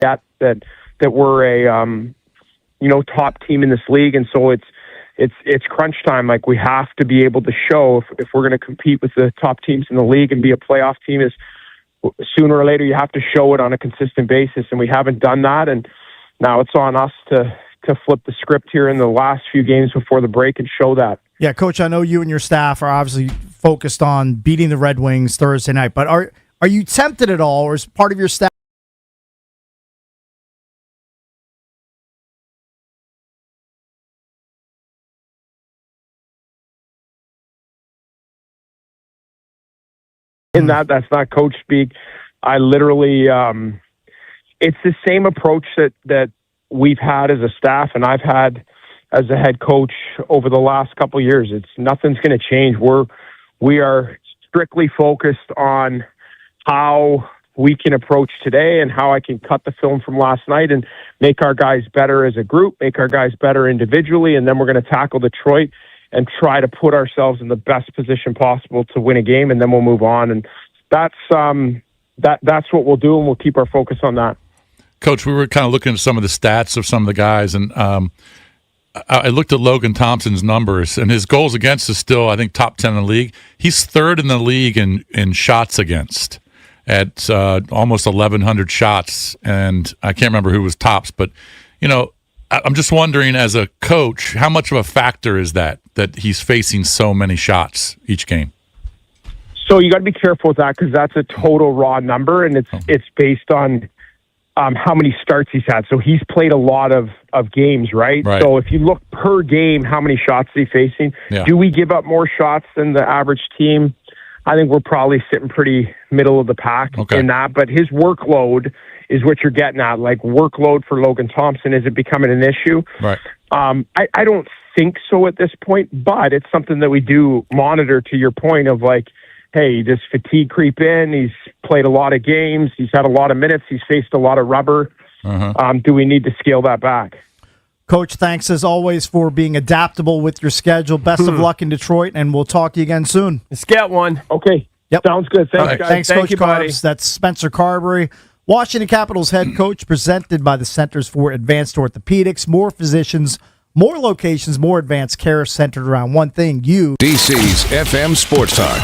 that we're a top team in this league, and so it's crunch time. Like, we have to be able to show if we're going to compete with the top teams in the league and be a playoff team, is sooner or later you have to show it on a consistent basis, and we haven't done that. And now it's on us to flip the script here in the last few games before the break and show that. Yeah, Coach, I know you and your staff are obviously focused on beating the Red Wings Thursday night, but are you tempted at all, or is part of your staff in that's not coach speak? I literally, it's the same approach that we've had as a staff and I've had as a head coach over the last couple of years. Nothing's going to change. We are strictly focused on how we can approach today and how I can cut the film from last night and make our guys better as a group, make our guys better individually, and then we're going to tackle Detroit and try to put ourselves in the best position possible to win a game, and then we'll move on. And that's what we'll do, and we'll keep our focus on that. Coach, we were kind of looking at some of the stats of some of the guys, and I looked at Logan Thompson's numbers, and his goals against is still, I think, top 10 in the league. He's third in the league in shots against at almost 1,100 shots, and I can't remember who was tops, but, I'm just wondering, as a coach, how much of a factor is that he's facing so many shots each game? So you got to be careful with that, because that's a total raw number, and it's based on how many starts he's had. So he's played a lot of games, right? So if you look per game, how many shots is he facing? Yeah. Do we give up more shots than the average team? I think we're probably sitting pretty middle of the pack in that. But his workload is what you're getting at. Like, workload for Logan Thompson, is it becoming an issue? Right. I don't think so at this point, but it's something that we do monitor, to your point of, like, hey, does fatigue creep in? He's played a lot of games. He's had a lot of minutes. He's faced a lot of rubber. Do we need to scale that back? Coach, thanks as always for being adaptable with your schedule. Best of luck in Detroit, and we'll talk to you again soon. Let's get one. Okay. Yep. Sounds good. Thanks, guys. Thanks, Thank Coach you, buddy. Carbs. That's Spencer Carberry, Washington Capitals head coach, presented by the Centers for Advanced Orthopedics. More physicians, more locations, more advanced care centered around one thing, you. DC's FM Sports Talk.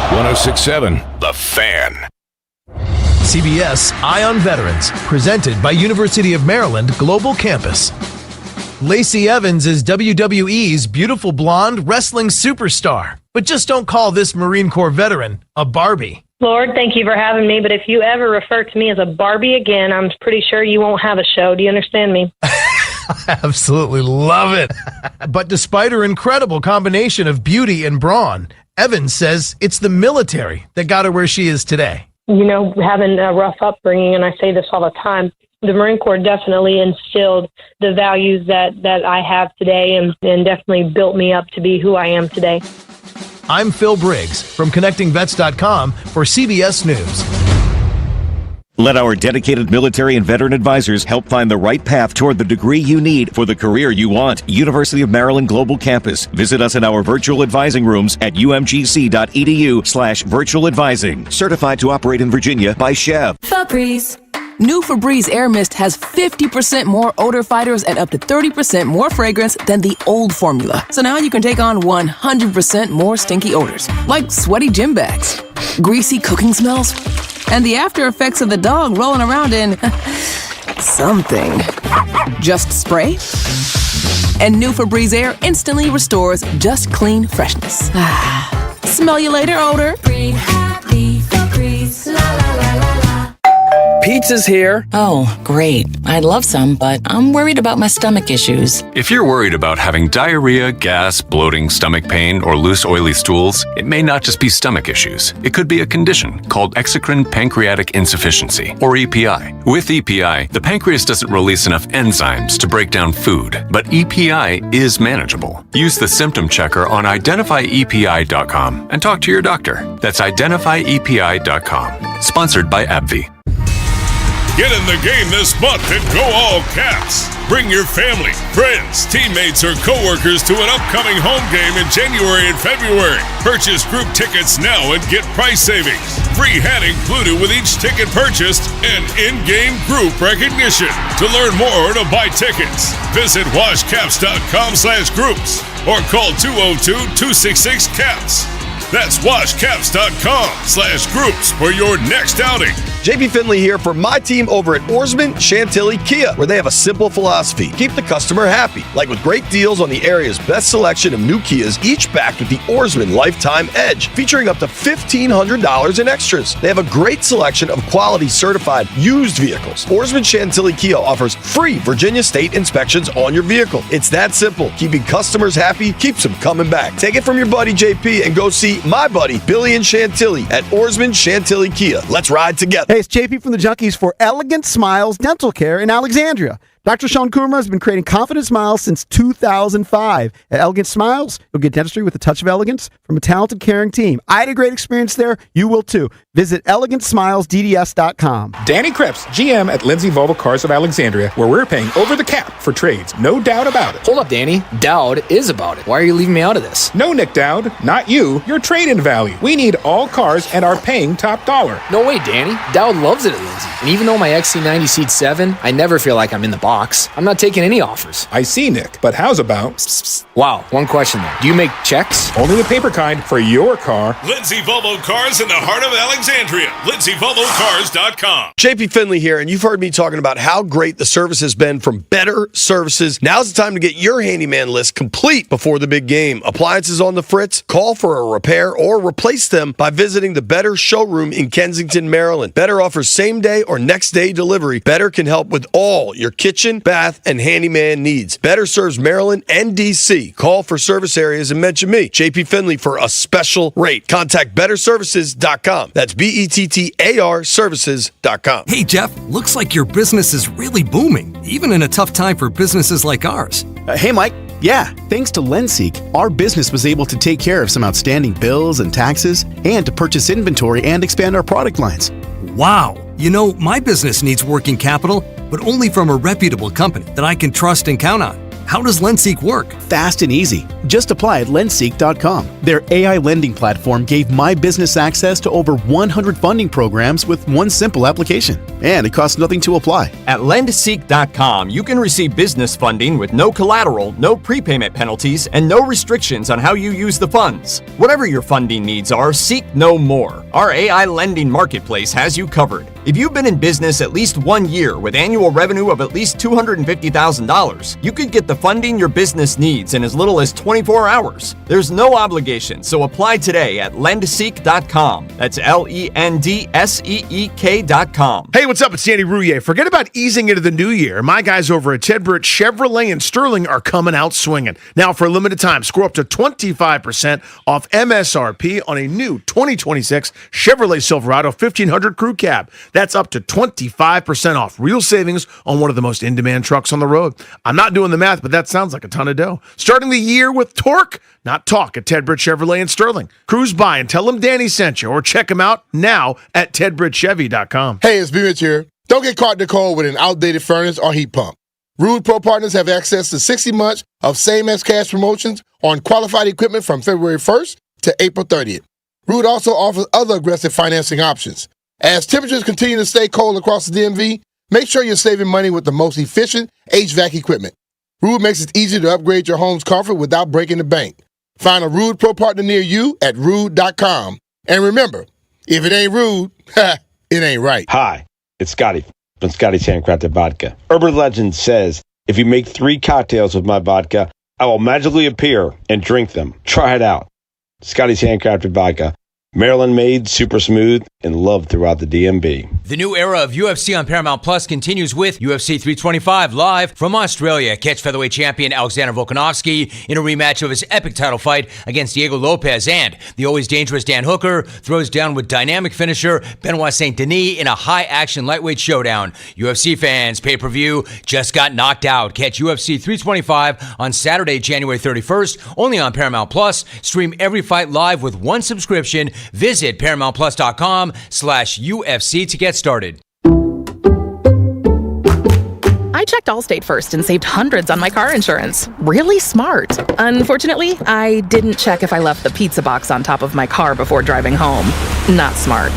106.7 The Fan. CBS Eye on Veterans, presented by University of Maryland Global Campus. Lacey Evans is WWE's beautiful blonde wrestling superstar. But just don't call this Marine Corps veteran a Barbie. Lord, thank you for having me, but if you ever refer to me as a Barbie again, I'm pretty sure you won't have a show. Do you understand me? I absolutely love it. But despite her incredible combination of beauty and brawn, Evans says it's the military that got her where she is today. Having a rough upbringing, and I say this all the time, the Marine Corps definitely instilled the values that I have today and definitely built me up to be who I am today. I'm Phil Briggs from ConnectingVets.com for CBS News. Let our dedicated military and veteran advisors help find the right path toward the degree you need for the career you want. University of Maryland Global Campus. Visit us in our virtual advising rooms at umgc.edu/virtual advising. Certified to operate in Virginia by Chev. Febreze. New Febreze Air Mist has 50% more odor fighters and up to 30% more fragrance than the old formula. So now you can take on 100% more stinky odors, like sweaty gym bags, greasy cooking smells, and the after effects of the dog rolling around in something. Just spray, and new Febreze Air instantly restores just clean freshness. Smell you later, odor. Breathe happy Febreze. La la la la la. Pizza's here. Oh, great. I'd love some, but I'm worried about my stomach issues. If you're worried about having diarrhea, gas, bloating, stomach pain, or loose, oily stools, it may not just be stomach issues. It could be a condition called exocrine pancreatic insufficiency, or EPI. With EPI, the pancreas doesn't release enough enzymes to break down food, but EPI is manageable. Use the symptom checker on identifyepi.com and talk to your doctor. That's identifyepi.com. Sponsored by AbbVie. Get in the game this month and go all caps. Bring your family, friends, teammates, or coworkers to an upcoming home game in January and February. Purchase group tickets now and get price savings. Free hat included with each ticket purchased and in-game group recognition. To learn more or to buy tickets, visit washcaps.com/groups or call 202-266-CAPS. That's washcaps.com/groups for your next outing. JP Finley here for my team over at Oarsman Chantilly Kia, where they have a simple philosophy. Keep the customer happy. Like with great deals on the area's best selection of new Kias, each backed with the Oarsman Lifetime Edge, featuring up to $1,500 in extras. They have a great selection of quality certified used vehicles. Oarsman Chantilly Kia offers free Virginia State inspections on your vehicle. It's that simple. Keeping customers happy keeps them coming back. Take it from your buddy JP and go see my buddy Billy and Chantilly at Oarsman Chantilly Kia. Let's ride together. Hey, it's JP from the Junkies for Elegant Smiles Dental Care in Alexandria. Dr. Sean Kumar has been creating confident smiles since 2005. At Elegant Smiles, you'll get dentistry with a touch of elegance from a talented, caring team. I had a great experience there. You will too. Visit elegantsmilesdds.com. Danny Krebs, GM at Lindsay Volvo Cars of Alexandria, where we're paying over the cap for trades. No doubt about it. Hold up, Danny. Dowd is about it. Why are you leaving me out of this? No, Nick Dowd. Not you. Your trade-in value. We need all cars and are paying top dollar. No way, Danny. Dowd loves it at Lindsay. And even though my XC90 seats 7, I never feel like I'm in the box. I'm not taking any offers. I see, Nick. But how's about... Wow, one question though. Do you make checks? Only the paper kind for your car. Lindsay Volvo Cars in the heart of Alexandria. LindsayVolvoCars.com. JP Finley here, and you've heard me talking about how great the service has been from Better Services. Now's the time to get your handyman list complete before the big game. Appliances on the fritz? Call for a repair or replace them by visiting the Better showroom in Kensington, Maryland. Better offers same-day or next-day delivery. Better can help with all your kitchen, bath, and handyman needs. Better serves Maryland and D.C. Call for service areas and mention me, JP Finley, for a special rate. Contact BetterServices.com. That's BETTAR Services.com. Hey, Jeff, looks like your business is really booming, even in a tough time for businesses like ours. Hey, Mike. Yeah, thanks to Lenseek, our business was able to take care of some outstanding bills and taxes and to purchase inventory and expand our product lines. Wow. You know, my business needs working capital, but only from a reputable company that I can trust and count on. How does Lenseek work? Fast and easy. Just apply at lenseek.com. Their AI lending platform gave my business access to over 100 funding programs with one simple application. And it costs nothing to apply. At lendseek.com, you can receive business funding with no collateral, no prepayment penalties, and no restrictions on how you use the funds. Whatever your funding needs are, seek no more. Our AI lending marketplace has you covered. If you've been in business at least 1 year with annual revenue of at least $250,000, you could get the funding your business needs in as little as 24 hours. There's no obligation, so apply today at lendseek.com. That's LENDSEEK.com. Hey, what's up? It's Danny Rouillet. Forget about easing into the new year. My guys over at Ted Britt Chevrolet in Sterling are coming out swinging. Now, for a limited time, score up to 25% off MSRP on a new 2026 Chevrolet Silverado 1500 Crew Cab. That's up to 25% off. Real savings on one of the most in-demand trucks on the road. I'm not doing the math, but that sounds like a ton of dough. Starting the year with torque, not talk, at Ted Britt Chevrolet in Sterling. Cruise by and tell them Danny sent you, or check them out now at tedbrittchevy.com. Hey, it's B-Mitch here. Don't get caught in the cold with an outdated furnace or heat pump. Rude Pro Partners have access to 60 months of same-as cash promotions on qualified equipment from February 1st to April 30th. Rude also offers other aggressive financing options. As temperatures continue to stay cold across the DMV, make sure you're saving money with the most efficient HVAC equipment. Rude makes it easy to upgrade your home's comfort without breaking the bank. Find a Rude Pro partner near you at rude.com. And remember, if it ain't rude, it ain't right. Hi, it's Scotty from Scotty's Handcrafted Vodka. Urban legend says, if you make 3 cocktails with my vodka, I will magically appear and drink them. Try it out. Scotty's Handcrafted Vodka. Maryland made, super smooth, and loved throughout the DMV. The new era of UFC on Paramount Plus continues with UFC 325 live from Australia. Catch featherweight champion Alexander Volkanovski in a rematch of his epic title fight against Diego Lopez, and the always dangerous Dan Hooker throws down with dynamic finisher Benoit Saint Denis in a high-action lightweight showdown. UFC fans, pay-per-view just got knocked out. Catch UFC 325 on Saturday, January 31st, only on Paramount Plus. Stream every fight live with one subscription. Visit ParamountPlus.com/UFC to get started. Allstate first and saved hundreds on my car insurance. Really smart. Unfortunately, I didn't check if I left the pizza box on top of my car before driving home. Not smart.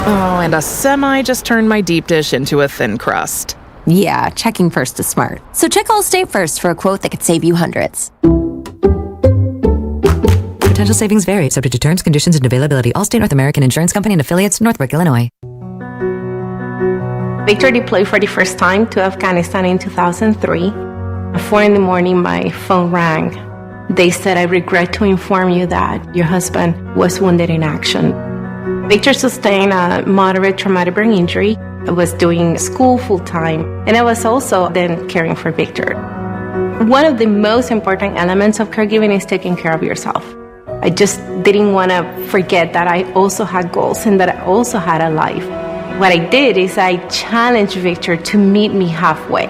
Oh, and a semi just turned my deep dish into a thin crust. Yeah, checking first is smart. So check Allstate first for a quote that could save you hundreds. Potential savings vary, subject to terms, conditions, and availability. Allstate North American Insurance Company and affiliates, Northbrook, Illinois. Victor deployed for the first time to Afghanistan in 2003. At 4 in the morning, my phone rang. They said, "I regret to inform you that your husband was wounded in action." Victor sustained a moderate traumatic brain injury. I was doing school full-time, and I was also then caring for Victor. One of the most important elements of caregiving is taking care of yourself. I just didn't want to forget that I also had goals and that I also had a life. What I did is I challenged Victor to meet me halfway.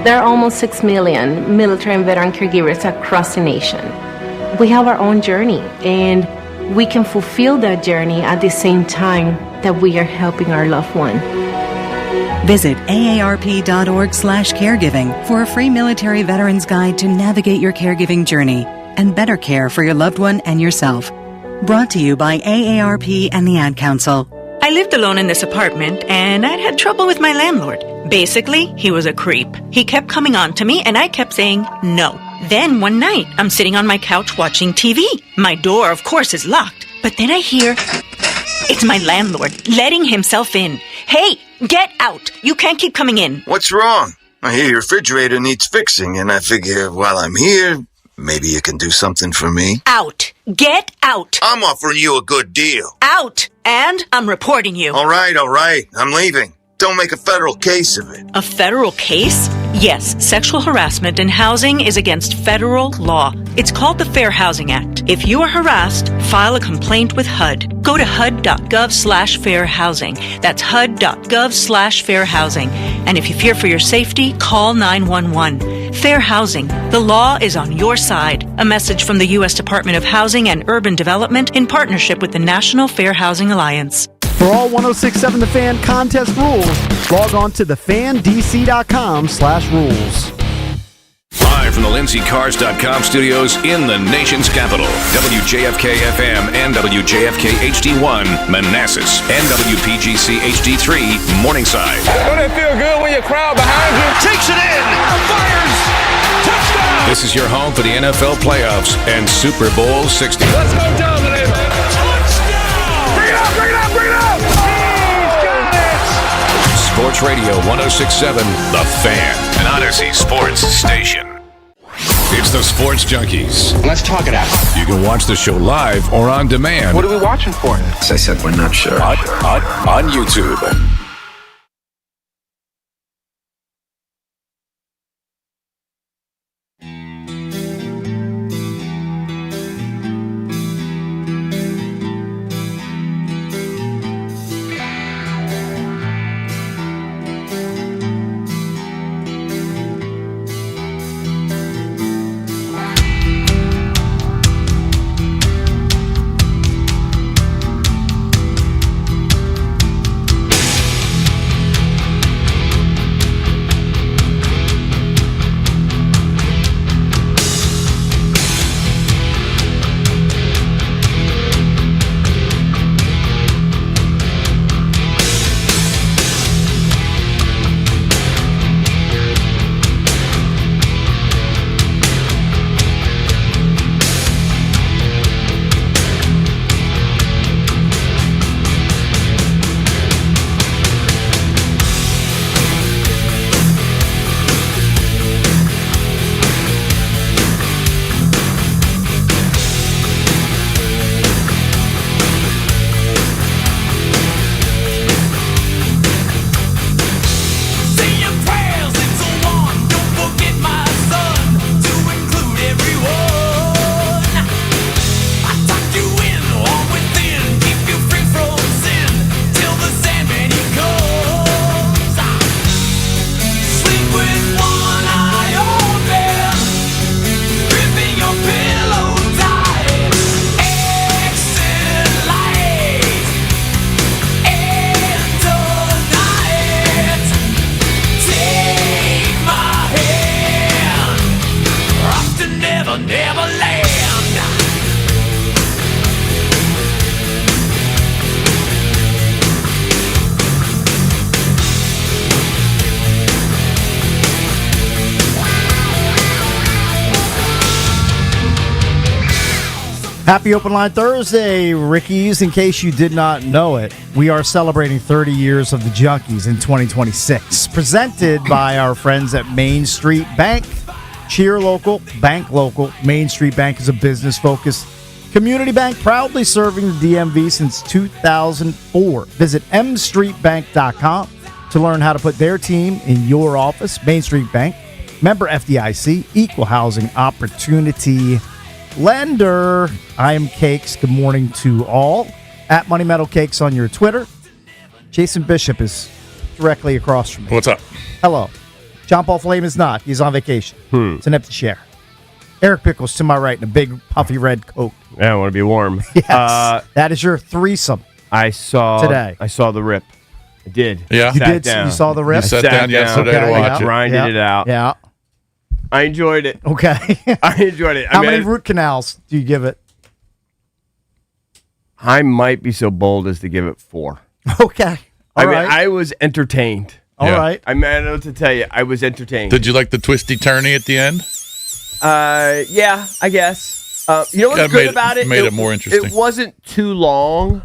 There are almost 6 million military and veteran caregivers across the nation. We have our own journey, and we can fulfill that journey at the same time that we are helping our loved one. Visit aarp.org/caregiving for a free military veterans guide to navigate your caregiving journey and better care for your loved one and yourself. Brought to you by AARP and the Ad Council. I lived alone in this apartment, and I'd had trouble with my landlord. Basically, he was a creep. He kept coming on to me, and I kept saying no. Then one night, I'm sitting on my couch watching TV. My door, of course, is locked. But then I hear, it's my landlord letting himself in. "Hey, get out! You can't keep coming in." What's wrong? I hear your refrigerator needs fixing, and I figure while I'm here, maybe you can do something for me. Out! Get out! I'm offering you a good deal. Out! And I'm reporting you. All right. I'm leaving. Don't make a federal case of it. A federal case? Yes, sexual harassment in housing is against federal law. It's called the Fair Housing Act. If you are harassed, file a complaint with HUD. Go to HUD.gov/fairhousing. That's HUD.gov/fairhousing. And if you fear for your safety, call 911. Fair housing. The law is on your side. A message from the U.S. Department of Housing and Urban Development in partnership with the National Fair Housing Alliance. For all 106.7 The Fan contest rules, log on to thefandc.com/rules. Live from the LindsayCars.com studios in the nation's capital, WJFK-FM and WJFK HD1, Manassas, and WPGC HD3, Morningside. Don't it feel good when your crowd behind you takes it in, fires, touchdown! This is your home for the NFL playoffs and Super Bowl 60. Let's go dominate, baby! Touchdown! Bring it up, bring it up, bring it up! He's got it! Sports Radio 106.7, The Fan, an Odyssey sports station. It's the Sports Junkies. Let's talk it out. You can watch the show live or on demand. What are we watching for? As I said, we're not sure. On YouTube. Happy Open Line Thursday, Rickies. In case you did not know it, we are celebrating 30 years of the Junkies in 2026. Presented by our friends at Main Street Bank. Cheer local, bank local. Main Street Bank is a business-focused community bank proudly serving the DMV since 2004. Visit mstreetbank.com to learn how to put their team in your office. Main Street Bank, member FDIC, equal housing opportunity lender. I am Cakes. Good morning to all. At Money Metal Cakes on your Twitter. Jason Bishop is directly across from me. What's up? Hello. John Paul Flame is not. He's on vacation. It's an empty chair. Eric Pickles to my right in a big puffy red coat. Yeah, I want to be warm. Yes. That is your threesome. I saw today. I saw the rip. I did. Yeah. You did. You saw the rip? You sat down yesterday to watch it. Grinded it out. Yeah. I enjoyed it. Okay. I enjoyed it. How many root canals do you give it? I might be so bold as to give it 4. Okay. I mean, I was entertained. All right. I mean, I don't know what to tell you. I was entertained. Did you like the twisty turny at the end? Yeah, I guess. You know what's That good about it? made it more interesting. It wasn't too long.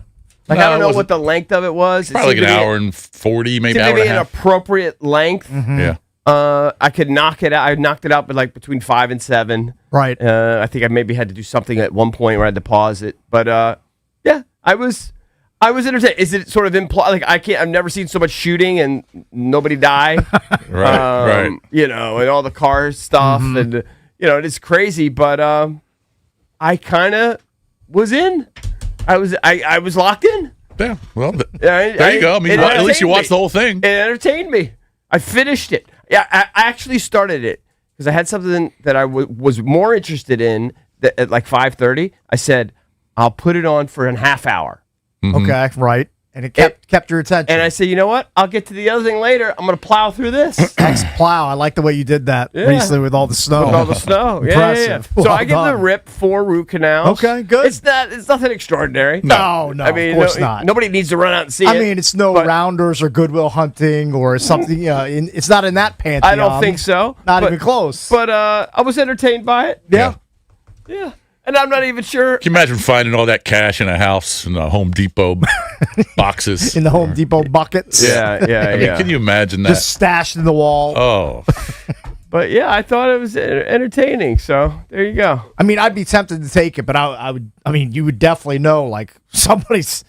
Like, No, I don't it know wasn't. what the length of it was. Probably like an hour and 40, maybe Seemed hour to and be a an half. appropriate length. Yeah. I could knock it out. I knocked it out, but like between 5 and 7. Right. I think I maybe had to do something at one point where I had to pause it. But yeah, I was entertained. Is it sort of like I've never seen so much shooting and nobody die. Right. You know, and all the car stuff and it's crazy. But I kind of was in. I was locked in. Yeah. Well, there you go. I mean, at least you watched the whole thing. It entertained me. I finished it. Yeah, I actually started it because I had something that I was more interested in at like 5:30. I said, I'll put it on for a half hour. Okay, right. And it kept your attention. And I said, you know what? I'll get to the other thing later. I'm going to plow through this. Plow. I like the way you did that recently with all the snow. With all the snow. Impressive. Yeah. So Well I give the done. rip 4 root canals. Okay, good. It's nothing extraordinary. No, I mean, of course not. Nobody needs to run out and see it. I mean, it's no rounders or Goodwill Hunting or something. It's not in that pantheon. I don't think so. Not even close. But I was entertained by it. Yeah. Yeah. And I'm not even sure. Can you imagine finding all that cash in a house in the Home Depot boxes? In the Home Depot buckets. Yeah. I mean, can you imagine that? Just stashed in the wall. Oh. But yeah, I thought it was entertaining. So there you go. I mean, I'd be tempted to take it, but I would. I mean, you would definitely know. Like somebody's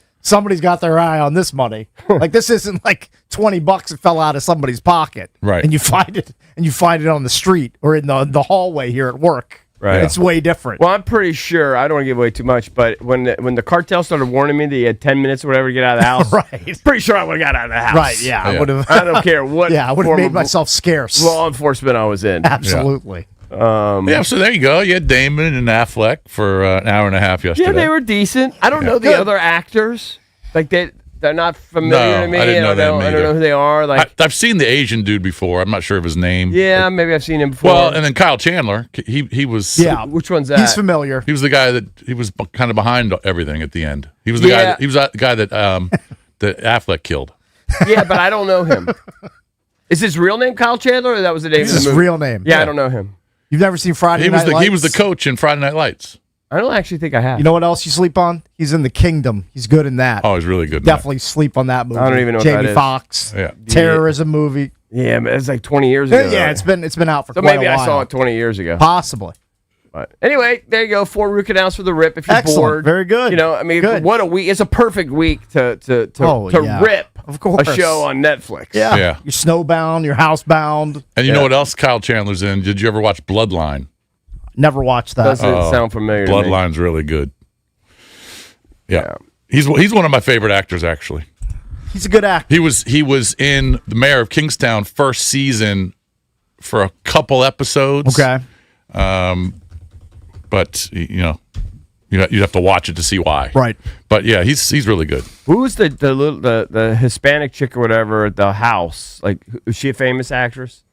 got their eye on this money. Like this isn't like $20 that fell out of somebody's pocket, right? And you find it on the street or in the hallway here at work. Right. It's way different. Well, I'm pretty sure, I don't want to give away too much, but when the cartel started warning me that you had 10 minutes or whatever to get out of the house, right. Pretty sure I would have got out of the house. Right, yeah. I would have. I don't care what. Yeah, I would have form made of myself scarce. Law enforcement I was in. Absolutely. Yeah, so there you go. You had Damon and Affleck for an hour and a half yesterday. Yeah, they were decent. I don't know the other actors. Like, they're not familiar to me. I didn't know them I don't know who they are. Like, I've seen the Asian dude before. I'm not sure of his name. yeah, maybe I've seen him before. Well, and then Kyle Chandler, he was. Yeah, which one's that? He's familiar. He was the guy that he was kind of behind everything at the end. He was the guy. He was the guy that that Affleck killed. Yeah, but I don't know him. Is his real name Kyle Chandler, or that was the name? This of is the his movie? real name. Yeah, I don't know him. You've never seen Friday Night Lights? He was the coach in Friday Night Lights. I don't actually think I have. You know what else you sleep on? He's in The Kingdom. He's good in that. Oh, he's really good. Definitely sleep on that movie. I don't even know what Jamie that is. Foxx. Yeah. Terrorism movie. Yeah, but it's like 20 years ago. Yeah, it's been out for so quite maybe a while. I saw it 20 years ago. Possibly. But anyway, there you go. 4 root canals for the rip if you're Excellent. bored. Very good. You know, I mean, Good. what a week. It's a perfect week to yeah. rip Of course. a show on Netflix. Yeah. Yeah. You're snowbound. You're housebound. And you know what else Kyle Chandler's in? Did you ever watch Bloodline? Never watched that. Doesn't sound familiar to me. Bloodline's really good. Yeah. He's one of my favorite actors, actually. He's a good actor. He was in The Mayor of Kingstown first season for a couple episodes. Okay. But you know, you'd have to watch it to see why. Right. But yeah, he's really good. Who's the Hispanic chick or whatever at the house? Like, is she a famous actress?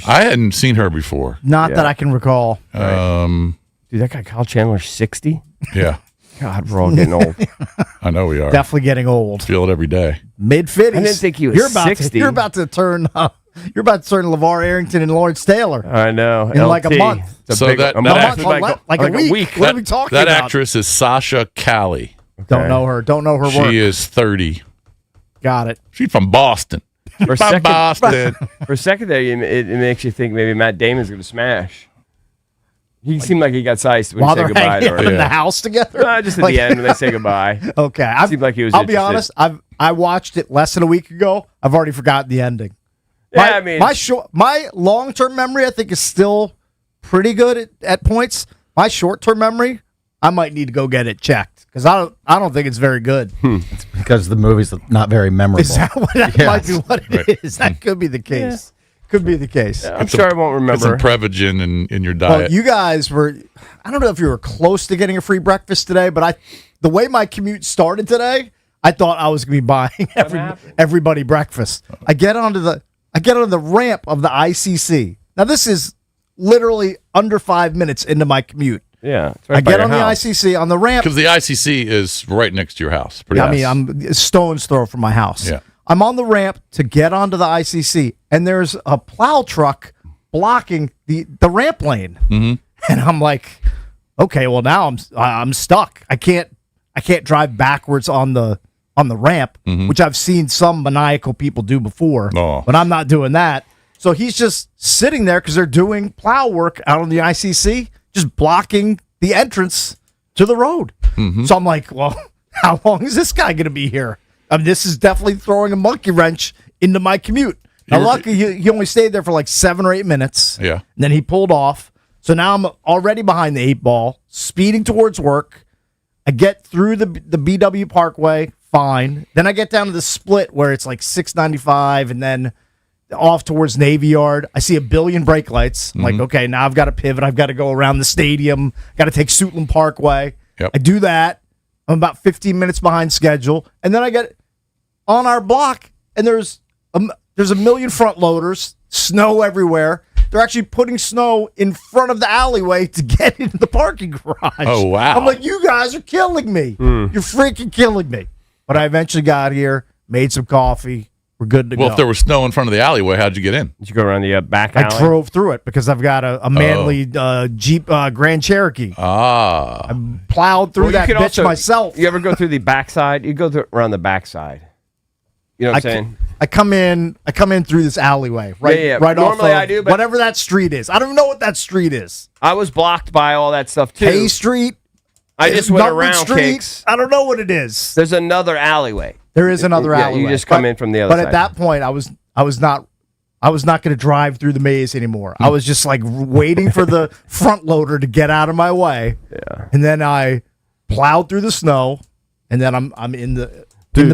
I hadn't seen her before. Not that I can recall. Dude, that guy Kyle Chandler's 60. Yeah. God, we're all getting old. I know we are. Definitely getting old. Feel it every day. Mid-50s. I didn't think he was you're about 60. You're about to turn You're about to turn LeVar Arrington and Lawrence Taylor. I know. In like a month. So that a week. What are we talking that about? actress is Sasha Cali. Don't know her. Don't know her work. She is 30. Got it. She's from Boston. For a From second, Boston. For a second there, it makes you think maybe Matt Damon's going to smash. He seemed like he got sized when he While said they're goodbye hanging to her. out in the house together? Just at the end when they say goodbye. Okay. Seemed like he was I'll be interested. honest. I watched it less than a week ago. I've already forgotten the ending. Yeah, my long-term memory, I think, is still pretty good at points. My short-term memory, I might need to go get it checked because I don't think it's very good. It's because the movie's not very memorable. Is that what that might be what it is? That could be the case. Could be the case. I'm sure I won't remember. Get some Prevagen in your Well, diet. you guys were, I don't know if you were close to getting a free breakfast today, but the way my commute started today, I thought I was going to be buying everybody breakfast. I get onto the ramp of the ICC. Now, this is literally under 5 minutes into my commute. Yeah. I get on the ICC on the ramp. Because the ICC is right next to your house. Yeah, I mean, I'm a stone's throw from my house. Yeah. I'm on the ramp to get onto the ICC, and there's a plow truck blocking the ramp lane. Mm-hmm. And I'm like, okay, well now I'm stuck. I can't drive backwards on the ramp, which I've seen some maniacal people do before, but I'm not doing that. So he's just sitting there because they're doing plow work out on the ICC, just blocking the entrance to the road. So I'm like, well, how long is this guy going to be here? I mean, this is definitely throwing a monkey wrench into my commute. Now, luckily, he only stayed there for like 7 or 8 minutes. Yeah. And then he pulled off. So now I'm already behind the 8 ball, speeding towards work. I get through the BW Parkway, fine. Then I get down to the split where it's like 695 and then off towards Navy Yard. I see a billion brake lights. I'm like, okay, now I've got to pivot. I've got to go around the stadium. Got to take Suitland Parkway. Yep. I do that. I'm about 15 minutes behind schedule. And then I get on our block, and there's a million front loaders, snow everywhere. They're actually putting snow in front of the alleyway to get into the parking garage. Oh, wow. I'm like, you guys are killing me. You're freaking killing me. But I eventually got here, made some coffee. We're good to go. Well, if there was snow in front of the alleyway, how'd you get in? Did you go around the back alley? I drove through it because I've got a manly Jeep Grand Cherokee. I plowed through that bitch myself. You ever go through the backside? You go around the backside. You know what I'm saying? I come in through this alleyway, right Normally off of I do, but whatever that street is. I don't even know what that street is. I was blocked by all that stuff too. K Street. I just went Nutmeg around Street. Cakes. I don't know what it is. There's another alleyway. There is another alleyway. You just come in from the other side. But at that point, I was not going to drive through the maze anymore. I was just like waiting for the front loader to get out of my way. Yeah. And then I plowed through the snow, and then I'm in the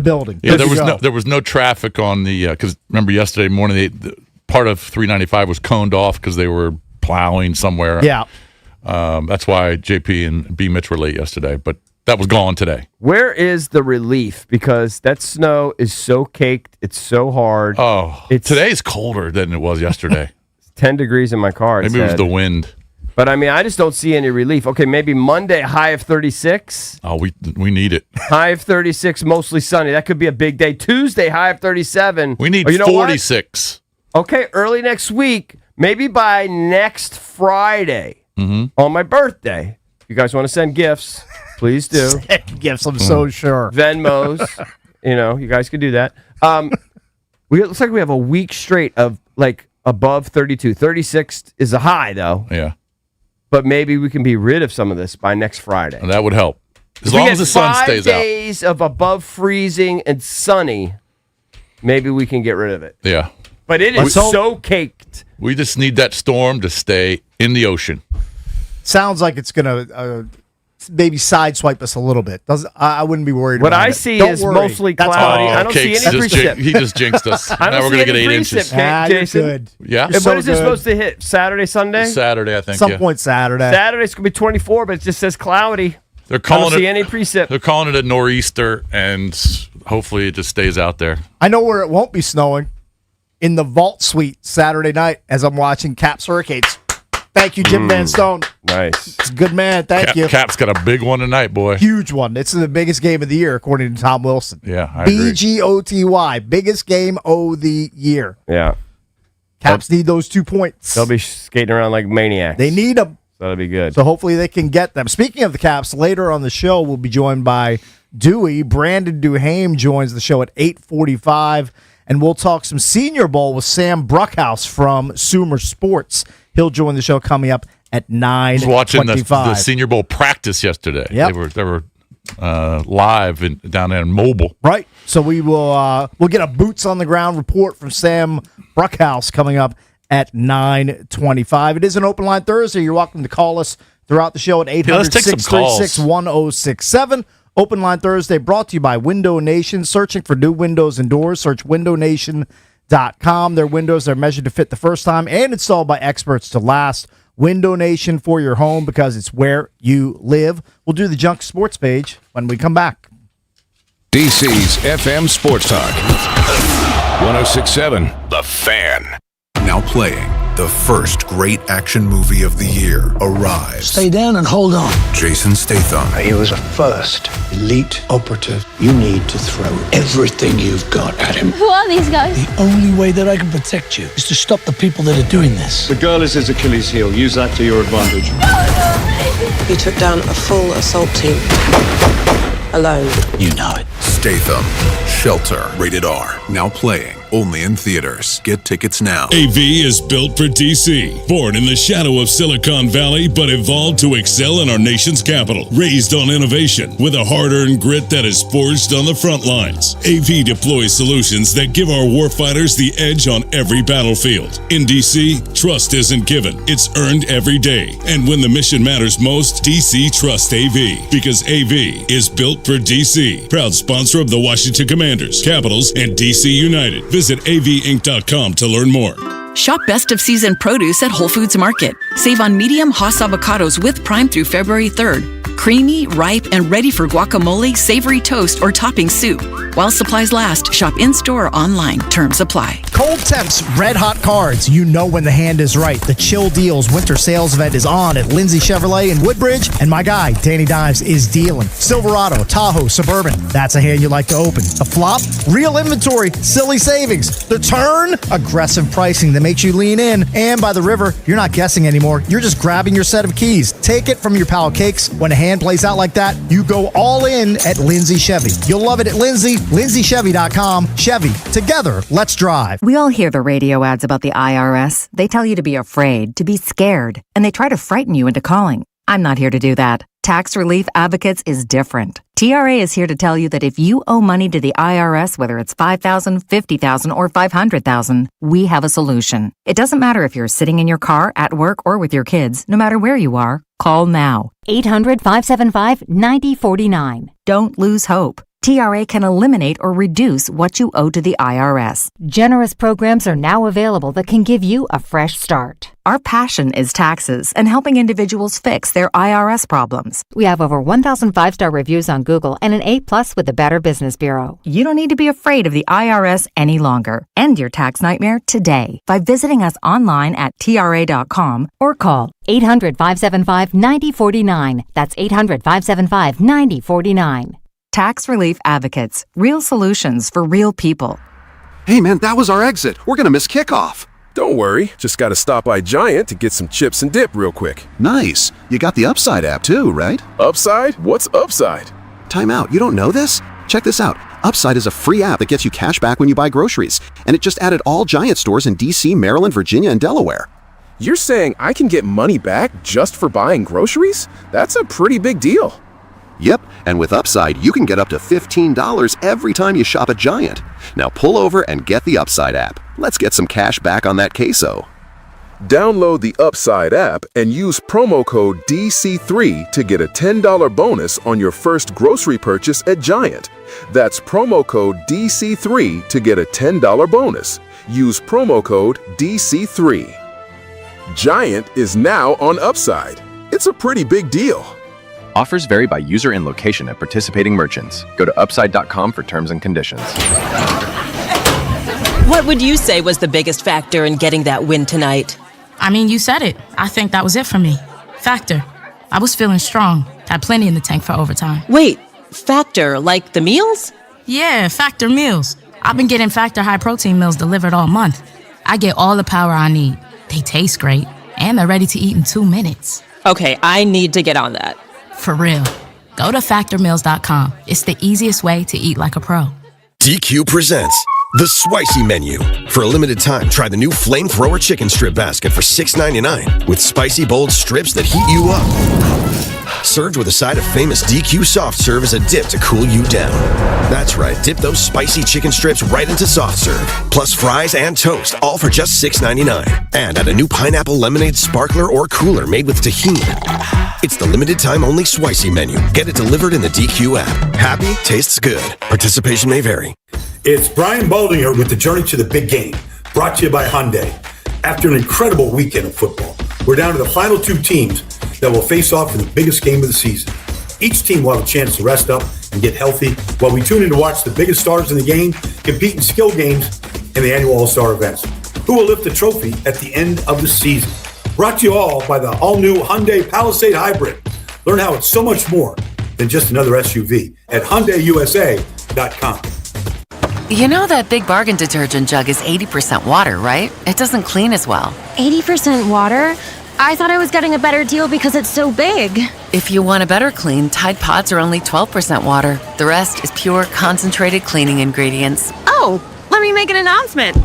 building. Yeah, there was no traffic on the because remember yesterday morning the part of 395 was coned off because they were plowing somewhere. Yeah. That's why JP and B Mitch were late yesterday, but that was gone today. Where is the relief? Because that snow is so caked. It's so hard. Oh, today's colder than it was yesterday. 10 degrees in my car. Maybe it was the wind. But, I mean, I just don't see any relief. Okay, maybe Monday, high of 36. Oh, we need it. High of 36, mostly sunny. That could be a big day. Tuesday, high of 37. We need 46. Okay, early next week, maybe by next Friday on my birthday. If you guys want to send gifts, please do. Send gifts, I'm so sure. Venmos, you guys can do that. It looks like we have a week straight of, like, above 32. 36 is a high, though. Yeah. But maybe we can be rid of some of this by next Friday. And that would help. As long as the sun stays out. 5 days of above freezing and sunny, maybe we can get rid of it. Yeah. But it is so caked. We just need that storm to stay in the ocean. Sounds like it's going to maybe sideswipe us a little bit. I wouldn't be worried what about I it. see Don't is worry. mostly That's cloudy. all. I don't see any precip. He just jinxed us. I don't now we're see going to get any 8 precip, inches. Jason. You're good. Yeah. And when is it supposed to hit? Saturday, Sunday? Saturday, I think. Some point Saturday. Saturday's going to be 24, but it just says cloudy. They're calling I don't see any precip. They're calling it a nor'easter, and hopefully it just stays out there. I know where it won't be snowing. In the Vault Suite Saturday night as I'm watching Caps Hurricanes. Thank you, Jim Van Stone. Nice. It's a good man. Thank you. Cap's got a big one tonight, boy. Huge one. It's the biggest game of the year, according to Tom Wilson. Yeah, I agree. BGOTY. Biggest game of the year. Yeah. Caps need those 2 points. They'll be skating around like maniacs. They need them. That'll be good. So hopefully they can get them. Speaking of the Caps, later on the show, we'll be joined by Dewey. Brandon Duhame joins the show at 8:45, and we'll talk some Senior Bowl with Sam Bruckhouse from Sumer Sports. He'll join the show coming up at 9:25. I was watching the Senior Bowl practice yesterday. Yep. They were live down there in Mobile. Right. So we will we'll get a boots on the ground report from Sam Bruckhouse coming up at 9:25. It is an open line Thursday. You're welcome to call us throughout the show at 800-636-1067. Open line Thursday brought to you by Window Nation. Searching for new windows and doors, search windownation.com. Their windows are measured to fit the first time and installed by experts to last. Window Nation for your home because it's where you live. We'll do the Junk Sports page when we come back. DC's FM Sports Talk. 106.7 The Fan. Now playing the first great action movie of the year, Arise. Stay down and hold on. Jason Statham. He was a first elite operative. You need to throw everything you've got at him. Who are these guys? The only way that I can protect you is to stop the people that are doing this. The girl is his Achilles heel. Use that to your advantage. He took down a full assault team. Alone. You know it. Statham. Shelter. Rated R. Now playing. Only in theaters. Get tickets now. AV is built for DC. Born in the shadow of Silicon Valley, but evolved to excel in our nation's capital. Raised on innovation with a hard-earned grit that is forged on the front lines. AV deploys solutions that give our warfighters the edge on every battlefield. In DC, trust isn't given. It's earned every day. And when the mission matters most, DC trusts AV. Because AV is built for DC. Proud sponsor of the Washington Commanders, Capitals, and DC United. Visit avinc.com to learn more. Shop best of season produce at Whole Foods Market. Save on medium Hass avocados with Prime through February 3rd. Creamy, ripe, and ready for guacamole, savory toast, or topping soup. While supplies last, shop in-store or online. Terms apply. Cold Temps Red Hot Cards. You know when the hand is right. The Chill Deals Winter Sales Event is on at Lindsay Chevrolet in Woodbridge, and my guy, Danny Dimes, is dealing. Silverado, Tahoe, Suburban. That's a hand you like to open. The flop? Real inventory, silly savings. The turn? Aggressive pricing that makes you lean in. And by the river, you're not guessing anymore. You're just grabbing your set of keys. Take it from your pal Cakes. When a hand plays out like that, you go all in at Lindsay Chevy. You'll love it at Lindsay, lindsaychevy.com. Chevy, together, let's drive. We all hear the radio ads about the IRS. They tell you to be afraid, to be scared, and they try to frighten you into calling. I'm not here to do that. Tax Relief Advocates is different. TRA is here to tell you that if you owe money to the IRS, whether it's $5,000, $50,000, or $500,000, we have a solution. It doesn't matter if you're sitting in your car, at work, or with your kids. No matter where you are, call now. 800-575-9049. Don't lose hope. TRA can eliminate or reduce what you owe to the IRS. Generous programs are now available that can give you a fresh start. Our passion is taxes and helping individuals fix their IRS problems. We have over 1,000 5-star reviews on Google and an A+ with the Better Business Bureau. You don't need to be afraid of the IRS any longer. End your tax nightmare today by visiting us online at TRA.com or call 800-575-9049. That's 800-575-9049. Tax Relief Advocates. Real solutions for real people. Hey man, that was our exit. We're gonna miss kickoff. Don't worry. Just gotta stop by Giant to get some chips and dip real quick. Nice. You got the Upside app too, right? Upside? What's Upside? Time out. You don't know this? Check this out. Upside is a free app that gets you cash back when you buy groceries. And it just added all Giant stores in DC, Maryland, Virginia, and Delaware. You're saying I can get money back just for buying groceries? That's a pretty big deal. Yep, and with Upside, you can get up to $15 every time you shop at Giant. Now pull over and get the Upside app. Let's get some cash back on that queso. Download the Upside app and use promo code DC3 to get a $10 bonus on your first grocery purchase at Giant. That's promo code DC3 to get a $10 bonus. Use promo code DC3. Giant is now on Upside. It's a pretty big deal. Offers vary by user and location at participating merchants. Go to upside.com for terms and conditions. What would you say was the biggest factor in getting that win tonight? I mean, you said it. I think that was it for me. Factor. I was feeling strong. Had plenty in the tank for overtime. Wait, Factor, like the meals? Yeah, Factor meals. I've been getting Factor high protein meals delivered all month. I get all the power I need. They taste great, and they're ready to eat in 2 minutes. Okay, I need to get on that. For real. Go to factormeals.com. It's the easiest way to eat like a pro. DQ presents The Spicy Menu. For a limited time, try the new Flamethrower Chicken Strip Basket for $6.99 with spicy, bold strips that heat you up. Served with a side of famous DQ Soft Serve as a dip to cool you down. That's right, dip those spicy chicken strips right into Soft Serve. Plus fries and toast, all for just $6.99. And add a new pineapple lemonade sparkler or cooler made with tahini. It's the limited time only Spicy Menu. Get it delivered in the DQ app. Happy tastes good. Participation may vary. It's Brian Baldinger with the Journey to the Big Game, brought to you by Hyundai. After an incredible weekend of football, we're down to the final 2 teams that will face off in the biggest game of the season. Each team will have a chance to rest up and get healthy while we tune in to watch the biggest stars in the game compete in skill games in the annual All-Star events. Who will lift the trophy at the end of the season? Brought to you all by the all-new Hyundai Palisade Hybrid. Learn how it's so much more than just another SUV at HyundaiUSA.com. You know that Big Bargain detergent jug is 80% water, right? It doesn't clean as well. 80% water? I thought I was getting a better deal because it's so big. If you want a better clean, Tide Pods are only 12% water. The rest is pure, concentrated cleaning ingredients. Oh, let me make an announcement.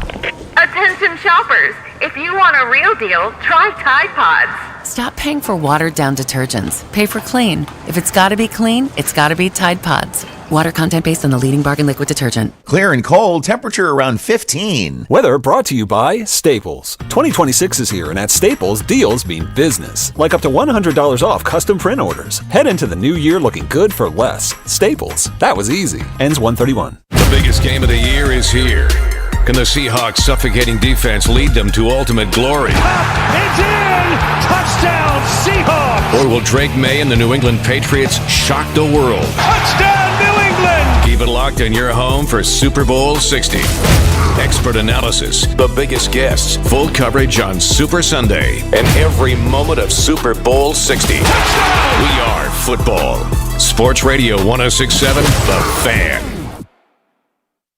Attention shoppers, if you want a real deal, try Tide Pods. Stop paying for watered-down detergents. Pay for clean. If it's gotta be clean, it's gotta be Tide Pods. Water content based on the leading bargain liquid detergent. Clear and cold, temperature around 15. Weather brought to you by Staples. 2026 is here, and at Staples, deals mean business. Like up to $100 off custom print orders. Head into the new year looking good for less. Staples. That was easy. Ends 1/31. The biggest game of the year is here. Can the Seahawks' suffocating defense lead them to ultimate glory? It's in! Touchdown, Seahawks! Or will Drake May and the New England Patriots shock the world? Touchdown, New England! Keep it locked in your home for Super Bowl 60. Expert analysis, the biggest guests, full coverage on Super Sunday, and every moment of Super Bowl 60. Touchdown! We are football. Sports Radio 106.7, The Fan.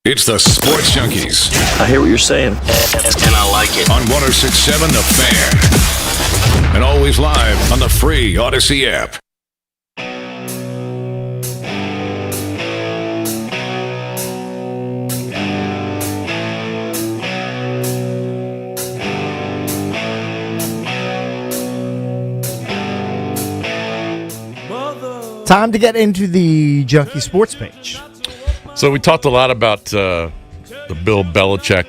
It's the Sports Junkies. I hear what you're saying, and I like it. On 106.7 The Fan. And always live on the free Odyssey app. Time to get into the Junkie Sports page. So we talked a lot about the Bill Belichick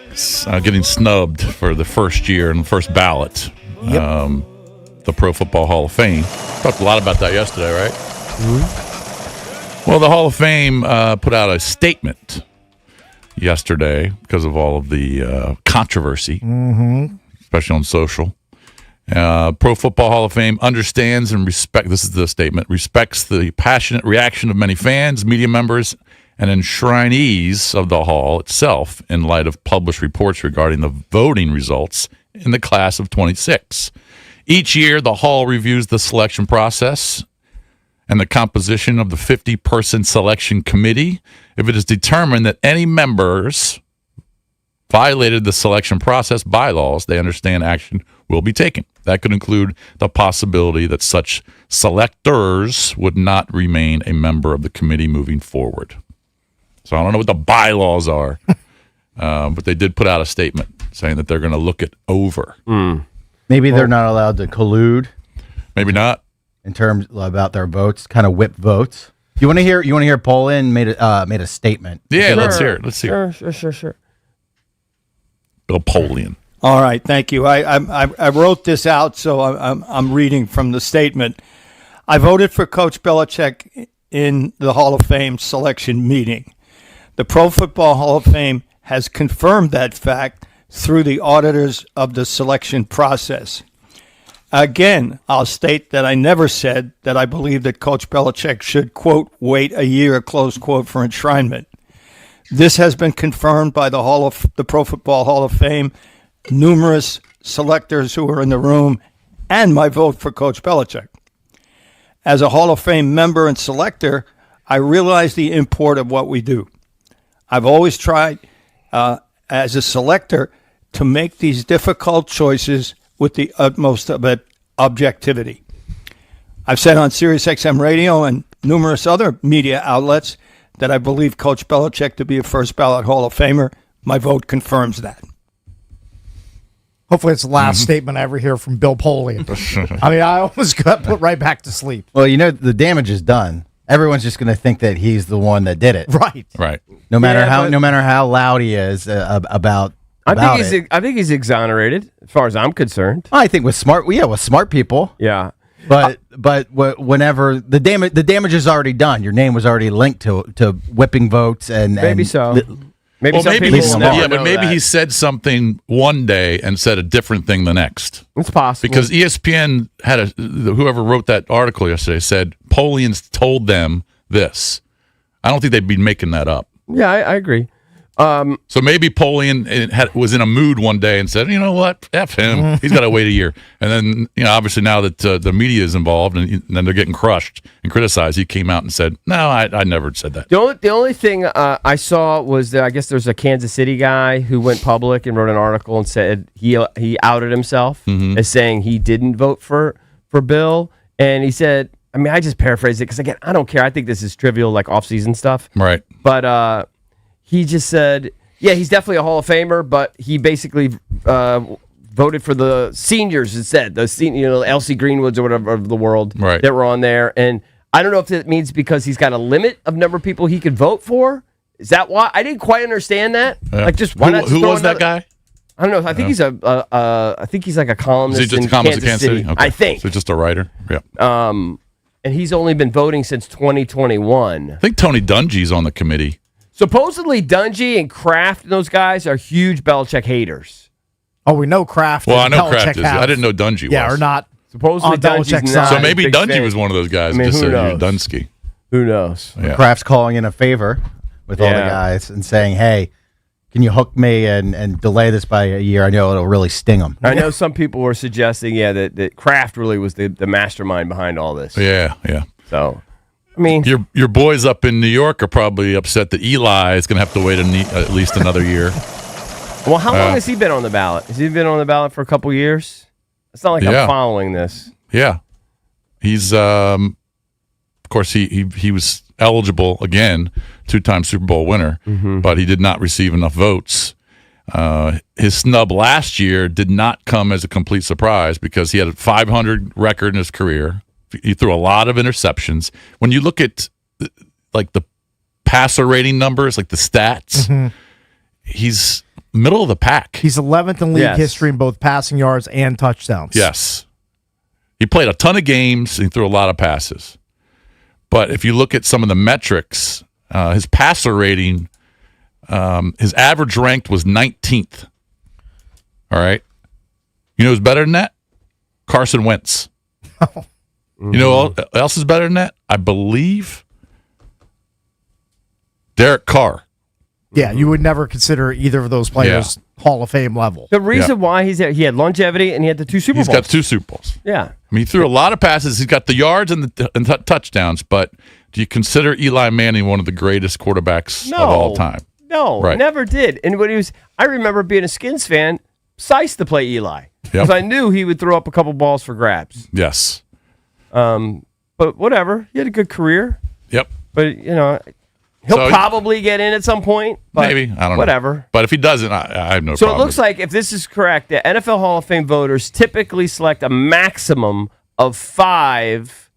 getting snubbed for the first year and the first ballot, the Pro Football Hall of Fame. Talked a lot about that yesterday, right? Mm-hmm. Well, the Hall of Fame put out a statement yesterday because of all of the controversy, especially on social. Pro Football Hall of Fame understands and this is the statement, respects the passionate reaction of many fans, media members, and enshrinees of the Hall itself in light of published reports regarding the voting results in the class of 26. Each year, the Hall reviews the selection process and the composition of the 50-person selection committee. If it is determined that any members violated the selection process bylaws, they understand action will be taken. That could include the possibility that such selectors would not remain a member of the committee moving forward. So I don't know what the bylaws are, but they did put out a statement saying that they're going to look it over. Maybe they're not allowed to collude. Maybe not. In terms about their votes, kind of whip votes. You want to hear? You want to hear? Polin made a statement. Yeah, Sure. let's hear it. Let's hear it. Sure. Bill Polian. All right, thank you. I wrote this out, so I'm reading from the statement. I voted for Coach Belichick in the Hall of Fame selection meeting. The Pro Football Hall of Fame has confirmed that fact through the auditors of the selection process. Again, I'll state that I never said that I believe that Coach Belichick should, quote, wait a year, close quote, for enshrinement. This has been confirmed by the Pro Football Hall of Fame, numerous selectors who are in the room, and my vote for Coach Belichick. As a Hall of Fame member and selector, I realize the import of what we do. I've always tried, as a selector, to make these difficult choices with the utmost of objectivity. I've said on SiriusXM Radio and numerous other media outlets that I believe Coach Belichick to be a first ballot Hall of Famer. My vote confirms that. Hopefully it's the last statement I ever hear from Bill Polian. I mean, I almost got put right back to sleep. Well, the damage is done. Everyone's just going to think that he's the one that did it. Right. No matter how loud he is about I think it. he's exonerated as far as I'm concerned. I think with smart people. Yeah. But whenever the damage is already done, your name was already linked to whipping votes and maybe so. Maybe he said something one day and said a different thing the next. It's possible. Because ESPN had whoever wrote that article yesterday said Polian's told them this. I don't think they'd be making that up. Yeah, I agree. So maybe Polian was in a mood one day and said, you know what, F him. He's got to wait a year. And then, obviously now that the media is involved and then they're getting crushed and criticized, he came out and said, no, I never said that. The only thing I saw was that I guess there's a Kansas City guy who went public and wrote an article and said he outed himself as saying he didn't vote for Bill. And he said, I mean, I just paraphrased it because, again, I don't care. I think this is trivial, like off-season stuff. Right. But he just said, yeah, he's definitely a Hall of Famer, but he basically voted for the seniors instead, Elsie Greenwoods or whatever of the world that were on there. And I don't know if that means because he's got a limit of number of people he could vote for. Is that why? I didn't quite understand that. Like, just why not? Who was that guy? I don't know. I think he's I think he's like a columnist. Is he just in a columnist Kansas City. Okay. I think. So just a writer. Yeah. And he's only been voting since 2021. I think Tony Dungy's on the committee. Supposedly, Dungy and Kraft and those guys are huge Belichick haters. Oh, we know Kraft. Well, I and know Belichick Kraft is. I didn't know Dungy was. Yeah, or not. Supposedly, Dungy's side. So maybe big Dungy fan. was one of those guys. I mean, Just who said knows? Dunsky. Who knows? Yeah. Kraft's calling in a favor with all the guys and saying, hey, can you hook me and delay this by a year? I know it'll really sting them. I know some people were suggesting, that Kraft really was the mastermind behind all this. Yeah. So, I mean, your boys up in New York are probably upset that Eli is going to have to wait at least another year. Well, how long has he been on the ballot? Has he been on the ballot for a couple years? It's not like I'm following this. Yeah, he's of course he was eligible again, 2-time Super Bowl winner, but he did not receive enough votes. His snub last year did not come as a complete surprise because he had a 500 record in his career. He threw a lot of interceptions. When you look at like the passer rating numbers, like the stats, he's middle of the pack. He's 11th in league history in both passing yards and touchdowns. Yes. He played a ton of games and he threw a lot of passes. But if you look at some of the metrics, his passer rating, his average ranked was 19th. All right. You know who's better than that? Carson Wentz. You know who else is better than that? I believe Derek Carr. Yeah, you would never consider either of those players Hall of Fame level. The reason why he's there, he had longevity and he had the 2 Super Bowls. He's got 2 Super Bowls. Yeah. I mean, he threw a lot of passes. He's got the yards and the touchdowns, but do you consider Eli Manning one of the greatest quarterbacks of all time? No, never did. And when I remember being a Skins fan, psyched to play Eli. Because I knew he would throw up a couple balls for grabs. Yes. But whatever. He had a good career. Yep. But, he'll probably get in at some point. But maybe. I don't know. Whatever. But if he doesn't, I have no problem. So it looks like, if this is correct, the NFL Hall of Fame voters typically select a maximum of 5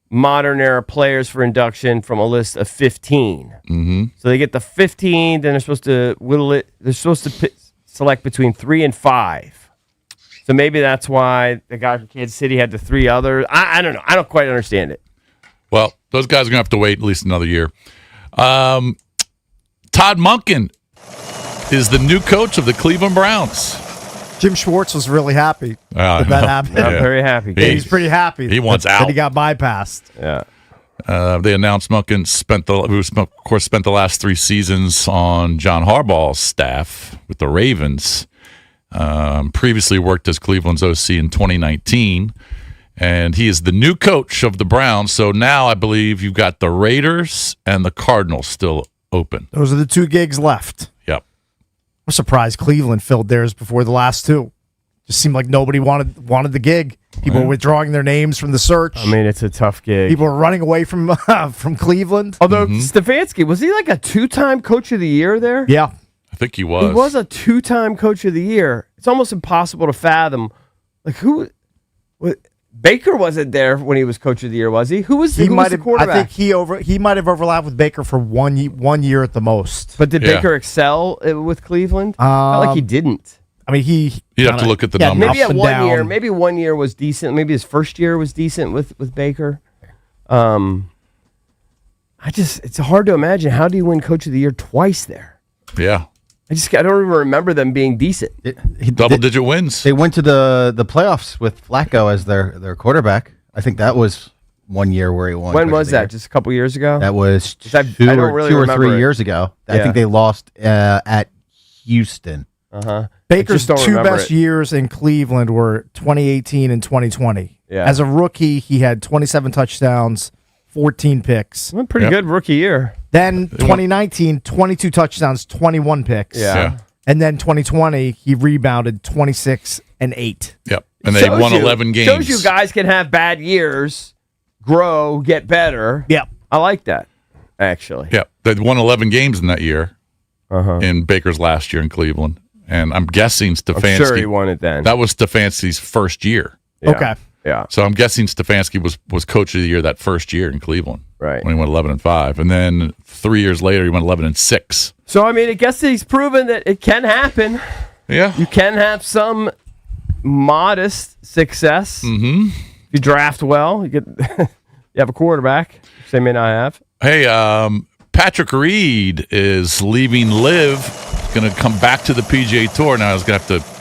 modern era players for induction from a list of 15. Mm-hmm. So they get the 15, then they're supposed to whittle it. They're supposed to select between 3 and 5. So maybe that's why the guy from Kansas City had the 3 others. I don't know. I don't quite understand it. Well, those guys are going to have to wait at least another year. Todd Monken is the new coach of the Cleveland Browns. Jim Schwartz was really happy that happened. I'm very happy. He's pretty happy. He wants out. That he got bypassed. Yeah. They announced Monken spent the last 3 seasons on John Harbaugh's staff with the Ravens. Previously worked as Cleveland's OC in 2019, and he is the new coach of the Browns. So now I believe you've got the Raiders and the Cardinals still open. Those are the 2 gigs left. Yep. I'm surprised Cleveland filled theirs before the last two. Just seemed like nobody wanted the gig. People were withdrawing their names from the search. I mean, it's a tough gig. People were running away from Cleveland. Although Stefanski, was he like a 2-time Coach of the Year there? Yeah. I think he was. He was a 2-time Coach of the Year. It's almost impossible to fathom. Like Baker wasn't there when he was Coach of the Year, was he? Who was the quarterback? I think he might have overlapped with Baker for one year at the most. But did Baker excel with Cleveland? Felt like he didn't. I mean, you'd have to look at the numbers. Maybe one year was decent. Maybe his first year was decent with Baker. It's hard to imagine. How do you win Coach of the Year twice there? Yeah. I don't even remember them being decent. Double-digit wins. They went to the playoffs with Flacco as their quarterback. I think that was 1 year where he won. When was that? Just a couple years ago? That was two or 3 years ago. I think they lost at Houston. Baker's two best years in Cleveland were 2018 and 2020. Yeah. As a rookie, he had 27 touchdowns, 14 picks. Pretty good rookie year. Then 2019, 22 touchdowns, 21 picks. Yeah. And then 2020, he rebounded 26 and 8. Yep. And they won 11 games. Shows you guys can have bad years, grow, get better. Yep. I like that, actually. Yep. They won 11 games in that year in Baker's last year in Cleveland. And I'm guessing Stefanski. I'm sure he won it then. That was Stefanski's first year. Yeah. Okay. Yeah. So I'm guessing Stefanski was Coach of the Year that first year in Cleveland. Right. When he went 11-5. And then 3 years later, he went 11-6. So, I mean, I guess he's proven that it can happen. Yeah. You can have some modest success. Mm-hmm. If you draft well, you have a quarterback, which they may not have. Hey, Patrick Reed is leaving LIV, going to come back to the PGA Tour. Now he's going to have to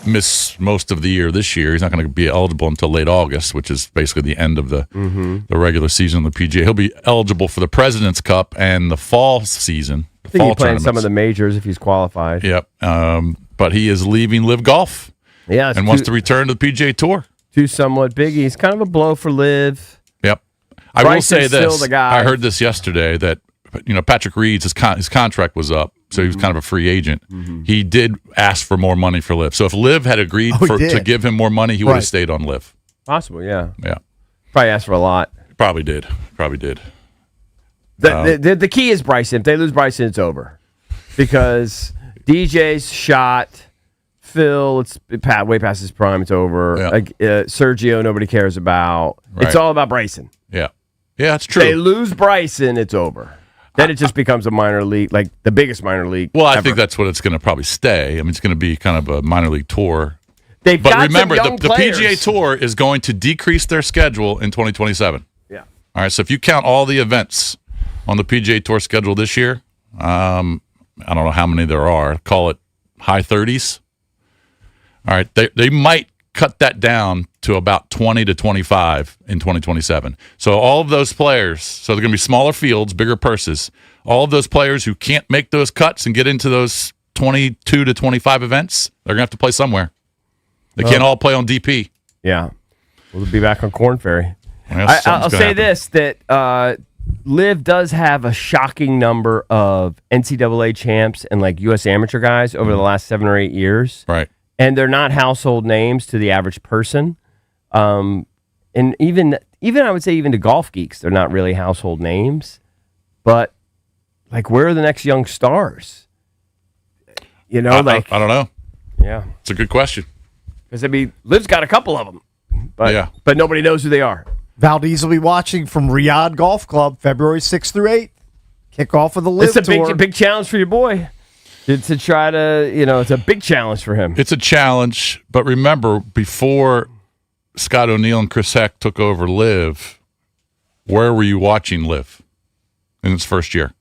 miss most of the year this year. He's not going to be eligible until late August, which is basically the end of the regular season of the PGA. He'll be eligible for the President's Cup and the fall season. I think he's playing some of the majors if he's qualified. Yep. But he is leaving LIV Golf. Yeah, and wants to return to the PGA Tour. Two somewhat biggies. Kind of a blow for LIV. Yep. I will say this. I heard this yesterday that Patrick Reed's his contract was up, so he was kind of a free agent. He did ask for more money for LIV. So if LIV had agreed to give him more money, he would have stayed on LIV. Possible, yeah. Yeah. Probably asked for a lot. Probably did. The key is Bryson. If they lose Bryson, it's over. Because DJ's shot. Phil, it's way past his prime. It's over. Yeah. Sergio, nobody cares about. Right. It's all about Bryson. Yeah. Yeah, that's true. They lose Bryson, it's over. Then it just becomes a minor league, like the biggest minor league. Well, I ever. think that's what it's going to probably stay. I mean, it's going to be kind of a minor league tour. But remember, the PGA Tour is going to decrease their schedule in 2027. Yeah. All right, so if you count all the events on the PGA Tour schedule this year, I don't know how many there are. Call it high 30s. All right, they might cut that down to about 20 to 25 in 2027. So all of those players, so they're going to be smaller fields, bigger purses. All of those players who can't make those cuts and get into those 22 to 25 events, they're going to have to play somewhere. They can't all play on DP. Yeah. We'll be back on Corn Ferry. Yeah, I'll say this, that LIV does have a shocking number of NCAA champs and like U.S. amateur guys over the last 7 or 8 years. Right. And they're not household names to the average person. And even I would say even to golf geeks, they're not really household names. But like, where are the next young stars? I don't know. Yeah. It's a good question. Because, I mean, LIV's got a couple of them. But nobody knows who they are. Valdez will be watching from Riyadh Golf Club February 6th through 8th. Kickoff of the LIV Tour. It's a big challenge for your boy. To try to, it's a big challenge for him. It's a challenge, but remember, before Scott O'Neill and Chris Heck took over LIV, where were you watching LIV in its first year?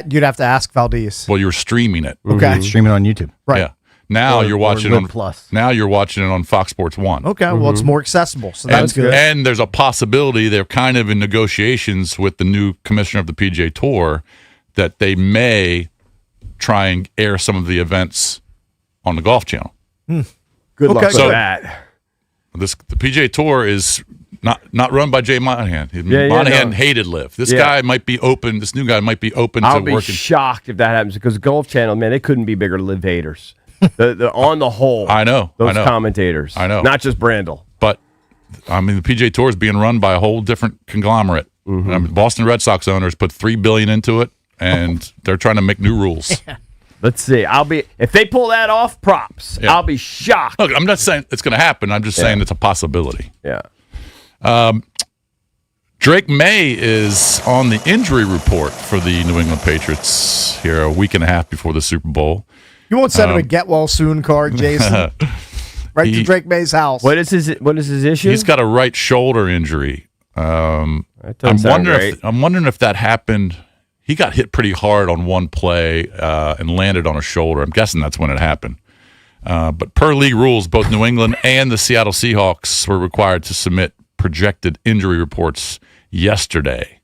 You'd have to ask Valdez. Well, you were streaming it. Okay. Streaming on YouTube. Right. Yeah. Now you're watching it on Plus. Now you're watching it on Fox Sports 1. Okay, well, it's more accessible, so that's good. And there's a possibility they're kind of in negotiations with the new commissioner of the PGA Tour that they may try and air some of the events on the Golf Channel. Good luck with that. The PGA Tour is Not run by Jay Monahan. Monahan hated Liv. This guy might be open. This new guy might be open to working. I'll be shocked if that happens because Golf Channel, man, they couldn't be bigger Liv haters. On the whole, I know. Those commentators. I know. Not just Brandel. But, I mean, the PGA Tour is being run by a whole different conglomerate. I mean, Boston Red Sox owners put $3 billion into it, and they're trying to make new rules. Let's see. If they pull that off, props. Yeah. I'll be shocked. Look, I'm not saying it's going to happen. I'm just saying it's a possibility. Yeah. Drake May is on the injury report for the New England Patriots here a week and a half before the Super Bowl. You won't send him a get well soon card, Jason. To Drake May's house. What is his issue? He's got a right shoulder injury. I'm wondering if that happened. He got hit pretty hard on one play and landed on a shoulder. I'm guessing that's when it happened. But per league rules, both New England and the Seattle Seahawks were required to submit projected injury reports yesterday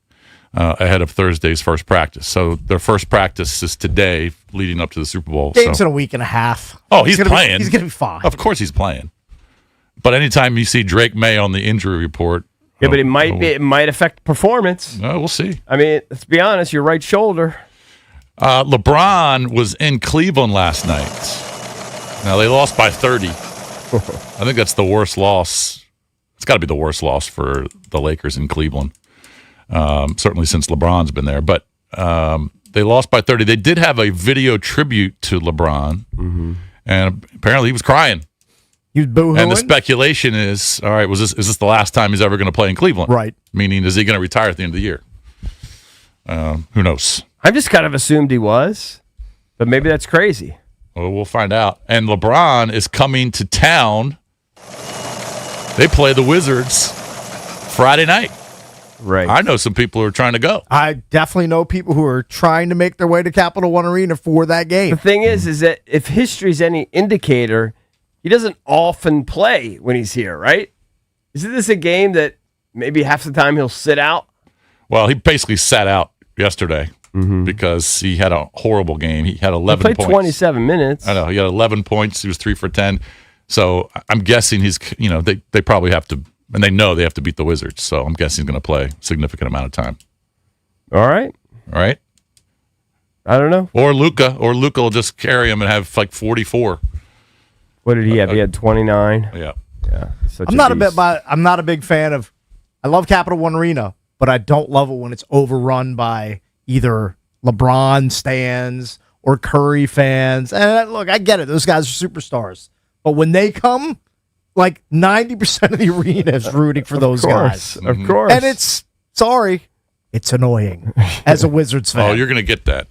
ahead of Thursday's first practice. So their first practice is today, leading up to the Super Bowl. Game's in a week and a half. Oh, he's playing. He's going to be fine. Of course he's playing. But anytime you see Drake May on the injury report, but it might affect performance. We'll see. I mean, let's be honest, your right shoulder. LeBron was in Cleveland last night. Now, they lost by 30. I think that's the worst loss. It's got to be the worst loss for the Lakers in Cleveland, certainly since LeBron's been there. But they lost by 30. They did have a video tribute to LeBron, and apparently he was crying. He was boo-hooing? And the speculation is, all right, is this the last time he's ever going to play in Cleveland? Right. Meaning, is he going to retire at the end of the year? Who knows? I've just kind of assumed he was, but maybe that's crazy. Well, we'll find out. And LeBron is coming to town. They play the Wizards Friday night. Right. I know some people who are trying to go. I definitely know people who are trying to make their way to Capital One Arena for that game. The thing is that if history's any indicator, he doesn't often play when he's here, right? Isn't this a game that maybe half the time he'll sit out? Well, he basically sat out yesterday because he had a horrible game. He had 11 points. He played 27 minutes. I know. He had 11 points. He was 3 for 10. So I'm guessing they probably have to, and they know they have to beat the Wizards. So I'm guessing he's going to play a significant amount of time. All right. I don't know. Or Luka will just carry him and have like 44. What did he have? He had 29. Yeah. I'm not a big fan of. I love Capital One Arena, but I don't love it when it's overrun by either LeBron stans or Curry fans. And look, I get it; those guys are superstars. But when they come, like 90% of the arena is rooting for those guys. Of course. And it's annoying as a Wizards fan. Oh, you're going to get that.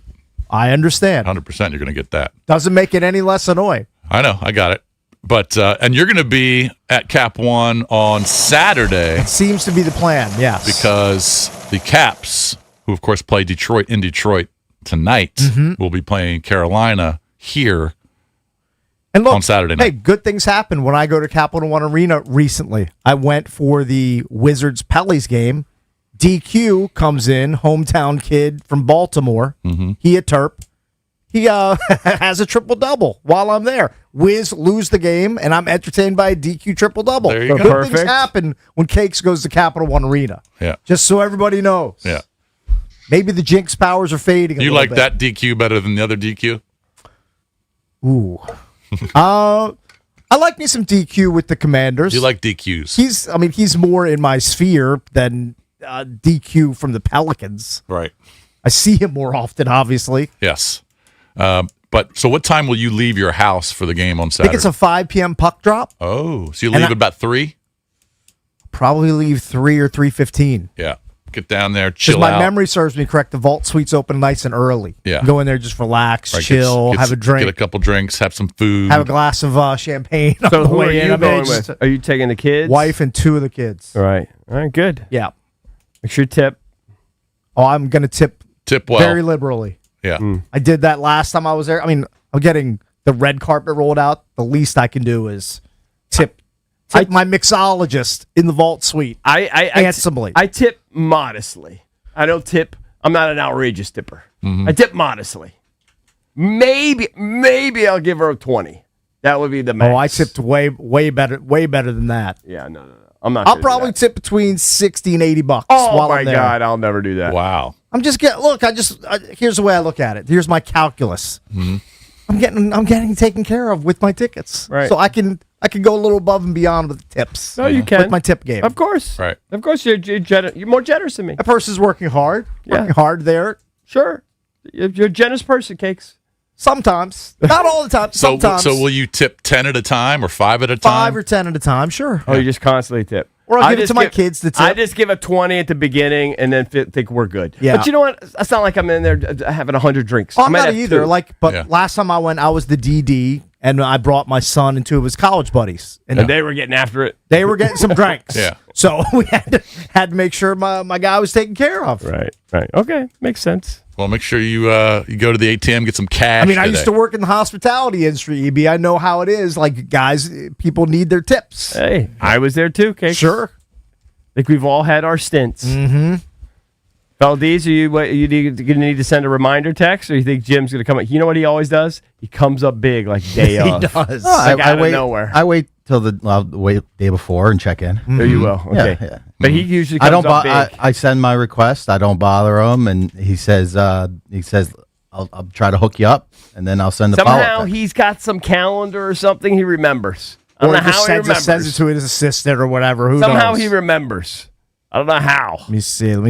I understand. 100% you're going to get that. Doesn't make it any less annoying. I know. I got it. But and you're going to be at Cap One on Saturday. It seems to be the plan, yes. Because the Caps, who of course play Detroit tonight, will be playing Carolina here and look, on Saturday night. Hey, good things happen when I go to Capital One Arena recently. I went for the Wizards Pellies game. DQ comes in, hometown kid from Baltimore. He a Terp. He has a triple-double while I'm there. Wiz lose the game, and I'm entertained by a DQ triple-double. There you go. Good things happen when Cakes goes to Capital One Arena. Yeah. Just so everybody knows. Yeah. Maybe the Jinx powers are fading a You little like bit. that DQ better than the other DQ? Ooh. I like me some DQ with the Commanders. You like DQs? He's more in my sphere than DQ from the Pelicans. Right. I see him more often, obviously. Yes. But so what time will you leave your house for the game on Saturday? I think it's a 5 p.m. puck drop. Oh, so you leave about 3? Probably leave 3 or 3:15. Yeah. Get down there, chill Because my out. memory serves me correct. The vault suite's open nice and early. Yeah. Go in there, just relax, Right, chill, have a drink. Get a couple drinks, have some food. Have a glass of champagne. So on the who are way in. you going with? Are you taking the kids? Wife and 2 of the kids. All right, good. Yeah. Make sure you tip. Oh, I'm going to tip well. very liberally. Yeah. I did that last time I was there. I mean, I'm getting the red carpet rolled out. The least I can do is tip my mixologist in the vault suite. Handsomely. I tip modestly. I don't tip. I'm not an outrageous tipper. I tip modestly. Maybe I'll give her a 20. That would be the max. Oh, I tipped way better than that. Yeah, no. I'm not. I'll probably tip between 60 and 80 bucks. Oh while my I'm there. God, I'll never do that. Wow. I'm just getting. Look, here's the way I look at it. Here's my calculus. Mm-hmm. I'm getting taken care of with my tickets, Right. so I can go a little above and beyond with the tips. No, you can with my tip game. Of course, Right. Of course, you're more generous than me. My purse is working hard. Working hard there. Sure, you're a generous person, Cakes. Sometimes, not all the time. So, Sometimes. so will you tip 10 at a time or 5 at a time? 5 or 10 at a time, sure. Oh, you just constantly tip. Or I'll give it to my kids to tip. I just give a 20 at the beginning and then think we're good. Yeah. But you know what? It's not like I'm in there having 100 drinks. Oh, I I'm might not have either. 2. But last time I went, I was the DD, and I brought my son and 2 of his college buddies, and they were getting after it. They were getting some drinks. Yeah. So we had to make sure my guy was taken care of. Right. Okay, makes sense. Well, make sure you go to the ATM, get some cash. I mean, I used to today. work in the hospitality industry, EB. I know how it is. Like, guys, people need their tips. Hey, I was there too, Cakes. Sure. I think we've all had our stints. Mm-hmm. Valdez, are you going to need to send a reminder text, or you think Jim's going to come up? You know what he always does? He comes up big like day of. He does. Like out I wait, of nowhere. I wait till the day before and check in. There you will. Okay. Yeah. But he usually I comes don't. up big. I send my request. I don't bother him, and he says I'll try to hook you up, and then I'll send the Somehow follow-up. he's got some calendar or something he remembers. I don't Or know he just how he remembers. sends it to his assistant or whatever. Who Somehow knows? he remembers. I don't know how. Let me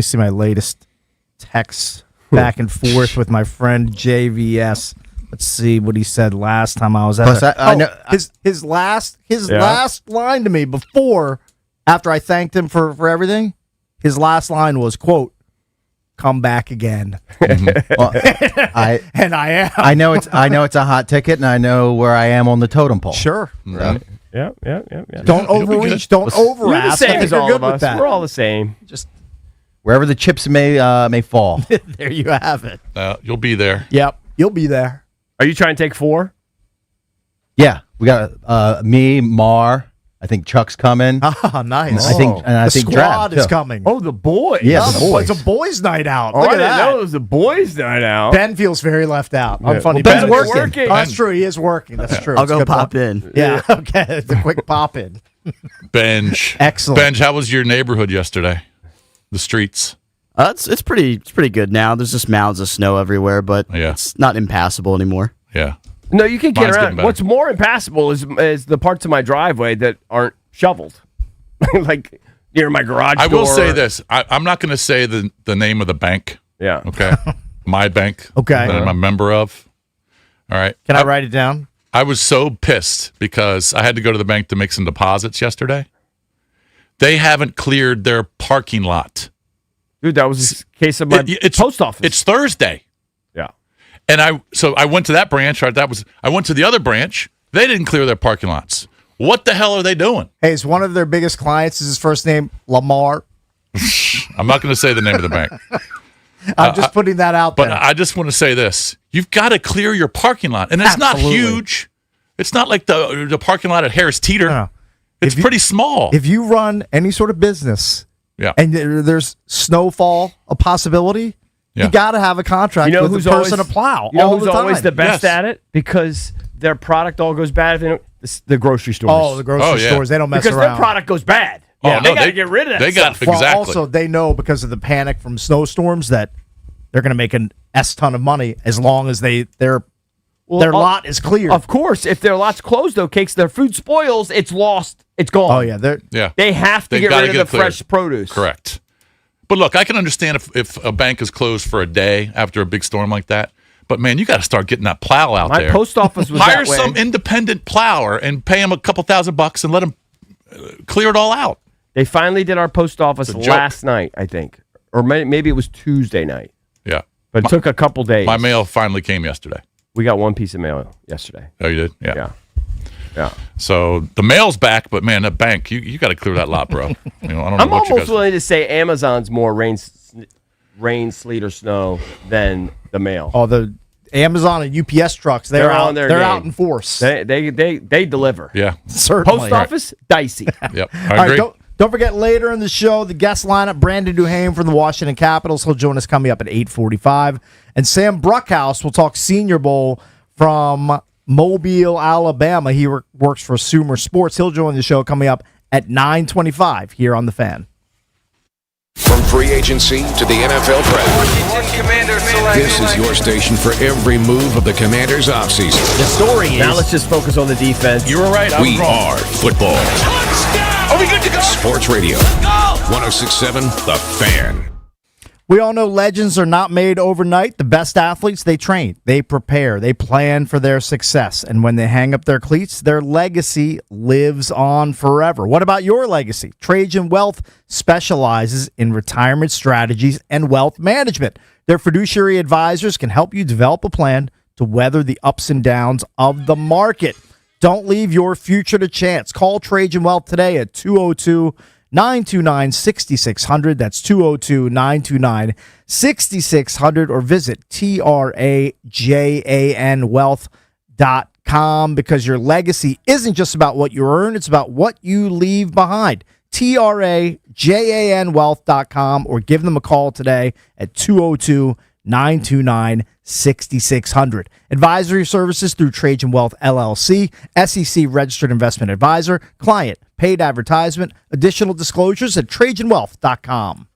see my latest texts back and forth with my friend JVS. Let's see what he said last time I was at. Plus, I know his last line to me after I thanked him for everything. His last line was, quote, "Come back again." Well, and I am. I know it's a hot ticket, and I know where I am on the totem pole. Sure. Right. Yeah. Don't overreach. Don't over You're the ask. same I as think all you're of good with us. that. We're all the same. Just Wherever the chips may fall. there you have it. You'll be there. Yep, you'll be there. Are you trying to take 4? Yeah, we got me, Mar. I think Chuck's coming. Ah, nice. I think the think squad Drab, is too. coming. Oh, the boys. Yeah, Oh, the boys. It's a boys' night out. Oh, Look I at didn't that. know it was the boys' night out. Ben feels very left out. I'm Yeah. funny. Well, Ben's Ben's working. working. Oh, that's true. He is working. That's true. I'll It's a go good pop point. in. Yeah. Okay. It's a quick pop in. Benj. Excellent. Benj, how was your neighborhood yesterday? The streets. It's pretty good now. There's just mounds of snow everywhere, but it's not impassable anymore. Yeah. No, you can get Mine's getting around. better. What's more impassable is the parts of my driveway that aren't shoveled, like near my garage I door. will say this. I'm not going to say the name of the bank. Yeah. Okay. My bank. Okay. That I'm a member of. All right. Can I write it down? I was so pissed because I had to go to the bank to make some deposits yesterday. They haven't cleared their parking lot. Dude, that was a case of my post office. It's Thursday. Yeah. And I went to that branch. Right, I went to the other branch. They didn't clear their parking lots. What the hell are they doing? Hey, is one of their biggest clients is his first name Lamar? I'm not going to say the name of the bank. I'm just putting that out But there. I just want to say this. You've got to clear your parking lot. And it's not huge. It's not like the parking lot at Harris Teeter. No. It's pretty small. If you run any sort of business Yeah. and there's snowfall a possibility, you got to have a contract with who's the person always, to plow You know all who's the time. always the best at it? Because their product all goes bad. If they don't, the grocery stores. Oh, the grocery stores. They don't mess because around. their product goes bad. Oh, Yeah, no, they got to they- get rid of that they got- stuff. Well, Exactly. also, they know because of the panic from snowstorms that they're going to make an S ton of money as long as their lot is cleared. Of course, if their lot's closed, though, Cakes, their food spoils, it's lost, it's gone. Oh, yeah. They have to They've get gotta rid get of the cleared. fresh produce. Correct. But look, I can understand if a bank is closed for a day after a big storm like that. But man, you got to start getting that plow out My there. post office was Hire that way. some independent plower and pay him a couple $1,000 and let him clear it all out. They finally did our post office It's a joke. last night, I think. Or maybe it was Tuesday night. Yeah. But it took a couple days. My mail finally came yesterday. We got one piece of mail yesterday. Oh, you did? Yeah. So the mail's back, but man, that bank, you got to clear that lot, bro. You know, I don't know I'm what you almost guys. willing to say Amazon's more rain, sleet, or snow than the mail. Oh, the Amazon and UPS trucks, they're out. on their They're game. out in force. They deliver. Yeah. Certainly. Post office, dicey. Yep. I All agree. right, don't forget later in the show, the guest lineup, Brandon Duhame from the Washington Capitals. He'll join us coming up at 8:45. And Sam Bruckhouse will talk Senior Bowl from Mobile, Alabama. He works for Sumer Sports. He'll join the show coming up at 9:25 here on The Fan. From free agency to the NFL draft, this is your station for every move of the Commanders' offseason. The story is... Now let's just focus on the defense. You were right. We are football. Touchdown! Are we good to go? Sports Radio. 106.7 The Fan. We all know legends are not made overnight. The best athletes, they train, they prepare, they plan for their success. And when they hang up their cleats, their legacy lives on forever. What about your legacy? Trajan Wealth specializes in retirement strategies and wealth management. Their fiduciary advisors can help you develop a plan to weather the ups and downs of the market. Don't leave your future to chance. Call Trajan Wealth today at 202-929-6600. That's 202-929-6600, or visit TRAJANwealth.com, because your legacy isn't just about what you earn, it's about what you leave behind. TRAJANwealth.com, or give them a call today at 202-929-6600. Advisory services through Trajan Wealth LLC, SEC registered investment advisor, client, paid advertisement. Additional disclosures at TrajanWealth.com.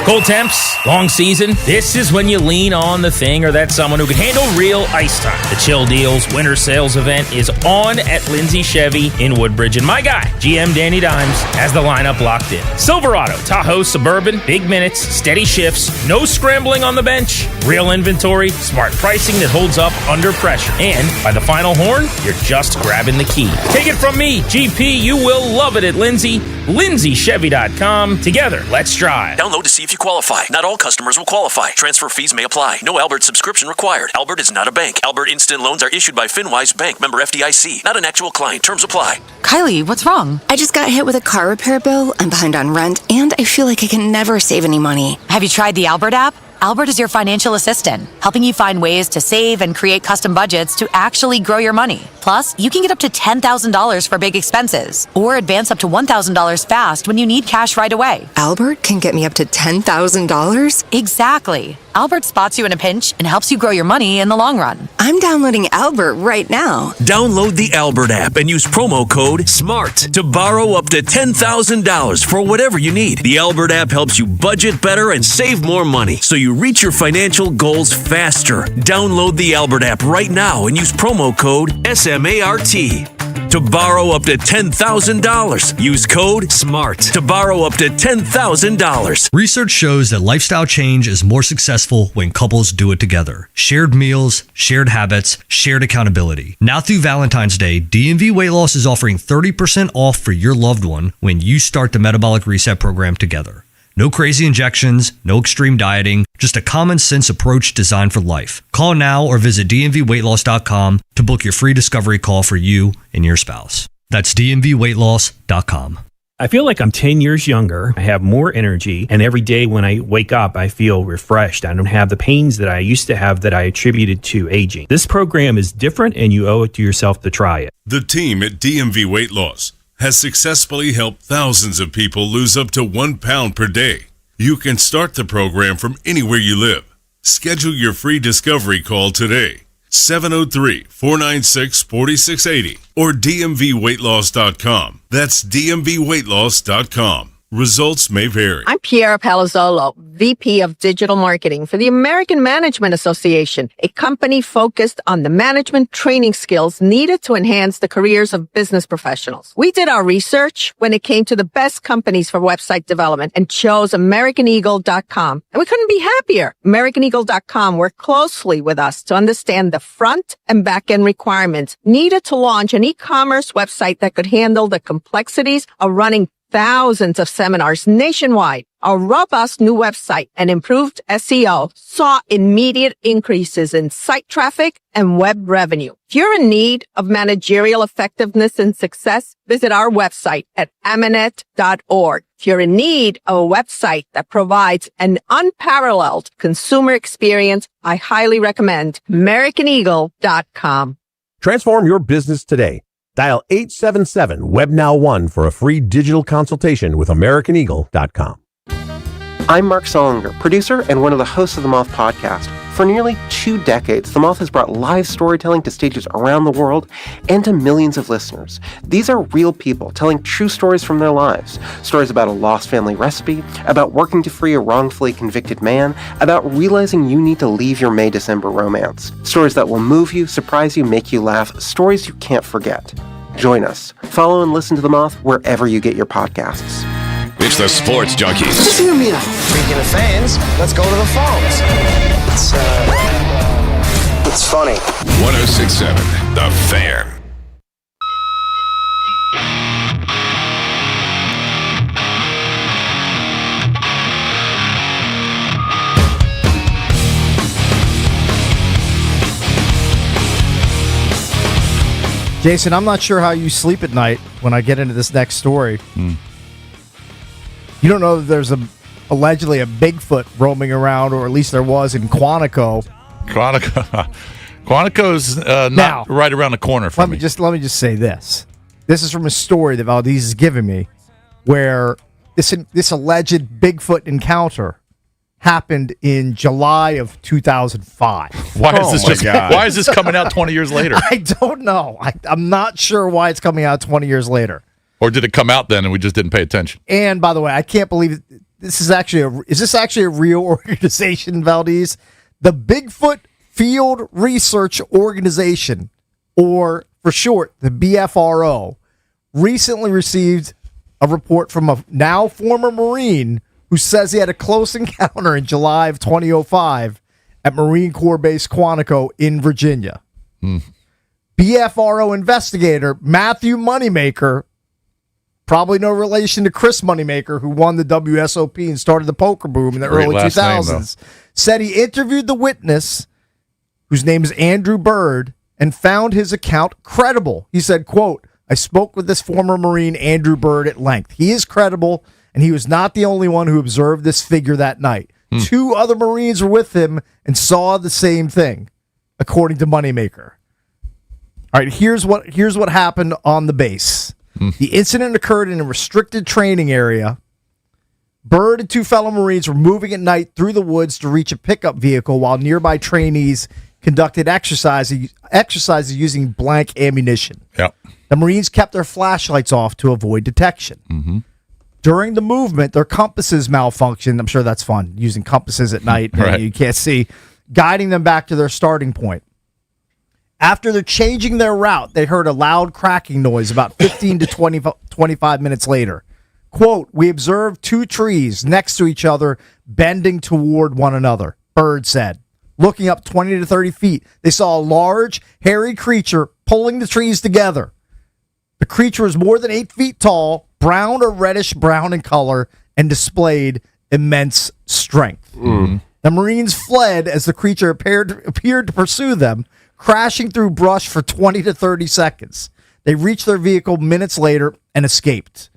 Cold temps, long season. This is when you lean on the thing or that someone who can handle real ice time. The Chill Deals Winter Sales event is on at Lindsay Chevy in Woodbridge, and my guy, GM Danny Dimes, has the lineup locked in. Silverado, Tahoe, Suburban, big minutes, steady shifts, no scrambling on the bench, real inventory, smart pricing that holds up under pressure. And by the final horn, you're just grabbing the key. Take it from me, GP, you will love it at Lindsay. LindsayChevy.com. Together, let's drive. Download to see if you qualify. Not all customers will qualify. Transfer fees may apply. No Albert subscription required. Albert is not a bank. Albert Instant Loans are issued by FinWise Bank, member FDIC. Not an actual client. Terms apply. Kylie, what's wrong? I just got hit with a car repair bill. I'm behind on rent, and I feel like I can never save any money. Have you tried the Albert app? Albert is your financial assistant, helping you find ways to save and create custom budgets to actually grow your money. Plus, you can get up to $10,000 for big expenses, or advance up to $1,000 fast when you need cash right away. Albert can get me up to $10,000? Exactly. Albert spots you in a pinch and helps you grow your money in the long run. I'm downloading Albert right now. Download the Albert app and use promo code SMART to borrow up to $10,000 for whatever you need. The Albert app helps you budget better and save more money, so you reach your financial goals faster. Download the Albert app right now and use promo code SMART to borrow up to $10,000. Use code SMART to borrow up to $10,000. Research shows that lifestyle change is more successful when couples do it together. Shared meals, shared habits, shared accountability. Now through Valentine's Day, DMV Weight Loss is offering 30% off for your loved one when you start the Metabolic Reset program together. No crazy injections, no extreme dieting, just a common sense approach designed for life. Call now or visit dmvweightloss.com to book your free discovery call for you and your spouse. That's dmvweightloss.com. I feel like I'm 10 years younger. I have more energy, and every day when I wake up, I feel refreshed. I don't have the pains that I used to have that I attributed to aging. This program is different, and you owe it to yourself to try it. The team at DMV Weight Loss has successfully helped thousands of people lose up to 1 pound per day. You can start the program from anywhere you live. Schedule your free discovery call today. 703-496-4680 or dmvweightloss.com. That's dmvweightloss.com. Results may vary. I'm Piera Palazzolo, VP of Digital Marketing for the American Management Association, a company focused on the management training skills needed to enhance the careers of business professionals. We did our research when it came to the best companies for website development and chose AmericanEagle.com. And we couldn't be happier. AmericanEagle.com worked closely with us to understand the front and back end requirements needed to launch an e-commerce website that could handle the complexities of running thousands of seminars nationwide. Our robust new website and improved SEO saw immediate increases in site traffic and web revenue. If you're in need of managerial effectiveness and success, visit our website at amanet.org. If you're in need of a website that provides an unparalleled consumer experience, I highly recommend AmericanEagle.com. Transform your business today. Dial 877-WebNow1 for a free digital consultation with AmericanEagle.com. I'm Mark Solinger, producer and one of the hosts of the Moth Podcast. For nearly 2 decades, The Moth has brought live storytelling to stages around the world and to millions of listeners. These are real people telling true stories from their lives. Stories about a lost family recipe, about working to free a wrongfully convicted man, about realizing you need to leave your May-December romance. Stories that will move you, surprise you, make you laugh. Stories you can't forget. Join us. Follow and listen to The Moth wherever you get your podcasts. It's the Sports Junkies. Just hear me out. Speaking of fans, let's go to the phones. It's funny. 106.7 The Fan. Jason, I'm not sure how you sleep at night when I get into this next story. You don't know that there's allegedly a Bigfoot roaming around, or at least there was in Quantico. Quantico's not right around the corner from me. Let me just say this. This is from a story that Valdez is giving me, where this alleged Bigfoot encounter happened in July of 2005. Why is this coming out 20 years later? I don't know. I'm not sure why it's coming out 20 years later. Or did it come out then and we just didn't pay attention? And by the way, I can't believe this is actually is this actually a real organization, Valdez? The Bigfoot Field Research Organization, or for short, the BFRO, recently received a report from a now former Marine who says he had a close encounter in July of 2005 at Marine Corps Base Quantico in Virginia. BFRO investigator Matthew Moneymaker, probably no relation to Chris Moneymaker, who won the WSOP and started the poker boom in the early 2000s, said he interviewed the witness, whose name is Andrew Bird, and found his account credible. He said, quote, "I spoke with this former Marine, Andrew Bird, at length. He is credible, and he was not the only one who observed this figure that night. 2 other Marines were with him and saw the same thing," according to Moneymaker. All right, here's what happened on the base. The incident occurred in a restricted training area. Bird and 2 fellow Marines were moving at night through the woods to reach a pickup vehicle while nearby trainees conducted exercises using blank ammunition. Yep. The Marines kept their flashlights off to avoid detection. During the movement, their compasses malfunctioned. I'm sure that's fun, using compasses at night and you can't see, guiding them back to their starting point. After they're changing their route, they heard a loud cracking noise about 15 to 25 minutes later. Quote, "We observed 2 trees next to each other bending toward one another," Bird said. Looking up 20 to 30 feet, they saw a large, hairy creature pulling the trees together. The creature was more than 8 feet tall, brown or reddish brown in color, and displayed immense strength. The Marines fled as the creature appeared to pursue them, crashing through brush for 20 to 30 seconds. They reached their vehicle minutes later and escaped.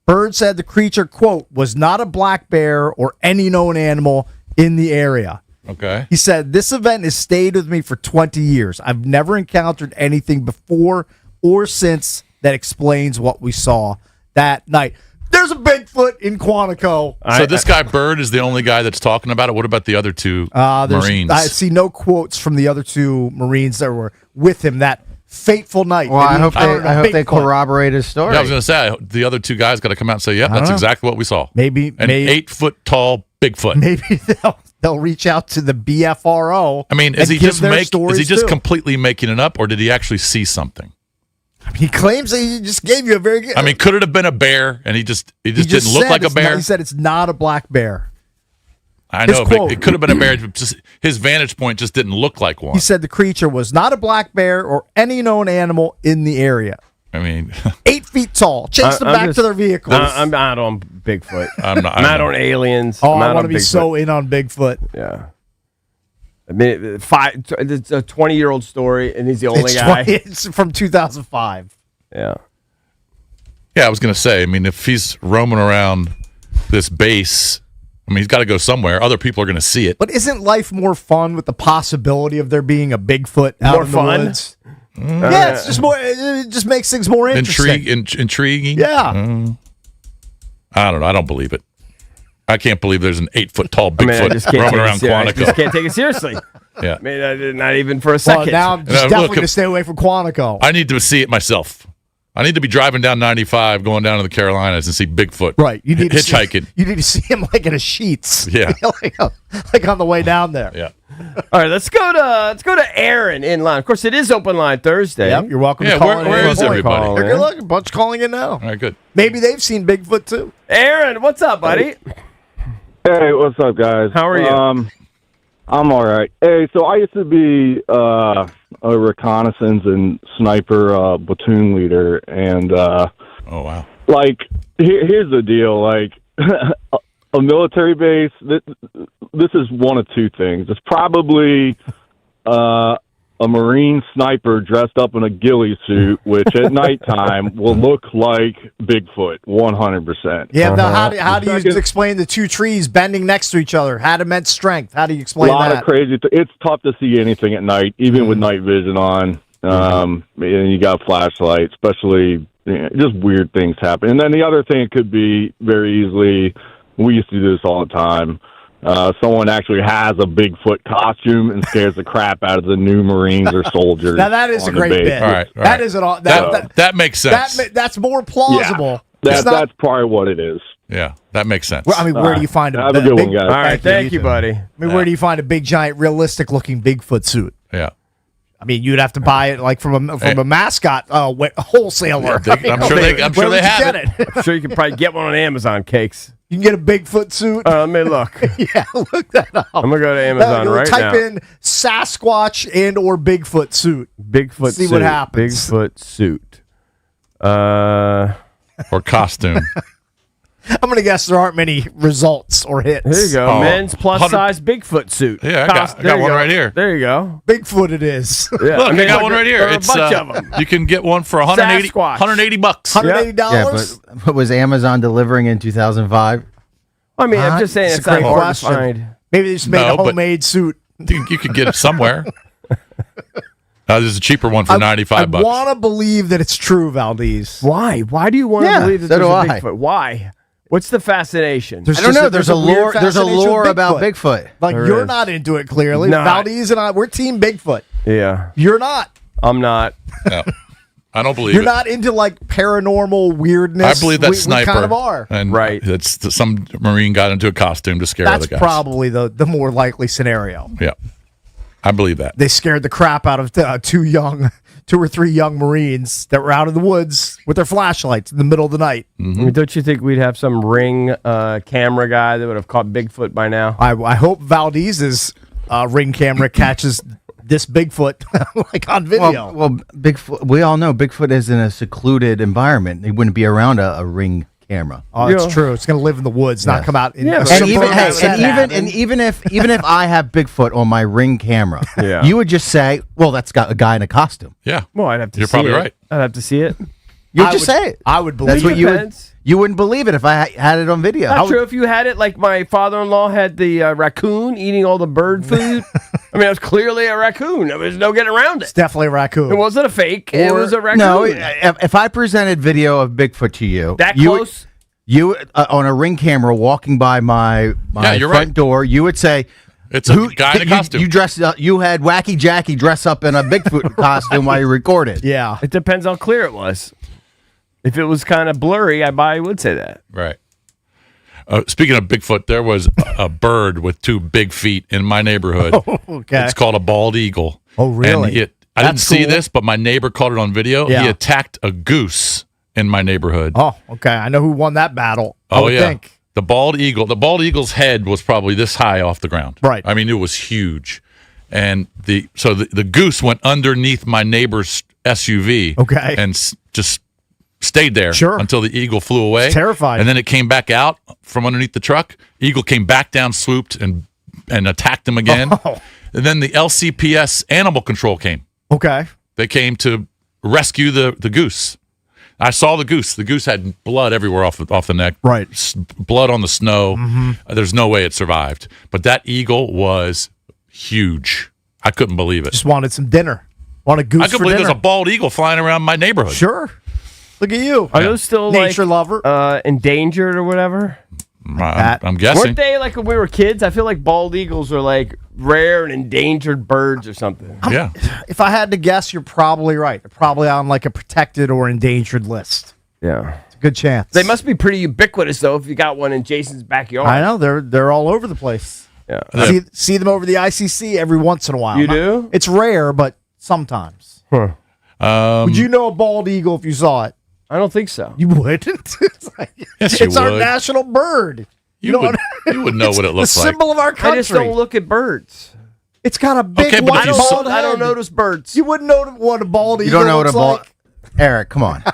Bird said the creature, quote, "was not a black bear or any known animal in the area." Okay. He said, "This event has stayed with me for 20 years. I've never encountered anything before or since that explains what we saw that night." There's a Bigfoot in Quantico. So this guy Bird is the only guy that's talking about it. What about the other 2 Marines? I see no quotes from the other 2 Marines that were with him that fateful night. Well, I hope they corroborate his story. Yeah, I was going to say, the other 2 guys got to come out and say, "Yep, that's exactly what we saw." Maybe an 8-foot tall Bigfoot. Maybe they'll reach out to the BFRO. I mean, is he just completely making it up, or did he actually see something? He claims that he just gave you a very good. I mean, could it have been a bear, and he just didn't look like a bear? He said it's not a black bear. I know, but it could have been a bear. Just his vantage point just didn't look like one. He said the creature was not a black bear or any known animal in the area. I mean, 8 feet tall. Chase them back to their vehicles. I'm out on Bigfoot. I'm out on aliens. Oh, I want to be so in on Bigfoot. Yeah. I mean, it's a 20-year-old story, and he's the only guy. It's from 2005. Yeah. Yeah, I was going to say, I mean, if he's roaming around this base, I mean, he's got to go somewhere. Other people are going to see it. But isn't life more fun with the possibility of there being a Bigfoot out in the woods? Yeah, it's just more. It just makes things more interesting. Intriguing? Yeah. I don't know. I don't believe it. I can't believe there's an 8-foot tall Bigfoot roaming around Quantico. I just can't take it seriously. Yeah. I mean, not even for a second. Well, now I'm just definitely going to stay away from Quantico. I need to see it myself. I need to be driving down 95, going down to the Carolinas and see Bigfoot. Right. You need hitchhiking. You need to see him like in a sheets. Yeah. like on the way down there. Yeah. All right, let's go to Aaron in line. Of course, it is open line Thursday. Yep, you're welcome Yeah, to call where- in. where is everybody? They're good looking. Bunch calling in now. All right, good. Maybe they've seen Bigfoot too. Aaron, what's up, buddy? Hey, what's up, guys? How are you? I'm all right. Hey, so I used to be a reconnaissance and sniper platoon leader, and oh wow, like here's the deal, like a military base. This is one of two things. It's probably a Marine sniper dressed up in a ghillie suit, which at nighttime will look like Bigfoot, 100%. Yeah, now how do you explain the two trees bending next to each other? Had immense strength. How do you A explain lot that? of crazy. It's tough to see anything at night, even with night vision on. And you got flashlights, especially just weird things happen. And then the other thing it could be very easily. We used to do this all the time. Someone actually has a Bigfoot costume and scares the crap out of the new Marines or soldiers. Now that is a on the great base. bit. All right. That isn't all. That makes sense. That's more plausible. Yeah, that's probably what it is. Yeah, that makes sense. Well, I mean, where do you find a Have a good big, one, guys. All right, thank you, buddy. I mean, where do you find a big, giant, realistic-looking Bigfoot suit? Yeah. I mean, you'd have to buy it like from a mascot wholesaler. I'm sure they where would have you get it. I'm sure you can probably get one on Amazon, Cakes. You can get a Bigfoot suit. Let me look. Yeah, look that up. I'm gonna go to Amazon right type now. in Sasquatch and or Bigfoot suit. Bigfoot See suit. what happens. Bigfoot suit. Or costume. I'm gonna guess there aren't many results or hits. Here you go. Men's plus size Bigfoot suit. Yeah, I got There you one go. right here. There you go. Bigfoot it is. Yeah. Look, I got look, one right here. there are It's a bunch of them. you can get one for 180 Sasquatch. $180. $180. Yeah, but was Amazon delivering in 2005? I mean, I'm just saying That's it's a not great hard question. to find. Maybe they just made No, a but- homemade suit. You could get it somewhere. There's a cheaper one for I $95. want to believe that it's true, Valdez. Why? Why do you want to Yeah, believe that so there's do a I. Bigfoot? Why? What's the fascination? There's I don't just know. There's a weird lore. There's a fascination lore with about Bigfoot. Like There you're is. not into it clearly. No. Valdez and I, we're team Bigfoot. Yeah. You're not. I'm not. No, I don't believe You're it. not into like paranormal weirdness. I believe that we sniper. kind of are. And Right. It's some Marine got into a costume to scare That's other guys. probably the more likely scenario. Yeah, I believe that. They scared the crap out of two or three young Marines that were out in the woods with their flashlights in the middle of the night. I mean, don't you think we'd have some Ring camera guy that would have caught Bigfoot by now? I hope Valdez's Ring camera catches this Bigfoot like on video. Well, Bigfoot. We all know Bigfoot is in a secluded environment. He wouldn't be around a Ring camera. Oh, that's true. It's going to live in the woods, not come out in Yeah, a but- suburban And even if I have Bigfoot on my Ring camera, Yeah. you would just say, "Well, that's got a guy in a costume." Yeah. Well, I'd have to You're see probably it. right. I'd have to see it. You I just would- say it. I would believe That's what it. you would. Depends. You wouldn't believe it if I had it on video. Not true. If you had it, like my father-in-law had the raccoon eating all the bird food. I mean, it was clearly a raccoon. There was no getting around It's it. definitely a raccoon. It wasn't a fake. It was a raccoon. No, if I presented video of Bigfoot to you, That you close? you on a Ring camera walking by my Yeah, you're front right. door, you would say, It's a guy in a you, costume. You dressed up. You had Wacky Jackie dress up in a Bigfoot costume while you recorded. Yeah. It depends how clear it was. If it was kind of blurry, I probably would say that. Right. Speaking of Bigfoot, there was a bird with two big feet in my neighborhood. Okay. It's called a bald eagle. Oh, really? And I didn't That's see cool. this, but my neighbor caught it on video. Yeah. He attacked a goose in my neighborhood. Oh, okay. I know who won that battle. I would think. The bald eagle's head was probably this high off the ground. Right. I mean, it was huge. And the goose went underneath my neighbor's SUV. Okay. And just stayed there Sure. until the eagle flew away. It's terrifying. And then it came back out from underneath the truck. Eagle came back down, swooped, and attacked him again. Oh. And then the LCPS animal control came. Okay. They came to rescue the goose. I saw the goose. The goose had blood everywhere off the neck. Right. Blood on the snow. Mm-hmm. There's no way it survived. But that eagle was huge. I couldn't believe it. Just wanted some dinner. Want a goose I couldn't for believe dinner. there's a bald eagle flying around my neighborhood. Sure. Look at you. Are those still Nature like, lover. Endangered or whatever? I'm guessing. Weren't they like when we were kids? I feel like bald eagles are like rare and endangered birds or something. Yeah. If I had to guess, you're probably right. They're probably on like a protected or endangered list. Yeah. It's a good chance. They must be pretty ubiquitous, though, if you got one in Jason's backyard. I know. They're all over the place. Yeah. See them over the ICC every once in a while. You do? It's rare, but sometimes. Would you know a bald eagle if you saw it? I don't think so. You wouldn't? Yes, you it's our would. national bird. You would know what it looks the like. symbol of our country. I just don't look at birds. It's got a big Okay, but white if you bald head. I don't notice birds. You wouldn't know what a bald You eagle don't know what a looks bald. like. Eric, come on.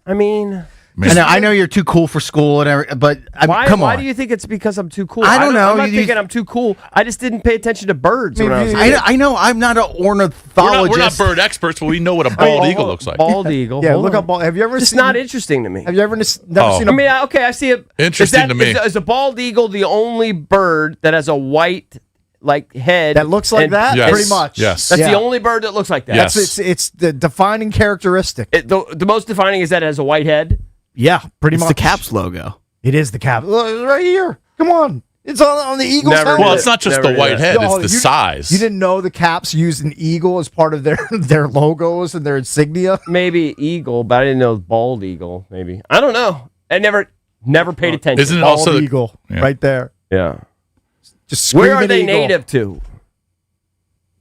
I mean, I know you're too cool for school and everything, but come on. Why do you think it's because I'm too cool? I don't know. I'm not You- thinking I'm too cool. I just didn't pay attention to birds when I was a kid. I know I'm not an ornithologist. We're not bird experts, but we know what a bald eagle looks like. Bald eagle. Yeah, Hold look on. up bald. Have you ever It's seen? not interesting to me. Have you ever never seen? I mean, okay, I see it. Interesting to me. Is a bald eagle the only bird that has a white head that looks like that? Yes. Pretty much. Yes. That's the only bird that looks like that. Yes. It's the defining characteristic. The most defining is that it has a white head. Yeah, pretty It's much. the Caps logo. It is the cap. Look, it's right here. Come on. It's on the Eagles. Never helmet. Well, it's not just the white head; it's the size. You didn't know the Caps used an eagle as part of their logos and their insignia? Maybe eagle, but I didn't know bald eagle. Maybe I don't know. I never paid attention. Isn't it Bald also the- eagle Yeah. right there? Yeah. Just Where are screaming they eagle. native to?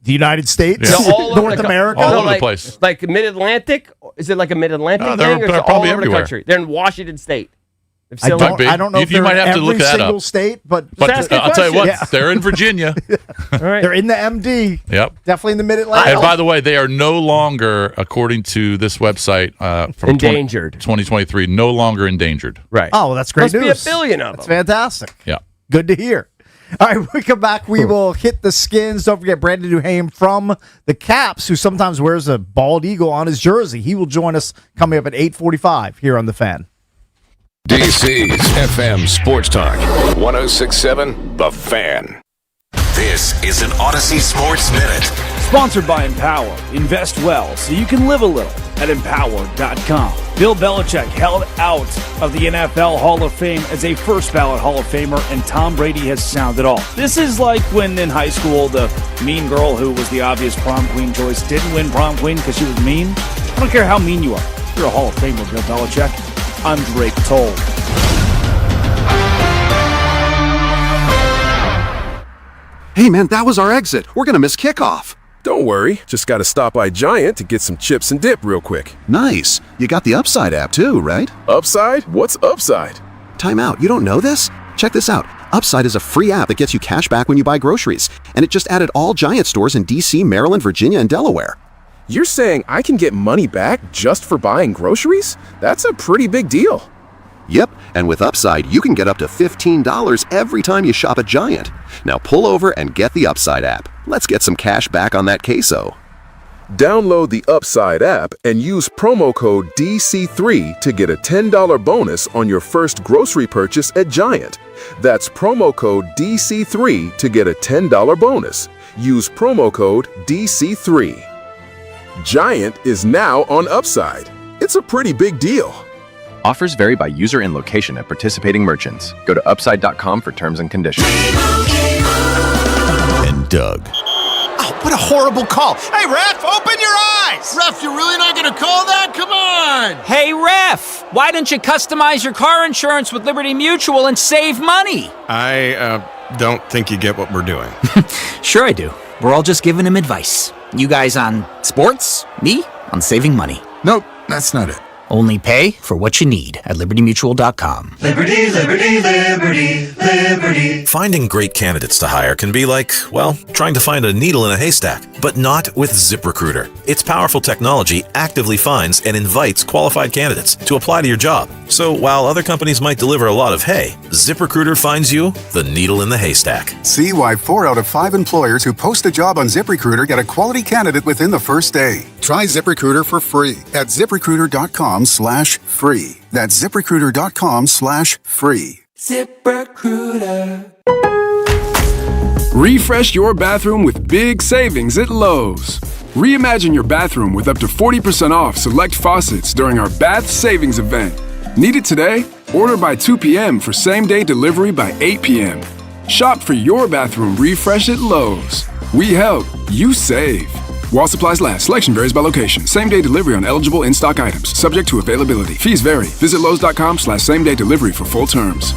The United States, Yeah. All over North the co- America. All over the like, place. Like Mid-Atlantic? Is it like a Mid-Atlantic No, thing? they're Or is it all probably over everywhere. the country? They're in Washington State. If I so- Might be. don't know You- if you they're might in have to every look that single up. state, but Just ask a I'll tell you what, question. they're in Virginia. All right. they're in the MD. Yep. Definitely in the Mid-Atlantic. And by the way, they are no longer, according to this website, from Endangered. 2023, no longer endangered. Right. Oh, well, that's great Must news. be a billion of That's them. fantastic. Yeah. Good to hear. All right, when we come back, we will hit the skins. Don't forget Brandon Duhame from the Caps, who sometimes wears a bald eagle on his jersey. He will join us coming up at 8:45 here on The Fan. DC's FM Sports Talk 1067 The Fan. This is an Odyssey Sports Minute. Sponsored by Empower. Invest well so you can live a little at Empower.com. Bill Belichick held out of the NFL Hall of Fame as a first ballot Hall of Famer, and Tom Brady has sounded all. This is like when in high school the mean girl who was the obvious prom queen choice didn't win prom queen because she was mean. I don't care how mean you are. You're a Hall of Famer, Bill Belichick. I'm Drake Toll. Hey man, that was our exit. We're gonna miss kickoff. Don't worry, just gotta stop by Giant to get some chips and dip real quick. Nice. You got the Upside app too, right? Upside? What's Upside? Time out. You don't know this? Check this out. Upside is a free app that gets you cash back when you buy groceries, and it just added all Giant stores in DC, Maryland, Virginia, and Delaware. You're saying I can get money back just for buying groceries? That's a pretty big deal. Yep, and with Upside, you can get up to $15 every time you shop at Giant. Now pull over and get the Upside app. Let's get some cash back on that queso. Download the Upside app and use promo code DC3 to get a $10 bonus on your first grocery purchase at Giant. That's promo code DC3 to get a $10 bonus. Use promo code DC3. Giant is now on Upside. It's a pretty big deal. Offers vary by user and location at participating merchants. Go to upside.com for terms and conditions. And Doug. Oh, what a horrible call. Hey, ref, open your eyes. Ref, you're really not going to call that? Come on. Hey, ref, why don't you customize your car insurance with Liberty Mutual and save money? I don't think you get what we're doing. Sure I do. We're all just giving him advice. You guys on sports, me on saving money. Nope, that's not it. Only pay for what you need at libertymutual.com. Liberty, liberty, liberty, liberty. Finding great candidates to hire can be like, well, trying to find a needle in a haystack, but not with ZipRecruiter. Its powerful technology actively finds and invites qualified candidates to apply to your job. So while other companies might deliver a lot of hay, ZipRecruiter finds you the needle in the haystack. See why 4 out of 5 employers who post a job on ZipRecruiter get a quality candidate within the first day. Try ZipRecruiter for free at ZipRecruiter.com/free. That's ZipRecruiter.com/free. ZipRecruiter. Refresh your bathroom with big savings at Lowe's. Reimagine your bathroom with up to 40% off select faucets during our Bath Savings event. Need it today? Order by 2 p.m. for same-day delivery by 8 p.m. Shop for your bathroom refresh at Lowe's. We help, you save. While supplies last, selection varies by location. Same-day delivery on eligible in-stock items, subject to availability. Fees vary. Visit Lowe's.com/same-day delivery for full terms.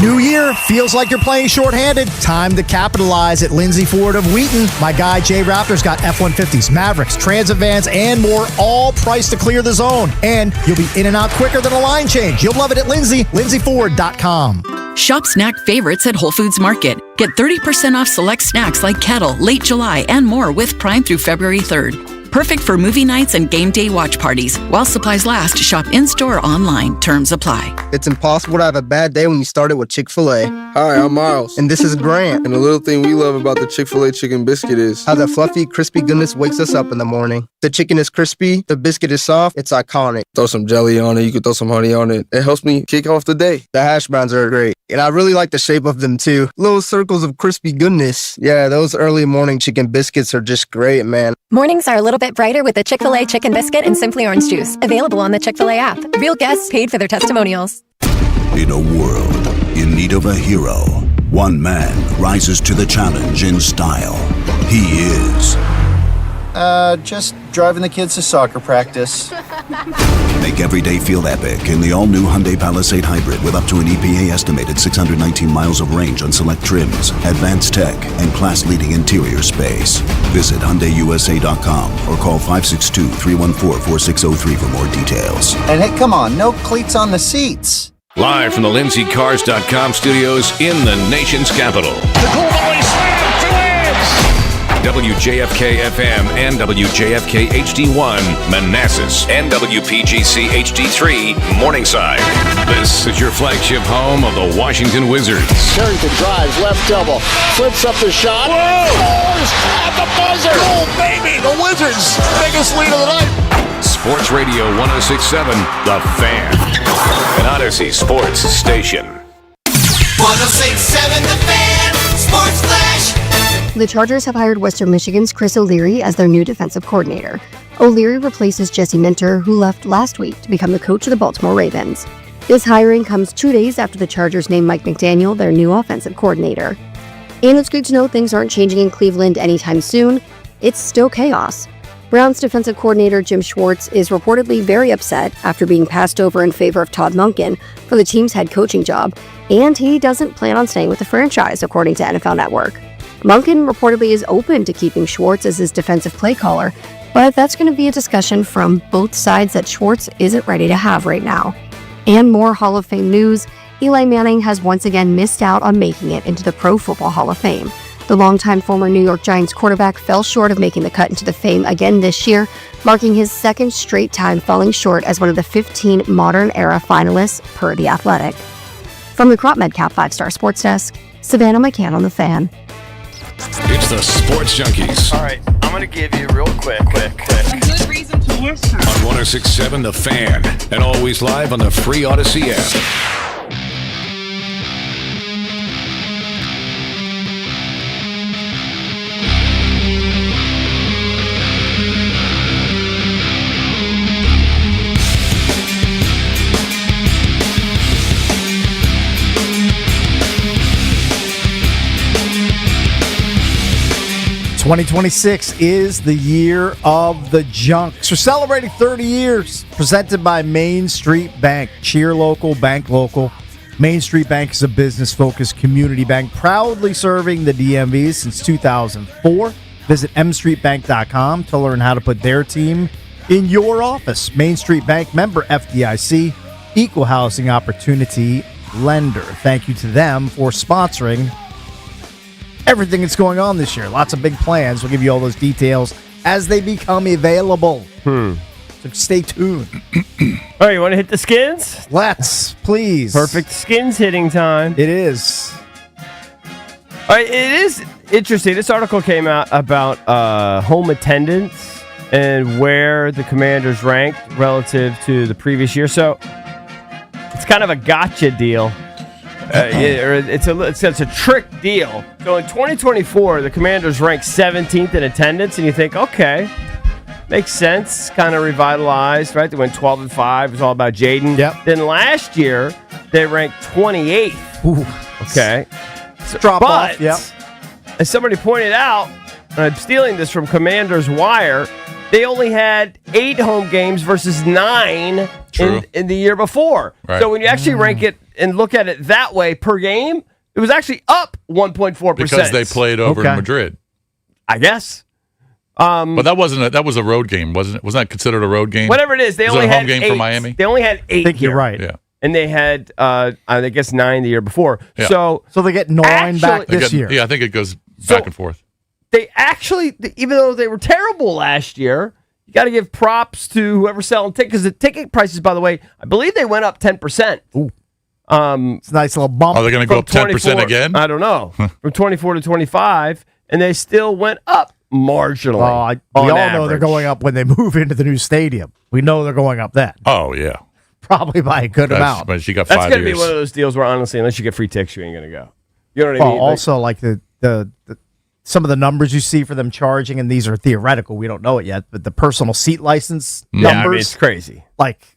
New year, feels like you're playing shorthanded. Time to capitalize at Lindsay Ford of Wheaton. My guy Jay Raptor's got F-150s, Mavericks, Transit vans, and more, all priced to clear the zone. And you'll be in and out quicker than a line change. You'll love it at Lindsay, lindsayford.com. Shop snack favorites at Whole Foods Market. Get 30% off select snacks like Kettle, Late July, and more with Prime through February 3rd. Perfect for movie nights and game day watch parties. While supplies last, shop in-store or online. Terms apply. It's impossible to have a bad day when you started with Chick-fil-A. Hi, I'm Miles. And this is Grant. And the little thing we love about the Chick-fil-A chicken biscuit is how that fluffy, crispy goodness wakes us up in the morning. The chicken is crispy, the biscuit is soft, it's iconic. Throw some jelly on it, you could throw some honey on it. It helps me kick off the day. The hash browns are great. And I really like the shape of them too. Little circles of crispy goodness. Yeah, those early morning chicken biscuits are just great, man. Mornings are a little bit brighter with the Chick-fil-A Chicken Biscuit and Simply Orange Juice. Available on the Chick-fil-A app. Real guests paid for their testimonials. In a world in need of a hero, one man rises to the challenge in style. He is... just driving the kids to soccer practice. Make every day feel epic in the all-new Hyundai Palisade Hybrid with up to an EPA-estimated 619 miles of range on select trims, advanced tech, and class-leading interior space. Visit HyundaiUSA.com or call 562-314-4603 for more details. And hey, come on, no cleats on the seats. Live from the LindseyCars.com studios in the nation's capital. WJFK-FM and WJFK HD1 Manassas and WPGC HD3 Morningside. This is your flagship home of the Washington Wizards. Carrington drives, left elbow, flips up the shot. Whoa! Scores at the buzzer! Goal, baby! The Wizards' biggest lead of the night. Sports Radio 106.7, The Fan. An Odyssey Sports station. 106.7 The Fan. Sports Flash. The Chargers have hired Western Michigan's Chris O'Leary as their new defensive coordinator. O'Leary replaces Jesse Minter, who left last week to become the coach of the Baltimore Ravens. This hiring comes 2 days after the Chargers named Mike McDaniel their new offensive coordinator. And it's good to know things aren't changing in Cleveland anytime soon. It's still chaos. Browns defensive coordinator Jim Schwartz is reportedly very upset after being passed over in favor of Todd Monken for the team's head coaching job, and he doesn't plan on staying with the franchise, according to NFL Network. Monken reportedly is open to keeping Schwartz as his defensive play caller, but that's going to be a discussion from both sides that Schwartz isn't ready to have right now. And more Hall of Fame news, Eli Manning has once again missed out on making it into the Pro Football Hall of Fame. The longtime former New York Giants quarterback fell short of making the cut into the fame again this year, marking his second straight time falling short as one of the 15 modern-era finalists per The Athletic. From the Crop MedCap 5-Star Sports Desk, Savannah McCann on The Fan. It's the Sports Junkies. All right, I'm going to give you real quick. A good reason to listen. On 106.7 The Fan. And always live on the free Odyssey app. '26 is the year of the Junks. We're celebrating 30 years. Presented by Main Street Bank. Cheer local, bank local. Main Street Bank is a business-focused community bank proudly serving the DMV since 2004. Visit mstreetbank.com to learn how to put their team in your office. Main Street Bank, member FDIC, equal housing opportunity lender. Thank you to them for sponsoring everything that's going on this year. Lots of big plans. We'll give you all those details as they become available. So stay tuned. All right, you want to hit the skins? Let's, please. Perfect skins hitting time. It is. All right, it is interesting. This article came out about home attendance and where the Commanders ranked relative to the previous year. So it's kind of a gotcha deal. It's a trick deal. So in 2024, the Commanders ranked 17th in attendance, and you think, okay, makes sense. Kind of revitalized, right? They went 12-5. It was all about Jaden. Yep. Then last year, they ranked 28th Ooh. Okay. Drop off, yep. As somebody pointed out, and I'm stealing this from Commander's Wire, they only had 8 home games versus 9 in the year before. Right. So when you actually rank it and look at it that way per game, it was actually up 1.4%. Because they played over in Madrid. I guess. But that was a road game, wasn't it? Wasn't that considered a road game? Whatever it is, they was only it a home had game 8. for Miami. They only had 8. I think you're right. Yeah. And they had, I guess, 9 the year before. Yeah. So they get 9 back this year. Yeah, I think it goes back and forth. They actually, even though they were terrible last year, you got to give props to whoever's selling tickets. Because the ticket prices, by the way, I believe they went up 10%. Ooh. It's a nice little bump. Are they going to go up 10% again? I don't know. From 24 to 25, and they still went up marginally. We all know they're going up when they move into the new stadium. We know they're going up then. Oh, yeah. Probably by a good amount. But she got That's 5 going to years. be one of those deals where, honestly, unless you get free tickets, you ain't going to go. You know what I mean? Also, like the some of the numbers you see for them charging, and these are theoretical. We don't know it yet, but the personal seat license numbers, I mean, it's crazy. Like,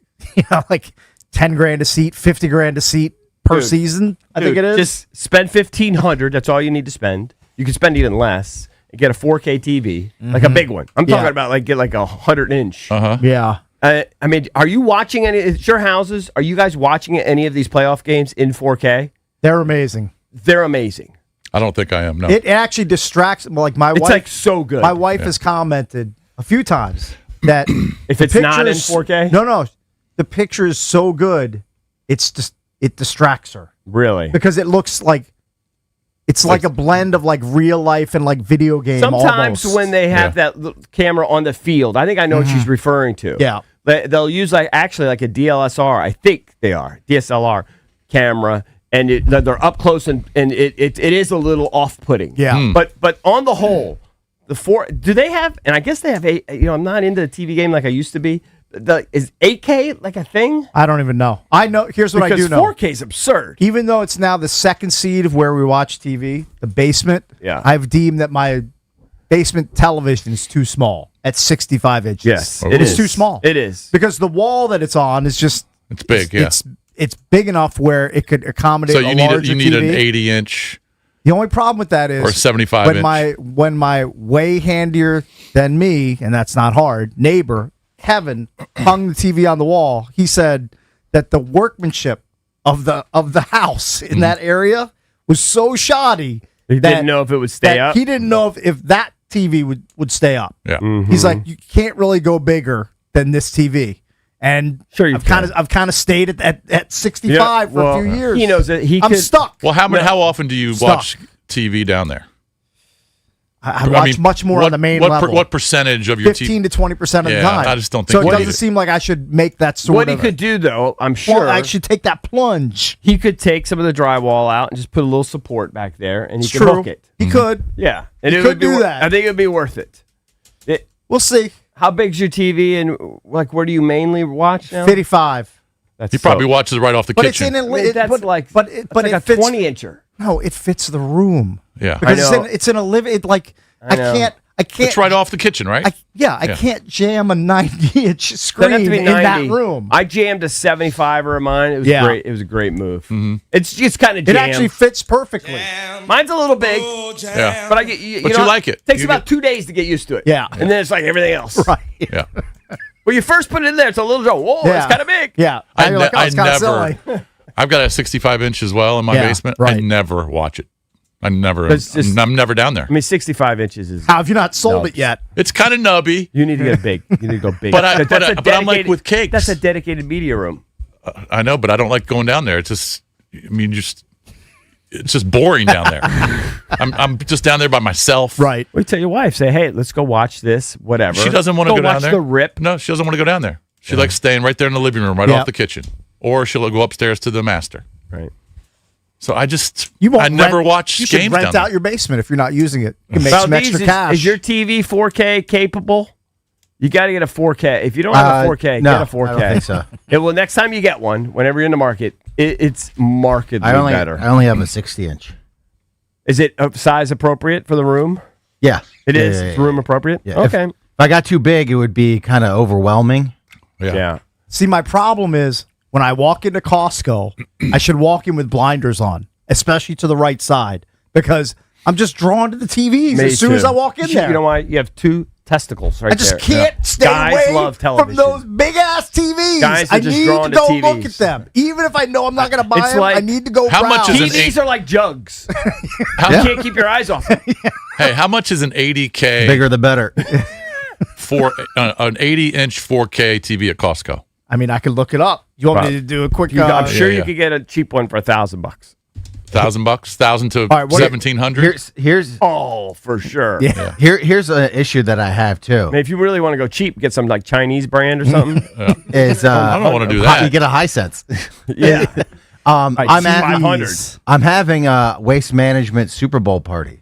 like $10,000 a seat, $50,000 a seat per season. I think it is. Just spend $1,500. That's all you need to spend. You can spend even less and get a 4K TV, like a big one. I'm talking about get like a 100-inch. Yeah. I mean, are you watching any? It's your houses. Are you guys watching any of these playoff games in 4K? They're amazing. They're amazing. I don't think I am. No. It actually distracts. Like my wife. It's like so good. My wife has commented a few times that if it's not in 4K, no, the picture is so good, it's just it distracts her. Really? Because it looks like it's like a blend of like real life and like video game. Sometimes almost. when they have that camera on the field, I think I know what she's referring to. Yeah. They'll use like a DLSR. I think they are DSLR camera, and they're up close and it is a little off-putting. Yeah. But on the whole, do they have? And I guess they have I'm not into the TV game like I used to be. Is 8K like a thing? I don't even know. I know. Here's what I do know. 4K is absurd. Even though it's now the second seed of where we watch TV, the basement. Yeah. I've deemed that my basement television is too small at 65 inches. Yes, it's too small. It is because the wall that it's on is just it's big. It's big enough where it could accommodate. So you need TV. an 80-inch. The only problem with that is or 75-inch. When my way handier than me, and that's not hard, neighbor Kevin hung the TV on the wall. He said that the workmanship of the house in that area was so shoddy. He didn't know if it would stay up. He didn't know if that TV would stay up. Yeah. He's like, you can't really go bigger than this TV. And sure I've kind of stayed at 65 for a few years. He knows that I'm stuck. Well, how often do you watch TV down there? I watch much more on the main level. What percentage of your 15 to 20% of the time. I just don't think so. you It doesn't need it. seem like I should make that sort What of. he could do, though, I'm sure. Well, I should take that plunge. He could take some of the drywall out and just put a little support back there, and he could True. hook it. He could. Yeah, He could do that. I think it would be worth it. We'll see. How big's your TV, and like where do you mainly watch now? 55. He probably watches it right off the But kitchen. it's in that's like it a fits 20-incher. No, it fits the room. Yeah. Because I know. it's in a living. I know. can't. It's right off the kitchen, right? I can't jam a 90-inch Doesn't screen have to be in 90. that room. I jammed a 75er of mine. It was great. It was a great move. Mm-hmm. It's just kind of It jammed. actually fits perfectly. Mine's a little big. Yeah. But I get you. But know, you like it. Takes You about 2 days to get used to it. Yeah. And then it's like everything else. Right. Yeah. When you first put it in there, it's a little joke. Whoa, Yeah. it's kind of big. Yeah. I You're like, oh, it's kinda silly. I've got a 65-inch as well in my Yeah, basement. right. I never watch it. I'm never down there. I mean, 65 inches is. How have you not sold it yet? It's kind of nubby. You need to get big. You need to go big. But dedicated- I'm like with cakes. That's a dedicated media room. I know, but I don't like going down there. It's just, it's just boring down there. I'm just down there by myself. Right. Well, you tell your wife, say, hey, let's go watch this, whatever. She doesn't want to go down watch there. The Rip. No, she doesn't want to go down there. She likes staying right there in the living room, right Yeah. off the kitchen. Or she'll go upstairs to the master. Right. So I won't never rent- watch You games should rent down out your basement if you're not using it. You can make Well, some extra cash. Is your TV 4K capable? You got to get a 4K. If you don't have a 4K, no, get a 4K. I don't think so. Well, next time you get one, whenever you're in the market, it's markedly better. I only have a 60-inch. Is it size appropriate for the room? Yeah. It is. Yeah. It's room appropriate? Yeah. Okay. If I got too big, it would be kind of overwhelming. Yeah. See, my problem is when I walk into Costco, I should walk in with blinders on especially to the right side, because I'm just drawn to the TVs Me as soon as too. I walk in there. You know why? You have two testicles right I just there. can't stay Guys away love television. from those big ass TVs. Guys are I just need drawn to to go TVs. look at them, even if I know I'm not going to buy It's them. like- I need to go. How much browse. is an TVs are like jugs. You can't keep your eyes off them. Hey, how much is an 80K Bigger the better. for an 80-inch 4K TV at Costco? I mean, I can look it up. You want me to do a quick? I'm sure yeah. you could get a cheap one for $1,000. $1,000, 1,000 to All right, what do you- 1,700. Here's Oh, for sure. Yeah. here's an issue that I have too. I mean, if you really want to go cheap, get some like Chinese brand or something. Is I don't want to do that. You get a Hisense. Yeah. I'm at 500. I'm having a waste management Super Bowl party.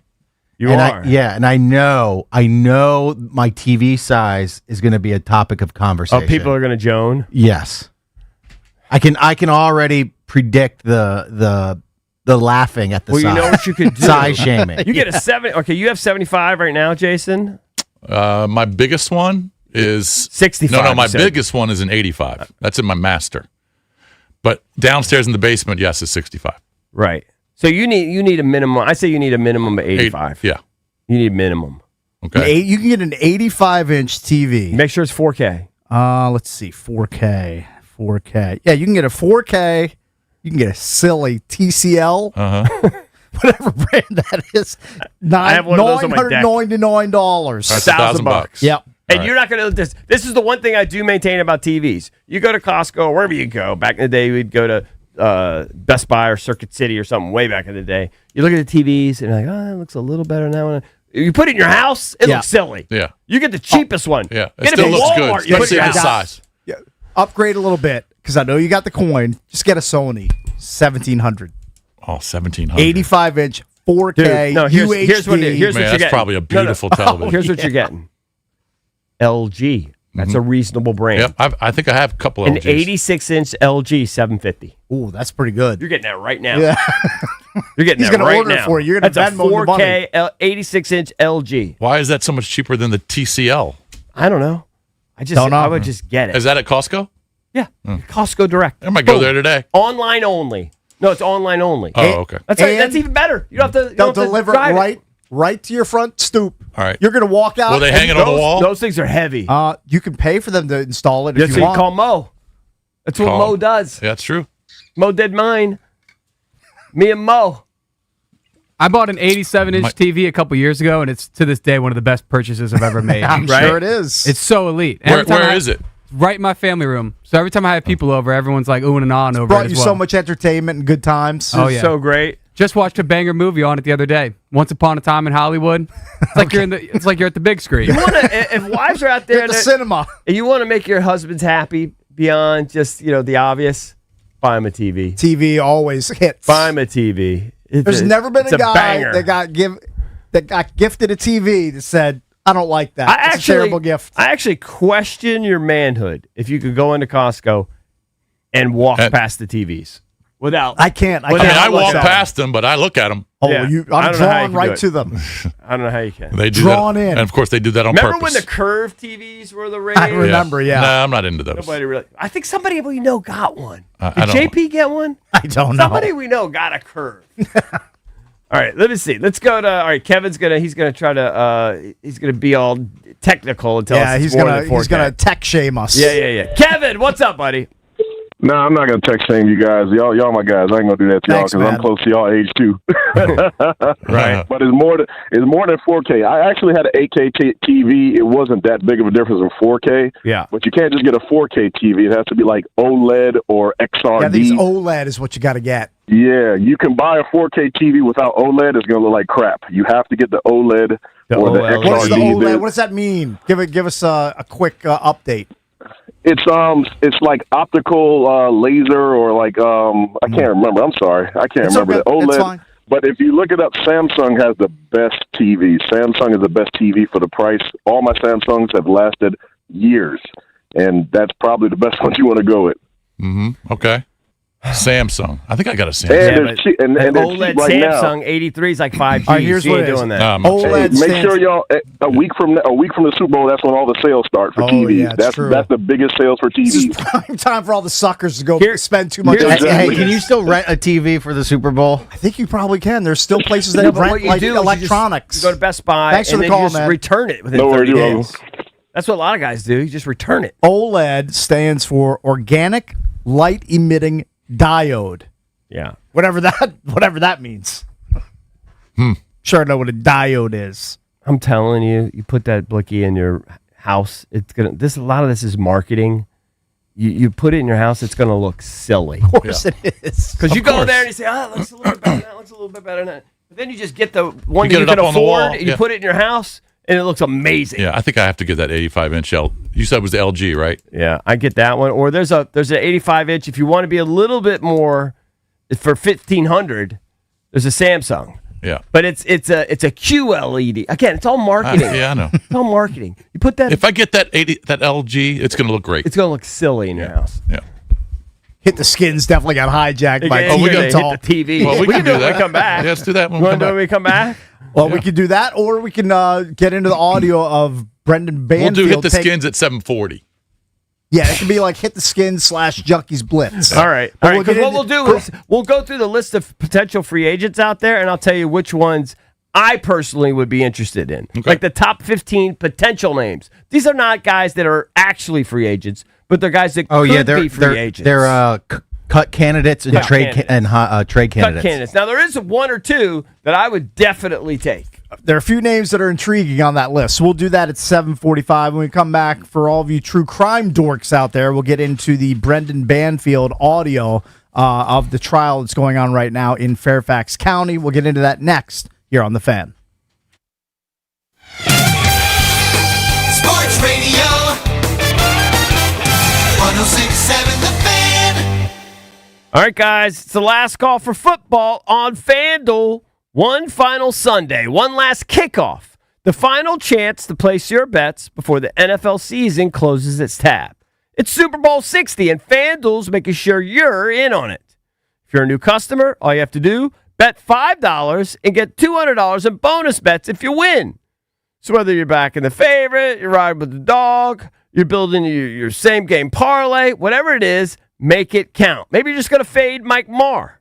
You and are. and I know my TV size is going to be a topic of Oh, conversation. people are going to Joan. Yes, I can already predict the laughing at the Well, size. you know what you could do? Size shaming. You get a 7. Okay, you have 75 right now, Jason. My biggest one is 65. No, my you said. biggest one is an 85. That's in my master. But downstairs in the basement, yes, is 65. Right. So you need a minimum. I say you need a minimum of 85. Yeah. You need minimum. Okay. You can get an 85-inch TV. Make sure it's 4K. Let's see, 4K. Yeah, you can get a 4K. You can get a silly TCL, whatever brand that is. I have one of those on my deck. $999. That's $1,000. Yep. And you're not going to this. This is the one thing I do maintain about TVs. You go to Costco or wherever you go. Back in the day, we'd go to Best Buy or Circuit City or something way back in the day. You look at the TVs and you're like, oh, that looks a little better now. You put it in your house, it looks silly. Yeah. You get the cheapest one. Yeah. It Get still at looks good, Walmart, you put especially it in this your house. size. Yeah. Upgrade a little bit, because I know you got the coin. Just get a Sony 1700. Oh, 1,700. 85-inch 4K Dude, no, UHD. here's what Man, you're that's getting. probably a beautiful television. Here's what you're getting. LG. That's a reasonable brand. Yep, I think I have a couple An LGs. 86-inch LG 750. Ooh, that's pretty good. You're getting that right now. Yeah. You're getting He's that gonna right order it now. for you. You're gonna That's a Venmo the money. 4K 86-inch LG. Why is that so much cheaper than the TCL? I don't know. I would just get it. Is that at Costco? Yeah. Costco Direct. I might go Boom. there today. Online only. No, it's online only. Oh, okay. That's even better. You don't have to. You They'll don't have to deliver it drive right to your front stoop. All right. You're gonna walk out. Will they and hang it on the wall? Those things are heavy. You can pay for them to install it if Just you want. call Mo. That's what Mo does. Yeah, that's true. Mo did mine. Me and Mo. I bought an 87-inch TV a couple years ago, and it's to this day one of the best purchases I've ever made. I'm sure it is. It's so elite. Where is it? Right in my family room. So every time I have people over, everyone's like oohing and ahhing over it Brought as you well. so much entertainment and good times. Oh, yeah. So great. Just watched a banger movie on it the other day. Once Upon a Time in Hollywood. It's like it's like you're at the big screen. You want to? If wives are out there At the cinema, and you want to make your husbands happy beyond just the obvious, buy them a TV. TV always hits. Buy them a TV. There's never been it's a guy banger. that got gifted a TV that said, "I don't like that. It's a terrible gift." I actually question your manhood if you could go into Costco and walk past the TVs without. I can't. I walk past them, but I look at them. Oh, Yeah. I'm I don't know how you drawn can right do it. to them. I don't know how you can. They do Drawn that, in. and of course they do that on Remember purpose. when the curved TVs were the rage? I remember. Yeah. No, I'm not into those. Nobody really. I think somebody we know got one. I Did don't- JP get one? I don't know. Somebody we know got a curve. All right, let me see. Let's go to. All right, Kevin's gonna try to. He's gonna be all technical and tell us. Yeah, it's more than 4K. he's gonna tech shame us. Yeah. Kevin, what's up, buddy? No, I'm not gonna text shame you guys. Y'all my guys. I ain't gonna do that to y'all Thanks, because I'm man. close to y'all age too. Right. But it's more than 4K. I actually had an 8K TV. It wasn't that big of a difference from 4K. Yeah. But you can't just get a 4K TV. It has to be like OLED or XRD. Yeah, these OLED is what you got to get. Yeah, you can buy a 4K TV without OLED. It's gonna look like crap. You have to get the OLED or the XRD. What is the OLED? There's- What does that mean? Give us a quick update. It's like optical laser or like I can't remember. I'm sorry, I can't It's remember okay. the OLED. It's fine. But if you look it up, Samsung has the best TV. Samsung is the best TV for the price. All my Samsungs have lasted years, and that's probably the best one you want to go with. Mm-hmm. Okay. Samsung. I think I got a Samsung. And it's cheap, and it's OLED cheap right Samsung now. 83 is like 5G. All right, here's you what ain't it is. doing that. OLED Make stands- sure y'all a week from the Super Bowl. That's when all the sales start for Oh, TVs. yeah, it's true. That's the biggest sales for This is TVs. prime time for all the suckers to go spend too much. Hey, can you still rent a TV for the Super Bowl? I think you probably can. There's still places that No, but what rent you like do is you just- electronics. You go to Best Buy Thanks for and the then call, you just man. return it within No 30 worries, days. That's what a lot of guys do. You just return it. OLED stands for Organic Light Emitting Diode. Yeah. Whatever that means. Sure, I know what a diode is. I'm telling you, you put that blicky in your house, it's gonna. A lot of this is marketing. You put it in your house, it's gonna look silly. Of course it is. Because you Of go course. there and you say, "Oh, it looks a little bit better. That looks a little bit better." Than that. But then you just get the one You that get you it can up on the afford, wall, and you yeah. put it in your house, and it looks amazing. Yeah, I think I have to get that 85-inch L. You said it was the LG, right? Yeah, I get that one. Or there's an 85-inch. If you want to be a little bit more, for $1,500, there's a Samsung. Yeah. But it's a QLED. Again, it's all marketing. Yeah, I know. It's all marketing. You put that. If I get that LG, it's going to look great. It's going to look silly in your house. Yeah. Hit the Skins definitely got hijacked by we TV got to talk. hit the TV. Well, we can do it when that. we come back. Yeah, let's do that when You we want come to do it back. when we come back? Well, we could do that, or we can get into the audio of Brendan Banfield. We'll do Hit the take- Skins at 7:40. Yeah, it could be like Hit the Skins / Junkies Blitz. All right. But All right. we'll get Because what into- we'll do is we'll go through the list of potential free agents out there, and I'll tell you which ones I personally would be interested in. Like the top 15 potential names. These are not guys that are actually free agents, but they're guys that could be free agents. They're cut candidates and Cut trade candidates. trade Cut candidates. candidates. Now, there is one or two that I would definitely take. There are a few names that are intriguing on that list. So we'll do that at 7:45 when we come back. For all of you true crime dorks out there, we'll get into the Brendan Banfield audio of the trial that's going on right now in Fairfax County. We'll get into that next here on The Fan. Sports Radio 106.7 The Fan. All right, guys, it's the last call for football on FanDuel. One final Sunday, one last kickoff. The final chance to place your bets before the NFL season closes its tab. It's Super Bowl 60, and FanDuel's making sure you're in on it. If you're a new customer, all you have to do, bet $5 and get $200 in bonus bets if you win. So whether you're backing the favorite, you're riding with the dog, you're building your same game parlay, whatever it is, make it count. Maybe you're just going to fade Mike Marr.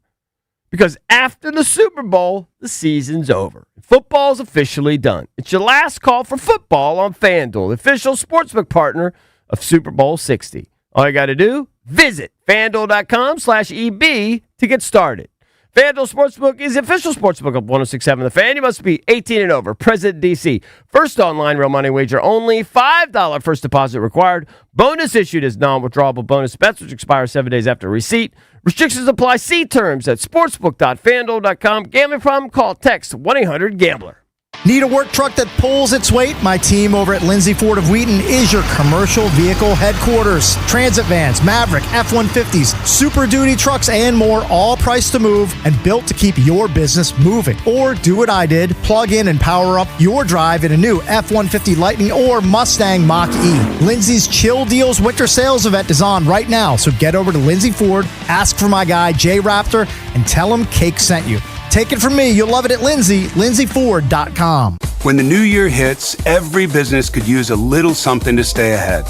Because after the Super Bowl, the season's over. Football's officially done. It's your last call for football on FanDuel, the official sportsbook partner of Super Bowl 60. All you got to do, visit FanDuel.com/EB to get started. FanDuel Sportsbook is the official sportsbook of 106.7 The Fan. You must be 18 and over. President DC. First online real money wager only. $5 first deposit required. Bonus issued as non-withdrawable bonus bets, which expire 7 days after receipt. Restrictions apply. See terms at sportsbook.fanduel.com. Gambling problem? Call, text 1-800-GAMBLER. Need a work truck that pulls its weight? My team over at Lindsay Ford of Wheaton is your commercial vehicle headquarters. Transit vans, Maverick, F-150s, Super Duty trucks, and more, all priced to move and built to keep your business moving. Or do what I did, plug in and power up your drive in a new F-150 Lightning or Mustang Mach-E. Lindsay's Chill Deals winter sales event is on right now, so get over to Lindsay Ford, ask for my guy Jay Raptor, and tell him Cake sent you. Take it from me. You'll love it at lindsayford.com. When the new year hits, every business could use a little something to stay ahead.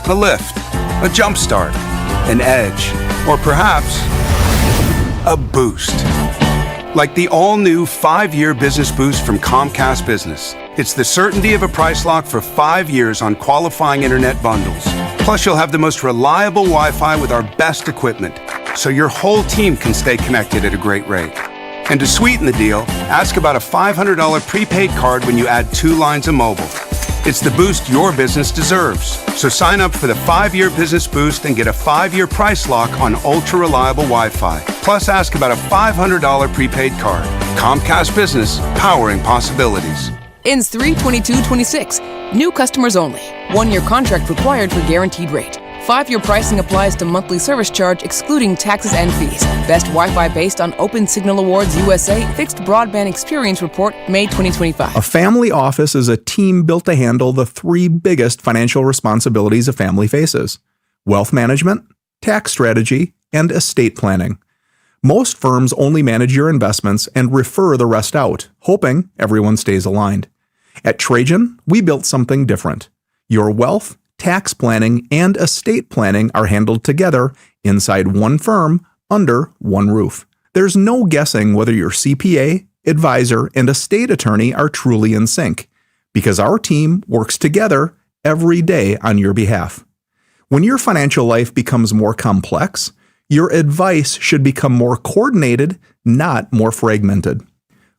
A lift, a jump start, an edge, or perhaps a boost. Like the all-new 5-year business boost from Comcast Business. It's the certainty of a price lock for 5 years on qualifying internet bundles. Plus, you'll have the most reliable Wi-Fi with our best equipment, so your whole team can stay connected at a great rate. And to sweeten the deal, ask about a $500 prepaid card when you add 2 lines of mobile. It's the boost your business deserves. So sign up for the 5-year business boost and get a 5-year price lock on ultra-reliable Wi-Fi. Plus, ask about a $500 prepaid card. Comcast Business, powering possibilities. Ends 3/22/26. New customers only. 1-year contract required for guaranteed rate. 5-year pricing applies to monthly service charge excluding taxes and fees. Best Wi-Fi based on Open Signal Awards USA Fixed Broadband Experience Report, May 2025. A family office is a team built to handle the 3 biggest financial responsibilities a family faces: wealth management, tax strategy, and estate planning. Most firms only manage your investments and refer the rest out, hoping everyone stays aligned. At Trajan, we built something different. Your wealth, tax planning, and estate planning are handled together inside one firm under one roof. There's no guessing whether your CPA, advisor, and estate attorney are truly in sync, because our team works together every day on your behalf. When your financial life becomes more complex, your advice should become more coordinated, not more fragmented.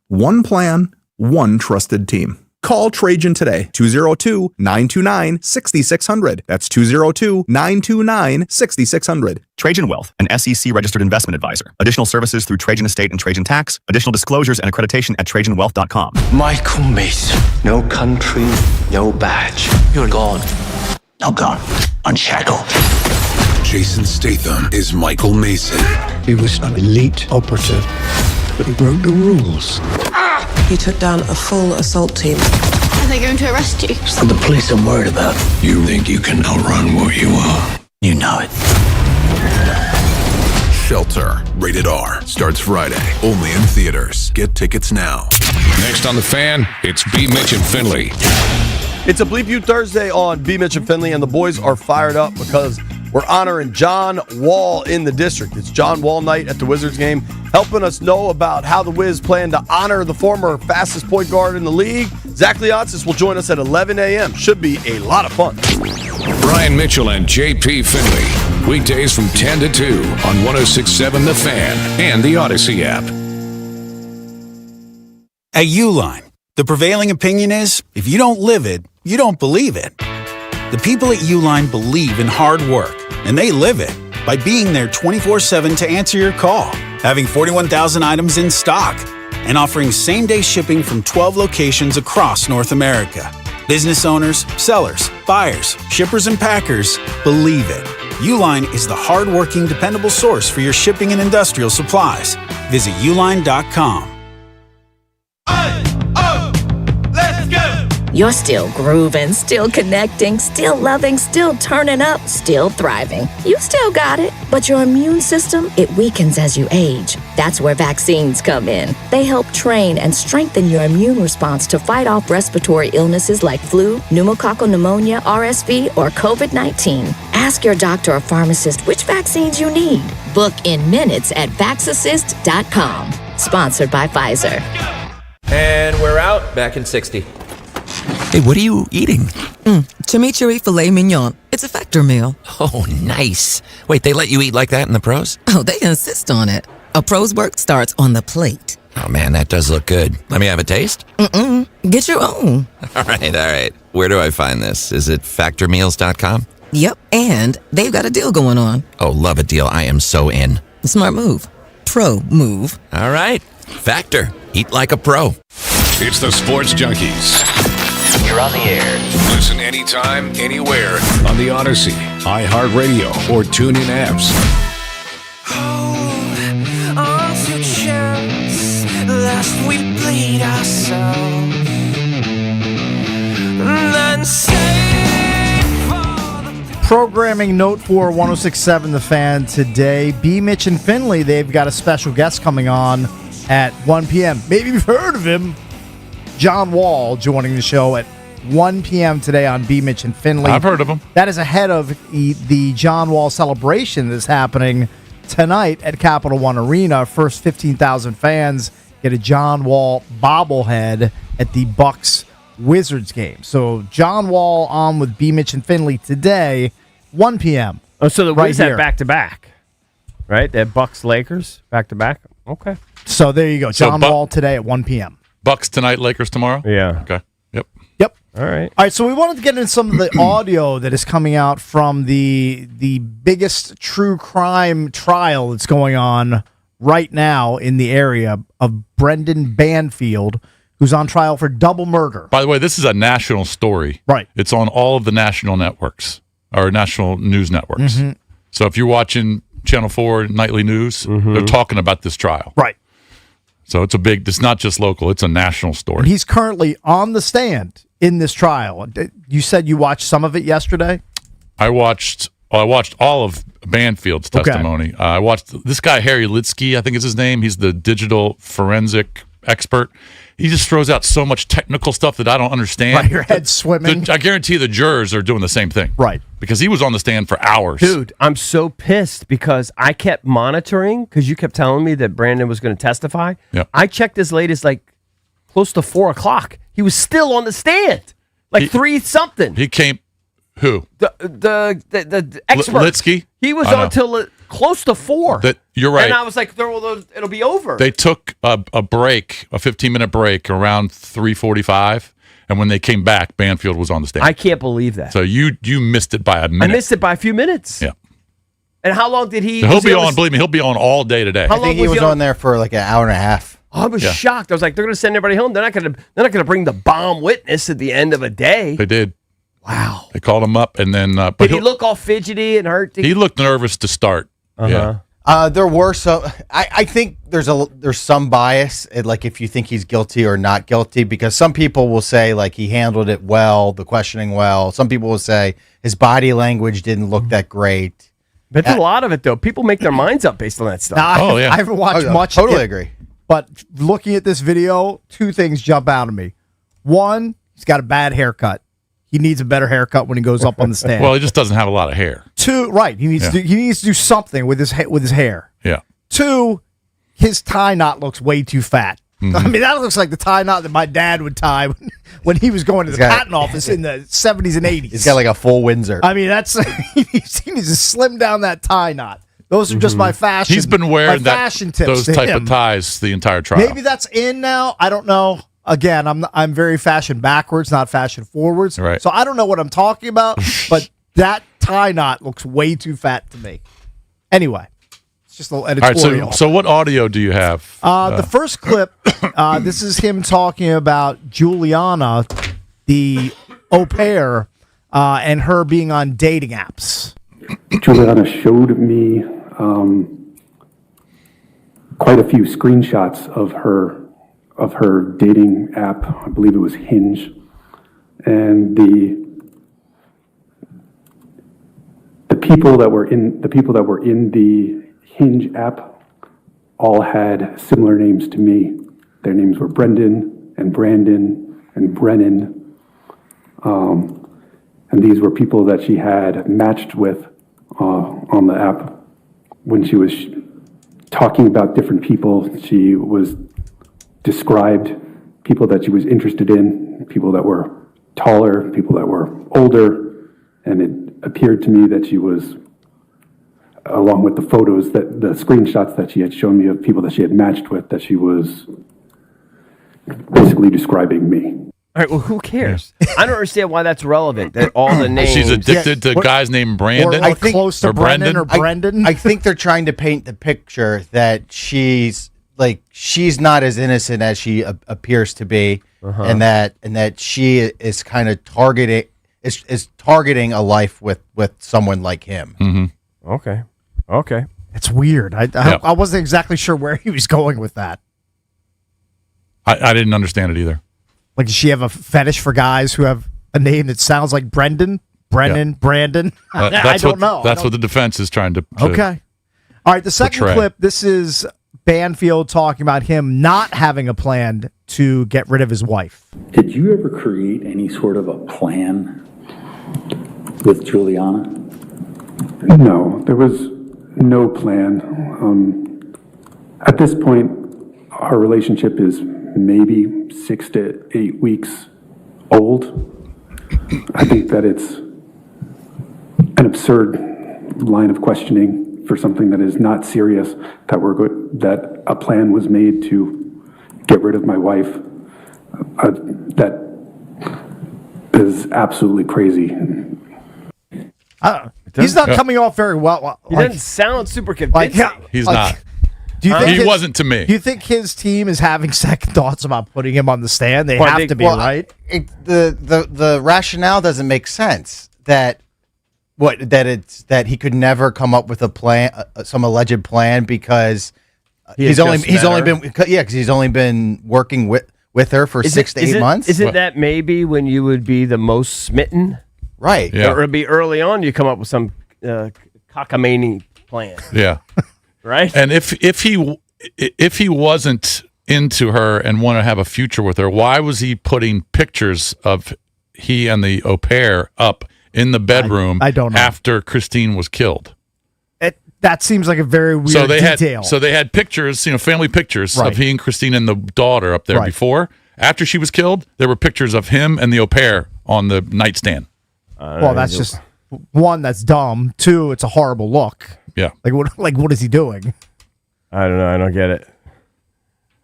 One plan, one trusted team. Call Trajan today, 202-929-6600. That's 202-929-6600. Trajan Wealth, an SEC-registered investment advisor. Additional services through Trajan Estate and Trajan Tax. Additional disclosures and accreditation at TrajanWealth.com. Michael Mason. No country, no badge. You're gone. Now gone. Unshackled. Jason Statham is Michael Mason. He was an elite operative, but he broke the rules. He took down a full assault team. Are they going to arrest you? It's not the police I'm worried about. You think you can outrun what you are? You know it. Shelter, rated R, starts Friday, only in theaters. Get tickets now. Next on The Fan, it's B. Mitch and Finley. It's a Bleep You Thursday on B. Mitch and Finley, and the boys are fired up because we're honoring John Wall in the district. It's John Wall night at the Wizards game, helping us know about how the Wiz plan to honor the former fastest point guard in the league. Zach Leonsis will join us at 11 a.m. Should be a lot of fun. Brian Mitchell and JP Finley. Weekdays from 10 to 2 on 106.7 The Fan and the Odyssey app. At Uline, the prevailing opinion is, if you don't live it, you don't believe it. The people at Uline believe in hard work, and they live it by being there 24/7 to answer your call, having 41,000 items in stock, and offering same-day shipping from 12 locations across North America. Business owners, sellers, buyers, shippers, and packers believe it. Uline is the hard-working, dependable source for your shipping and industrial supplies. Visit uline.com. You're still grooving, still connecting, still loving, still turning up, still thriving. You still got it, but your immune system, it weakens as you age. That's where vaccines come in. They help train and strengthen your immune response to fight off respiratory illnesses like flu, pneumococcal pneumonia, RSV, or COVID-19. Ask your doctor or pharmacist which vaccines you need. Book in minutes at Vaxassist.com. Sponsored by Pfizer. And we're out, back in 60. Hey, what are you eating? Chimichurri filet mignon. It's a Factor meal. Oh, nice. Wait, they let you eat like that in the pros? Oh, they insist on it. A pro's work starts on the plate. Oh, man, that does look good. Let me have a taste? Get your own. All right. Where do I find this? Is it factormeals.com? Yep, and they've got a deal going on. Oh, love a deal. I am so in. Smart move. Pro move. All right. Factor. Eat like a pro. It's the Sports Junkies. You're on the air. Listen anytime, anywhere on the Odyssey, iHeartRadio, or TuneIn apps. Last we bleed ourselves. Then Programming note for 106.7 The Fan today. B. Mitch and Finley, they've got a special guest coming on at 1 p.m. Maybe you've heard of him. John Wall joining the show at 1 p.m. today on B. Mitch and Finley. I've heard of him. That is ahead of the John Wall celebration that's happening tonight at Capital One Arena. First 15,000 fans get a John Wall bobblehead at the Bucks Wizards game. So John Wall on with B. Mitch and Finley today, 1 p.m. Oh, so the right Wiz had here. back-to-back, right? They had Bucks Lakers back-to-back. Okay. So there you go. John Wall today at 1 p.m. Bucks tonight, Lakers tomorrow? Yeah. Okay. Yep. All right. All right, so we wanted to get into some of the audio that is coming out from the biggest true crime trial that's going on right now in the area of Brendan Banfield, who's on trial for double murder. By the way, this is a national story. Right. It's on all of the national networks, or national news networks. Mhm. So if you're watching Channel 4 nightly news, they're talking about this trial. Right. So it's not just local, it's a national story. And he's currently on the stand in this trial. You said you watched some of it yesterday? I watched I watched all of Banfield's testimony. I watched this guy, Harry Litsky, I think is his name. He's the digital forensic expert. He just throws out so much technical stuff that I don't understand. Right, your head's swimming. I guarantee the jurors are doing the same thing. Right. Because he was on the stand for hours. Dude, I'm so pissed because I kept monitoring because you kept telling me that Brandon was going to testify. Yep. I checked as late as like close to 4 o'clock. He was still on the stand. Like 3 something. He came, who? The expert. Litsky? He was I know. on till close to 4. You're right. And I was like, it'll be over. They took a break, a 15-minute break around 3:45, and when they came back, Banfield was on the stand. I can't believe that. So you missed it by a minute. I missed it by a few minutes. Yeah. And how long did he? So he'll be on. Believe me, he'll be on all day today. How I long think he was on on there for like an hour and a half. I was shocked. I was like, they're going to send everybody home. They're not going to bring the bomb witness at the end of a day. They did. Wow. They called him up, and then but Did he look all fidgety and hurt? he looked nervous to start. Yeah. There were some. I think there's some bias, like if you think he's guilty or not guilty, because some people will say like he handled it well, the questioning well. Some people will say his body language didn't look that great. But a lot of it though, people make their minds up based on that stuff. Now, I haven't watched much. Totally agree. But looking at this video, 2 things jump out at me. One, he's got a bad haircut. He needs a better haircut when he goes up on the stand. Well, he just doesn't have a lot of hair. 2, right? He needs to do something with his hair. Yeah. 2, his tie knot looks way too fat. Mm-hmm. I mean, that looks like the tie knot that my dad would tie when he was going to the patent office in the 70s and 80s. He's got like a full Windsor. I mean, he needs to slim down that tie knot. Those are just my fashion. He's been wearing fashion tips those to type him. of ties the entire trial. Maybe that's in now. I don't know. Again, I'm very fashion backwards, not fashion forwards. Right. So I don't know what I'm talking about, but that tie knot looks way too fat to me. Anyway, it's just a little All right, editorial. so what audio do you have? The first clip, this is him talking about Juliana, the au pair, and her being on dating apps. Juliana showed me quite a few screenshots of her dating app. I believe it was Hinge, and the people that were in the Hinge app all had similar names to me. Their names were Brendan and Brandon and Brennan, and these were people that she had matched with on the app. When she was talking about different people, she was described people that she was interested in, people that were taller, people that were older, and it appeared to me that she was, along with the photos, that the screenshots that she had shown me of people that she had matched with, that she was basically describing me. All right, well, who cares? I don't understand why that's relevant. That all the names. She's addicted to guys named Brandon. Or close to or Brendan or Brendan. I think they're trying to paint the picture that she's not as innocent as she appears to be, and that she is kind of targeting a life with someone like him. Mm-hmm. Okay. It's weird. I wasn't exactly sure where he was going with that. I didn't understand it either. Like, does she have a fetish for guys who have a name that sounds like Brendan, Brandon? I don't know. That's what the defense is trying to Okay. All right, the second portray. clip, this is Banfield talking about him not having a plan to get rid of his wife. Did you ever create any sort of a plan with Juliana? No, there was no plan. At this point, our relationship is maybe 6 to 8 weeks old. I think that it's an absurd line of questioning for something that is not serious, that a plan was made to get rid of my wife. That is absolutely crazy. He's not coming off very well. He doesn't sound super convincing. He's not. Do you think he wasn't to me. Do you think his team is having second thoughts about putting him on the stand? They have to be, right? The rationale doesn't make sense. That he could never come up with a plan, some alleged plan, because he's only been working with her for 6 to 8 months. Isn't that maybe when you would be the most smitten? Right. Yeah. Or it would be early on you come up with some cockamamie plan. Yeah. Right? And if he wasn't into her and wanted to have a future with her, why was he putting pictures of he and the au pair up in the bedroom I don't know. after Christine was killed? That seems like a very weird So they detail. had pictures, family pictures Right. of he and Christine and the daughter up there Right. before. After she was killed, there were pictures of him and the au pair on the nightstand. Well, that's just one, that's dumb. Two, it's a horrible look. Yeah. What is he doing? I don't know. I don't get it.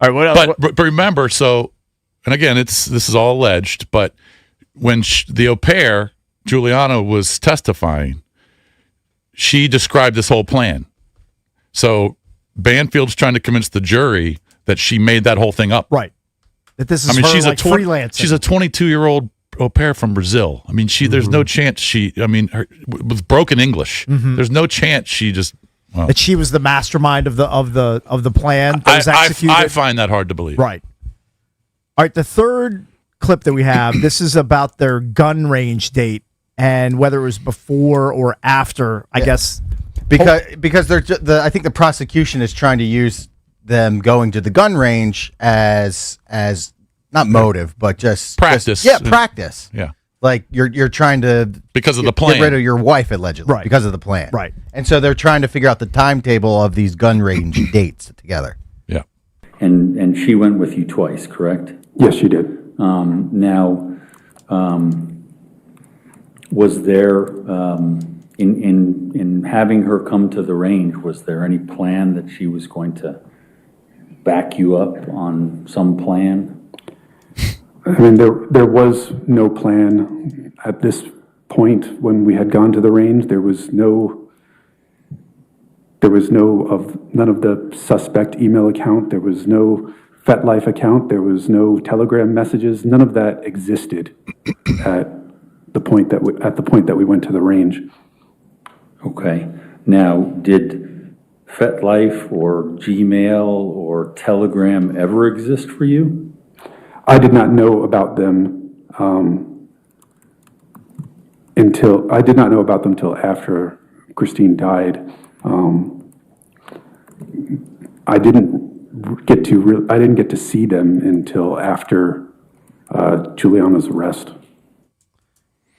All right, what else? But remember, and again, this is all alleged, but when the au pair, Juliana, was testifying, she described this whole plan. So Banfield's trying to convince the jury that she made that whole thing up. Right. That this is she's freelancing. She's a 22-year-old au pair from Brazil. I mean, there's no chance with broken English, there's no chance she just. Well, that she was the mastermind of the plan that was executed. I find that hard to believe. Right. All right. The third clip that we have, this is about their gun range date and whether it was before or after. I guess because they're I think the prosecution is trying to use them going to the gun range as not motive, but just practice. Practice. Yeah. Like you're trying to because of the plan get rid of your wife allegedly, right? Because of the plan, right? And so they're trying to figure out the timetable of these gun range dates together. Yeah. And she went with you twice, correct? Yes, she did. Was there in having her come to the range? Was there any plan that she was going to back you up on some plan? I mean, there was no plan at this point when we had gone to the range. There was none of the suspect email account. There was no FetLife account. There was no Telegram messages. None of that existed at the point that we went to the range. Okay. Now, did FetLife or Gmail or Telegram ever exist for you? I did not know about them until after Christine died. I didn't get to see them until after Juliana's arrest.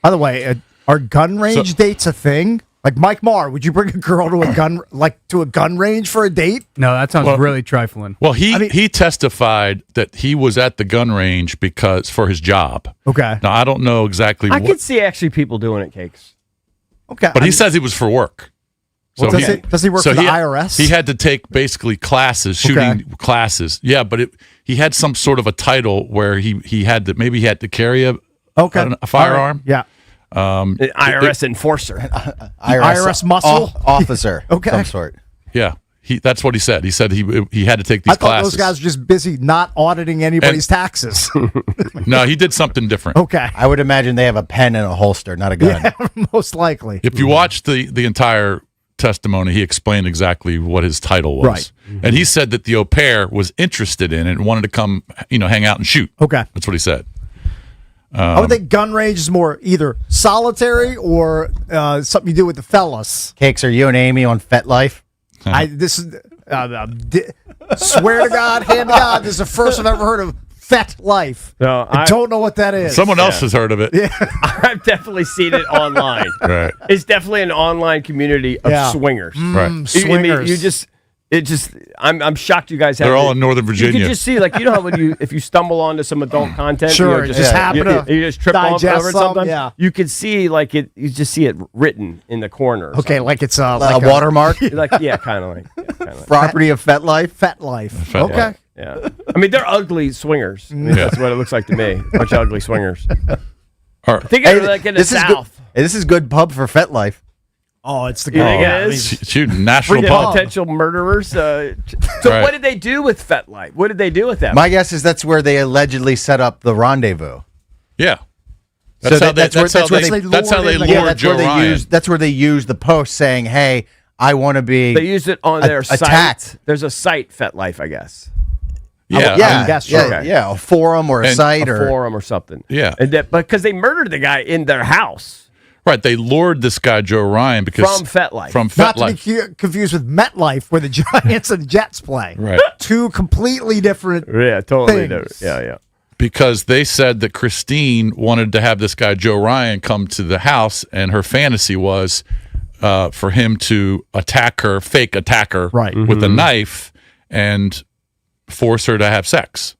By the way, are gun range dates a thing? Like Mike Marr, would you bring a girl to a gun range for a date? No, that sounds really trifling. Well, he testified that he was at the gun range for his job. Okay. Now I don't know exactly. I could see actually people doing it, Cakes. Okay. But he says it was for work. So does he work for the IRS? He had to take basically classes, shooting classes. Yeah, but he had some sort of a title where he had to carry a firearm. Right. Yeah. IRS enforcer. IRS muscle officer. Okay. Some sort. Yeah. That's what he said. He said he had to take these I thought classes. those guys were just busy not auditing anybody's taxes. No, he did something different. Okay. I would imagine they have a pen and a holster, not a gun. Yeah, most likely. If you watch the entire testimony, he explained exactly what his title was. Right. And he said that the au pair was interested in it and wanted to come, hang out and shoot. Okay. That's what he said. I would think gun range is more either solitary or something you do with the fellas. Cakes, are you and Amy on FetLife? Swear to God, hand to God, this is the first I've ever heard of FetLife. No, I don't know what that is. Someone else has heard of it. Yeah. I've definitely seen it online. Right. It's definitely an online community of swingers. Right. Swingers. I'm shocked you guys have. They're all in Northern Virginia. You can just see, you know how if you stumble onto some adult content, sure, you just happen to you just trip over it sometimes. Yeah. You could see you just see it written in the corner. Okay, like it's like a watermark. kind of like Property of FetLife. FetLife. Okay. Yeah. I mean, they're ugly swingers. That's what it looks like to me. A bunch of ugly swingers. All right. Think of it in the South. This is good pub for FetLife. Oh, it's the You think it is? Shoot, national pub. Potential murderers. So Right. what did they do with FetLife? What did they do with that? My guess is that's where they allegedly set up the rendezvous. Yeah. That's how they lured Joe Ryan. That's where they use the post saying, "Hey, I want to be." They used it on their attacked. site. There's a site, FetLife, I guess. Yeah, a forum or a site a or forum or something. Yeah, and because they murdered the guy in their house. Right, they lured this guy Joe Ryan because From FetLife. From Not to FetLife. be confused with MetLife, where the Giants and Jets play. Right. Two completely different totally things. different. Yeah. Because they said that Christine wanted to have this guy Joe Ryan come to the house, and her fantasy was for him to fake attack her with a knife and force her to have sex.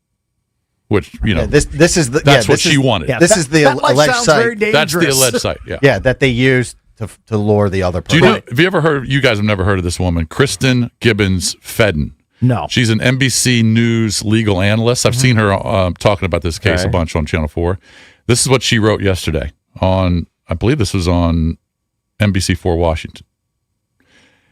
Which, this is that's what she wanted. Yeah, this is the alleged site. That's the alleged site, yeah. Yeah, that they used to lure the other Do person. have you ever heard, you guys have never heard of this woman, Kristen Gibbons Fedden? No. She's an NBC News legal analyst. I've seen her talking about this case a bunch on Channel 4. This is what she wrote yesterday I believe this was on NBC4 Washington.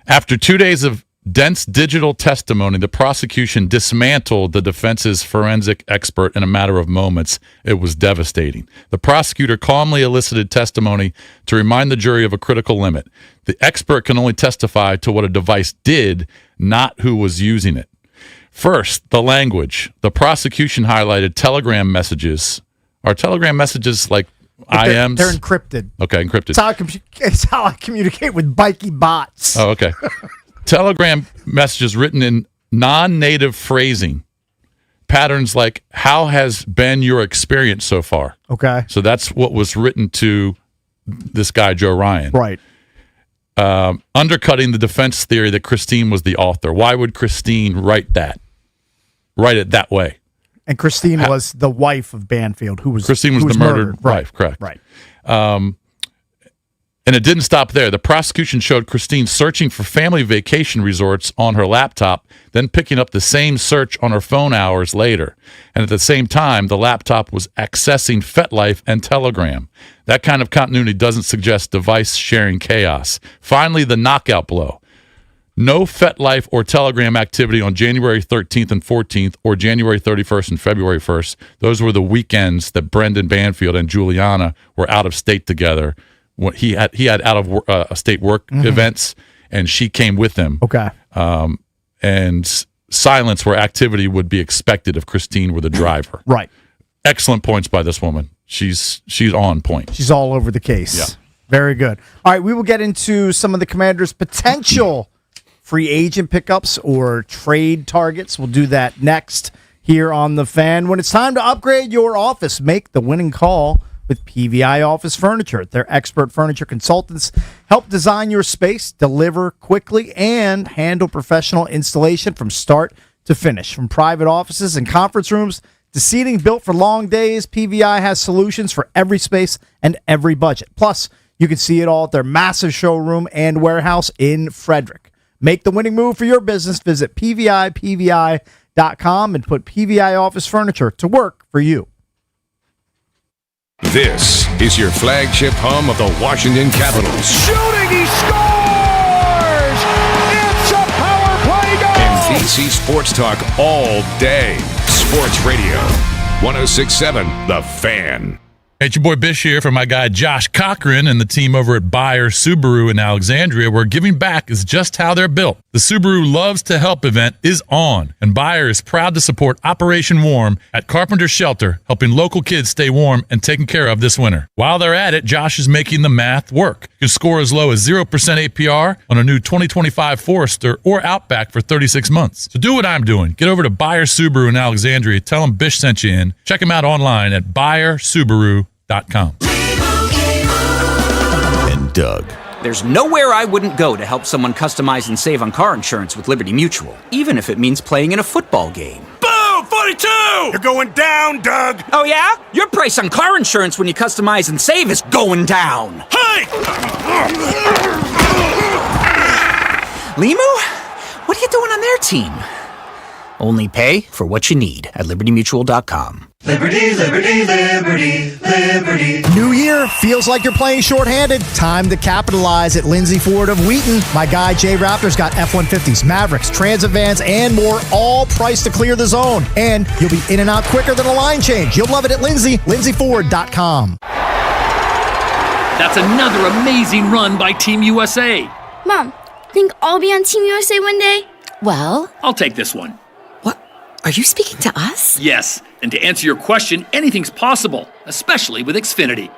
After 2 days of dense digital testimony, the prosecution dismantled the defense's forensic expert in a matter of moments. It was devastating. The prosecutor calmly elicited testimony to remind the jury of a critical limit. The expert can only testify to what a device did, not who was using it. First, the language. The prosecution highlighted Telegram messages. Are Telegram messages like IMs? They're encrypted. Okay, encrypted. It's how I communicate with bikey bots. Oh, okay. Telegram messages written in non-native phrasing. Patterns like, how has been your experience so far? Okay. So that's what was written to this guy, Joe Ryan. Right. Undercutting the defense theory that Christine was the author. Why would Christine write it that way? And Christine was the wife of Banfield, who was the murdered wife, correct. Right. And it didn't stop there. The prosecution showed Christine searching for family vacation resorts on her laptop, then picking up the same search on her phone hours later. And at the same time, the laptop was accessing FetLife and Telegram. That kind of continuity doesn't suggest device sharing chaos. Finally, the knockout blow. No FetLife or Telegram activity on January 13th and 14th or January 31st and February 1st. Those were the weekends that Brendan Banfield and Juliana were out of state together. He had out of state work events, and she came with him. Okay. And silence where activity would be expected if Christine were the driver. Right. Excellent points by this woman. She's on point. She's all over the case. Yeah. Very good. All right, we will get into some of the Commanders' potential free agent pickups or trade targets. We'll do that next here on The Fan. When it's time to upgrade your office, make the winning call with PVI Office Furniture. Their expert furniture consultants help design your space, deliver quickly, and handle professional installation from start to finish. From private offices and conference rooms to seating built for long days, PVI has solutions for every space and every budget. Plus, you can see it all at their massive showroom and warehouse in Frederick. Make the winning move for your business. Visit PVI.com and put PVI Office Furniture to work for you. This is your flagship home of the Washington Capitals. Shooting, he scores! It's a power play goal! And DC Sports Talk all day. Sports Radio, 106.7 The Fan. Hey, it's your boy Bish here for my guy Josh Cochran and the team over at Buyer Subaru in Alexandria, where giving back is just how they're built. The Subaru Loves to Help event is on, and Buyer is proud to support Operation Warm at Carpenter Shelter, helping local kids stay warm and taken care of this winter. While they're at it, Josh is making the math work. You can score as low as 0% APR on a new 2025 Forester or Outback for 36 months. So do what I'm doing. Get over to Buyer Subaru in Alexandria. Tell them Bish sent you in. Check them out online at buyersubaru.com. And Doug. There's nowhere I wouldn't go to help someone customize and save on car insurance with Liberty Mutual, even if it means playing in a football game. Boom! 42! You're going down, Doug! Oh, yeah? Your price on car insurance when you customize and save is going down. Hey! Limu? What are you doing on their team? Only pay for what you need at libertymutual.com. Liberty, liberty, liberty, liberty. New year feels like you're playing shorthanded. Time to capitalize at Lindsay Ford of Wheaton. My guy Jay Raptor's got F-150s, Mavericks, Transit vans, and more, all priced to clear the zone. And you'll be in and out quicker than a line change. You'll love it at lindsayford.com. That's another amazing run by Team USA. Mom, think I'll be on Team USA one day? Well, I'll take this one. are you speaking to us? Yes, and to answer your question, anything's possible, especially with Xfinity.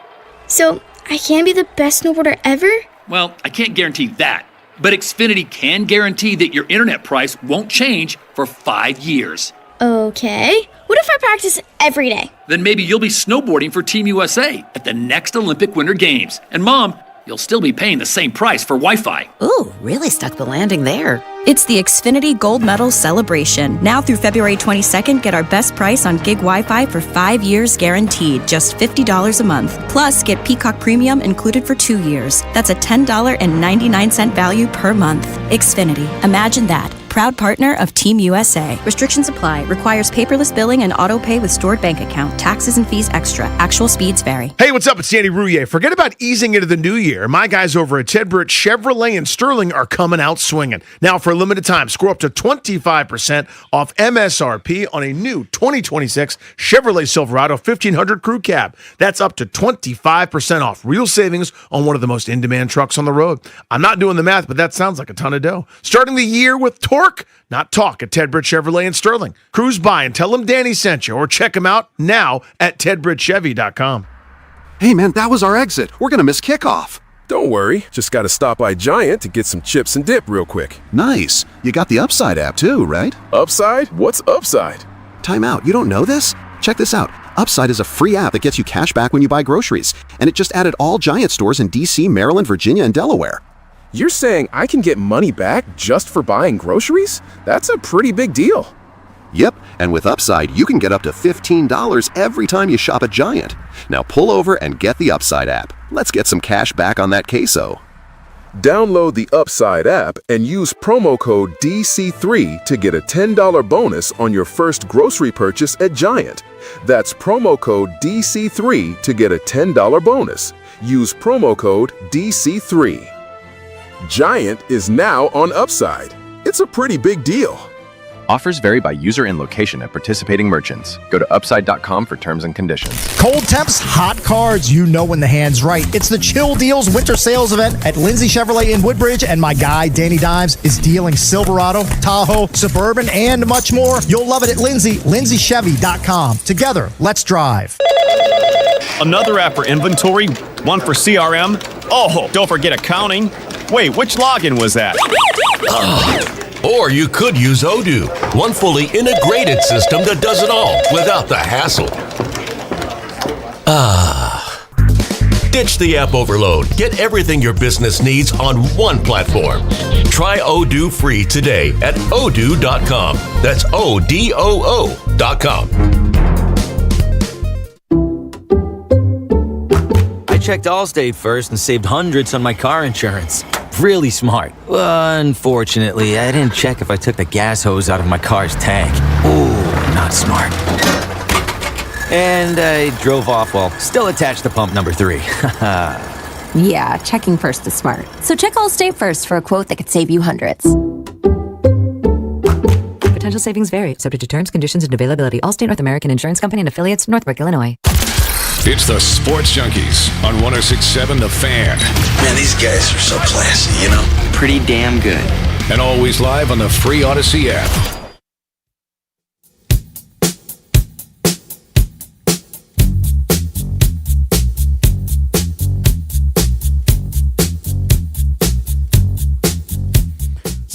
So, I can't be the best snowboarder ever? Well, I can't guarantee that. But Xfinity can guarantee that your internet price won't change for 5 years. Okay. What if I practice every day? Then maybe you'll be snowboarding for Team USA at the next Olympic Winter Games. And Mom, you'll still be paying the same price for Wi-Fi. Ooh, really stuck the landing there. It's the Xfinity Gold Medal Celebration. Now through February 22nd, get our best price on gig Wi-Fi for 5 years guaranteed, just $50 a month. Plus, get Peacock Premium included for 2 years. That's a $10.99 value per month. Xfinity. Imagine that. Proud partner of Team USA. Restrictions apply. Requires paperless billing and auto pay with stored bank account. Taxes and fees extra. Actual speeds vary. Hey, what's up? It's Danny Rouillet. Forget about easing into the new year. My guys over at Ted Britt Chevrolet in Sterling are coming out swinging. Now, for a limited time, score up to 25% off MSRP on a new 2026 Chevrolet Silverado 1500 Crew Cab. That's up to 25% off. Real savings on one of the most in-demand trucks on the road. I'm not doing the math, but that sounds like a ton of dough. Starting the year with torque, not talk, at Ted Britt Chevrolet in Sterling. Cruise by and tell them Danny sent you, or check them out now at tedbrittchevy.com. Hey, man, that was our exit. We're going to miss kickoff. Don't worry. Just got to stop by Giant to get some chips and dip real quick. Nice. You got the Upside app too, right? Upside? What's Upside? Time out. You don't know this? Check this out. Upside is a free app that gets you cash back when you buy groceries. And it just added all Giant stores in D.C., Maryland, Virginia, and Delaware. You're saying I can get money back just for buying groceries? That's a pretty big deal. Yep, and with Upside, you can get up to $15 every time you shop at Giant. Now pull over and get the Upside app. Let's get some cash back on that queso. Download the Upside app and use promo code DC3 to get a $10 bonus on your first grocery purchase at Giant. That's promo code DC3 to get a $10 bonus. Use promo code DC3. Giant is now on Upside. It's a pretty big deal. Offers vary by user and location at participating merchants. Go to upside.com for terms and conditions. Cold temps, hot cards, you know when the hand's right. It's the Chill Deals Winter Sales event at Lindsay Chevrolet in Woodbridge, and my guy, Danny Dimes, is dealing Silverado, Tahoe, Suburban, and much more. You'll love it at Lindsay, lindsaychevy.com. Together, let's drive. Another app for inventory, one for CRM. Oh, don't forget accounting. Wait, which login was that? Or you could use Odoo, one fully integrated system that does it all without the hassle. Ditch the app overload. Get everything your business needs on one platform. Try Odoo free today at odoo.com. That's ODOO.com. I checked Allstate first and saved hundreds on my car insurance. Really smart. Unfortunately, I didn't check if I took the gas hose out of my car's tank. Ooh, not smart. And I drove off while still attached to pump number 3. Yeah, checking first is smart. So check Allstate first for a quote that could save you hundreds. Potential savings vary, subject to terms, conditions, and availability. Allstate North American Insurance Company and affiliates, Northbrook, Illinois. It's the Sports Junkies on 106.7 The Fan. Man, these guys are so classy, you know? Pretty damn good. And always live on the free Odyssey app.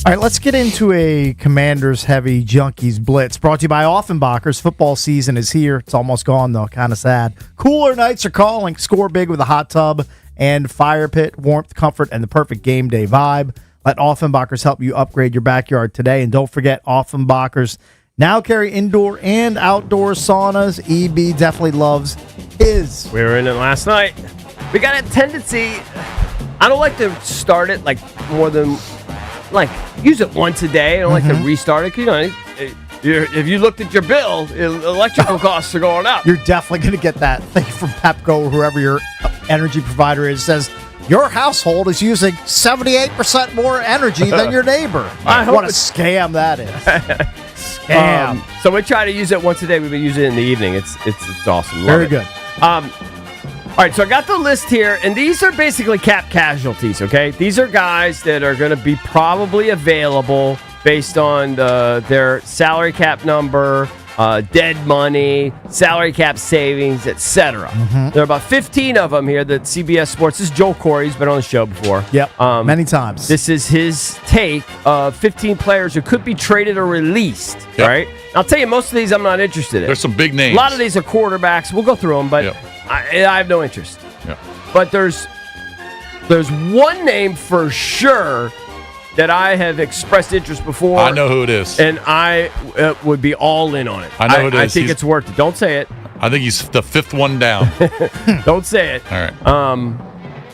All right, let's get into a Commanders heavy Junkies blitz. Brought to you by Offenbachers. Football season is here. It's almost gone, though. Kind of sad. Cooler nights are calling. Score big with a hot tub and fire pit. Warmth, comfort, and the perfect game day vibe. Let Offenbachers help you upgrade your backyard today. And don't forget, Offenbachers now carry indoor and outdoor saunas. EB definitely loves his. We were in it last night. We got a tendency. I don't like to start it like more than... Like, use it once a day. I don't like to restart it. You know, if you looked at your bill, electrical costs are going up. You're definitely going to get that thing from Pepco or whoever your energy provider is. Says your household is using 78% more energy than your neighbor. What a scam that is. Scam. So we try to use it once a day. We've been using it in the evening. It's awesome. Love Very it. good. All right, so I got the list here, and these are basically cap casualties, okay? These are guys that are going to be probably available based on their salary cap number dead money, salary cap savings, etc. There are about 15 of them here that CBS Sports. This is Joel Corey. He's been on the show before. Yep, many times. This is his take of 15 players who could be traded or released. Yep. Right? I'll tell you, most of these I'm not interested in. There's some big names. A lot of these are quarterbacks. We'll go through them, but I have no interest. Yep. But there's one name for sure that I have expressed interest before. I know who it is. And I would be all in on it. I know who it is. I think it's worth it. Don't say it. I think he's the fifth one down. Don't say it. All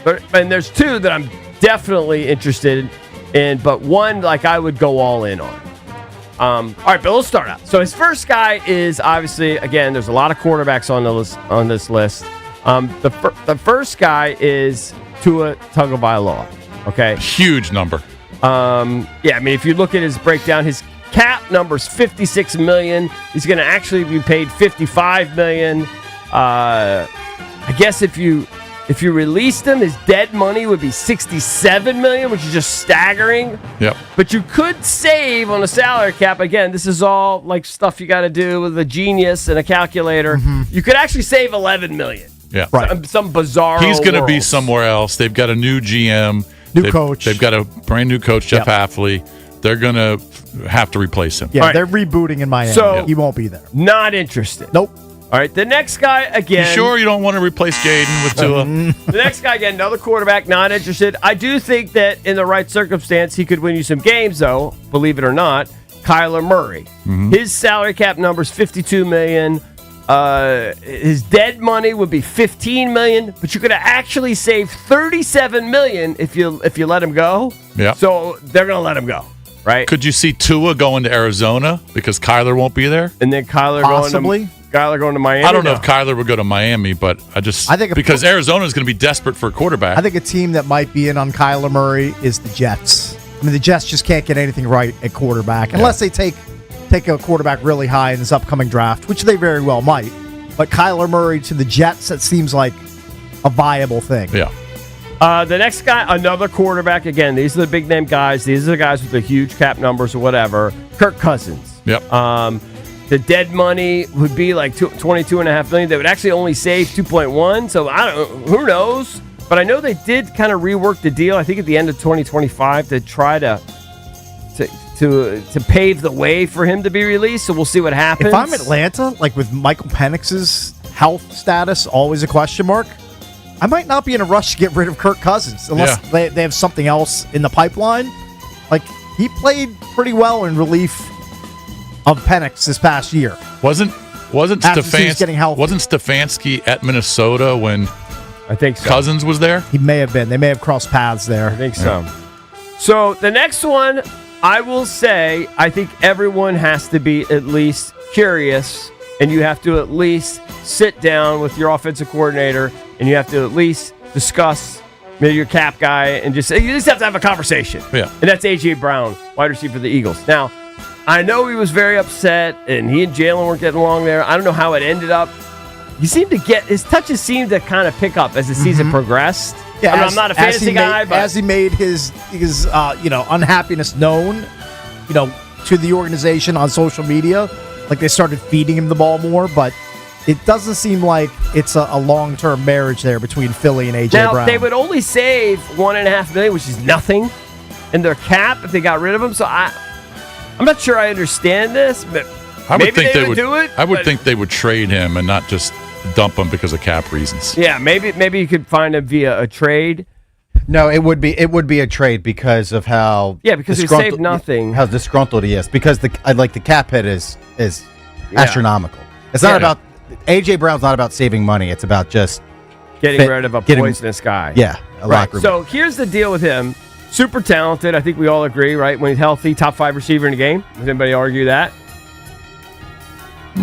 right. And there's two that I'm definitely interested in, but one like I would go all in on. All right, but let's start out. So his first guy is obviously, again, there's a lot of quarterbacks on this list. The first guy is Tua Tagovailoa. Okay, huge number. Yeah, I mean, if you look at his breakdown, his cap number's $56 million. He's going to actually be paid $55 million. I guess if you released him, his dead money would be $67 million, which is just staggering. Yep. But you could save on a salary cap. Again, this is all like stuff you got to do with a genius and a calculator. You could actually save $11 million. Yeah. Right. Some bizarre. He's going to be somewhere else. They've got a new GM. Coach. They've got a brand new coach, Jeff Hafley. They're going to have to replace him. Yeah, they're rebooting in Miami. So he won't be there. Not interested. Nope. All right, the next guy again. You sure you don't want to replace Jaden with Tua? The next guy again, another quarterback, not interested. I do think that in the right circumstance, he could win you some games, though. Believe it or not, Kyler Murray. His salary cap number is $52 million. His dead money would be $15 million, but you could actually save $37 million if you let him go. Yeah. So they're gonna let him go, right? Could you see Tua going to Arizona because Kyler won't be there? And then Kyler going to Miami. I don't know if Kyler would go to Miami, but I think because Arizona is going to be desperate for a quarterback. I think a team that might be in on Kyler Murray is the Jets. I mean, the Jets just can't get anything right at quarterback unless they take a quarterback really high in this upcoming draft, which they very well might. But Kyler Murray to the Jets, that seems like a viable thing. Yeah. The next guy, another quarterback. Again, these are the big name guys. These are the guys with the huge cap numbers or whatever. Kirk Cousins. Yep. The dead money would be like $22.5 million. They would actually only save 2.1. So I don't. Who knows? But I know they did kind of rework the deal. I think at the end of 2025 to try to pave the way for him to be released. So we'll see what happens. If I'm Atlanta, like with Michael Penix's health status always a question mark, I might not be in a rush to get rid of Kirk Cousins unless they have something else in the pipeline. Like, he played pretty well in relief of Penix this past year. Wasn't Stefanski at Minnesota when I think so. Cousins was there? He may have been. They may have crossed paths there. I think so. So the next one, I will say, I think everyone has to be at least curious, and you have to at least sit down with your offensive coordinator, and you have to at least discuss maybe your cap guy, and just you just have to have a conversation. Yeah. And that's A.J. Brown, wide receiver for the Eagles. Now, I know he was very upset, and he and Jalen weren't getting along there. I don't know how it ended up. His touches seemed to kind of pick up as the season progressed. Yeah, I'm not a fantasy guy, but as he made his unhappiness known, to the organization on social media, like they started feeding him the ball more. But it doesn't seem like it's a long-term marriage there between Philly and A.J. Brown. Now, they would only save $1.5 million, which is nothing, in their cap if they got rid of him. So I'm not sure I understand this, but maybe they would do it. I would think they would trade him and not just dump him because of cap reasons. Yeah, maybe you could find him via a trade. No, it would be a trade because of how because he saved nothing. How disgruntled he is because the cap hit is astronomical. It's not about A.J. Brown's not about saving money. It's about just getting rid of a poisonous guy. Yeah, locker room. So here's the deal with him. Super talented. I think we all agree, right? When he's healthy, top 5 receiver in the game. Does anybody argue that?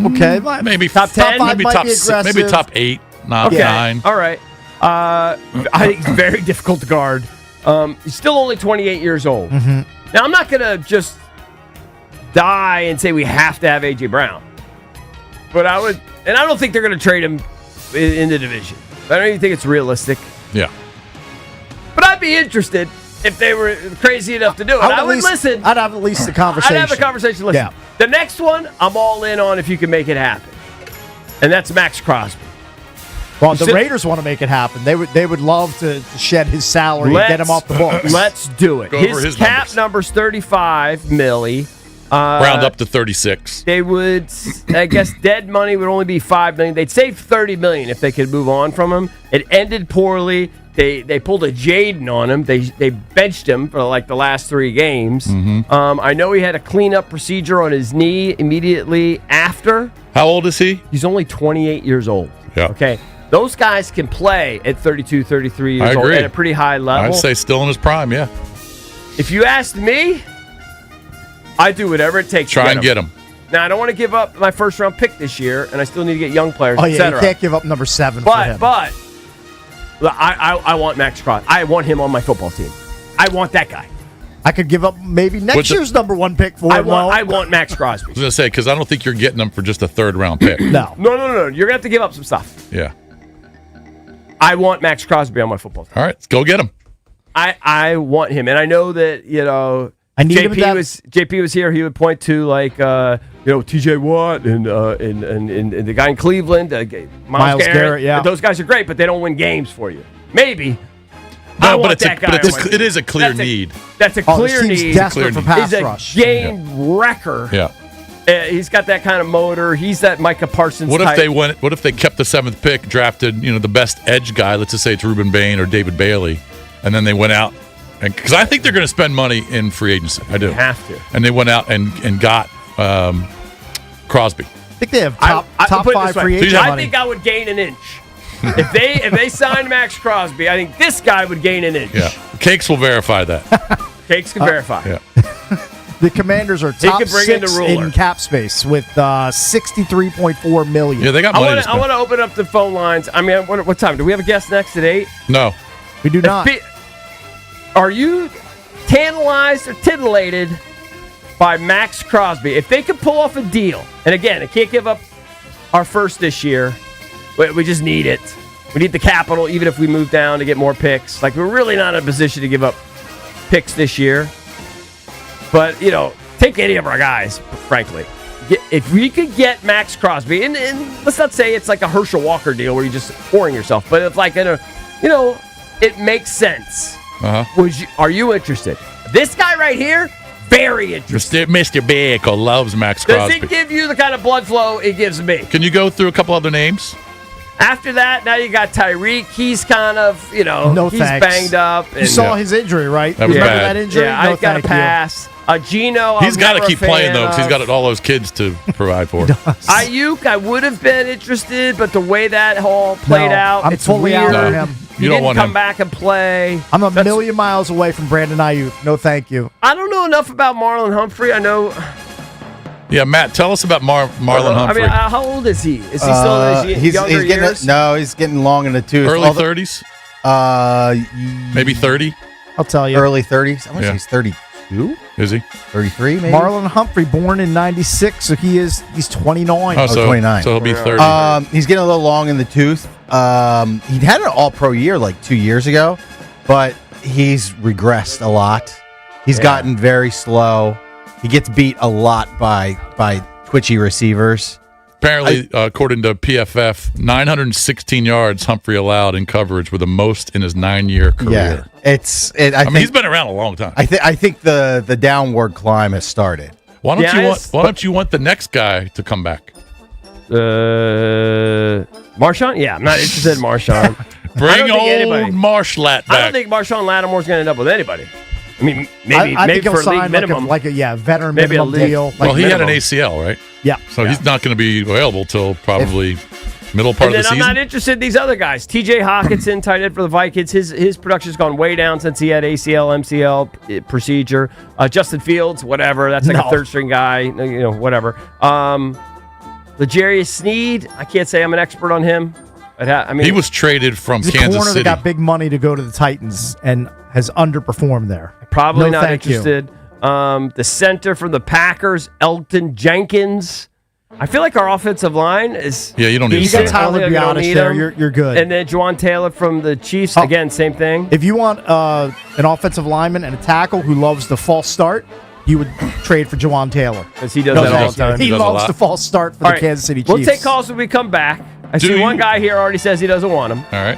Okay, maybe top 10, maybe top 6, maybe top 8, not 9. All right. I think he's very difficult to guard. He's still only 28 years old. Now I'm not gonna just die and say we have to have A.J. Brown, but I would, and I don't think they're gonna trade him in the division. I don't even think it's realistic. Yeah. But I'd be interested if they were crazy enough to do it. I would listen. I'd have at least a conversation. I'd have a conversation. Listen, The next one, I'm all in on if you can make it happen, and that's Max Crosby. Well, the Raiders want to make it happen. They would love to shed his salary and get him off the books. Let's do it. Go over his cap number's $35 million. Round up to 36. They would, I guess, dead money would only be $5 million. They'd save $30 million if they could move on from him. It ended poorly. They pulled a Jaden on him. They benched him for like the last 3 games. Mm-hmm. I know he had a cleanup procedure on his knee immediately after. How old is he? He's only 28 years old. Yeah. Okay. Those guys can play at 32, 33 years old at a pretty high level. I'd say still in his prime, yeah. If you asked me, I'd do whatever it takes Try to and get him. Now, I don't want to give up my first-round pick this year, and I still need to get young players, Oh, et yeah, cetera. you can't give up number 7 for him. But I want Max Crosby. I want him on my football team. I want that guy. I could give up maybe next year's number 1 pick for him. I want Max Crosby. I was going to say, because I don't think you're getting him for just a third-round pick. No. No. You're going to have to give up some stuff. Yeah. I want Max Crosby on my football team. All right, let's go get him. I want him. And I know that, I need him JP was here. He would point to, like, TJ Watt and the guy in Cleveland, Myles Garrett. Yeah. Those guys are great, but they don't win games for you. Maybe. No, but it is a clear need. That's a clear this team's need. desperate for pass He's a rush. game wrecker. Yeah. He's got that kind of motor. He's that Micah Parsons What type. if they kept the 7th pick, drafted the best edge guy? Let's just say it's Reuben Bain or David Bailey, and then they went out and because I think they're going to spend money in free agency. I do. You have to. And they went out and got Crosby. I think they have top put it 5 this way. free agent I money. think I would gain an inch. if they signed Max Crosby, I think this guy would gain an inch. Yeah. Cakes will verify that. Cakes can verify. Yeah. The Commanders are He top could bring in the 6 ruler. in cap space with $63.4 million. Yeah, they got money to spend. I want to open up the phone lines. I mean, what time? Do we have a guest next at 8? No. We do not. Are you tantalized or titillated by Max Crosby? If they could pull off a deal, and again, I can't give up our first this year. We just need it. We need the capital, even if we move down to get more picks. Like, we're really not in a position to give up picks this year. But, take any of our guys, frankly. If we could get Max Crosby, and let's not say it's like a Herschel Walker deal where you're just pouring yourself, but it's like, it makes sense. Uh-huh. Are you interested? This guy right here, very interested. Mr. Bickle loves Max Does Crosby. it give you the kind of blood flow it gives me? Can you go through a couple other names? After that, now you got Tyreek. He's kind of, he's thanks. banged up. You saw his injury, right? That was Remember bad. that injury? Yeah, No, I've got to thank you. pass. Geno, He's got to never keep a fan playing, though, because he's of. got all those kids to provide for. Ayuk, I would have been interested, but the way that all played out, I'm it's fully weird. out on him. He You don't didn't want come him. back and play. I'm a million miles away from Brandon Ayuk. No, thank you. I don't know enough about Marlon Humphrey. I know. Yeah, Matt, tell us about Marlon Humphrey. I mean, how old is he? Is he still in his younger years? He's getting long in the tooth. Early 30s? Maybe 30? I'll tell you. Early 30s. I want to Yeah. say he's 32. Is he? 33, maybe? Marlon Humphrey, born in '96, so he's 29. Oh, so 29. So he'll be 30. He's getting a little long in the tooth. He had an all-pro year like 2 years ago, but he's regressed a lot. He's gotten very slow. He gets beat a lot by twitchy receivers. Apparently, according to PFF, 916 yards Humphrey allowed in coverage were the most in his 9-year career. Yeah, I mean, he's been around a long time. I think the downward climb has started. Why don't you want the next guy to come back? Marshawn? Yeah, I'm not interested in Marshawn. Bring old Marshlat back. I don't think Marshawn Lattimore's going to end up with anybody. I mean, maybe I think he'll for a league sign minimum. like a veteran Maybe a minimum league. deal. Well, he had an minimum. ACL, right? Yeah. So he's not going to be available till probably middle part And of then the I'm season. not interested in these other guys. TJ Hawkinson, tight end for the Vikings. His production's gone way down since he had ACL, MCL procedure. Justin Fields, whatever. That's like a third string guy. Whatever. L'Jarius Sneed, I can't say I'm an expert on him. I mean, he was traded from He's a Kansas corner City. that got big money to go to the Titans and has underperformed there. Probably No, not thank you. interested. The center from the Packers, Elton Jenkins. I feel like our offensive line is. Yeah, you don't need decent. You got Tyler I don't Bionis need there. him. You're good. And then Juwan Taylor from the Chiefs. Again, same thing. If you want an offensive lineman and a tackle who loves the false start, you would trade for Jawan Taylor. Because he does that all the time. He loves the false start for All the right, Kansas City Chiefs. We'll take calls when we come back. I see one guy here already says he doesn't want him. All right.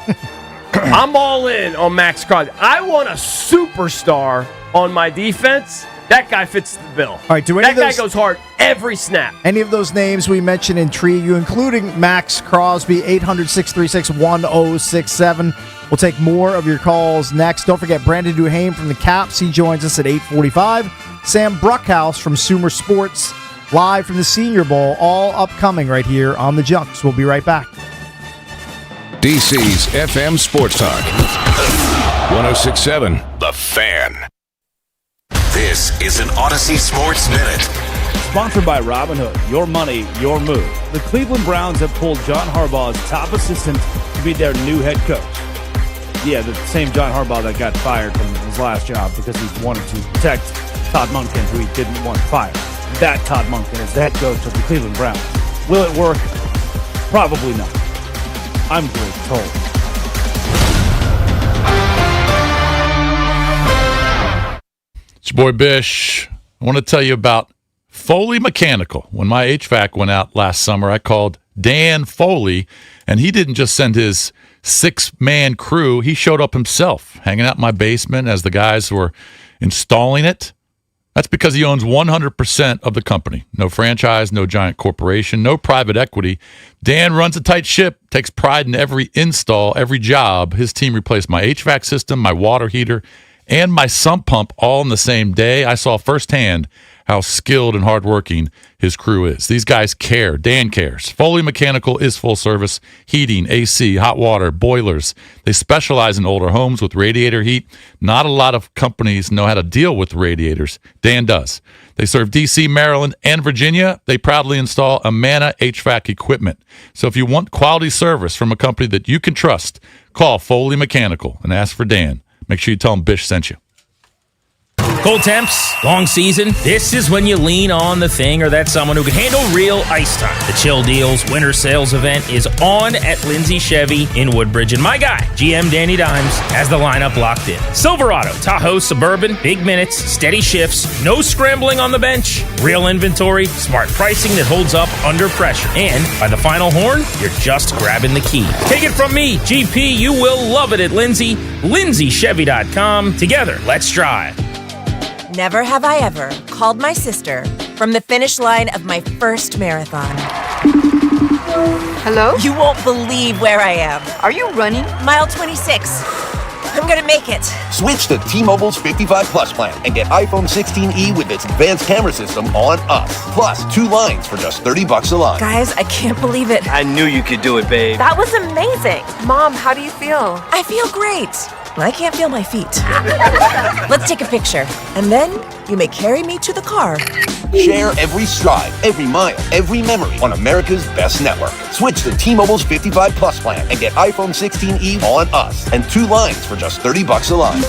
I'm all in on Max Crosby. I want a superstar on my defense. That guy fits the bill. All right, that guy goes hard every snap. Any of those names we mentioned intrigue you, including Max Crosby, 800-636-1067. We'll take more of your calls next. Don't forget Brandon Duhame from the Caps. He joins us at 8:45. Sam Bruckhouse from Sumer Sports, live from the Senior Bowl, all upcoming right here on the Junks. We'll be right back. DC's FM Sports Talk. 106.7 The Fan. This is an Odyssey Sports Minute. Sponsored by Robinhood. Your money, your move. The Cleveland Browns have pulled John Harbaugh's top assistant to be their new head coach. Yeah, the same John Harbaugh that got fired from his last job because he wanted to protect Todd Monken, who he didn't want fired. That Todd Monken is the head coach of the Cleveland Browns. Will it work? Probably not. I'm just told. It's your boy Bish. I want to tell you about Foley Mechanical. When my HVAC went out last summer, I called Dan Foley, and he didn't just send his 6-man crew. He showed up himself, hanging out in my basement as the guys were installing it. That's because he owns 100% of the company. No franchise, no giant corporation, no private equity. Dan runs a tight ship, takes pride in every install, every job. His team replaced my HVAC system, my water heater, and my sump pump all in the same day. I saw firsthand how skilled and hardworking his crew is. These guys care. Dan cares. Foley Mechanical is full service heating, AC, hot water, boilers. They specialize in older homes with radiator heat. Not a lot of companies know how to deal with radiators. Dan does. They serve D.C., Maryland, and Virginia. They proudly install Amana HVAC equipment. So if you want quality service from a company that you can trust, call Foley Mechanical and ask for Dan. Make sure you tell him Bish sent you. Cold temps, long season. This is when you lean on the thing or that someone who can handle real ice time. The Chill Deals Winter Sales event is on at Lindsay Chevy in Woodbridge. And my guy, GM Danny Dimes, has the lineup locked in. Silverado, Tahoe, Suburban, big minutes, steady shifts, no scrambling on the bench, real inventory, smart pricing that holds up under pressure. And by the final horn, you're just grabbing the key. Take it from me, GP, you will love it at Lindsay. LindsayChevy.com. Together, let's drive. Never have I ever called my sister from the finish line of my first marathon. Hello? You won't believe where I am. Are you running? Mile 26. I'm gonna make it. Switch to T-Mobile's 55 Plus plan and get iPhone 16e with its advanced camera system on us. Plus, 2 lines for just $30 a line. Guys, I can't believe it. I knew you could do it, babe. That was amazing. Mom, how do you feel? I feel great. I can't feel my feet. Let's take a picture. And then you may carry me to the car. Share every stride, every mile, every memory on America's best network. Switch to T-Mobile's 55 Plus plan and get iPhone 16e on us and 2 lines for just $30 a line.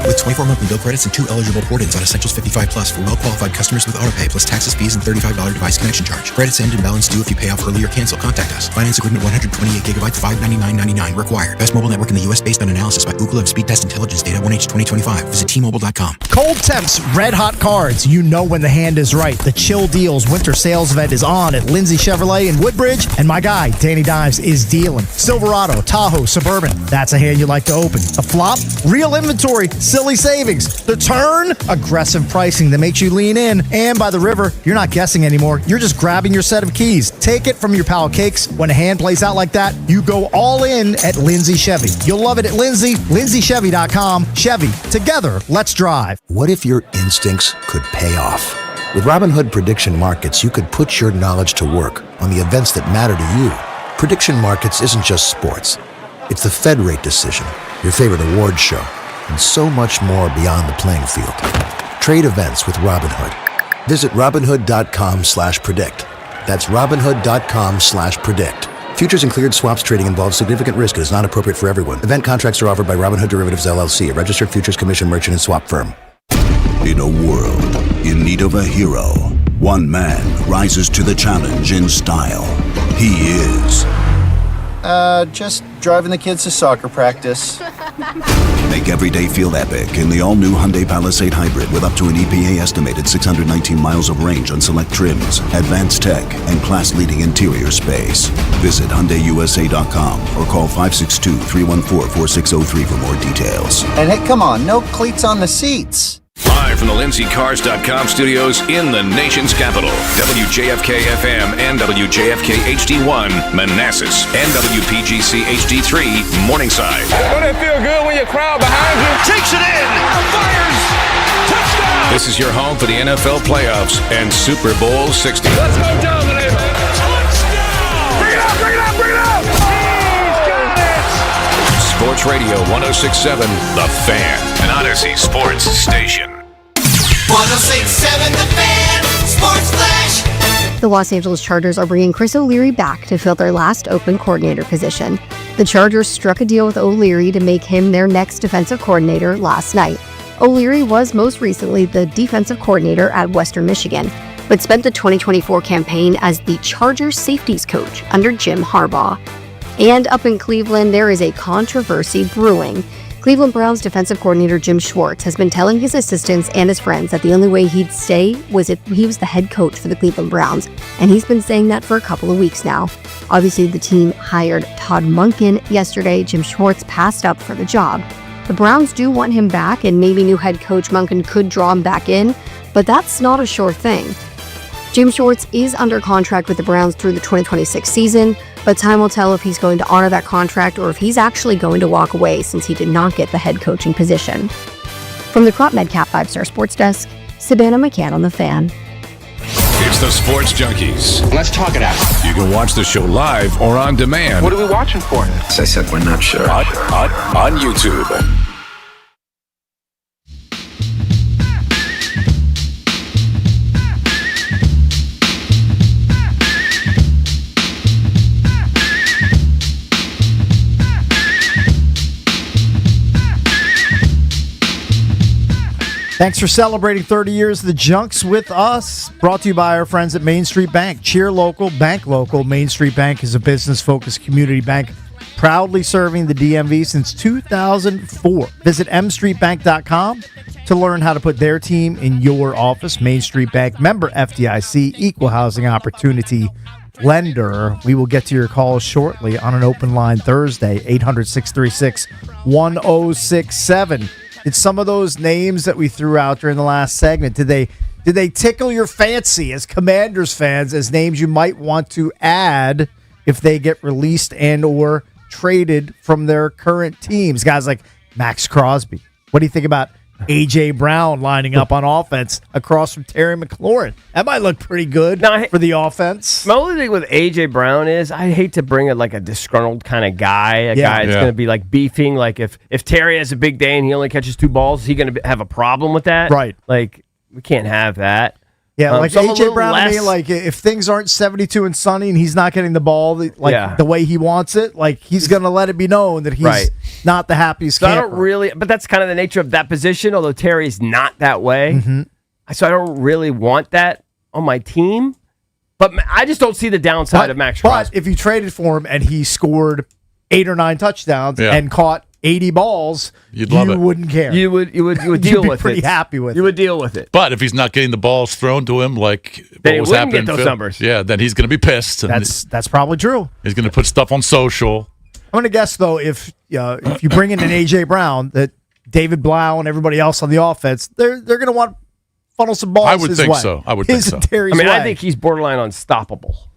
With 24 monthly bill credits and 2 eligible port-ins on Essentials 55 Plus for well-qualified customers with autopay plus taxes, fees, and $35 device connection charge. Credits end and balance due if you pay off early or cancel. Contact us. Finance agreement 128 gigabytes, $599.99 required. Best mobile network in the U.S. based on analysis by Ookla of Speed Test Intelligence data 1H 2025. Visit T-Mobile.com. Cold temps, red hot cards. You know when the hand is right. The Chill Deals Winter Sales event is on at Lindsay Chevrolet in Woodbridge. And my guy, Danny Dimes, is dealing. Silverado, Tahoe, Suburban. That's a hand you like to open. A flop, real inventory, silly savings. The turn, aggressive pricing that makes you lean in. And by the river, you're not guessing anymore. You're just grabbing your set of keys. Take it from your pal Cakes. When a hand plays out like that, you go all in at Lindsay Chevy. You'll love it at Lindsay. LindsayChevy.com. Chevy. Together, let's drive. What if your instincts could pay off? With Robinhood Prediction Markets, you could put your knowledge to work on the events that matter to you. Prediction Markets isn't just sports. It's the Fed rate decision, your favorite award show, and so much more beyond the playing field. Trade events with Robinhood. Visit Robinhood.com/predict. That's Robinhood.com/predict. Futures and cleared swaps trading involves significant risk and is not appropriate for everyone. Event contracts are offered by Robinhood Derivatives LLC, a registered futures commission merchant and swap firm. In a world in need of a hero, one man rises to the challenge in style. He is Just driving the kids to soccer practice. Make every day feel epic in the all-new Hyundai Palisade Hybrid with up to an EPA estimated 619 miles of range on select trims, advanced tech, and class-leading interior space. Visit HyundaiUSA.com or call 562-314-4603 for more details. And hey, come on, no cleats on the seats. Live from the LindseyCars.com studios in the nation's capital, WJFK-FM and WJFK HD1, Manassas, and WPGC HD3, Morningside. Don't it feel good when your crowd behind you takes it in, fires, touchdown! This is your home for the NFL playoffs and Super Bowl 60. Let's go dominate, man! Touchdown! Bring it up, bring it up, bring it up! He's got it! Sports Radio 106.7, The Fan, an Odyssey sports station. 106.7 The Fan, Sports Flash. The Los Angeles Chargers are bringing Chris O'Leary back to fill their last open coordinator position. The Chargers struck a deal with O'Leary to make him their next defensive coordinator last night. O'Leary was most recently the defensive coordinator at Western Michigan, but spent the 2024 campaign as the Chargers safeties coach under Jim Harbaugh. And up in Cleveland, there is a controversy brewing. Cleveland Browns defensive coordinator Jim Schwartz has been telling his assistants and his friends that the only way he'd stay was if he was the head coach for the Cleveland Browns, and he's been saying that for a couple of weeks now. Obviously, the team hired Todd Monken yesterday. Jim Schwartz passed up for the job. The Browns do want him back, and maybe new head coach Monken could draw him back in, but that's not a sure thing. Jim Schwartz is under contract with the Browns through the 2026 season, but time will tell if he's going to honor that contract or if he's actually going to walk away since he did not get the head coaching position. From the Crop Medcap 5-Star Sports Desk, Savannah McCann on The Fan. It's the Sports Junkies. Let's talk it out. You can watch the show live or on demand. What are we watching for? As I said, we're not sure. On YouTube. Thanks for celebrating 30 years of the Junks with us. Brought to you by our friends at Main Street Bank. Cheer local, bank local. Main Street Bank is a business-focused community bank proudly serving the DMV since 2004. Visit mstreetbank.com to learn how to put their team in your office. Main Street Bank, member FDIC, equal housing opportunity lender. We will get to your calls shortly on an open line Thursday, 800-636-1067. Did some of those names that we threw out during the last segment, did they tickle your fancy as Commanders fans as names you might want to add if they get released and or traded from their current teams? Guys like Max Crosby. What do you think about A.J. Brown lining up on offense across from Terry McLaurin? That might look pretty good for the offense. My only thing with A.J. Brown is I hate to bring a disgruntled kind of guy, a guy that's going to be like beefing. Like if Terry has a big day and he only catches 2 balls, is he going to have a problem with that? Right. Like we can't have that. Yeah, like so A.J. Brown to me, like if things aren't 72 and sunny and he's not getting the ball the way he wants it, like he's going to let it be known that he's not the happiest camper. I don't really, but that's kind of the nature of that position, although Terry's not that way. Mm-hmm. So I don't really want that on my team. But I just don't see the downside of Max Crosby. But if you traded for him and he scored 8 or 9 touchdowns and caught 80 balls, you wouldn't care. You would deal with it. You'd be pretty happy with it. You would deal with it. But if he's not getting the balls thrown to him like then what was wouldn't happening, get those numbers. Yeah, then he's going to be pissed. And that's probably true. He's going to put stuff on social. I'm going to guess though, if you bring in an A.J. Brown, that David Blau and everybody else on the offense, they're going to want to funnel some balls. I would his think way. so. I would think so. Terry's I think he's borderline unstoppable.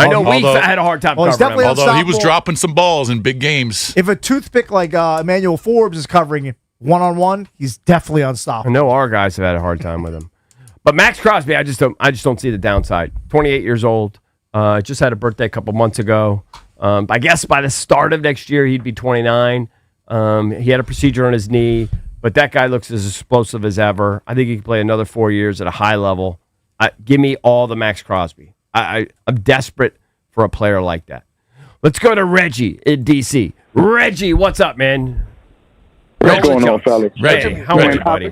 I know we had a hard time covering him. Although he was dropping some balls in big games. If a toothpick like Emmanuel Forbes is covering one-on-one, he's definitely unstoppable. I know our guys have had a hard time with him. But Max Crosby, I just don't see the downside. 28 years old. Just had a birthday a couple months ago. I guess by the start of next year, he'd be 29. He had a procedure on his knee, but that guy looks as explosive as ever. I think he can play another 4 years at a high level. Give me all the Max Crosby. I'm desperate for a player like that. Let's go to Reggie in D.C. Reggie, what's up, man? What's going on, fellas? Reggie, how are you, buddy?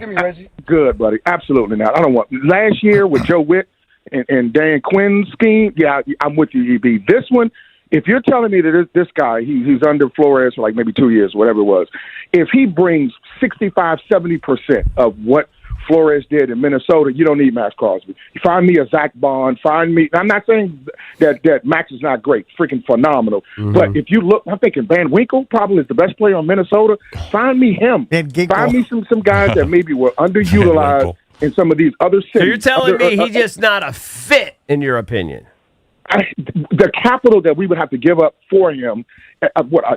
Good, buddy. Absolutely not. I don't want last year with Joe Wick and Dan Quinn's scheme. Yeah, I'm with you, EB. This one, if you're telling me that this guy, he's under Flores for like maybe 2 years, whatever it was, if he brings 65, 70% of what Flores did in Minnesota, you don't need Max Crosby. You find me a Zach Bond, I'm not saying that Max is not great, freaking phenomenal. Mm-hmm. But if you look, I'm thinking Van Winkle probably is the best player on Minnesota. Find me him. Find me some guys that maybe were underutilized in some of these other cities. So you're telling me he's just not a fit, in your opinion? The capital that we would have to give up for him,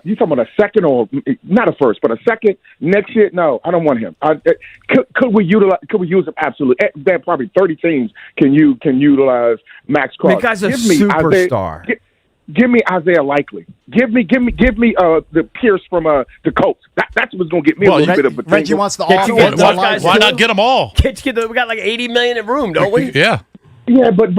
you talking about a second or not a first, but a second next year? No, I don't want him. Could we utilize? Could we use him? Absolutely. There probably 30 teams can utilize Max Crosby. The guy's a superstar. Give me Isaiah Likely. Give me the Pierce from the Colts. That's what's going to get me a little bit of a Reggie wants the Why not get them all? We got like 80 million in room, don't we? Yeah. Yeah, but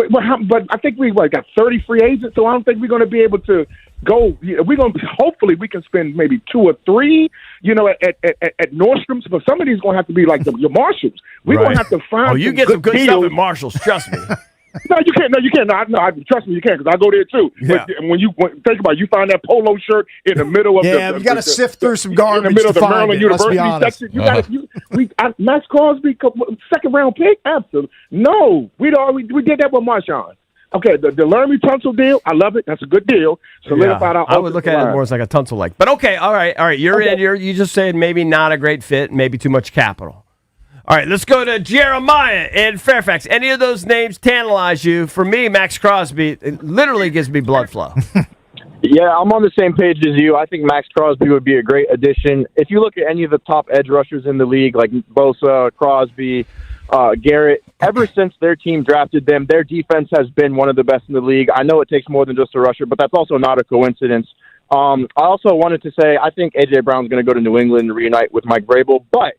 I think we got 30 free agents, so I don't think we're going to be able to go. We're going to hopefully we can spend maybe 2 or 3, at Nordstrom's. But some of these going to have to be like your Marshalls. We're going to have to find. Oh, you get some good stuff at Marshalls. Trust me. No, you can't. Trust me, you can, because I go there too. Yeah. But when you think about it, you find that polo shirt in the middle of we got to sift through some garbage in the middle of the find Maryland it, let's be University honest. section. Max Crosby, second round pick. Absolutely no. We did that with Marshawn. Okay, the Laramie Tunsil deal, I love it. That's a good deal. Solidified our I would look at it more as like a Tunsil like. But okay, all right. You're in. You just said maybe not a great fit, maybe too much capital. All right, let's go to Jeremiah in Fairfax. Any of those names tantalize you? For me, Max Crosby, it literally gives me blood flow. Yeah, I'm on the same page as you. I think Max Crosby would be a great addition. If you look at any of the top edge rushers in the league, like Bosa, Crosby, Garrett, ever since their team drafted them, their defense has been one of the best in the league. I know it takes more than just a rusher, but that's also not a coincidence. I also wanted to say I think A.J. Brown's going to go to New England and reunite with Mike Vrabel, but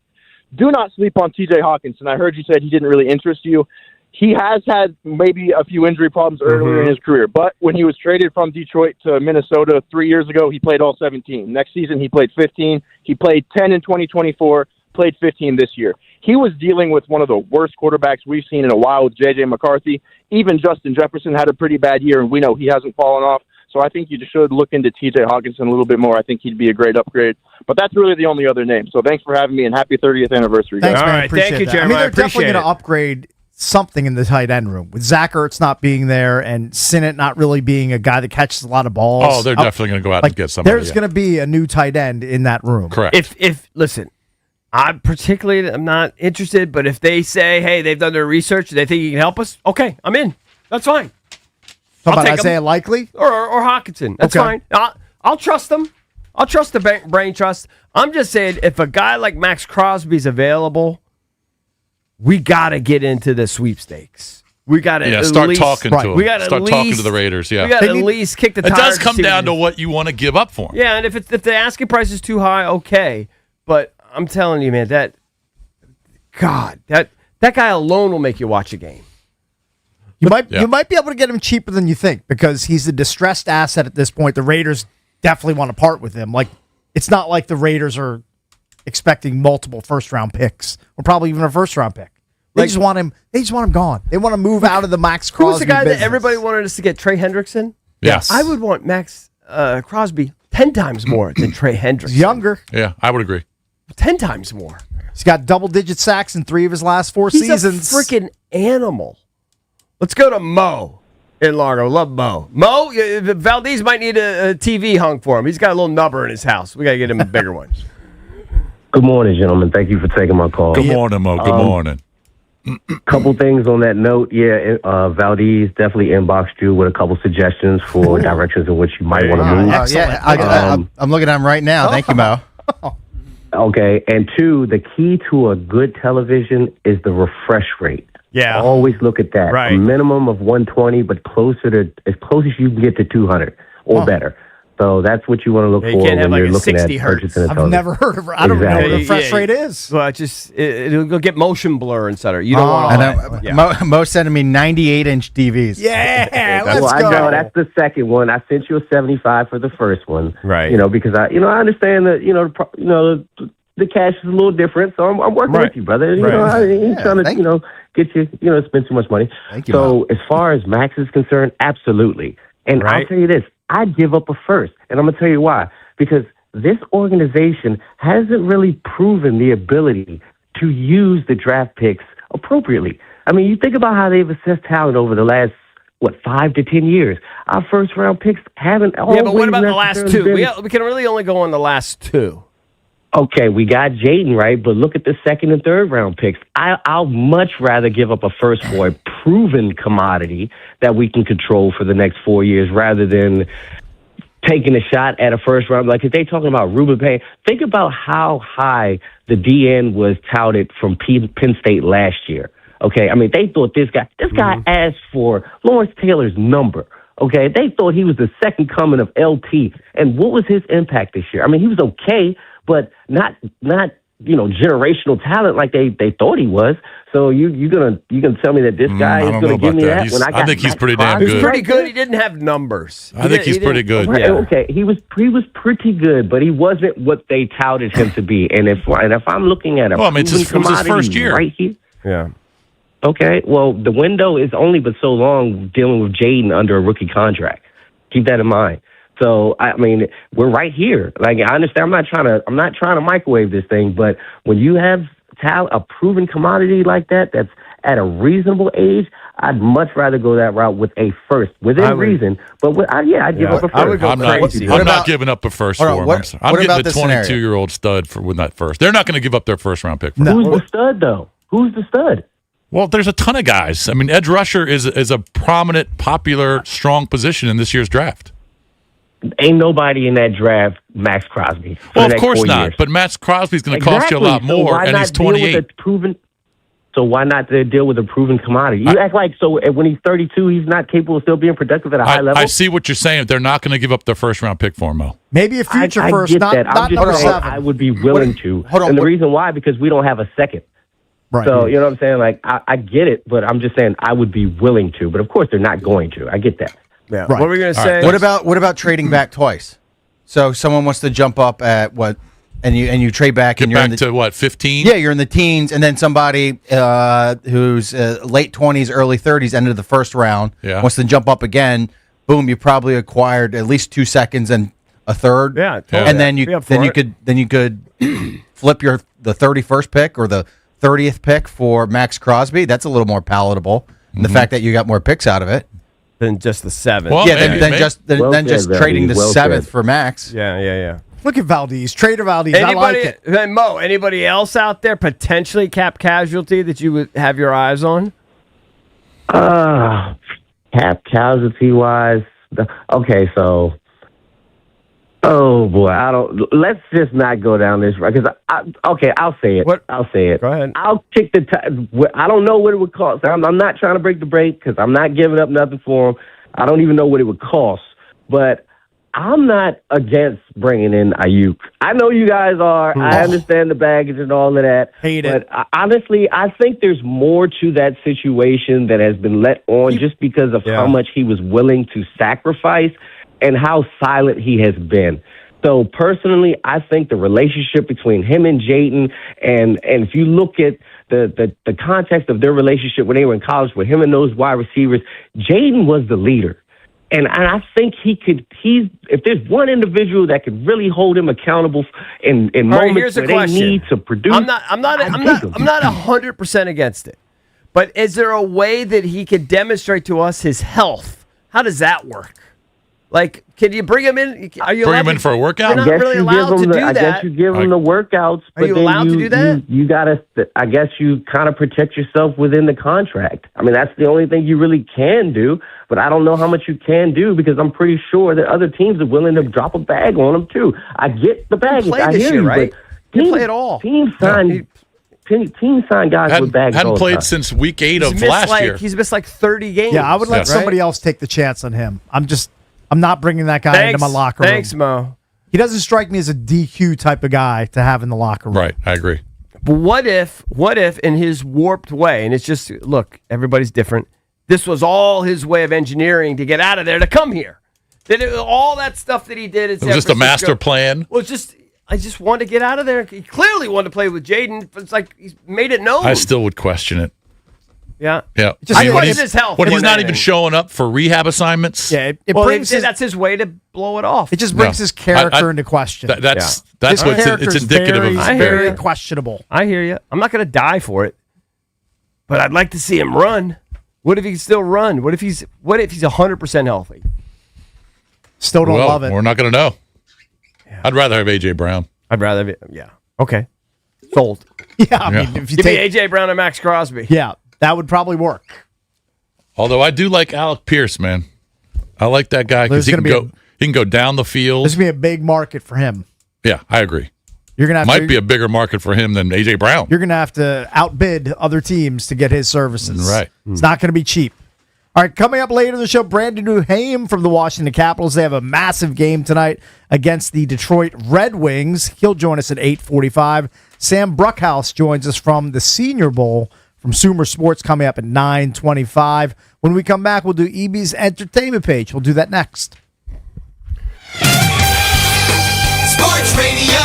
do not sleep on T.J. Hawkinson. I heard you said he didn't really interest you. He has had maybe a few injury problems earlier in his career, but when he was traded from Detroit to Minnesota 3 years ago, he played all 17. Next season, he played 15. He played 10 in 2024, played 15 this year. He was dealing with one of the worst quarterbacks we've seen in a while with J.J. McCarthy. Even Justin Jefferson had a pretty bad year, and we know he hasn't fallen off. So I think you should look into T.J. Hawkinson a little bit more. I think he'd be a great upgrade. But that's really the only other name. So thanks for having me, and happy 30th anniversary, guys. Thanks, man. All right, Appreciate thank you, that. Jeremiah. They're definitely Appreciate going to upgrade something in the tight end room with Zach Ertz not being there and Sinnott not really being a guy that catches a lot of balls. Oh, they're definitely going to go out and get somebody. There's going to be a new tight end in that room. Correct. If listen, I'm not interested, but if they say, hey, they've done their research, they think you can help us, okay, I'm in. That's fine. How about Isaiah Likely? Or Hawkinson. That's fine. I'll trust them. I'll trust the brain trust. I'm just saying, if a guy like Max Crosby's available, we got to get into the sweepstakes. We got to start talking to them. We got to talking to the Raiders. Yeah, we got to at least kick the tires. It does come down to what you want to give up for them. Yeah, and if the asking price is too high, okay. But I'm telling you, man, that guy alone will make you watch a game. You might be able to get him cheaper than you think because he's a distressed asset at this point. The Raiders definitely want to part with him. Like, it's not like the Raiders are expecting multiple first-round picks or probably even a first-round pick. They just want him. They just want him gone. They want to move out of the Max Crosby. Who's the guy business. that everybody wanted us to get? Trey Hendrickson. Yes, I would want Max Crosby 10 times more than Trey Hendrickson. He's younger. Yeah, I would agree. 10 times more. He's got double-digit sacks in 3 of his last 4 seasons. He's a freaking animal. Let's go to Mo in Largo. Love Mo. Mo, Valdez might need a TV hung for him. He's got a little nubber in his house. We got to get him a bigger one. Good morning, gentlemen. Thank you for taking my call. Good morning, Mo. Good morning. Couple things on that note. Yeah, Valdez definitely inboxed you with a couple suggestions for directions in which you might want to move. I'm looking at him right now. Thank you, Mo. Okay, and 2, the key to a good television is the refresh rate. Yeah. Always look at that. Right. A minimum of 120, but as close as you can get to 200 or better. So that's what you want to look for when you're looking at purchasing a television. I've never heard of it. I don't know what the refresh rate is. Well, it'll get motion blur inside. You don't want to. Mo sending me 98-inch TVs. Yeah, let's go. I know that's the second one. I sent you a 75 for the first one. Right. Because I understand that the cash is a little different, so I'm working with you, brother. I ain't trying to get you spend too much money. Thank you. So as far as Max is concerned, absolutely. And I'll tell you this, I'd give up a first. And I'm going to tell you why. Because this organization hasn't really proven the ability to use the draft picks appropriately. I mean, you think about how they've assessed talent over the last, 5 to 10 years. Our first-round picks haven't always. Yeah, but what about the last two? been- We can really only go on the last two. Okay, we got Jaden, right? But look at the second and third round picks. I'll much rather give up a first for a proven commodity that we can control for the next 4 years rather than taking a shot at a first round. Like, if they talking about Ruben Payne, think about how high the DN was touted from Penn State last year. Okay, I mean, they thought this guy asked for Lawrence Taylor's number. Okay, they thought he was the second coming of LT. And what was his impact this year? I mean, he was okay, but not generational talent like they thought he was. So you gonna tell me that this guy is gonna give me that when I think he's pretty damn He good. was pretty good. He didn't have numbers. I think he's pretty good. Right, okay, he was pretty good, but he wasn't what they touted him to be. And if I'm looking at it was his first year right here. Yeah. Okay, well, the window is only but so long dealing with Jaden under a rookie contract. Keep that in mind. So, I mean, we're right here. Like, I understand. I'm not trying to microwave this thing, but when you have a proven commodity like that, that's at a reasonable age, I'd much rather go that route with a first within reason. But I'd give up a first. I would go crazy. I'm not giving up a first for him. I'm getting the 22-year-old stud with that first. They're not going to give up their first-round pick. For Who's the stud, though? Who's the stud? Well, there's a ton of guys. I mean, edge rusher is a prominent, popular, strong position in this year's draft. Ain't nobody in that draft Max Crosby. Well, of course not. Years. But Max Crosby's going to cost you a lot more, and he's 28. So why not deal with a proven commodity? You act like when he's 32, he's not capable of still being productive at a high level. I see what you're saying. They're not going to give up their first-round pick for him, Mo. Maybe a future I first, get not number 7. I would be willing to. And the reason why, because we don't have a second. Right. So, you know what I'm saying? Like, I get it, but I'm just saying I would be willing to. But, of course, they're not going to. I get that. Yeah. Right. What are we going to say? Right. What about trading back twice? So someone wants to jump up at what, and you trade back, Get and you're back in the, to what, 15? Yeah, you're in the teens, and then somebody who's late 20s, early 30s, end of the first round wants to jump up again. Boom, you probably acquired at least 2 seconds and a third. Yeah, totally. And then you could flip the 31st pick or the 30th pick for Max Crosby. That's a little more palatable. And the fact that you got more picks out of it than just the 7th. Well, then just trading the 7th for Max. Yeah. Look at Valdez, Trader Valdez. I like it. Mo, anybody else out there potentially cap casualty that you would have your eyes on? Cap casualty wise, okay. So, oh boy, let's just not go down this road because I'll say it. What? I'll say it. Go ahead. I'll kick I don't know what it would cost. I'm not trying to break the break because I'm not giving up nothing for him. I don't even know what it would cost, but I'm not against bringing in Ayuk. I know you guys are. I understand the baggage and all of that. Hate but it. Honestly, I think there's more to that situation that has been let on just because of how much he was willing to sacrifice and how silent he has been. So personally, I think the relationship between him and Jayden, and if you look at the context of their relationship when they were in college with him and those wide receivers, Jayden was the leader. And I think if there's one individual that could really hold him accountable in moments where they need to produce. I'm not 100% against it. But is there a way that he could demonstrate to us his health? How does that work? Like, can you bring him in? Are you bring him in for a workout? You're not really allowed to do that. I guess you give him the workouts. Are you allowed to do that? You gotta. I guess you kind of protect yourself within the contract. I mean, that's the only thing you really can do. But I don't know how much you can do because I'm pretty sure that other teams are willing to drop a bag on him too. I get the baggage. I hear you, right? But you play it all. Teams sign guys with bags. Hadn't all the played time. since week 8 of last year. He's missed like 30 games. Yeah, I would let somebody else take the chance on him. I'm not bringing that guy into my locker room. Thanks, Mo. He doesn't strike me as a DQ type of guy to have in the locker room. Right, I agree. But what if in his warped way, and it's just, look, everybody's different, this was all his way of engineering to get out of there to come here. All that stuff that he did in San It was just a Francisco, master plan. Well, I just wanted to get out of there. He clearly wanted to play with Jayden. It's like he's made it known. I still would question it. Yeah. Yeah. I question his health. When he's not Anything. even showing up for rehab assignments. Yeah, it Well, brings his, that's his way to blow it off. it just brings No. his character I- into question. That's His what it's character's indicative very, of. I hear very ya. questionable. I hear you. I'm not going to die for it, but I'd like to see him run. What if he can still run? What if he's 100% healthy? Still don't love it. We're not going to know. I'd rather have AJ Brown. I'd rather, yeah. Okay, sold. Yeah, I mean, if you Give me take, AJ Brown and Max Crosby. yeah, that would probably work. Although I do like Alec Pierce, man. I like that guy because There's he gonna can be go. He can go down the field. There's gonna be a big market for him. Yeah, I agree. You're gonna have Might to, be a bigger market for him than AJ Brown. You're gonna have to outbid other teams to get his services. Right. It's not gonna be cheap. All right, coming up later in the show, Brandon Newham from the Washington Capitals. They have a massive game tonight against the Detroit Red Wings. He'll join us at 8:45. Sam Bruckhaus joins us from the Senior Bowl from Sumer Sports coming up at 9:25. When we come back, we'll do EB's entertainment page. We'll do that next. Sports Radio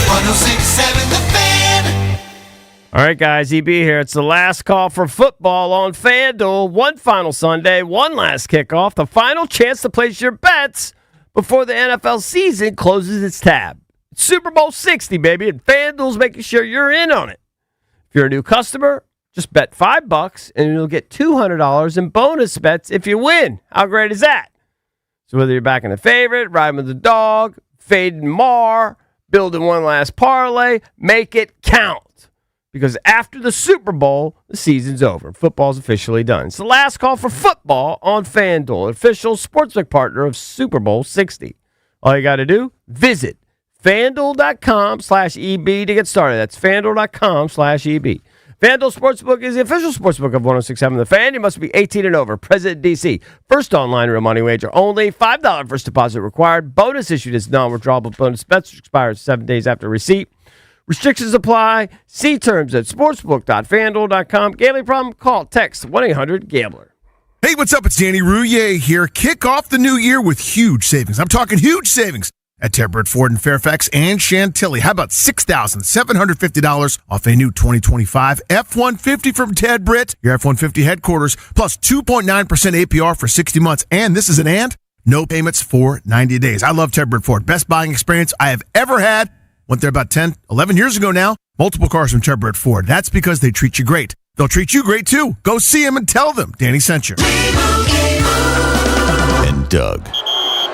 106.7 The Fan. All right, guys, EB here. It's the last call for football on FanDuel. One final Sunday, one last kickoff, the final chance to place your bets before the NFL season closes its tab. It's Super Bowl 60, baby, and FanDuel's making sure you're in on it. If you're a new customer, just bet $5 and you'll get $200 in bonus bets if you win. How great is that? So whether you're backing a favorite, riding with the dog, fading Mar, building one last parlay, make it count. Because after the Super Bowl, the season's over. Football's officially done. It's the last call for football on FanDuel, official sportsbook partner of Super Bowl 60. All you got to do, visit FanDuel.com/EB to get started. That's FanDuel.com/EB. FanDuel Sportsbook is the official sportsbook of 106.7 The Fan. You must be 18 and over. President DC. First online real money wager only. $5 first deposit required. Bonus issued as non-withdrawable bonus bets, which expires 7 days after receipt. Restrictions apply. See terms at sportsbook.fanduel.com. Gambling problem? Call, text 1-800-GAMBLER. Hey, what's up? It's Danny Rouillet here. Kick off the new year with huge savings. I'm talking huge savings at Ted Britt Ford in Fairfax and Chantilly. How about $6,750 off a new 2025 F-150 from Ted Britt, your F-150 headquarters, plus 2.9% APR for 60 months. And this is an and, no payments for 90 days. I love Ted Britt Ford. Best buying experience I have ever had. Went there about 10, 11 years ago now. Multiple cars from Ted Britt Ford. That's because they treat you great. They'll treat you great, too. Go see them and tell them Danny sent you. And Doug.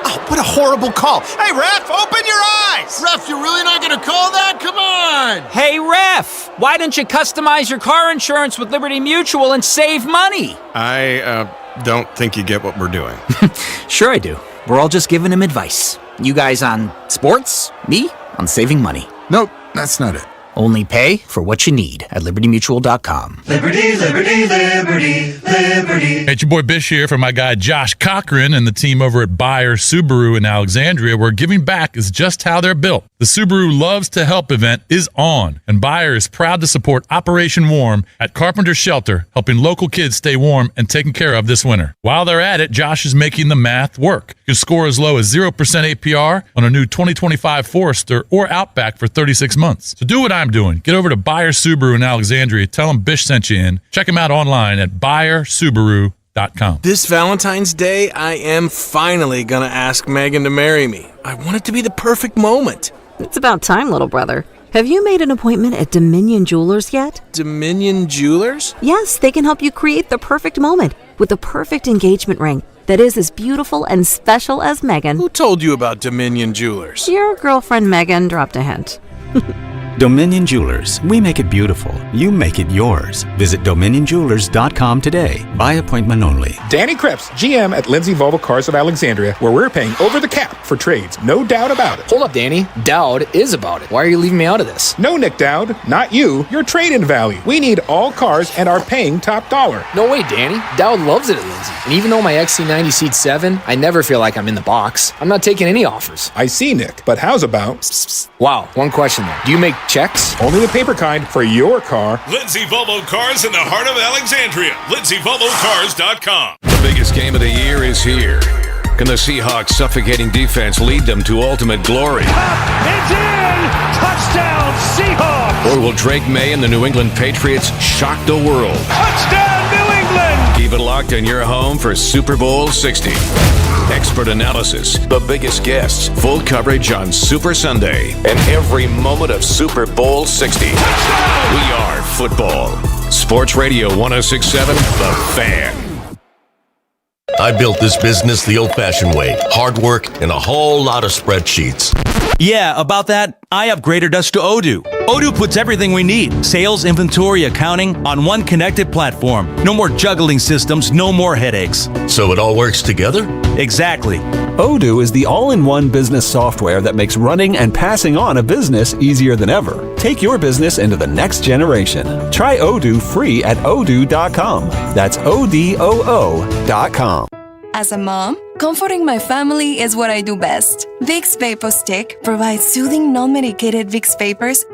Oh, what a horrible call. Hey, ref, open your eyes. Ref, you're really not going to call that? Come on. Hey, ref, why don't you customize your car insurance with Liberty Mutual and save money? I don't think you get what we're doing. Sure I do. We're all just giving him advice. You guys on sports, me on saving money. Nope, that's not it. Only pay for what you need at libertymutual.com. Liberty, liberty, liberty, liberty. Hey, it's your boy Bish here from my guy Josh Cochran and the team over at Bayer Subaru in Alexandria, where giving back is just how they're built. The Subaru Loves to Help event is on, and Bayer is proud to support Operation Warm at Carpenter Shelter, helping local kids stay warm and taken care of this winter. While they're at it, Josh is making the math work. You can score as low as 0% APR on a new 2025 Forester or Outback for 36 months. So do what I'm doing. Get over to Bayer Subaru in Alexandria. Tell them Bish sent you in. Check them out online at BuyerSubaru.com. This Valentine's Day, I am finally going to ask Megan to marry me. I want it to be the perfect moment. It's about time, little brother. Have you made an appointment at Dominion Jewelers yet? Dominion Jewelers? Yes, they can help you create the perfect moment with the perfect engagement ring that is as beautiful and special as Megan. Who told you about Dominion Jewelers? Your girlfriend Megan dropped a hint. Dominion Jewelers. We make it beautiful. You make it yours. Visit DominionJewelers.com today. By appointment only. Danny Krebs, GM at Lindsay Volvo Cars of Alexandria, where we're paying over the cap for trades. No doubt about it. Hold up, Danny. Dowd is about it. Why are you leaving me out of this? No, Nick Dowd. Not you. Your trade-in value. We need all cars and are paying top dollar. No way, Danny. Dowd loves it at Lindsay. And even though my XC90 seats 7, I never feel like I'm in the box. I'm not taking any offers. I see, Nick. But how's about... Wow, one question though. Do you make checks? Only the paper kind for your car. Lindsay Volvo Cars in the heart of Alexandria. LindsayVolvoCars.com. The biggest game of the year is here. Can the Seahawks' suffocating defense lead them to ultimate glory? It's in! Touchdown, Seahawks! Or will Drake May and the New England Patriots shock the world? Touchdown, New England! Keep it locked in your home for Super Bowl 60. Expert analysis, the biggest guests, full coverage on Super Sunday, and every moment of Super Bowl 60. We are football. Sports Radio 106.7, The Fan. I built this business the old-fashioned way. Hard work and a whole lot of spreadsheets. Yeah, about that, I upgraded us to Odoo. Odoo puts everything we need, sales, inventory, accounting, on one connected platform. No more juggling systems, no more headaches. So it all works together? Exactly. Odoo is the all-in-one business software that makes running and passing on a business easier than ever. Take your business into the next generation. Try Odoo free at odoo.com. That's ODOO.com. As a mom, comforting my family is what I do best. Vicks VapoStick provides soothing, non-medicated Vicks vapors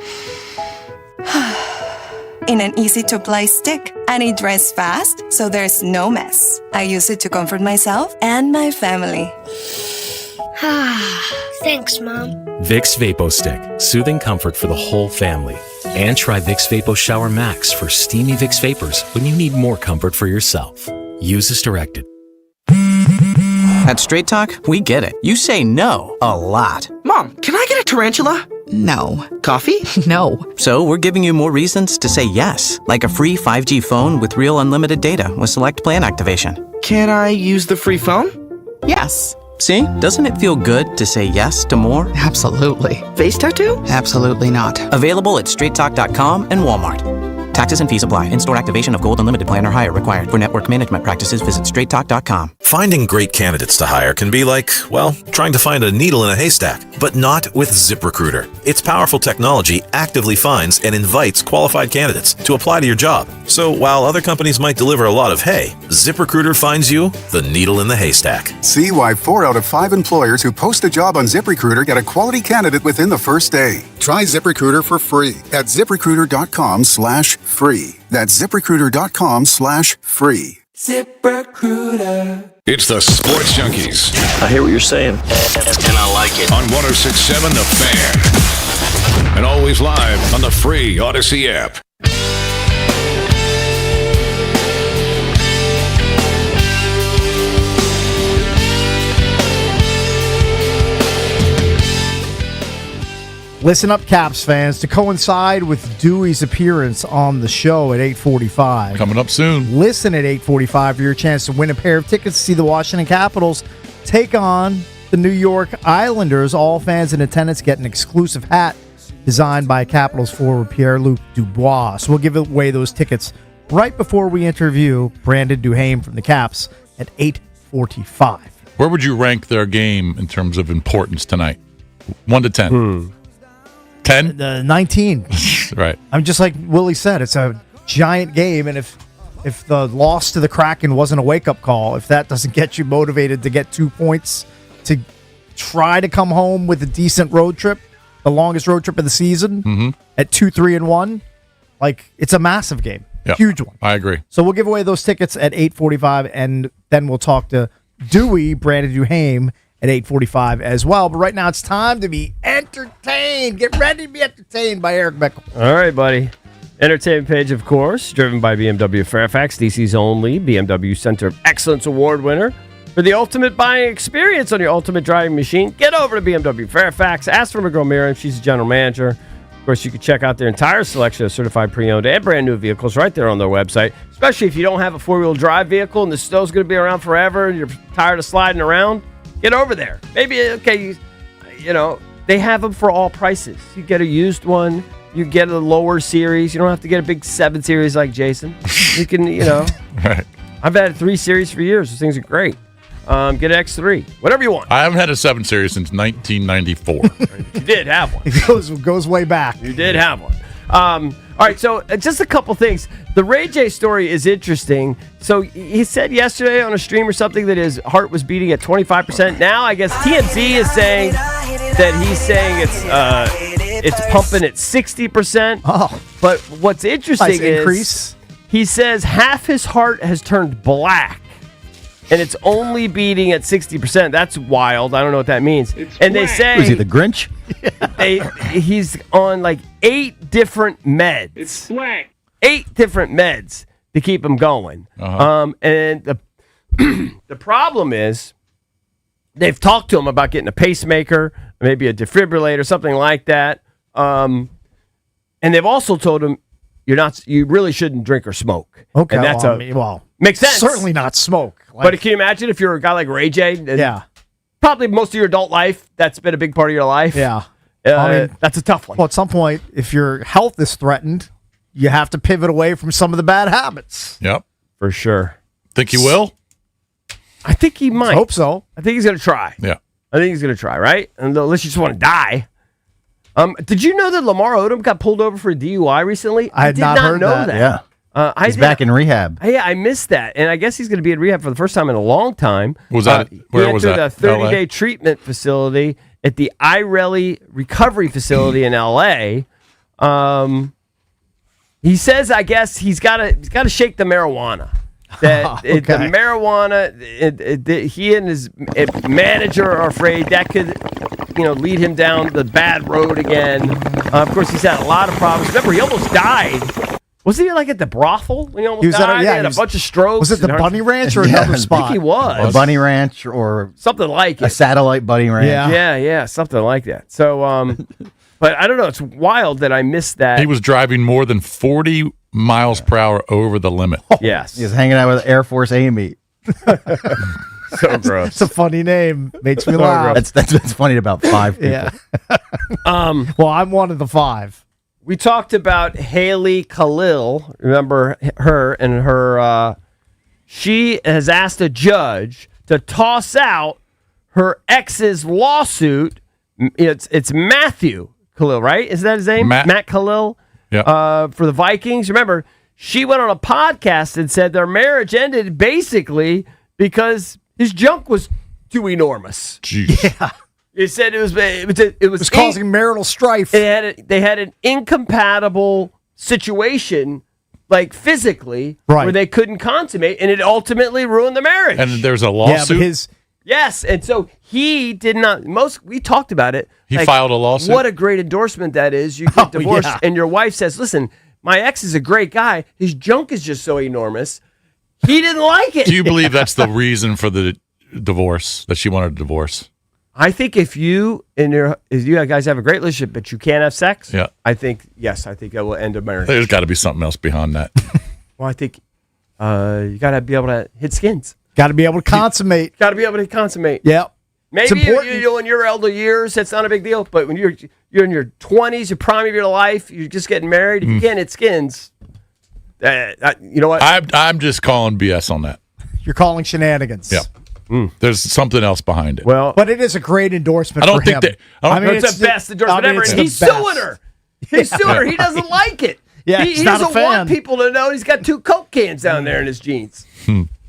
in an easy-to-apply stick, and it dries fast, so there's no mess. I use it to comfort myself and my family. Thanks, Mom. Vicks VapoStick, soothing comfort for the whole family. And try Vicks Vapo Shower Max for steamy Vicks vapors when you need more comfort for yourself. Use as directed. At Straight Talk, we get it. You say no a lot. Mom, can I get a tarantula? No. Coffee? No. So we're giving you more reasons to say yes, like a free 5G phone with real unlimited data with select plan activation. Can I use the free phone? Yes. See? Doesn't it feel good to say yes to more? Absolutely. Face tattoo? Absolutely not. Available at straighttalk.com and Walmart. Taxes and fees apply. In-store activation of Gold Unlimited plan or higher required. For network management practices, visit straighttalk.com. Finding great candidates to hire can be like, well, trying to find a needle in a haystack, but not with ZipRecruiter. Its powerful technology actively finds and invites qualified candidates to apply to your job. So while other companies might deliver a lot of hay, ZipRecruiter finds you the needle in the haystack. See why 4 out of 5 employers who post a job on ZipRecruiter get a quality candidate within the first day. Try ZipRecruiter for free at ZipRecruiter.com/free. That's ZipRecruiter.com/free. ZipRecruiter. It's the Sports Junkies. I hear what you're saying. And I like it. On 106.7 The Fan. And always live on the free Odyssey app. Listen up, Caps fans, to coincide with Dewey's appearance on the show at 8:45. Coming up soon. Listen at 8:45 for your chance to win a pair of tickets to see the Washington Capitals take on the New York Islanders. All fans in attendance get an exclusive hat designed by Capitals forward Pierre-Luc Dubois. So we'll give away those tickets right before we interview Brandon Duhaime from the Caps at 8:45. Where would you rank their game in terms of importance tonight? 1 to 10. 10? 19. Right. I'm just like Willie said, it's a giant game, and if the loss to the Kraken wasn't a wake-up call, if that doesn't get you motivated to get 2 points, to try to come home with a decent road trip, the longest road trip of the season, at 2-3-1, like, it's a massive game. Yep. Huge one. I agree. So we'll give away those tickets at 8:45, and then we'll talk to Brandon Duhaime, at 8:45 as well. But right now it's time to be entertained. Get ready to be entertained by Eric Beckel. All right, buddy. Entertainment page, of course, driven by BMW Fairfax, DC's only BMW Center of Excellence Award winner. For the ultimate buying experience on your ultimate driving machine, get over to BMW Fairfax. Ask for McGraw Mira, she's the general manager. Of course, you can check out their entire selection of certified pre-owned and brand new vehicles right there on their website, especially if you don't have a four-wheel drive vehicle and the snow's going to be around forever and you're tired of sliding around. Get over there. Maybe, okay, you know, they have them for all prices. You get a used one. You get a lower series. You don't have to get a big 7 series like Jason. You can, you know. Right. I've had a 3 series for years. Those things are great. Get an X3. Whatever you want. I haven't had a 7 series since 1994. You did have one. It goes way back. You did have one. All right, so just a couple things. The Ray J story is interesting. So he said yesterday on a stream or something that his heart was beating at 25%. Now I guess TMZ is saying that he's saying it's pumping at 60%. Oh, but what's interesting nice increase. He says half his heart has turned black. and it's only beating at 60%. That's wild. I don't know what that means. And they say Was he the Grinch? he's on like 8 different meds. It's black. 8 different meds to keep him going. And the problem is they've talked to him about getting a pacemaker, maybe a defibrillator, something like that. And they've also told him you really shouldn't drink or smoke. Okay, and that's makes sense. Certainly not smoke. But can you imagine if you're a guy like Ray J? Yeah. Probably most of your adult life, that's been a big part of your life. Yeah. That's a tough one. Well, at some point, if your health is threatened, you have to pivot away from some of the bad habits. Yep. For sure. Think he will? I think he might. Hope so. I think he's going to try. Yeah. I think he's going to try, right? Unless you just want to die. Did you know that Lamar Odom got pulled over for a DUI recently? I did not heard know that. Yeah. He's back in rehab. Yeah, I missed that. And I guess he's going to be in rehab for the first time in a long time. Was that? Where was that? He entered a 30-day treatment facility at the Irelli Recovery Facility in L.A. He says, I guess he's got to shake the marijuana. That the marijuana, he and his manager are afraid that could, lead him down the bad road again. Of course, he's had a lot of problems. Remember, he almost died. Was he like at the brothel when he almost died? He had a bunch of strokes. Was it the Bunny Ranch or another spot? I think he was. A Bunny Ranch or something like a satellite Bunny Ranch. Yeah, something like that. So, but I don't know. It's wild that I missed that. He was driving more than 40 miles per hour over the limit. Yes. He was hanging out with Air Force Amy. So gross. It's a funny name. Makes me laugh. That's funny about 5 people. Yeah. Well, I'm one of the 5. We talked about Haley Khalil. Remember her and her. She has asked a judge to toss out her ex's lawsuit. It's Matthew Khalil, right? Is that his name? Matt Khalil. Yeah. For the Vikings. Remember, she went on a podcast and said their marriage ended basically because his junk was too enormous. Jeez. Yeah. He said it was causing marital strife. They had an incompatible situation, like physically, where they couldn't consummate, and it ultimately ruined the marriage. And there's a lawsuit. Yes, and so he did not. We talked about it. He filed a lawsuit. What a great endorsement that is. You get divorced, and your wife says, "Listen, my ex is a great guy. His junk is just so enormous. He didn't like it." Do you believe that's the reason for the divorce, that she wanted a divorce? I think if you guys have a great relationship, but you can't have sex, I think that will end a marriage. There's got to be something else behind that. Well, I think you got to be able to hit skins. Got to be able to consummate. Got to be able to consummate. Yep. Maybe in your elder years, that's not a big deal. But when you're in your 20s, your prime of your life, you're just getting married. If you can't hit skins, you know what? I'm just calling BS on that. You're calling shenanigans. Yeah. There's something else behind it. Well, but it is a great endorsement. I don't think him. It's the best endorsement ever. And he's suing her. He's suing her. He doesn't like it. Yeah, he doesn't want people to know he's got 2 Coke cans down there in his jeans.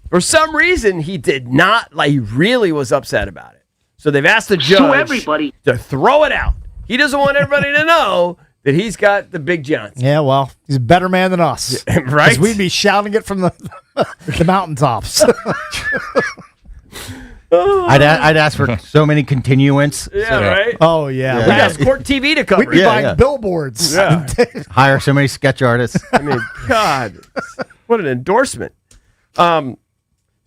For some reason, he did not. Like, he really was upset about it. So they've asked the judge to throw it out. He doesn't want everybody to know that he's got the big Johnson. Yeah, well, he's a better man than us. Right? Because we'd be shouting it from the mountaintops. I'd ask for so many continuance. Yeah, right? Oh, yeah. We'd ask Court TV to cover We'd be buying billboards. Yeah. Hire so many sketch artists. I mean, God, what an endorsement.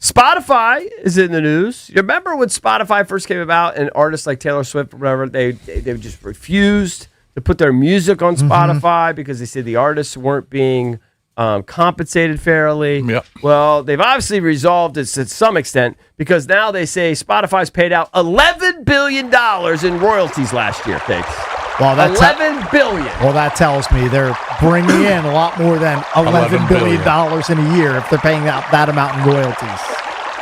Spotify is in the news. You remember when Spotify first came about and artists like Taylor Swift or whatever, they just refused to put their music on Spotify because they said the artists weren't being compensated fairly. Yep. Well, they've obviously resolved it to some extent because now they say Spotify's paid out $11 billion in royalties last year, thanks. Well, $11 billion. Well, that tells me they're bringing in a lot more than $11 billion in a year if they're paying out that amount in royalties.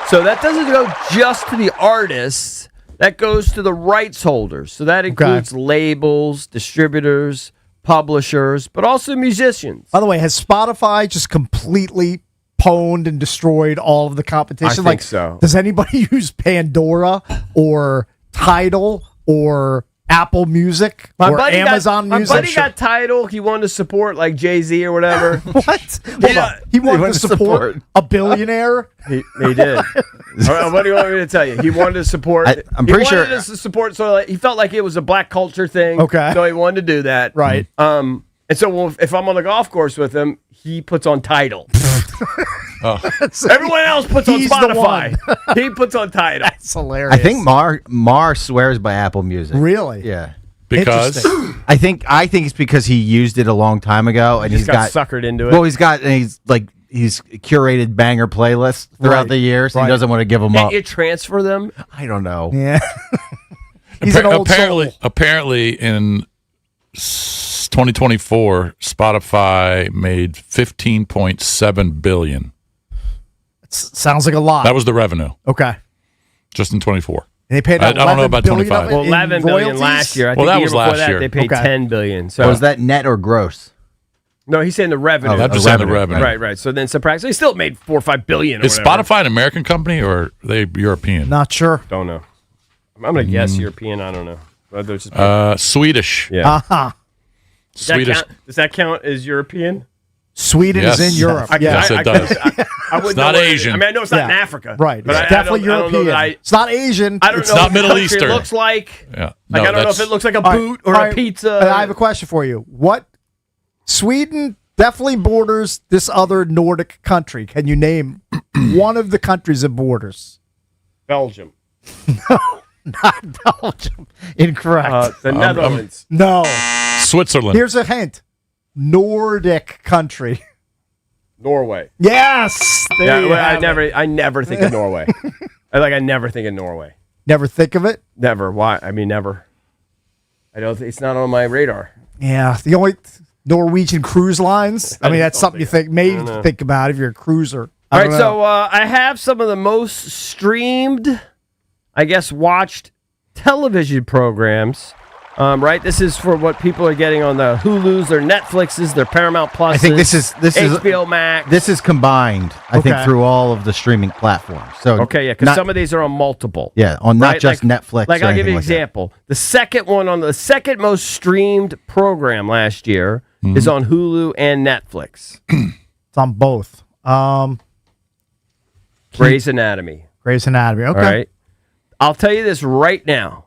So that doesn't go just to the artists. That goes to the rights holders. So that includes labels, distributors, publishers, but also musicians. By the way, has Spotify just completely pwned and destroyed all of the competition? I think so. Does anybody use Pandora or Tidal or Apple Music or Amazon Music. My buddy got Tidal. He wanted to support like Jay-Z or whatever. What? Hold on. He wanted to support a billionaire? He did. All right, what do you want me to tell you? He wanted to support. I'm pretty sure. He wanted to support. So he felt like it was a black culture thing. Okay. So he wanted to do that. Right. And so if I'm on the golf course with him, he puts on Tidal. Everyone else puts on Spotify. He puts on Tidal. That's hilarious. I think Mar swears by Apple Music. Really? Yeah. Because I think it's because he used it a long time ago and He's got suckered into it. Well, he's curated banger playlists throughout the years. He doesn't want to give them Can't up. you transfer them? I don't know. Yeah. He's an old soul. Apparently, in 2024, Spotify made $15.7 billion. Sounds like a lot. That was the revenue. Okay. Just in 24. And they paid. I don't know about 25. Well, $11 billion last year. I think that the year was before last that, year. They paid $10 billion. So Was that net or gross? no, he's saying the revenue. I'm just saying the revenue. Right. So then subtract. So he still made $4 or $5 billion. Is Spotify an American company or are they European? Not sure. Don't know. I'm gonna guess European. I don't know. Swedish. Yeah. Uh-huh. Swedish. Does that count as European? Sweden is in Europe. Yes, it does. It's not Asian. I mean, I know it's not in Africa. Right. But It's I definitely don't know European. that It's not Asian. I don't It's know not what the Middle country Eastern. looks like. Yeah. Like, I don't know if it looks like a boot or a pizza. I have a question for you. What Sweden definitely borders this other Nordic country. Can you name one of the countries it borders? Belgium. Not Belgium. Incorrect. The Netherlands. No. Switzerland. Here's a hint. Nordic country. Norway. Yes. There you have it. I never think of Norway. I never think of Norway. Never think of it? Never. Why? I mean, never. I don't. It's not on my radar. Yeah. The only Norwegian cruise lines. I mean, that's something you maybe think about if you're a cruiser. All right. So I have some of the most streamed, I guess, watched television programs. Right, this is for what people are getting on the Hulus, their Netflixes, their Paramount Plus. I think this is HBO Max. This is combined. I think through all of the streaming platforms. So because some of these are on multiple. Yeah, on not just Netflix. Like I'll give you an like example. The second one on the second most streamed program last year is on Hulu and Netflix. It's on both. Grey's Anatomy. Grey's Anatomy. Okay. All right. I'll tell you this right now.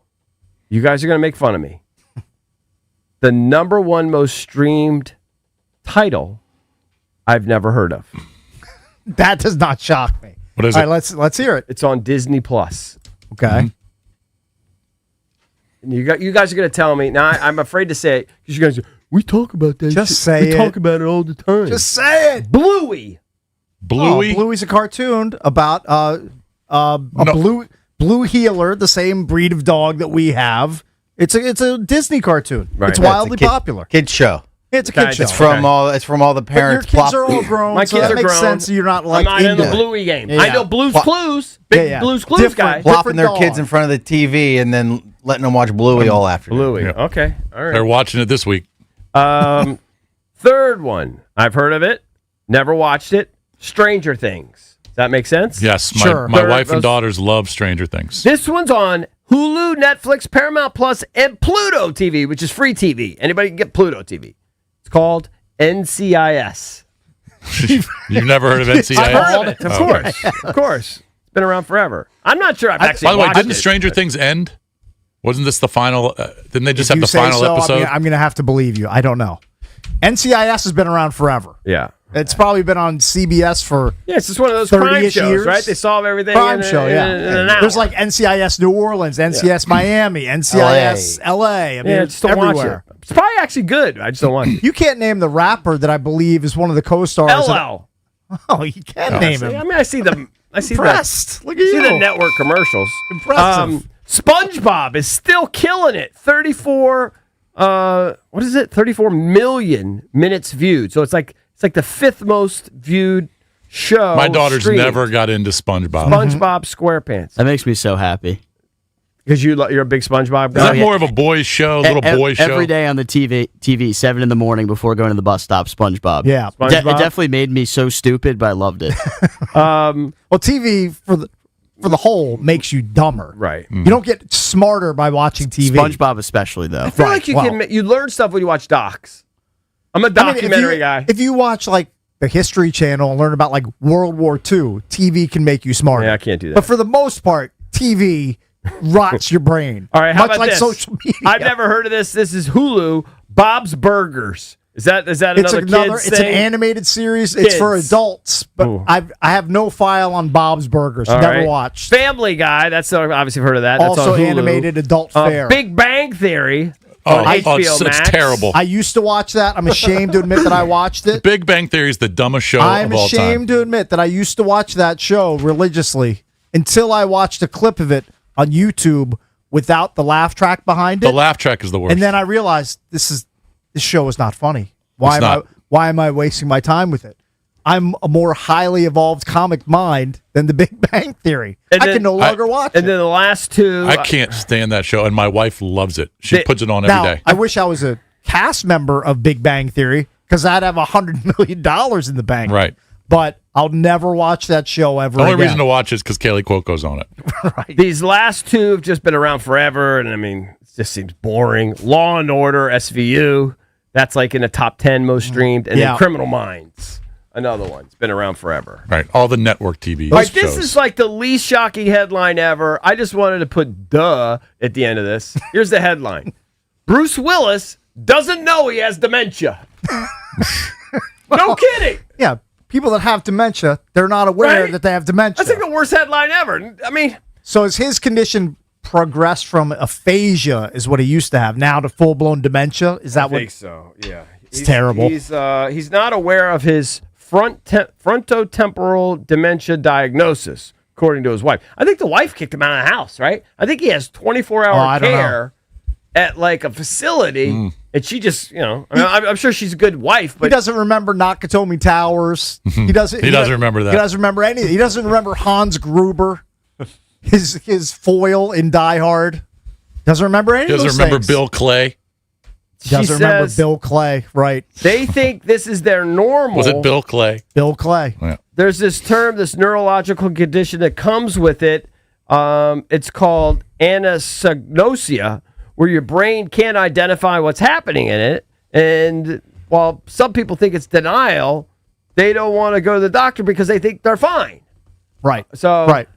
You guys are going to make fun of me. The number one most streamed title I've never heard of. That does not shock me. What is All it? right, let's hear it. It's on Disney Plus. Okay. And you guys are going to tell me. Now, I'm afraid to say it because you guys are, we talk about that. Just shit. say we it. talk about it all the time. Just say it. Bluey. Bluey? Oh, Bluey's a cartoon about blue healer, the same breed of dog that we have. It's a Disney cartoon. Right. It's wildly popular. Kids show. It's a kid show. It's from all the parents. But your kids are all grown. My so kids that are makes grown. sense. You're not like I'm not in into the it. Bluey game. Yeah. I know Blue's Clues. Big Blue's Clues Different. guy. Plopping their dog. kids in front of the TV and then letting them watch Bluey all afternoon. Bluey. Yeah. Okay. All right. They're watching it this week. Third one. I've heard of it. Never watched it. Stranger Things. Does that make sense? Yes, Sure. my wife and daughters love Stranger Things. This one's on Hulu, Netflix, Paramount Plus, and Pluto TV, which is free TV. Anybody can get Pluto TV. It's called NCIS. You've never heard of NCIS? I've heard of it. Of Okay. course. Of course. It's been around forever. I'm not sure I've actually By the way, watched didn't it. Stranger Things end? Wasn't this the final? Didn't they just have You the say final so, episode? I'm going to have to believe you. I don't know. NCIS has been around forever. Yeah. It's probably been on CBS for Yeah, it's just one of those crime 30-ish shows, years. right? They solve everything Crime in, show, in, yeah. in an hour. There's like NCIS New Orleans, NCIS Miami, NCIS LA. I mean, yeah, it's just don't watch everywhere. it. It's probably actually good. I just don't watch it. You can't name the rapper that I believe is one of the co-stars. LL. Oh, you can name him. I mean, I see the Impressed. Look at see you. the network commercials. Impressive. SpongeBob is still killing it. 34 million minutes viewed. So it's like the fifth most viewed show. My daughters streamed. never got into SpongeBob. SpongeBob SquarePants. That makes me so happy. Because you're a big SpongeBob Is guy. that more of a boy's show, little boy show? Every day on the TV, 7 in the morning before going to the bus stop, SpongeBob. Yeah. It definitely made me so stupid, but I loved it. Well, TV for the for the whole makes you dumber. Right. You don't get smarter by watching TV. SpongeBob especially, though. I feel like you learn stuff when you watch docs. I'm a documentary guy. If you watch like the History Channel and learn about like World War II, TV can make you smarter. Yeah, I can't do that. But for the most part, TV rots your brain. All right, how much about like this? social media. I've never heard of this. This is Hulu. Bob's Burgers. Is that another kids It's thing? an animated series. It's for Kids. adults, but I have no file on Bob's Burgers. All Never right. watched. Family Guy. That's obviously heard of that. That's Also on Hulu. animated adult fare. Big Bang Theory. On HBO Max. It's terrible. I used to watch that. I'm ashamed to admit that I watched it. Big Bang Theory is the dumbest show I'm of all time. ashamed to admit that I used to watch that show religiously until I watched a clip of it on YouTube without the laugh track behind it. The laugh track is the worst. And then I realized this show is not funny. Why It's not. why am I wasting my time with it? I'm a more highly evolved comic mind than the Big Bang Theory. I can no longer watch it. And then the last two. I can't stand that show, and my wife loves it. She puts it on every day. I wish I was a cast member of Big Bang Theory because I'd have $100 million in the bank. Right. But I'll never watch that show ever The only again. reason to watch is because Kaylee Cuoco's on it. These last two have just been around forever, and I mean, it just seems boring. Law and Order, SVU, that's like in the top 10 most streamed, and Yeah. then Criminal Minds, another one. It's been around forever. Right. All the network TV Like, shows. this is like the least shocking headline ever. I just wanted to put "duh" at the end of this. Here's the headline: Bruce Willis doesn't know he has dementia. No kidding. Yeah, people that have dementia, they're not aware Right? that they have dementia. That's like the worst headline ever. I mean, So has his condition progressed from aphasia, is what he used to have, now to full-blown dementia? Is that I what? think so. Yeah, It's terrible. He's not aware of his frontotemporal dementia diagnosis, according to his wife. I think the wife kicked him out of the house, right? I think he has 24-hour I don't care at like a facility, and she just, I'm sure she's a good wife, He but doesn't remember Nakatomi Towers. He doesn't. He doesn't remember that. He doesn't remember anything. He doesn't remember Hans Gruber, his foil in Die Hard. Doesn't remember any He of doesn't those remember things. Bill Clay. Doesn't remember says- Bill Clay. Right. they think this is their normal. Was it Bill Clay? Bill Clay. Yeah. There's this term, this neurological condition that comes with it. It's called anosognosia, where your brain can't identify what's happening in it. And while some people think it's denial, they don't want to go to the doctor because they think they're fine. Right. So, right.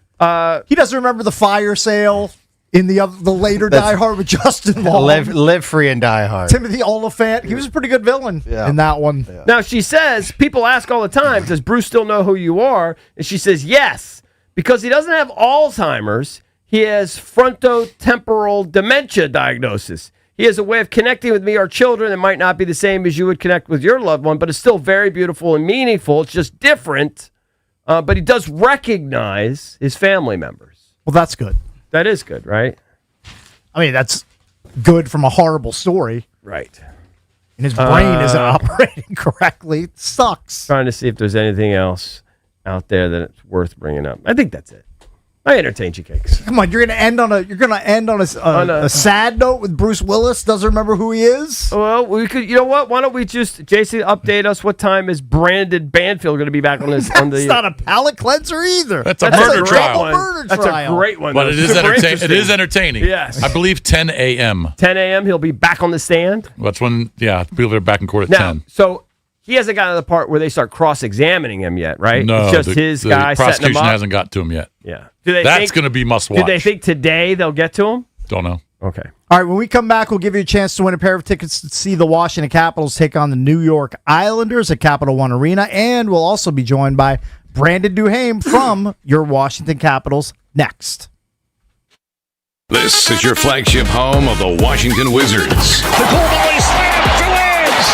He doesn't remember the fire sale in the later Die Hard with Justin Long. Live Free and Die Hard. Timothy Oliphant. He was a pretty good villain in that one. Now, she says, people ask all the time, does Bruce still know who you are? And she says, yes, because he doesn't have Alzheimer's. He has frontotemporal dementia diagnosis. He has a way of connecting with me, our children, that might not be the same as you would connect with your loved one, but it's still very beautiful and meaningful. It's just different. But he does recognize his family members. Well, that's good. That is good, right? I mean, that's good from a horrible story. Right. And his brain isn't operating correctly. It sucks. Trying to see if there's anything else out there that it's worth bringing up. I think that's it. I entertained you, Cakes. Come on, you're gonna end on a sad note with Bruce Willis doesn't remember who he is. Well, we could. You know what? Why don't we just, JC, update us? What time is Brandon Banfield going to be back on this? On the, It's not a palate cleanser either. That's a That's murder a great trial. one. Murder That's trial. a great one. But though. it is Super entertaining. It interesting. is entertaining. Yes. I believe 10 a.m. 10 a.m. He'll be back on the stand. That's when, people are back in court at Now, 10. so he hasn't gotten to the part where they start cross-examining him yet, right? No, it's just his the guy setting him prosecution up. hasn't got to him yet. Yeah. Do they That's think- going to be must watch. Do they think today they'll get to him? Don't know. Okay. All right, when we come back, we'll give you a chance to win a pair of tickets to see the Washington Capitals take on the New York Islanders at Capital One Arena, and we'll also be joined by Brandon Duhaime from your Washington Capitals next. This is your flagship home of the Washington Wizards. The Cornwall slam to wins.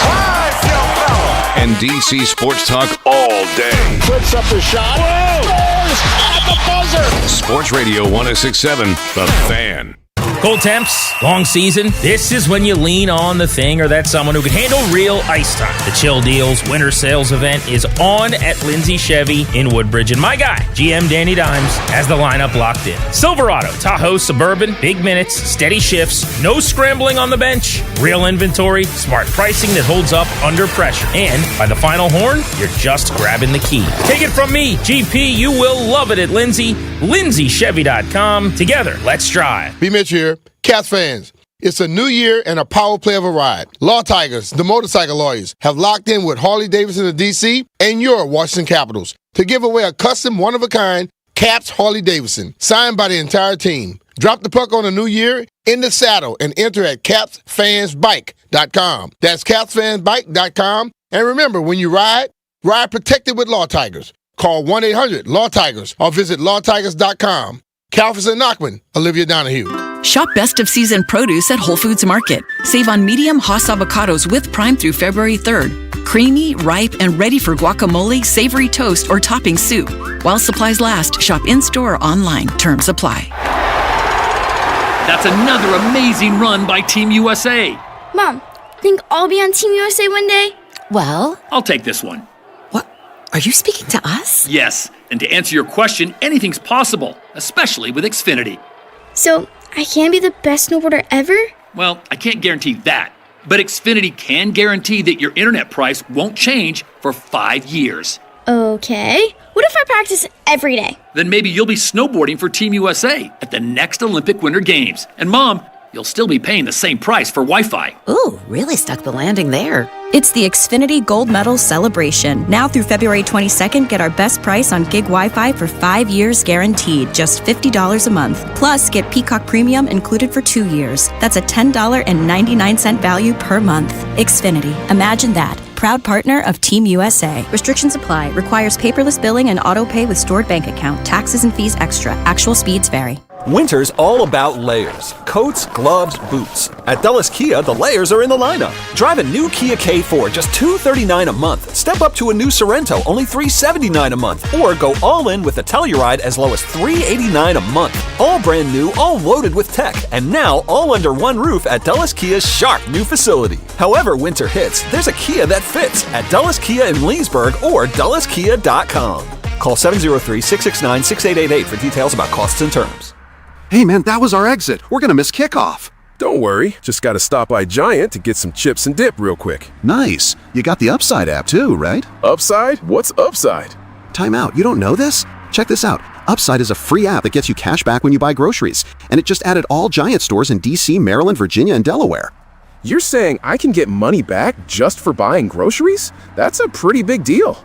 And DC Sports Talk all day. Puts up the shot. Whoa! Scores at the buzzer. Sports Radio 106.7, The Fan. Cold temps, long season. This is when you lean on the thing or that someone who can handle real ice time. The Chill Deals Winter Sales event is on at Lindsay Chevy in Woodbridge. And my guy, GM Danny Dimes, has the lineup locked in. Silverado, Tahoe, Suburban, big minutes, steady shifts, no scrambling on the bench, real inventory, smart pricing that holds up under pressure. And by the final horn, you're just grabbing the key. Take it from me, GP, you will love it at Lindsay. LindsayChevy.com. Together, let's drive. B. Mitch here. Cats fans, it's a new year and a power play of a ride. Law Tigers, the motorcycle lawyers, have locked in with Harley-Davidson of D.C. and your Washington Capitals to give away a custom one-of-a-kind Caps Harley-Davidson signed by the entire team. Drop the puck on a new year in the saddle and enter at capsfansbike.com. That's capsfansbike.com. And remember, when you ride protected with Law Tigers. Call 1-800-LAW-TIGERS or visit lawtigers.com. Calfus and Knockman, Olivia Donahue. Shop best of season produce at Whole Foods Market. Save on medium Hass avocados with Prime through February 3rd. Creamy, ripe, and ready for guacamole, savory toast, or topping soup. While supplies last, shop in-store or online. Terms apply. That's another amazing run by Team USA. Mom, think I'll be on Team USA one day? Well, I'll take this one. Are you speaking to us? Yes, and to answer your question, anything's possible, especially with Xfinity. So, I can be the best snowboarder ever? Well, I can't guarantee that, but Xfinity can guarantee that your internet price won't change for 5 years. Okay. What if I practice every day? Then maybe you'll be snowboarding for Team USA at the next Olympic Winter Games. And Mom, you'll still be paying the same price for Wi-Fi. Ooh, really stuck the landing there. It's the Xfinity Gold Medal Celebration. Now through February 22nd, get our best price on gig Wi-Fi for 5 years guaranteed, just $50 a month. Plus, get Peacock Premium included for 2 years. That's a $10.99 value per month. Xfinity. Imagine that. Proud partner of Team USA. Restrictions apply. Requires paperless billing and auto pay with stored bank account. Taxes and fees extra. Actual speeds vary. Winter's all about layers. Coats, gloves, boots. At Dulles Kia, the layers are in the lineup. Drive a new Kia K4, just $239 a month. Step up to a new Sorrento, only $379 a month. Or go all in with a Telluride as low as $389 a month. All brand new, all loaded with tech. And now, all under one roof at Dulles Kia's sharp new facility. However winter hits, there's a Kia that fits at Dulles Kia in Leesburg or DullesKia.com. Call 703-669-6888 for details about costs and terms. Hey man, that was our exit. We're gonna miss kickoff. Don't worry, just gotta stop by Giant to get some chips and dip real quick. Nice. You got the Upside app too, right? Upside? What's Upside? Time out, you don't know this? Check this out. Upside is a free app that gets you cash back when you buy groceries. And it just added all Giant stores in DC, Maryland, Virginia, and Delaware. You're saying I can get money back just for buying groceries? That's a pretty big deal.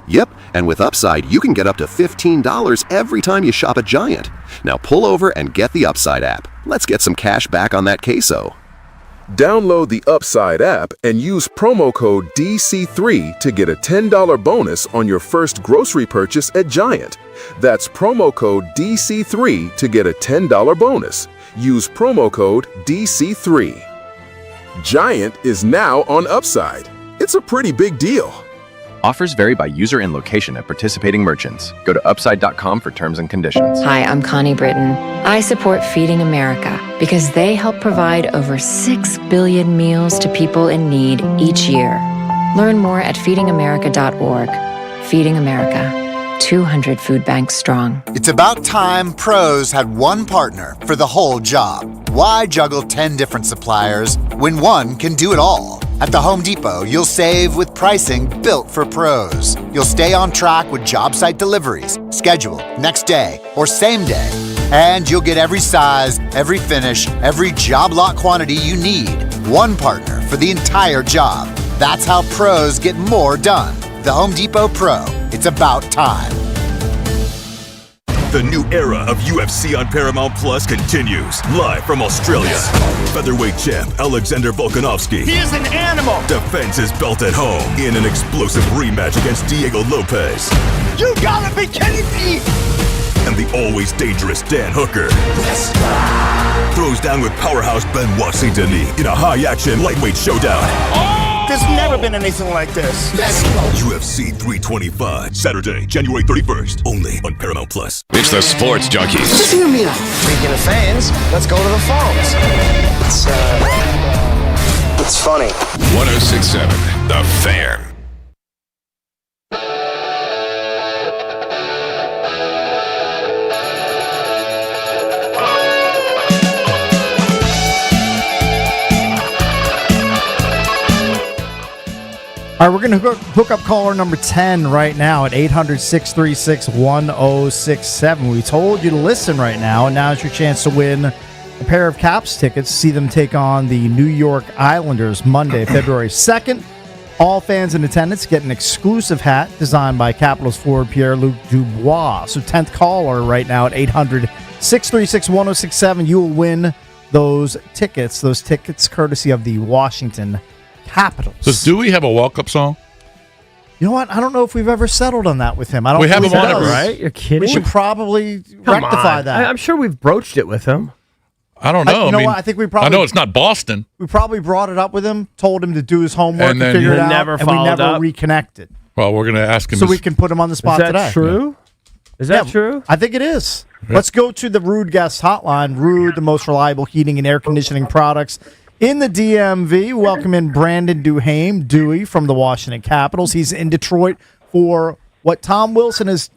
Yep, and with Upside, you can get up to $15 every time you shop at Giant. Now pull over and get the Upside app. Let's get some cash back on that queso. Download the Upside app and use promo code DC3 to get a $10 bonus on your first grocery purchase at Giant. That's promo code DC3 to get a $10 bonus. Use promo code DC3. Giant is now on Upside. It's a pretty big deal. Offers vary by user and location at participating merchants. Go to upside.com for terms and conditions. Hi, I'm Connie Britton. I support Feeding America because they help provide over 6 billion meals to people in need each year. Learn more at feedingamerica.org. Feeding America, 200 food banks strong. It's about time pros had one partner for the whole job. Why juggle 10 different suppliers when one can do it all? At the Home Depot, you'll save with pricing built for pros. You'll stay on track with job site deliveries, scheduled, next day, or same day. And you'll get every size, every finish, every job lot quantity you need. One partner for the entire job. That's how pros get more done. The Home Depot Pro. It's about time. The new era of UFC on Paramount Plus continues. Live from Australia. Featherweight champ Alexander Volkanovski. He is an animal. Defends his belt at home in an explosive rematch against Diego Lopez. You gotta be kidding me! And the always dangerous Dan Hooker. Yes. Throws down with powerhouse Benoit Saint-Denis in a high-action lightweight showdown. Oh! There's never been anything like this. UFC 325, Saturday, January 31st, only on Paramount Plus. It's the Sports Junkies. Speaking of fans, let's go to the phones. It's funny. 1067, The Fan. All right, we're going to hook up caller number 10 right now at 800-636-1067. We told you to listen right now, and now is your chance to win a pair of Caps tickets. See them take on the New York Islanders Monday, February 2nd. All fans in attendance get an exclusive hat designed by Capitals forward Pierre-Luc Dubois. So 10th caller right now at 800-636-1067. You will win those tickets courtesy of the Washington Capitals. Does Dewey have a walk-up song? You know what? I don't know if we've ever settled on that with him. I don't. We have him on does. it, right? You're kidding? We should probably rectify that. I'm sure we've broached it with him. I don't know. You know what? I think we probably. I know it's not Boston. We probably brought it up with him, told him to do his homework and figure it out, and we never reconnected. Well, we're going to ask him. So we can put him on the spot today. Is that true? Is that true? I think it is. Yeah. Let's go to the Rude Guest Hotline. Rude, the most reliable heating and air conditioning products in the DMV. Welcome in Brandon Duhaime, Dewey from the Washington Capitals. He's in Detroit for what Tom Wilson has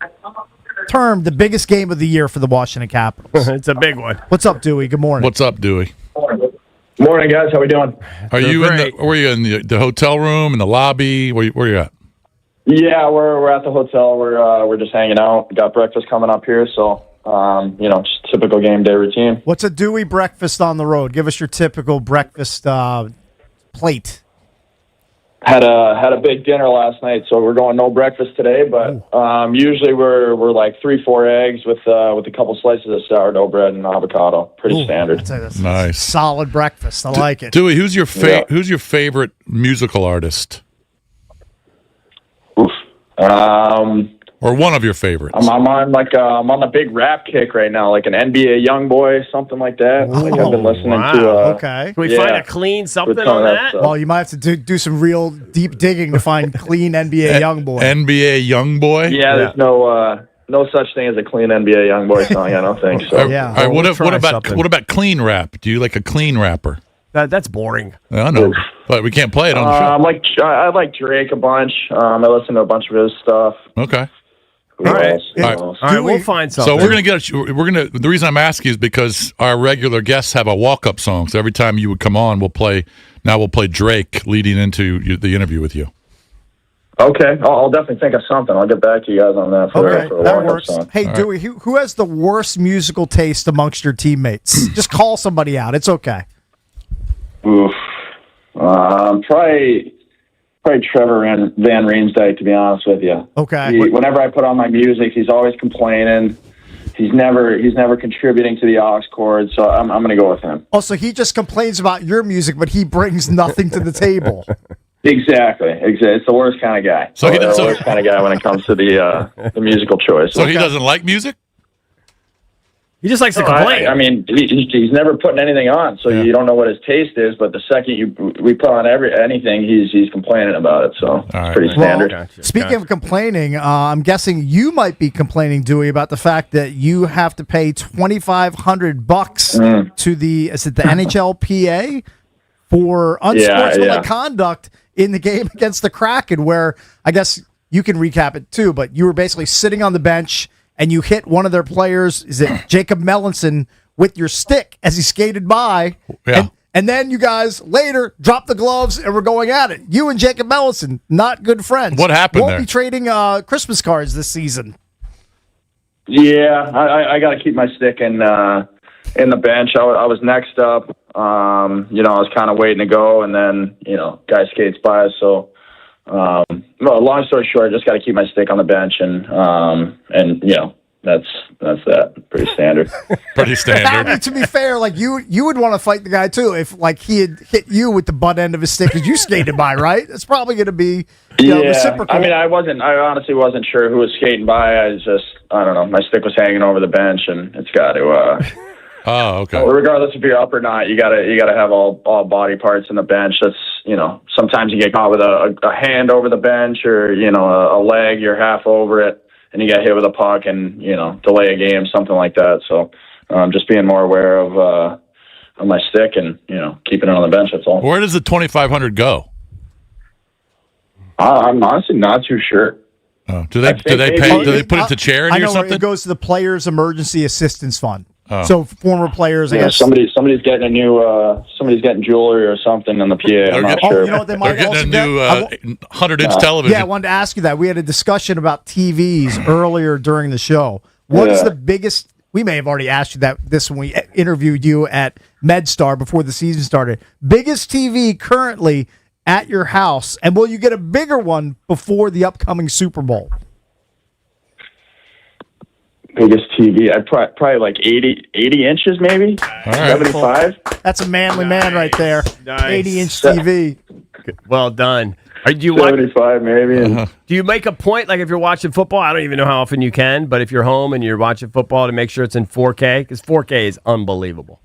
termed the biggest game of the year for the Washington Capitals. It's a big one. What's up, Dewey? Good morning. What's up, Dewey? Morning, guys. How we doing? Are you were you in the hotel room, in the lobby? Where you at? Yeah, we're at the hotel. We're just hanging out. Got breakfast coming up here, so just typical game day routine. What's a Dewey breakfast on the road? Give us your typical breakfast plate. Had a big dinner last night, so we're going no breakfast today. But usually we're like 3-4 eggs with a couple slices of sourdough bread and avocado. Pretty standard. That's Nice, solid breakfast. I like it. Dewey, who's your favorite musical artist? Or one of your favorites? I'm on a big rap kick right now, like an NBA YoungBoy, something like that. Like I've been listening to. Okay. Can we find a clean something on that? Well, you might have to do some real deep digging to find clean NBA YoungBoy. NBA YoungBoy? Yeah, there's no such thing as a clean NBA YoungBoy song. I don't think so. All right, what about clean rap? Do you like a clean rapper? That's boring. I know, but we can't play it on the show. I like Drake a bunch. I listen to a bunch of his stuff. Okay. All right, we'll find something. So we're gonna get. The reason I'm asking is because our regular guests have a walk-up song. So every time you would come on, we'll play Drake leading into the interview with you. Okay, I'll definitely think of something. I'll get back to you guys on that. For a that works. Song. Hey, All Dewey, who has the worst musical taste amongst your teammates? Just call somebody out. It's okay. Oof. Probably Trevor Van Riemsdyk, to be honest with you. Okay. Whenever I put on my music, he's always complaining. He's never contributing to the aux chord, so I'm going to go with him. Also, he just complains about your music, but he brings nothing to the table. Exactly. It's the worst kind of guy. So the worst kind of guy when it comes to the musical choice. So he doesn't like music? He just likes to complain. I mean, he's never putting anything on, so you don't know what his taste is. But the second we put on anything, he's complaining about it. So it's pretty standard. Speaking of complaining, I'm guessing you might be complaining, Dewey, about the fact that you have to pay $2,500 to the NHLPA for unsportsmanlike conduct in the game against the Kraken, where I guess you can recap it too, but you were basically sitting on the bench and you hit one of their players, is it Jacob Melanson, with your stick as he skated by. Yeah. And then you guys later dropped the gloves and were going at it. You and Jacob Melanson, not good friends. What happened Won't there? be trading Christmas cards this season. Yeah, I got to keep my stick in the bench. I was next up. I was kind of waiting to go, and then, guy skates by us, so... long story short, I just got to keep my stick on the bench, and that's that. Pretty standard. Pretty standard. I mean, to be fair, like you would want to fight the guy too if like he had hit you with the butt end of his stick as you skated by, right? It's probably going to be reciprocal. I mean, I honestly wasn't sure who was skating by. I don't know. My stick was hanging over the bench, and it's got to. Oh, okay. Regardless if you're up or not, you gotta have all body parts in the bench. That's sometimes you get caught with a hand over the bench or, a leg, you're half over it, and you get hit with a puck and, delay a game, something like that. So just being more aware of my stick and, keeping it on the bench, that's all. Where does the 2,500 go? I'm honestly not too sure. Oh, do they put it to charity I know or something? It goes to the Players Emergency Assistance Fund. Oh. So former players, I guess. Somebody's getting a new somebody's getting jewelry or something in the PA. I'm not sure. You know what they might They're also getting a new 100-inch television. Yeah, I wanted to ask you that. We had a discussion about TVs earlier during the show. What is the biggest? We may have already asked you this when we interviewed you at MedStar before the season started. Biggest TV currently at your house, and will you get a bigger one before the upcoming Super Bowl? Biggest TV, I'd probably like 80 inches, maybe 75. That's a manly man right there. Nice. 80-inch TV. Well done. Do you 75 maybe. Do you make a point, like if you're watching football? I don't even know how often you can, but if you're home and you're watching football, to make sure it's in 4K, because 4K is unbelievable.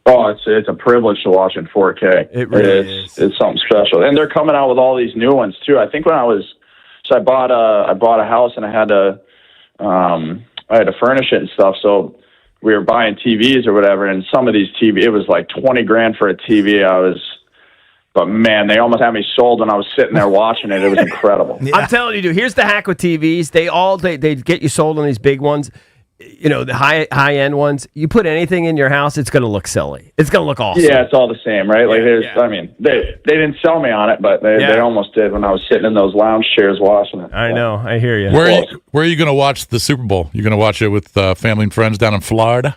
Oh, it's a privilege to watch in 4K. It really is. It's something special, and they're coming out with all these new ones too. I think I bought a house and I had to furnish it and stuff. So we were buying TVs or whatever, and some of these TV, it was like $20,000 for a TV. But man, they almost had me sold when I was sitting there watching it. It was incredible. Yeah. I'm telling you, dude, here's the hack with TVs. They get you sold on these big ones. The high end ones. You put anything in your house, it's going to look silly. It's going to look awesome. Yeah, it's all the same, right? Like they didn't sell me on it, but they almost did when I was sitting in those lounge chairs watching it. I know. I hear you. Where are you going to watch the Super Bowl? You going to watch it with family and friends down in Florida?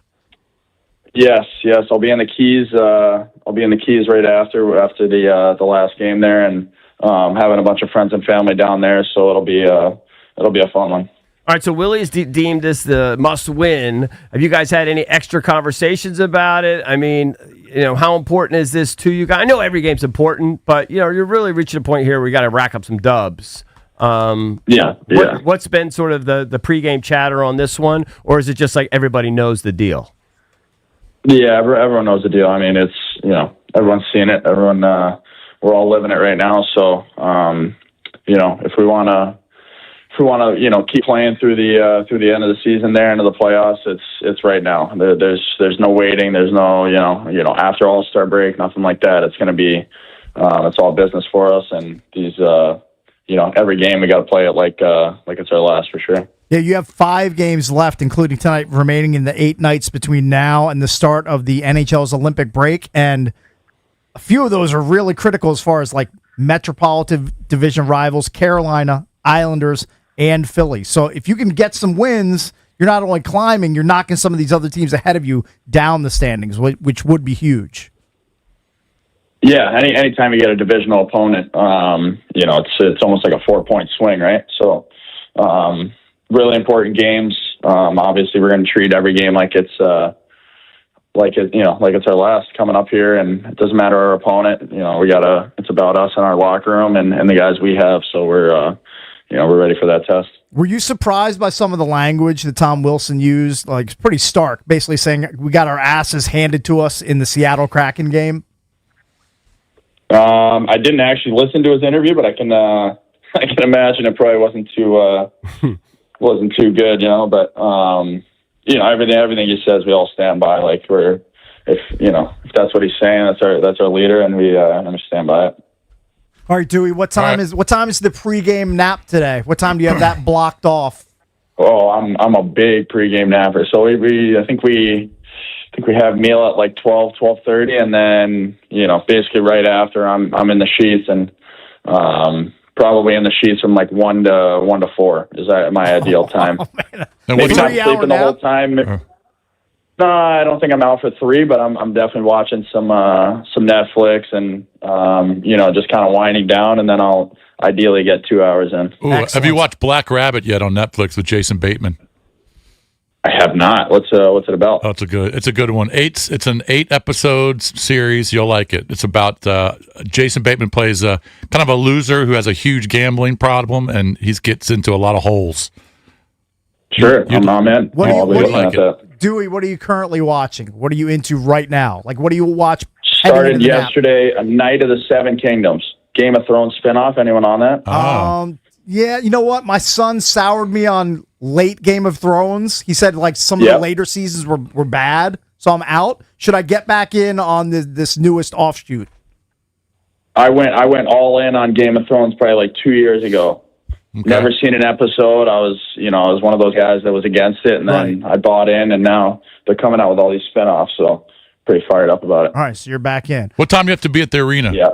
Yes. I'll be in the Keys. I'll be in the Keys right after the last game there, and having a bunch of friends and family down there. So it'll be a fun one. All right, so Willie's deemed this the must-win. Have you guys had any extra conversations about it? I mean, how important is this to you guys? I know every game's important, but you're really reaching a point here where we got to rack up some dubs. What's been sort of the pregame chatter on this one, or is it just like everybody knows the deal? Yeah, everyone knows the deal. I mean, it's everyone's seeing it. Everyone, we're all living it right now. So, if we want to. If we want to, keep playing through the end of the season there into the playoffs, it's right now. There's no waiting. There's no after All-Star break, nothing like that. It's going to be it's all business for us, and these every game we got to play it like it's our last for sure. Yeah, you have 5 games left, including tonight, remaining in the 8 nights between now and the start of the NHL's Olympic break, and a few of those are really critical as far as like Metropolitan Division rivals, Carolina, Islanders, and Philly. So if you can get some wins, you're not only climbing, you're knocking some of these other teams ahead of you down the standings, which would be huge. Yeah, anytime you get a divisional opponent, it's almost like a 4-point swing, right? So really important games. Obviously, we're going to treat every game like it's our last coming up here, and it doesn't matter our opponent. It's about us and our locker room and the guys we have. So we're ready for that test. Were you surprised by some of the language that Tom Wilson used? Like, it's pretty stark, basically saying we got our asses handed to us in the Seattle Kraken game. I didn't actually listen to his interview, but I can imagine it probably wasn't too good, But everything he says, we all stand by. Like if that's what he's saying, that's our leader, and we stand by it. All right, Dewey. What time is the pregame nap today? What time do you have that blocked off? Oh, I'm a big pregame napper. So I think we have meal at like 12:30, and then basically right after I'm in the sheets, and probably in the sheets from like 1 to 4 is my ideal time. Oh, man. Maybe not sleeping the whole time. No, I don't think I'm out for 3, but I'm definitely watching some Netflix and just kind of winding down, and then I'll ideally get 2 hours in. Ooh, have you watched Black Rabbit yet on Netflix with Jason Bateman? I have not. What's it about? Oh, it's a good one. It's an 8-episode series. You'll like it. It's about Jason Bateman plays a kind of a loser who has a huge gambling problem, and he gets into a lot of holes. Sure, I'm in. Dewey, what are you currently watching? What are you into right now? Like, what do you watch Started yesterday, A Night of the Seven Kingdoms. Game of Thrones spinoff. Anyone on that? Yeah, you know what? My son soured me on late Game of Thrones. He said like some of the later seasons were bad, so I'm out. Should I get back in on this newest offshoot? I went all in on Game of Thrones probably like 2 years ago. Okay. Never seen an episode. I was one of those guys that was against it, and then I bought in, and now they're coming out with all these spinoffs, so pretty fired up about it. All right, so you're back in. What time do you have to be at the arena? Yeah.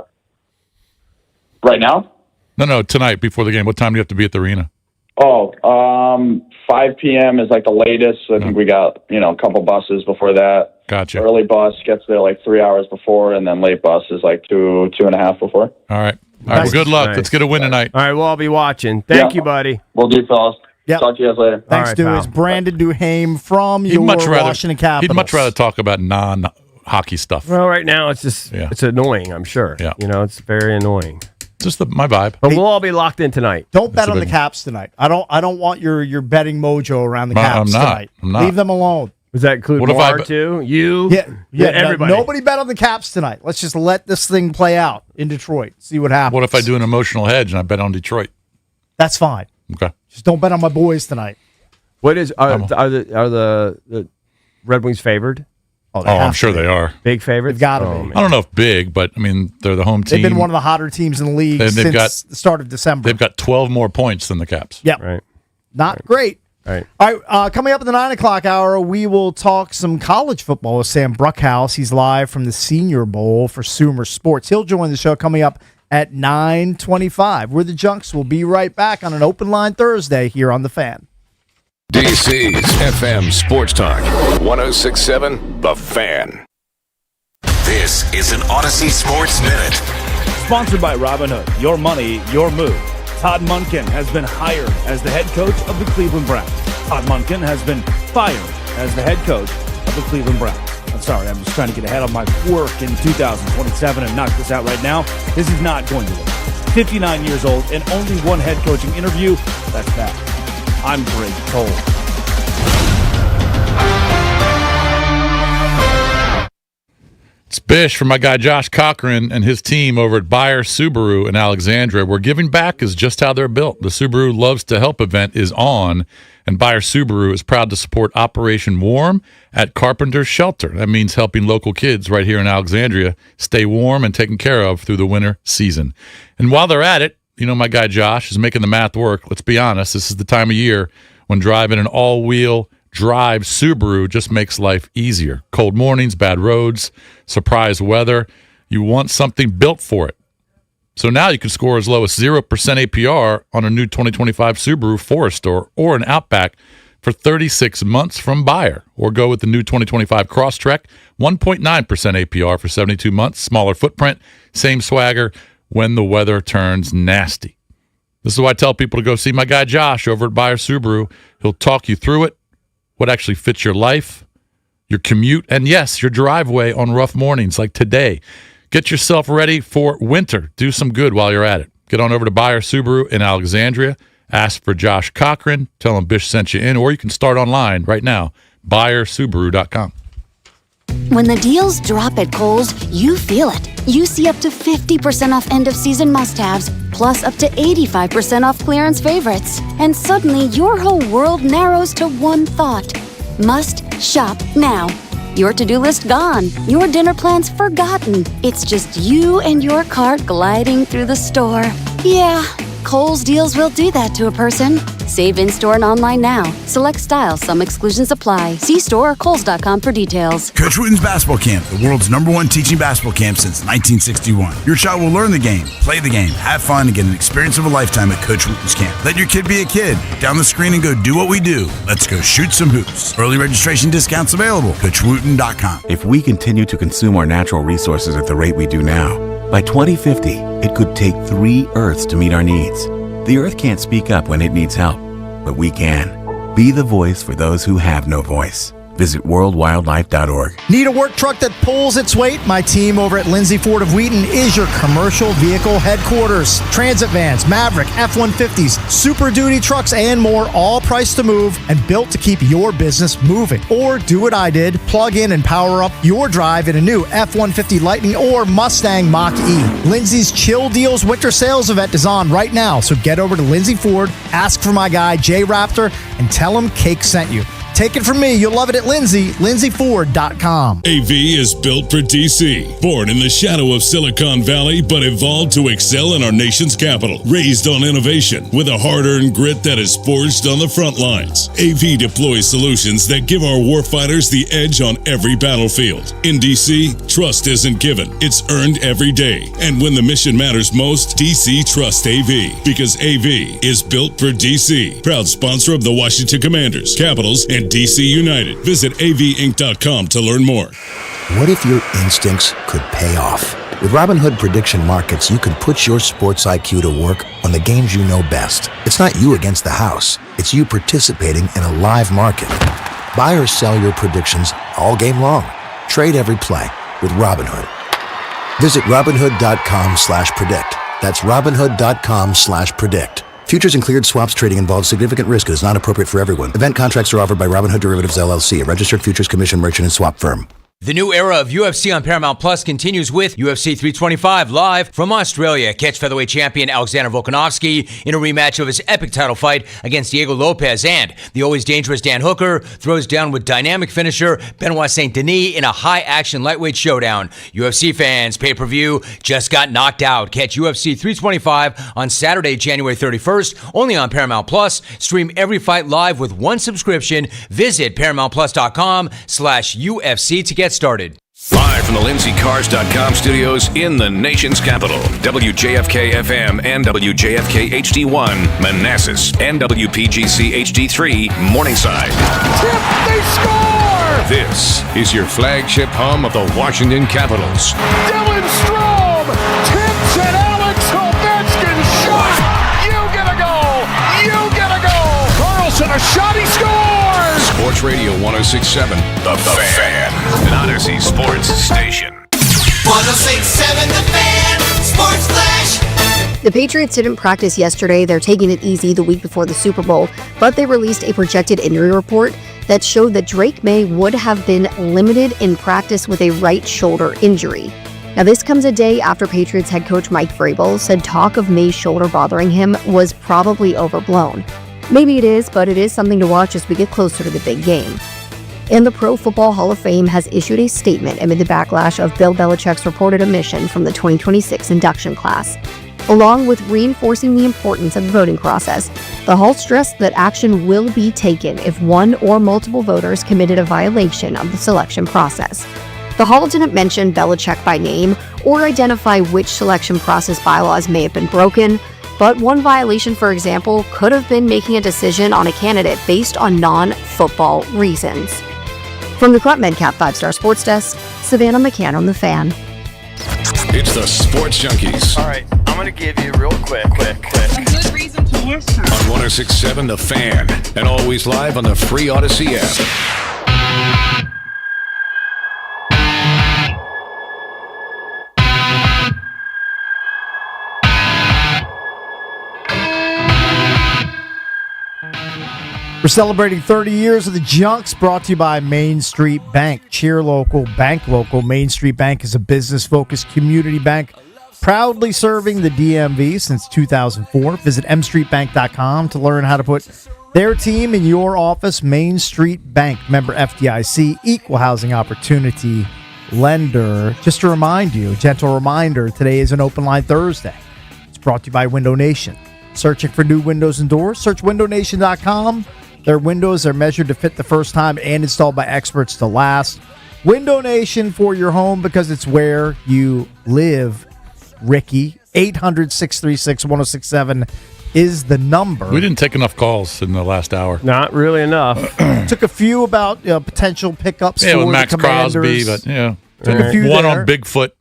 Right now? No, tonight before the game. What time do you have to be at the arena? 5 p.m. is like the latest. I think we got, a couple buses before that. Gotcha. Early bus gets there like 3 hours before, and then late bus is like 2.5 before. All right. Well, good luck. Nice. Let's get a win tonight. All right, we'll all be watching. Thank you, buddy. We'll do, fellas. Yep. Talk to you guys later. Thanks, dude. It's Brandon Duhame from your Washington Capitals. He'd much rather talk about non-hockey stuff. Well, right now it's just it's annoying, I'm sure. Yeah. It's very annoying. Just my vibe. But we'll all be locked in tonight. Don't bet on the Caps tonight. I don't want your betting mojo around the Caps tonight. I'm not. Leave them alone. Does that include Mar too? You? Yeah, everybody. Nobody bet on the Caps tonight. Let's just let this thing play out in Detroit. See what happens. What if I do an emotional hedge and I bet on Detroit? That's fine. Okay. Just don't bet on my boys tonight. What is are the Red Wings favored? Oh, I'm sure they are. Big favorites? They've got to be. I don't know if big, but I mean they're the home team. They've been one of the hotter teams in the league since the start of December. They've got 12 more points than the Caps. Yep. Right. Not great. Right. All right, coming up at the 9 o'clock hour, we will talk some college football with Sam Bruckhouse. He's live from the Senior Bowl for Sumer Sports. He'll join the show coming up at 9:25. We're the Junks. We'll be right back on an Open Line Thursday here on The Fan. DC's FM Sports Talk, 106.7 The Fan. This is an Odyssey Sports Minute. Sponsored by Robinhood. Your money, your move. Todd Monken has been hired as the head coach of the Cleveland Browns. Todd Monken has been fired as the head coach of the Cleveland Browns. I'm sorry, I'm just trying to get ahead of my work in 2027 and knock this out right now. This is not going to work. 59 years old and only one head coaching interview. That's bad. I'm Greg Cole. It's Bish from my guy Josh Cochran and his team over at Buyer Subaru in Alexandria, where giving back is just how they're built. The Subaru Loves to Help event is on, and Buyer Subaru is proud to support Operation Warm at Carpenter's Shelter. That means helping local kids right here in Alexandria stay warm and taken care of through the winter season. And while they're at it, my guy Josh is making the math work. Let's be honest, this is the time of year when driving an all-wheel drive Subaru just makes life easier. Cold mornings, bad roads, surprise weather. You want something built for it. So now you can score as low as 0% APR on a new 2025 Subaru Forester or an Outback for 36 months from Buyer. Or go with the new 2025 Crosstrek, 1.9% APR for 72 months, smaller footprint, same swagger when the weather turns nasty. This is why I tell people to go see my guy Josh over at Buyer Subaru. He'll talk you through it, what actually fits your life, your commute, and yes, your driveway on rough mornings like today. Get yourself ready for winter. Do some good while you're at it. Get on over to Buyer Subaru in Alexandria. Ask for Josh Cochran. Tell him Bish sent you in, or you can start online right now, buyersubaru.com. When the deals drop at Kohl's, you feel it. You see up to 50% off end-of-season must-haves, plus up to 85% off clearance favorites. And suddenly, your whole world narrows to one thought. Must shop now. Your to-do list gone. Your dinner plans forgotten. It's just you and your cart gliding through the store. Yeah, Kohl's deals will do that to a person. Save in-store and online now. Select styles. Some exclusions apply. See store or Kohls.com for details. Coach Wooten's Basketball Camp, the world's #1 teaching basketball camp since 1961. Your child will learn the game, play the game, have fun, and get an experience of a lifetime at Coach Wooten's Camp. Let your kid be a kid. Down the screen and go do what we do. Let's go shoot some hoops. Early registration discounts available. CoachWooten.com. If we continue to consume our natural resources at the rate we do now, by 2050, it could take 3 Earths to meet our needs. The Earth can't speak up when it needs help, but we can. Be the voice for those who have no voice. Visit worldwildlife.org. Need a work truck that pulls its weight? My team over at Lindsay Ford of Wheaton is your commercial vehicle headquarters. Transit vans, Maverick, F-150s, Super Duty trucks, and more, all priced to move and built to keep your business moving. Or do what I did, plug in and power up your drive in a new F-150 Lightning or Mustang Mach-E. Lindsay's Chill Deals Winter Sales event is on right now, so get over to Lindsay Ford, ask for my guy Jay Raptor, and tell him Cake sent you. Take it from me. You'll love it at lindsayford.com. AV is built for DC. Born in the shadow of Silicon Valley, but evolved to excel in our nation's capital. Raised on innovation with a hard-earned grit that is forged on the front lines. AV deploys solutions that give our warfighters the edge on every battlefield. In DC, trust isn't given. It's earned every day. And when the mission matters most, DC trusts AV. Because AV is built for DC. Proud sponsor of the Washington Commanders, Capitals, and DC United. Visit avinc.com to learn more. What if your instincts could pay off? With Robinhood Prediction Markets, you can put your sports IQ to work on the games you know best. It's not you against the house. It's you participating in a live market. Buy or sell your predictions all game long. Trade every play with Robinhood. Visit Robinhood.com/predict. That's Robinhood.com/predict. Futures and cleared swaps trading involves significant risk and is not appropriate for everyone. Event contracts are offered by Robinhood Derivatives LLC, a registered futures commission merchant and swap firm. The new era of UFC on Paramount Plus continues with UFC 325 live from Australia. Catch featherweight champion Alexander Volkanovski in a rematch of his epic title fight against Diego Lopez, and the always dangerous Dan Hooker throws down with dynamic finisher Benoit Saint Denis in a high-action lightweight showdown. UFC fans, pay-per-view just got knocked out. Catch UFC 325 on Saturday, January 31st, only on Paramount Plus. Stream every fight live with one subscription. Visit ParamountPlus.com/UFC to get started. Live from the LindseyCars.com studios in the nation's capital, WJFK FM and WJFK HD1, Manassas, and WPGC HD3, Morningside. Tip, they score! This is your flagship home of the Washington Capitals. Dylan Strome tips and Alex Ovechkin shot! You get a goal! You get a goal! Carlson, a shot, he scores! Sports Radio 106.7, The Fan, an Odyssey sports station. 106.7 The Fan, Sports Flash. The Patriots didn't practice yesterday. They're taking it easy the week before the Super Bowl, but they released a projected injury report that showed that Drake May would have been limited in practice with a right shoulder injury. Now, this comes a day after Patriots head coach Mike Vrabel said talk of May's shoulder bothering him was probably overblown. Maybe it is, but it is something to watch as we get closer to the big game. And the Pro Football Hall of Fame has issued a statement amid the backlash of Bill Belichick's reported omission from the 2026 induction class. Along with reinforcing the importance of the voting process, the Hall stressed that action will be taken if one or multiple voters committed a violation of the selection process. The Hall didn't mention Belichick by name or identify which selection process bylaws may have been broken, but one violation, for example, could have been making a decision on a candidate based on non-football reasons. From the Club MedCap 5-Star Sports Desk, Savannah McCann on The Fan. It's the Sports Junkies. All right, I'm going to give you real quick. A good reason to listen. On 106.7 The Fan, and always live on the free Odyssey app. We're celebrating 30 years of the Junks, brought to you by Main Street Bank. Cheer local, bank local. Main Street Bank is a business-focused community bank proudly serving the DMV since 2004. Visit mstreetbank.com to learn how to put their team in your office. Main Street Bank, member FDIC, equal housing opportunity lender. Just to remind you, a gentle reminder, today is an open line Thursday. It's brought to you by Window Nation. Searching for new windows and doors? Search windownation.com. Their windows are measured to fit the first time and installed by experts to last. Window Nation for your home because it's where you live. Ricky, 800-636-1067 is the number. We didn't take enough calls in the last hour. Not really enough. Took a few about potential pickups for with Max the Commanders. Crosby, but Took a few one there. on Bigfoot.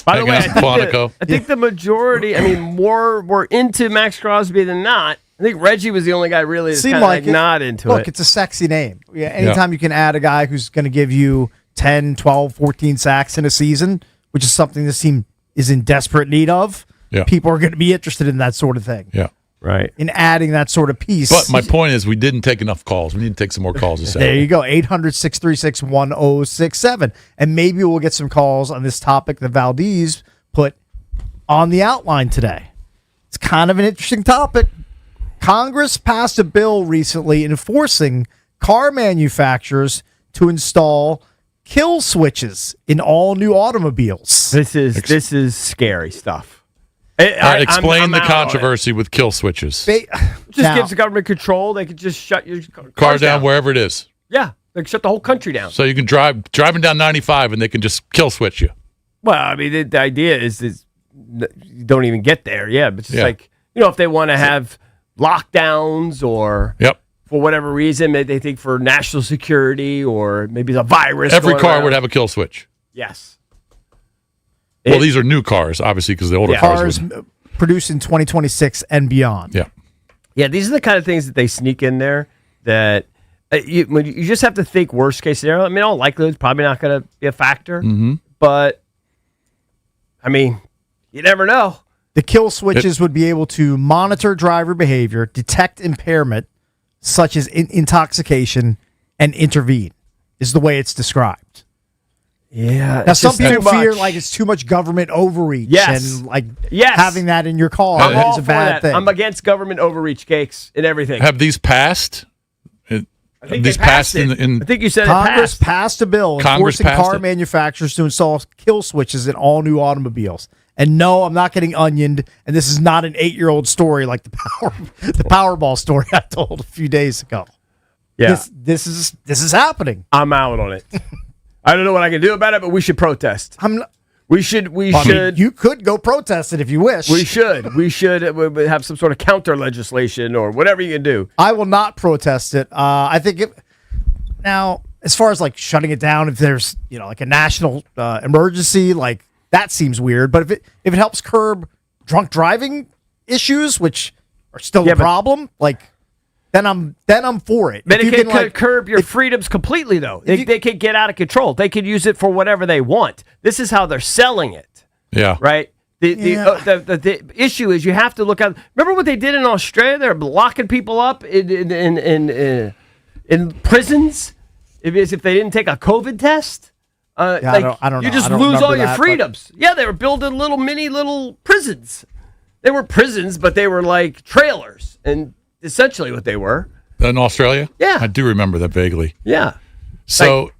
By the way, Quantico. I think the majority, more were into Max Crosby than not. I think Reggie was the only guy really that's Seemed kind of like like not into Look, it. it's a sexy name. Yeah, anytime you can add a guy who's going to give you 10, 12, 14 sacks in a season, which is something this team is in desperate need of, people are going to be interested in that sort of thing. Yeah. Right. In adding that sort of piece. But my point is we didn't take enough calls. We need to take some more calls this There Saturday. you go, 800-636-1067. And maybe we'll get some calls on this topic that Valdez put on the outline today. It's kind of an interesting topic. Congress passed a bill recently enforcing car manufacturers to install kill switches in all new automobiles. This is scary stuff. All right, explain I'm the out on it. controversy with kill switches. Just gives the government control. They could just shut your Car cars down wherever it is. Yeah, they can shut the whole country down. So you can driving down 95 and they can just kill switch you. Well, I mean, the idea is you don't even get there. Yeah, but just like, if they want to have lockdowns or for whatever reason, maybe they think for national security or maybe it's a virus. Every going car around. would have a kill switch. Yes. Well, these are new cars, obviously, because the older cars wouldn't. Produced in 2026 and beyond. Yeah. Yeah, these are the kind of things that they sneak in there that you just have to think worst case scenario. I mean, all likelihood it's probably not going to be a factor, but I mean, you never know. The kill switches would be able to monitor driver behavior, detect impairment, such as intoxication, and intervene, is the way it's described. Yeah. Now, some people fear like it's too much government overreach. Yes. And like having that in your car I'm all is a for bad that. thing. I'm against government overreach cakes and everything. Have these passed? I think they passed it. I think you said Congress it passed. passed a bill Congress enforcing passed car it? manufacturers to install kill switches in all new automobiles. And no, I'm not getting onioned, and this is not an 8-year-old story like the Powerball story I told a few days ago. Yeah. This is happening. I'm out on it. I don't know what I can do about it, but we should protest. We should. You could go protest it if you wish. We should. We should have some sort of counter legislation or whatever you can do. I will not protest it. I think now, as far as like shutting it down, if there's like a national emergency, like that seems weird. But if it helps curb drunk driving issues, which are still a problem, like then I'm for it. But If it you can curb your freedoms completely, though. They can get out of control. They can use it for whatever they want. This is how they're selling it. Yeah. Right? The issue is you have to look at. Remember what they did in Australia? They're locking people up in prisons if they didn't take a COVID test. I don't You know. just I don't lose all remember your that, freedoms. Yeah, they were building little prisons. They were prisons, but they were like trailers, and essentially what they were. In Australia? Yeah. I do remember that vaguely. Yeah. So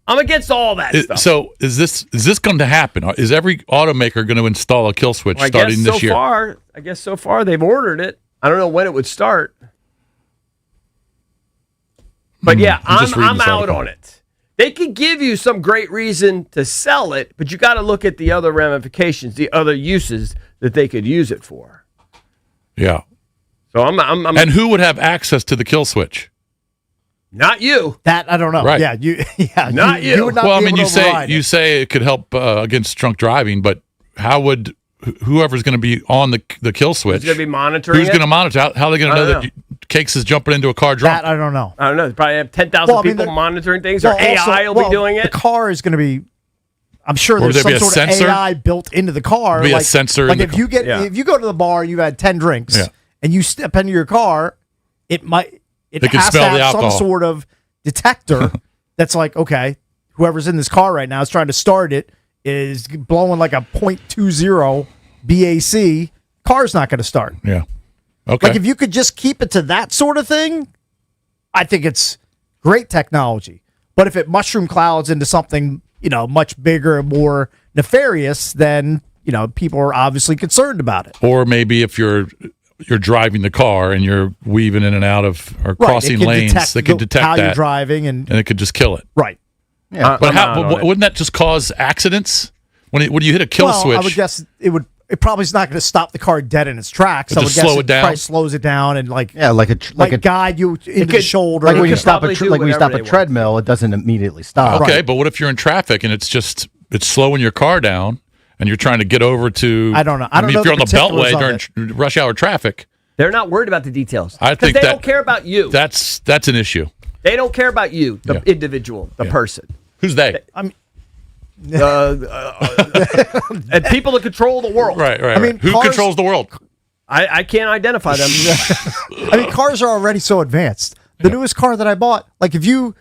I'm against all that stuff. So is this going to happen? Is every automaker going to install a kill switch Well, starting this year? I guess so far they've ordered it. I don't know when it would start. But yeah, I'm out on it. They could give you some great reason to sell it, but you got to look at the other ramifications, the other uses that they could use it for. Yeah. So I'm and who would have access to the kill switch? Not you. That I don't know. Right. Yeah, Not you. would not Well, I be mean, able to override you it. say it could help against drunk driving, but how would whoever's going to be on the kill switch? Who's going to be monitoring Who's it? going to monitor? How are they going to know that Cakes is jumping into a car drunk? That I don't know. I don't know. They probably have 10,000 people monitoring things, or AI will be doing The it. car is going to be. I'm sure Or would there's there some be a sort sensor? of AI built into the car. Be a sensor in Like the if you get Yeah. if you go to the bar, you've had 10 drinks, Yeah. and you step into your car, it It can has smell to the have some alcohol. sort of detector that's like, okay, whoever's in this car right now is trying to start it is blowing like a .20 BAC. Car's not going to start. Yeah. Okay. Like if you could just keep it to that sort of thing, I think it's great technology. But if it mushroom clouds into something, much bigger and more nefarious, then, people are obviously concerned about it. Or maybe if you're driving the car and you're weaving in and out of or crossing it can lanes, detect they can detect how that, you're driving and it could just kill it. right. Yeah, But wouldn't that just cause accidents when you hit a kill switch? I would guess it probably is not going to stop the car dead in its tracks. But I would just guess slow it down? probably slows it down and like like a guide you into the shoulder. like when you could stop probably do when you stop whatever a they treadmill, it doesn't immediately stop. Okay, but what if you're in traffic and it's slowing your car down and you're trying to get over to? I don't know. I don't mean, know if you're on the the beltway particulars of during rush hour traffic. They're not worried about the details. I think they don't care about you. That's an issue. They don't care about you, the individual, the person. Who's they? And people that control the world. Right. I mean, who controls the world? I can't identify them. I mean, cars are already so advanced. The newest car that I bought, like if you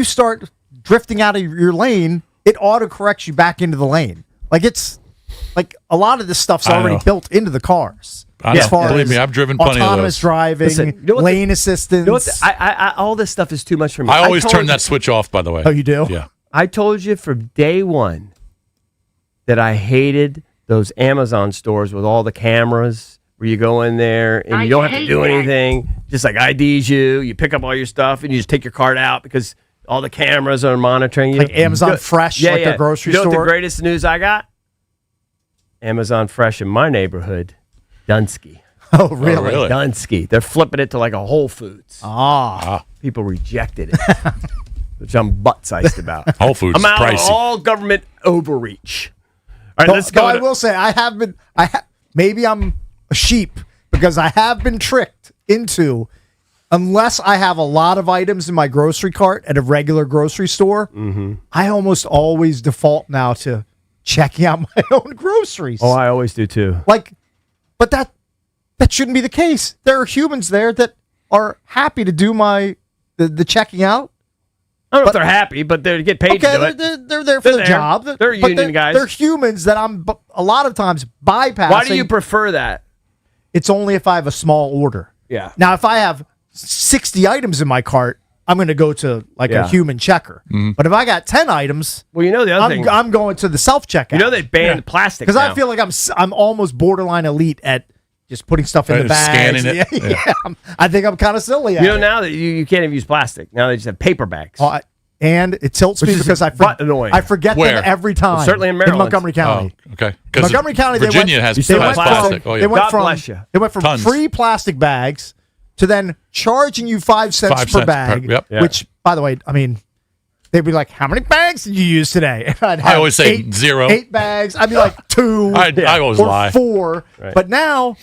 start drifting out of your lane, it autocorrects you back into the lane. Like it's like a lot of this stuff's already built into the cars. Believe me, I've driven plenty of those. Autonomous driving, lane assistance. You know what all this stuff is too much for me. I always turn that switch off, by the way. Oh, you do? Yeah. I told you from day one that I hated those Amazon stores with all the cameras where you go in there and you don't have to do anything. Just like IDs you pick up all your stuff and you just take your card out because all the cameras are monitoring you. Like Amazon Fresh, like the grocery store. You know what the greatest news I got? Amazon Fresh in my neighborhood, Dunsky. Oh, really? Dunsky. They're flipping it to like a Whole Foods. People rejected it, which I'm butt-sized about. Whole Foods I'm out pricey. of all government overreach. All right, let's go. I will say maybe I'm a sheep because I have been tricked into, unless I have a lot of items in my grocery cart at a regular grocery store, I almost always default now to checking out my own groceries. Oh, I always do too. But that shouldn't be the case. There are humans there that are happy to do the checking out. I don't know if they're happy, but they get paid to do it. They're there for the job. They're union guys. They're humans that I'm a lot of times bypassing. Why do you prefer that? It's only if I have a small order. Yeah. Now, if I have 60 items in my cart, I'm going to go to a human checker. But if I got 10 items, well, you know the other thing, I'm going to the self checkout. You know they banned plastic because I feel like I'm almost borderline elite at just putting stuff in the bags. Scanning it. Yeah. I think I'm kind of silly at You know it. now that you can't even use plastic. Now they just have paper bags. And it tilts me because I forget them every time. Well, certainly in Maryland. Montgomery County. Oh, okay. Montgomery County, Virginia has plastic. They went from Tons. free plastic bags to then charging you 5 cents per bag, which, by the way, I mean, they'd be like, how many bags did you use today? And I'd have I always say 0. 8 bags. I'd be like 2 I always or lie. 4. Right. But now,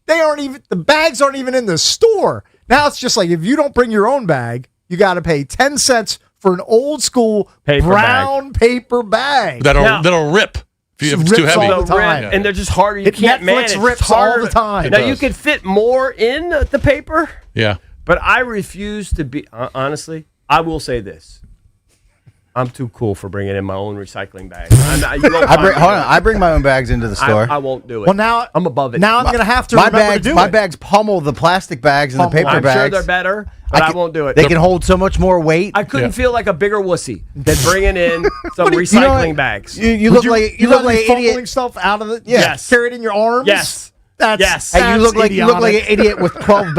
the bags aren't even in the store. Now it's just like, if you don't bring your own bag, you got to pay 10 cents for an old school brown paper bag. That'll rip. If it's too heavy. All the time. And they're just harder. You can't Netflix manage. rips all the time. Now, you could fit more in the paper. Yeah. But I refuse to be, honestly, I will say this. I'm too cool for bringing in my own recycling bags. I bring my own bags into the store. I won't do it. Well, now I'm above it. Now I'm going to have to my remember bags, to do my it. bags pummel the plastic bags and the paper I'm bags. sure they're better, but I won't do it. They can hold so much more weight. I couldn't feel like a bigger wussy than bringing in some recycling bags. You look like an idiot. Stuff out of it. Yes. Carry it in your arms. Yes. That's Hey, you look like an idiot with 12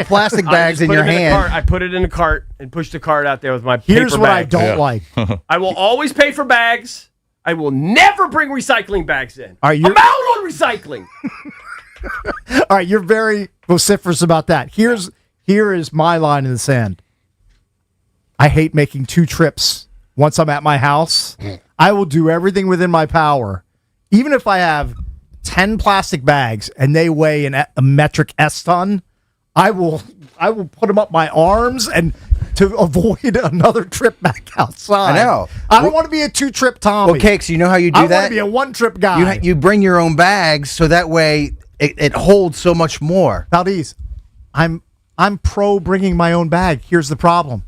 plastic bags in your hand. I put it in a cart and pushed the cart out there with my Here's paper what bag. I don't like. I will always pay for bags. I will never bring recycling bags in. All right, I'm out on recycling. All right, you're very vociferous about that. Here is my line in the sand. I hate making 2 trips once I'm at my house. I will do everything within my power, even if I have 10 plastic bags and they weigh a metric S ton. I will put them up my arms and to avoid another trip back outside. I know. I don't want to be a 2-trip Tommy. Well, Cakes, you know how you do I that? want to be a 1-trip guy. You bring your own bags so that way it holds so much more. Valdez, I'm pro bringing my own bag. Here's the problem.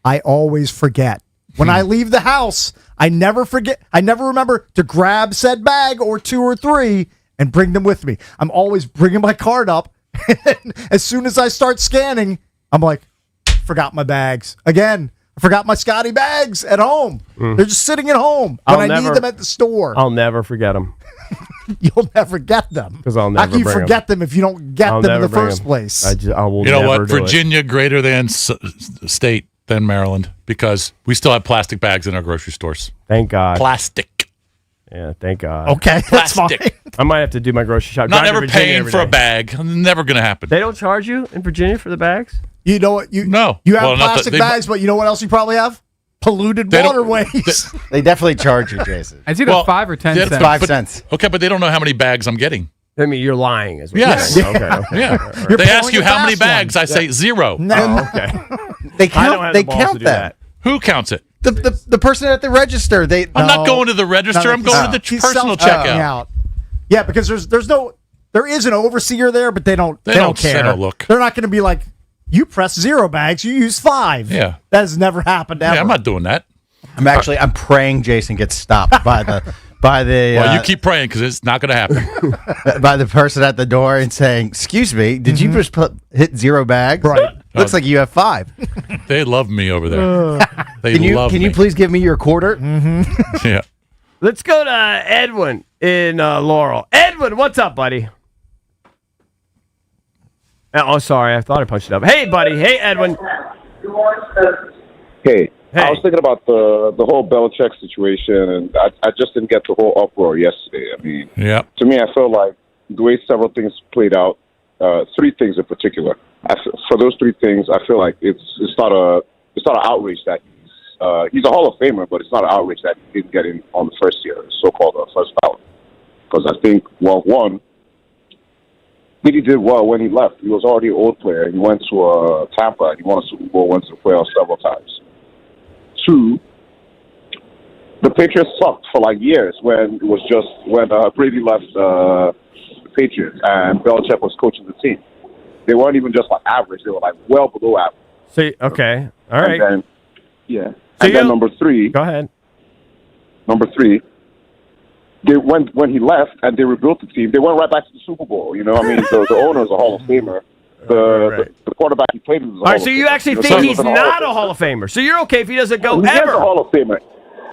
I always forget. When I leave the house, I never forget. I never remember to grab said bag or 2 or 3 and bring them with me. I'm always bringing my card up. And as soon as I start scanning, I'm like, forgot my bags. Again, I forgot my Scotty bags at home. They're just sitting at home when I need them at the store. I'll never forget them. You'll never get them. Because I'll never How can you bring forget them if you don't get them in the first place? I will You know never what? do it. Virginia greater than state than Maryland because we still have plastic bags in our grocery stores. Thank God. Plastic. Yeah, thank God. Okay, that's fine. Plastic. I might have to do my grocery shop. Not Drive to ever Virginia paying every for a day. bag. Never going to happen. They don't charge you in Virginia for the bags? You know what? You No. You have Well, not that- plastic they- bags, but you know what else you probably have? Polluted They don't- waterways. They definitely charge you, Jason. It's either 5 or 10 that's cents. 5 but- cents. Okay, but they don't know how many bags I'm getting. I mean, you're lying as well. Yes. Okay. Yeah. You're They ask pulling you a how many fast one. bags. I say 0. No. Okay. They I don't count. have They the balls to count do that. Who counts it? The person at the register. I'm not going to the register. I'm going to the He's personal self-checking checkout. out. Yeah, because there is an overseer there, but they don't care. They don't look. They're not going to be like, you press 0 bags, you use 5. Yeah. That has never happened ever. Yeah, I'm not doing that. I'm praying Jason gets stopped by the Well, you keep praying because it's not going to happen. by the person at the door and saying, "Excuse me, did you just hit 0 bags? Right. Looks like you have 5." They love me over there. They Can love me. you please give me your quarter? Yeah. Let's go to Edwin in Laurel. Edwin, what's up, buddy? Oh, sorry. I thought I punched it up. Hey, buddy. Hey, Edwin. Hey, I was thinking about the whole Belichick situation, and I just didn't get the whole uproar yesterday. I mean, yeah. To me, I feel like the way several things played out, 3 things in particular. For those 3 things, I feel like it's not an outrage that he's a Hall of Famer, but it's not an outrage that he didn't get in on the first year, so-called first ballot. Because I think, well, one, he did well when he left. He was already an old player. He went to Tampa, and he won a Super Bowl, went to the playoffs several times. 2, the Patriots sucked for like years when Brady left the Patriots and Belichick was coaching the team. They weren't even just like average; they were like well below average. So, okay, all right. And then, and then number 3. Go ahead. Number 3. When he left and they rebuilt the team, they went right back to the Super Bowl. You know, I mean, the owner's a Hall of Famer. The quarterback he played with was a All Hall right, of so Famer. you actually know, think so he's was a not a Hall of Famer. So you're okay if he doesn't go He ever. is a Hall of Famer.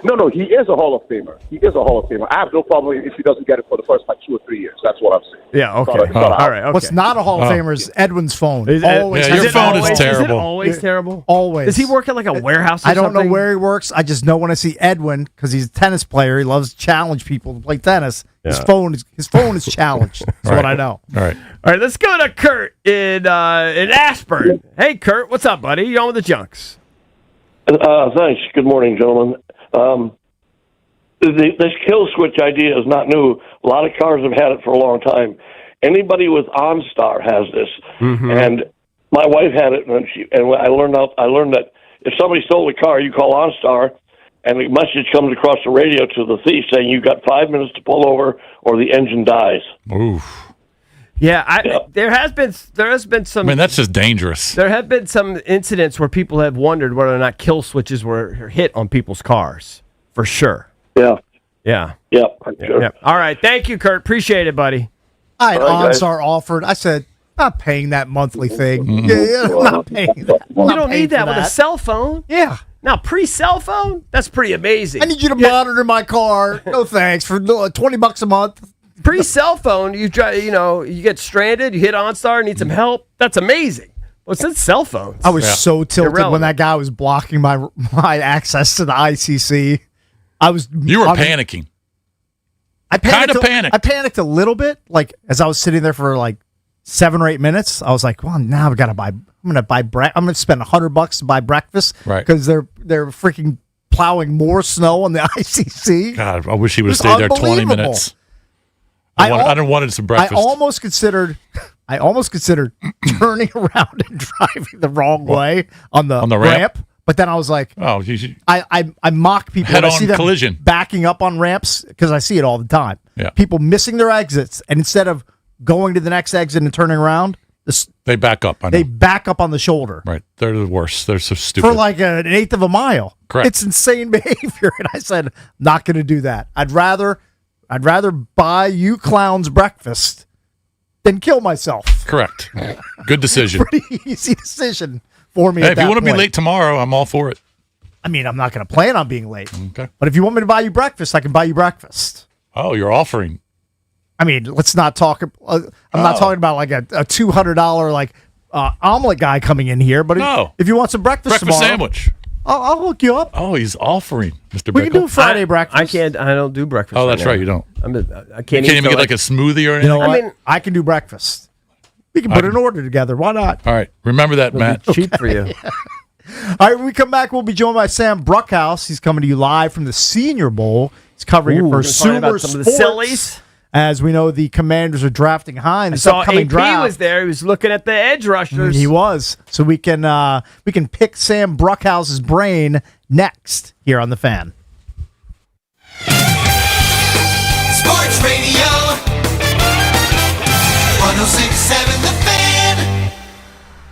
No, he is a Hall of Famer. He is a Hall of Famer. I have no problem if he doesn't get it for the first 2 or 3 years. That's what I'm saying. Yeah, okay. It's not All right, okay. What's not a Hall of Famer is Edwin's phone. Always. Yeah, your phone is terrible. Is it always terrible? Always. Does he work at like a warehouse or I don't something? know where he works. I just know when I see Edwin, because he's a tennis player, he loves to challenge people to play tennis. His Yeah. phone is challenged. That's what I know. All right. All right, let's go to Kurt in Ashburn. Hey, Kurt, what's up, buddy? You on with the Junks? Thanks. Good morning, gentlemen. This kill switch idea is not new. A lot of cars have had it for a long time. Anybody with OnStar has this, and my wife had it, and I learned that if somebody stole the car, you call OnStar, and the message comes across the radio to the thief saying you got 5 minutes to pull over, or the engine dies. Oof. Yeah, there has been some. I mean, that's just dangerous. There have been some incidents where people have wondered whether or not kill switches were hit on people's cars. For sure. Yeah. Yeah. Yep. Sure. Yeah. All right. Thank you, Kurt. Appreciate it, buddy. I had All right, guys. OnStar offered. I said, not paying that monthly thing. Mm-hmm. Yeah, I'm not paying that. You don't need that with a cell phone. Yeah. Now, pre-cell phone, that's pretty amazing. I need you to monitor my car. No thanks for $20 a month. Pre-cell phone, you get stranded, you hit OnStar, need some help. That's amazing. Well, since cell phones, I was so tilted when Irrelevant. that guy was blocking my access to the ICC. You were panicking. I Kinda panicked. I panicked a little bit, like as I was sitting there for like 7 or 8 minutes. I was like, "Well, now I'm gonna spend $100 to buy breakfast, Right. Because they're freaking plowing more snow on the ICC." God, I wish he would have It was stayed there 20 unbelievable. minutes. I wanted some breakfast. I almost considered turning around and driving the wrong way on the ramp. But then I was like, oh, you should, I mock people when I see them collision. backing up on ramps because I see it all the time. Yeah. People missing their exits, and instead of going to the next exit and turning around, they back up. I know. they back up on the shoulder Right. They're the worst. They're so stupid. for like an eighth of a mile. Correct. It's insane behavior, and I said, not going to do that. I'd rather buy you clowns breakfast than kill myself. Correct. Good decision. Pretty easy decision for me. Hey, at if you that want to be point. late tomorrow, I'm all for it. I mean, I'm not going to plan on being late. Okay. But if you want me to buy you breakfast, I can buy you breakfast. Oh, you're offering. I mean, let's not talk. I'm not talking about like a $200 like omelet guy coming in here. But if you want some breakfast tomorrow, sandwich. I'll hook you up. Oh, he's offering, Mr. We can do Friday breakfast. I can't. I don't do breakfast. Oh, that's right. You don't. I You can't can't even get like a smoothie or anything. You know what? I can do breakfast. We can put an order together. Why not? All right. Remember that, Matt. cheap for you. All right, when we come back, we'll be joined by Sam Bruckhouse. He's coming to you live from the Senior Bowl. He's covering it for we're gonna find Sumer out some of the Sports. sillies. As we know, the Commanders are drafting high in this So upcoming AP draft. was there. He was looking at the edge rushers. He was. So we can pick Sam Bruckhouse's brain next here on The Fan. Sports Radio 106.7 The Fan.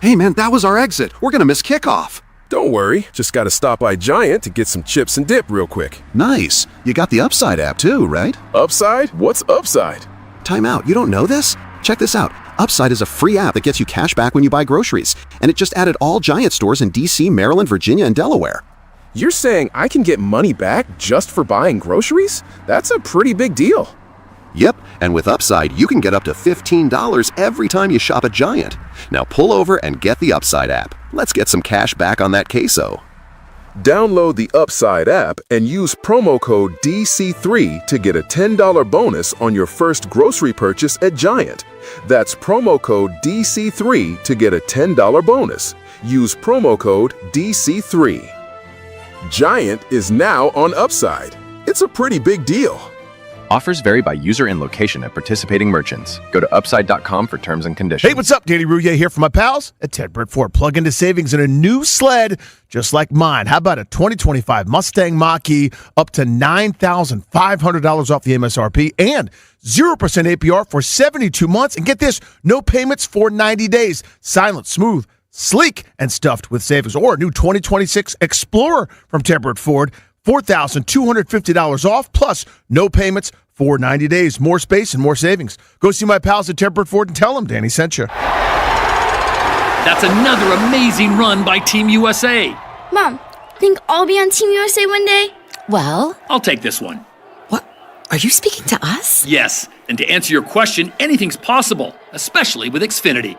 Hey, man, that was our exit. We're going to miss kickoff. Don't worry. Just got to stop by Giant to get some chips and dip real quick. Nice. You got the Upside app too, right? Upside? What's Upside? Time out. You don't know this? Check this out. Upside is a free app that gets you cash back when you buy groceries. And it just added all Giant stores in D.C., Maryland, Virginia, and Delaware. You're saying I can get money back just for buying groceries? That's a pretty big deal. Yep, and with Upside, you can get up to $15 every time you shop at Giant. Now pull over and get the Upside app. Let's get some cash back on that queso. Download the Upside app and use promo code DC3 to get a $10 bonus on your first grocery purchase at Giant. That's promo code DC3 to get a $10 bonus. Use promo code DC3. Giant is now on Upside. It's a pretty big deal. Offers vary by user and location at participating merchants. Go to upside.com for terms and conditions. Hey, what's up? Danny Rouillet here from my pals at Ted Britt Ford. Plug into savings in a new sled just like mine. How about a 2025 Mustang Mach-E up to $9,500 off the MSRP and 0% APR for 72 months? And get this, no payments for 90 days. Silent, smooth, sleek, and stuffed with savings. Or a new 2026 Explorer from Ted Britt Ford, $4,250 off, plus no payments for 90 days. More space and more savings. Go see my pals at Ted Britt Ford and tell them Danny sent you. That's another amazing run by Team USA. Mom, think I'll be on Team USA one day? Well, I'll take this one. What? Are you speaking to us? Yes, and to answer your question, anything's possible, especially with Xfinity.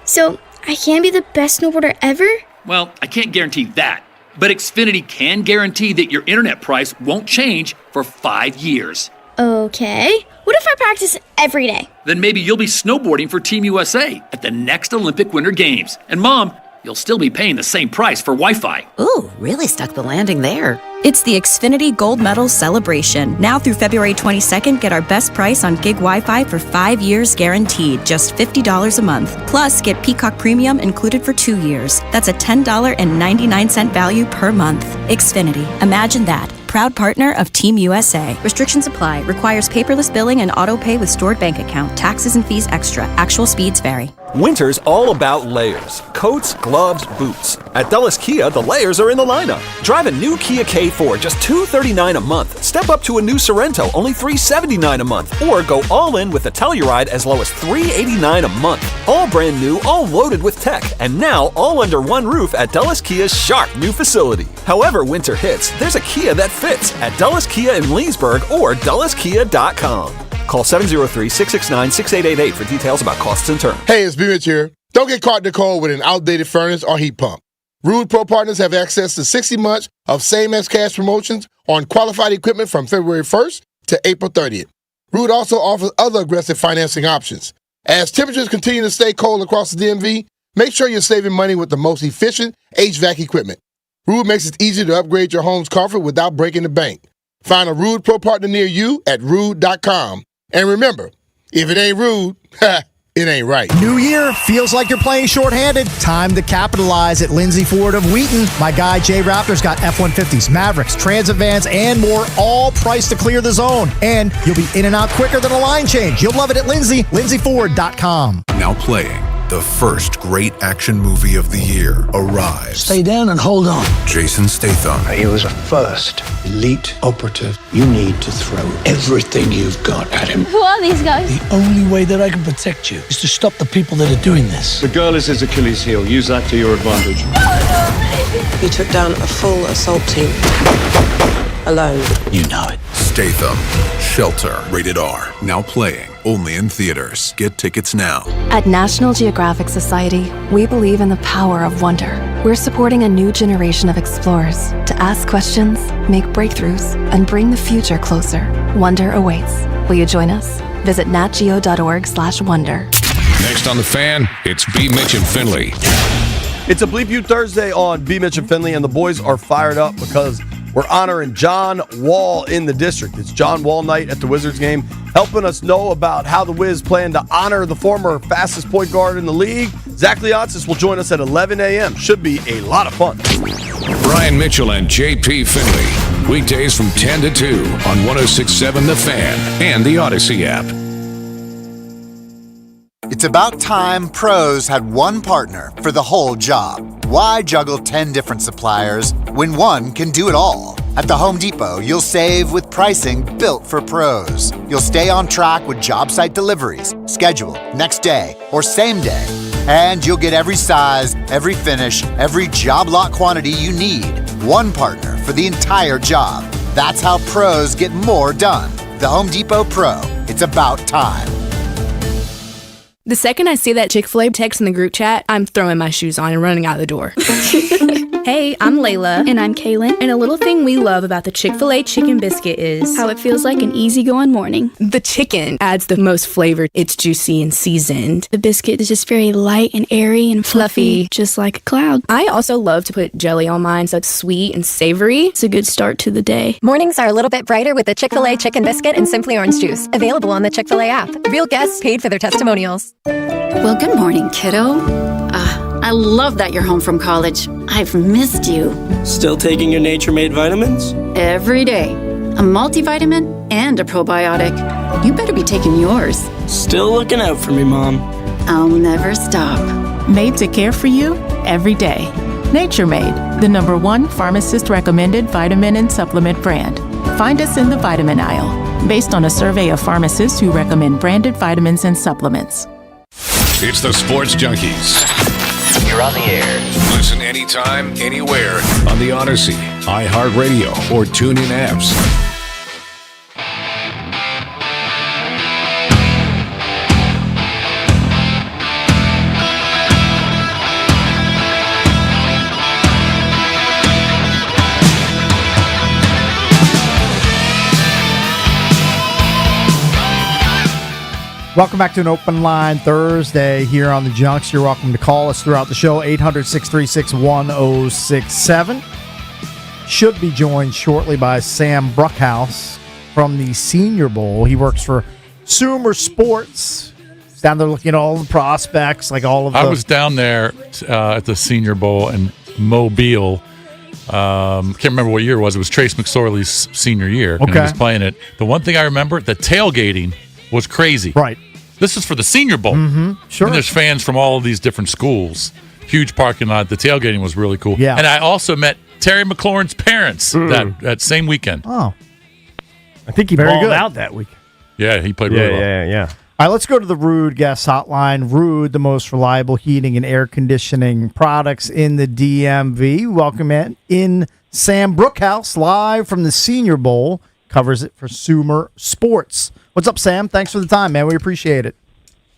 So, I can be the best snowboarder ever? Well, I can't guarantee that, but Xfinity can guarantee that your internet price won't change for 5 years. Okay. What if I practice every day? Then maybe you'll be snowboarding for Team USA at the next Olympic Winter Games. And Mom, you'll still be paying the same price for Wi-Fi. Ooh, really stuck the landing there. It's the Xfinity Gold Medal Celebration. Now through February 22nd, get our best price on gig Wi-Fi for 5 years guaranteed, just $50 a month. Plus, get Peacock Premium included for 2 years. That's a $10.99 value per month. Xfinity. Imagine that. Proud partner of Team USA. Restrictions apply. Requires paperless billing and auto pay with stored bank account. Taxes and fees extra. Actual speeds vary. Winter's all about layers. Coats, gloves, boots. At Dulles Kia, the layers are in the lineup. Drive a new Kia K4, just $239 a month. Step up to a new Sorrento, only $379 a month. Or go all in with a Telluride as low as $389 a month. All brand new, all loaded with tech. And now all under one roof at Dulles Kia's sharp new facility. However winter hits, there's a Kia that fits at Dulles Kia in Leesburg or DullesKia.com. Call 703-669-6888 for details about costs and terms. Hey, it's B-Mitch here. Don't get caught in the cold with an outdated furnace or heat pump. Rude Pro Partners have access to 60 months of same-as-cash promotions on qualified equipment from February 1st to April 30th. Rude also offers other aggressive financing options. As temperatures continue to stay cold across the DMV, make sure you're saving money with the most efficient HVAC equipment. Rude makes it easy to upgrade your home's comfort without breaking the bank. Find a Rude Pro Partner near you at rude.com. And remember, if it ain't rude, it ain't right. New year feels like you're playing shorthanded. Time to capitalize at Lindsay Ford of Wheaton. My guy Jay Raptor's got F-150s, Mavericks, Transit vans, and more, all priced to clear the zone. And you'll be in and out quicker than a line change. You'll love it at Lindsay, lindsayford.com. Now playing the first great action movie of the year arrives. Stay down and hold on. Jason Statham. He was a first elite operative. You need to throw everything you've got at him. Who are these guys? The only way that I can protect you is to stop the people that are doing this. The girl is his Achilles heel. Use that to your advantage. He took down a full assault team. Alone. You know it. Statham. Shelter. Rated R. Now playing. Only in theaters. Get tickets now. At National Geographic Society, we believe in the power of wonder. We're supporting a new generation of explorers to ask questions, make breakthroughs, and bring the future closer. Wonder awaits. Will you join us? Visit natgeo.org/wonder. Next on The Fan, it's B. Mitch and Finley. It's a Bleep You Thursday on B. Mitch and Finley, and the boys are fired up because We're honoring John Wall in the district. It's John Wall night at the Wizards game, helping us know about how the Wiz plan to honor the former fastest point guard in the league. Zach Leonsis will join us at 11 a.m. Should be a lot of fun. Brian Mitchell and JP Finley. Weekdays from 10 to 2 on 106.7 The Fan and the Odyssey app. It's about time pros had one partner for the whole job. Why juggle 10 different suppliers when one can do it all? At the Home Depot, you'll save with pricing built for pros. You'll stay on track with job site deliveries, scheduled, next day, or same day. And you'll get every size, every finish, every job lot quantity you need. One partner for the entire job. That's how pros get more done. The Home Depot Pro. It's about time. The second I see that Chick-fil-A text in the group chat, I'm throwing my shoes on and running out the door. Hey, I'm Layla. And I'm Kaylin. And a little thing we love about the Chick-fil-A chicken biscuit is how it feels like an easygoing morning. The chicken adds the most flavor. It's juicy and seasoned. The biscuit is just very light and airy and fluffy, just like a cloud. I also love to put jelly on mine so it's sweet and savory. It's a good start to the day. Mornings are a little bit brighter with the Chick-fil-A chicken biscuit and Simply Orange Juice. Available on the Chick-fil-A app. Real guests paid for their testimonials. Well, good morning, kiddo. I love that you're home from college. I've missed you. Still taking your Nature Made vitamins? Every day. A multivitamin and a probiotic. You better be taking yours. Still looking out for me, Mom. I'll never stop. Made to care for you every day. Nature Made, the #1 pharmacist-recommended vitamin and supplement brand. Find us in the vitamin aisle, based on a survey of pharmacists who recommend branded vitamins and supplements. It's the Sports Junkies. You're on the air. Listen anytime, anywhere on the Odyssey, iHeartRadio, or TuneIn apps. Welcome back to an Open Line Thursday here on the Junks. You're welcome to call us throughout the show, 800-636-1067. Should be joined shortly by Sam Bruckhouse from the Senior Bowl. He works for Sumer Sports. He's down there looking at all the prospects, like all of the... I was down there at the Senior Bowl in Mobile. Can't remember what year it was. It was Trace McSorley's senior year. And he was playing it. The one thing I remember, the tailgating was crazy. Right. This is for the Senior Bowl. Sure. And there's fans from all of these different schools. Huge parking lot. The tailgating was really cool. Yeah. And I also met Terry McLaurin's parents that same weekend. Oh. I think he balled out that week. Yeah, he played really well. Yeah. All right, let's go to the Ruud guest hotline. Ruud, the most reliable heating and air conditioning products in the DMV. Welcome in Sam Bruckhouse, live from the Senior Bowl. Covers it for Sumer Sports. What's up, Sam? Thanks for the time, man. We appreciate it.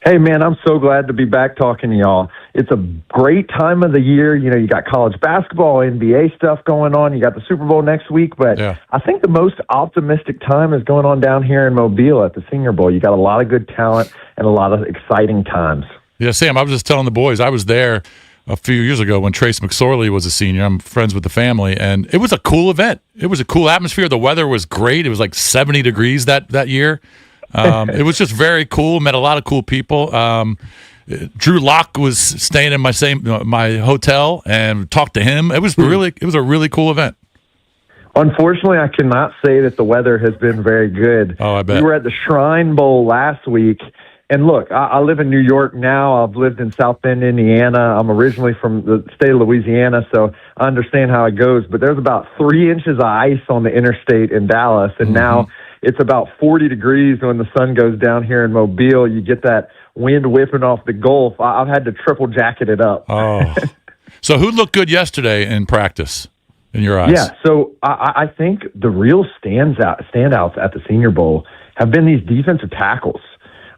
Hey, man, I'm so glad to be back talking to y'all. It's a great time of the year. You know, you got college basketball, NBA stuff going on. You got the Super Bowl next week. But I think the most optimistic time is going on down here in Mobile at the Senior Bowl. You got a lot of good talent and a lot of exciting times. Yeah, Sam, I was just telling the boys, I was there a few years ago when Trace McSorley was a senior. I'm friends with the family, and it was a cool event. It was a cool atmosphere. The weather was great. It was like 70 degrees that year. It was just very cool. Met a lot of cool people. Drew Lock was staying in my hotel and talked to him. It was a really cool event. Unfortunately, I cannot say that the weather has been very good. Oh, I bet. We were at the Shrine Bowl last week. And look, I live in New York now. I've lived in South Bend, Indiana. I'm originally from the state of Louisiana, so I understand how it goes. But there's about 3 inches of ice on the interstate in Dallas, and now it's about 40 degrees when the sun goes down here in Mobile. You get that wind whipping off the Gulf. I've had to triple jacket it up. Oh. So who looked good yesterday in practice, in your eyes? Yeah, so I think the real standouts at the Senior Bowl have been these defensive tackles.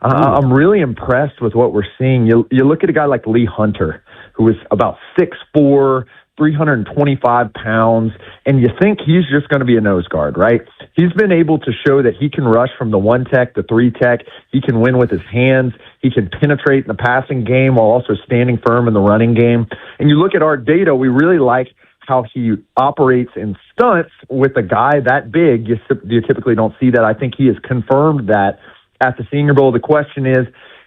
I'm really impressed with what we're seeing. You look at a guy like Lee Hunter, who is about 6'4", 325 pounds, and you think he's just going to be a nose guard, right? He's been able to show that he can rush from the 1-tech to 3-tech. He can win with his hands. He can penetrate in the passing game while also standing firm in the running game. And you look at our data, we really like how he operates in stunts with a guy that big. You typically don't see that. I think he has confirmed that at the Senior Bowl. The question is,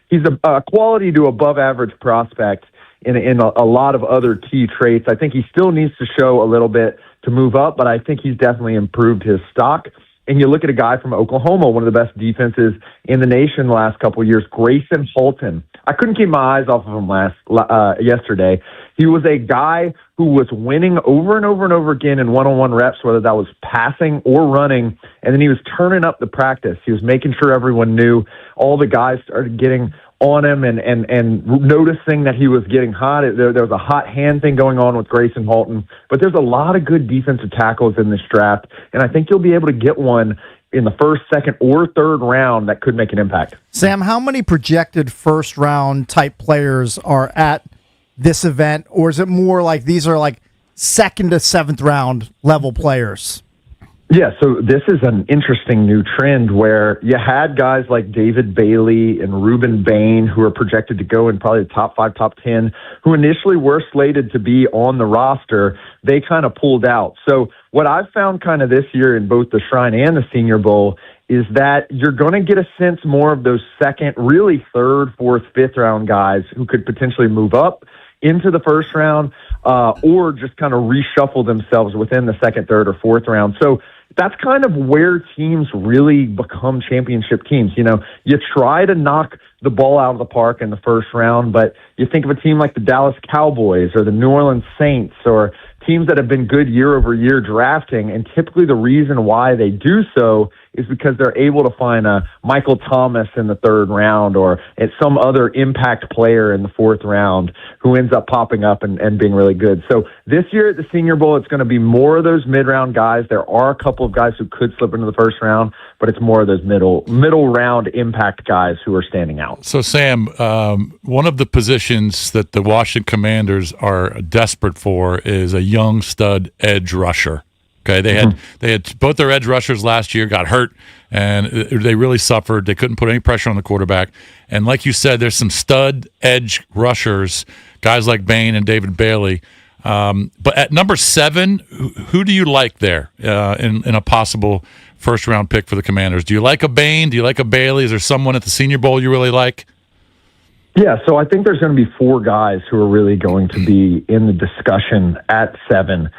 he's a quality to above average prospect in a lot of other key traits. I think he still needs to show a little bit to move up, but I think he's definitely improved his stock. And you look at a guy from Oklahoma, one of the best defenses in the nation the last couple of years, Grayson Halton. I couldn't keep my eyes off of him yesterday. He was a guy who was winning over and over and over again in one-on-one reps, whether that was passing or running, and then he was turning up the practice. He was making sure everyone knew. All the guys started getting on him and noticing that he was getting hot. There was a hot hand thing going on with Grayson Halton. But there's a lot of good defensive tackles in this draft, and I think you'll be able to get one in the first, second, or third round that could make an impact. Sam, how many projected first-round type players are at this event, or is it more like these are like second to seventh round level players? Yeah, so this is an interesting new trend where you had guys like David Bailey and Reuben Bain, who are projected to go in probably the top 5, top 10, who initially were slated to be on the roster. They kind of pulled out. So what I've found kind of this year in both the Shrine and the Senior Bowl is that you're going to get a sense more of those second, really third, fourth, fifth round guys who could potentially move up into the first round or just kind of reshuffle themselves within the second, third, or fourth round. So that's kind of where teams really become championship teams. You know, you try to knock the ball out of the park in the first round, but you think of a team like the Dallas Cowboys or the New Orleans Saints or teams that have been good year over year drafting, and typically the reason why they do so is because they're able to find a Michael Thomas in the third round or at some other impact player in the fourth round who ends up popping up and being really good. So this year at the Senior Bowl, it's going to be more of those mid-round guys. There are a couple of guys who could slip into the first round, but it's more of those middle round impact guys who are standing out. So, Sam, one of the positions that the Washington Commanders are desperate for is a young stud edge rusher. Okay, they had both their edge rushers last year got hurt, and they really suffered. They couldn't put any pressure on the quarterback. And like you said, there's some stud edge rushers, guys like Bain and David Bailey. But at number 7, who do you like there in a possible first-round pick for the Commanders? Do you like a Bain? Do you like a Bailey? Is there someone at the Senior Bowl you really like? Yeah, so I think there's going to be 4 guys who are really going to be in the discussion at 7.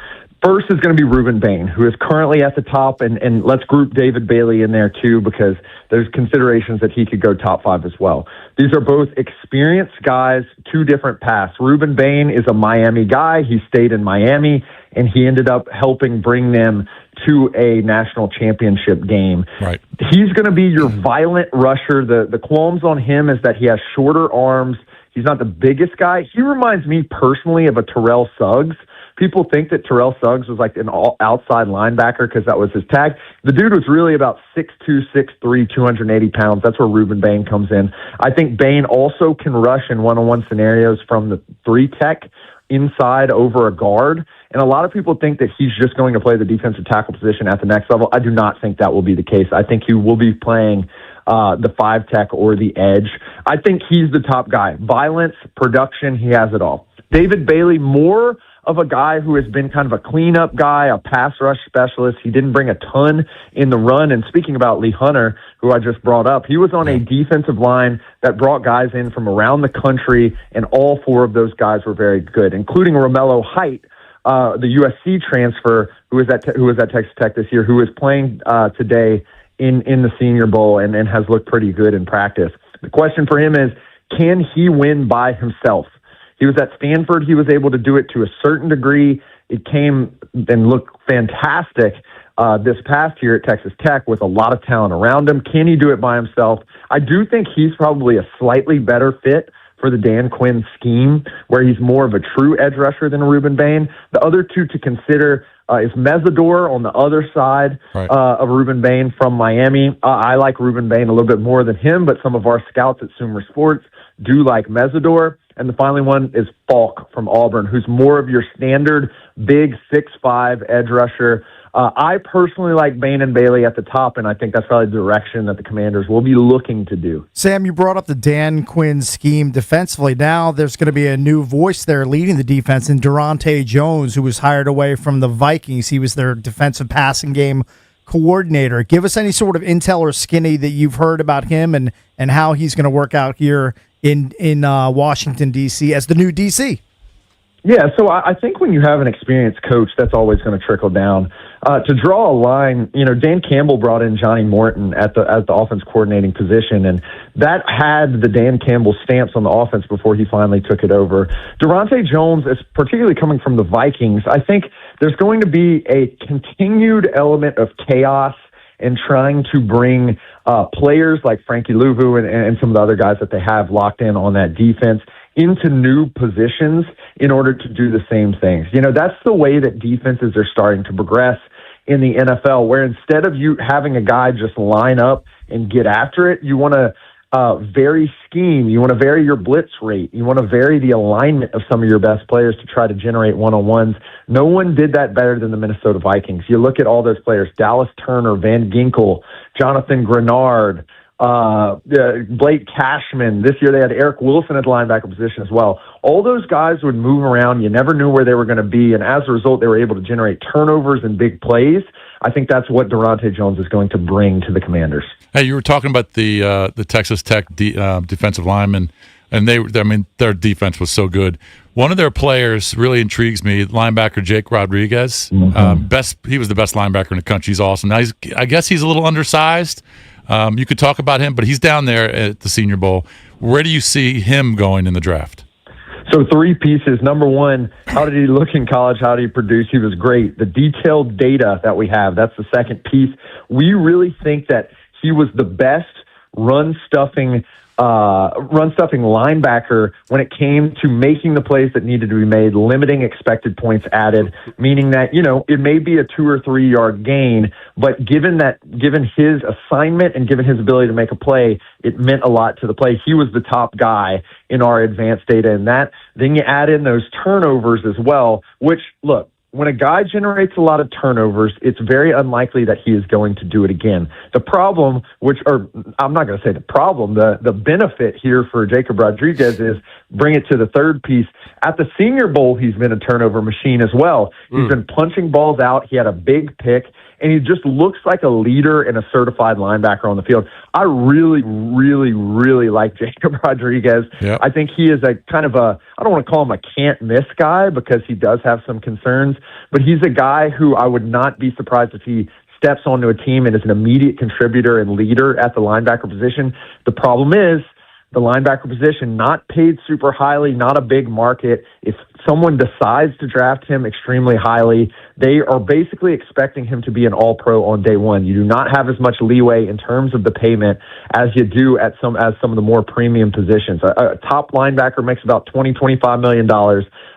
First is going to be Reuben Bain, who is currently at the top, and let's group David Bailey in there too because there's considerations that he could go top 5 as well. These are both experienced guys, 2 different paths. Reuben Bain is a Miami guy. He stayed in Miami, and he ended up helping bring them to a national championship game. Right. He's going to be your violent rusher. The qualms on him is that he has shorter arms. He's not the biggest guy. He reminds me personally of a Terrell Suggs. People think that Terrell Suggs was like an outside linebacker because that was his tag. The dude was really about 6'2", 6'3", 280 pounds. That's where Reuben Bain comes in. I think Bain also can rush in one-on-one scenarios from the 3 tech inside over a guard. And a lot of people think that he's just going to play the defensive tackle position at the next level. I do not think that will be the case. I think he will be playing the 5 tech or the edge. I think he's the top guy. Violence, production, he has it all. David Bailey, more of a guy who has been kind of a cleanup guy, a pass rush specialist. He didn't bring a ton in the run. And speaking about Lee Hunter, who I just brought up, he was on a defensive line that brought guys in from around the country, and all 4 of those guys were very good, including Romello Height, the USC transfer who was at Texas Tech this year, who is playing today in the Senior Bowl and has looked pretty good in practice. The question for him is, can he win by himself? He was at Stanford. He was able to do it to a certain degree. It came and looked fantastic this past year at Texas Tech with a lot of talent around him. Can he do it by himself? I do think he's probably a slightly better fit for the Dan Quinn scheme, where he's more of a true edge rusher than Reuben Bain. The other 2 to consider is Mesidor on the other side of Reuben Bain from Miami. I like Reuben Bain a little bit more than him, but some of our scouts at Sumer Sports do like Mesidor. And the final one is Falk from Auburn, who's more of your standard big 6'5" edge rusher. I personally like Bain and Bailey at the top, and I think that's probably the direction that the Commanders will be looking to do. Sam, you brought up the Dan Quinn scheme defensively. Now there's going to be a new voice there leading the defense in Durante Jones, who was hired away from the Vikings. He was their defensive passing game coordinator. Give us any sort of intel or skinny that you've heard about him and how he's going to work out here in Washington, D.C. as the new D.C. Yeah, so I think when you have an experienced coach, that's always going to trickle down. To draw a line, Dan Campbell brought in Johnny Morton as the offense coordinating position, and that had the Dan Campbell stamps on the offense before he finally took it over. Durante Jones, is particularly coming from the Vikings, I think there's going to be a continued element of chaos in trying to bring players like Frankie Louvu and some of the other guys that they have locked in on that defense into new positions in order to do the same things. That's the way that defenses are starting to progress in the NFL, where instead of you having a guy just line up and get after it, you want to vary scheme. You want to vary your blitz rate. You want to vary the alignment of some of your best players to try to generate one-on-ones. No one did that better than the Minnesota Vikings. You look at all those players, Dallas Turner, Van Ginkel, Jonathan Grenard, Blake Cashman. This year they had Eric Wilson at the linebacker position as well. All those guys would move around. You never knew where they were going to be, and as a result, they were able to generate turnovers and big plays. I think that's what Durante Jones is going to bring to the Commanders. Hey, you were talking about the Texas Tech defensive linemen, and their defense was so good. One of their players really intrigues me, linebacker Jake Rodriguez. He was the best linebacker in the country. He's awesome. Now I guess he's a little undersized. You could talk about him, but he's down there at the Senior Bowl. Where do you see him going in the draft? So 3 pieces. Number one, how did he look in college? How did he produce? He was great. The detailed data that we have, that's the second piece. We really think that he was the best run-stuffing linebacker when it came to making the plays that needed to be made, limiting expected points added, meaning that, it may be a 2 or 3 yard gain, but given his assignment and given his ability to make a play, it meant a lot to the play. He was the top guy in our advanced data in that. Then you add in those turnovers as well, which, look, when a guy generates a lot of turnovers, it's very unlikely that he is going to do it again. The problem, I'm not going to say the problem, the benefit here for Jacob Rodriguez is bring it to the third piece. At the Senior Bowl, he's been a turnover machine as well. He's been punching balls out. He had a big pick, and he just looks like a leader and a certified linebacker on the field. I really, really, really like Jacob Rodriguez. Yep. I think he is a kind of I don't want to call him a can't-miss guy because he does have some concerns, but he's a guy who I would not be surprised if he steps onto a team and is an immediate contributor and leader at the linebacker position. The problem is the linebacker position, not paid super highly, not a big market. If someone decides to draft him extremely highly, they are basically expecting him to be an all-pro on day one. You do not have as much leeway in terms of the payment as you do at some of the more premium positions. A top linebacker makes about $20-25 million.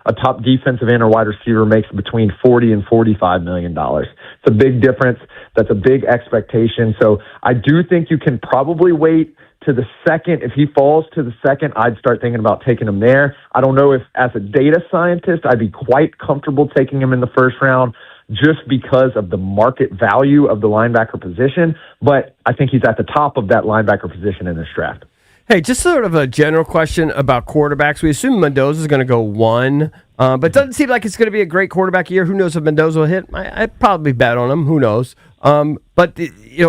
A top defensive end or wide receiver makes between $40 and $45 million. It's a big difference. That's a big expectation. So I do think you can probably wait to the second. If he falls to the second, I'd start thinking about taking him there. I don't know if, as a data scientist, I'd be quite comfortable taking him in the first round just because of the market value of the linebacker position, but I think he's at the top of that linebacker position in this draft. Hey, just sort of a general question about quarterbacks. We assume Mendoza is going to go 1, but it doesn't seem like it's going to be a great quarterback year. Who knows if Mendoza will hit? I'd probably bet on him. Who knows? But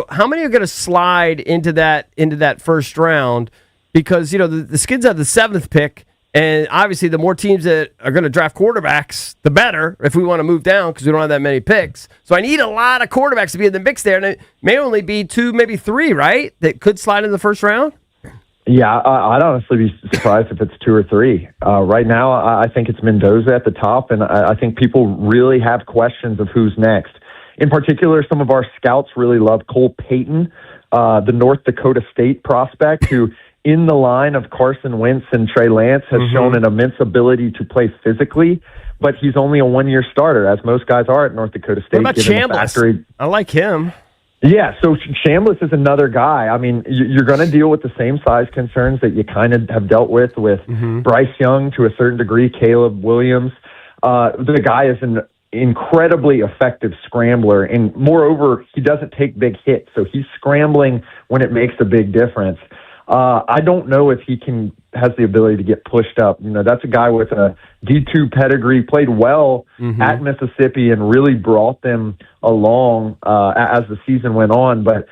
how many are going to slide into that first round? Because the Skids have the 7th pick, and obviously the more teams that are going to draft quarterbacks, the better. If we want to move down, because we don't have that many picks, so I need a lot of quarterbacks to be in the mix there, and it may only be 2, maybe 3, right? That could slide in the first round. Yeah, I'd honestly be surprised if it's 2 or 3. Right now, I think it's Mendoza at the top, and I think people really have questions of who's next. In particular, some of our scouts really love Cole Payton, the North Dakota State prospect, who in the line of Carson Wentz and Trey Lance has shown an immense ability to play physically, but he's only a 1-year starter, as most guys are at North Dakota State. What about Chambliss? I like him. Yeah, so Chambliss is another guy. I mean, you're going to deal with the same size concerns that you kind of have dealt with Bryce Young to a certain degree, Caleb Williams. The guy is an incredibly effective scrambler, and moreover, he doesn't take big hits, so he's scrambling when it makes a big difference. I don't know if he has the ability to get pushed up. That's a guy with a D2 pedigree, played well at Mississippi and really brought them along as the season went on. But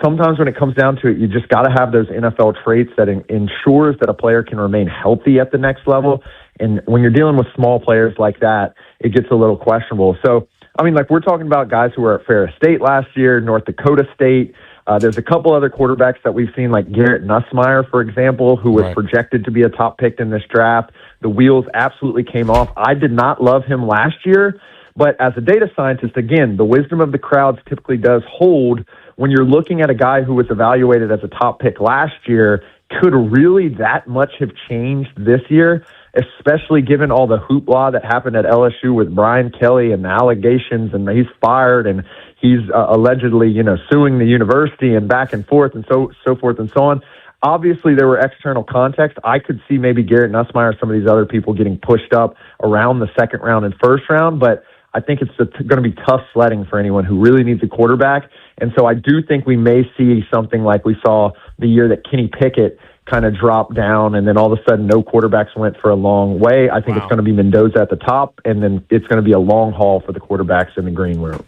sometimes when it comes down to it, you just got to have those NFL traits that ensures that a player can remain healthy at the next level. And when you're dealing with small players like that, it gets a little questionable. So, we're talking about guys who were at Ferris State last year, North Dakota State. There's a couple other quarterbacks that we've seen, like Garrett Nussmeier, for example, who was projected to be a top pick in this draft. The wheels absolutely came off. I did not love him last year, but as a data scientist, again, the wisdom of the crowds typically does hold. When you're looking at a guy who was evaluated as a top pick last year, could really that much have changed this year, especially given all the hoopla that happened at LSU with Brian Kelly and the allegations, and he's fired and he's allegedly, suing the university and back and forth and so forth and so on. Obviously, there were external context. I could see maybe Garrett Nussmeier, some of these other people getting pushed up around the second round and first round, but I think it's going to be tough sledding for anyone who really needs a quarterback. And so I do think we may see something like we saw the year that Kenny Pickett kind of dropped down, and then all of a sudden no quarterbacks went for a long way. I think it's going to be Mendoza at the top, and then it's going to be a long haul for the quarterbacks in the green room.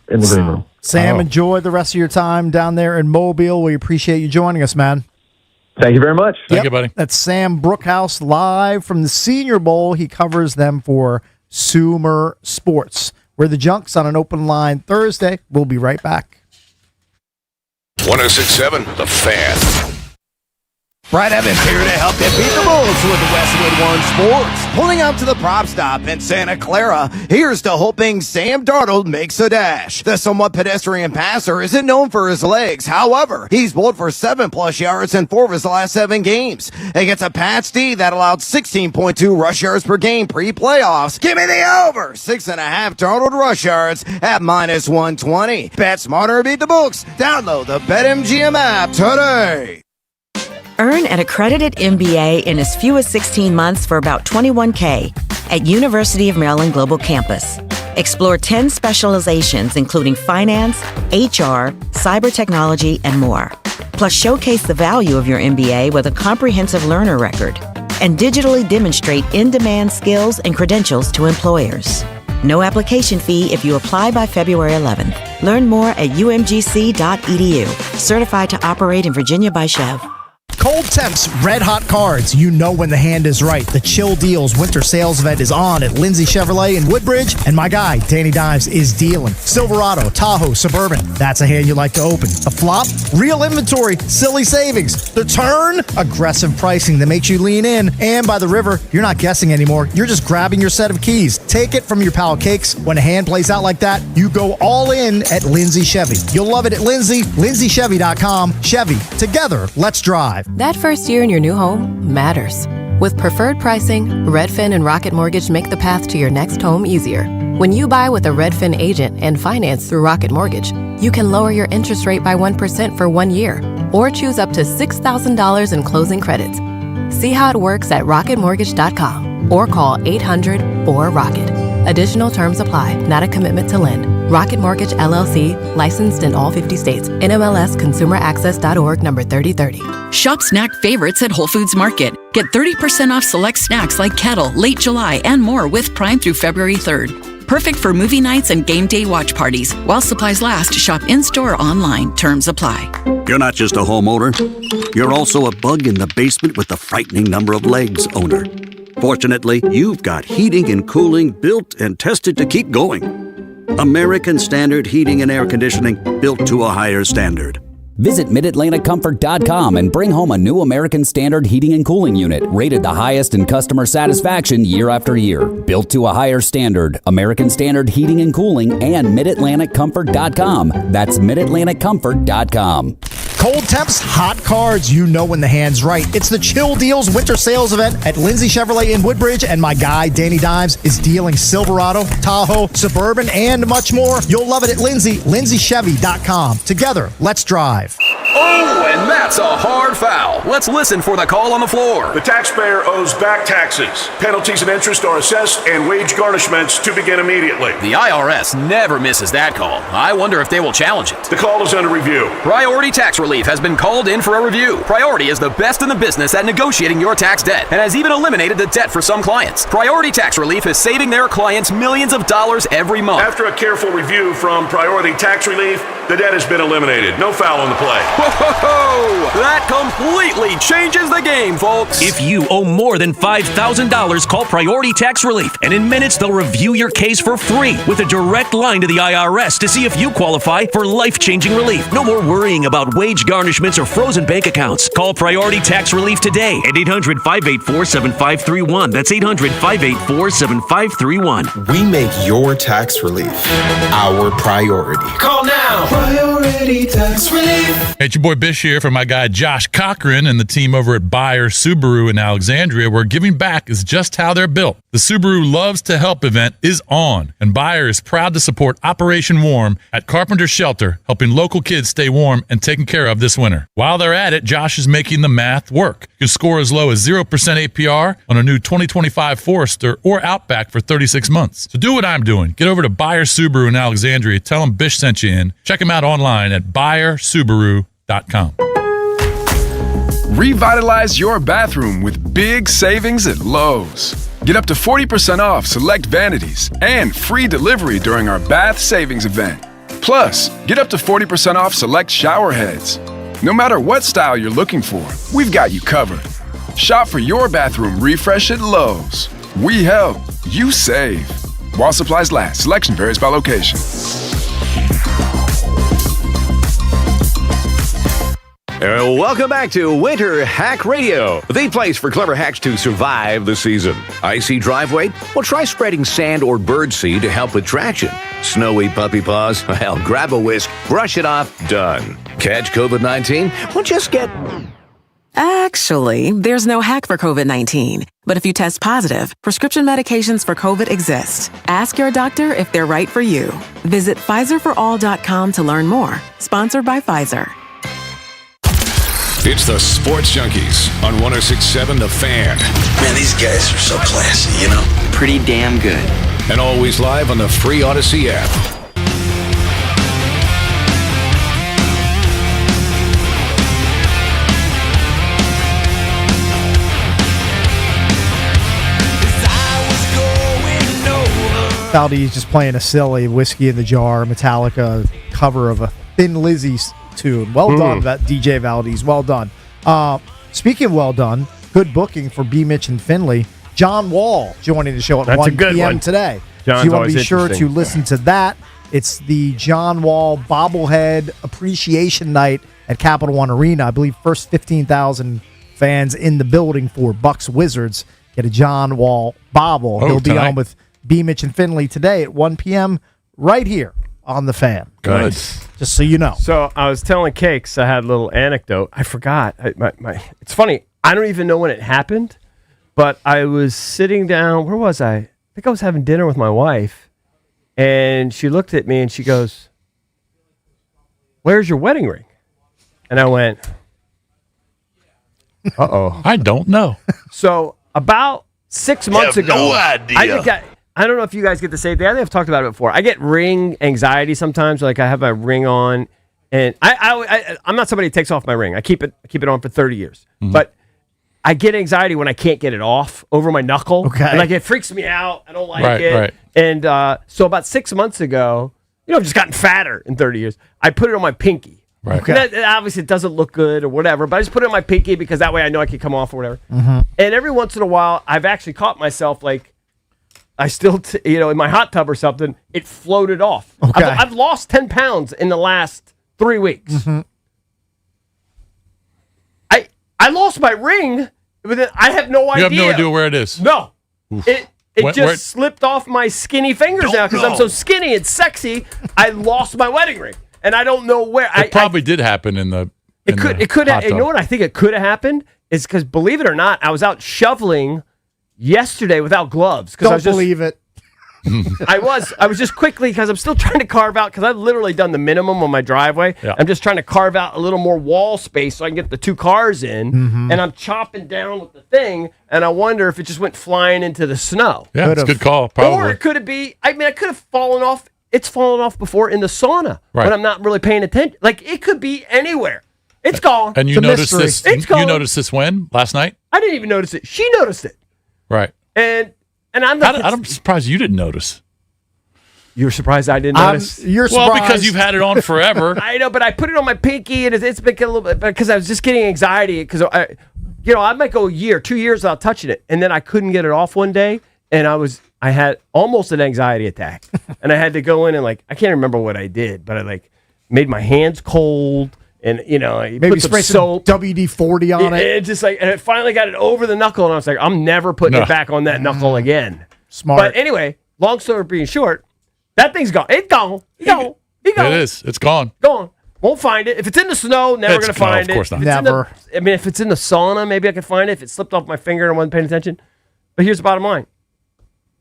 Sam, enjoy the rest of your time down there in Mobile. We appreciate you joining us, man. Thank you very much. Thank you, buddy. That's Sam Brookhouse live from the Senior Bowl. He covers them for Sumer Sports. We're the Junks on an open line Thursday. We'll be right back. 106.7 The Fan. Brad Evans here to help you beat the Bulls with Westwood One Sports. Pulling up to the prop stop in Santa Clara, here's to hoping Sam Darnold makes a dash. The somewhat pedestrian passer isn't known for his legs. However, he's bowled for 7+ yards in 4 of his last 7 games. Against a Pats D that allowed 16.2 rush yards per game pre-playoffs. Give me the over. 6.5 Darnold rush yards at -120. Bet smarter, beat the books. Download the BetMGM app today. Earn an accredited MBA in as few as 16 months for about $21K at University of Maryland Global Campus. Explore 10 specializations including finance, HR, cyber technology, and more. Plus showcase the value of your MBA with a comprehensive learner record and digitally demonstrate in-demand skills and credentials to employers. No application fee if you apply by February 11th. Learn more at umgc.edu. Certified to operate in Virginia by Chev. Cold Temps, red hot cards. You know when the hand is right. The Chill Deals winter sales event is on at Lindsay Chevrolet in Woodbridge, and my guy, Danny Dimes, is dealing. Silverado, Tahoe, Suburban. That's a hand you like to open. The flop, real inventory, silly savings. The turn, aggressive pricing that makes you lean in. And by the river, you're not guessing anymore. You're just grabbing your set of keys. Take it from your pal Cakes. When a hand plays out like that, you go all in at Lindsay Chevy. You'll love it at Lindsay, lindsaychevy.com. Chevy, together, let's drive. That first year in your new home matters. With preferred pricing, Redfin and Rocket Mortgage make the path to your next home easier. When you buy with a Redfin agent and finance through Rocket Mortgage, you can lower your interest rate by 1% for 1 year or choose up to $6,000 in closing credits. See how it works at rocketmortgage.com or call 800-4ROCKET. Additional terms apply, not a commitment to lend. Rocket Mortgage, LLC, licensed in all 50 states. NMLS ConsumerAccess.org number 3030. Shop snack favorites at Whole Foods Market. Get 30% off select snacks like Kettle, Late July, and more with Prime through February 3rd. Perfect for movie nights and game day watch parties. While supplies last, shop in-store or online. Terms apply. You're not just a homeowner. You're also a bug in the basement with the frightening number of legs owner. Fortunately, you've got heating and cooling built and tested to keep going. American Standard Heating and Air Conditioning, built to a higher standard. Visit MidAtlanticComfort.com and bring home a new American Standard heating and cooling unit, rated the highest in customer satisfaction year after year. Built to a higher standard, American Standard Heating and Cooling, and MidAtlanticComfort.com. That's MidAtlanticComfort.com. Cold Temps, hot cards. You know when the hand's right. It's the Chill Deals winter sales event at Lindsay Chevrolet in Woodbridge, and my guy, Danny Dimes, is dealing Silverado, Tahoe, Suburban, and much more. You'll love it at Lindsay, lindsaychevy.com. Together, let's drive. Oh, and And that's a hard foul. Let's listen for the call on the floor. The taxpayer owes back taxes. Penalties and interest are assessed and wage garnishments to begin immediately. The IRS never misses that call. I wonder if they will challenge it. The call is under review. Priority Tax Relief has been called in for a review. Priority is the best in the business at negotiating your tax debt and has even eliminated the debt for some clients. Priority Tax Relief is saving their clients millions of dollars every month. After a careful review from Priority Tax Relief, the debt has been eliminated. No foul on the play. Whoa! That completely changes the game, folks. If you owe more than $5,000, call Priority Tax Relief, and in minutes they'll review your case for free with a direct line to the IRS to see if you qualify for life-changing relief. No more worrying about wage garnishments or frozen bank accounts. Call Priority Tax Relief today at 800-584-7531. That's 800-584-7531. We make your tax relief our priority. Call now. Priority Tax Relief. Hey, it's your boy Bish here for my guy Josh Cochran and the team over at Buyer Subaru in Alexandria, where giving back is just how they're built. The Subaru Loves to Help event is on, and Buyer is proud to support Operation Warm at Carpenter Shelter, helping local kids stay warm and taken care of this winter. While they're at it, Josh is making the math work. You can score as low as 0% APR on a new 2025 Forester or Outback for 36 months. So do what I'm doing. Get over to Buyer Subaru in Alexandria. Tell them Bish sent you in. Check them out online at buyersubaru.com. Revitalize your bathroom with big savings at Lowe's. Get up to 40% off select vanities and free delivery during our bath savings event. Plus, get up to 40% off select shower heads. No matter what style you're looking for, we've got you covered. Shop for your bathroom refresh at Lowe's. We help, you save. While supplies last, selection varies by location. Welcome back to Winter Hack Radio, the place for clever hacks to survive the season. Icy driveway? Well, try spreading sand or birdseed to help with traction. Snowy puppy paws? Well, grab a whisk, brush it off, done. Catch COVID-19? Well, just get... Actually, there's no hack for COVID-19. But if you test positive, prescription medications for COVID exist. Ask your doctor if they're right for you. Visit PfizerForAll.com to learn more. Sponsored by Pfizer. It's the Sports Junkies on 106.7 The Fan. Man, these guys are so classy, you know? Pretty damn good. And always live on the free Odyssey app. Valdez just playing a silly Whiskey in the Jar, Metallica cover of a Thin Lizzy's tune. Well done, that DJ Valdez. Well done. Speaking of well done, good booking for B. Mitch and Finley. John Wall joining the show at 1 p.m. today. John's so you want to be always sure to interesting. listen to that. It's the John Wall Bobblehead Appreciation Night at Capital One Arena. I believe first 15,000 fans in the building for Bucks Wizards get a John Wall bobble. He'll be on with B. Mitch and Finley today at 1 p.m. right here on The Fan. Good. Just so you know. So I was telling Cakes, I had a little anecdote. I forgot. It's funny. I don't even know when it happened, but I was sitting down. Where was I? I think I was having dinner with my wife, and she looked at me and she goes, "Where's your wedding ring?" And I went, "Uh-oh. I don't know." So about 6 months ago, no idea. I don't know if you guys get the same thing. I think I've talked about it before. I get ring anxiety sometimes. Like I have my ring on, and I'm not somebody who takes off my ring. I keep it on for 30 years. Mm-hmm. But I get anxiety when I can't get it off over my knuckle. Okay. And like it freaks me out. I don't like it. Right. And so about 6 months ago, I've just gotten fatter in 30 years. I put it on my pinky. Right. Okay. And obviously, it doesn't look good or whatever, but I just put it on my pinky because that way I know I can come off or whatever. Mm-hmm. And every once in a while, I've actually caught myself like, I still, in my hot tub or something, it floated off. Okay. I've lost 10 pounds in the last 3 weeks. Mm-hmm. I lost my ring, but then I have no idea. You have no idea where it is. No. Oof. It Where- just slipped off my skinny fingers now because I'm so skinny and sexy. I lost my wedding ring, and I don't know where. It probably did happen in the. It could have. hot You tub. know what I think it could have happened is because, believe it or not, I was out shoveling yesterday without gloves. I Don't was just, believe it. I was just quickly, because I'm still trying to carve out, because I've literally done the minimum on my driveway. Yeah. I'm just trying to carve out a little more wall space so I can get the 2 cars in. Mm-hmm. And I'm chopping down with the thing, and I wonder if it just went flying into the snow. Yeah, it's a good call. Probably. Or it could have been, I could have fallen off. It's fallen off before in the sauna, Right. but I'm not really paying attention. Like, it could be anywhere. It's gone. And you noticed this? It's gone. You noticed this when? Last night? I didn't even notice it. She noticed it. Right. And I'm surprised you didn't notice. You're surprised I didn't notice? You're well, because you've had it on forever. I know, but I put it on my pinky, and it's been a little bit, because I was just getting anxiety, because I might go a year, 2 years without touching it, and then I couldn't get it off one day, and I had almost an anxiety attack, and I had to go in and I can't remember what I did, but I made my hands cold, and I Maybe put spray some soap. WD-40 on it. It just and it finally got it over the knuckle, and I was like, I'm never putting it back on that knuckle again. Smart. But anyway, long story being short, that thing's gone. It's gone. It's gone. It's gone. It is. It's gone. Gone. Won't find it. If it's in the snow, never going to find it. Of course not. Never. If it's in the sauna, maybe I can find it. If it slipped off my finger and I wasn't paying attention. But here's the bottom line.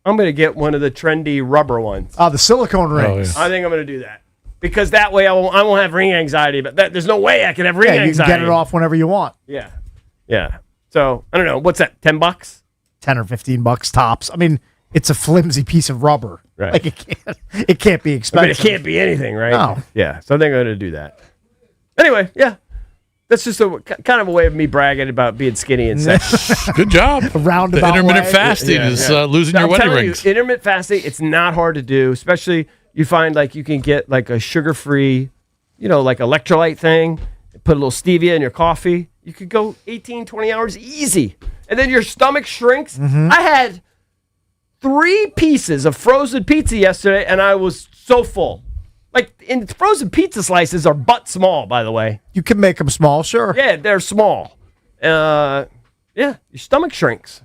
I'm going to get one of the trendy rubber ones. The silicone rings. I think I'm going to do that. Because that way I won't have ring anxiety. But there's no way I can have ring Yeah, you anxiety. can get it off whenever you want. Yeah. Yeah. So, I don't know. What's that, $10? $10 or $15 tops. I mean, it's a flimsy piece of rubber. Right. Like it can't be expensive. It can't be anything, right? No. Yeah. So I think I'm going to do that. Anyway, yeah. That's just a kind of a way of me bragging about being skinny and sexy. Good job. A roundabout The intermittent way. fasting is losing I'm your wedding telling rings. You, intermittent fasting, it's not hard to do, especially you find you can get a sugar-free, electrolyte thing, put a little stevia in your coffee. You could go 18, 20 hours easy. And then your stomach shrinks. Mm-hmm. I had 3 pieces of frozen pizza yesterday, and I was so full. In frozen pizza slices are butt small, by the way. You can make them small, sure. Yeah, they're small. Yeah, your stomach shrinks.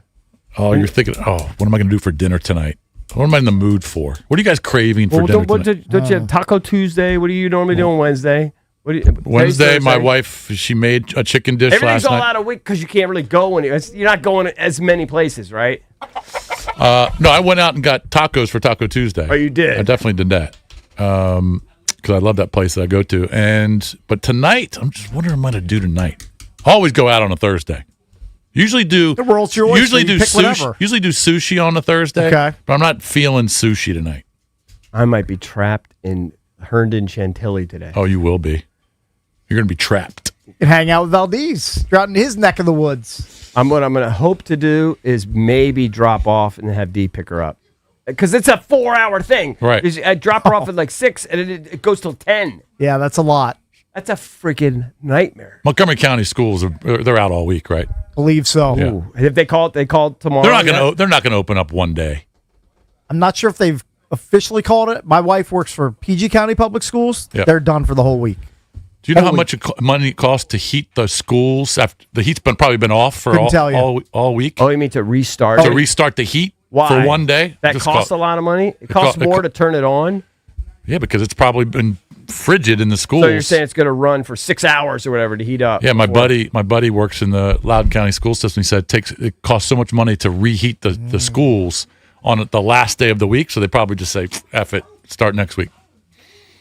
Oh, you're thinking, what am I going to do for dinner tonight? What am I in the mood for? What are you guys craving for dinner tonight? Don't you have Taco Tuesday? What do you normally do on Wednesday? Wednesday, my wife, she made a chicken dish Everything's last all night. out of week because you can't really go anywhere. You're not going as many places, right? No, I went out and got tacos for Taco Tuesday. Oh, you did? I definitely did that. Because I love that place that I go to. But tonight, I'm just wondering what I'm going to do tonight. I always go out on a Thursday. Usually do the world's your oyster. Usually do You pick sushi. whatever. Usually do sushi on a Thursday. Okay. But I'm not feeling sushi tonight. I might be trapped in Herndon Chantilly today. Oh, you will be. You're going to be trapped. You can hang out with Valdez. You're out in his neck of the woods. What I'm going to hope to do is maybe drop off and have Dee pick her up. Because it's a 4-hour thing. Right. I drop her off at 6, and it goes till 10. Yeah, that's a lot. That's a freaking nightmare. Montgomery County schools they're out all week, right? Believe so. Yeah. Ooh. If they called tomorrow. They're not going to open up one day. I'm not sure if they've officially called it. My wife works for PG County Public Schools. Yep. They're done for the whole week. Do you know how much money it costs to heat the schools after the heat's probably been off for Couldn't tell you. all week? Oh, you mean to restart? To restart the heat Why? for one day? That costs a lot of money? It costs more to turn it on? Yeah, because it's probably been frigid in the schools. So you're saying it's going to run for 6 hours or whatever to heat up? Yeah, my buddy works in the Loudoun County school system. He said it costs so much money to reheat the schools on the last day of the week, so they probably just say, F it, start next week.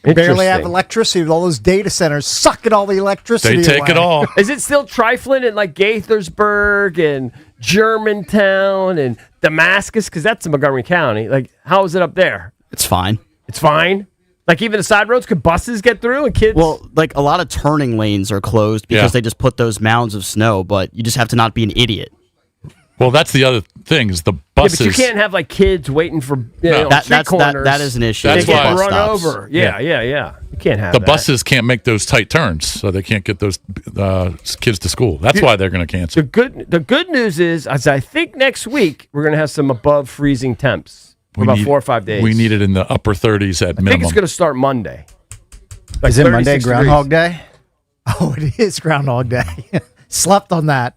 Barely have electricity with all those data centers sucking all the electricity They take away. it all. Is it still trifling in Gaithersburg and Germantown and Damascus? Because that's in Montgomery County. How is it up there? It's fine. It's fine? Even the side roads, could buses get through and kids? Well, a lot of turning lanes are closed because they just put those mounds of snow, but you just have to not be an idiot. Well, that's the other thing is the buses. Yeah, but you can't have kids waiting for that's corners. that is an issue. That's they why get run stops. over. Yeah. You can't have the that. buses can't make those tight turns, so they can't get those kids to school. That's why they're going to cancel. The good news is, as I think next week we're going to have some above freezing temps for about 4 or 5 days. We need it in the upper 30s at minimum. I think it's going to start Monday. Is it Monday 36 Groundhog degrees. Day? Oh, it is Groundhog Day. Slept on that.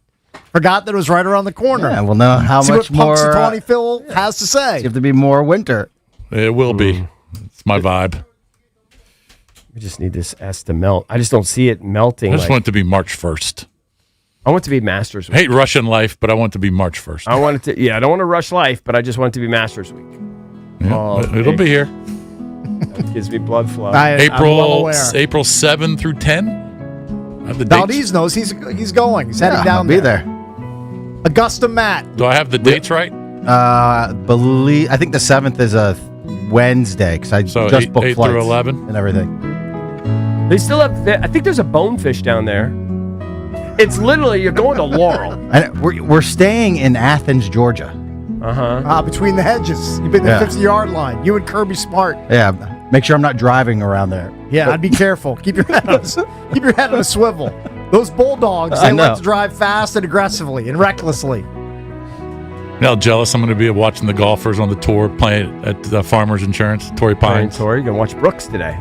Forgot that it was right around the corner. Yeah, we'll know how See much what more. Punxsutawney Phil has to say. You have to be more winter. It will be. It's my vibe. We just need this S to melt. I just don't see it melting. I just want it to be March 1st. I want it to be Masters Week. I hate Russian life, but I want it to be March 1st. I want it to. Yeah, I don't want to rush life, but I just want it to be Masters Week. Yeah, it'll be here. That gives me blood flow. April 7 through 10. I have the dates. Valdez knows he's going. He's heading down I'll be there. Augusta Matt. Do I have the dates right? I think the 7th is a Wednesday because I just booked 8 flights through 11 and everything. They still have. I think there's a Bonefish down there. It's literally you're going to Laurel. And we're staying in Athens, Georgia. Between the hedges. You've been the 50-yard line. You and Kirby Smart. Yeah, make sure I'm not driving around there. Yeah, I'd be careful. Keep your head on a swivel. Those bulldogs, they like to drive fast and aggressively and recklessly. You know how jealous I'm going to be of watching the golfers on the tour playing at Farmers Insurance, Torrey Pines. Torrey, you're going to watch Brooks today.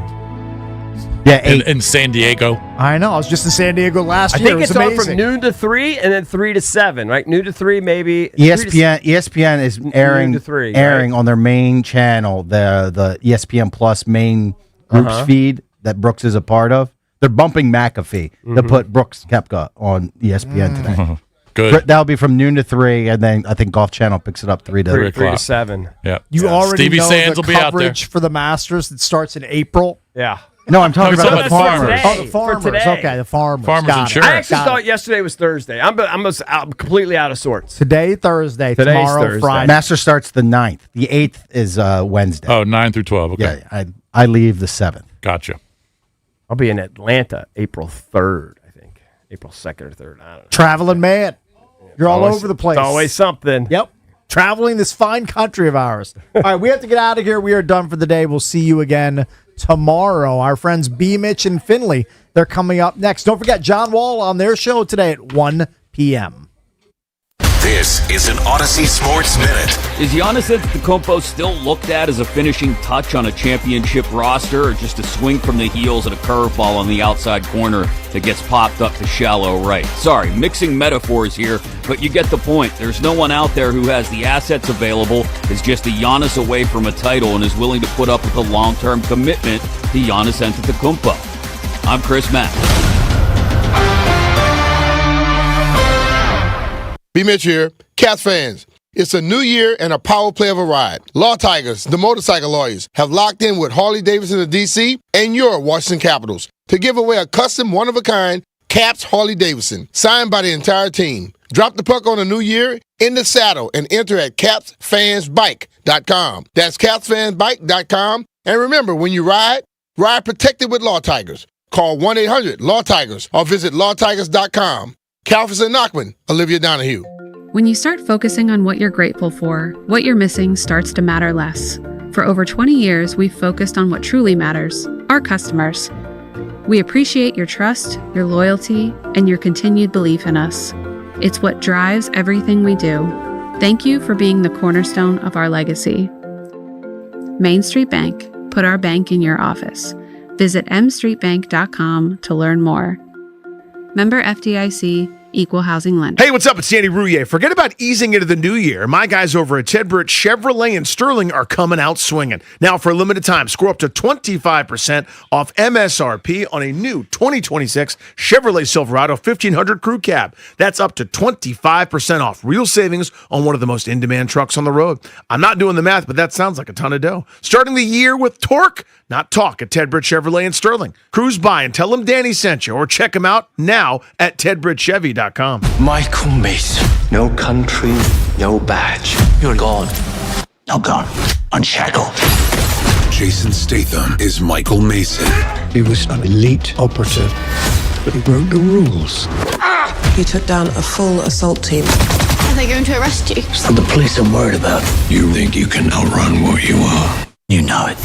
Yeah, in San Diego. I know. I was just in San Diego last year. I think it's on from noon to 3 and then 3 to 7, right? Noon to 3, maybe. ESPN is airing to 3, airing on their main channel, the ESPN Plus main groups feed that Brooks is a part of. They're bumping McAfee to put Brooks Koepka on ESPN today. Good. That'll be from noon to 3, and then I think Golf Channel picks it up 3 to 7. Yeah. You already Stevie know Sands the will be out there. coverage for the Masters that starts in April. Yeah. No, I'm talking about the farmers. Oh, the farmers. Okay, the farmers. Farmers Got it. Insurance. I actually thought yesterday was Thursday. I'm completely out of sorts. Today, Thursday. Today's Tomorrow, Thursday. Friday. Master starts the 9th. The 8th is Wednesday. Oh, 9 through 12. Okay. Yeah, I leave the 7th. Gotcha. I'll be in Atlanta April 3rd, I think. April 2nd or 3rd. I don't know. Traveling man. You're all over the place. It's always something. Yep. Traveling this fine country of ours. All right, we have to get out of here. We are done for the day. We'll see you again tomorrow. Our friends B. Mitch and Finley, they're coming up next. Don't forget John Wall on their show today at 1 p.m. This is an Odyssey Sports Minute. Is Giannis Antetokounmpo still looked at as a finishing touch on a championship roster, or just a swing from the heels and a curveball on the outside corner that gets popped up to shallow right? Sorry, mixing metaphors here, but you get the point. There's no one out there who has the assets available, is just a Giannis away from a title, and is willing to put up with a long-term commitment to Giannis Antetokounmpo. I'm Chris Mack. B. Mitch here. Cats fans, it's a new year and a power play of a ride. Law Tigers, the motorcycle lawyers, have locked in with Harley-Davidson of D.C. and your Washington Capitals to give away a custom one-of-a-kind Caps Harley-Davidson signed by the entire team. Drop the puck on a new year in the saddle and enter at capsfansbike.com. That's capsfansbike.com. And remember, when you ride protected with Law Tigers. Call 1-800-LAW-TIGERS or visit lawtigers.com. Calfus and Knockman, Olivia Donahue. When you start focusing on what you're grateful for, what you're missing starts to matter less. For over 20 years, we've focused on what truly matters, our customers. We appreciate your trust, your loyalty, and your continued belief in us. It's what drives everything we do. Thank you for being the cornerstone of our legacy. Main Street Bank, put our bank in your office. Visit mstreetbank.com to learn more. Member FDIC, Equal Housing Lender. Hey, what's up? It's Andy Rouillet. Forget about easing into the new year. My guys over at Ted Britt Chevrolet and Sterling are coming out swinging. Now, for a limited time, score up to 25% off MSRP on a new 2026 Chevrolet Silverado 1500 Crew Cab. That's up to 25% off. Real savings on one of the most in-demand trucks on the road. I'm not doing the math, but that sounds like a ton of dough. Starting the year with torque, not talk, at Ted Britt Chevrolet and Sterling. Cruise by and tell them Danny sent you, or check them out now at tedbrittchevy.com. Michael Mason. No country, no badge. You're gone. No gone. Unshackled. Jason Statham is Michael Mason. He was an elite operative, but he broke the rules. You took down a full assault team. Are they going to arrest you? And the police are worried about it. You think you can outrun what you are? You know it.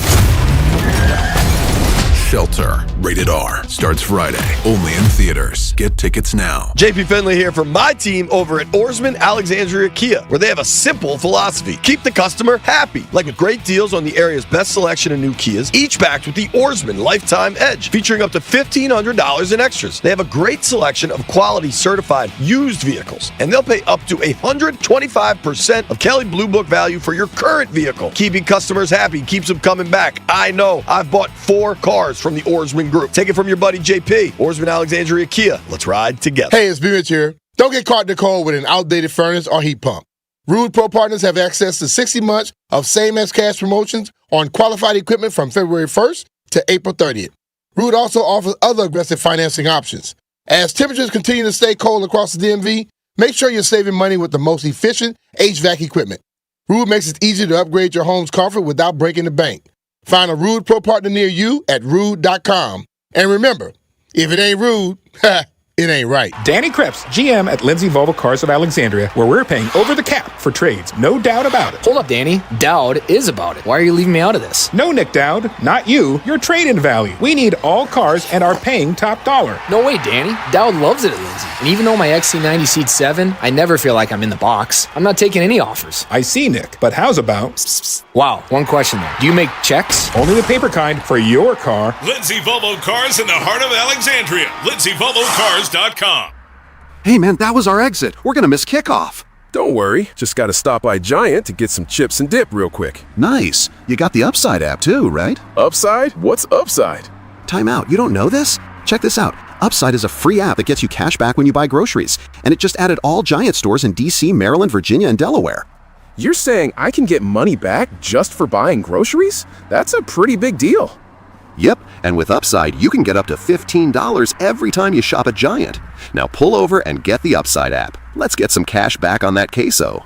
Shelter, rated R, starts Friday, only in theaters. Get tickets now. JP Finley here from my team over at Oarsman Alexandria Kia, where they have a simple philosophy. Keep the customer happy, like with great deals on the area's best selection of new Kias, each backed with the Oarsman Lifetime Edge, featuring up to $1,500 in extras. They have a great selection of quality certified used vehicles, and they'll pay up to 125% of Kelley Blue Book value for your current vehicle. Keeping customers happy keeps them coming back. I know. I've bought 4 cars from the Oarsman Group. Take it from your buddy JP. Oarsman Alexandria Kia. Let's ride together. Hey, it's B. Mitch here. Don't get caught in the cold with an outdated furnace or heat pump. Rude Pro Partners have access to 60 months of same-as cash promotions on qualified equipment from February 1st to April 30th. Rude also offers other aggressive financing options. As temperatures continue to stay cold across the DMV, make sure you're saving money with the most efficient HVAC equipment. Rude makes it easy to upgrade your home's comfort without breaking the bank. Find a Rude Pro Partner near you at rude.com. And remember, if it ain't rude, it ain't right. Danny Krebs, GM at Lindsay Volvo Cars of Alexandria, where we're paying over the cap for trades. No doubt about it. Hold up, Danny. Dowd is about it. Why are you leaving me out of this? No, Nick Dowd. Not you. Your trade-in value. We need all cars and are paying top dollar. No way, Danny. Dowd loves it at Lindsay. And even though my XC90 seats 7, I never feel like I'm in the box. I'm not taking any offers. I see, Nick. But how's about... Psst, psst. Wow, one question though. Do you make checks? Only the paper kind for your car. Lindsay Volvo Cars in the heart of Alexandria. LindsayVolvoCars.com. Hey man, that was our exit. We're gonna miss kickoff. Don't worry, just gotta stop by Giant to get some chips and dip real quick. Nice. You got the Upside app too, right? Upside? What's Upside? Time out. You don't know this? Check this out. Upside is a free app that gets you cash back when you buy groceries. And it just added all Giant stores in DC, Maryland, Virginia, and Delaware. You're saying I can get money back just for buying groceries? That's a pretty big deal. Yep, and with Upside, you can get up to $15 every time you shop at Giant. Now pull over and get the Upside app. Let's get some cash back on that queso.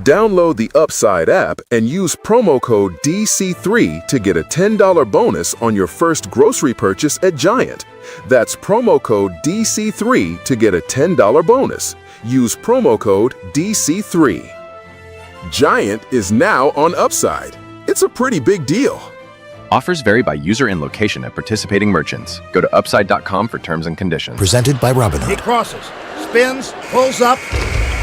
Download the Upside app and use promo code DC3 to get a $10 bonus on your first grocery purchase at Giant. That's promo code DC3 to get a $10 bonus. Use promo code DC3. Giant is now on Upside. It's a pretty big deal. Offers vary by user and location at participating merchants. Go to upside.com for terms and conditions. Presented by Robinhood. He crosses, spins, pulls up.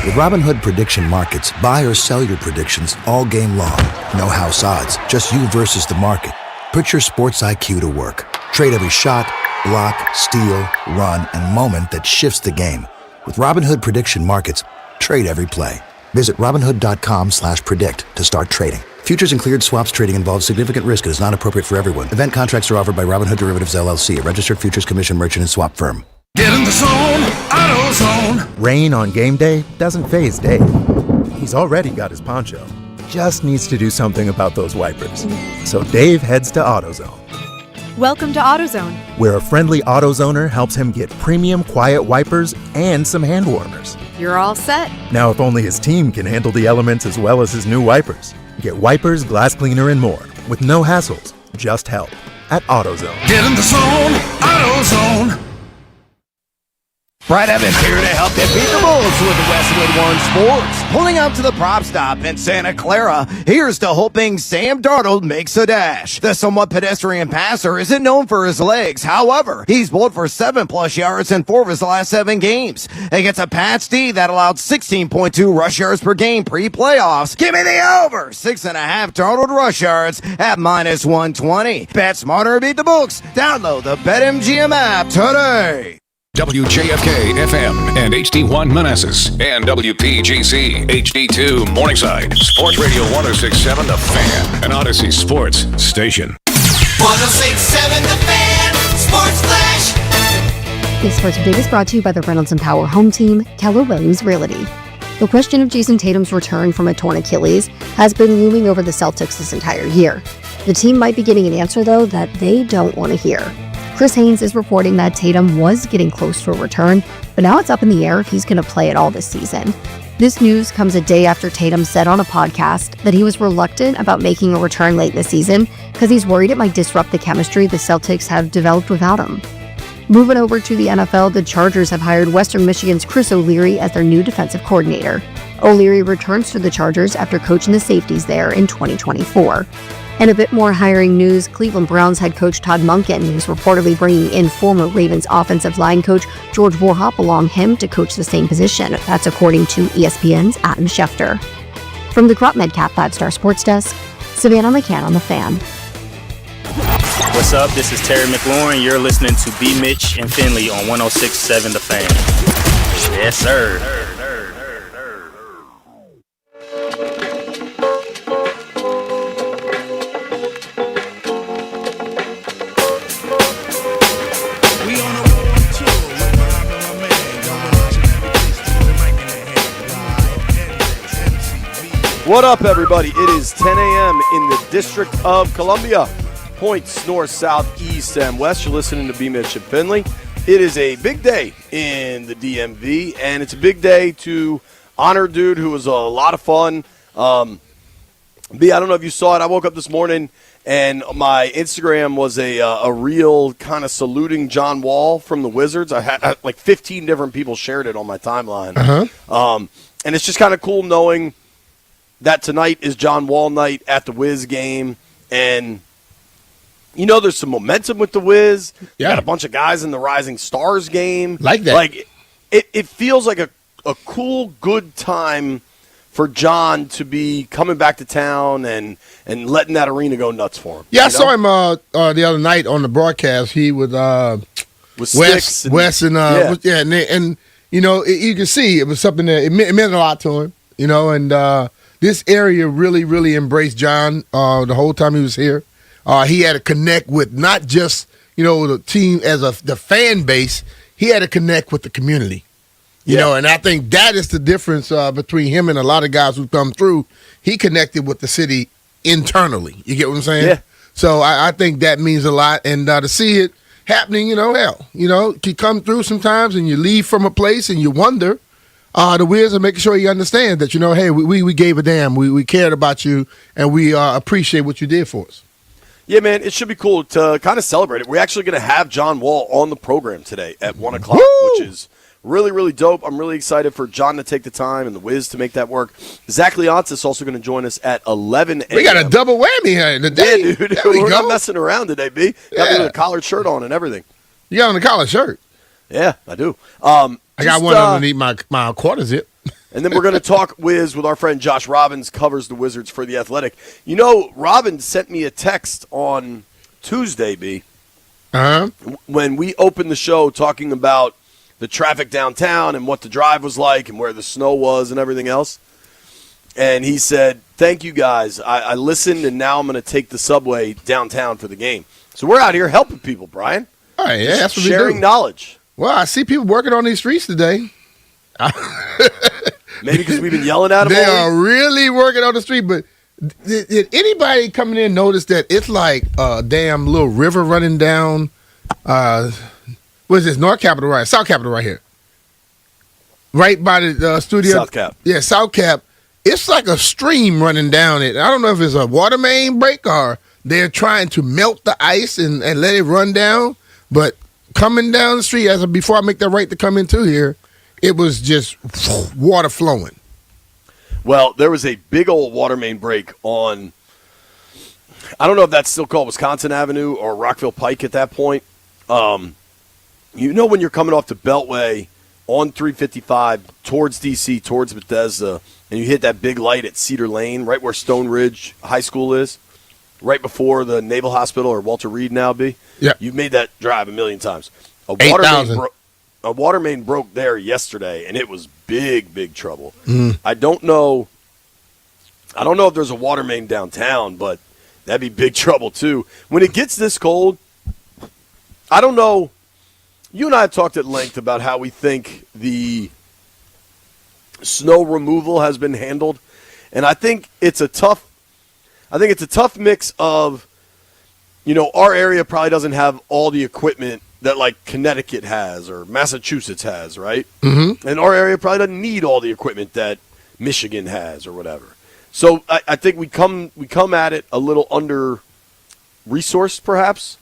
With Robinhood prediction markets, buy or sell your predictions all game long. No house odds, just you versus the market. Put your sports IQ to work. Trade every shot, block, steal, run, and moment that shifts the game. With Robinhood prediction markets, trade every play. Visit Robinhood.com/predict to start trading. Futures and cleared swaps trading involves significant risk and is not appropriate for everyone. Event contracts are offered by Robinhood Derivatives LLC, a registered futures commission merchant and swap firm. Get in the zone, AutoZone. Rain on game day doesn't faze Dave. He's already got his poncho. Just needs to do something about those wipers. So Dave heads to AutoZone. Welcome to AutoZone, where a friendly AutoZoner helps him get premium quiet wipers and some hand warmers. You're all set. Now, if only his team can handle the elements as well as his new wipers. Get wipers, glass cleaner, and more with no hassles, just help at AutoZone. Get in the zone, AutoZone. Brad Evans here to help you beat the Bulls with Westwood One Sports. Pulling up to the prop stop in Santa Clara, here's to hoping Sam Darnold makes a dash. The somewhat pedestrian passer isn't known for his legs. However, he's bowled for 7+ yards in 4 of his last 7 games. Against a Pats D that allowed 16.2 rush yards per game pre-playoffs. Give me the over. 6.5 Darnold rush yards at -120. Bet smarter, beat the books. Download the BetMGM app today. WJFK FM and HD1 Manassas and WPGC HD2 Morningside. Sports Radio 106.7 The Fan, an Odyssey Sports station. 106.7 The Fan, Sports Flash. This Sports Update is brought to you by the Reynolds and Power Home Team, Keller Williams Realty. The question of Jason Tatum's return from a torn Achilles has been looming over the Celtics this entire year. The team might be getting an answer, though, that they don't want to hear. Chris Haynes is reporting that Tatum was getting close to a return, but now it's up in the air if he's going to play at all this season. This news comes a day after Tatum said on a podcast that he was reluctant about making a return late this season because he's worried it might disrupt the chemistry the Celtics have developed without him. Moving over to the NFL, the Chargers have hired Western Michigan's Chris O'Leary as their new defensive coordinator. O'Leary returns to the Chargers after coaching the safeties there in 2024. And a bit more hiring news, Cleveland Browns head coach Todd Monken is reportedly bringing in former Ravens offensive line coach George Warhop along him to coach the same position. That's according to ESPN's Adam Schefter. From the Crop Medcap 5-Star Sports Desk, Savannah McCann on The Fan. What's up? This is Terry McLaurin. You're listening to B. Mitch and Finley on 106.7 The Fan. Yes, sir. What up, everybody? It is 10 a.m. in the District of Columbia. Points north, south, east, and west. You're listening to B. Mitch and Finley. It is a big day in the DMV, and it's a big day to honor a dude who was a lot of fun. B, I don't know if you saw it. I woke up this morning, and my Instagram was a reel kind of saluting John Wall from the Wizards. I had like 15 different people shared it on my timeline. And it's just kind of cool knowing that tonight is John Wall night at the Wiz game, and you know there's some momentum with the Wiz. You got a bunch of guys in the Rising Stars game. Like that. Like it feels like a cool, good time for John to be coming back to town and letting that arena go nuts for him. Yeah, I saw him the other night on the broadcast. He was Wes and you know, you can see it was something that it meant a lot to him. You know, and this area really embraced John the whole time he was here. He had to connect with not just, you know, the team as the fan base. He had to connect with the community. You know, and I think that is the difference between him and a lot of guys who come through. He connected with the city internally. You get what I'm saying? Yeah. So I think that means a lot. And to see it happening, you know, hell, you know, you come through sometimes and you leave from a place and you wonder. The Wiz are making sure you understand that, you know, hey, we gave a damn. We cared about you, and we appreciate what you did for us. Yeah, man, it should be cool to kind of celebrate it. We're actually going to have John Wall on the program today at 1 o'clock, which is really dope. I'm really excited for John to take the time and the Wiz to make that work. Zach Leontis is also going to join us at 11 a.m. We got a double whammy here today. Yeah, dude. We're not messing around today, B. Got me with a collared shirt on and everything. You got on a collared shirt? Yeah, I do. I got one underneath my quarter zip. And then we're going to talk Wiz with our friend Josh Robbins, covers the Wizards for The Athletic. You know, Robbins sent me a text on Tuesday, B, when we opened the show talking about the traffic downtown and what the drive was like and where the snow was and everything else. And he said, thank you guys. I listened, and now I'm going to take the subway downtown for the game. So we're out here helping people, Brian. All right, yeah, that's what we do. Sharing knowledge. Well, I see people working on these streets today. Maybe because we've been yelling at them. They are really working on the street, but did anybody coming in notice that it's like a damn little river running down, what is this, North Capitol right? South Capitol right here. Right by the studio. South Cap. Yeah, South Cap. It's like a stream running down it. I don't know if it's a water main break or they're trying to melt the ice and let it run down, but coming down the street, before I make the right to come into here, it was just water flowing. Well, there was a big old water main break on, I don't know if that's still called Wisconsin Avenue or Rockville Pike at that point. You know when you're coming off the Beltway on 355 towards D.C., towards Bethesda, and you hit that big light at Cedar Lane, right where Stone Ridge High School is, right before the Naval Hospital or Walter Reed now be? Yeah. You've made that drive a million times. A water main broke there yesterday, and it was big trouble. I don't know if there's a water main downtown, but that'd be big trouble too. When it gets this cold, I don't know. You and I have talked at length about how we think the snow removal has been handled, and I think it's a tough mix of, you know, our area probably doesn't have all the equipment that like Connecticut has or Massachusetts has, right? Mm-hmm. And our area probably doesn't need all the equipment that Michigan has or whatever. So I think we come at it a little under-resourced, perhaps.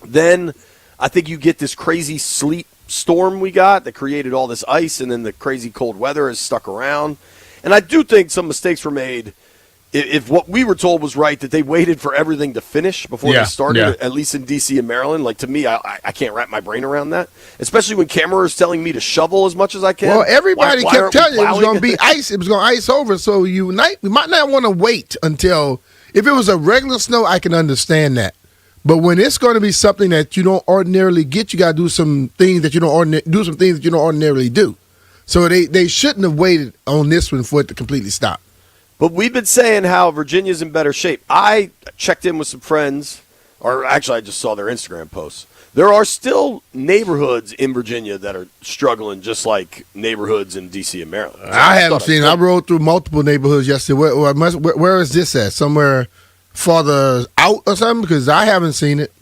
Then I think you get this crazy sleet storm we got that created all this ice, and then the crazy cold weather has stuck around. And I do think some mistakes were made. If what we were told was right, that they waited for everything to finish before they started, at least in D.C. and Maryland. Like, to me, I can't wrap my brain around that, especially when Cameron is telling me to shovel as much as I can. Well, everybody kept telling you it was going to be ice. It was going to ice over, so we might not want to wait until – if it was a regular snow, I can understand that. But when it's going to be something that you don't ordinarily get, you got to do some things that you don't ordinarily do. So they shouldn't have waited on this one for it to completely stop. But we've been saying how Virginia's in better shape. I checked in with some friends or actually I just saw their Instagram posts. There are still neighborhoods in Virginia that are struggling just like neighborhoods in D.C. and Maryland. So I haven't seen it. I rode through multiple neighborhoods yesterday. Where is this at? Somewhere farther out or something? Because I haven't seen it.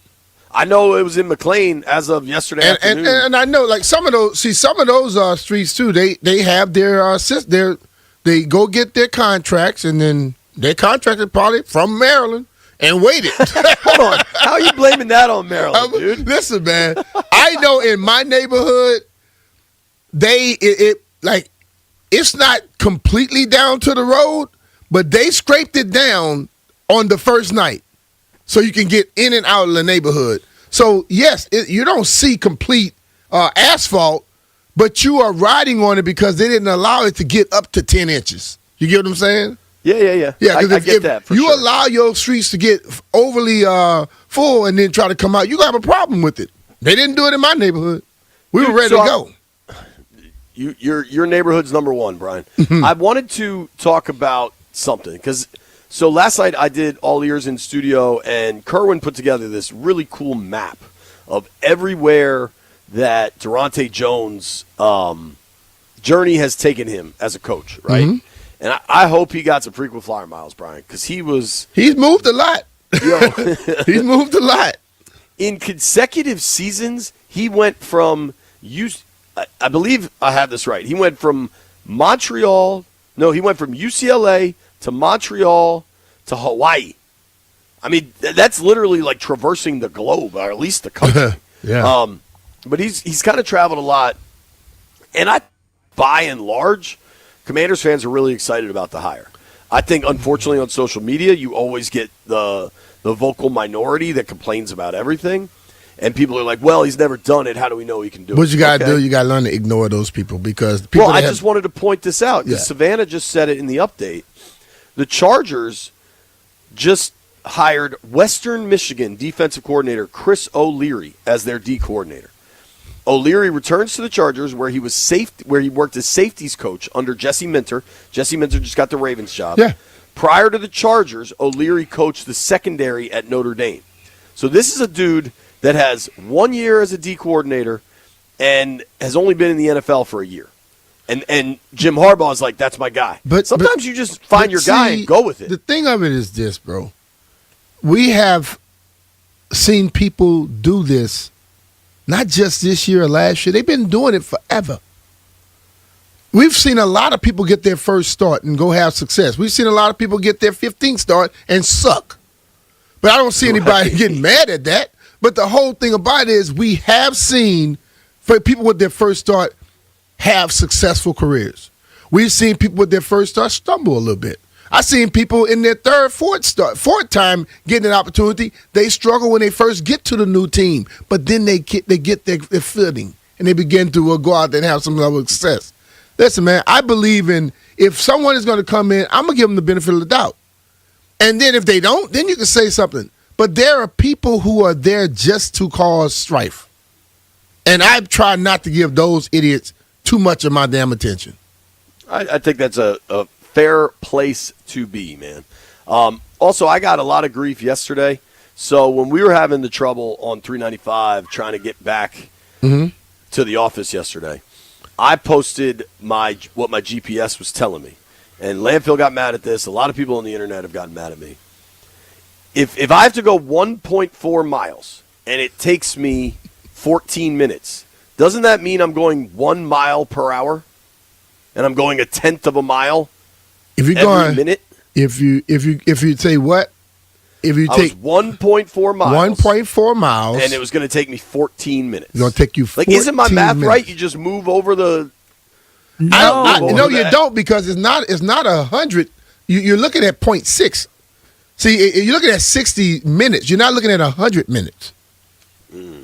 I know it was in McLean as of yesterday afternoon. And I know, like, some of those streets, too, they have their they go get their contracts, and then they're contracted probably from Maryland. And waited. Hold on. How are you blaming that on Maryland, dude? Listen, man. I know in my neighborhood, it's not completely down to the road, but they scraped it down on the first night so you can get in and out of the neighborhood. So, yes, you don't see complete asphalt, but you are riding on it because they didn't allow it to get up to 10 inches. You get what I'm saying? Yeah. I get that for you sure. allow your streets to get overly full and then try to come out, you're going to have a problem with it. They didn't do it in my neighborhood. We were ready to go. Your neighborhood's number one, Brian. I wanted to talk about something because last night I did All Ears in studio, and Kerwin put together this really cool map of everywhere that Durante Jones' journey has taken him as a coach, right? Mm-hmm. And I hope he got some frequent flyer miles, Brian, because he's moved a lot. He's moved a lot. In consecutive seasons, he went from I believe I have this right. He went from UCLA to Montreal to Hawaii. I mean, that's literally like traversing the globe, or at least the country. Yeah. But he's kind of traveled a lot, and by and large, Commanders fans are really excited about the hire. I think, unfortunately, on social media, you always get the vocal minority that complains about everything. And people are like, well, he's never done it. How do we know he can do it? What you got to do, you got to learn to ignore those people because I just wanted to point this out because Savannah just said it in the update. The Chargers just hired Western Michigan defensive coordinator Chris O'Leary as their D coordinator. O'Leary returns to the Chargers, where he worked as safeties coach under Jesse Minter. Jesse Minter just got the Ravens job. Yeah. Prior to the Chargers, O'Leary coached the secondary at Notre Dame. So this is a dude that has 1 year as a D coordinator and has only been in the NFL for a year. And Jim Harbaugh is like, that's my guy. But sometimes you just find your guy and go with it. The thing of it is this, bro. We have seen people do this. Not just this year or last year. They've been doing it forever. We've seen a lot of people get their first start and go have success. We've seen a lot of people get their 15th start and suck. But I don't see anybody getting mad at that. But the whole thing about it is we have seen people with their first start have successful careers. We've seen people with their first start stumble a little bit. I've seen people in their fourth time getting an opportunity. They struggle when they first get to the new team, but then they get their footing and they begin to go out there and have some level of success. Listen, man, I believe in if someone is going to come in, I'm going to give them the benefit of the doubt. And then if they don't, then you can say something. But there are people who are there just to cause strife. And I try not to give those idiots too much of my damn attention. I think that's a fair place to be, man. Also, I got a lot of grief yesterday. So when we were having the trouble on 395 trying to get back to the office yesterday, I posted what my GPS was telling me. And Landfill got mad at this. A lot of people on the internet have gotten mad at me. If I have to go 1.4 miles and it takes me 14 minutes, doesn't that mean I'm going 1 mile per hour? And I'm going a tenth of a mile every minute? If you say what? If you take 1.4 miles. 1.4 miles. And it was going to take me 14 minutes. It's going to take you 14 isn't my math minutes. right? You just move over the... No, you don't because it's not 100. You're looking at 0.6. See, you're looking at 60 minutes. You're not looking at 100 minutes.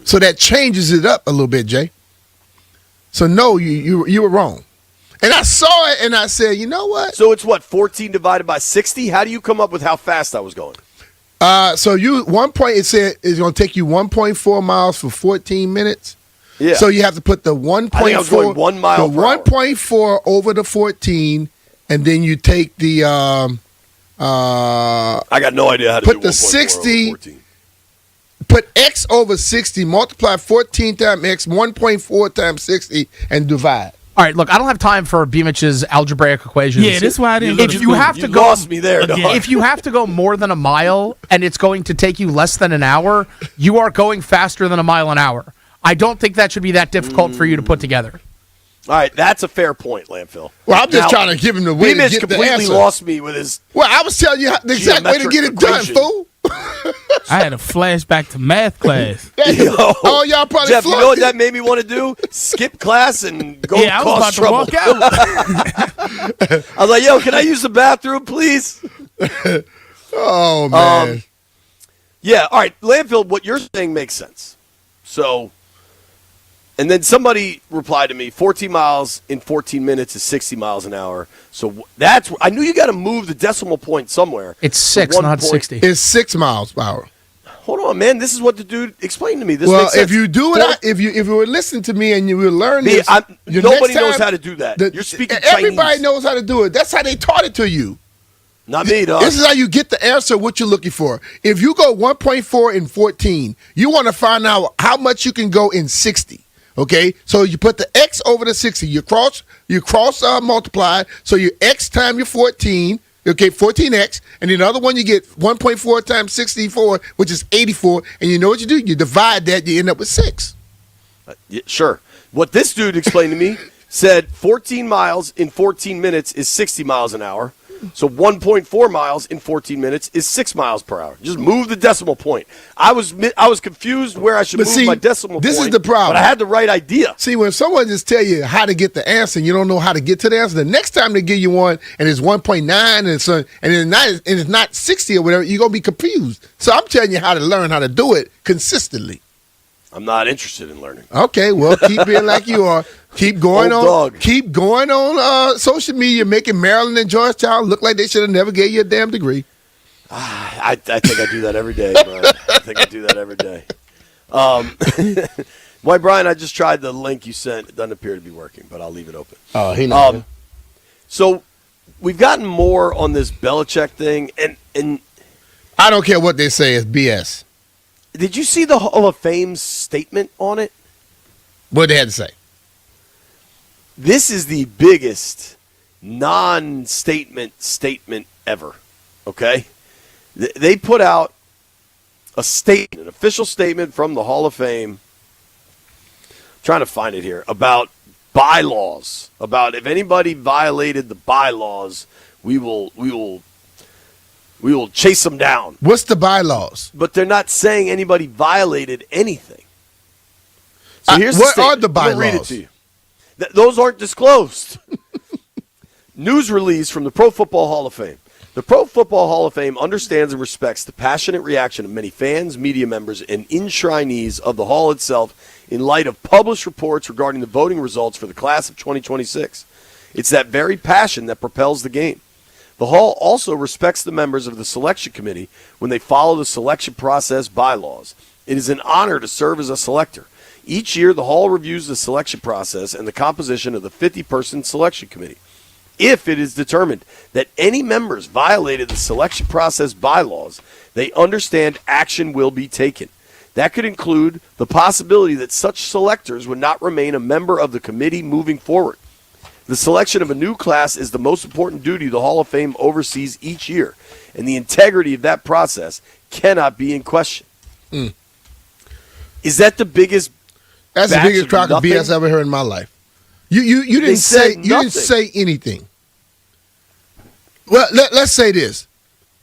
So that changes it up a little bit, Jay. So no, you were wrong. And I saw it and I said, you know what? So it's what, 14 divided by 60? How do you come up with how fast I was going? So it said it's going to take you 1.4 miles for 14 minutes. Yeah. So you have to put the 1.4. I think I was going 1 mile per hour. 1.4 over the 14, and then you take the. I got no idea how to put do the 1.4 60. over 14. Put X over 60, multiply 14 times X, 1.4 times 60, and divide. All right, look, I don't have time for B-Mitch's algebraic equations. Yeah, that's why I didn't. If you have to go, lost me there. Dog. If you have to go more than a mile and it's going to take you less than an hour, you are going faster than a mile an hour. I don't think that should be that difficult for you to put together. All right, that's a fair point, Landfill. Well, I'm just trying to give him the way to get the answer. completely lost me with his. Well, I was telling you the exact way to get it done, fool. I had a flashback to math class. Yo, oh, y'all probably Jeff, you know what that made me want to do? Skip class and go Yeah, I was cause about trouble. to walk out. I was like, yo, can I use the bathroom, please? Oh, man. Yeah, all right, Landfill, what you're saying makes sense. So, and then somebody replied to me, 14 miles in 14 minutes is 60 miles an hour. So that's, I knew you got to move the decimal point somewhere. It's 6, not 60. It's 6 miles per hour. Hold on, man. This is what the dude explained to me. This Well, makes sense. if you do it, if you were listening to me and you will learn this, your nobody next knows time, how to do that. You're speaking everybody Chinese. knows how to do it. That's how they taught it to you. Not me, dog. This is how you get the answer what you're looking for. If you go 1.4 in 14, you want to find out how much you can go in 60. Okay, so you put the X over the 60. You cross multiply. So you X times your 14. Okay, 14X, and then the other one you get 1.4 times 64, which is 84. And you know what you do? You divide that. You end up with 6. Yeah, sure. What this dude explained to me said 14 miles in 14 minutes is 60 miles an hour. So 1.4 miles in 14 minutes is 6 miles per hour. Just move the decimal point. I was confused where I should move my decimal point. This is the problem. But I had the right idea. See, when someone just tell you how to get the answer and you don't know how to get to the answer, the next time they give you one and it's 1.9 and it's not 60 or whatever, you're going to be confused. So I'm telling you how to learn how to do it consistently. I'm not interested in learning. Okay, well, keep being like you are. Keep going Old on. dog. Keep going on social media, making Maryland and Georgetown look like they should have never gave you a damn degree. I think I do that every day, bro. I think I do that every day. Why, Brian? I just tried the link you sent. It doesn't appear to be working, but I'll leave it open. Oh, he knows. So we've gotten more on this Belichick thing, and I don't care what they say. It's BS. Did you see the Hall of Fame's statement on it? What they had to say? This is the biggest non-statement ever, okay? They put out a statement, an official statement from the Hall of Fame. I'm trying to find it here, about bylaws, about if anybody violated the bylaws, we will chase them down. What's the bylaws? But they're not saying anybody violated anything. So here's what the are the statement. I'm gonna read it bylaws? to you. Those aren't disclosed. News release from the Pro Football Hall of Fame. The Pro Football Hall of Fame understands and respects the passionate reaction of many fans, media members, and enshrinees of the Hall itself in light of published reports regarding the voting results for the class of 2026. It's that very passion that propels the game. The Hall also respects the members of the selection committee when they follow the selection process bylaws. It is an honor to serve as a selector. Each year, the Hall reviews the selection process and the composition of the 50-person selection committee. If it is determined that any members violated the selection process bylaws, they understand action will be taken. That could include the possibility that such selectors would not remain a member of the committee moving forward. The selection of a new class is the most important duty the Hall of Fame oversees each year, and the integrity of that process cannot be in question. Is that the biggest? That's the biggest crock of BS I've ever heard in my life. You didn't say anything. Well, let's say this: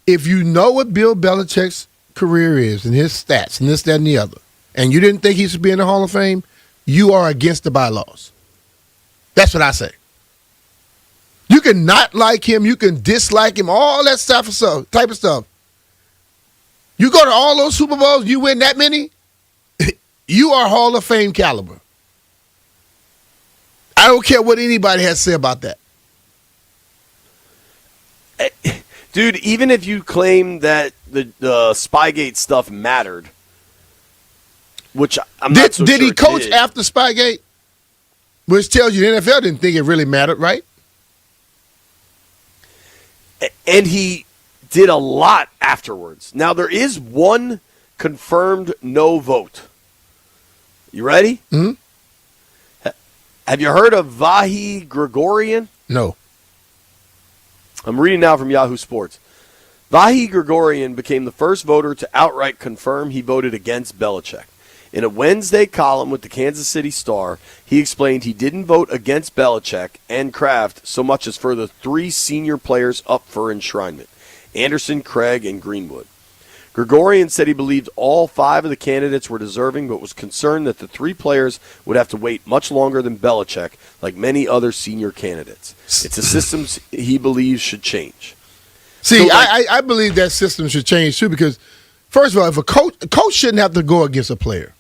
if you know what Bill Belichick's career is and his stats and this, that, and the other, and you didn't think he should be in the Hall of Fame, you are against the bylaws. That's what I say. You can not like him, you can dislike him, all that type of stuff. You go to all those Super Bowls, you win that many, you are Hall of Fame caliber. I don't care what anybody has to say about that. Dude, even if you claim that the Spygate stuff mattered, which I'm not so sure did he coach did. after Spygate? Which tells you the NFL didn't think it really mattered, right? And he did a lot afterwards. Now, there is one confirmed no vote. You ready? Mm-hmm. Have you heard of Vahi Gregorian? No. I'm reading now from Yahoo Sports. Vahi Gregorian became the first voter to outright confirm he voted against Belichick. In a Wednesday column with the Kansas City Star, he explained he didn't vote against Belichick and Kraft so much as for the 3 senior players up for enshrinement, Anderson, Craig, and Greenwood. Gregorian said he believed all 5 of the candidates were deserving, but was concerned that the 3 players would have to wait much longer than Belichick, like many other senior candidates. It's a system he believes should change. See, so, I believe that system should change too, because first of all, if a coach shouldn't have to go against a player.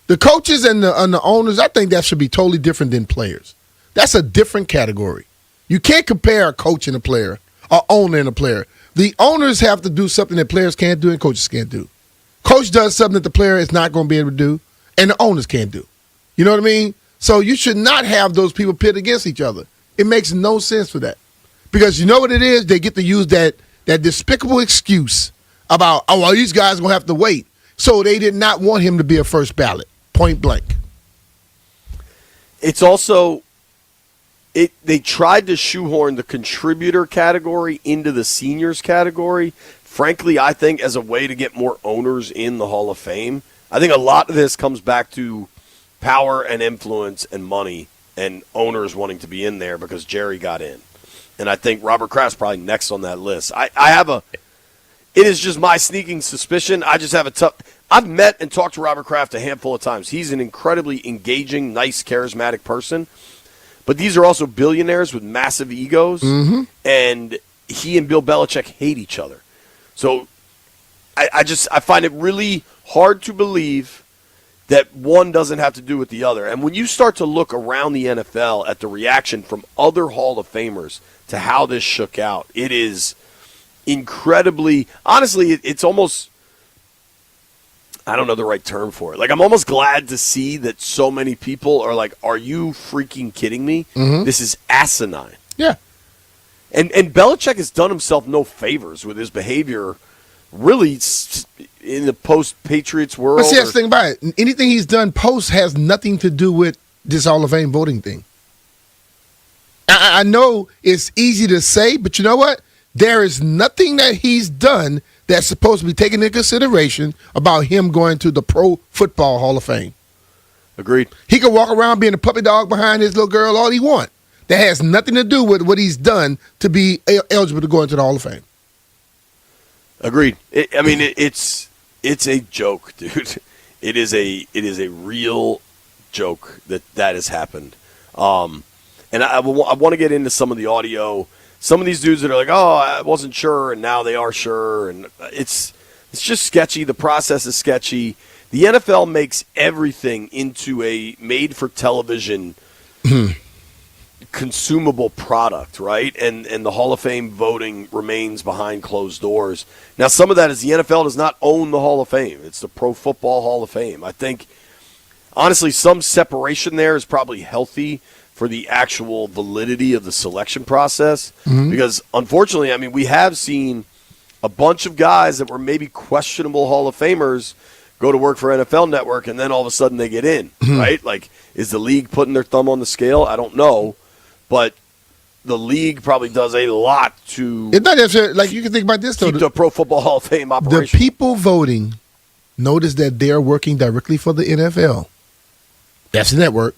The coaches and the owners, I think that should be totally different than players. That's a different category. You can't compare a coach and a player, or owner and a player. The owners have to do something that players can't do and coaches can't do. Coach does something that the player is not going to be able to do, and the owners can't do. You know what I mean? So you should not have those people pit against each other. It makes no sense for that. Because you know what it is? They get to use that despicable excuse about, oh, well, these guys are going to have to wait. So they did not want him to be a first ballot, point blank. It's also, they tried to shoehorn the contributor category into the seniors category. Frankly, I think as a way to get more owners in the Hall of Fame. I think a lot of this comes back to power and influence and money and owners wanting to be in there because Jerry got in. And I think Robert Kraft's probably next on that list. It is just my sneaking suspicion. I just have I've met and talked to Robert Kraft a handful of times. He's an incredibly engaging, nice, charismatic person. But these are also billionaires with massive egos. Mm-hmm. And he and Bill Belichick hate each other. So I find it really hard to believe that one doesn't have to do with the other. And when you start to look around the NFL at the reaction from other Hall of Famers to how this shook out, it is incredibly, honestly, it's almost, I don't know the right term for it. Like, I'm almost glad to see that so many people are like, are you freaking kidding me? Mm-hmm. This is asinine. Yeah. And Belichick has done himself no favors with his behavior, really, in the post-Patriots world. But see, that's the thing about it. Anything he's done post has nothing to do with this Hall of Fame voting thing. I know it's easy to say, but you know what? There is nothing that he's done that's supposed to be taken into consideration about him going to the Pro Football Hall of Fame. Agreed. He could walk around being a puppy dog behind his little girl all he wants. That has nothing to do with what he's done to be eligible to go into the Hall of Fame. Agreed. It's a joke, dude. It is a real joke that has happened. And I want to get into some of the audio. Some of these dudes that are like, oh, I wasn't sure, and now they are sure. And it's just sketchy. The process is sketchy. The NFL makes everything into a made-for-television consumable product, right? And the Hall of Fame voting remains behind closed doors. Now, some of that is the NFL does not own the Hall of Fame. It's the Pro Football Hall of Fame. I think, honestly, some separation there is probably healthy for the actual validity of the selection process. Mm-hmm. Because, unfortunately, we have seen a bunch of guys that were maybe questionable Hall of Famers go to work for NFL Network, and then all of a sudden they get in, right? Like, is the league putting their thumb on the scale? I don't know. But the league probably does a lot to it's not necessarily, like, you can think about this, though. Keep the Pro Football Hall of Fame operation. The people voting notice that they're working directly for the NFL. That's the network.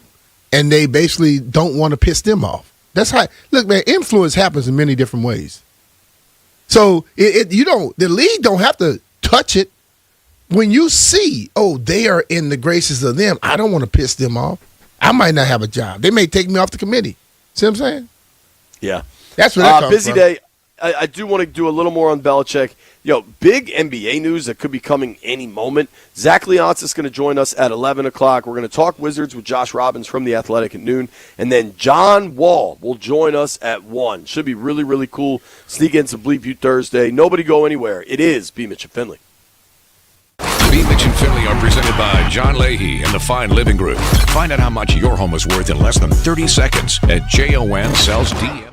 And they basically don't want to piss them off. That's how. Look, man, influence happens in many different ways. So the league don't have to touch it. When you see, oh, they are in the graces of them, I don't want to piss them off. I might not have a job. They may take me off the committee. See what I'm saying? Yeah. That's what that comes busy from. day. I do want to do a little more on Belichick. Big NBA news that could be coming any moment. Zach Leonsis is going to join us at 11 o'clock. We're going to talk Wizards with Josh Robbins from The Athletic at noon. And then John Wall will join us at 1. Should be really, really cool. Sneak in some Bleep You Thursday. Nobody go anywhere. It is B. Mitch and Finley. B. Mitch and Finley are presented by John Leahy and the Fine Living Group. Find out how much your home is worth in less than 30 seconds at JON Sells DM.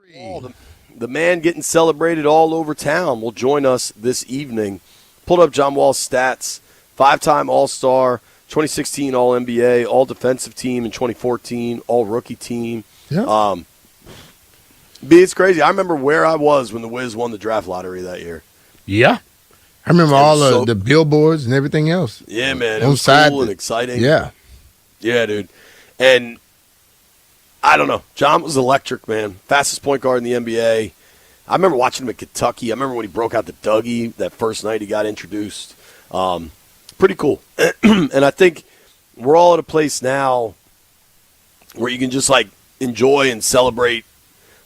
The man getting celebrated all over town will join us this evening. Pulled up John Wall's stats. 5-time All-Star, 2016 All-NBA, All-Defensive Team in 2014, All-Rookie Team. Yeah. It's crazy. I remember where I was when the Wiz won the draft lottery that year. Yeah. I remember all the billboards and everything else. Yeah, man. It On was side cool and exciting. Yeah. Yeah, dude. And I don't know. John was electric, man. Fastest point guard in the NBA. I remember watching him at Kentucky. I remember when he broke out the Dougie that first night he got introduced. Pretty cool. And I think we're all at a place now where you can just, like, enjoy and celebrate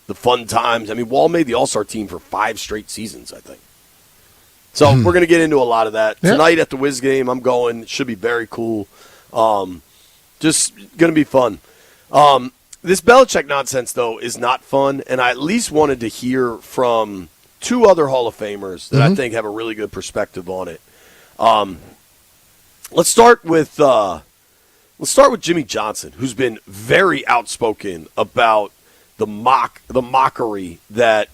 the fun times. I mean, Wall made the All-Star team for 5 straight seasons, I think. So we're going to get into a lot of that. Tonight at the Wiz game, I'm going. It should be very cool. Just going to be fun. This Belichick nonsense, though, is not fun, and I at least wanted to hear from 2 other Hall of Famers that I think have a really good perspective on it. Let's start with Jimmy Johnson, who's been very outspoken about the mockery that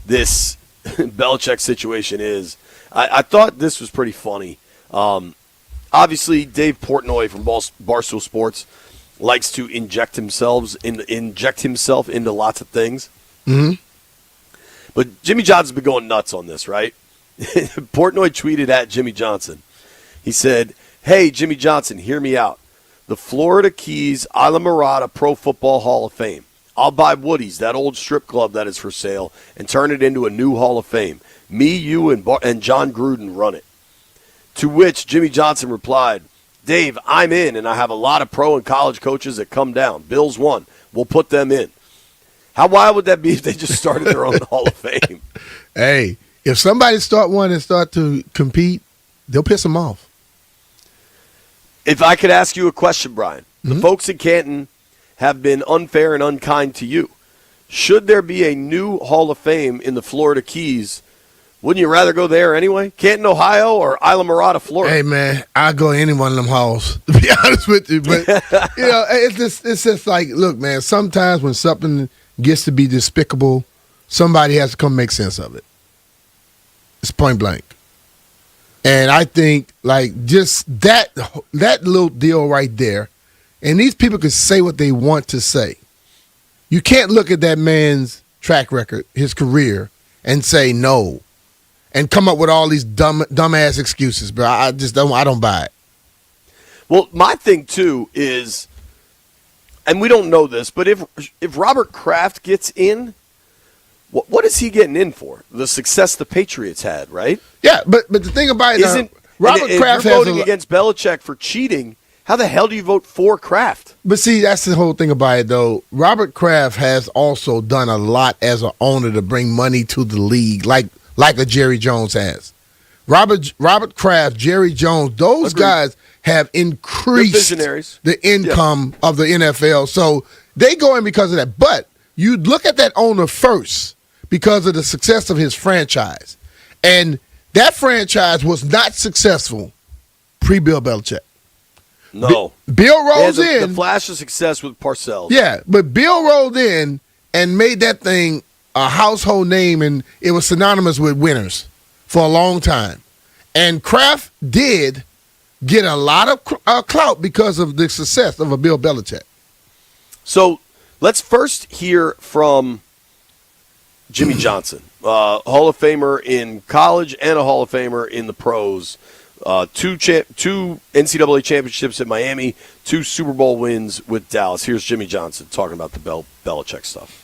this Belichick situation is. I thought this was pretty funny. Obviously, Dave Portnoy from Barstool Sports likes to inject himself into lots of things. Mm-hmm. But Jimmy Johnson's been going nuts on this, right? Portnoy tweeted at Jimmy Johnson. He said, "Hey, Jimmy Johnson, hear me out. The Florida Keys Isla Mirada Pro Football Hall of Fame. I'll buy Woody's, that old strip club that is for sale, and turn it into a new Hall of Fame. Me, you, and John Gruden run it." To which Jimmy Johnson replied, "Dave, I'm in, and I have a lot of pro and college coaches that come down. Bills won. We'll put them in." How wild would that be if they just started their own Hall of Fame? Hey, if somebody start one and start to compete, they'll piss them off. If I could ask you a question, Brian. The folks in Canton have been unfair and unkind to you. Should there be a new Hall of Fame in the Florida Keys, wouldn't you rather go there anyway? Canton, Ohio, or Isla Mirada, Florida? Hey, man, I'll go any one of them halls, to be honest with you. But, it's just like, look, man, sometimes when something gets to be despicable, somebody has to come make sense of it. It's point blank. And I think, like, just that little deal right there, and these people can say what they want to say. You can't look at that man's track record, his career, and say no, and come up with all these dumbass excuses. But I don't buy it. Well, my thing too is, and we don't know this, but if Robert Kraft gets in, what is he getting in for? The success the Patriots had, right? Yeah, but the thing about it, Robert Kraft if you're voting against Belichick for cheating, how the hell do you vote for Kraft? But see, that's the whole thing about it, though. Robert Kraft has also done a lot as an owner to bring money to the league, like a Jerry Jones has. Robert Kraft, Jerry Jones, those guys have increased the income of the NFL. So they go in because of that. But you look at that owner first because of the success of his franchise. And that franchise was not successful pre-Bill Belichick. No. Bill rolls in. The flash of success with Parcells. Yeah, but Bill rolled in and made that thing a household name, and it was synonymous with winners for a long time. And Kraft did get a lot of clout because of the success of a Bill Belichick. So let's first hear from Jimmy Johnson, Hall of Famer in college and a Hall of Famer in the pros. Two NCAA championships at Miami, 2 Super Bowl wins with Dallas. Here's Jimmy Johnson talking about the Belichick stuff.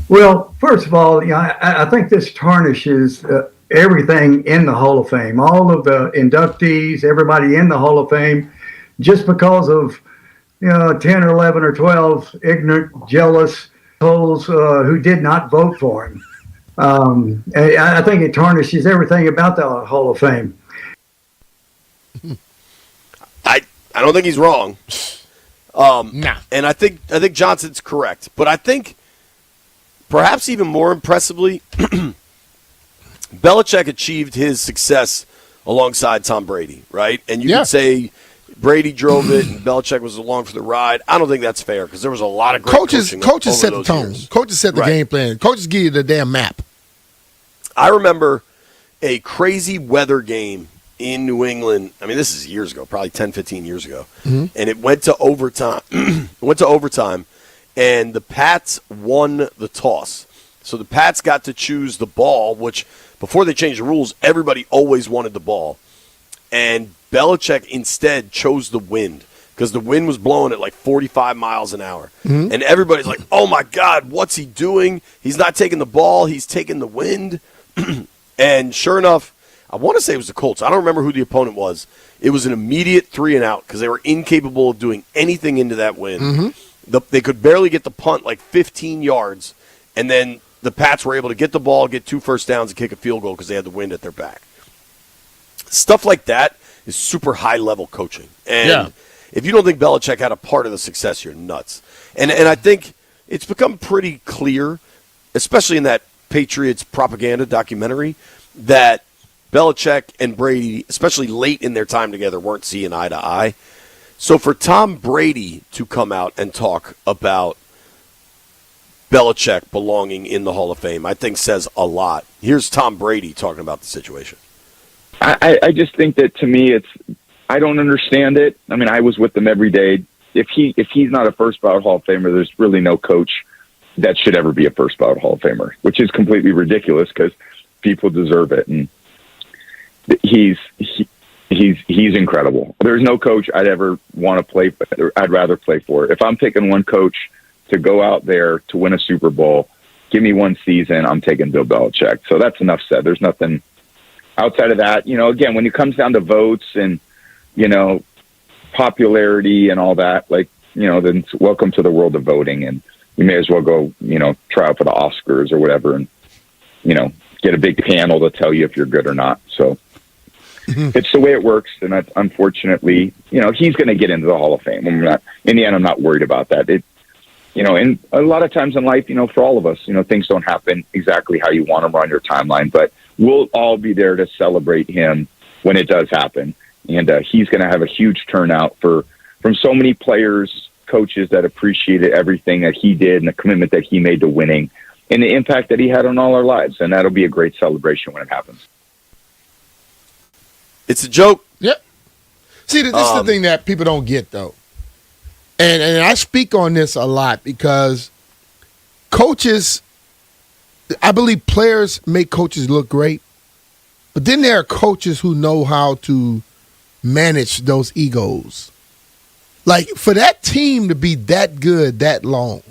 Well, first of all, I think this tarnishes everything in the Hall of Fame. All of the inductees, everybody in the Hall of Fame, just because of 10 or 11 or 12 ignorant, jealous souls who did not vote for him. I think it tarnishes everything about the Hall of Fame. I don't think he's wrong. Nah. And I think Johnson's correct. But I think perhaps even more impressively, Belichick achieved his success alongside Tom Brady, right? And you could say Brady drove it and Belichick was along for the ride. I don't think that's fair because there was a lot of great Coaches set the tone. Years. Coaches set the game plan. Coaches give you the damn map. I remember a crazy weather game in New England. I mean, this is years ago, probably 10, 15 years ago. Mm-hmm. And it went to overtime. And the Pats won the toss. So the Pats got to choose the ball, which before they changed the rules, everybody always wanted the ball. And Belichick instead chose the wind because the wind was blowing at like 45 miles an hour. Mm-hmm. And everybody's like, oh, my God, what's he doing? He's not taking the ball. He's taking the wind. And sure enough, I want to say it was the Colts. I don't remember who the opponent was. It was an immediate 3-and-out because they were incapable of doing anything into that wind. Mm-hmm. They could barely get the punt like 15 yards. And then the Pats were able to get the ball, get 2 first downs, and kick a field goal because they had the wind at their back. Stuff like that is super high-level coaching. And if you don't think Belichick had a part of the success, you're nuts. And I think it's become pretty clear, especially in that Patriots propaganda documentary, that Belichick and Brady, especially late in their time together, weren't seeing eye to eye. So for Tom Brady to come out and talk about Belichick belonging in the Hall of Fame, I think says a lot. Here's Tom Brady talking about the situation. I just think that, to me, I don't understand it. I mean, I was with them every day. If he's not a first ballot Hall of Famer, there's really no coach that should ever be a first ballot Hall of Famer, which is completely ridiculous because people deserve it. And he's incredible. There's no coach I'd ever want to play for. I'd rather play for. If I'm picking one coach to go out there to win a Super Bowl, give me one season, I'm taking Bill Belichick. So that's enough said. There's nothing outside of that. Again, when it comes down to votes and, popularity and all that, then welcome to the world of voting. And you may as well go, try out for the Oscars or whatever and, get a big panel to tell you if you're good or not. So it's the way it works. And that's, unfortunately, he's going to get into the Hall of Fame. In the end, I'm not worried about that. And a lot of times in life, for all of us, things don't happen exactly how you want them on your timeline, but we'll all be there to celebrate him when it does happen. And he's going to have a huge turnout from so many players, coaches that appreciated everything that he did and the commitment that he made to winning and the impact that he had on all our lives. And that'll be a great celebration when it happens. It's a joke. Yep. See, this is the thing that people don't get, though. And I speak on this a lot because coaches, I believe players make coaches look great, but then there are coaches who know how to manage those egos. Like, for that team to be that good that long,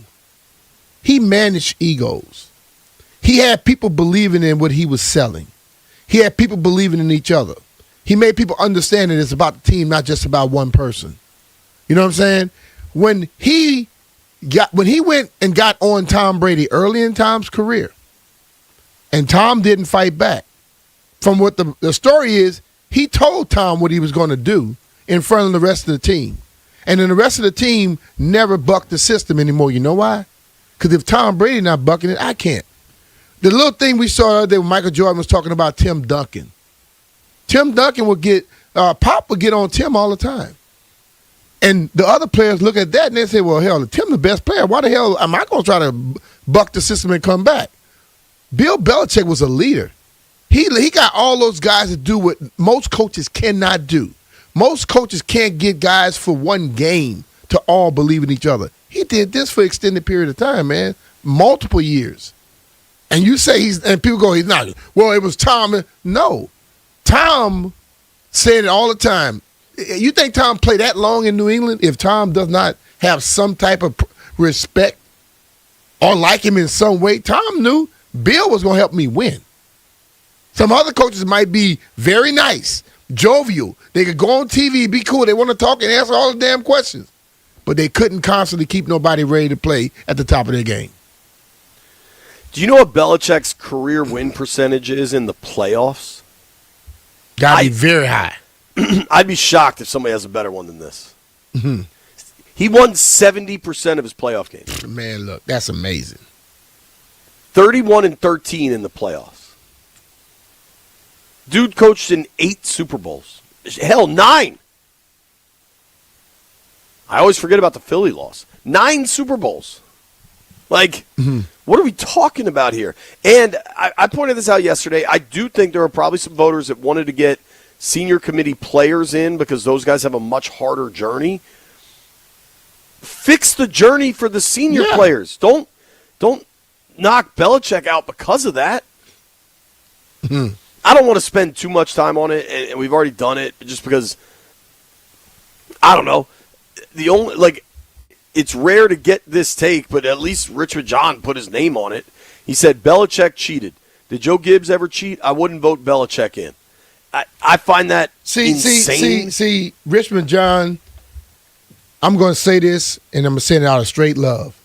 he managed egos. He had people believing in what he was selling. He had people believing in each other. He made people understand that it's about the team, not just about one person. You know what I'm saying? When he went and got on Tom Brady early in Tom's career, and Tom didn't fight back, from what the story is, he told Tom what he was going to do in front of the rest of the team. And then the rest of the team never bucked the system anymore. You know why? Because if Tom Brady not bucking it, I can't. The little thing we saw the other day when Michael Jordan was talking about Tim Duncan. Tim Duncan would get, Pop would get on Tim all the time. And the other players look at that and they say, well, hell, Tim the best player. Why the hell am I going to try to buck the system and come back? Bill Belichick was a leader. He got all those guys to do what most coaches cannot do. Most coaches can't get guys for one game to all believe in each other. He did this for an extended period of time, man. Multiple years. And you say and people go, he's not. Well, it was Tom. No. Tom said it all the time. You think Tom played that long in New England if Tom does not have some type of respect or like him in some way? Tom knew Bill was going to help me win. Some other coaches might be very nice, jovial. They could go on TV, be cool. They want to talk and answer all the damn questions. But they couldn't constantly keep nobody ready to play at the top of their game. Do you know what Belichick's career win percentage is in the playoffs? Gotta be very high. I'd be shocked if somebody has a better one than this. Mm-hmm. He won 70% of his playoff games. Man, look, that's amazing. 31-13 in the playoffs. Dude coached in 8 Super Bowls. Hell, 9. I always forget about the Philly loss. 9 Super Bowls. Like, what are we talking about here? And I pointed this out yesterday. I do think there are probably some voters that wanted to get senior committee players in because those guys have a much harder journey. Fix the journey for the senior players. Don't knock Belichick out because of that. I don't want to spend too much time on it, and we've already done it just because, I don't know. It's rare to get this take, but at least Richmond John put his name on it. He said Belichick cheated. Did Joe Gibbs ever cheat? I wouldn't vote Belichick in. I find that insane. See, Richmond John, I'm going to say this, and I'm going to say it out of straight love.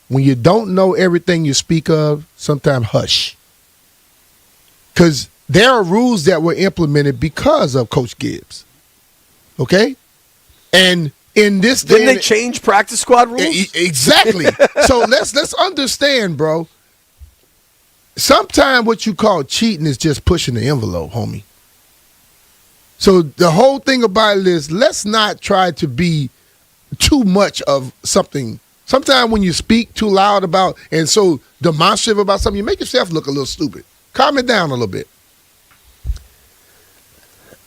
When you don't know everything you speak of, sometimes hush. Because there are rules that were implemented because of Coach Gibbs. Okay? And in this didn't they change practice squad rules? Exactly. So let's understand, bro. Sometimes what you call cheating is just pushing the envelope, homie. So the whole thing about it is let's not try to be too much of something. Sometimes when you speak too loud about and so demonstrative about something, you make yourself look a little stupid. Calm it down a little bit.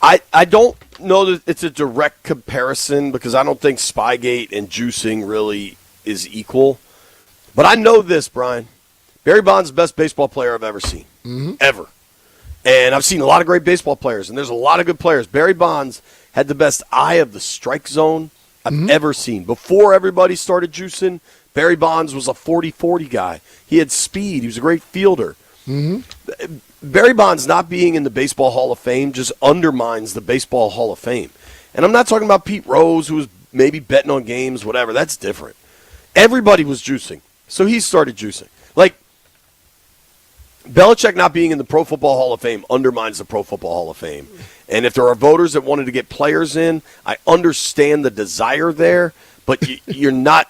I don't know that it's a direct comparison because I don't think Spygate and juicing really is equal. But I know this, Brian. Barry Bonds is the best baseball player I've ever seen. Ever. And I've seen a lot of great baseball players, and there's a lot of good players. Barry Bonds had the best eye of the strike zone I've ever seen. Before everybody started juicing, Barry Bonds was a 40-40 guy. He had speed. He was a great fielder. Barry Bonds not being in the Baseball Hall of Fame just undermines the Baseball Hall of Fame. And I'm not talking about Pete Rose, who was maybe betting on games, whatever. That's different. Everybody was juicing, so he started juicing. Like, Belichick not being in the Pro Football Hall of Fame undermines the Pro Football Hall of Fame. And if there are voters that wanted to get players in, I understand the desire there, but you're not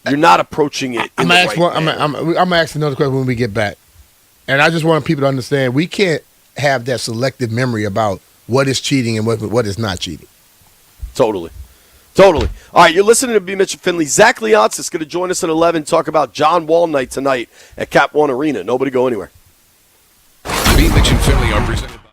approaching it in the right manner. I'm going to ask another question when we get back. And I just want people to understand we can't have that selective memory about what is cheating and what is not cheating. Totally. All right, you're listening to B. Mitch and Finley. Zach Leonsis is going to join us at 11, talk about John Wall night tonight at Cap One Arena. Nobody go anywhere. B. Mitch and Finley are presented by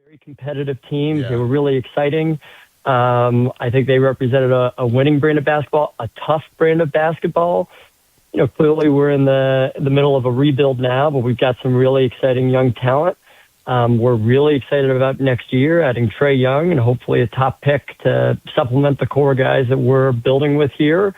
Very competitive teams. They were really exciting. I think they represented a winning brand of basketball, a tough brand of basketball. Clearly we're in the middle of a rebuild now, but we've got some really exciting young talent. We're really excited about next year, adding Trae Young and hopefully a top pick to supplement the core guys that we're building with here.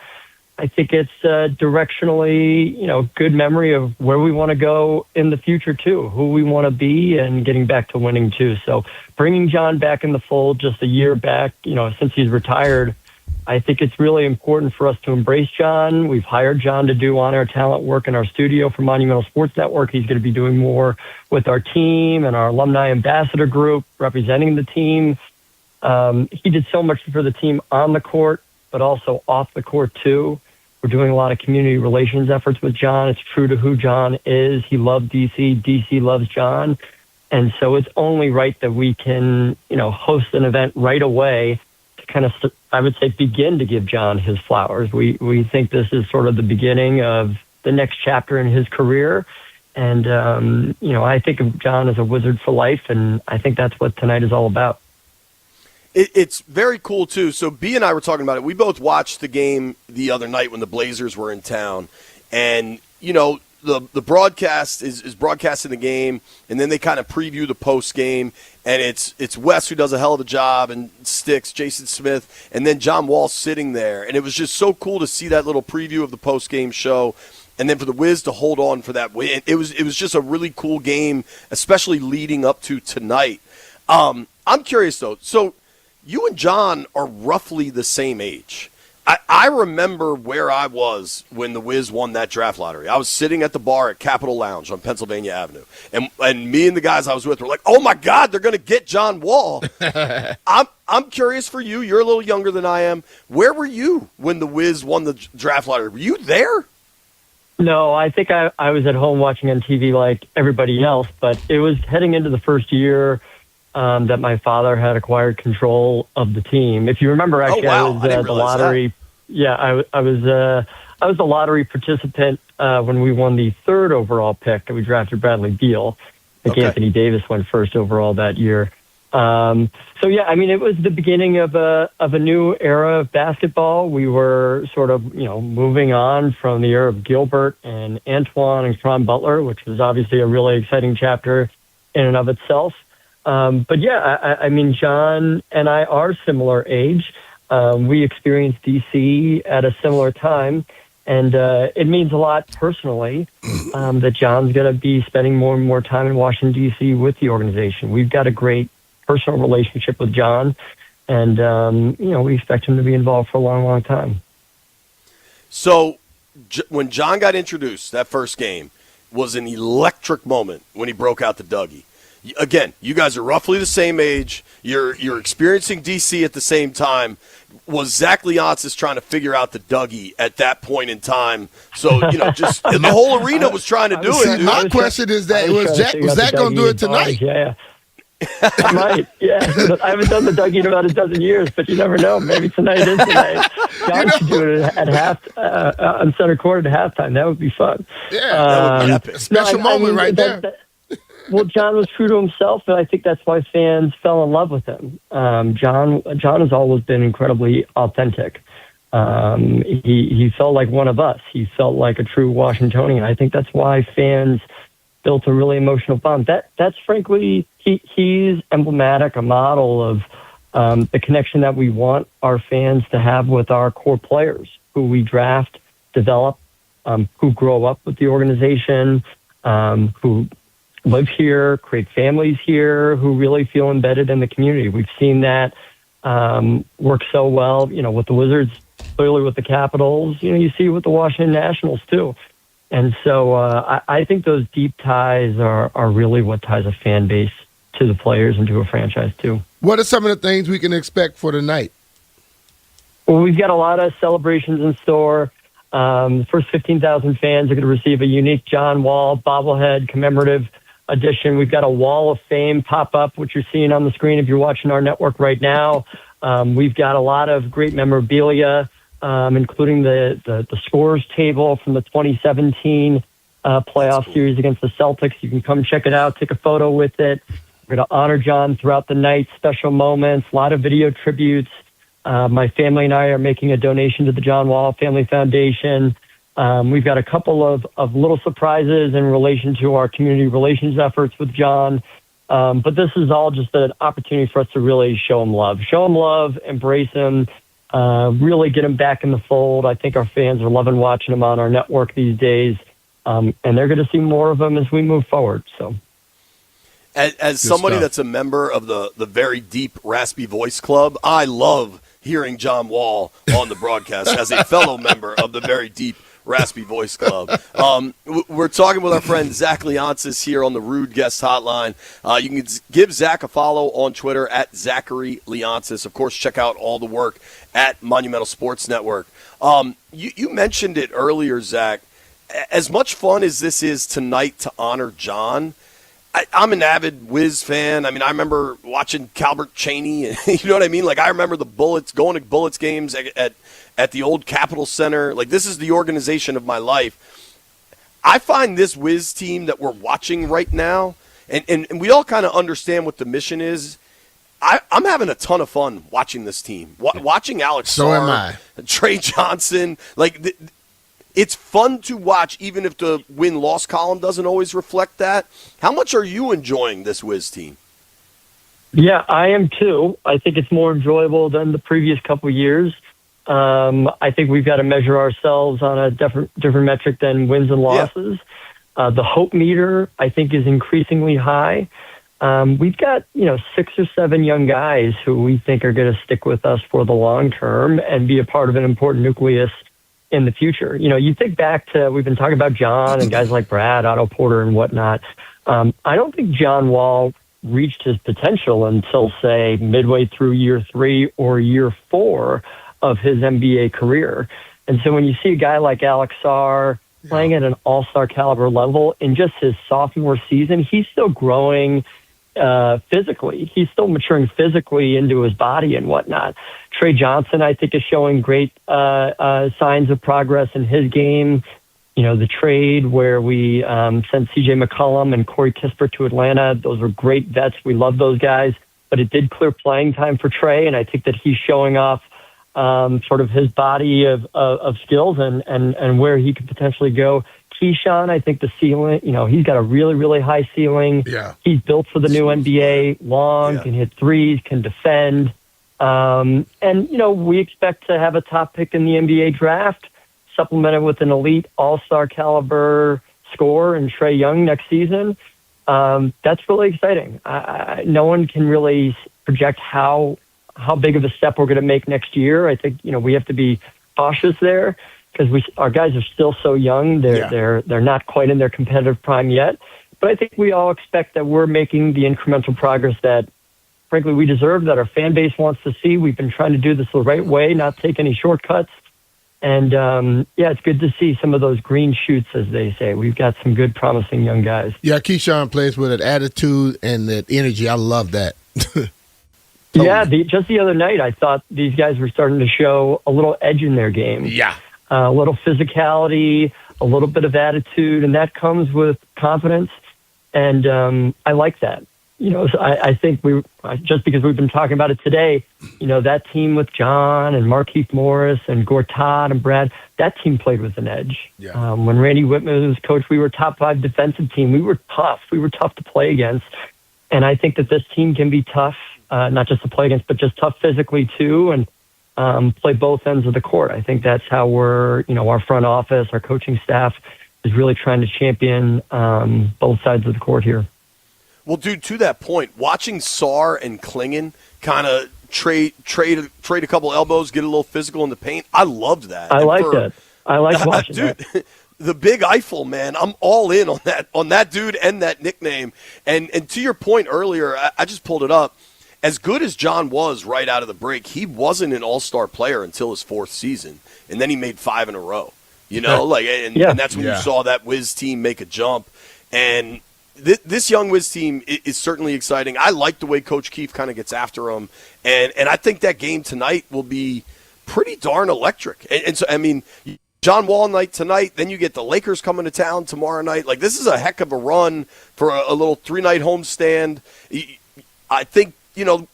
I think it's directionally, good memory of where we want to go in the future too, who we want to be, and getting back to winning too. So bringing John back in the fold just a year back, since he's retired, I think it's really important for us to embrace John. We've hired John to do on-air talent work in our studio for Monumental Sports Network. He's going to be doing more with our team and our alumni ambassador group, representing the team. He did so much for the team on the court, but also off the court too. We're doing a lot of community relations efforts with John. It's true to who John is. He loved DC. DC loves John. And so it's only right that we can, host an event right away to kind of, I would say, begin to give John his flowers. We think this is sort of the beginning of the next chapter in his career. And, I think of John as a wizard for life, and I think that's what tonight is all about. It's very cool, too. So B and I were talking about it. We both watched the game the other night when the Blazers were in town. And, the broadcast is broadcasting the game, and then they kind of preview the post game. And it's Wes who does a hell of a job, and Sticks, Jason Smith, and then John Wall sitting there. And it was just so cool to see that little preview of the post game show. And then for the Wiz to hold on for that win. It was just a really cool game, especially leading up to tonight. I'm curious, though. So you and John are roughly the same age. I remember where I was when the Wiz won that draft lottery. I was sitting at the bar at Capitol Lounge on Pennsylvania Avenue. And me and the guys I was with were like, oh, my God, they're going to get John Wall. I'm curious for you. You're a little younger than I am. Where were you when the Wiz won the draft lottery? Were you there? No, I think I was at home watching on TV like everybody else, but it was heading into the first year that my father had acquired control of the team. If you remember, actually, I was the lottery. That. Yeah, I was the lottery participant when we won the 3rd overall pick. We drafted Bradley Beal. I think Anthony Davis went 1st overall that year. So yeah, I mean, it was the beginning of a new era of basketball. We were sort of, moving on from the era of Gilbert and Antoine and Caron Butler, which was obviously a really exciting chapter in and of itself. But yeah, I mean, John and I are similar age. We experienced DC at a similar time, and it means a lot personally that John's going to be spending more and more time in Washington, D.C. with the organization. We've got a great personal relationship with John, and, we expect him to be involved for a long, long time. So when John got introduced, that first game was an electric moment when he broke out the Dougie. Again, you guys are roughly the same age. You're experiencing DC at the same time. Was Zach Leonsis trying to figure out the Dougie at that point in time? So, just the whole arena was trying to do it. My question is that was Zach going to do it tonight? Yeah. I might, yeah. I haven't done the Dougie in about a dozen years, but you never know. Maybe tonight is tonight. John should do it at on center court at halftime. That would be fun. Yeah, that would be epic. Special moment right there. Well, John was true to himself, and I think that's why fans fell in love with him. John has always been incredibly authentic. He felt like one of us. He felt like a true Washingtonian. I think that's why fans built a really emotional bond. That's frankly, he's emblematic, a model of the connection that we want our fans to have with our core players, who we draft, develop, who grow up with the organization, who live here, create families here, who really feel embedded in the community. We've seen that work so well, with the Wizards, clearly with the Capitals, you see it with the Washington Nationals too. And so I think those deep ties are really what ties a fan base to the players and to a franchise too. What are some of the things we can expect for tonight? Well, we've got a lot of celebrations in store. The first 15,000 fans are going to receive a unique John Wall bobblehead commemorative edition. We've got a Wall of Fame pop up, which you're seeing on the screen if you're watching our network right now. We've got a lot of great memorabilia, including the scores table from the 2017 playoff series against the Celtics. You can come check it out, take a photo with it. We're going to honor John throughout the night, special moments, a lot of video tributes. My family and I are making a donation to the John Wall Family Foundation. We've got a couple of little surprises in relation to our community relations efforts with John. But this is all just an opportunity for us to really show him love, embrace him, really get him back in the fold. I think our fans are loving watching him on our network these days. And they're going to see more of him as we move forward. So, as somebody that's a member of the Very Deep Raspy Voice Club, I love hearing John Wall on the broadcast as a fellow member of the Very Deep Raspy Voice Club. We're talking with our friend Zach Leonsis here on the Rude Guest Hotline. You can give Zach a follow on Twitter at Zachary Leonsis. Of course, check out all the work at Monumental Sports Network. You mentioned it earlier, Zach. As much fun as this is tonight to honor John, I'm an avid Wiz fan. I mean, I remember watching Calbert Cheney, and you know what I mean? Like, I remember the Bullets, going to Bullets games at the old Capitol Center. Like, this is the organization of my life. I find this Wiz team that we're watching right now, and we all kind of understand what the mission is. I'm having a ton of fun watching this team. Watching Alex So Sarr, am I. Trey Johnson, like, it's fun to watch, even if the win-loss column doesn't always reflect that. How much are you enjoying this Wiz team? Yeah, I am too. I think it's more enjoyable than the previous couple of years. I think we've got to measure ourselves on a different metric than wins and losses. Yeah. The hope meter, I think, is increasingly high. We've got 6 or 7 young guys who we think are going to stick with us for the long term and be a part of an important nucleus in the future. You think back to, we've been talking about John and guys like Brad, Otto Porter and whatnot. I don't think John Wall reached his potential until, say, midway through year 3 or year 4 of his NBA career. And so when you see a guy like Alex Sarr playing at an all-star caliber level in just his sophomore season, he's still growing physically. He's still maturing physically into his body and whatnot. Trey Johnson, I think, is showing great signs of progress in his game. The trade where we sent C.J. McCollum and Corey Kispert to Atlanta, those were great vets. We love those guys. But it did clear playing time for Trey, and I think that he's showing off sort of his body of skills and where he could potentially go. Keyshawn, I think the ceiling, he's got a really, really high ceiling. Yeah. He's built for the new NBA, long, can hit threes, can defend. And we expect to have a top pick in the NBA draft, supplemented with an elite all-star caliber scorer in Trae Young next season. That's really exciting. No one can really project how big of a step we're going to make next year. I think, we have to be cautious there because our guys are still so young. They're not quite in their competitive prime yet. But I think we all expect that we're making the incremental progress that, frankly, we deserve, that our fan base wants to see. We've been trying to do this the right way, not take any shortcuts. And, it's good to see some of those green shoots, as they say. We've got some good, promising young guys. Yeah, Keyshawn plays with an attitude and that energy. I love that. Yeah, just the other night, I thought these guys were starting to show a little edge in their game. Yeah. A little physicality, a little bit of attitude, and that comes with confidence. And I like that. I think just because we've been talking about it today, that team with John and Markieff Morris and Gortat and Brad, that team played with an edge. Yeah. When Randy Whitman was coach, we were top 5 defensive team. We were tough. We were tough to play against. And I think that this team can be tough, not just to play against, but just tough physically too, and play both ends of the court. I think that's how our front office, our coaching staff is really trying to champion both sides of the court here. Well, dude, to that point, watching Sarr and Klingon kind of trade a couple elbows, get a little physical in the paint, I loved that. I like that. I like watching dude, that. The Big Eiffel, man, I'm all in on that dude and that nickname. And to your point earlier, I just pulled it up. As good as John was right out of the break, he wasn't an all-star player until his 4th season, and then he made 5 in a row. And that's when you saw that Wiz team make a jump. And this young Wiz team is certainly exciting. I like the way Coach Keefe kind of gets after them, and I think that game tonight will be pretty darn electric. And so, I mean, John Wall night tonight, then you get the Lakers coming to town tomorrow night. Like, this is a heck of a run for a little 3-night homestand. I think,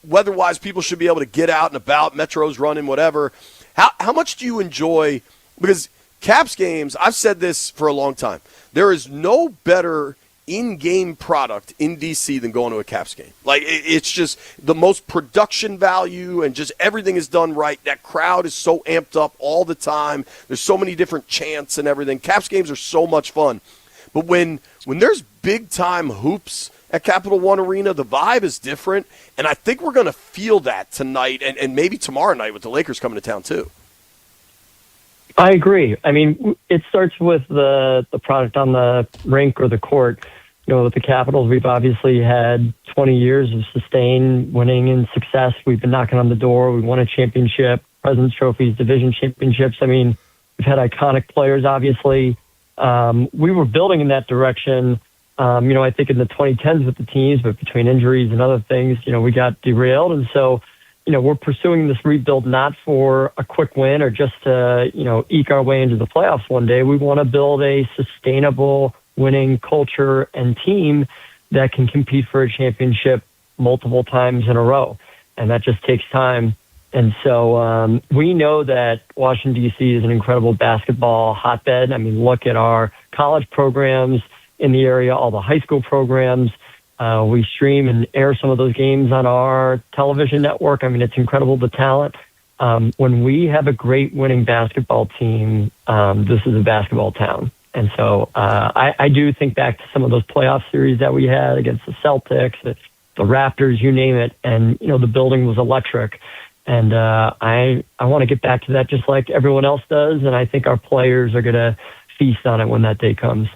weather-wise, people should be able to get out and about. Metro's running, whatever. How much do you enjoy, because Caps games, I've said this for a long time, there is no better in-game product in DC than going to a Caps game. Like, it's just the most production value, and just everything is done right. That crowd is so amped up all the time. There's so many different chants and everything. Caps games are so much fun. But when there's big-time hoops at Capital One Arena, the vibe is different, and I think we're going to feel that tonight and maybe tomorrow night with the Lakers coming to town too. I agree. I mean, it starts with the product on the rink or the court. With the Capitals, we've obviously had 20 years of sustained winning and success. We've been knocking on the door. We won a championship, President's Trophies, division championships. I mean, we've had iconic players, obviously. We were building in that direction, I think in the 2010s with the teams, but between injuries and other things, we got derailed. And so, we're pursuing this rebuild not for a quick win or just to, eke our way into the playoffs one day. We want to build a sustainable winning culture and team that can compete for a championship multiple times in a row. And that just takes time. And so we know that Washington, D.C. is an incredible basketball hotbed. I mean, look at our college programs in the area, all the high school programs. We stream and air some of those games on our television network. I mean, it's incredible, the talent. When we have a great winning basketball team, this is a basketball town. And so I do think back to some of those playoff series that we had against the Celtics, the Raptors, you name it. And, the building was electric. And I want to get back to that just like everyone else does. And I think our players are going to feast on it when that day comes.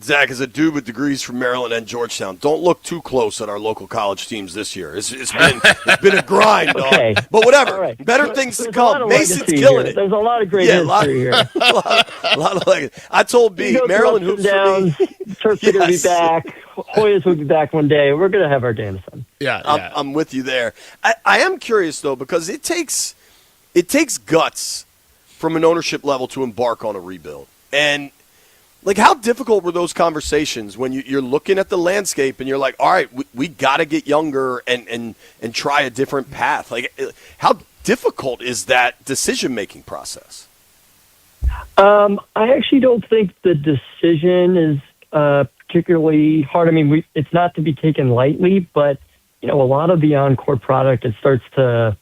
Zach, as a dude with degrees from Maryland and Georgetown, don't look too close at our local college teams this year. It's been a grind, okay. Dog. But whatever, Right. better things to There's come. Mason's killing here. it. There's a lot of great history here. A lot of legacy. I told B, Maryland hoops down. for me. Terps are going to be back. Hoyas will be back one day. We're going to have our day in the sun. Yeah, I'm with you there. I am curious though, because it takes guts from an ownership level to embark on a rebuild. And like, how difficult were those conversations when you're looking at the landscape and you're like, all right, we got to get younger and try a different path? Like, how difficult is that decision-making process? I actually don't think the decision is particularly hard. I mean, it's not to be taken lightly, but, a lot of the on-court product, it starts to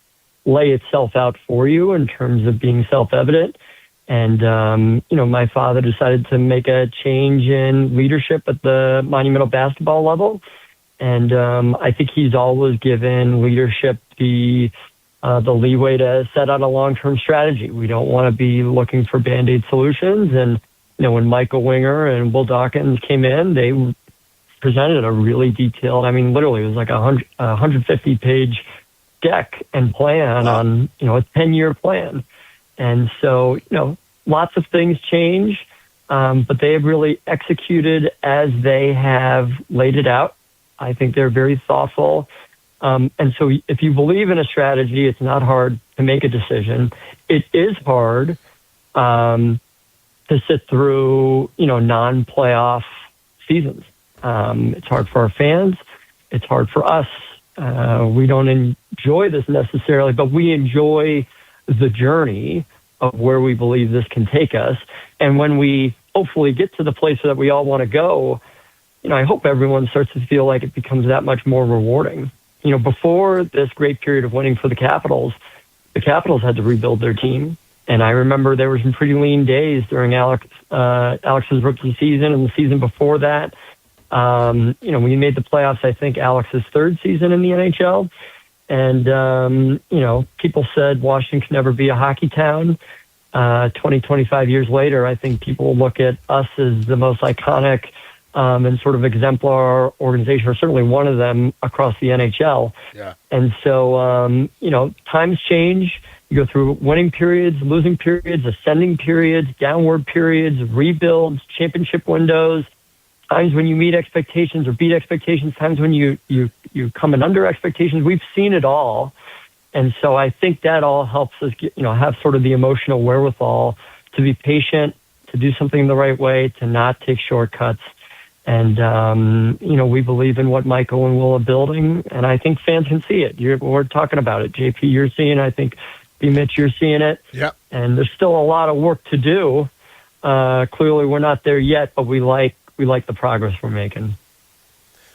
lay itself out for you in terms of being self-evident. And, my father decided to make a change in leadership at the monumental basketball level. And I think he's always given leadership the leeway to set out a long-term strategy. We don't want to be looking for Band-Aid solutions. And, when Michael Winger and Will Dawkins came in, they presented a really detailed, I mean, literally it was like a 150-page deck and plan on, a 10-year plan. And so, lots of things change, but they have really executed as they have laid it out. I think they're very thoughtful. And so if you believe in a strategy, it's not hard to make a decision. It is hard to sit through, non-playoff seasons. It's hard for our fans. It's hard for us. We don't enjoy this necessarily, but we enjoy the journey of where we believe this can take us. And when we hopefully get to the place that we all want to go, I hope everyone starts to feel like it becomes that much more rewarding. Before this great period of winning for the Capitals had to rebuild their team. And I remember there were some pretty lean days during Alex's rookie season and the season before that. We made the playoffs, I think, Alex's third season in the NHL. And, people said Washington could never be a hockey town. 25 years later, I think people look at us as the most iconic and sort of exemplar organization, or certainly one of them across the NHL. Yeah. And so, times change. You go through winning periods, losing periods, ascending periods, downward periods, rebuilds, championship windows, times when you meet expectations or beat expectations, times when you come in under expectations. We've seen it all. And so I think that all helps us have sort of the emotional wherewithal to be patient, to do something the right way, to not take shortcuts. And, we believe in what Michael and Will are building, and I think fans can see it. We're talking about it. JP, you're seeing it. I think, B. Mitch, you're seeing it. Yep. And there's still a lot of work to do. Clearly, we're not there yet, but we like the progress we're making.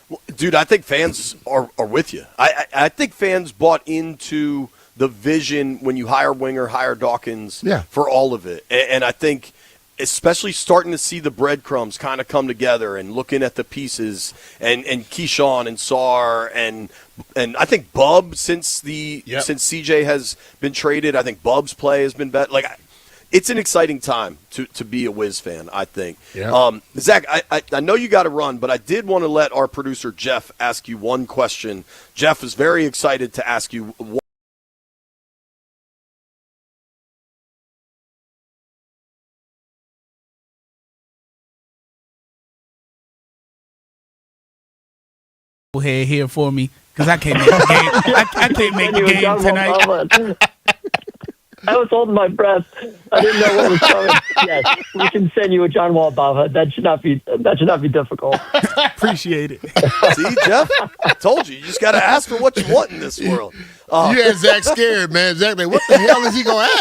Well, dude, I think fans are with you. I think fans bought into the vision when you hire Winger, hire Dawkins for all of it. And I think especially starting to see the breadcrumbs kind of come together and looking at the pieces and Keyshawn and Sarr and I think Bub since CJ has been traded, I think Bub's play has been better. Like, it's an exciting time to be a Wiz fan, I think. Yeah. Zach, I know you got to run, but I did want to let our producer Jeff ask you one question. Jeff is very excited to ask you head here for me because I can't make the game. I can't make the game tonight. I was holding my breath. I didn't know what was coming. Yes, we can send you a John Wall Bava. That should not be difficult. Appreciate it. See, Jeff? I told you. You just got to ask for what you want in this world. You had Zach scared, man. Zach, like, what the hell is he going to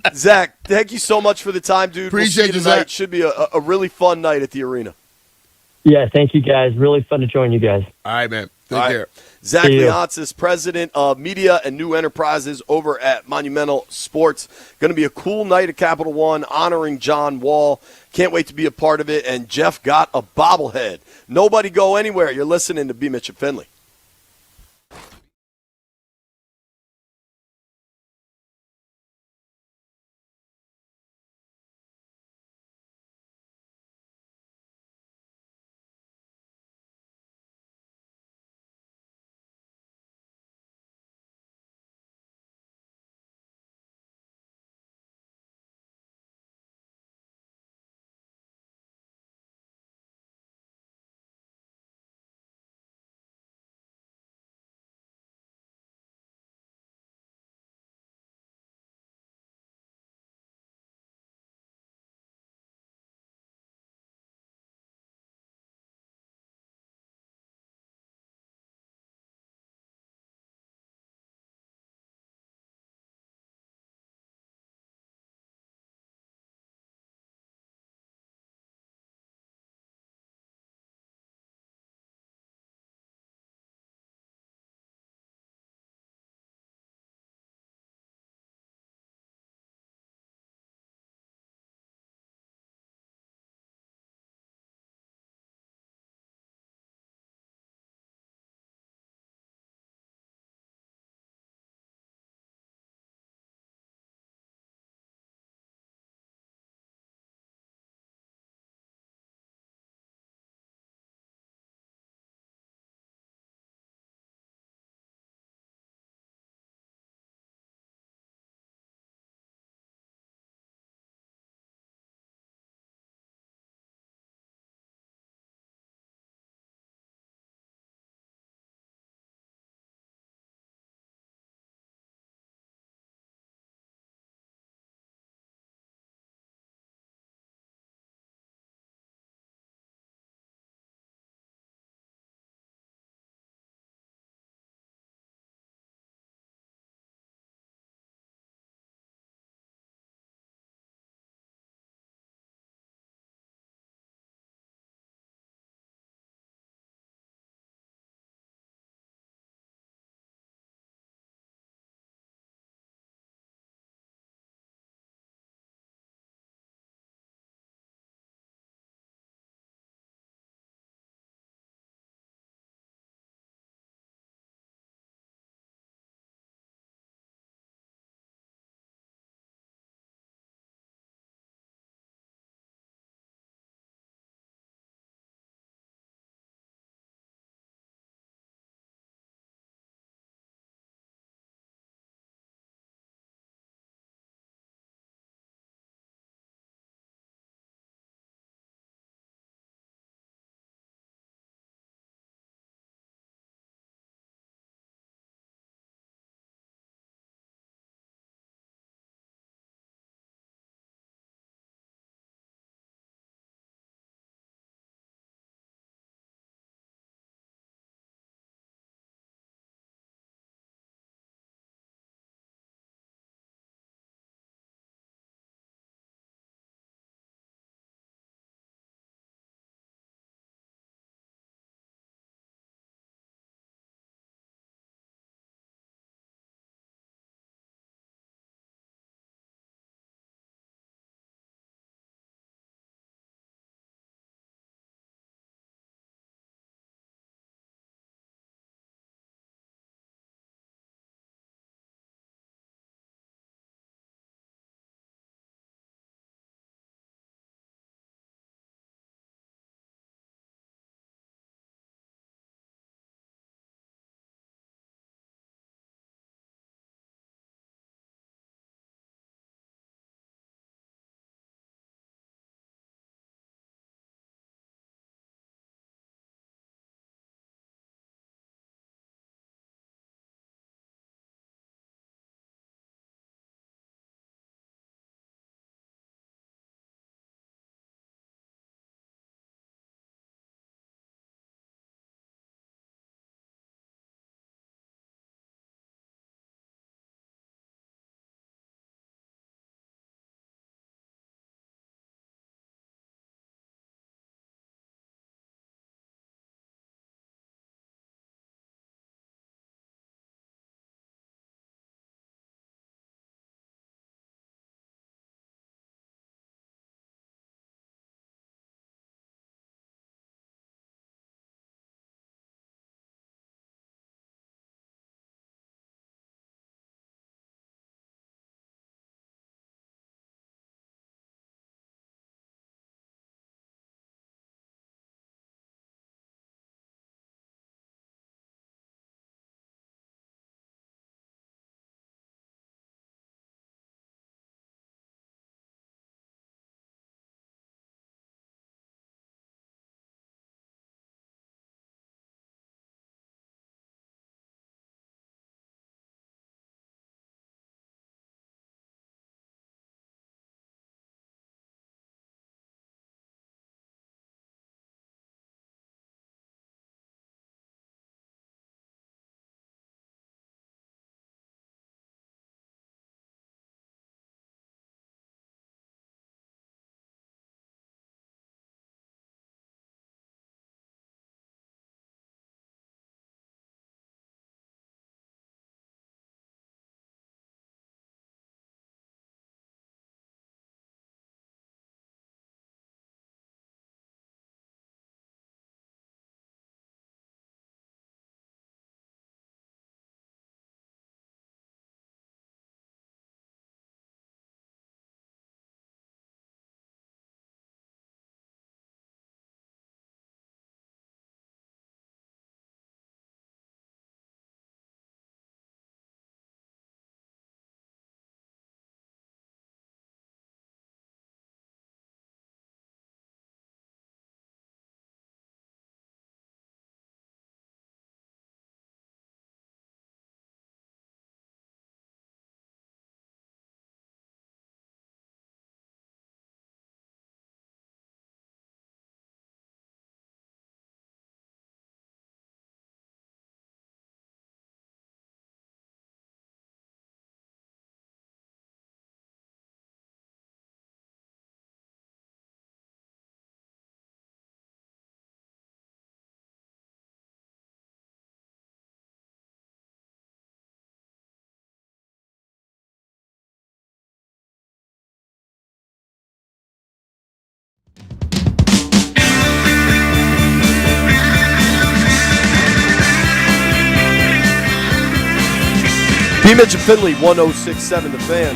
ask? Zach, thank you so much for the time, dude. Appreciate you you, tonight. Zach. Should be a really fun night at the arena. Yeah, thank you guys. Really fun to join you guys. All right, man. Take care. Zach See you. Leonsis, president of media and new enterprises over at Monumental Sports. Going to be a cool night at Capital One honoring John Wall. Can't wait to be a part of it. And Jeff got a bobblehead. Nobody go anywhere. You're listening to B. Mitch and Finley. B. Mitch and Finley, 106.7 The Fan.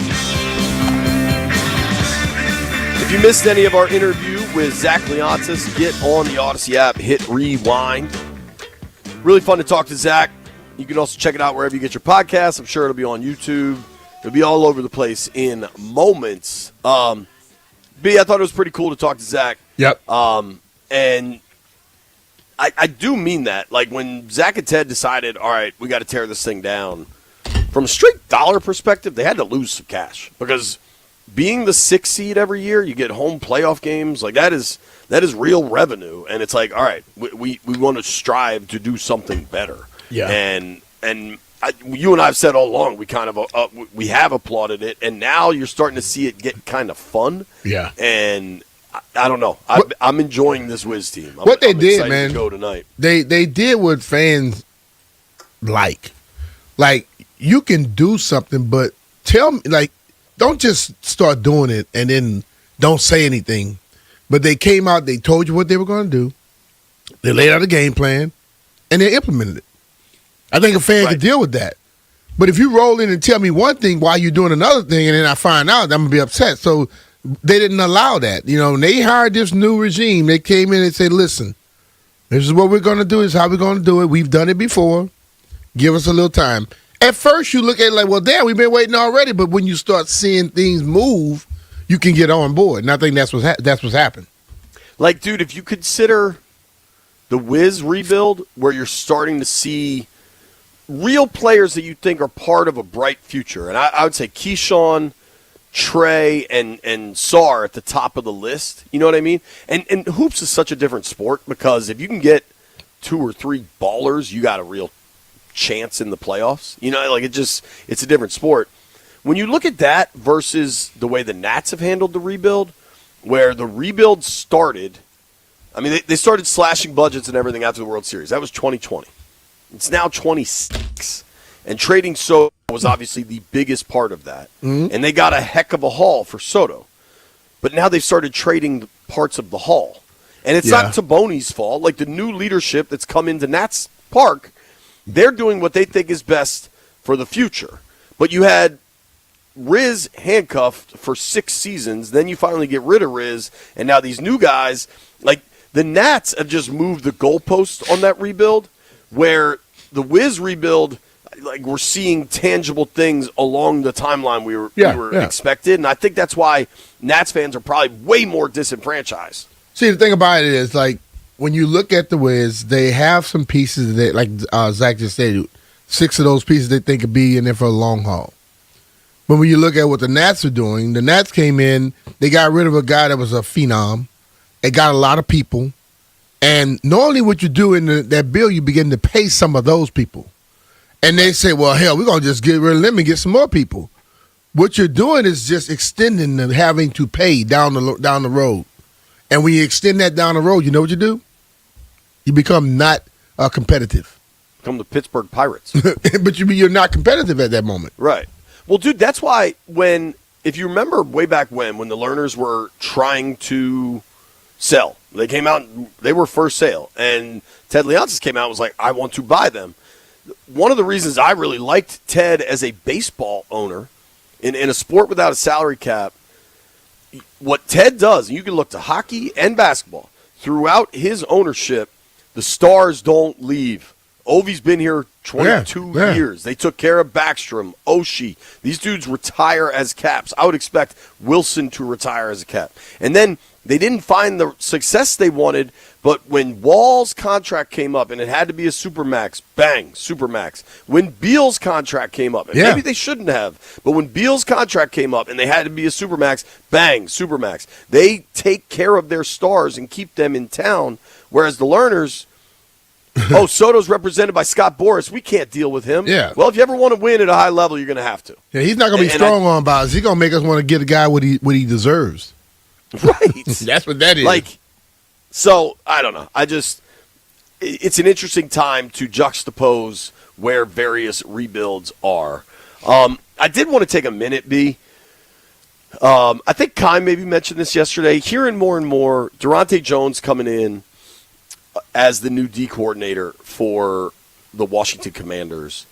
If you missed any of our interview with Zach Leontis, get on the Odyssey app, hit rewind. Really fun to talk to Zach. You can also check it out wherever you get your podcasts. I'm sure it'll be on YouTube. It'll be all over the place in moments. B, I thought it was pretty cool to talk to Zach. Yep. And I do mean that. Like, when Zach and Ted decided, all right, we got to tear this thing down, from a straight dollar perspective, they had to lose some cash. Because being the 6th seed every year, you get home playoff games. Like, that is real revenue. And it's like, all right, we want to strive to do something better. Yeah. And you and I have said all along, we kind of we have applauded it, and now you're starting to see it get kind of fun. Yeah. And I don't know. I'm enjoying this Wiz team. What they I'm did, excited man, to go tonight. They did what fans like. Like, you can do something, but tell me, like, don't just start doing it and then don't say anything. But they came out, they told you what they were going to do. They laid out a game plan, and they implemented it. I think a fan could deal with that. But if you roll in and tell me one thing while you're doing another thing, and then I find out, I'm going to be upset. So they didn't allow that. You know, when they hired this new regime, they came in and said, listen, this is what we're going to do. This is how we're going to do it. We've done it before. Give us a little time. At first, you look at it like, well, damn, we've been waiting already. But when you start seeing things move, you can get on board. And I think that's what's happened. Like, dude, if you consider the Wiz rebuild, where you're starting to see real players that you think are part of a bright future, and I would say Keyshawn, Trey, and Sarr at the top of the list. You know what I mean? And hoops is such a different sport, because if you can get 2 or 3 ballers, you got a real chance in the playoffs. You know, like, it's a different sport. When you look at that versus the way the Nats have handled the rebuild, where the rebuild started, I mean, they started slashing budgets and everything after the World Series. That was 2020. It's now 26. And trading Soto was obviously the biggest part of that. Mm-hmm. And they got a heck of a haul for Soto. But now they've started trading parts of the haul. And it's not Taboni's fault. Like, the new leadership that's come into Nats Park, they're doing what they think is best for the future. But you had Riz handcuffed for 6 seasons. Then you finally get rid of Riz. And now these new guys, like, the Nats have just moved the goalposts on that rebuild, where the Wiz rebuild, like, we're seeing tangible things along the timeline we were expected. And I think that's why Nats fans are probably way more disenfranchised. See, the thing about it is, like, when you look at the Wiz, they have some pieces that, like Zach just said, 6 of those pieces they think could be in there for a long haul. But when you look at what the Nats are doing, the Nats came in, they got rid of a guy that was a phenom. It got a lot of people. And normally what you do in that bill, you begin to pay some of those people. And they say, well, hell, we're going to just get rid of them and get some more people. What you're doing is just extending the having to pay down the road. And when you extend that down the road, you know what you do? You become not competitive. Become the Pittsburgh Pirates. But you're not competitive at that moment. Right. Well, dude, that's why if you remember way back when the Lerners were trying to sell, they came out, they were for sale, and Ted Leonsis came out and was like, I want to buy them. One of the reasons I really liked Ted as a baseball owner in a sport without a salary cap, what Ted does, and you can look to hockey and basketball, throughout his ownership, the stars don't leave. Ovi's been here 22 years. They took care of Backstrom, Oshie. These dudes retire as caps. I would expect Wilson to retire as a cap. And then they didn't find the success they wanted, but when Wall's contract came up and it had to be a Supermax, bang, Supermax. When Beal's contract came up, and maybe they shouldn't have, but when Beal's contract came up and they had to be a Supermax, bang, Supermax. They take care of their stars and keep them in town, whereas the Lerners, Soto's represented by Scott Boras. We can't deal with him. Yeah. Well, if you ever want to win at a high level, you're going to have to. Yeah, he's not going to be strong on bodies. He's going to make us want to get a guy what he deserves. Right. That's what that is. Like, so, I don't know. It's an interesting time to juxtapose where various rebuilds are. I did want to take a minute, B. I think Kai maybe mentioned this yesterday. Hearing more and more, Durante Jones coming in as the new D coordinator for the Washington Commanders.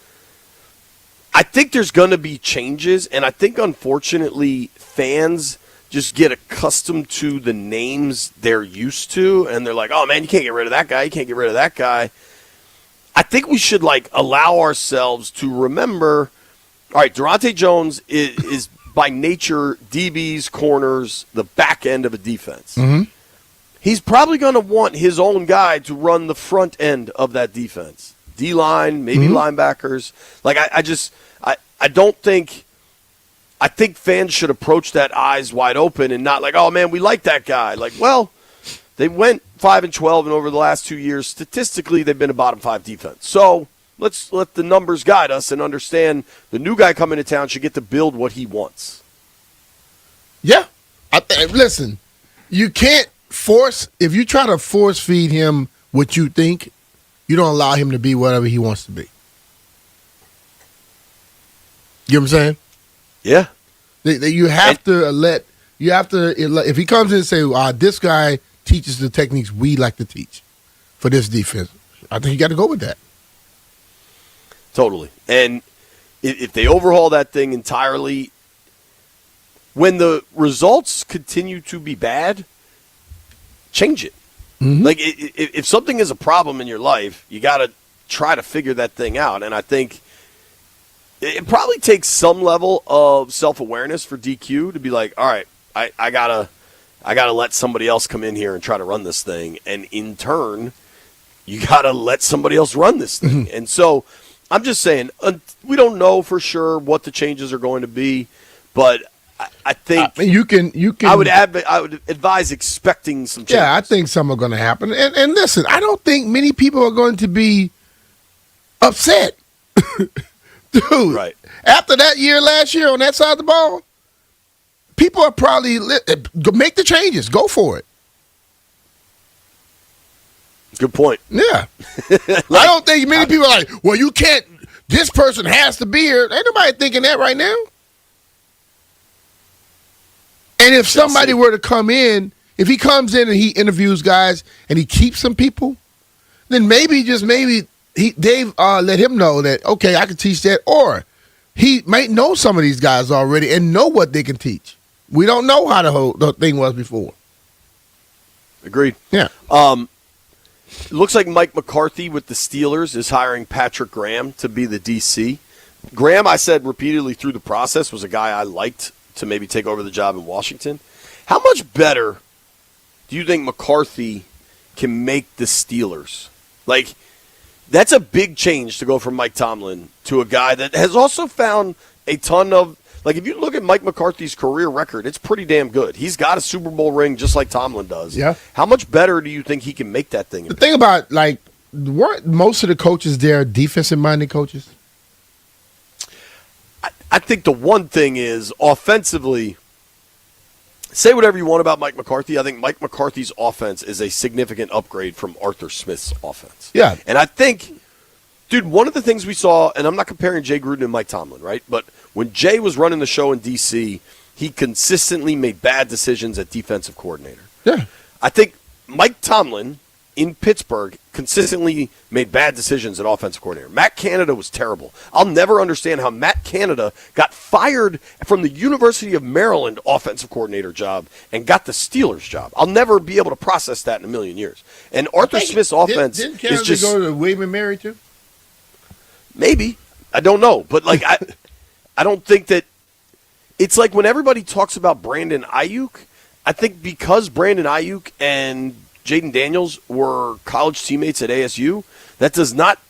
I think there's going to be changes, and I think, unfortunately, fans just get accustomed to the names they're used to, and they're like, oh, man, you can't get rid of that guy. You can't get rid of that guy. I think we should, allow ourselves to remember, all right, Durante Jones is by nature DBs, corners, the back end of a defense. Mm-hmm. He's probably going to want his own guy to run the front end of that defense. D-line, maybe linebackers. I don't think – I think fans should approach that eyes wide open and not oh, man, we like that guy. They went 5-12, and over the last 2 years, statistically, they've been a bottom 5 defense. So let's let the numbers guide us and understand the new guy coming to town should get to build what he wants. Yeah. Listen, you can't force – if you try to force feed him what you think, you don't allow him to be whatever he wants to be. You know what I'm saying? Yeah. You have to let – if he comes in and say, this guy teaches the techniques we like to teach for this defense, I think you got to go with that. Totally. And if they overhaul that thing entirely, when the results continue to be bad, change it. Mm-hmm. If something is a problem in your life, you got to try to figure that thing out. And I think it probably takes some level of self-awareness for DQ to be like, all right, I gotta let somebody else come in here and try to run this thing. And in turn, you got to let somebody else run this thing. Mm-hmm. And so I'm just saying, we don't know for sure what the changes are going to be, but I think you can. I would advise expecting some changes. Yeah, I think some are going to happen. And listen, I don't think many people are going to be upset. Dude, right. After that year last year on that side of the ball, people are probably make the changes. Go for it. Good point. Yeah. I don't think many people are like, well, you can't, this person has to be here. Ain't nobody thinking that right now. And if somebody were to come in, if he comes in and he interviews guys and he keeps some people, then maybe Dave let him know that, okay, I can teach that. Or he might know some of these guys already and know what they can teach. We don't know how the thing was before. Agreed. Yeah. It looks like Mike McCarthy with the Steelers is hiring Patrick Graham to be the DC. Graham, I said repeatedly through the process, was a guy I liked to maybe take over the job in Washington. How much better do you think McCarthy can make the Steelers? That's a big change to go from Mike Tomlin to a guy that has also found a ton of, if you look at Mike McCarthy's career record, it's pretty damn good. He's got a Super Bowl ring just like Tomlin does. Yeah. How much better do you think he can make that thing? The thing about, weren't most of the coaches there defensive-minded coaches? I think the one thing is, offensively, say whatever you want about Mike McCarthy. I think Mike McCarthy's offense is a significant upgrade from Arthur Smith's offense. Yeah. And I think, dude, one of the things we saw, and I'm not comparing Jay Gruden and Mike Tomlin, right? But when Jay was running the show in D.C., he consistently made bad decisions at defensive coordinator. Yeah. I think Mike Tomlin in Pittsburgh consistently made bad decisions at offensive coordinator. Matt Canada was terrible. I'll never understand how Matt Canada got fired from the University of Maryland offensive coordinator job and got the Steelers job. I'll never be able to process that in a million years. And Arthur Smith's offense didn't Canada is just go to William and Mary too? Maybe. I don't know. But I don't think that it's like when everybody talks about Brandon Ayuk, I think because Brandon Ayuk and Jaden Daniels were college teammates at ASU, that does not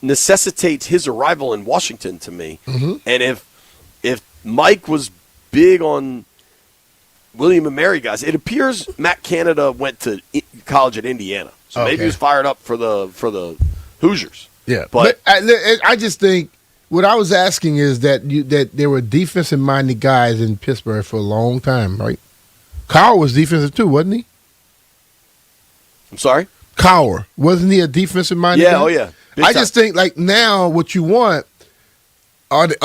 necessitate his arrival in Washington to me. Mm-hmm. And if Mike was big on William and Mary guys, it appears Matt Canada went to college at Indiana. So maybe he was fired up for the Hoosiers. Yeah. But I just think what I was asking is that there were defensive-minded guys in Pittsburgh for a long time, right? Kyle was defensive too, wasn't he? I'm sorry? Cowher. Wasn't he a defensive-minded guy? Oh, yeah. Big I time. just think, now, what you want will the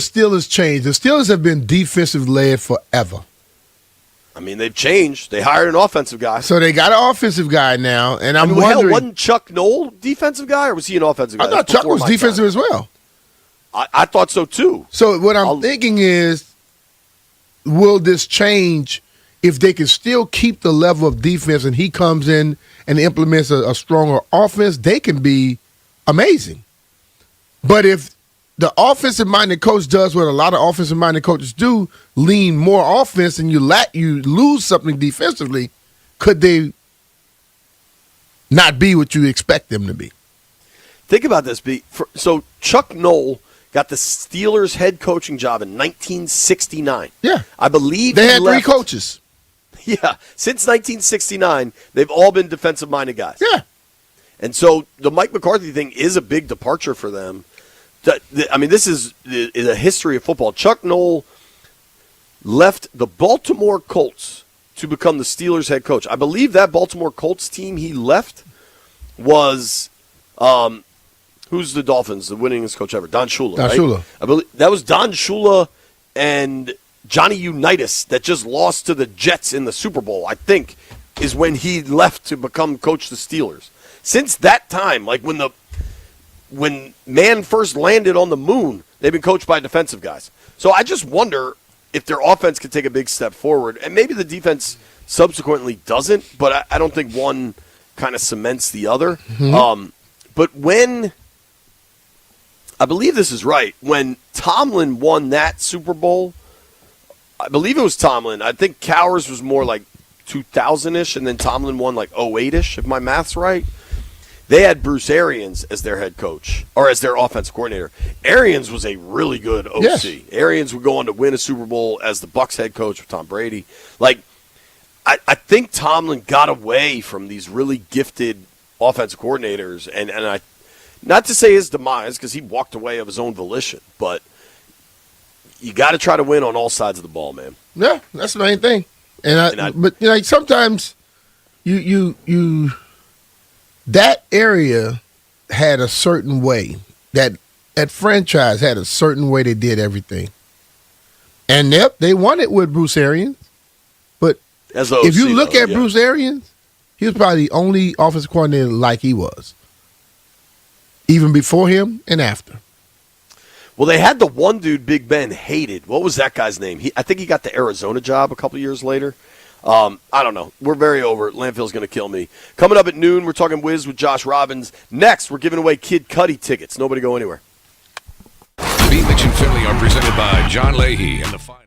Steelers change? The Steelers have been defensive-led forever. I mean, they've changed. They hired an offensive guy. So they got an offensive guy now, and I'm wondering. Wasn't Chuck Noll defensive guy, or was he an offensive guy? I thought Chuck was defensive as well. I thought so too. So what I'm thinking is, will this change if they can still keep the level of defense and he comes in and implements a stronger offense? They can be amazing. But if the offensive-minded coach does what a lot of offensive-minded coaches do, lean more offense, and you lose something defensively, could they not be what you expect them to be? Think about this, B. So Chuck Noll got the Steelers head coaching job in 1969. Yeah. I believe they he had left, 3 coaches. Yeah. Since 1969, they've all been defensive-minded guys. Yeah. And so the Mike McCarthy thing is a big departure for them. I mean, this is a history of football. Chuck Noll left the Baltimore Colts to become the Steelers head coach. I believe that Baltimore Colts team he left was who's the Dolphins, the winningest coach ever? Don Shula. Don Shula. I believe that was Don Shula and Johnny Unitas that just lost to the Jets in the Super Bowl, I think, is when he left to become coach of the Steelers. Since that time, like when man first landed on the moon, they've been coached by defensive guys. So I just wonder if their offense could take a big step forward. And maybe the defense subsequently doesn't, but I don't think one kind of cements the other. Mm-hmm. But when, I believe this is right, when Tomlin won that Super Bowl, I believe it was Tomlin. I think Cowers was more like 2000-ish, and then Tomlin won like 08-ish, if my math's right. They had Bruce Arians as their head coach, or as their offensive coordinator. Arians was a really good OC. Yes. Arians would go on to win a Super Bowl as the Bucs head coach with Tom Brady. Like, I think Tomlin got away from these really gifted offensive coordinators, and I, not to say his demise, because he walked away of his own volition, but you got to try to win on all sides of the ball, man. Yeah, that's the main thing. But you know, like sometimes you that area had a certain way, that franchise had a certain way they did everything. And they won it with Bruce Arians. But As if you OC, look though, at yeah. Bruce Arians, he was probably the only offensive coordinator like he was, even before him and after. Well, they had the one dude Big Ben hated. What was that guy's name? I think he got the Arizona job a couple years later. I don't know. We're very over it. Landfill's going to kill me. Coming up at noon, we're talking Wiz with Josh Robbins. Next, we're giving away Kid Cudi tickets. Nobody go anywhere. B. Mitch and Finley are presented by John Leahy and the fine.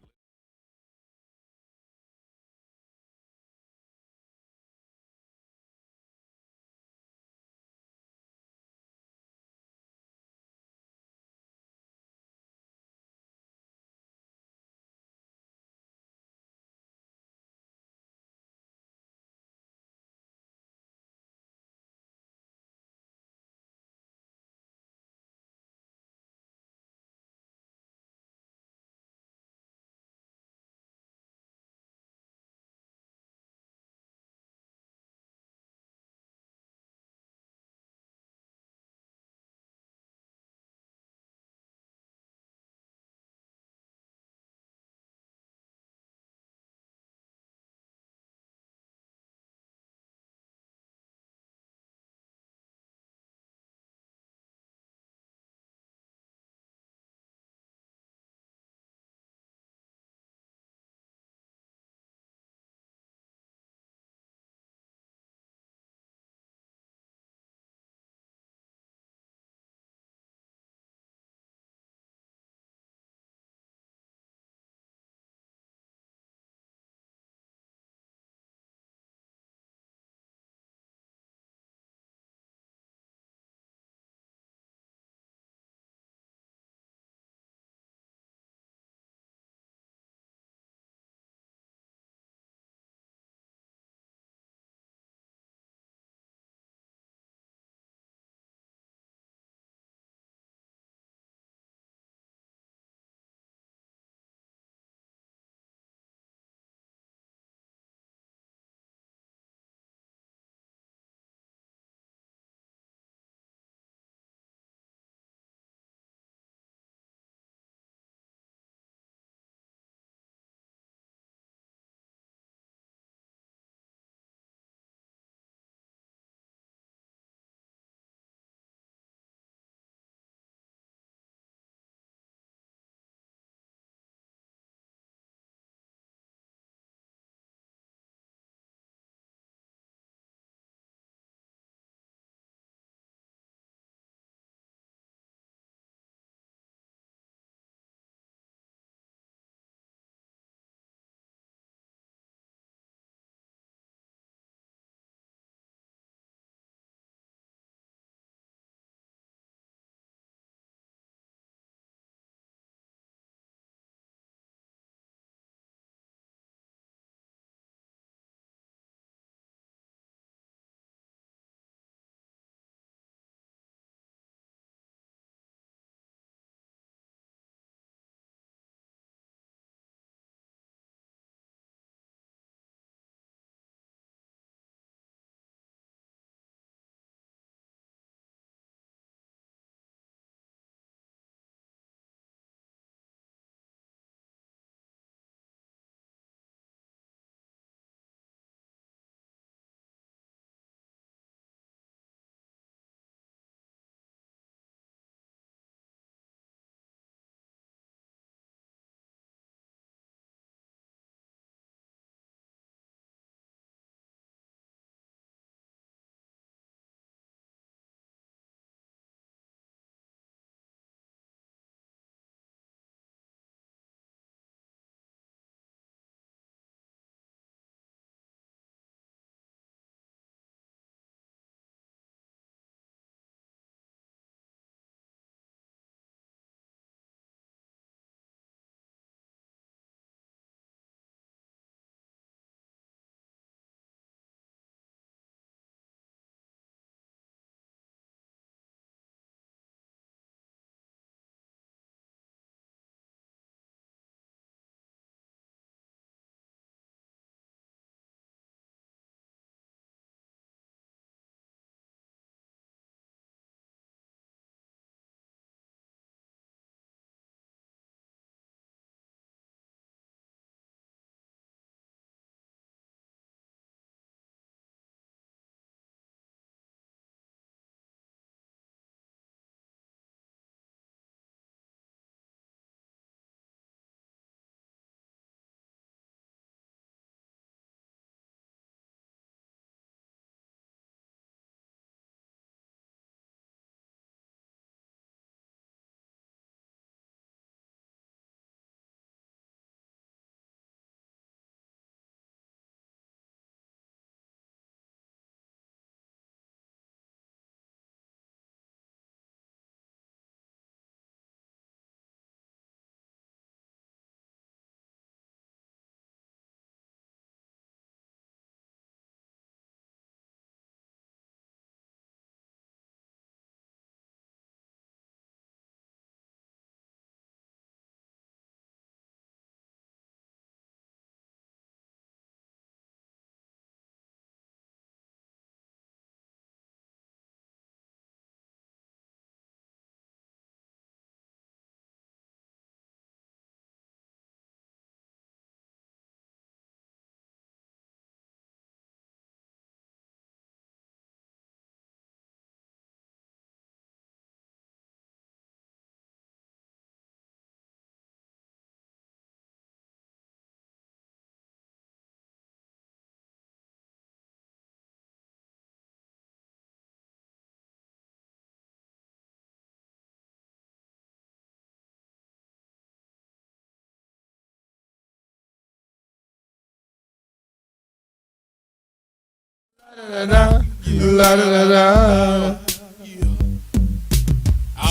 I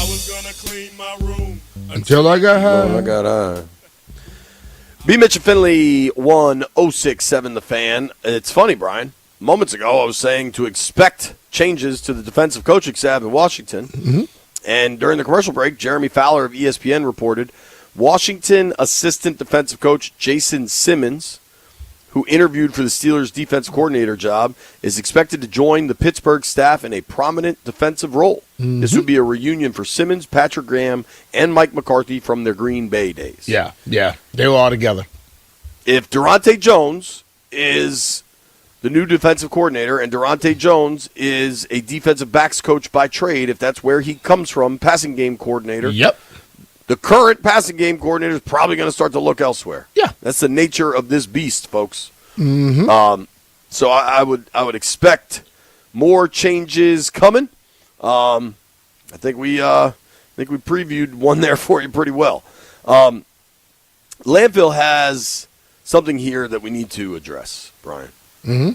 was gonna clean my room Until I got high. I got high. B. Mitch and Finley 1067 The Fan. It's funny, Brian. Moments ago, I was saying to expect changes to the defensive coaching staff in Washington. Mm-hmm. And during the commercial break, Jeremy Fowler of ESPN reported Washington assistant defensive coach Jason Simmons, who interviewed for the Steelers' defense coordinator job, is expected to join the Pittsburgh staff in a prominent defensive role. Mm-hmm. This would be a reunion for Simmons, Patrick Graham, and Mike McCarthy from their Green Bay days. Yeah. They were all together. If Durante Jones is the new defensive coordinator and Durante Jones is a defensive backs coach by trade, if that's where he comes from, passing game coordinator. Yep. The current passing game coordinator is probably going to start to look elsewhere. Yeah. That's the nature of this beast, folks. Mm-hmm. So I would expect more changes coming. I think we previewed one there for you pretty well. Landfill has something here that we need to address, Brian. Mm-hmm.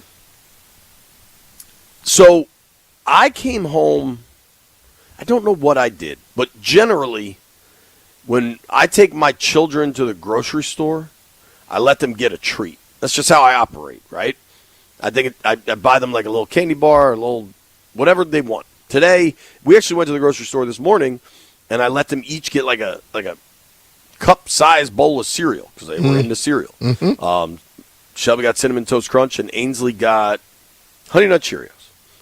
So I came home. I don't know what I did, but generally, when I take my children to the grocery store, I let them get a treat. That's just how I operate, right? I think I buy them like a little candy bar, a little whatever they want. Today, we actually went to the grocery store this morning, and I let them each get like a cup-sized bowl of cereal because they were into cereal. Mm-hmm. Shelby got Cinnamon Toast Crunch, and Ainsley got Honey Nut Cheerios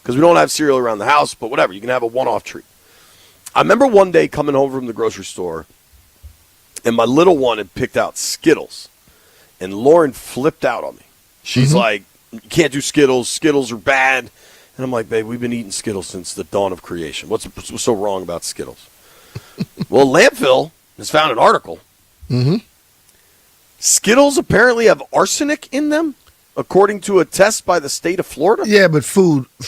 because we don't have cereal around the house, but whatever. You can have a one-off treat. I remember one day coming home from the grocery store, and my little one had picked out Skittles, and Lauren flipped out on me. She's like, you can't do Skittles. Skittles are bad. And I'm like, babe, we've been eating Skittles since the dawn of creation. What's so wrong about Skittles? Well, Landfill has found an article. Mm-hmm. Skittles apparently have arsenic in them, according to a test by the state of Florida. Yeah, but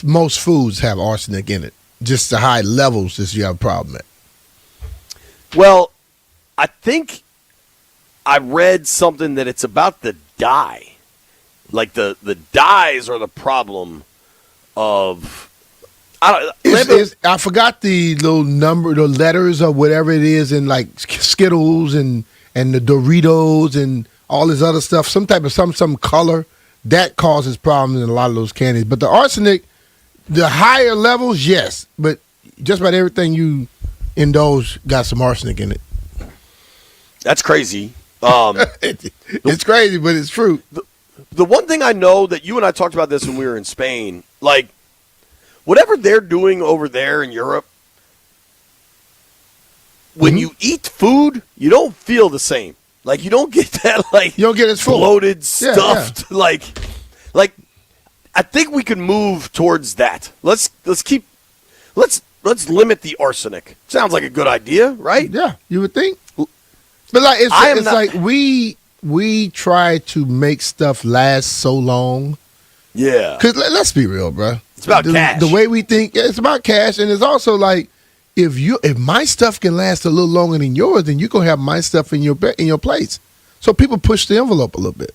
most foods have arsenic in it. Just the high levels is you have a problem at. Well, I think I read something that it's about the dye. Like the dyes are the problem of. I forgot the little number, the letters or whatever it is in like Skittles and the Doritos and all this other stuff. Some type of some color that causes problems in a lot of those candies. But the arsenic, the higher levels, yes. But just about everything you indulge got some arsenic in it. That's crazy. It's crazy, but it's true. The one thing I know that you and I talked about this when we were in Spain, like whatever they're doing over there in Europe, when you eat food, you don't feel the same. Like you don't get that like you don't get as full. Bloated, stuffed, like I think we could move towards that. Let's limit the arsenic. Sounds like a good idea, right? Yeah, you would think. But like it's like we try to make stuff last so long. Yeah. Because let's be real, bro. It's about cash. The way we think, it's about cash, and it's also like if my stuff can last a little longer than yours, then you gonna have my stuff in your place. So people push the envelope a little bit.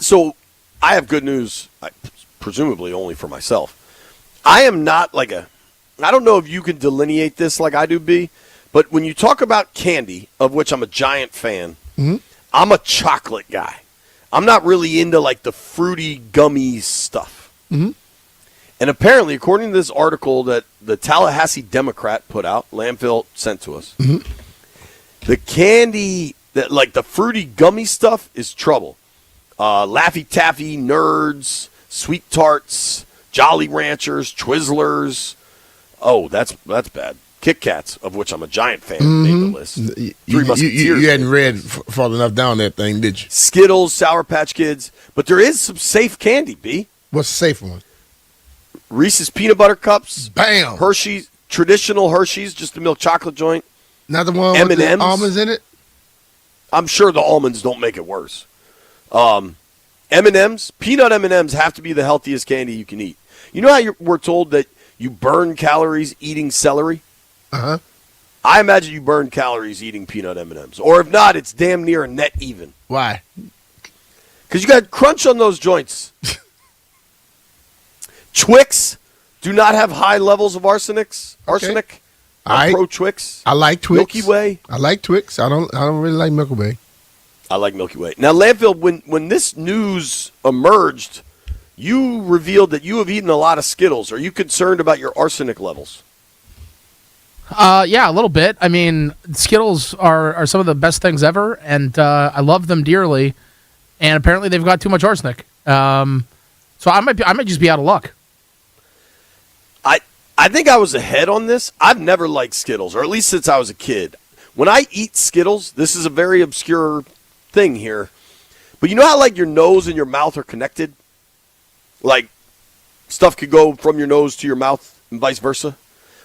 So I have good news, presumably only for myself. I am not like I don't know if you can delineate this like I do, B, but when you talk about candy, of which I'm a giant fan, I'm a chocolate guy. I'm not really into like the fruity, gummy stuff. Mm-hmm. And apparently, according to this article that the Tallahassee Democrat put out, Landfill sent to us, the candy, that like the fruity, gummy stuff is trouble. Laffy Taffy, Nerds, Sweet Tarts, Jolly Ranchers, Twizzlers. Oh, that's bad. Kit Kats, of which I'm a giant fan, made the list. Three Musketeers. You hadn't read far enough down that thing, did you? Skittles, Sour Patch Kids. But there is some safe candy, B. What's the safe one? Reese's Peanut Butter Cups. Bam. Hershey's, traditional Hershey's, just the milk chocolate joint. Not the one M&Ms. with the almonds in it? I'm sure the almonds don't make it worse. M&Ms, peanut M&Ms have to be the healthiest candy you can eat. You know how we're told that you burn calories eating celery? Uh-huh. I imagine you burn calories eating peanut M&Ms. Or if not, it's damn near a net even. Why? Because you got crunch on those joints. Twix do not have high levels of arsenic. I pro Twix. I like Twix. Milky Way. I like Twix. I don't really like Milky Way. I like Milky Way. Now, Landfill, when this news emerged, you revealed that you have eaten a lot of Skittles. Are you concerned about your arsenic levels? Yeah, a little bit. I mean, Skittles are some of the best things ever, and I love them dearly. And apparently, they've got too much arsenic. So I might just be out of luck. I think I was ahead on this. I've never liked Skittles, or at least since I was a kid. When I eat Skittles, this is a very obscure thing here, but you know how like your nose and your mouth are connected? Like stuff could go from your nose to your mouth and vice versa.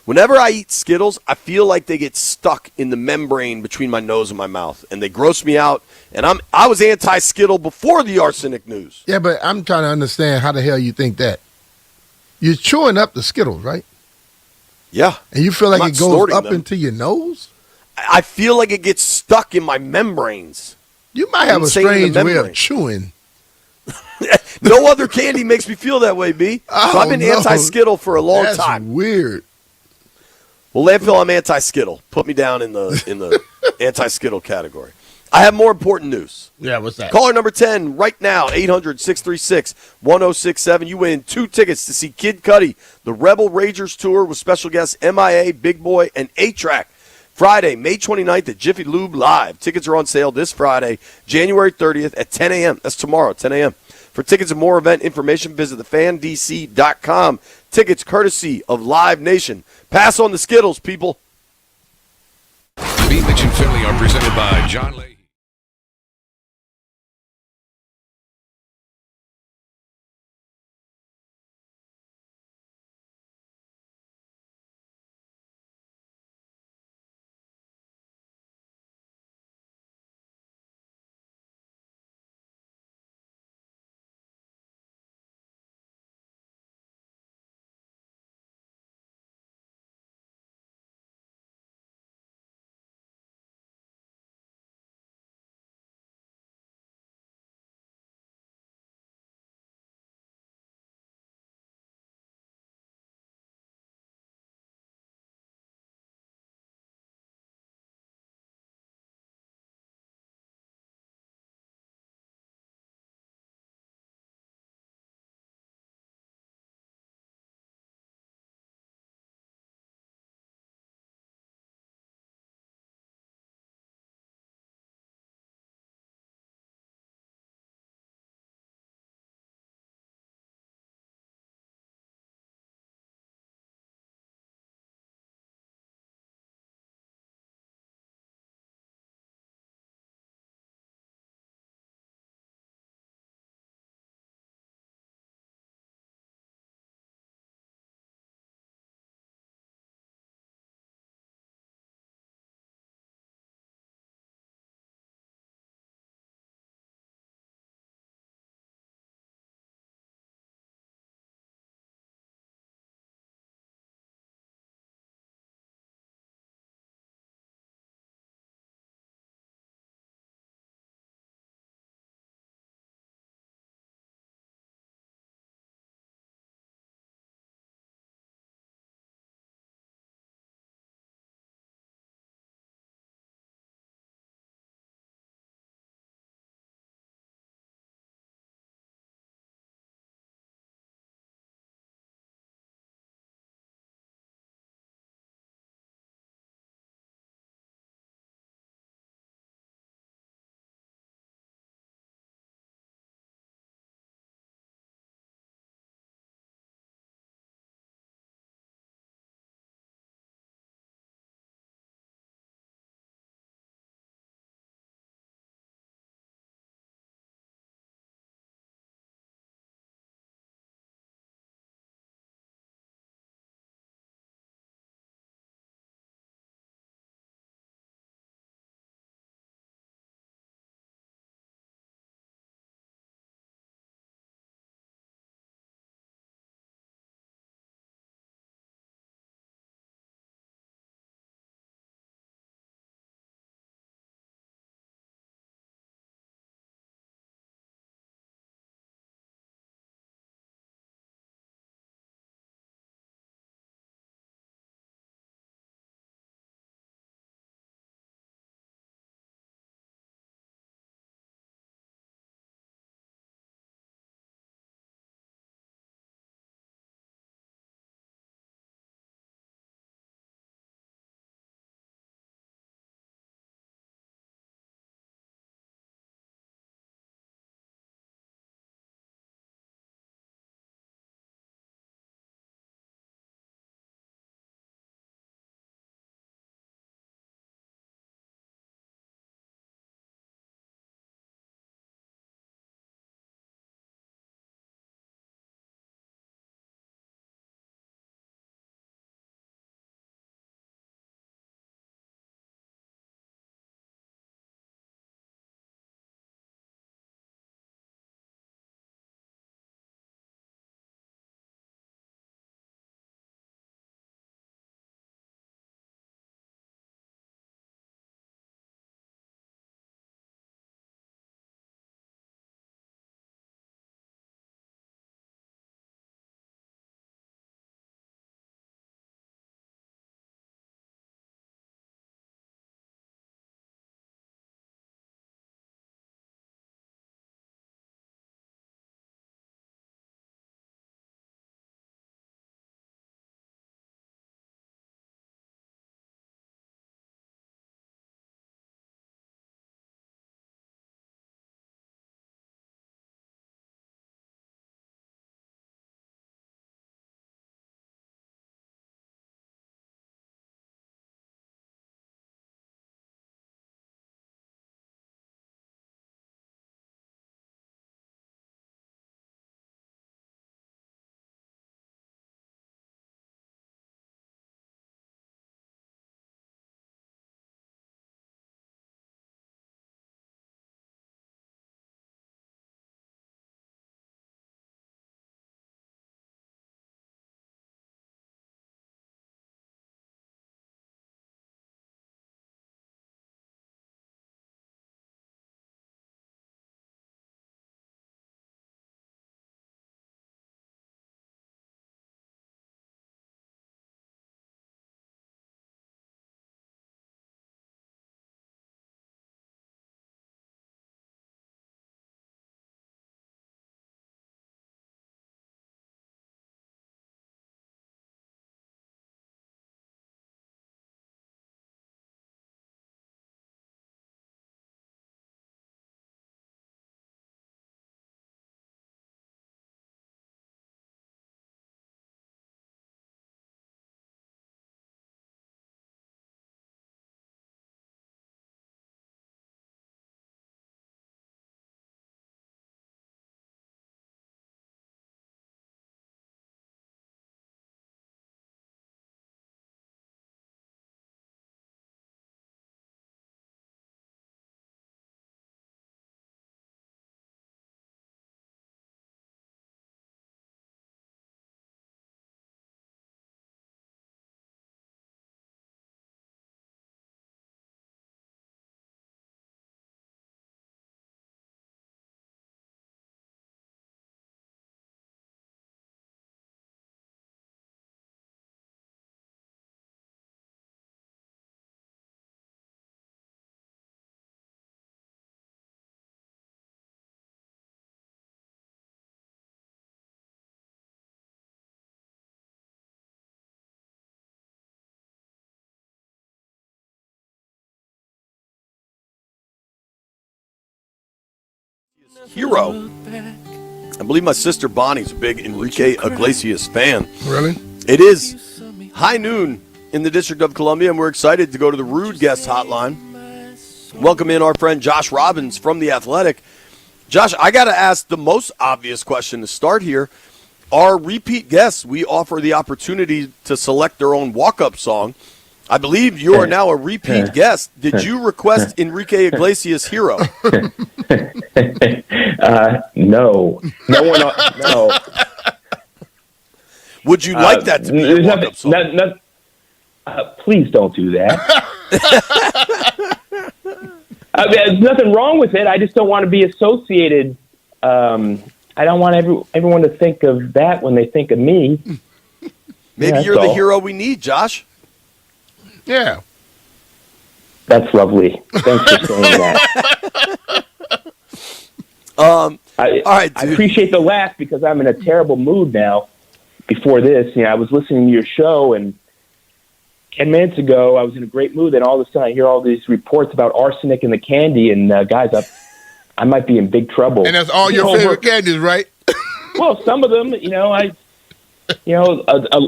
Whenever I eat Skittles, I feel like they get stuck in the membrane between my nose and my mouth, and they gross me out. And I was anti-Skittle before the arsenic news. Yeah, but I'm trying to understand how the hell you think that. You're chewing up the Skittles, right? Yeah. And you feel like it goes snorting up them. into your nose? I feel like it gets stuck in my membranes. You might have a Insane in the strange way membrane. of chewing. No other candy makes me feel that way, B. So I've been anti-Skittle for a long time. That's weird. Well, Landfill, I'm anti-Skittle. Put me down in the anti-Skittle category. I have more important news. Yeah, what's that? Caller number 10 right now, 800-636-1067. You win 2 tickets to see Kid Cudi, the Rebel Ragers Tour with special guests MIA, Big Boy, and A-Track. Friday, May 29th at Jiffy Lube Live. Tickets are on sale this Friday, January 30th at 10 a.m. That's tomorrow, 10 a.m. For tickets and more event information, visit thefandc.com. Tickets courtesy of Live Nation. Pass on the Skittles, people. B. Mitch and Finley are presented by John Leahy. hero. I believe my sister Bonnie's a big Enrique Iglesias fan. Really? It is high noon in the District of Columbia, and we're excited to go to the Rude Guest Hotline. Welcome in our friend Josh Robbins from The Athletic. Josh, I got to ask the most obvious question to start here. Our repeat guests, we offer the opportunity to select their own walk-up song. I believe you are now a repeat guest. Did you request Enrique Iglesias' Hero? No. No one. No. Would you like that to be a walk-up song? Please don't do that. There's nothing wrong with it. I just don't want to be associated. I don't want everyone to think of that when they think of me. Maybe you're the hero we need, Josh. Yeah. That's lovely. Thanks for saying that. All right, I appreciate the laugh because I'm in a terrible mood now. Before this, I was listening to your show, and 10 minutes ago, I was in a great mood, and all of a sudden I hear all these reports about arsenic in the candy, and guys, I might be in big trouble. And that's all your favorite candies, right? Well, some of them,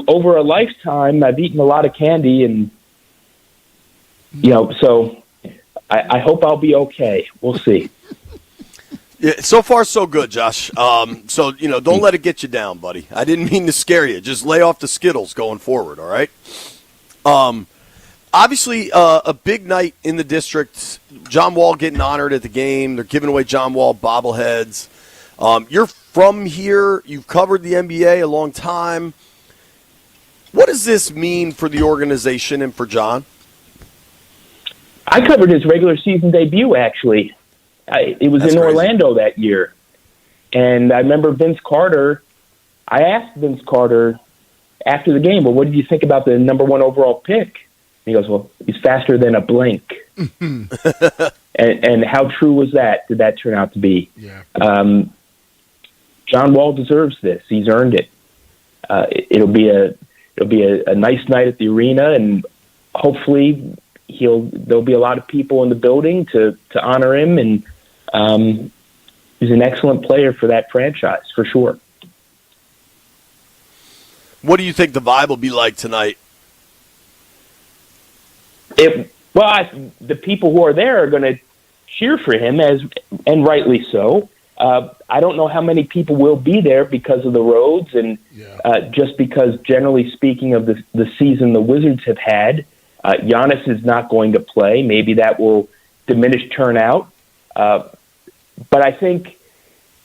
over a lifetime, I've eaten a lot of candy, and so I hope I'll be okay. We'll see. Yeah, so far so good, Josh. So don't let it get you down, buddy. I didn't mean to scare you. Just lay off the Skittles going forward. All right. Obviously, a big night in the district. John Wall getting honored at the game. They're giving away John Wall bobbleheads. You're from here. You've covered the NBA a long time. What does this mean for the organization and for John? I covered his regular season debut, actually. It was in Orlando that year. And I remember Vince Carter. I asked Vince Carter after the game, well, what did you think about the number 1 overall pick? And he goes, well, he's faster than a blink. and how true was that? Did that turn out to be? Yeah. John Wall deserves this. He's earned it. It'll be a nice night at the arena, and hopefully there'll be a lot of people in the building to honor him, and he's an excellent player for that franchise, for sure. What do you think the vibe will be like tonight? The people who are there are going to cheer for him, and rightly so. I don't know how many people will be there because of the roads, and just because, generally speaking, of the season the Wizards have had. Giannis is not going to play. Maybe that will diminish turnout. But I think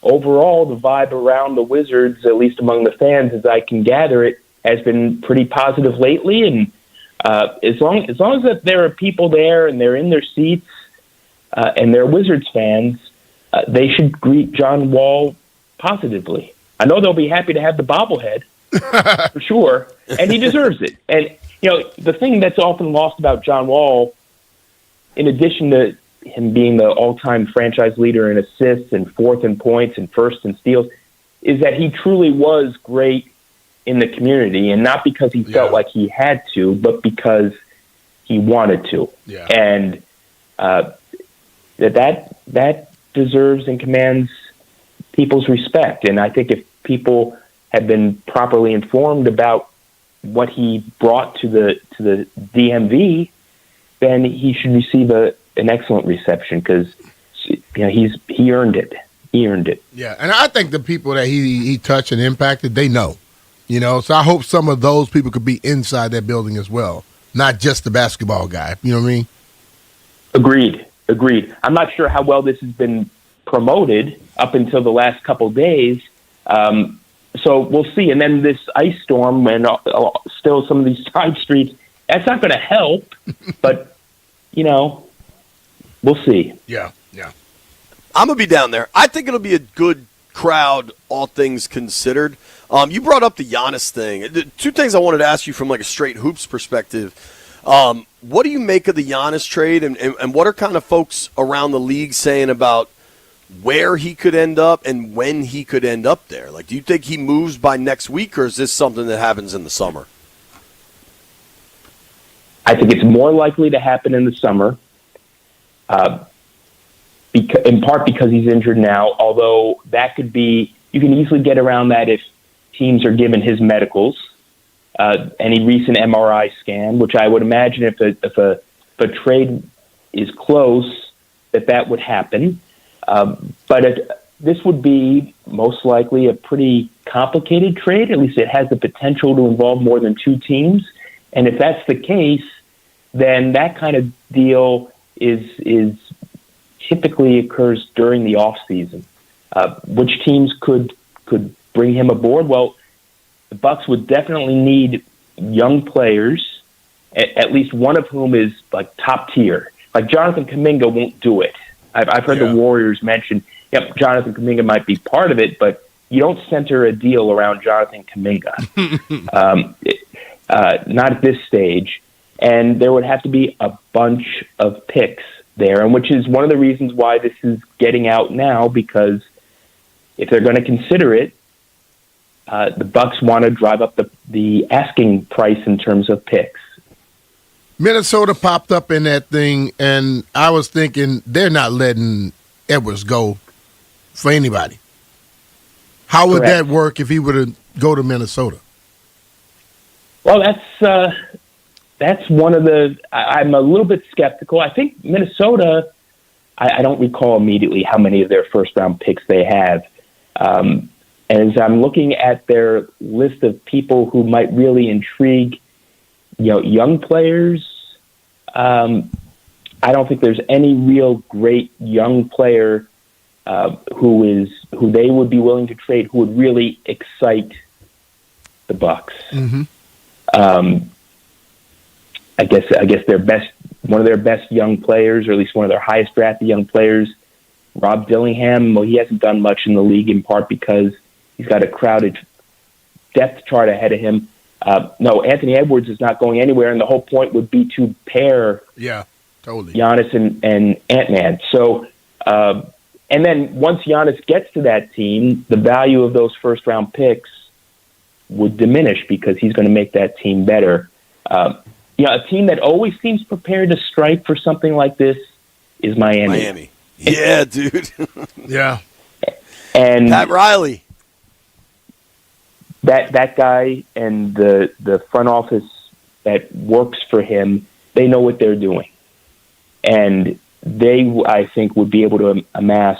overall the vibe around the Wizards, at least among the fans, as I can gather it, has been pretty positive lately. And as long as that there are people there and they're in their seats and they're Wizards fans, they should greet John Wall positively. I know they'll be happy to have the bobblehead for sure, and he deserves it. And the thing that's often lost about John Wall, in addition to him being the all-time franchise leader in assists and 4th in points and 1st in steals, is that he truly was great in the community, and not because he felt like he had to, but because he wanted to. Yeah. And that deserves and commands people's respect. And I think if people had been properly informed about what he brought to the DMV, then he should receive an excellent reception because he earned it. He earned it. Yeah, and I think the people that he touched and impacted, they know. So I hope some of those people could be inside that building as well, not just the basketball guy. You know what I mean? Agreed. I'm not sure how well this has been promoted up until the last couple of days. So we'll see. And then this ice storm and still some of these side streets, that's not going to help. But, we'll see. Yeah. I'm going to be down there. I think it'll be a good crowd, all things considered. You brought up the Giannis thing. 2 things I wanted to ask you from like a straight hoops perspective. What do you make of the Giannis trade, and what are kind of folks around the league saying about where he could end up and when he could end up there? Like, do you think he moves by next week, or is this something that happens in the summer? I think it's more likely to happen in the summer. in part because he's injured now, although that could be, you can easily get around that if teams are given his medicals, any recent MRI scan, which I would imagine if a trade is close, that would happen. But this would be most likely a pretty complicated trade. At least it has the potential to involve more than two teams. And if that's the case, then that kind of deal is typically occurs during the off season. Which teams could bring him aboard? Well, the Bucks would definitely need young players, at least one of whom is like top tier. Like Jonathan Kuminga won't do it. I've heard the Warriors mention, yep, Jonathan Kuminga might be part of it, but you don't center a deal around Jonathan Kuminga. Not at this stage. And there would have to be a bunch of picks there, and which is one of the reasons why this is getting out now, because if they're going to consider it, the Bucks want to drive up the asking price in terms of picks. Minnesota popped up in that thing, and I was thinking they're not letting Edwards go for anybody. How would that work if he were to go to Minnesota? Well, that's one of the. I'm a little bit skeptical. I think Minnesota. I don't recall immediately how many of their first round picks they have. As I'm looking at their list of people who might really intrigue, young players, I don't think there's any real great young player who they would be willing to trade who would really excite the Bucks. Mm-hmm. I guess one of their best young players, or at least one of their highest drafted young players, Rob Dillingham. Well, he hasn't done much in the league in part because he's got a crowded depth chart ahead of him. No, Anthony Edwards is not going anywhere, and the whole point would be to pair Giannis and Ant-Man. So, and then once Giannis gets to that team, the value of those first-round picks would diminish because he's going to make that team better. A team that always seems prepared to strike for something like this is Miami. Yeah, dude. Yeah. And Pat Riley. That guy and the front office that works for him, they know what they're doing. And they, I think, would be able to amass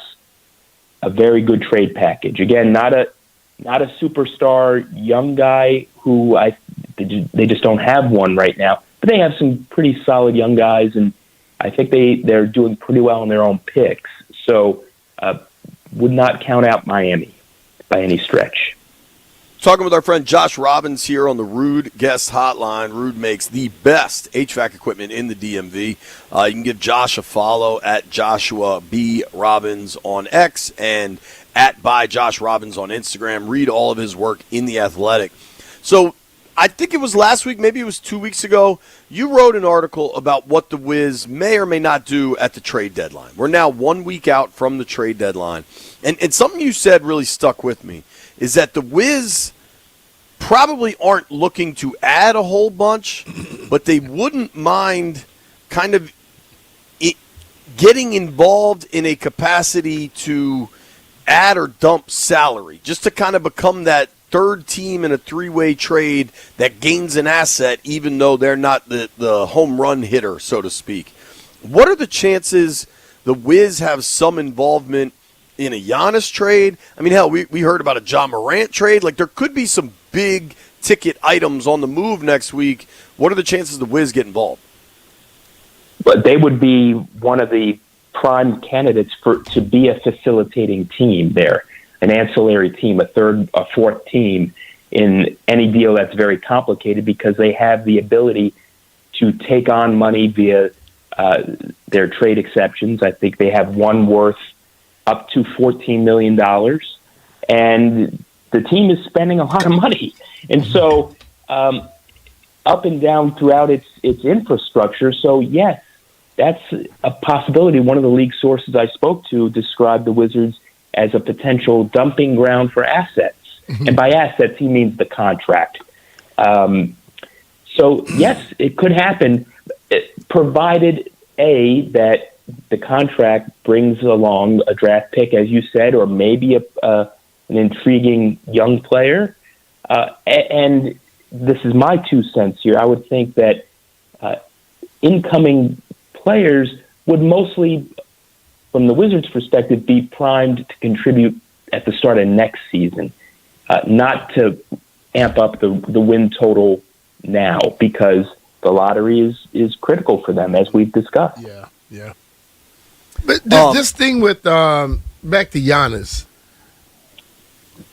a very good trade package. Again, not a superstar young guy who they just don't have one right now. But they have some pretty solid young guys, and I think they're doing pretty well in their own picks. So would not count out Miami by any stretch. Talking with our friend Josh Robbins here on the Rude Guest Hotline. Rude makes the best HVAC equipment in the DMV. You can give Josh a follow at Joshua B. Robbins on X and at by Josh Robbins on Instagram. Read all of his work in The Athletic. So I think it was last week, maybe it was 2 weeks ago, you wrote an article about what the Wiz may or may not do at the trade deadline. We're now 1 week out from the trade deadline. And something you said really stuck with me, is that the Wiz probably aren't looking to add a whole bunch, but they wouldn't mind kind of getting involved in a capacity to add or dump salary, just to kind of become that third team in a three-way trade that gains an asset, even though they're not the home run hitter, so to speak. What are the chances the Wiz have some involvement in a Giannis trade? I mean, hell, we heard about a Ja Morant trade. Like, there could be some big ticket items on the move next week. What are the chances the Wiz get involved? But they would be one of the prime candidates to be a facilitating team there. An ancillary team, a fourth team in any deal that's very complicated, because they have the ability to take on money via their trade exceptions. I think they have one worth up to $14 million, and the team is spending a lot of money. And so up and down throughout its infrastructure. So, yes, that's a possibility. One of the league sources I spoke to described the Wizards as a potential dumping ground for assets. Mm-hmm. And by assets, he means the contract. So, yes, it could happen, provided, A, that the contract brings along a draft pick, as you said, or maybe an intriguing young player. And this is my 2 cents here. I would think that incoming players would mostly, from the Wizards' perspective, be primed to contribute at the start of next season, not to amp up the win total now, because the lottery is critical for them, as we've discussed. Yeah. But this thing with back to Giannis,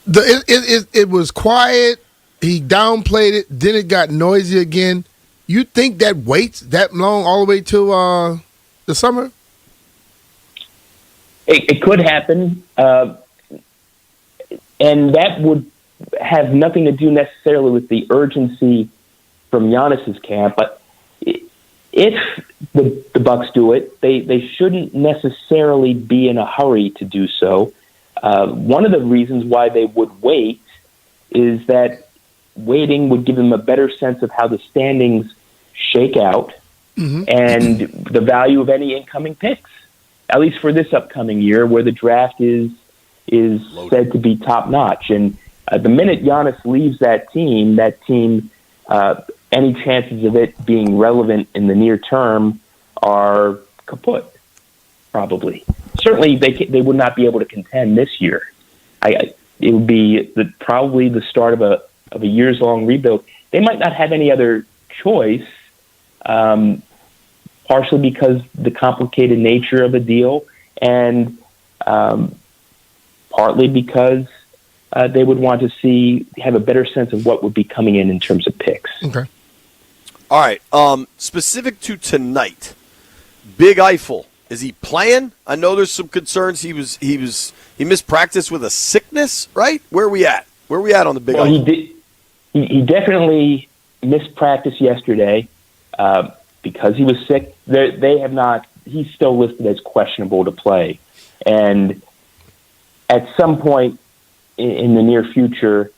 it was quiet. He downplayed it. Then it got noisy again. You think that waits that long all the way to the summer? It could happen, and that would have nothing to do necessarily with the urgency from Giannis's camp. But if the Bucks do it, they shouldn't necessarily be in a hurry to do so. One of the reasons why they would wait is that waiting would give them a better sense of how the standings shake out and the value of any incoming picks, at least for this upcoming year, where the draft is said to be top notch. And the minute Giannis leaves that team, any chances of it being relevant in the near term are kaput, probably. Certainly, they would not be able to contend this year. It would be probably the start of a years-long rebuild. They might not have any other choice, partially because the complicated nature of the deal, and partly because they would want to have a better sense of what would be coming in terms of picks. Okay. All right. Specific to tonight, Big Eiffel, is he playing? I know there's some concerns. He missed practice with a sickness, right? Where are we at? Where are we at on the Big Eiffel? He definitely missed practice yesterday because he was sick. They have not. He's still listed as questionable to play, and at some point in the near future,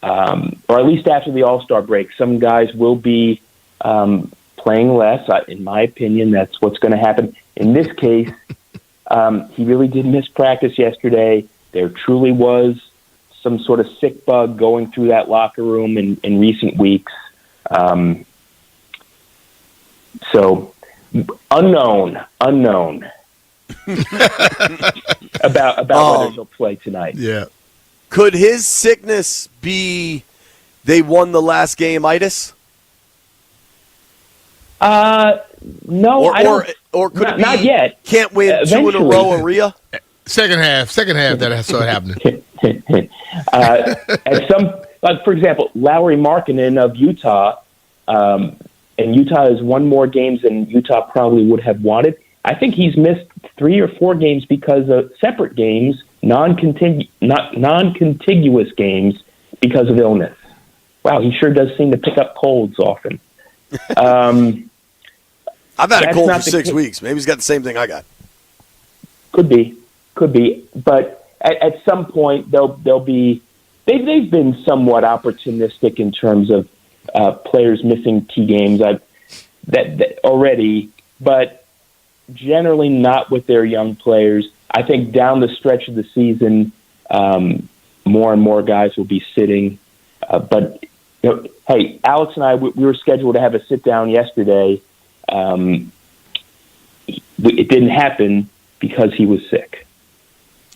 or at least after the All-Star break, some guys will be playing less. In my opinion, that's what's going to happen. In this case, he really did miss practice yesterday. There truly was some sort of sick bug going through that locker room in recent weeks. So unknown about whether he'll play tonight. Yeah. Could his sickness be they won the last game itis? No, or could it be not yet. Can't win Eventually. 2 in a row, Aria? Second half that started happening. At some, like for example, Lauri Markkanen of Utah, and Utah has won more games than Utah probably would have wanted. I think he's missed 3 or 4 games because of separate games, non-contiguous games because of illness. Wow, he sure does seem to pick up colds often. I've had a cold for 6 weeks. Maybe he's got the same thing I got. Could be. But at some point, they'll be. They've been somewhat opportunistic in terms of players missing key games. That already, but generally not with their young players. I think down the stretch of the season, more and more guys will be sitting. But hey, Alex and I, we were scheduled to have a sit down yesterday. It didn't happen because he was sick.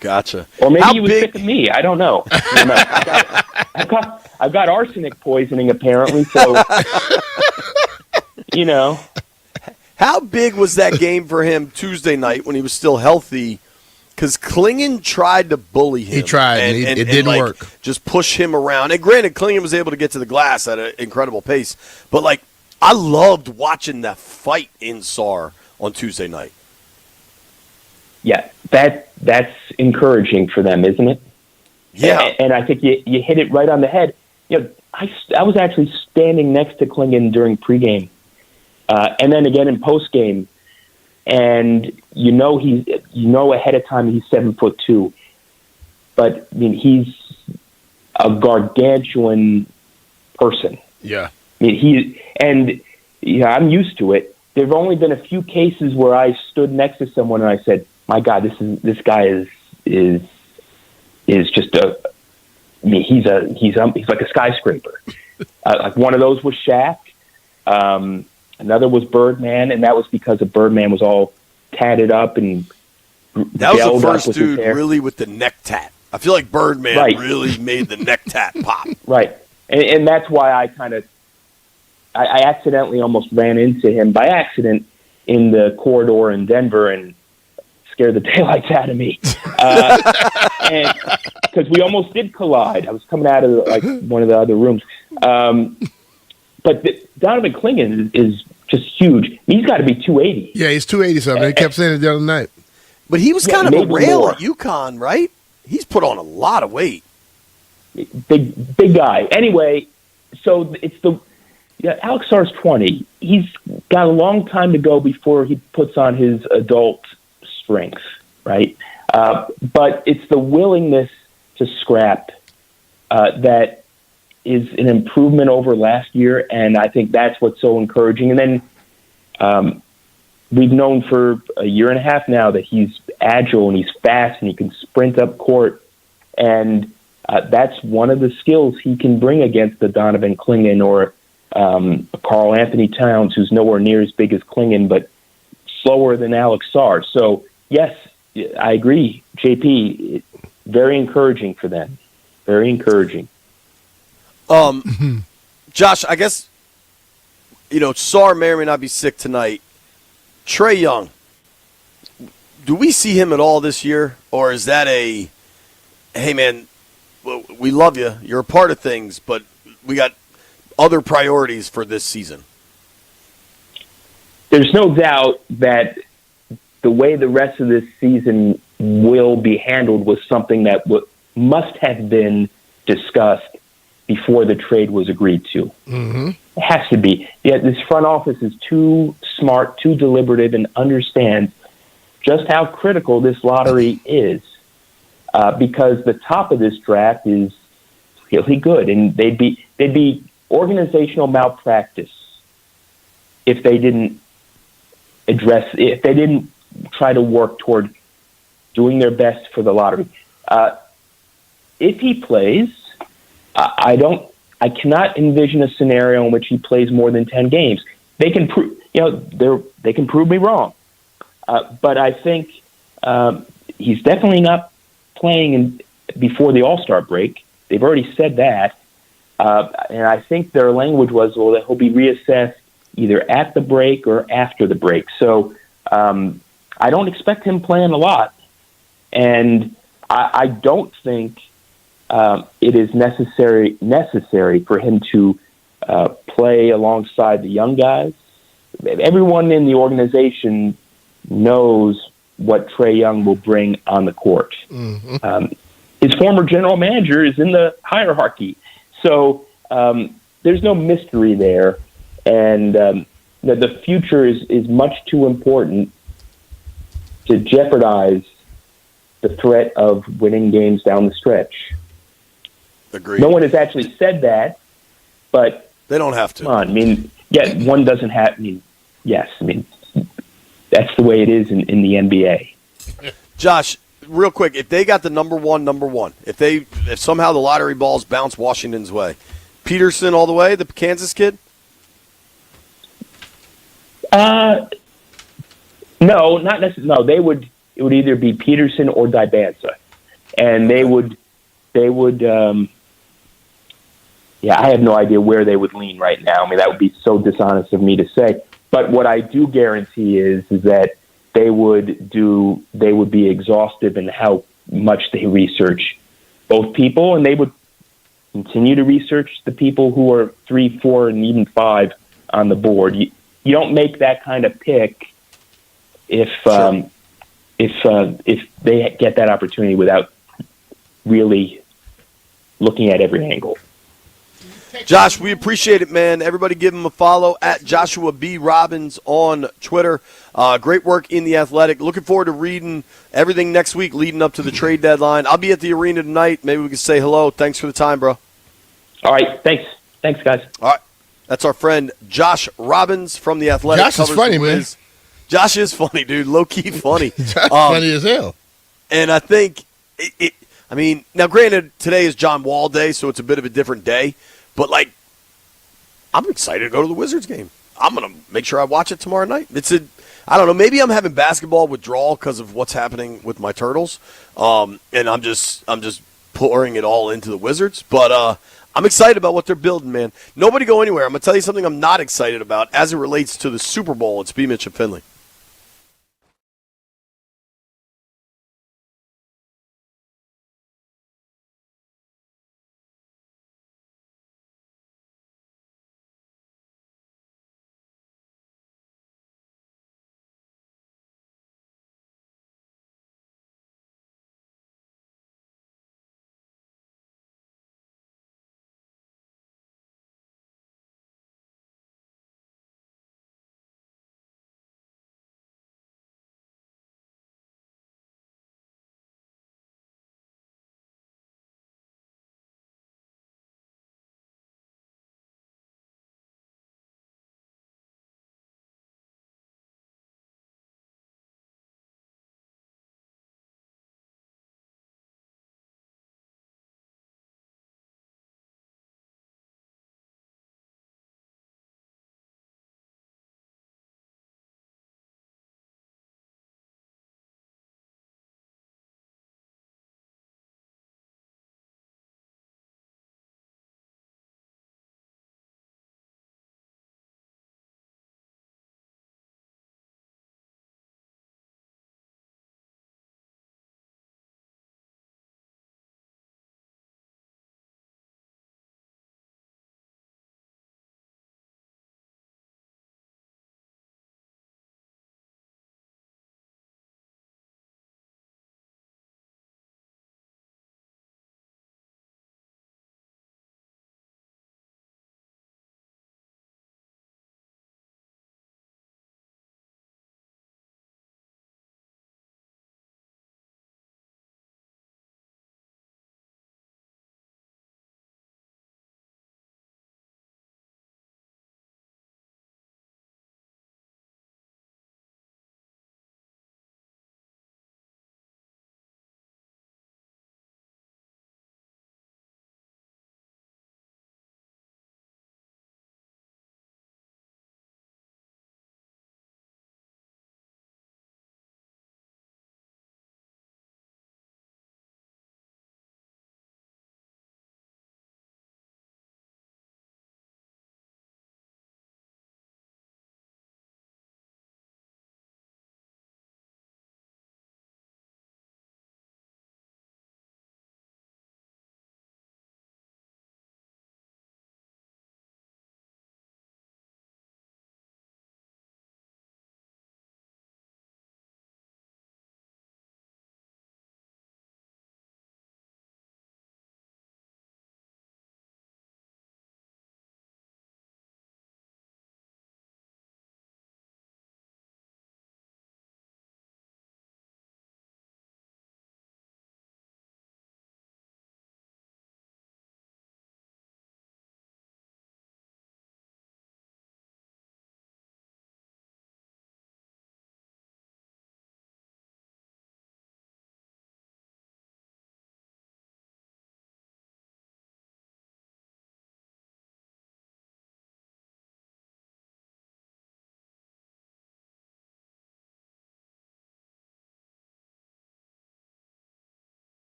Gotcha. Or maybe he was sick of me. I don't know. I've got arsenic poisoning apparently. So How big was that game for him Tuesday night when he was still healthy? Because Klingon tried to bully him. He tried, and it didn't work. Just push him around. And granted, Klingon was able to get to the glass at an incredible pace. But, I loved watching that fight in SAR on Tuesday night. Yeah, that's encouraging for them, isn't it? Yeah. And I think you hit it right on the head. I was actually standing next to Klingon during pregame, and then again in postgame. And ahead of time he's 7'2", but I mean he's a gargantuan person. Yeah, I mean I'm used to it. there have only been a few cases where I stood next to someone and I said, "My God, this guy is just he's like a skyscraper." Like one of those was Shaq. Another was Birdman, and that was because the Birdman was all tatted up and that was the first with dude really with the neck tat. I feel like Birdman really made the neck tat pop. Right, and that's why I I accidentally almost ran into him by accident in the corridor in Denver and scared the daylights out of me. And because we almost did collide. I was coming out of one of the other rooms. But Donovan Clingan is just huge. He's got to be 280. Yeah, he's 280 something. They kept saying it the other night. But he was kind of a rail more. at UConn, right? He's put on a lot of weight. Big guy. Anyway, so it's Alex Sarr's 20. He's got a long time to go before he puts on his adult strength, right? But it's the willingness to scrap that is an improvement over last year, and I think that's what's so encouraging. And then we've known for a year and a half now that he's agile and he's fast and he can sprint up court, and that's one of the skills he can bring against the Donovan Clingan or Karl Anthony Towns, who's nowhere near as big as Clingan, but slower than Alex Sarr. So, yes, I agree, JP, very encouraging for them. Very encouraging. Josh, I guess, Sarr may or may not be sick tonight. Trae Young, do we see him at all this year? Or is that hey, man, we love you. You're a part of things, but we got other priorities for this season? There's no doubt that the way the rest of this season will be handled was something that must have been discussed before the trade was agreed to. Mm-hmm. It has to be. Yeah, this front office is too smart, too deliberative, and understands just how critical this lottery is. Because the top of this draft is really good, and they'd be organizational malpractice if they didn't try to work toward doing their best for the lottery. If he plays, I cannot envision a scenario in which he plays more than 10 games. They can prove, they can prove me wrong. But I think he's definitely not playing before the All-Star break. They've already said that. And I think their language was, well, that he'll be reassessed either at the break or after the break. So I don't expect him playing a lot. And I don't think it is necessary for him to play alongside the young guys. Everyone in the organization knows what Trae Young will bring on the court. Mm-hmm. His former general manager is in the hierarchy. So there's no mystery there. And the future is much too important to jeopardize the threat of winning games down the stretch. Agreed. No one has actually said that, but they don't have to. Come on, one doesn't have. Yes, that's the way it is in the NBA. Josh, real quick, if they got the number one, if somehow the lottery balls bounce Washington's way, Peterson all the way, the Kansas kid? No, not necessarily. No, it would either be Peterson or Dibanza, and they would. I have no idea where they would lean right now. That would be so dishonest of me to say. But what I do guarantee is that they would be exhaustive in how much they research both people, and they would continue to research the people who are 3, 4, and even 5 on the board. You don't make that kind of pick if they get that opportunity without really looking at every angle. Josh, we appreciate it, man. Everybody give him a follow at Joshua B. Robbins on Twitter. Great work in The Athletic. Looking forward to reading everything next week leading up to the trade deadline. I'll be at the arena tonight. Maybe we can say hello. Thanks for the time, bro. All right. Thanks. Thanks, guys. All right. That's our friend Josh Robbins from The Athletic. Josh is Covers funny, the man. Wiz. Josh is funny, dude. Low-key funny. Funny as hell. And I think, I mean, now granted, today is John Wall Day, so it's a bit of a different day. But, like, I'm excited to go to the Wizards game. I'm going to make sure I watch it tomorrow night. I don't know, maybe I'm having basketball withdrawal because of what's happening with my Turtles. And I'm just pouring it all into the Wizards. But I'm excited about what they're building, man. Nobody go anywhere. I'm going to tell you something I'm not excited about as it relates to the Super Bowl. It's B. Mitch and Finley.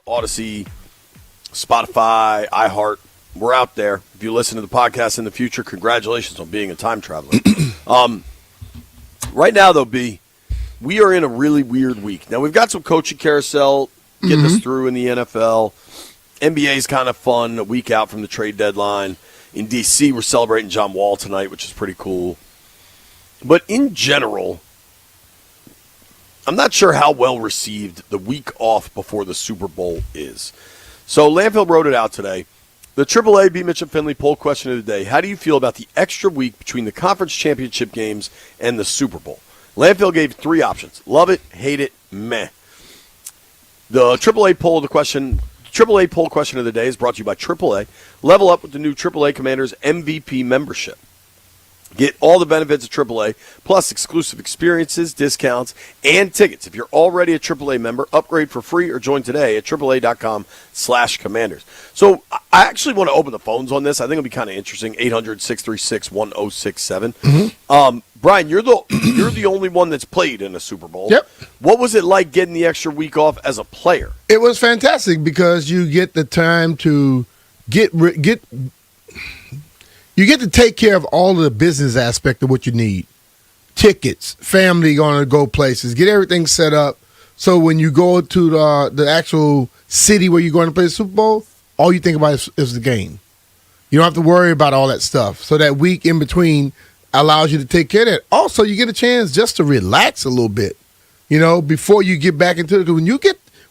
Odyssey, Spotify, iHeart. We're out there. If you listen to the podcast in the future, congratulations on being a time traveler. Right now, though, B, we are in a really weird week. Now, we've got some coaching carousel getting us through in the NFL. NBA is kind of fun, a week out from the trade deadline. In D.C., we're celebrating John Wall tonight, which is pretty cool. But in general, I'm not sure how well received the week off before the Super Bowl is. So Landfill wrote it out today. The AAA B. Mitch and Finley poll question of the day. How do you feel about the extra week between the conference championship games and the Super Bowl? Landfill gave 3 options. Love it, hate it, meh. The AAA poll question of the day is brought to you by AAA. Level up with the new AAA Commanders MVP membership. Get all the benefits of AAA, plus exclusive experiences, discounts, and tickets. If you're already a AAA member, upgrade for free or join today at AAA.com/Commanders. So I actually want to open the phones on this. I think it'll be kind of interesting. 800-636-1067. Brian, you're the only one that's played in a Super Bowl. Yep. What was it like getting the extra week off as a player? It was fantastic because you get the time to you get to take care of all of the business aspect of what you need. Tickets, family going to go places, get everything set up. So when you go to the actual city where you're going to play the Super Bowl, all you think about is the game. You don't have to worry about all that stuff. So that week in between allows you to take care of that. Also, you get a chance just to relax a little bit, before you get back into it.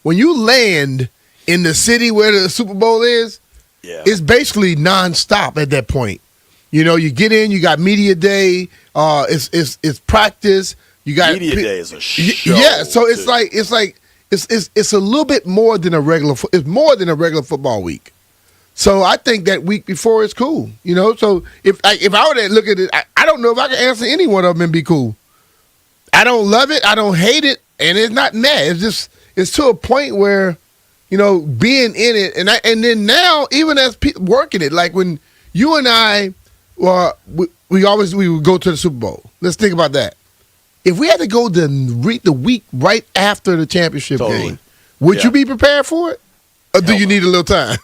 When you land in the city where the Super Bowl is, it's basically nonstop at that point. You get in, you got media day, it's practice. You got media day is a show. Yeah, so it's a little bit more than a regular. It's more than a regular football week. So I think that week before is cool. So if I were to look at it, I don't know if I can answer any one of them and be cool. I don't love it. I don't hate it, and it's not mad. It's to a point where, being in it, and then now even as people working it, like when you and I. Well, we would go to the Super Bowl. Let's think about that. If we had to go the week right after the championship game, would you be prepared for it? Or do you need a little time?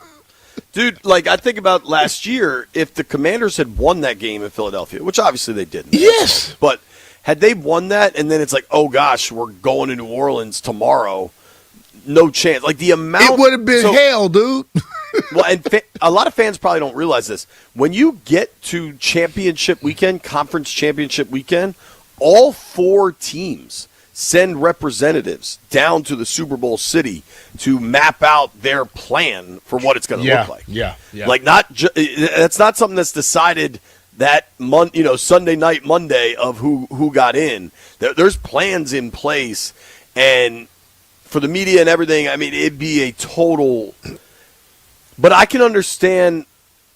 Dude, I think about last year, if the Commanders had won that game in Philadelphia, which obviously they didn't. Yes. But had they won that and then it's like, oh gosh, we're going to New Orleans tomorrow, no chance. Like the amount. It would have been hell, dude. Well, and a lot of fans probably don't realize this. When you get to championship weekend, conference championship weekend, all 4 teams send representatives down to the Super Bowl city to map out their plan for what it's going to look like. Yeah. Like that's not something that's decided that Sunday night, Monday of who got in. There's plans in place, and for the media and everything, I mean, it'd be a total. But I can understand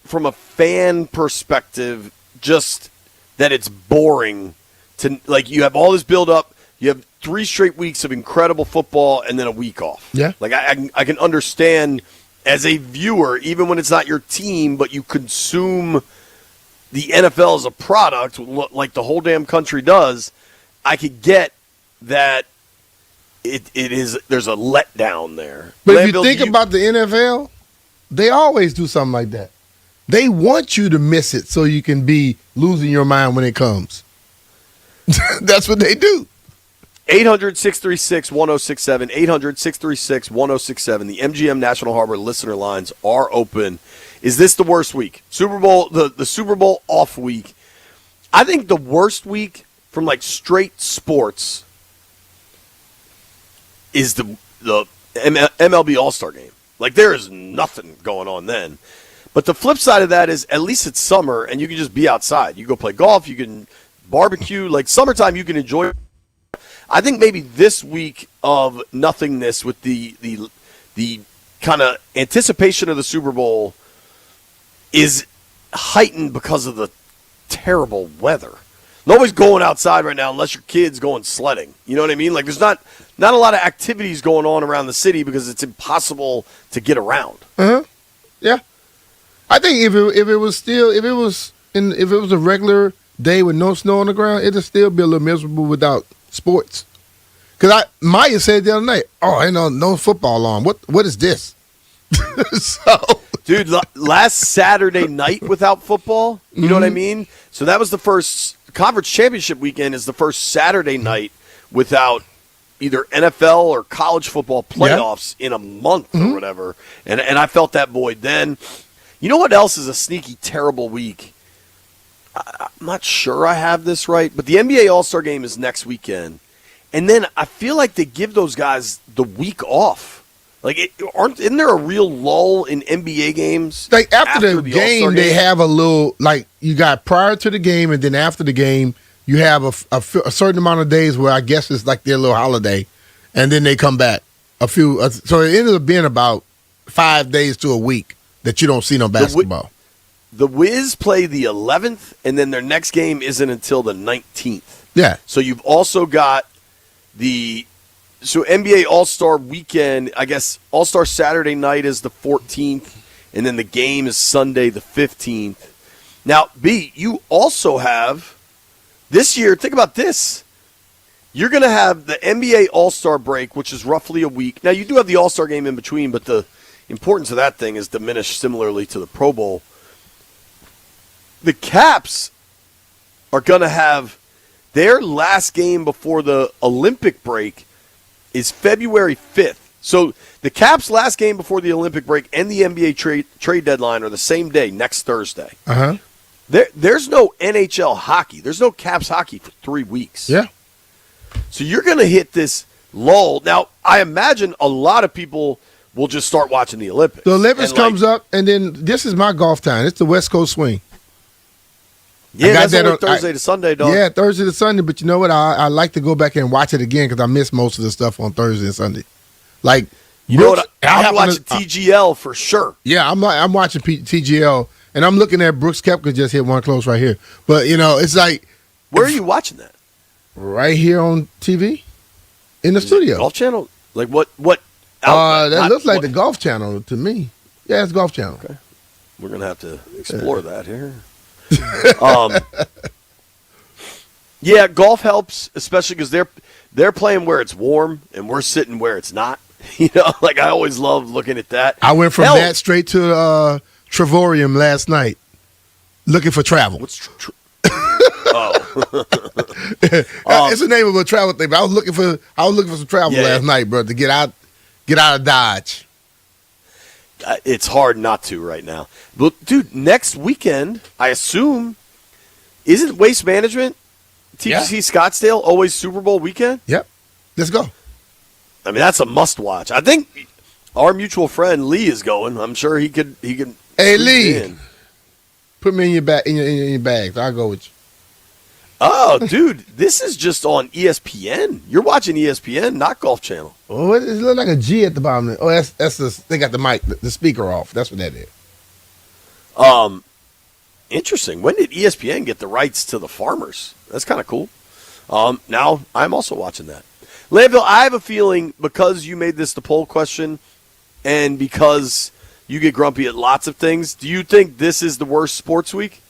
from a fan perspective just that it's boring to you have all this build up, you have 3 straight weeks of incredible football and then a week off. Yeah. I can understand as a viewer, even when it's not your team, but you consume the NFL as a product like the whole damn country does. I could get that there's a letdown there. But if you think about the NFL, they always do something like that. They want you to miss it so you can be losing your mind when it comes. That's what they do. 800-636-1067, 800-636-1067. The MGM National Harbor listener lines are open. Is this the worst week? Super Bowl, the Super Bowl off week. I think the worst week from straight sports is the MLB All-Star game. There is nothing going on then. But the flip side of that is at least it's summer and you can just be outside. You go play golf, you can barbecue. Summertime, you can enjoy. I think maybe this week of nothingness with the kind of anticipation of the Super Bowl is heightened because of the terrible weather. Nobody's going outside right now unless your kid's going sledding. You know what I mean? There's not a lot of activities going on around the city because it's impossible to get around. Yeah. I think if it was a regular day with no snow on the ground, it'd still be a little miserable without sports. Because Maya said the other night, "Oh, ain't no football on. What is this?" So, dude, last Saturday night without football, you know what I mean? So that was the first conference championship weekend. Is the first Saturday night without either NFL or college football playoffs in a month or whatever. And I felt that void then. You know what else is a sneaky, terrible week? I'm not sure I have this right, but the NBA All-Star Game is next weekend. And then I feel like they give those guys the week off. Like, isn't there a real lull in NBA games? Like, after the game, game, they have a little, like, you got prior to the game, and then after the game, you have a certain amount of days where I guess it's like their little holiday, and then they come back. So it ended up being about 5 days to a week that you don't see no basketball. The Wiz play the 11th, and then their next game isn't until the 19th. Yeah. So you've also got so NBA All-Star Weekend, I guess All-Star Saturday night is the 14th, and then the game is Sunday the 15th. Now, B, you also have, this year, think about this. You're going to have the NBA All-Star break, which is roughly a week. Now, you do have the All-Star game in between, but the importance of that thing is diminished similarly to the Pro Bowl. The Caps are going to have their last game before the Olympic break is February 5th. So the Caps' last game before the Olympic break and the NBA trade deadline are the same day, next Thursday. Uh-huh. There's no NHL hockey. There's no Caps hockey for 3 weeks. Yeah. So you're going to hit this lull. Now, I imagine a lot of people will just start watching the Olympics. The Olympics comes up, and then this is my golf time. It's the West Coast swing. Yeah, that's only Thursday to Sunday, dog. Yeah, Thursday to Sunday. But you know what? I like to go back and watch it again because I miss most of the stuff on Thursday and Sunday. Like, you know what? I'm watching TGL for sure. Yeah, I'm watching TGL, and I'm looking at Brooks Koepka just hit one close right here. But it's like, where are you watching that? Right here on TV, in the studio. Golf Channel? Like what? That looks like the Golf Channel to me. Yeah, it's Golf Channel. Okay, we're gonna have to explore that here. Yeah, golf helps, especially because they're playing where it's warm and we're sitting where it's not. Like I always love looking at that. I went from that straight to Trevorium last night, looking for travel. What's it's the name of a travel thing. But I was looking for some travel last night, bro, to get out of Dodge. It's hard not to right now. But, dude, next weekend, I assume, isn't Waste Management, TGC Scottsdale, always Super Bowl weekend? Yep. Let's go. I mean, that's a must-watch. I think our mutual friend Lee is going. I'm sure he could. Hey, Lee, put me in your bag. In your bags. I'll go with you. Oh, dude, this is just on ESPN. You're watching ESPN, not Golf Channel. Oh, it looks like a G at the bottom. Oh, that's they got the mic, the speaker off. That's what that is. Interesting. When did ESPN get the rights to the Farmers? That's kind of cool. Now I'm also watching that. Landville, I have a feeling because you made this the poll question and because you get grumpy at lots of things, do you think this is the worst sports week?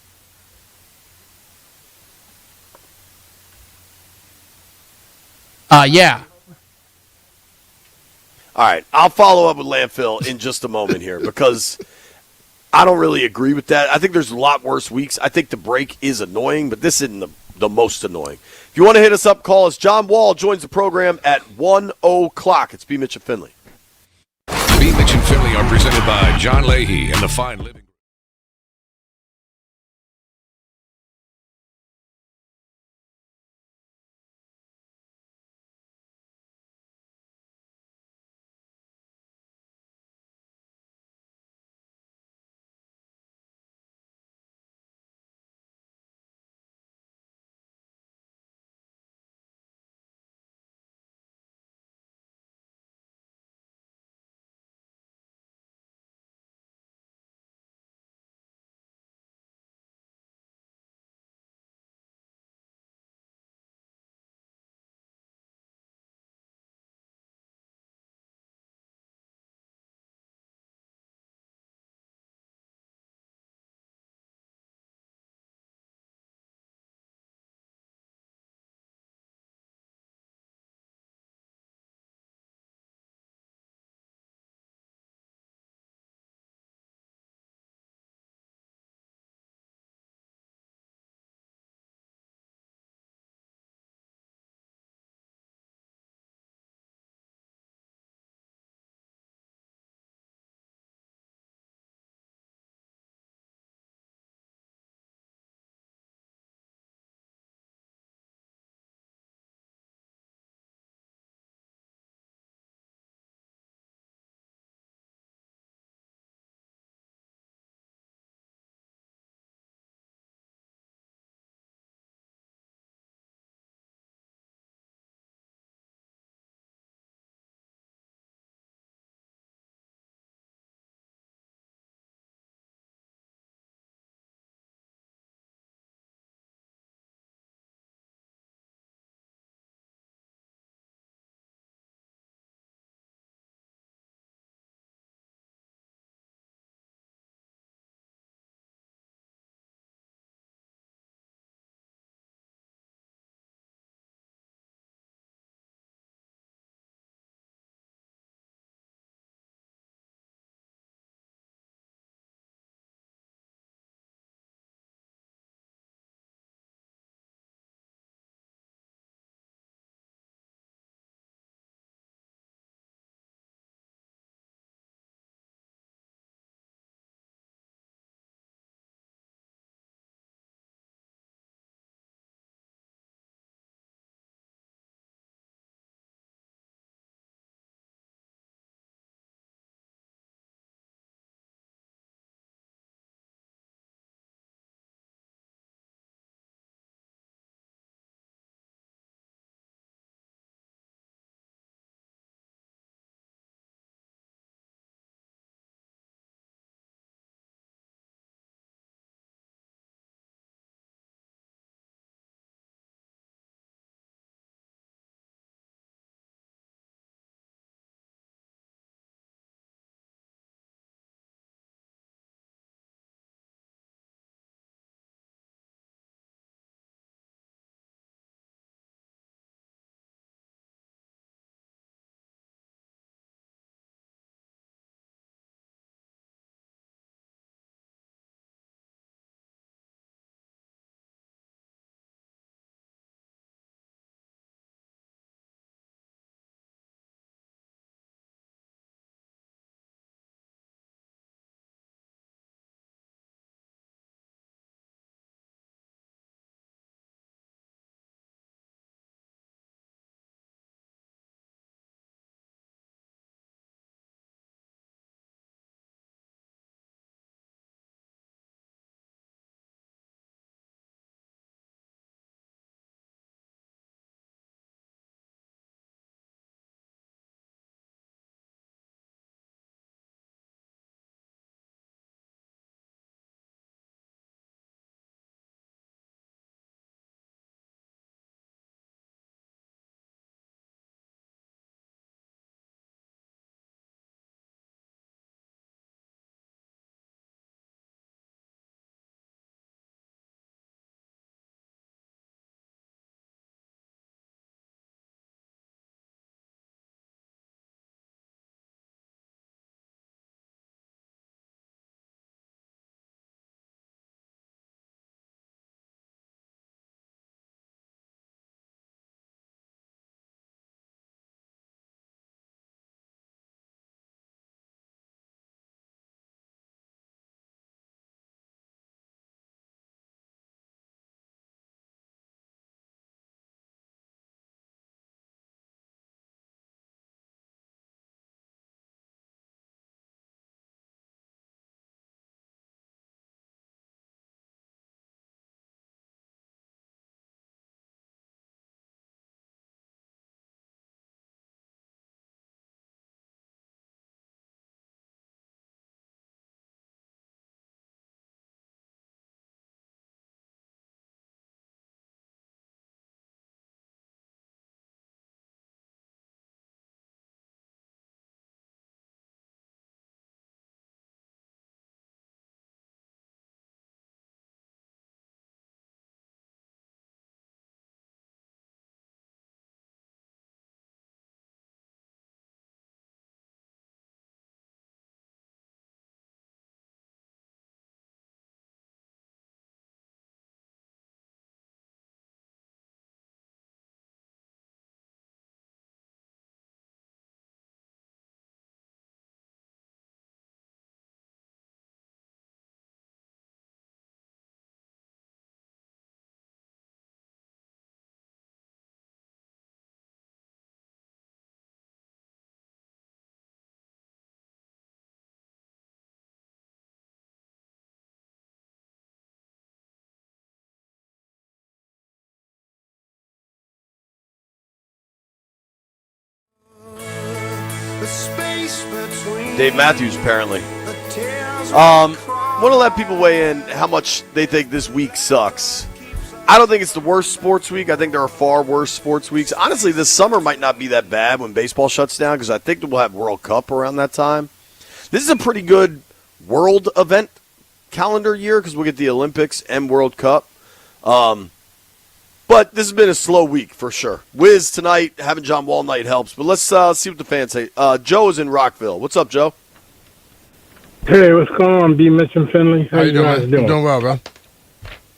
Yeah. All right, I'll follow up with Landfill in just a moment here because I don't really agree with that. I think there's a lot worse weeks. I think the break is annoying, but this isn't the most annoying. If you want to hit us up, call us. John Wall joins the program at 1:00. It's B. Mitch and Finley. B. Mitch and Finley are presented by John Leahy and the Fine Living. Dave Matthews, apparently. Want to let people weigh in how much they think this week sucks. I don't think it's the worst sports week. I think there are far worse sports weeks. Honestly, this summer might not be that bad when baseball shuts down because I think we'll have World Cup around that time. This is a pretty good world event calendar year because we'll get the Olympics and World Cup. But this has been a slow week for sure. Wiz tonight, having John Wall night helps. But let's see what the fans say. Joe is in Rockville. What's up, Joe? Hey, what's going on, B. Mitch and Finley? How you guys doing? I'm doing well, bro.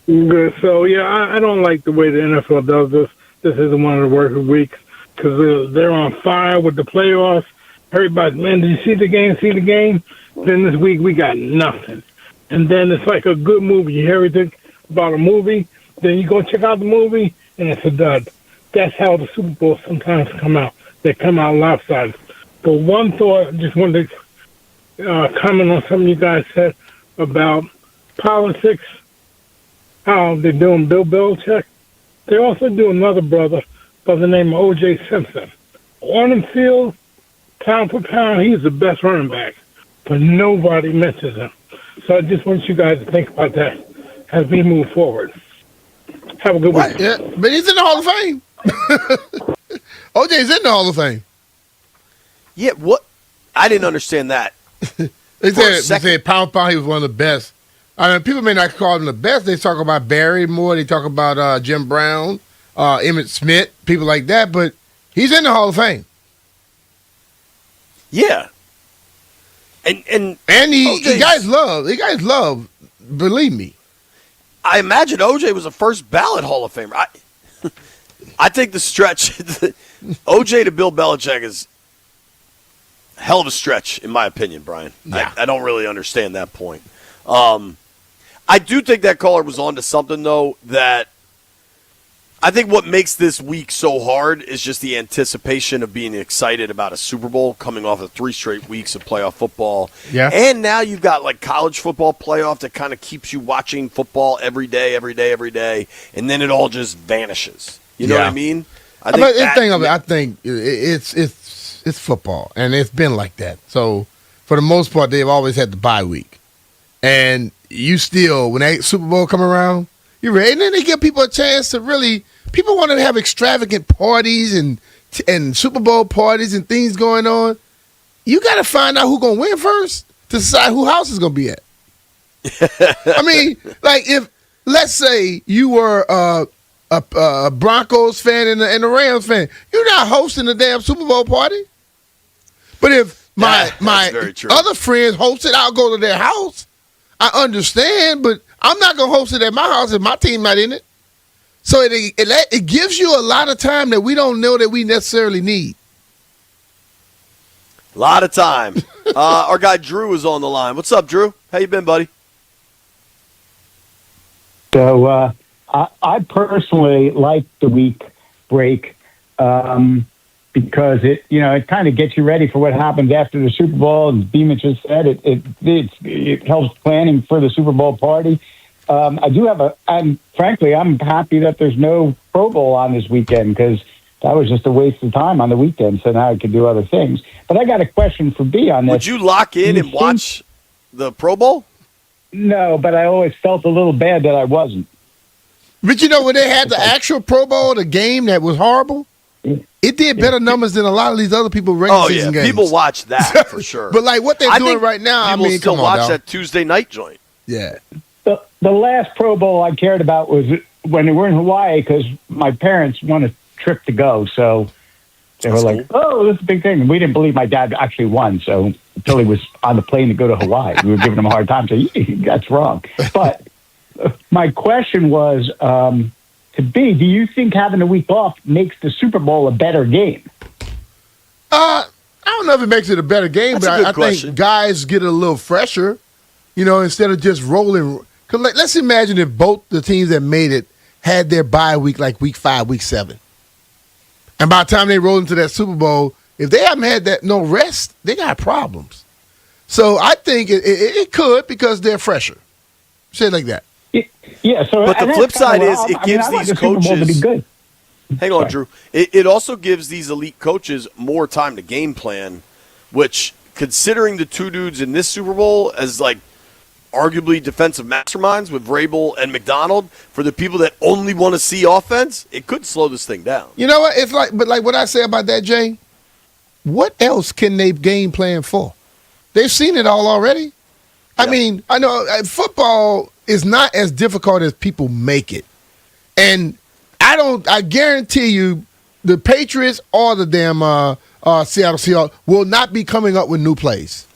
Good. So, yeah, I don't like the way the NFL does this. This isn't one of the worst weeks because they're on fire with the playoffs. Everybody, man, did you see the game? Then this week we got nothing. And then it's like a good movie. You hear everything about a movie, then you go check out the movie, and it's a dud. That's how the Super Bowl sometimes come out. They come out lopsided. But one thought, I just wanted to comment on something you guys said about politics, how they're doing Bill Belichick. They're also doing another brother by the name of O.J. Simpson. On the field, pound for pound, he's the best running back, but nobody mentions him. So I just want you guys to think about that as we move forward. Have a good week. Yeah, but he's in the Hall of Fame. OJ's in the Hall of Fame. Yeah, what? I didn't understand that. They said pound he was one of the best. I mean, people may not call him the best. They talk about Barry more. They talk about Jim Brown, Emmitt Smith, people like that. But he's in the Hall of Fame. Yeah. And you guys love, believe me. I imagine OJ was a first ballot Hall of Famer. I think the stretch, OJ to Bill Belichick is a hell of a stretch, in my opinion, Brian. Yeah. I don't really understand that point. I do think that caller was onto something, though, that I think what makes this week so hard is just the anticipation of being excited about a Super Bowl coming off of 3 straight weeks of playoff football. Yeah. And now you've got like college football playoff that kind of keeps you watching football every day, and then it all just vanishes. You know what I mean? I think it's football, and it's been like that. So for the most part, they've always had the bye week. And you still, when that Super Bowl come around, you're ready. And then they give people a chance to really – people want to have extravagant parties and Super Bowl parties and things going on. You got to find out who's going to win first to decide who house is going to be at. I mean, like if – let's say you were a Broncos fan and a Rams fan. You're not hosting the damn Super Bowl party. But if my other friends host it, I'll go to their house. I understand, but I'm not going to host it at my house if my team not in it. So it gives you a lot of time that we don't know that we necessarily need. A lot of time. Our guy Drew is on the line. What's up, Drew? How you been, buddy? So I personally like the week break because it kind of gets you ready for what happens after the Super Bowl. As Beeman just said, it helps planning for the Super Bowl party. Frankly, I'm happy that there's no Pro Bowl on this weekend because that was just a waste of time on the weekend. So now I can do other things. But I got a question for B on this. Would you lock in and watch the Pro Bowl? No, but I always felt a little bad that I wasn't. But when they had the actual Pro Bowl, the game that was horrible, it did better numbers than a lot of these other people regular season games. People watch that for sure. But like what they're doing right now, people still watch that Tuesday night joint. Yeah. The last Pro Bowl I cared about was when we were in Hawaii because my parents won a trip to go, so they were like, "Oh, this is a big thing." And we didn't believe my dad actually won, so until he was on the plane to go to Hawaii, we were giving him a hard time. So that's wrong. But my question was to B, do you think having a week off makes the Super Bowl a better game? I don't know if it makes it a better game, but I think guys get a little fresher, instead of just rolling. Because let's imagine if both the teams that made it had their bye week like week 5, week 7. And by the time they roll into that Super Bowl, if they haven't had no rest, they got problems. So I think it could because they're fresher. Say it like that. Yeah. So, but the flip side is it gives these coaches. To be good. Hang on, Drew. It also gives these elite coaches more time to game plan, which considering the two dudes in this Super Bowl as like arguably defensive masterminds with Vrabel and McDonald, for the people that only want to see offense, it could slow this thing down. You know what? It's like, but like what I say about that, Jay, what else can they game plan for? They've seen it all already. I mean, I know football is not as difficult as people make it. And I guarantee you the Patriots or the damn Seattle Seahawks will not be coming up with new plays.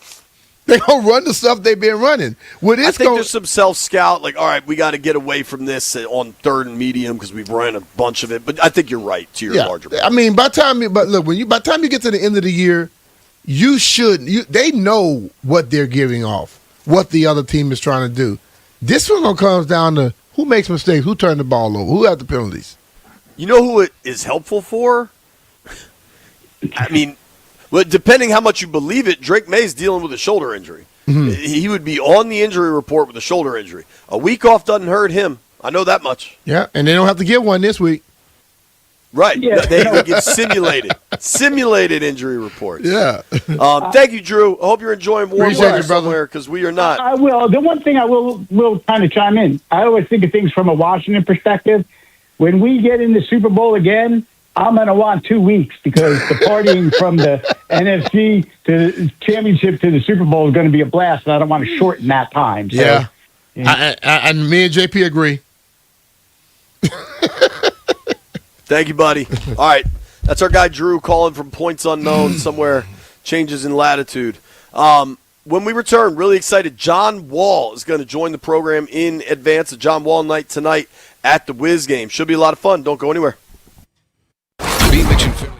They're going to run the stuff they've been running. I think there's some self-scout, like, all right, we got to get away from this on third and medium because we've run a bunch of it. But I think you're right to your larger point. I mean, by the time you get to the end of the year, they know what they're giving off, what the other team is trying to do. This one comes down to who makes mistakes, who turned the ball over, who had the penalties. You know who it is helpful for? I mean, well, depending how much you believe it, Drake May's dealing with a shoulder injury. Mm-hmm. He would be on the injury report with a shoulder injury. A week off doesn't hurt him. I know that much. Yeah, and they don't have to get one this week. Right. Yeah. They would get simulated injury reports. Yeah. Thank you, Drew. I hope you're enjoying warm weather somewhere because we are not. I will. The one thing I will kind of chime in. I always think of things from a Washington perspective. When we get in the Super Bowl again, I'm going to want 2 weeks because the partying from the NFC to the championship to the Super Bowl is going to be a blast, and I don't want to shorten that time. So, yeah. And me and JP agree. Thank you, buddy. All right. That's our guy Drew calling from points unknown, somewhere changes in latitude. When we return, really excited, John Wall is going to join the program in advance of John Wall night tonight at the Wiz game. Should be a lot of fun. Don't go anywhere. Be Mitch and Philly.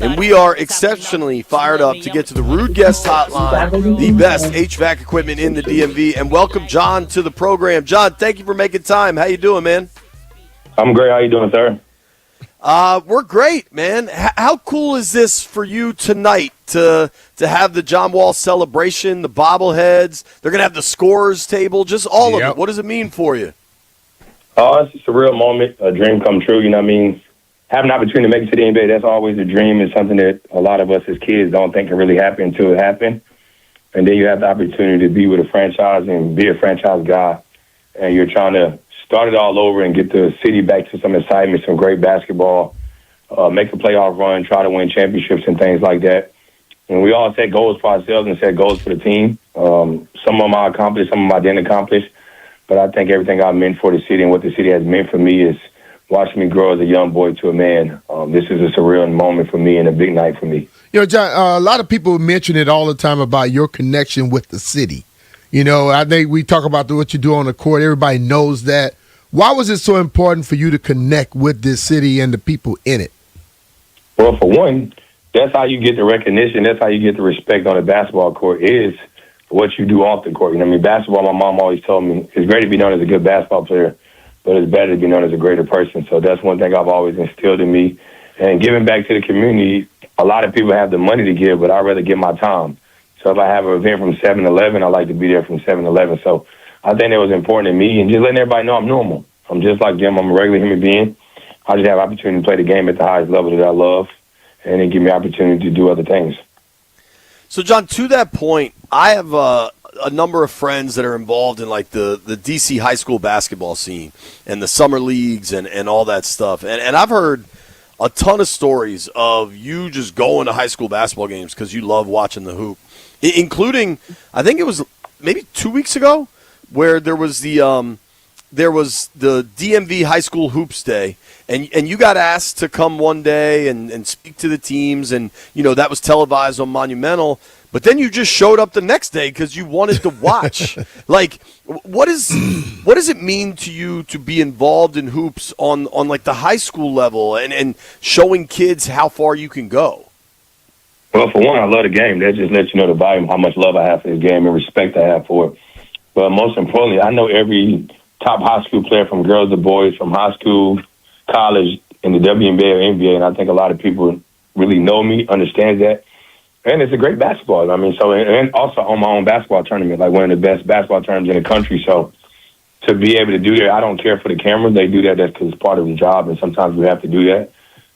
And we are exceptionally fired up to get to the Rude Guest Hotline, the best HVAC equipment in the DMV, and welcome John to the program. John, thank you for making time. How you doing, man? I'm great. How you doing, sir? We're great, man. How cool is this for you tonight to have the John Wall celebration, the bobbleheads? They're going to have the scores table, just all of it. What does it mean for you? Oh, it's just a real moment, a dream come true. You know what I mean? Having an opportunity to make it to the NBA, that's always a dream. It's something that a lot of us as kids don't think can really happen until it happens. And then you have the opportunity to be with a franchise and be a franchise guy. And you're trying to start it all over and get the city back to some excitement, some great basketball, make a playoff run, try to win championships and things like that. And we all set goals for ourselves and set goals for the team. Some of them I accomplished, some of them I didn't accomplish. But I think everything I meant for the city and what the city has meant for me is watching me grow as a young boy to a man. This is a surreal moment for me and a big night for me. You know, John, a lot of people mention it all the time about your connection with the city. You know, I think we talk about what you do on the court. Everybody knows that. Why was it so important for you to connect with this city and the people in it? Well, for one, that's how you get the recognition. That's how you get the respect on the basketball court is what you do off the court. You know what I mean? Basketball, my mom always told me, it's great to be known as a good basketball player, but it's better to be known as a greater person. So that's one thing I've always instilled in me. And giving back to the community, a lot of people have the money to give, but I'd rather give my time. So if I have an event from 7 to 11, I like to be there from 7 to 11. So I think that was important to me, and just letting everybody know I'm normal. I'm just like them. I'm a regular human being. I just have opportunity to play the game at the highest level that I love, and it give me opportunity to do other things. So, John, to that point, I have a number of friends that are involved in like the DC high school basketball scene and the summer leagues and all that stuff. And I've heard a ton of stories of you just going to high school basketball games because you love watching the hoop, including, I think it was maybe 2 weeks ago, where there was the DMV High School Hoops Day, and you got asked to come one day and speak to the teams, and you know that was televised on Monumental. But then you just showed up the next day because you wanted to watch. Like, what does it mean to you to be involved in hoops on like the high school level and showing kids how far you can go? Well, for one, I love the game. That just lets you know the volume, how much love I have for this game and respect I have for it. But most importantly, I know every top high school player from girls to boys, from high school, college, in the WNBA or NBA, and I think a lot of people really know me, understand that. And it's a great basketball. I mean, so, and also on my own basketball tournament, like one of the best basketball tournaments in the country. So to be able to do that, I don't care for the cameras. They do that. That's because it's part of the job, and sometimes we have to do that.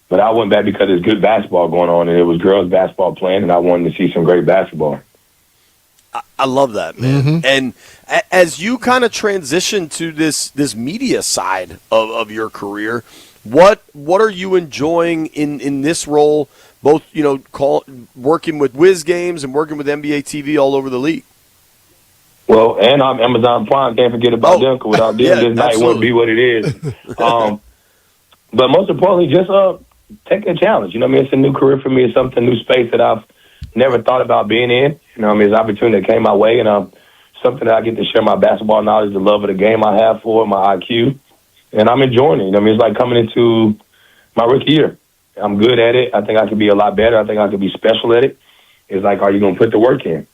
But I went back because there's good basketball going on, and it was girls basketball playing, and I wanted to see some great basketball. I love that, man. Mm-hmm. And as you kind of transition to this media side of your career, what are you enjoying in this role, both, you know, working with Wiz Games and working with NBA TV all over the league? Well, and I'm Amazon Prime. Can't forget about them, because without them, this night wouldn't be what it is. But most importantly, just taking a challenge. You know what I mean? It's a new career for me. It's something, new space that I've never thought about being in. You know what I mean? It's an opportunity that came my way, and something that I get to share my basketball knowledge, the love of the game I have for it, my IQ, and I'm enjoying it. You know what I mean? It's like coming into my rookie year. I'm good at it. I think I could be a lot better. I think I could be special at it. It's like, are you going to put the work in?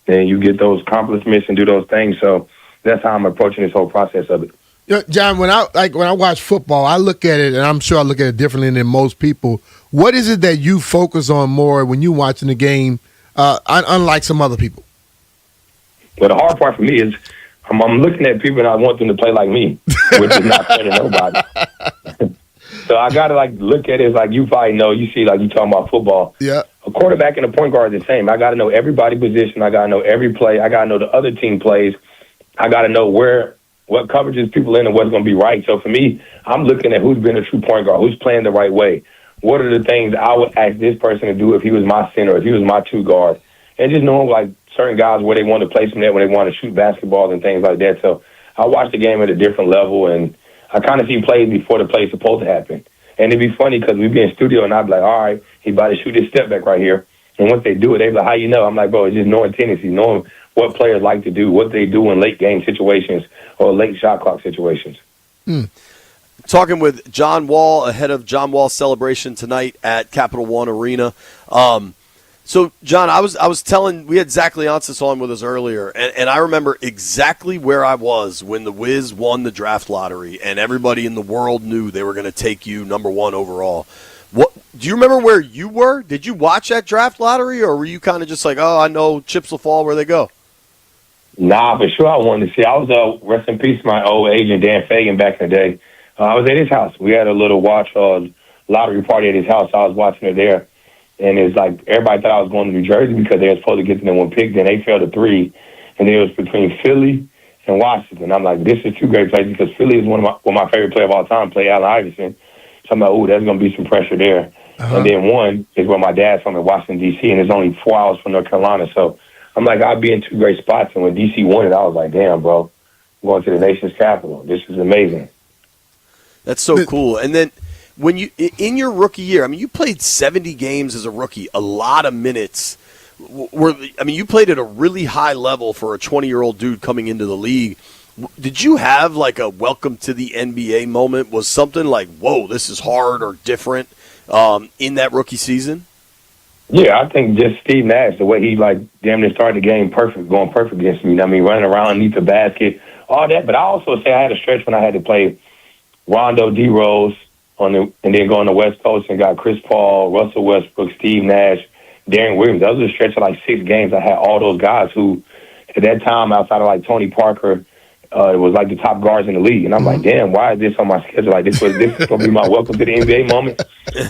And you get those accomplishments and do those things. So that's how I'm approaching this whole process of it. You know, John, when I watch football, I look at it, and I'm sure I look at it differently than most people. What is it that you focus on more when you're watching the game, unlike some other people? Well, the hard part for me is I'm looking at people and I want them to play like me, which is not fair to nobody. So I got to look at it as you probably know. You see, you talking about football. Yeah. A quarterback and a point guard are the same. I got to know everybody's position. I got to know every play. I got to know the other team plays. I got to know what coverages people in and what's going to be right. So for me, I'm looking at who's been a true point guard, who's playing the right way. What are the things I would ask this person to do if he was my center, if he was my two guard? And just knowing certain guys where they want to place them at, when they want to shoot basketballs and things like that. So I watch the game at a different level, and I kind of see plays before the play's supposed to happen. And it'd be funny because we'd be in studio and I'd be like, all right, he about to shoot this step back right here. And once they do it, they'd be like, how you know? I'm like, bro, it's just knowing tendencies, knowing what players like to do, what they do in late game situations or late shot clock situations. talking with John Wall ahead of John Wall's celebration tonight at Capital One Arena. So, John, I was telling, we had Zach Leonsis on with us earlier, and I remember exactly where I was when the Wiz won the draft lottery, and everybody in the world knew they were going to take you number 1 overall. What do you remember where you were? Did you watch that draft lottery, or were you kind of just like, oh, I know chips will fall where they go? Nah, for sure I wanted to see. I was, rest in peace, my old agent, Dan Fagan, back in the day. I was at his house. We had a little watch lottery party at his house. I was watching it there. And it's like everybody thought I was going to New Jersey because they were supposed to get to the 1 pick. Then they fell to 3. And then it was between Philly and Washington. I'm like, this is 2 great places because Philly is one of my favorite players of all time, play Allen Iverson. So I'm like, ooh, there's going to be some pressure there. And then 1 is where my dad's from in Washington, D.C., and it's only 4 hours from North Carolina. So I'm like, I'll be in 2 great spots. And when D.C. won it, I was like, damn, bro, I'm going to the nation's capital. This is amazing. That's so cool. And then when you in your rookie year, I mean, you played 70 games as a rookie, a lot of minutes. You played at a really high level for a 20-year-old dude coming into the league. Did you have like a welcome to the NBA moment? Was something like, whoa, this is hard or different in that rookie season? Yeah, I think just Steve Nash, the way he like damn near started the game going perfect against me. I mean, running around underneath the basket, all that. But I also say I had a stretch when I had to play Rondo, D Rose, and then go on the West Coast and got Chris Paul, Russell Westbrook, Steve Nash, Darren Williams. That was a stretch of like 6 games. I had all those guys who, at that time, outside of like Tony Parker, it was like the top guards in the league. And I'm like, damn, why is this on my schedule? Like, this is going to be my welcome to the NBA moment.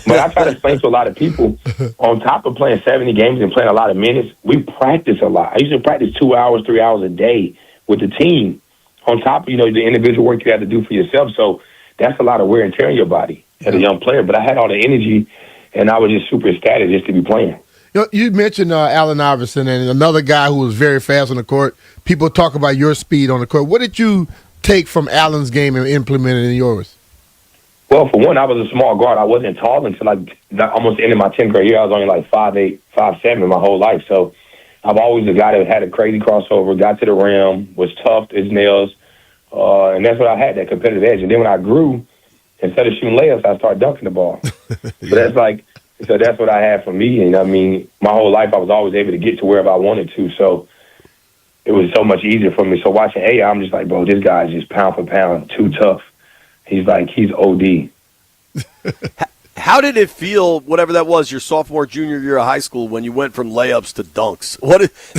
But I try to explain to a lot of people, on top of playing 70 games and playing a lot of minutes, we practice a lot. I used to practice 2 hours, 3 hours a day with the team, on top of, the individual work you have to do for yourself. So that's a lot of wear and tear on your body as a young player. But I had all the energy, and I was just super ecstatic just to be playing. You mentioned Allen Iverson and another guy who was very fast on the court. People talk about your speed on the court. What did you take from Allen's game and implement it in yours? Well, for one, I was a small guard. I wasn't tall until like almost the end of my 10th grade year. I was only like 5'8", 5'7" my whole life. So I've always a guy that had a crazy crossover, got to the rim, was tough as nails, and that's what I had, that competitive edge. And then when I grew, instead of shooting layups, I started dunking the ball. So that's what I had for me. And I mean, my whole life I was always able to get to wherever I wanted to. So it was so much easier for me. So watching AI, I'm just like, bro, this guy's just pound for pound, too tough. He's OD. How did it feel, whatever that was, your sophomore, junior year of high school, when you went from layups to dunks?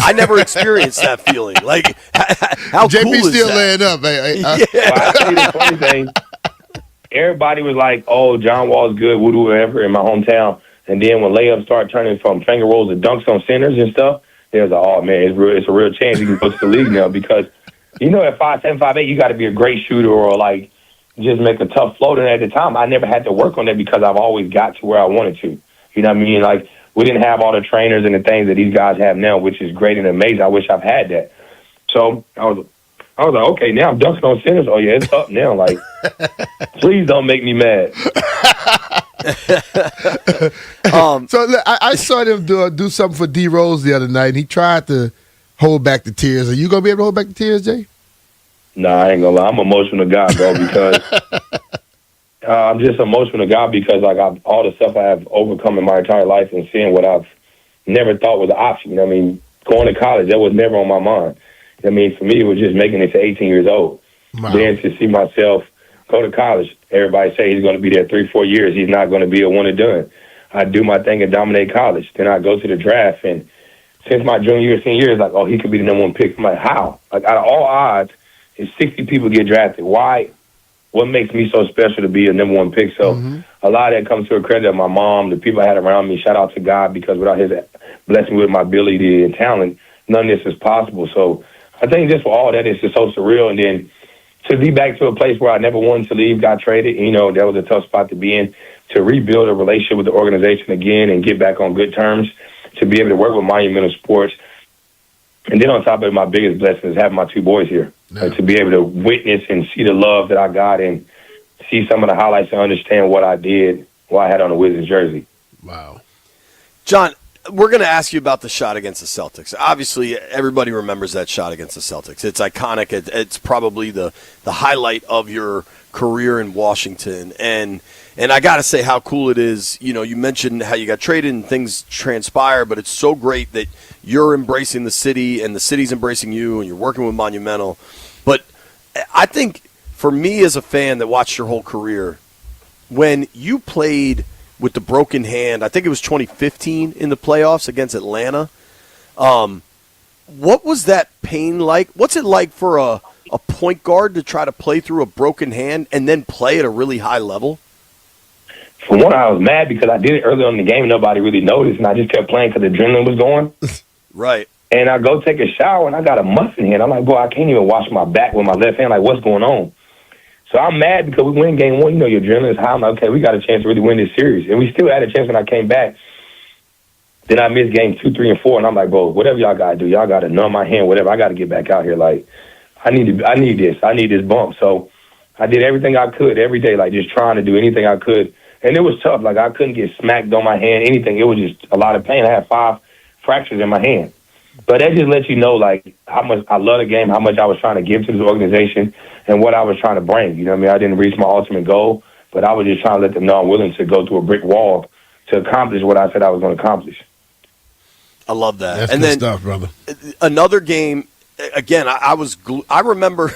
I never experienced that feeling. Like, how JP cool is still that? laying up. Yeah. Well, I tell you the funny thing. Everybody was like, oh, John Wall's good, whatever, in my hometown. And then when layups started turning from finger rolls to dunks on centers and stuff, they was like, oh, man, it's a real chance you can go to the league now. Because, at 5'7", 5'8", you got to be a great shooter or, like, just make a tough floater. And at the time, I never had to work on that because I've always got to where I wanted to. You know what I mean? Like, we didn't have all the trainers and the things that these guys have now, which is great and amazing. I wish I've had that. So I was like, okay, now I'm dunking on centers. Oh, yeah, it's up now. Like, please don't make me mad. So look, I saw them do something for D Rose the other night, and he tried to hold back the tears. Are you gonna be able to hold back the tears, Jay? Nah, I ain't gonna lie. I'm an emotional guy, bro, because I'm just an emotional guy because like all the stuff I have overcome in my entire life and seeing what I've never thought was an option. I mean, going to college, that was never on my mind. I mean, for me, it was just making it to 18 years old. Wow. Then to see myself go to college, everybody say he's going to be there 3-4 years. He's not going to be a one and done. I do my thing and dominate college. Then I go to the draft, and since my junior year, senior year, it's like, oh, he could be the number 1 pick. I'm like, how? Like, out of all odds, if 60 people get drafted, why? What makes me so special to be a number 1 pick? So a lot of that comes to a credit of my mom, the people I had around me. Shout out to God, because without his blessing with my ability and talent, none of this is possible. So I think just for all that, it's just so surreal. And then to be back to a place where I never wanted to leave, got traded, that was a tough spot to be in, to rebuild a relationship with the organization again and get back on good terms, to be able to work with Monumental Sports. And then on top of it, my biggest blessing is having my 2 boys here, to be able to witness and see the love that I got and see some of the highlights and understand what I did while I had on a Wizards jersey. Wow. John, we're going to ask you about the shot against the Celtics. Obviously, everybody remembers that shot against the Celtics. It's iconic. It's probably the highlight of your career in Washington. And I got to say how cool it is. You know, you mentioned how you got traded and things transpire, but it's so great that you're embracing the city and the city's embracing you and you're working with Monumental. But I think for me as a fan that watched your whole career, when you played with the broken hand, I think it was 2015 in the playoffs against Atlanta. What was that pain like? What's it like for a point guard to try to play through a broken hand and then play at a really high level? For one, I was mad because I did it early on in the game and nobody really noticed, and I just kept playing because the adrenaline was going. Right. And I go take a shower, and I got a muffin hand. I'm like, boy, I can't even wash my back with my left hand. Like, what's going on? So I'm mad because we win game one. You know, your adrenaline is high. I'm like, okay, we got a chance to really win this series. And we still had a chance when I came back. Then I missed game 2, 3, and 4. And I'm like, bro, whatever y'all got to do, y'all got to numb my hand, whatever. I got to get back out here. Like, I need this bump. So I did everything I could every day, like just trying to do anything I could. And it was tough. Like, I couldn't get smacked on my hand, anything. It was just a lot of pain. I had 5 fractures in my hand. But that just lets you know, like, how much I love the game, how much I was trying to give to this organization, and what I was trying to bring. You know what I mean? I didn't reach my ultimate goal, but I was just trying to let them know I'm willing to go through a brick wall to accomplish what I said I was going to accomplish. I love that. That's and good then stuff, brother. Another game, again, I remember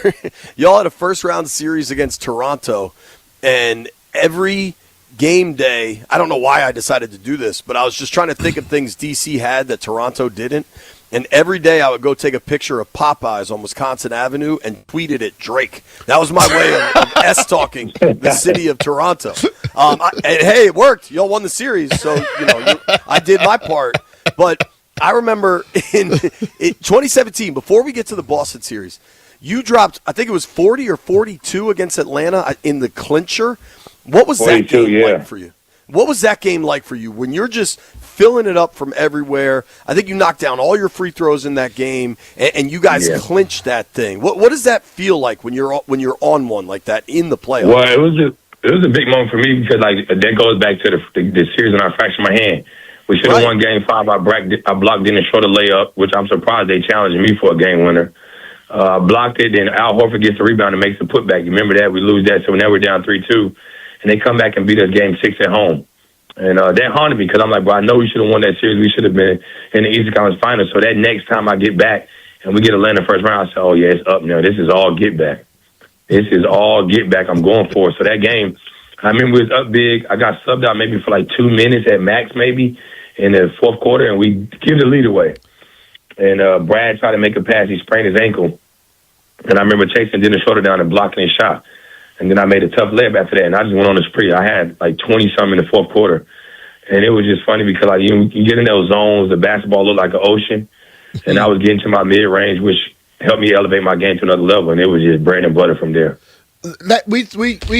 y'all had a first-round series against Toronto, and every game day, I don't know why I decided to do this, but I was just trying to think of things DC had that Toronto didn't. And every day I would go take a picture of Popeyes on Wisconsin Avenue and tweet it at Drake. That was my way of S-talking the city of Toronto. And hey, it worked. Y'all won the series, so I did my part. But I remember in 2017, before we get to the Boston series, you dropped, I think it was 40 or 42 against Atlanta in the clincher. What was that game like for you? What was that game like for you when you're just filling it up from everywhere? I think you knocked down all your free throws in that game, and you guys clinched that thing. What does that feel like when you're on one like that in the playoffs? Well, it was a big moment for me because like that goes back to the series when I fractured my hand. We should have won Game 5. I blocked in a shorter layup, which I'm surprised they challenged me for a game winner. Blocked it, then Al Horford gets the rebound and makes a putback. You remember that? We lose that, so now we're down 3-2. And they come back and beat us Game 6 at home. And that haunted me because I'm like, bro, I know we should have won that series. We should have been in the Eastern Conference Finals. So that next time I get back and we get Atlanta first round, I say, oh, yeah, it's up now. This is all get back. This is all get back I'm going for. So that game, I remember it was up big. I got subbed out maybe for like 2 minutes at max maybe in the fourth quarter, and we give the lead away. And Brad tried to make a pass. He sprained his ankle. And I remember chasing Dennis Schroeder down and blocking his shot. And then I made a tough layup after that, and I just went on a spree. I had like 20-something in the fourth quarter. And it was just funny because like you get in those zones, the basketball looked like an ocean. And I was getting to my mid-range, which helped me elevate my game to another level. And it was just bread and butter from there. We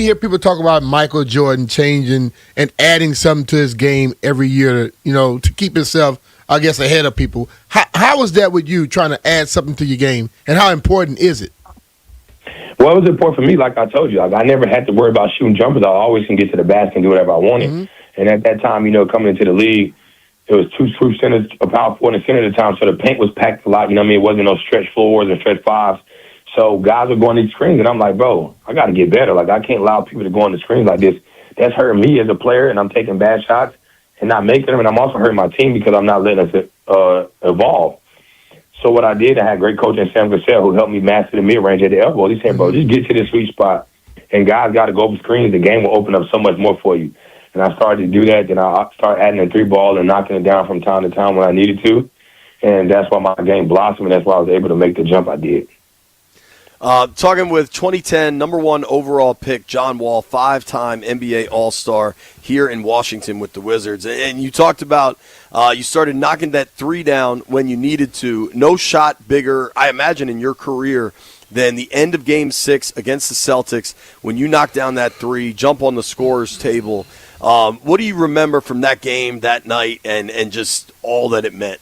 hear people talk about Michael Jordan changing and adding something to his game every year, to keep himself, I guess, ahead of people. How was that with you, trying to add something to your game, and how important is it? Well, it was important for me, like I told you. Like, I never had to worry about shooting jumpers. I always can get to the basket and do whatever I wanted. Mm-hmm. And at that time, coming into the league, it was 2 true centers, a power forward and center at the time, so the paint was packed a lot. It wasn't no stretch floors and stretch fives. So guys were going to these screens, and I'm like, bro, I got to get better. Like, I can't allow people to go on the screens like this. That's hurting me as a player, and I'm taking bad shots and not making them. And I'm also hurting my team because I'm not letting us evolve. So what I did, I had great coach in Sam Cassell who helped me master the mid-range at the elbow. He said, bro, just get to the sweet spot, and guys got to go over screens. The game will open up so much more for you. And I started to do that. Then I started adding a 3-ball and knocking it down from time to time when I needed to. And that's why my game blossomed, and that's why I was able to make the jump I did. Talking with 2010 number 1 overall pick John Wall, 5-time NBA All-Star here in Washington with the Wizards. And you talked about you started knocking that 3 down when you needed to. No shot bigger, I imagine, in your career than the end of Game 6 against the Celtics when you knocked down that 3, jump on the scorer's table. What do you remember from that game that night and just all that it meant?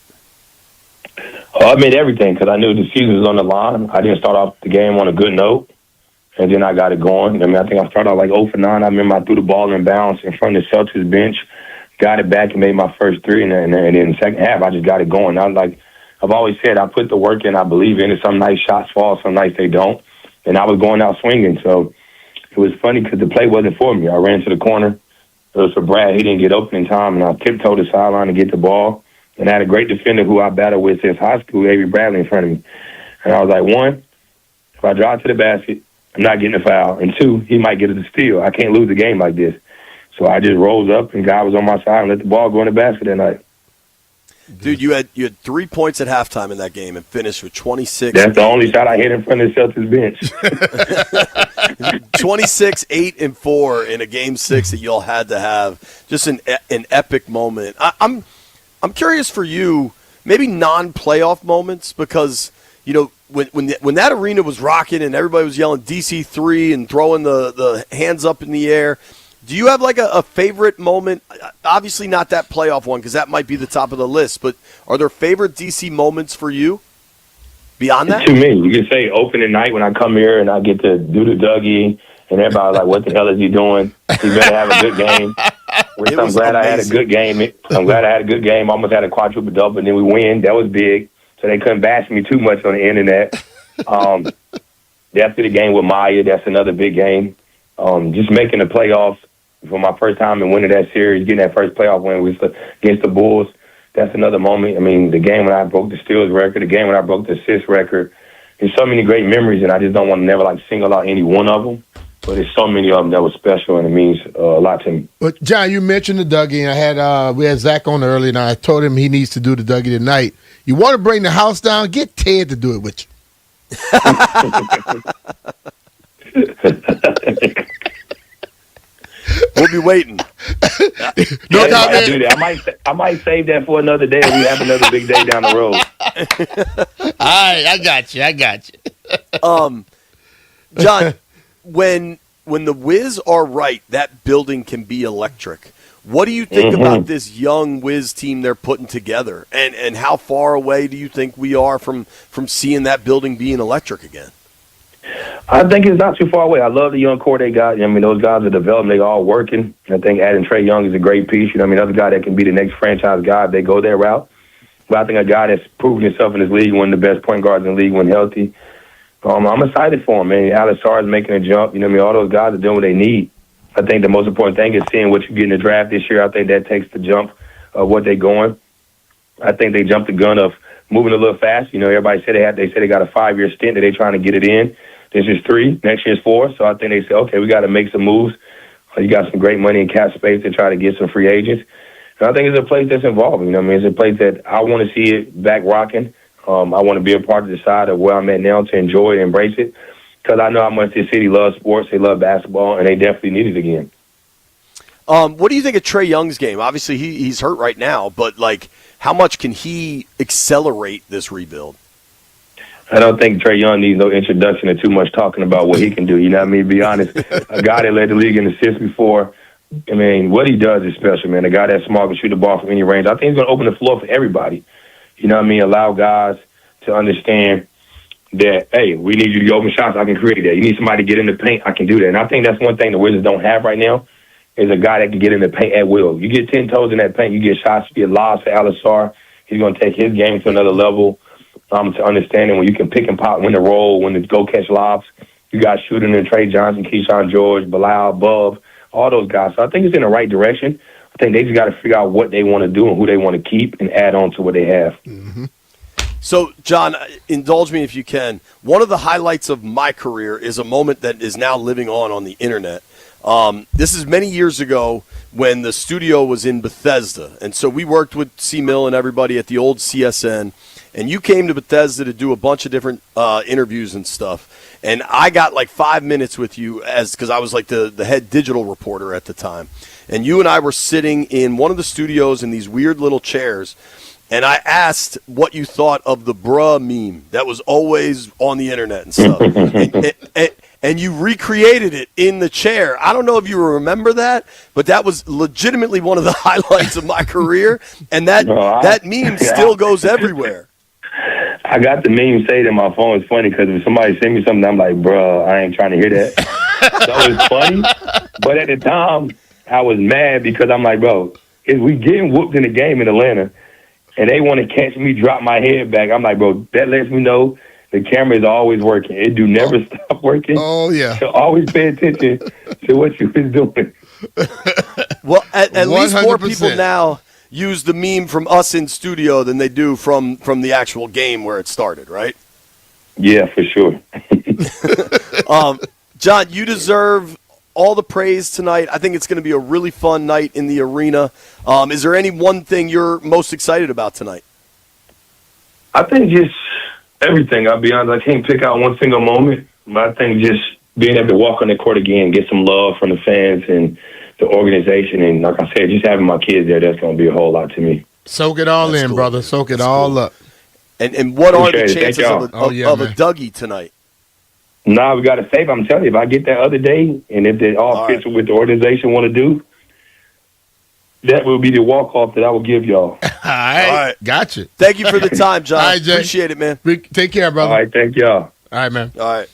I made everything because I knew the season was on the line. I didn't start off the game on a good note, and then I got it going. I think I started out like 0 for 9. I remember I threw the ball in bounds in front of the Celtics bench, got it back and made my first three, and then in the second half, I just got it going. I've always said, I put the work in, I believe in it. Some nights shots fall, some nights they don't, and I was going out swinging. So it was funny because the play wasn't for me. I ran to the corner. It was for Brad. He didn't get open in time, and I tiptoed the sideline to get the ball. And I had a great defender who I battled with since high school, Avery Bradley, in front of me. And I was like, one, if I drive to the basket, I'm not getting a foul. And two, he might get a steal. I can't lose the game like this. So I just rose up, and God was on my side and let the ball go in the basket that night. Dude, you had 3 points at halftime in that game and finished with 26. That's the only shot I hit in front of the Celtics bench. 26, 8, and 4 in a game 6 that you all had to have. Just an epic moment. I'm curious for you, maybe non-playoff moments, because when that arena was rocking and everybody was yelling DC3 and throwing the hands up in the air. Do you have like a favorite moment? Obviously not that playoff one because that might be the top of the list, but are there favorite DC moments for you beyond that? To me, you can say opening night when I come here and I get to do the Dougie and everybody's like, what the hell is he doing? He better have a good game. Which I'm glad I had a good game. I'm glad I had a good game. Almost had a quadruple double, and then we win. That was big. So they couldn't bash me too much on the internet. After the game with Maya, that's another big game. Just making the playoffs. For my first time and winning that series, getting that first playoff win was against the Bulls. That's another moment. I mean, the game when I broke the steals record, the game when I broke the assist record. There's so many great memories, and I just don't want to never single out any one of them. But there's so many of them that was special, and it means a lot to me. But John, you mentioned the Dougie, and we had Zach on earlier, and I told him he needs to do the Dougie tonight. You want to bring the house down? Get Ted to do it with you. We'll be waiting. No comment. I do that. I might save that for another day. We have another big day down the road. All right, I got you. John, when the Wiz are right, that building can be electric. What do you think about this young Wiz team they're putting together, and how far away do you think we are from seeing that building being electric again? I think it's not too far away. I love the young core they got. I mean, those guys are developing. They're all working. I think adding Trae Young is a great piece. Another guy that can be the next franchise guy if they go that route. But I think a guy that's proven himself in this league, one of the best point guards in the league when healthy. I'm excited for him, man. Alex Sarr is making a jump. All those guys are doing what they need. I think the most important thing is seeing what you get in the draft this year. I think that takes the jump of what they're going. I think they jumped the gun of moving a little fast. Everybody said they got a 5-year stint that they're trying to get it in. This is 3. Next year's 4. So I think they said, okay, we got to make some moves. You got some great money in cap space to try to get some free agents. And I think it's a place that's evolving. It's a place that I want to see it back rocking. I want to be a part of the side of where I'm at now to enjoy it, embrace it, because I know how much this city loves sports. They love basketball, and they definitely need it again. What do you think of Trae Young's game? Obviously, he's hurt right now, but how much can he accelerate this rebuild? I don't think Trae Young needs no introduction or too much talking about what he can do. You know what I mean? Be honest. A guy that led the league in assists before, what he does is special, man. A guy that's smart can shoot the ball from any range. I think he's going to open the floor for everybody. You know what I mean? Allow guys to understand that, hey, we need you to open shots. I can create that. You need somebody to get in the paint. I can do that. And I think that's one thing the Wizards don't have right now is a guy that can get in the paint at will. You get 10 toes in that paint, you get shots, you get lobs for Alex Sarr. He's going to take his game to another level. To understanding when you can pick and pop, when to roll, when to go catch lobs. You got shooting in Trey Johnson, Keyshawn George, Bilal, Bub, all those guys. So I think it's in the right direction. I think they just got to figure out what they want to do and who they want to keep and add on to what they have. Mm-hmm. So, John, indulge me if you can. One of the highlights of my career is a moment that is now living on the internet. This is many years ago when the studio was in Bethesda. And so we worked with C-Mill and everybody at the old CSN. And you came to Bethesda to do a bunch of different interviews and stuff. And I got 5 minutes with you because I was the head digital reporter at the time. And you and I were sitting in one of the studios in these weird little chairs. And I asked what you thought of the bruh meme that was always on the internet and stuff. And you recreated it in the chair. I don't know if you remember that, but that was legitimately one of the highlights of my career. And that meme still goes everywhere. I got the meme saved in my phone. It's funny because if somebody send me something, I'm like, bro, I ain't trying to hear that. So it's funny. But at the time, I was mad because I'm like, bro, is we getting whooped in the game in Atlanta, and they want to catch me drop my head back. I'm like, bro, that lets me know the camera is always working. It do never stop working. Oh, yeah. So always pay attention to what you was doing. Well, at least more people 100%. now use the meme from us in studio than they do from the actual game where it started, right? Yeah, for sure. John, you deserve all the praise tonight. I think it's going to be a really fun night in the arena. Is there any one thing you're most excited about tonight? I think just everything. I'll be honest, I can't pick out one single moment, but I think just being able to walk on the court again, get some love from the fans and the organization, and like I said, just having my kids there, that's going to be a whole lot to me. Soak it all in, brother. Soak it all up. And what are the Appreciate it. Thank chances of y'all. a Dougie tonight? Nah, we got to save. I'm telling you, if I get that other day, and if it all fits with what the organization want to do, that will be the walk-off that I will give y'all. All right. Gotcha. Thank you for the time, John. All right, Jay. Appreciate it, man. Take care, brother. All right, thank y'all. All right, man. All right.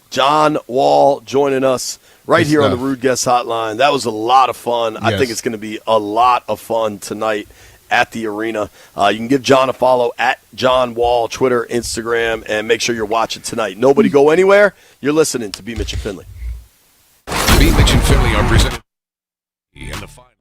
John Wall joining us right Good here on the stuff. Rude Guest Hotline. That was a lot of fun. I Yes. think it's going to be a lot of fun tonight at the arena. You can give John a follow at John Wall, Twitter, Instagram, and make sure you're watching tonight. Nobody go anywhere. You're listening to B. Mitch and Finley. B. Mitch and Finley are presented in the final.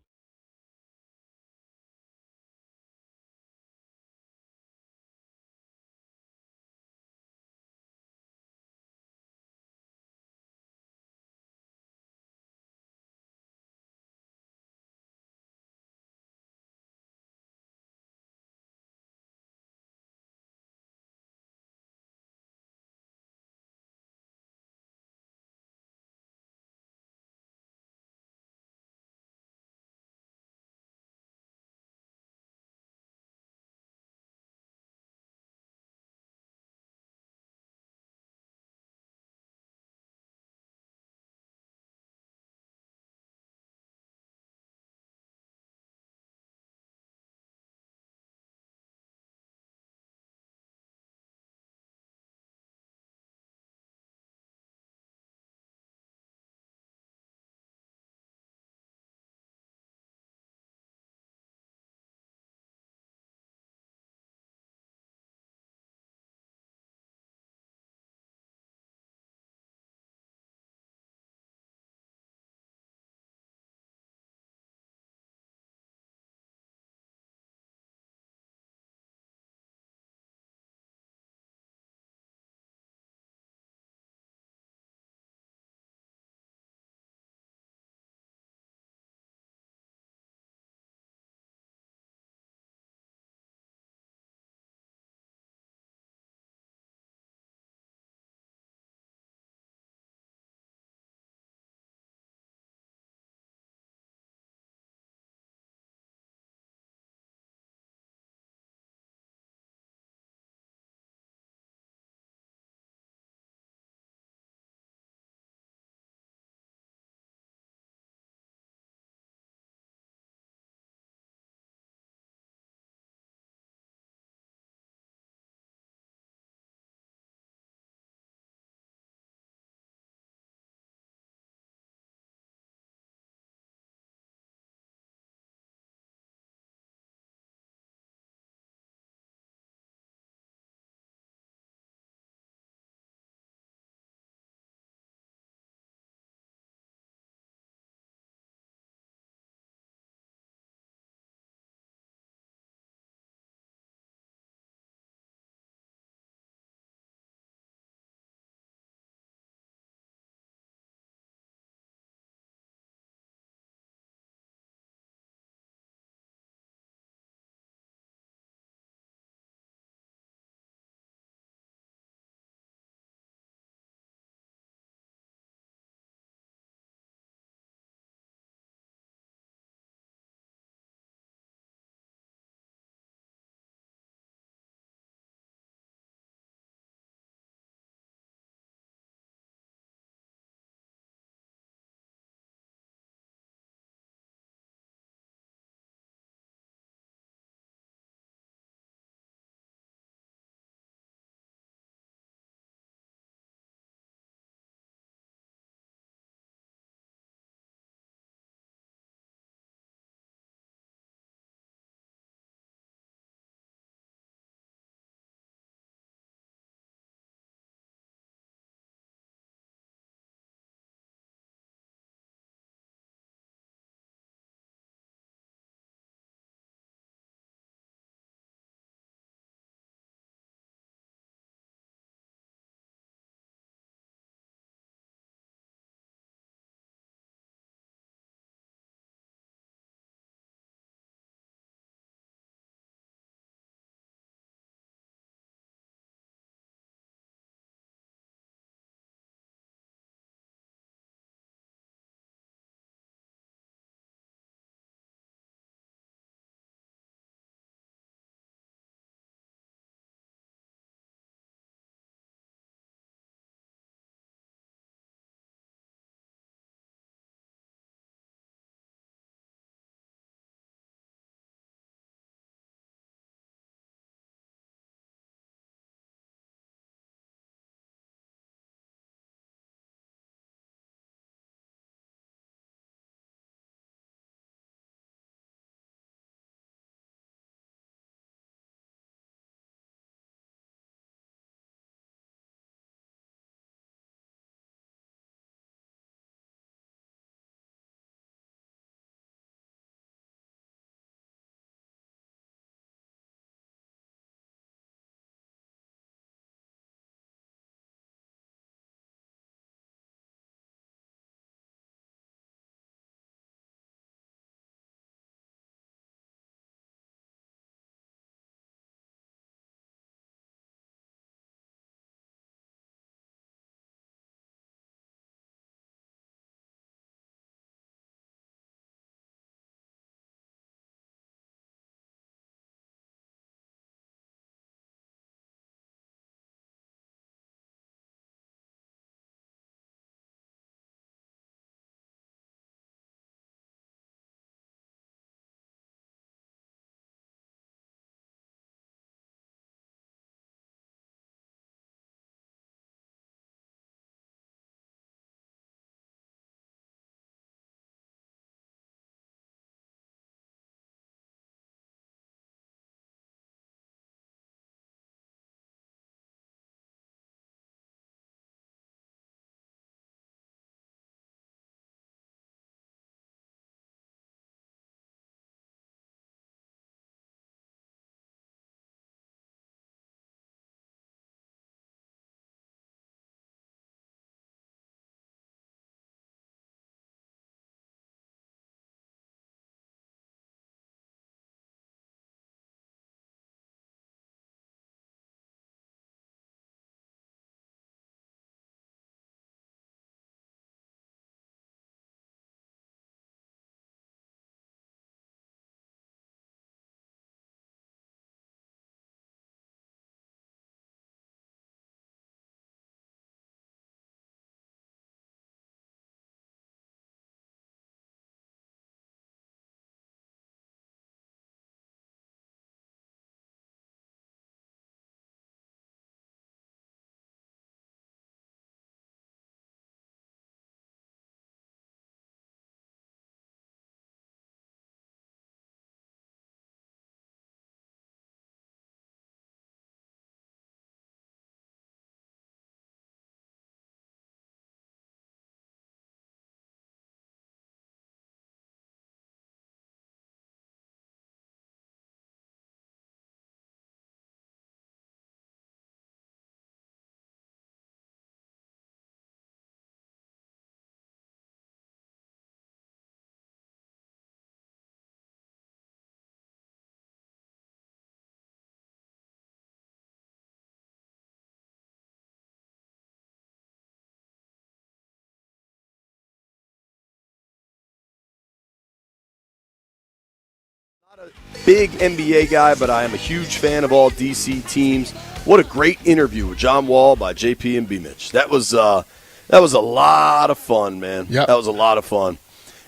Big NBA guy, but I am a huge fan of all DC teams. What a great interview with John Wall by JP and B. Mitch. That was a lot of fun, man. Yep. That was a lot of fun.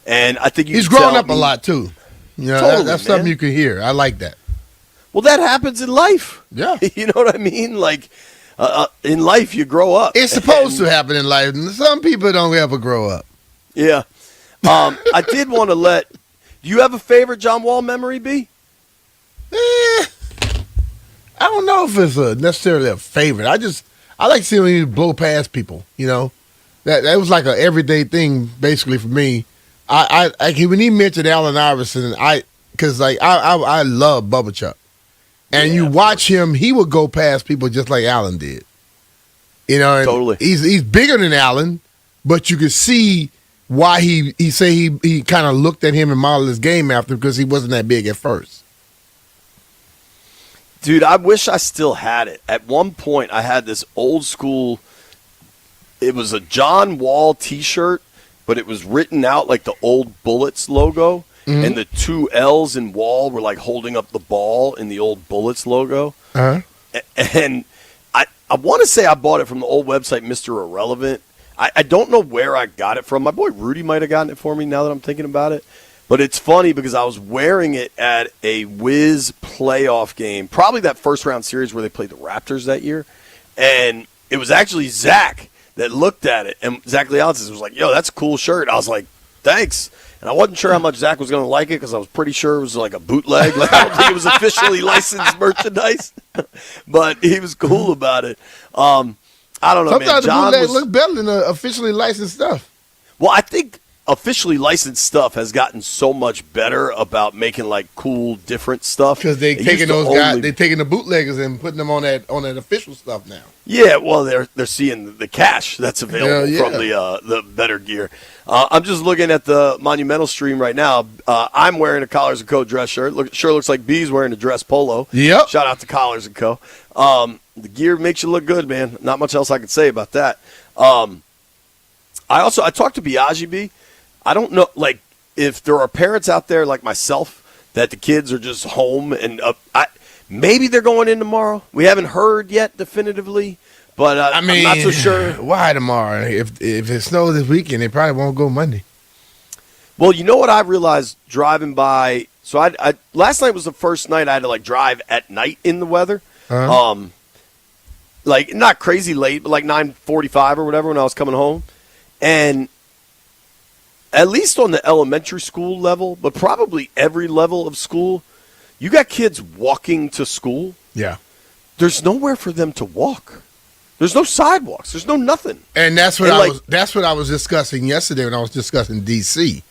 And I think he's grown up a lot, too. You know, Totally, that's man. something you can hear. I like that. Well, that happens in life. Yeah. You know what I mean? Like, in life, you grow up. It's supposed to happen in life. And some people don't ever grow up. Yeah. I did want to let – do you have a favorite John Wall memory, B? I don't know if it's necessarily a favorite. I like seeing him blow past people, you know. That was like an everyday thing, basically, for me. When he mentioned Allen Iverson, I love Bubba Chuck. And you watch him, he would go past people just like Allen did. You know, and totally. He's bigger than Allen, but you could see why he kind of looked at him and modeled his game after him, because he wasn't that big at first. Dude, I wish I still had it. At one point, I had this old school, it was a John Wall t-shirt, but it was written out like the old Bullets logo. Mm-hmm. And the two L's in Wall were like holding up the ball in the old Bullets logo. Uh-huh. And I want to say I bought it from the old website, Mr. Irrelevant. I don't know where I got it from. My boy Rudy might have gotten it for me now that I'm thinking about it. But it's funny because I was wearing it at a Wiz playoff game, probably that first-round series where they played the Raptors that year. And it was actually Zach that looked at it. And Zach Leonsis was like, yo, that's a cool shirt. I was like, thanks. And I wasn't sure how much Zach was going to like it because I was pretty sure it was like a bootleg. Like, I don't think it was officially licensed merchandise. But he was cool about it. I don't know, Sometimes man. John the bootleg look better than the officially licensed stuff. Well, I think officially licensed stuff has gotten so much better about making like cool, different stuff. Because they're taking the bootleggers and putting them on that official stuff now. Yeah, well, they're seeing the cash that's available Yeah. from the better gear. I'm just looking at the Monumental stream right now. I'm wearing a Collars & Co. dress shirt. Sure looks like B's wearing a dress polo. Yep. Shout out to Collars & Co. The gear makes you look good, man. Not much else I can say about that. I talked to Biaggi B. I don't know, like, if there are parents out there like myself that the kids are just home and maybe they're going in tomorrow. We haven't heard yet definitively, but I'm not so sure. Why tomorrow? If it snows this weekend, they probably won't go Monday. Well, you know what I realized driving by? So I last night was the first night I had to like drive at night in the weather. Uh-huh. Like not crazy late, but like 9:45 or whatever when I was coming home, and at least on the elementary school level, but probably every level of school, you got kids walking to school. Yeah. There's nowhere for them to walk. There's no sidewalks. There's no nothing. And that's what I was discussing yesterday when I was discussing DC.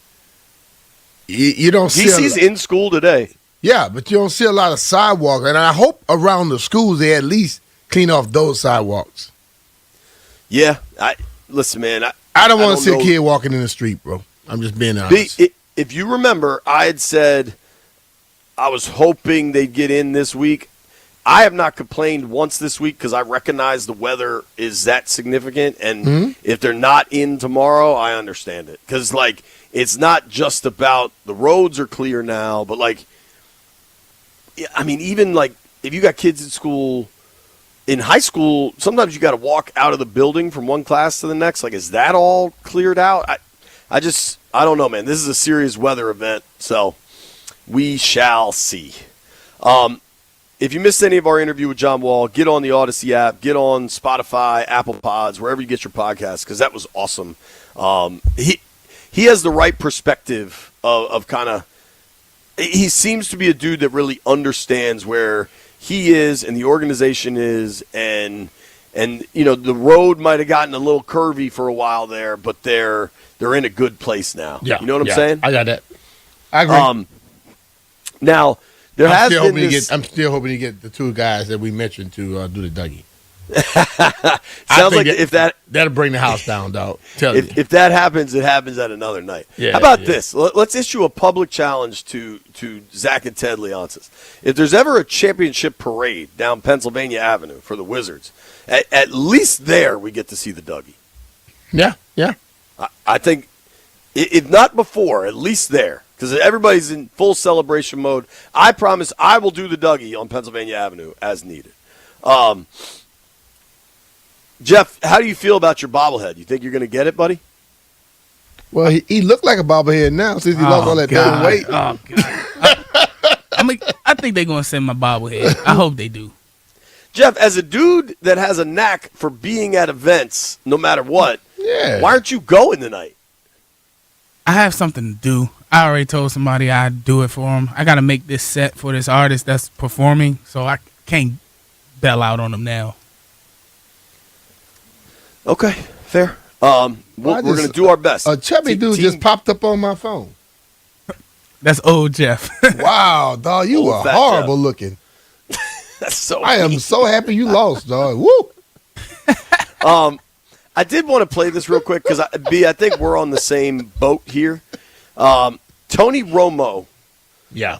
You don't see DC's in school today. Yeah, but you don't see a lot of sidewalk, and I hope around the schools they at least clean off those sidewalks. Yeah, listen, man. I don't want to see a kid walking in the street, bro. I'm just being honest. If you remember, I had said I was hoping they'd get in this week. I have not complained once this week because I recognize the weather is that significant. And if they're not in tomorrow, I understand it. Because, like, it's not just about the roads are clear now, but, like, I mean, even, like, if you got kids in school, in high school, sometimes you got to walk out of the building from one class to the next. Like, is that all cleared out? I don't know, man. This is a serious weather event, so we shall see. If you missed any of our interview with John Wall, get on the Odyssey app, get on Spotify, Apple Pods, wherever you get your podcasts, because that was awesome. He has the right perspective of kind of – he seems to be a dude that really understands where he is and the organization is, and you know, the road might have gotten a little curvy for a while there, but they're in a good place now. Yeah, you know what I'm saying? I got that. I agree. Now – I'm still hoping to get the two guys that we mentioned to do the Dougie. Sounds like that'll bring the house down, dog. If that happens, it happens at another night. Yeah, how about this? Let's issue a public challenge to Zach and Ted Leonsis. If there's ever a championship parade down Pennsylvania Avenue for the Wizards, at least there we get to see the Dougie. Yeah. I think, if not before, at least there. because everybody's in full celebration mode. I promise I will do the Dougie on Pennsylvania Avenue as needed. Jeff, how do you feel about your bobblehead? You think you're going to get it, buddy? Well, he looked like a bobblehead now since he lost all that damn weight. Oh, God. I think they're going to send my bobblehead. I hope they do. Jeff, as a dude that has a knack for being at events no matter what, why aren't you going tonight? I have something to do. I already told somebody I'd do it for them. I got to make this set for this artist that's performing, so I can't bail out on them now. Okay, fair. We're going to do our best. A chubby dude just popped up on my phone. That's old Jeff. Wow, dog, you are horrible looking. That's so I am so happy you lost, dog. Woo! I did want to play this real quick because, I think we're on the same boat here. Tony Romo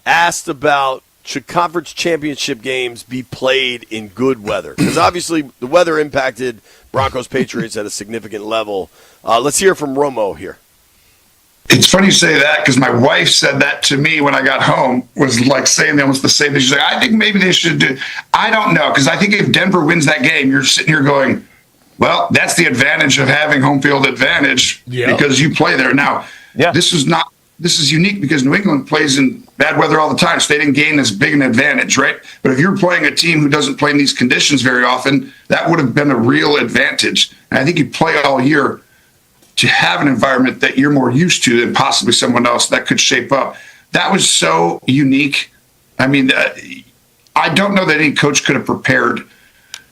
asked about should conference championship games be played in good weather? Because obviously the weather impacted Broncos-Patriots at a significant level. Let's hear from Romo here. It's funny you say that because my wife said that to me when I got home, was like saying almost the same thing. She's like, I think maybe they should do. I don't know, because I think if Denver wins that game, you're sitting here going, well, that's the advantage of having home field advantage because you play there. Now, this is unique because New England plays in bad weather all the time, so they didn't gain as big an advantage, right? But if you're playing a team who doesn't play in these conditions very often, that would have been a real advantage. And I think you play all year to have an environment that you're more used to than possibly someone else that could shape up. That was so unique. I mean, I don't know that any coach could have prepared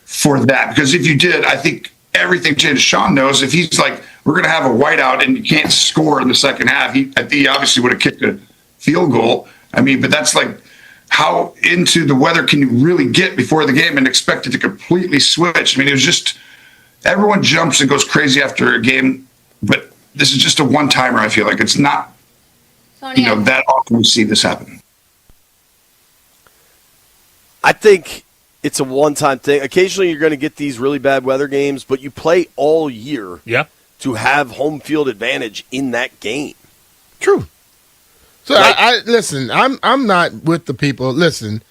for that, because if you did, I think everything changed. Sean knows if he's like, we're going to have a whiteout and you can't score in the second half, I think he obviously would have kicked a field goal. I mean, but that's like, how into the weather can you really get before the game and expect it to completely switch? I mean, it was just, everyone jumps and goes crazy after a game, but this is just a one-timer, I feel like. It's not, that often we see this happen. I think it's a one-time thing. Occasionally you're going to get these really bad weather games, but you play all year to have home field advantage in that game. True. So I listen, I'm not with the people. Listen,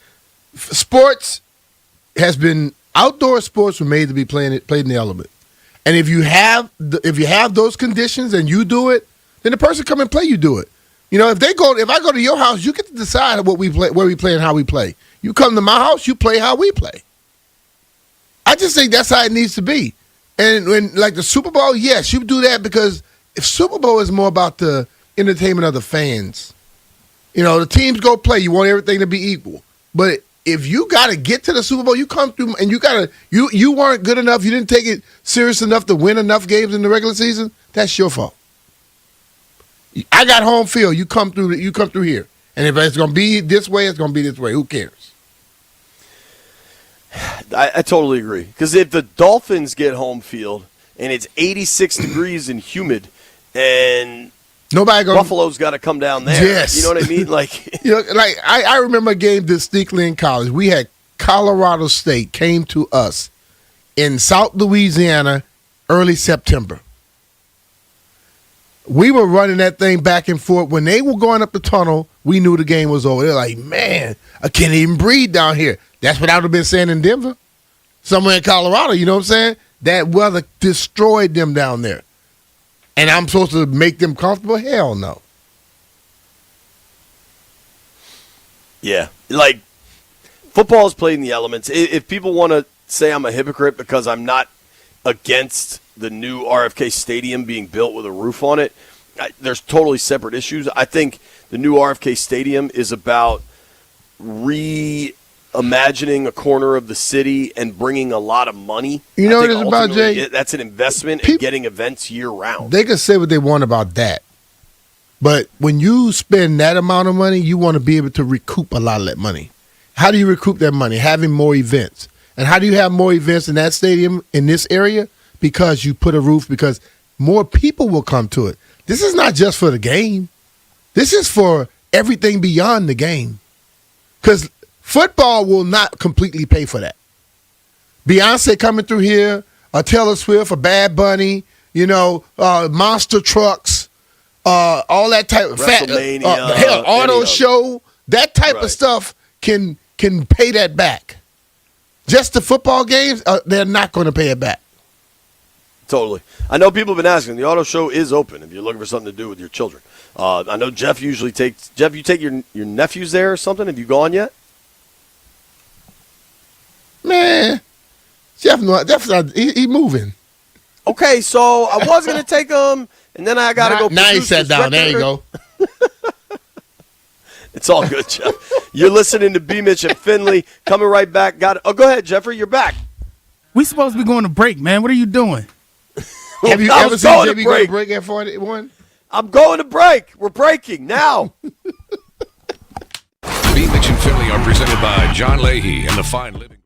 sports has been, outdoor sports were made to be played in the element. And if you have those conditions and you do it, then the person come and play, you do it. You know, if I go to your house, you get to decide what we play, where we play, and how we play. You come to my house, you play how we play. I just think that's how it needs to be. And when, like the Super Bowl, yes, you do that, because if Super Bowl is more about the entertainment of the fans, the teams go play, you want everything to be equal. But if you got to get to the Super Bowl, you come through and you weren't good enough, you didn't take it serious enough to win enough games in the regular season, that's your fault. I got home field, you come through here. And if it's going to be this way, it's going to be this way. Who cares? I totally agree. Because if the Dolphins get home field and it's 86 degrees and humid, and Buffalo's got to come down there. Yes. You know what I mean? I remember a game distinctly in college. We had Colorado State came to us in South Louisiana early September. We were running that thing back and forth. When they were going up the tunnel, we knew the game was over. They're like, man, I can't even breathe down here. That's what I would have been saying in Denver. Somewhere in Colorado, you know what I'm saying? That weather destroyed them down there. And I'm supposed to make them comfortable? Hell no. Yeah. Football is played in the elements. If people want to say I'm a hypocrite because I'm not against the new RFK Stadium being built with a roof on it, there's totally separate issues. I think the new RFK Stadium is about reimagining a corner of the city and bringing a lot of money. You know what it's about, Jay? That's an investment in getting events year-round. They can say what they want about that. But when you spend that amount of money, you want to be able to recoup a lot of that money. How do you recoup that money? Having more events. And how do you have more events in that stadium in this area? Because you put a roof, because more people will come to it. This is not just for the game. This is for everything beyond the game. Because football will not completely pay for that. Beyonce coming through here, a Taylor Swift, a Bad Bunny, monster trucks, all that type of WrestleMania, hell, auto any of- show, that type Right. of stuff can pay that back. Just the football games, they're not going to pay it back. Totally. I know people have been asking. The auto show is open if you're looking for something to do with your children. I know Jeff usually takes. Jeff, you take your nephews there or something? Have you gone yet? Man, Jeff's not. He moving. Okay, so I was gonna take him, and then I gotta go. Now he produce sat this down. There you record. go. It's all good, Jeff. You're listening to B. Mitch and Finley. Coming right back. Go ahead, Jeffrey. You're back. We supposed to be going to break, man. What are you doing? Have you I ever was seen going to JB go to break. break at 41? I'm going to break. We're breaking now. B. Mitch and Finley are presented by John Leahy and the Fine Living.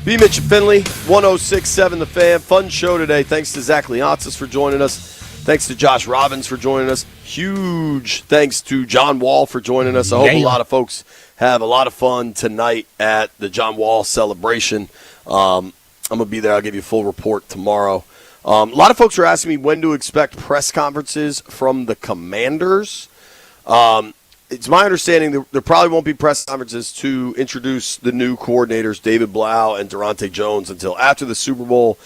B. Mitch and Finley, 106.7 The Fan. Fun show today. Thanks to Zach Leonsis for joining us. Thanks to Josh Robbins for joining us. Huge thanks to John Wall for joining us. I hope a lot of folks have a lot of fun tonight at the John Wall celebration. I'm going to be there. I'll give you a full report tomorrow. A lot of folks are asking me when to expect press conferences from the Commanders. It's my understanding there probably won't be press conferences to introduce the new coordinators, David Blau and Durante Jones, until after the Super Bowl.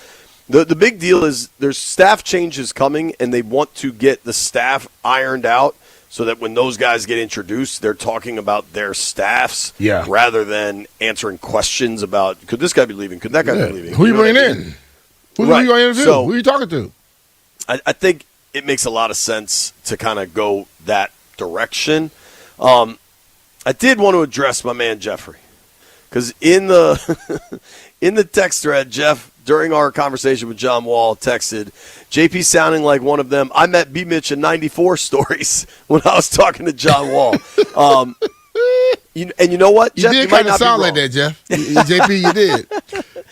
The big deal is there's staff changes coming, and they want to get the staff ironed out so that when those guys get introduced, they're talking about their staffs rather than answering questions about, could this guy be leaving? Could that guy be leaving? Who you bringing in? Who are you going to interview? So, who are you talking to? I think it makes a lot of sense to kind of go that direction. I did want to address my man Jeffrey, because in the in the text thread, Jeff, during our conversation with John Wall, texted, JP sounding like one of them I met B. Mitch in 94 stories when I was talking to John Wall. And you know what, Jeff? You did kind of sound like that, Jeff. JP,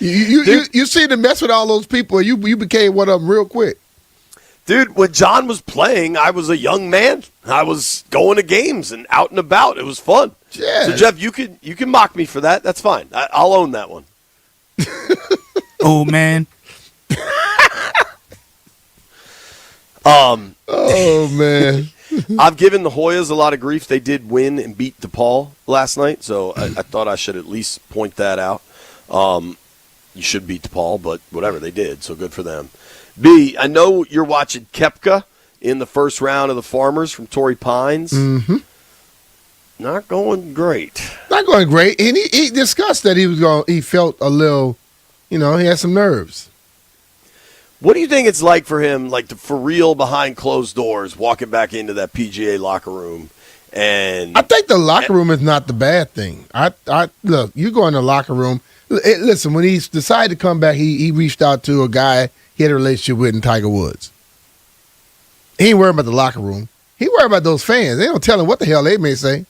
you did. You seemed to mess with all those people, and you became one of them real quick. Dude, when John was playing, I was a young man. I was going to games and out and about. It was fun. Yeah. So, Jeff, you can mock me for that. That's fine. I'll own that one. Old man. Oh, man. I've given the Hoyas a lot of grief. They did win and beat DePaul last night, so I thought I should at least point that out. You should beat DePaul, but whatever, they did, so good for them. B, I know you're watching Koepka in the first round of the Farmers from Torrey Pines. Mm-hmm. Not going great. Not going great. And he discussed that he felt a little, he had some nerves. What do you think it's like for him, like for real behind closed doors, walking back into that PGA locker room? And I think the locker room is not the bad thing. I look, you go in the locker room. Listen, when he decided to come back, he reached out to a guy he had a relationship with in Tiger Woods. He ain't worried about the locker room. He worried about those fans. They don't tell him what the hell they may say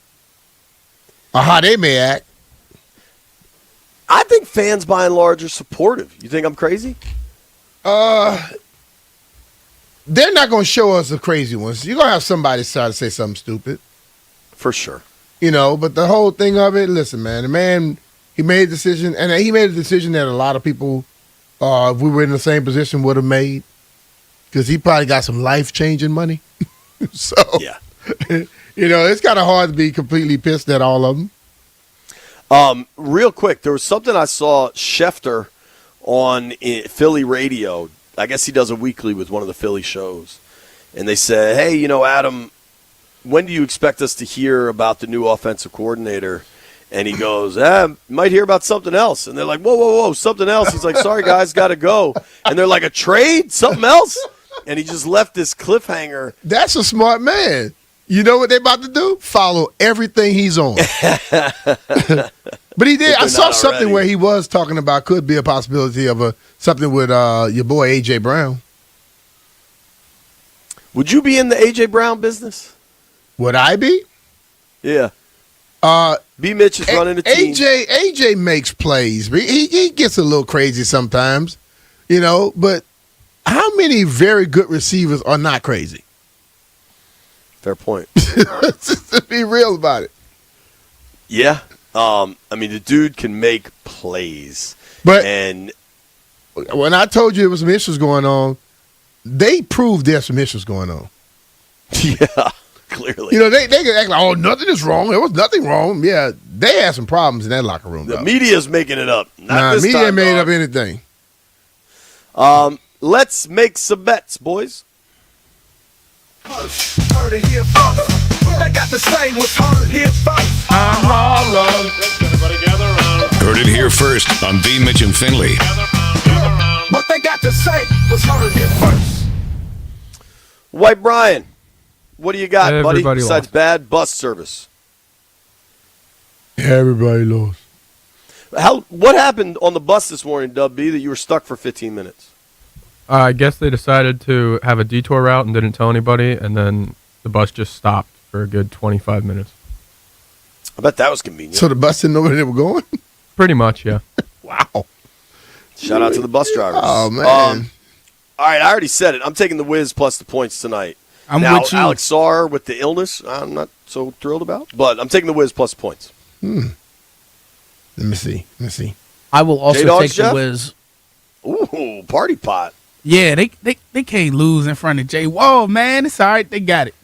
or how they may act. I think fans, by and large, are supportive. You think I'm crazy? They're not going to show us the crazy ones. You're going to have somebody try to say something stupid. For sure. But the whole thing of it, listen, man, the man, he made a decision, and he made a decision that a lot of people, if we were in the same position, would have made, because he probably got some life-changing money. So, yeah. It's kind of hard to be completely pissed at all of them. Real quick, there was something I saw Schefter on Philly radio. I guess he does a weekly with one of the Philly shows. And they said, hey, Adam, when do you expect us to hear about the new offensive coordinator? And he goes, might hear about something else. And they're like, whoa, something else. He's like, sorry, guys, got to go. And they're like, a trade? Something else? And he just left this cliffhanger. That's a smart man. You know what they're about to do? Follow everything he's on. But he did. I saw something where he was talking about could be a possibility of something with your boy A.J. Brown. Would you be in the A.J. Brown business? Would I be? Yeah. B. Mitch is running the team. AJ makes plays. He gets a little crazy sometimes, but how many very good receivers are not crazy? Fair point. To be real about it. Yeah. The dude can make plays. And when I told you there was some issues going on, they proved there's some issues going on. Yeah. Clearly. They can act like, nothing is wrong. There was nothing wrong. Yeah, they had some problems in that locker room. The media's making it up. Media ain't made up anything. Let's make some bets, boys. Heard it here first. I got to say what's heard here first. Everybody gather around. Heard it here first on B. Mitch and Finley. What they got to say was heard here first. White Brian, what do you got, buddy? Everybody Besides lost. bad bus service. Everybody lost. What happened on the bus this morning, Dub B, that you were stuck for 15 minutes? I guess they decided to have a detour route and didn't tell anybody, and then the bus just stopped for a good 25 minutes. I bet that was convenient. So the bus didn't know where they were going? Pretty much, yeah. Wow. Shout out to the bus drivers. Oh, man. All right, I already said it. I'm taking the Wiz plus the points tonight. I'm now, with you. Alex Sarr with the illness, I'm not so thrilled about. But I'm taking the Wiz plus the points. Let me see. I will also J-Dogs, take the Jeff? Wiz. Ooh, party pot. Yeah, they can't lose in front of Jay. Whoa, man, it's all right. They got it.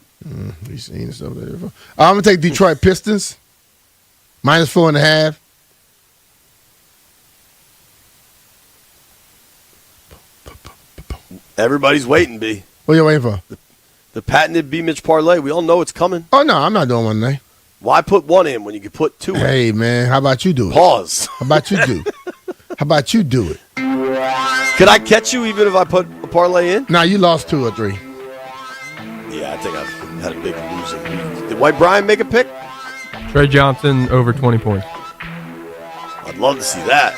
We seen this over there. I'm gonna take Detroit Pistons -4.5. Everybody's waiting, B. What are you waiting for? The patented B. Mitch parlay. We all know it's coming. Oh no, I'm not doing one today. Why put one in when you can put two in? Hey man, how about you do it? Pause. How about you do? How about you do it? Could I catch you even if I put a parlay in? Nah, you lost 2 or 3. Yeah, I think I've had a big losing week. Did White Brian make a pick? Trey Johnson over 20 points. I'd love to see that.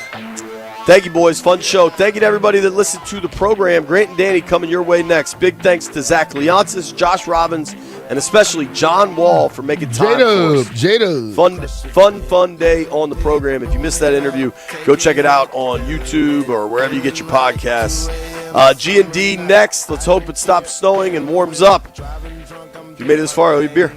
Thank you, boys. Fun show. Thank you to everybody that listened to the program. Grant and Danny coming your way next. Big thanks to Zach Leonsis, Josh Robbins, and especially John Wall for making time for us. J-Dub. Fun day on the program. If you missed that interview, go check it out on YouTube or wherever you get your podcasts. G&D next. Let's hope it stops snowing and warms up. If you made it this far, I'll eat beer.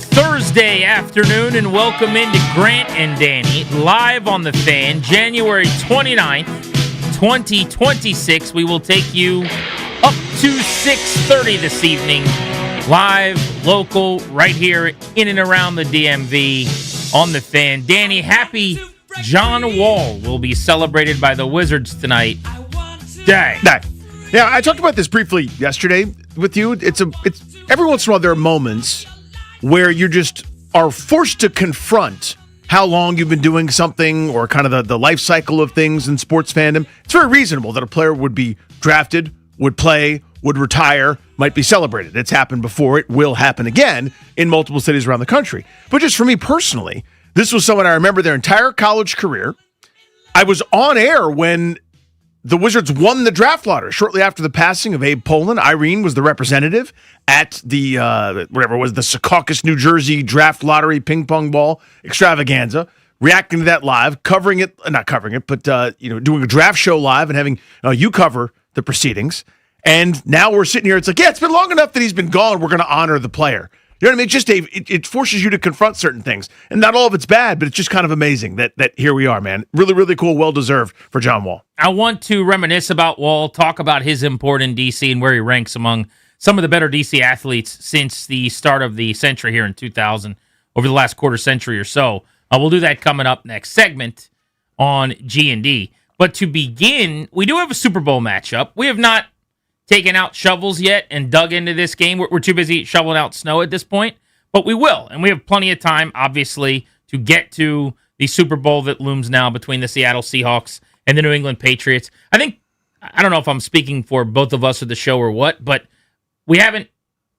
Thursday afternoon, and welcome into Grant and Danny live on the Fan, January 29th, 2026. We will take you up to 6:30 this evening, live, local, right here in and around the DMV on the Fan. Danny, happy John Wall will be celebrated by the Wizards tonight. Day. Yeah, I talked about this briefly yesterday with you. It's every once in a while there are moments where you just are forced to confront how long you've been doing something or kind of the life cycle of things in sports fandom. It's very reasonable that a player would be drafted, would play, would retire, might be celebrated. It's happened before. It will happen again in multiple cities around the country. But just for me personally, this was someone I remember their entire college career. I was on air when the Wizards won the draft lottery shortly after the passing of Abe Pollin. Irene was the representative at the, whatever it was, the Secaucus, New Jersey draft lottery ping pong ball extravaganza, reacting to that live, covering it, not covering it, but, doing a draft show live and having you cover the proceedings. And now we're sitting here. It's like, yeah, it's been long enough that he's been gone. We're going to honor the player. You know what I mean? It's just it forces you to confront certain things. And not all of it's bad, but it's just kind of amazing that here we are, man. Really, really cool. Well-deserved for John Wall. I want to reminisce about Wall, talk about his import in D.C. and where he ranks among some of the better D.C. athletes since the start of the century here in 2000, over the last quarter century or so. We'll do that coming up next segment on G&D. But to begin, we do have a Super Bowl matchup. We have not taken out shovels yet and dug into this game. We're too busy shoveling out snow at this point, but we will. And we have plenty of time, obviously, to get to the Super Bowl that looms now between the Seattle Seahawks and the New England Patriots. I don't know if I'm speaking for both of us or the show or what, but we haven't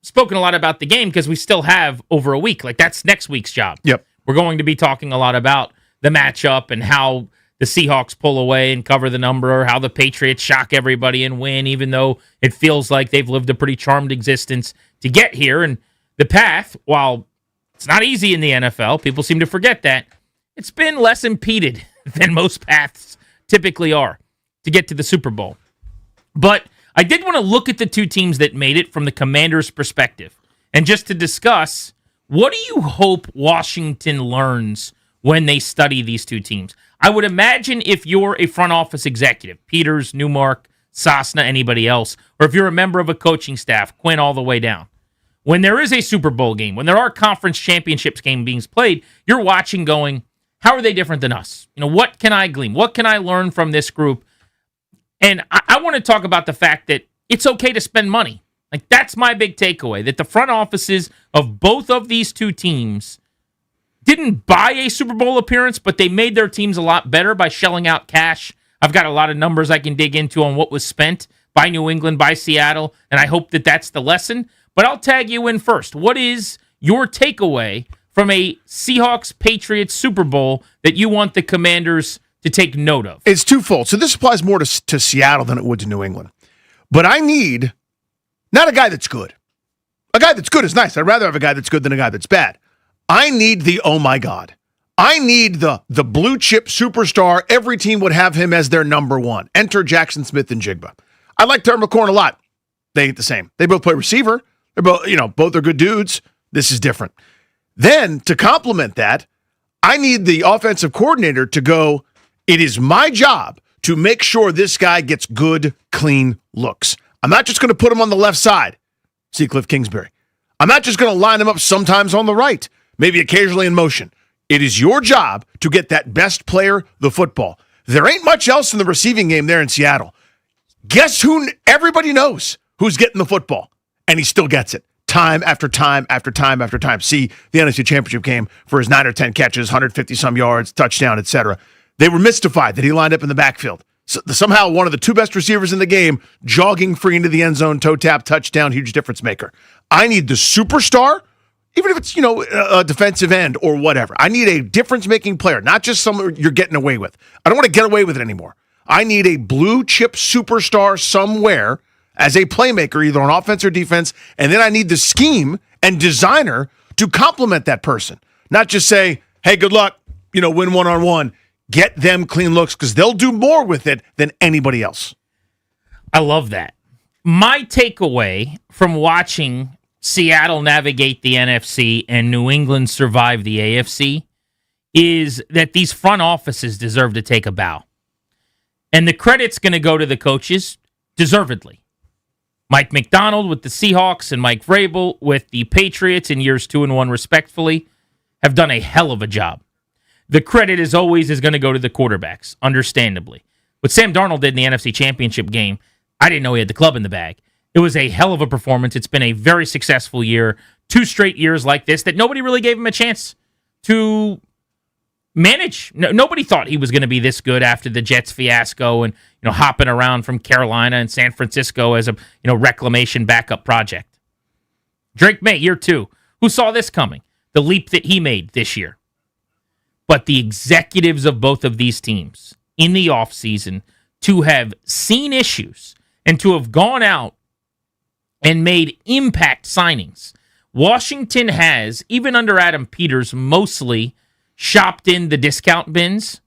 spoken a lot about the game because we still have over a week. Like, that's next week's job. Yep. We're going to be talking a lot about the matchup and how the Seahawks pull away and cover the number, or how the Patriots shock everybody and win, even though it feels like they've lived a pretty charmed existence to get here. And the path, while it's not easy in the NFL, people seem to forget that, it's been less impeded than most paths typically are to get to the Super Bowl. But I did want to look at the two teams that made it from the Commanders' perspective, and just to discuss, what do you hope Washington learns when they study these two teams? I would imagine if you're a front office executive, Peters, Newmark, Sosna, anybody else, or if you're a member of a coaching staff, Quinn all the way down, when there is a Super Bowl game, when there are conference championships game being played, you're watching going, how are they different than us? What can I glean? What can I learn from this group? And I want to talk about the fact that it's okay to spend money. Like, that's my big takeaway, that the front offices of both of these two teams didn't buy a Super Bowl appearance, but they made their teams a lot better by shelling out cash. I've got a lot of numbers I can dig into on what was spent by New England, by Seattle, and I hope that that's the lesson. But I'll tag you in first. What is your takeaway from a Seahawks-Patriots Super Bowl that you want the Commanders to take note of? It's twofold. So this applies more to Seattle than it would to New England. But I need not a guy that's good. A guy that's good is nice. I'd rather have a guy that's good than a guy that's bad. I need the oh my God. I need the blue chip superstar. Every team would have him as their number one. Enter Jackson Smith and Jigba. I like Terry McLaurin a lot. They ain't the same. They both play receiver. They're both are good dudes. This is different. Then to complement that, I need the offensive coordinator to go, it is my job to make sure this guy gets good, clean looks. I'm not just going to put him on the left side. See Cliff Kingsbury. I'm not just going to line him up sometimes on the right, maybe occasionally in motion. It is your job to get that best player the football. There ain't much else in the receiving game there in Seattle. Guess who everybody knows who's getting the football, and he still gets it time after time after time after time. See the NFC Championship game for his 9 or 10 catches, 150-some yards, touchdown, etc. They were mystified that he lined up in the backfield. So, somehow one of the two best receivers in the game, jogging free into the end zone, toe tap, touchdown, huge difference maker. I need the superstar, even if it's, a defensive end or whatever. I need a difference-making player, not just someone you're getting away with. I don't want to get away with it anymore. I need a blue-chip superstar somewhere as a playmaker, either on offense or defense, and then I need the scheme and designer to complement that person. Not just say, hey, good luck, win one-on-one. Get them clean looks because they'll do more with it than anybody else. I love that. My takeaway from watching Seattle navigate the NFC and New England survive the AFC is that these front offices deserve to take a bow. And the credit's going to go to the coaches, deservedly. Mike McDonald with the Seahawks and Mike Vrabel with the Patriots in years 2 and 1, respectfully, have done a hell of a job. The credit, as always, is going to go to the quarterbacks, understandably. What Sam Darnold did in the NFC Championship game, I didn't know he had the club in the bag. It was a hell of a performance. It's been a very successful year. 2 straight years like this that nobody really gave him a chance to manage. Nobody thought he was going to be this good after the Jets fiasco and hopping around from Carolina and San Francisco as a reclamation backup project. Drake May, year 2. Who saw this coming? The leap that he made this year. But the executives of both of these teams in the offseason to have seen issues and to have gone out and made impact signings. Washington has, even under Adam Peters, mostly shopped in the discount bins.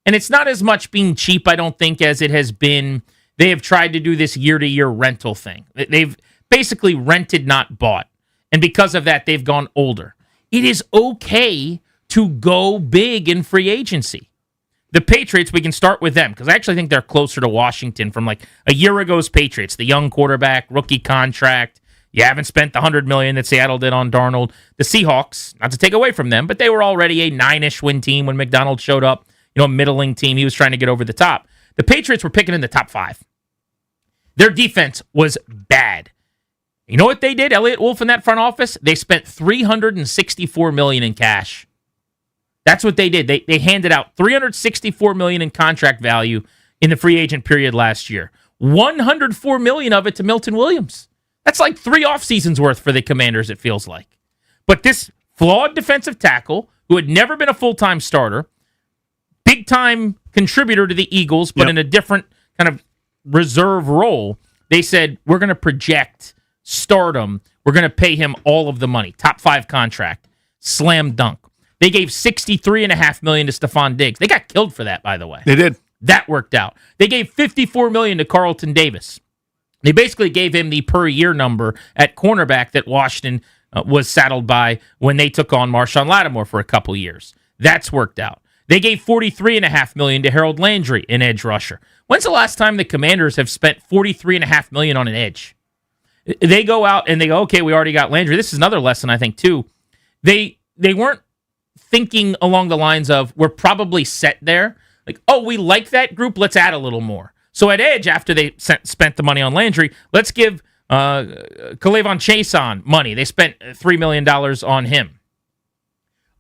And it's not as much being cheap, I don't think, as it has been. They have tried to do this year-to-year rental thing. They've basically rented, not bought. And because of that, they've gone older. It is okay to go big in free agency. The Patriots, we can start with them, because I actually think they're closer to Washington from like a year ago's Patriots. The young quarterback, rookie contract. You haven't spent the $100 million that Seattle did on Darnold. The Seahawks, not to take away from them, but they were already a 9-ish win team when McDonald showed up. A middling team. He was trying to get over the top. The Patriots were picking in the top 5. Their defense was bad. You know what they did, Elliott Wolf in that front office? They spent $364 million in cash. That's what they did. They handed out $364 million in contract value in the free agent period last year. $104 million of it to Milton Williams. That's like 3 off seasons worth for the Commanders, it feels like. But this flawed defensive tackle, who had never been a full-time starter, big-time contributor to the Eagles, but in a different kind of reserve role, they said, we're going to project stardom. We're going to pay him all of the money. Top 5 contract. Slam dunk. They gave $63.5 million to Stephon Diggs. They got killed for that, by the way. They did. That worked out. They gave $54 million to Carlton Davis. They basically gave him the per-year number at cornerback that Washington was saddled by when they took on Marshawn Lattimore for a couple years. That's worked out. They gave $43.5 million to Harold Landry, an edge rusher. When's the last time the Commanders have spent $43.5 million on an edge? They go out and they go, okay, we already got Landry. This is another lesson, I think, too. They weren't thinking along the lines of, we're probably set there. Like, oh, we like that group, let's add a little more. So at edge, after they spent the money on Landry, let's give K'Lavon Chaisson money. They spent $3 million on him.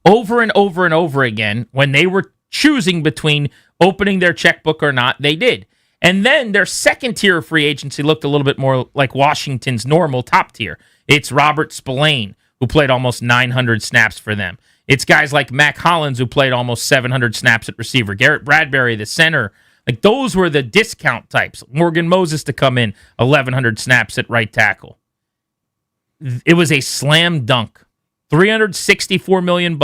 Over and over and over again, when they were choosing between opening their checkbook or not, they did. And then their second tier of free agency looked a little bit more like Washington's normal top tier. It's Robert Spillane, who played almost 900 snaps for them. It's guys like Mac Hollins, who played almost 700 snaps at receiver. Garrett Bradbury, the center. Like, those were the discount types. Morgan Moses to come in, 1,100 snaps at right tackle. It was a slam dunk. $364 million,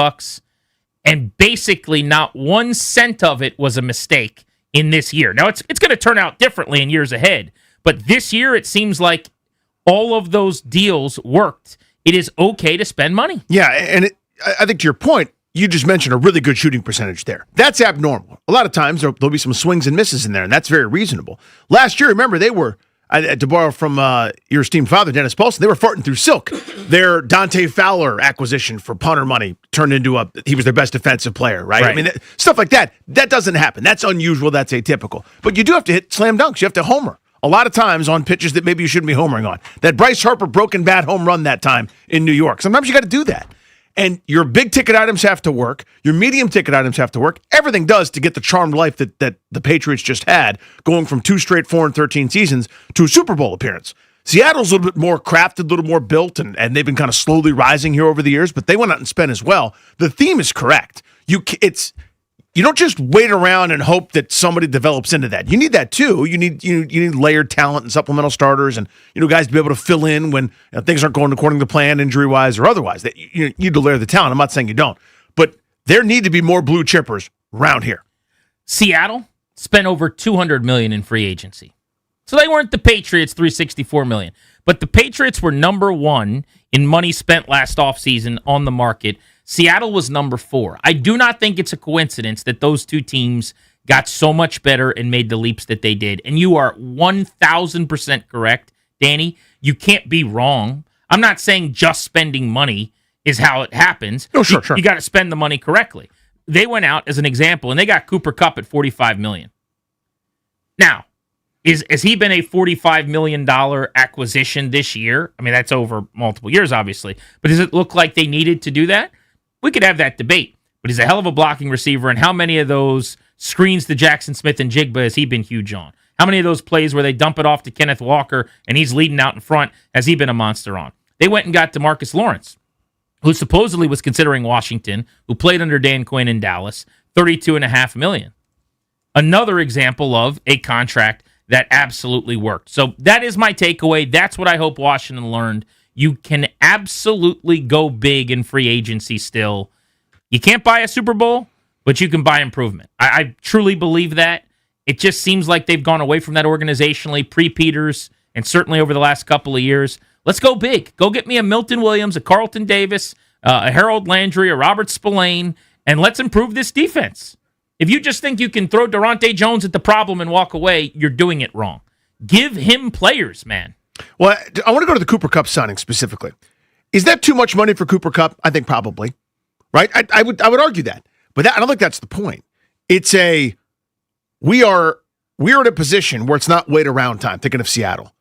and basically not 1 cent of it was a mistake in this year. Now, it's going to turn out differently in years ahead, but this year it seems like all of those deals worked. It is okay to spend money. Yeah, and I think to your point, you just mentioned a really good shooting percentage there. That's abnormal. A lot of times there'll be some swings and misses in there, and that's very reasonable. Last year, remember, they were, to borrow from your esteemed father, Dennis Paulson, they were farting through silk. Their Dante Fowler acquisition for punter money turned into he was their best defensive player, right? I mean, stuff like that doesn't happen. That's unusual. That's atypical. But you do have to hit slam dunks. You have to homer. A lot of times on pitches that maybe you shouldn't be homering on. That Bryce Harper broken bat home run that time in New York. Sometimes you got to do that. And your big ticket items have to work. Your medium ticket items have to work. Everything does to get the charmed life that the Patriots just had, going from 2 straight 4-13 seasons to a Super Bowl appearance. Seattle's a little bit more crafted, a little more built, and they've been kind of slowly rising here over the years, but they went out and spent as well. The theme is correct. You don't just wait around and hope that somebody develops into that. You need that too. You need layered talent and supplemental starters, and guys to be able to fill in when things aren't going according to plan, injury wise or otherwise. That you need to layer the talent. I'm not saying you don't, but there need to be more blue chippers around here. Seattle spent over $200 million in free agency. So they weren't the Patriots, $364 million. But the Patriots were number 1 in money spent last offseason on the market. Seattle was number 4. I do not think it's a coincidence that those two teams got so much better and made the leaps that they did. And you are 1,000% correct, Danny. You can't be wrong. I'm not saying just spending money is how it happens. Oh, sure. You got to spend the money correctly. They went out as an example, and they got Cooper Kupp at $45 million. Now, has he been a $45 million acquisition this year? I mean, that's over multiple years, obviously. But does it look like they needed to do that? We could have that debate. But he's a hell of a blocking receiver, and how many of those screens to Jackson Smith and Jigba has he been huge on? How many of those plays where they dump it off to Kenneth Walker and he's leading out in front has he been a monster on? They went and got DeMarcus Lawrence, who supposedly was considering Washington, who played under Dan Quinn in Dallas, $32.5 million. Another example of a contract that absolutely worked. So that is my takeaway. That's what I hope Washington learned. You can absolutely go big in free agency still. You can't buy a Super Bowl, but you can buy improvement. I truly believe that. It just seems like they've gone away from that organizationally, pre-Peters, and certainly over the last couple of years. Let's go big. Go get me a Milton Williams, a Carlton Davis, a Harold Landry, a Robert Spillane, and let's improve this defense. If you just think you can throw Durante Jones at the problem and walk away, you're doing it wrong. Give him players, man. Well, I want to go to the Cooper Kupp signing specifically. Is that too much money for Cooper Kupp? I think probably. Right? I would argue that. But I don't think that's the point. It's we are in a position where it's not wait around time, thinking of Seattle.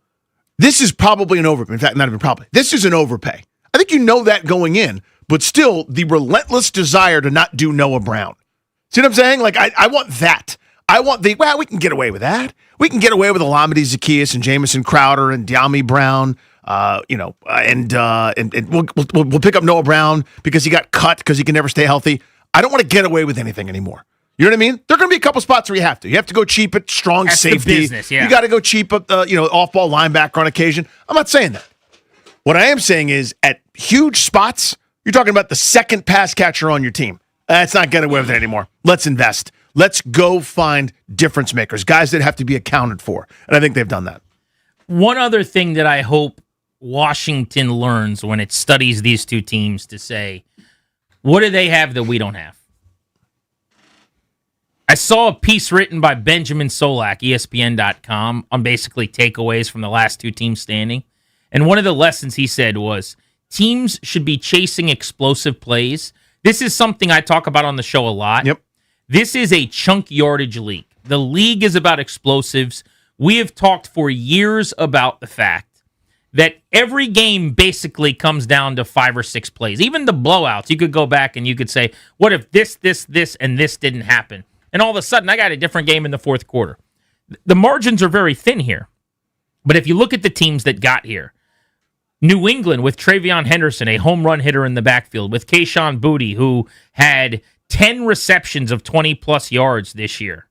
This is probably an overpay. In fact, not even probably. This is an overpay. I think you know that going in, but still the relentless desire to not do Noah Brown. See what I'm saying? Like, I want that. I want we can get away with that. We can get away with Olamide Zaccheaus and Jamison Crowder and De'Ami Brown, and we'll pick up Noah Brown because he got cut because he can never stay healthy. I don't want to get away with anything anymore. You know what I mean? There are going to be a couple spots where you have to. You have to go cheap at strong That's safety. the business, yeah. You got to go cheap at off-ball linebacker on occasion. I'm not saying that. What I am saying is at huge spots, you're talking about the second pass catcher on your team. That's not getting away with it anymore. Let's invest. Let's go find difference makers, guys that have to be accounted for. And I think they've done that. One other thing that I hope Washington learns when it studies these two teams to say, what do they have that we don't have? I saw a piece written by Benjamin Solak, ESPN.com, on basically takeaways from the last two teams standing. And one of the lessons he said was, teams should be chasing explosive plays. This is something I talk about on the show a lot. Yep. This is a chunk yardage league. The league is about explosives. We have talked for years about the fact that every game basically comes down to 5 or 6 plays. Even the blowouts, you could go back and you could say, what if this, and this didn't happen? And all of a sudden, I got a different game in the fourth quarter. The margins are very thin here. But if you look at the teams that got here, New England with Travion Henderson, a home run hitter in the backfield, with Kayshon Boutte, who had 10 receptions of 20-plus yards this year.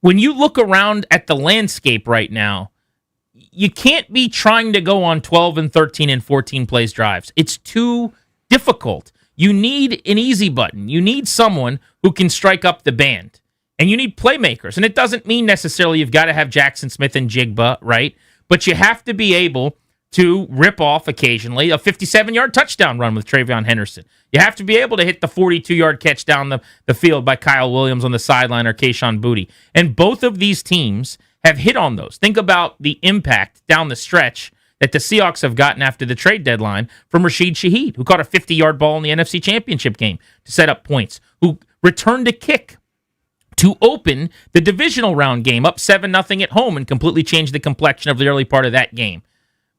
When you look around at the landscape right now, you can't be trying to go on 12 and 13 and 14 plays drives. It's too difficult. You need an easy button. You need someone who can strike up the band. And you need playmakers. And it doesn't mean necessarily you've got to have Jackson Smith and Jigba, right? But you have to be able to rip off occasionally a 57-yard touchdown run with Travion Henderson. You have to be able to hit the 42-yard catch down the field by Kyle Williams on the sideline or Kayshon Boutte. And both of these teams have hit on those. Think about the impact down the stretch that the Seahawks have gotten after the trade deadline from Rashid Shaheed, who caught a 50-yard ball in the NFC Championship game to set up points, who returned a kick to open the divisional round game up 7-0 at home and completely changed the complexion of the early part of that game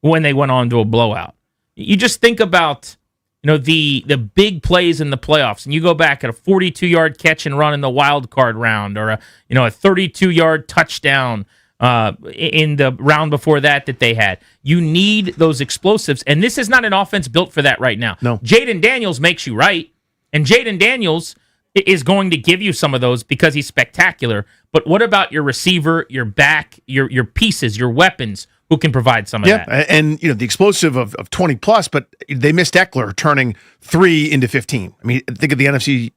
when they went on to a blowout. You just think about, the big plays in the playoffs, and you go back at a 42-yard catch and run in the wild card round, or a 32-yard touchdown in the round before that they had. You need those explosives, and this is not an offense built for that right now. No. Jaden Daniels makes you right, and Jaden Daniels is going to give you some of those because he's spectacular. But what about your receiver, your back, your pieces, your weapons who can provide some of that. And the explosive of 20 plus, but they missed Eckler turning 3 into 15. I mean, think of the NFC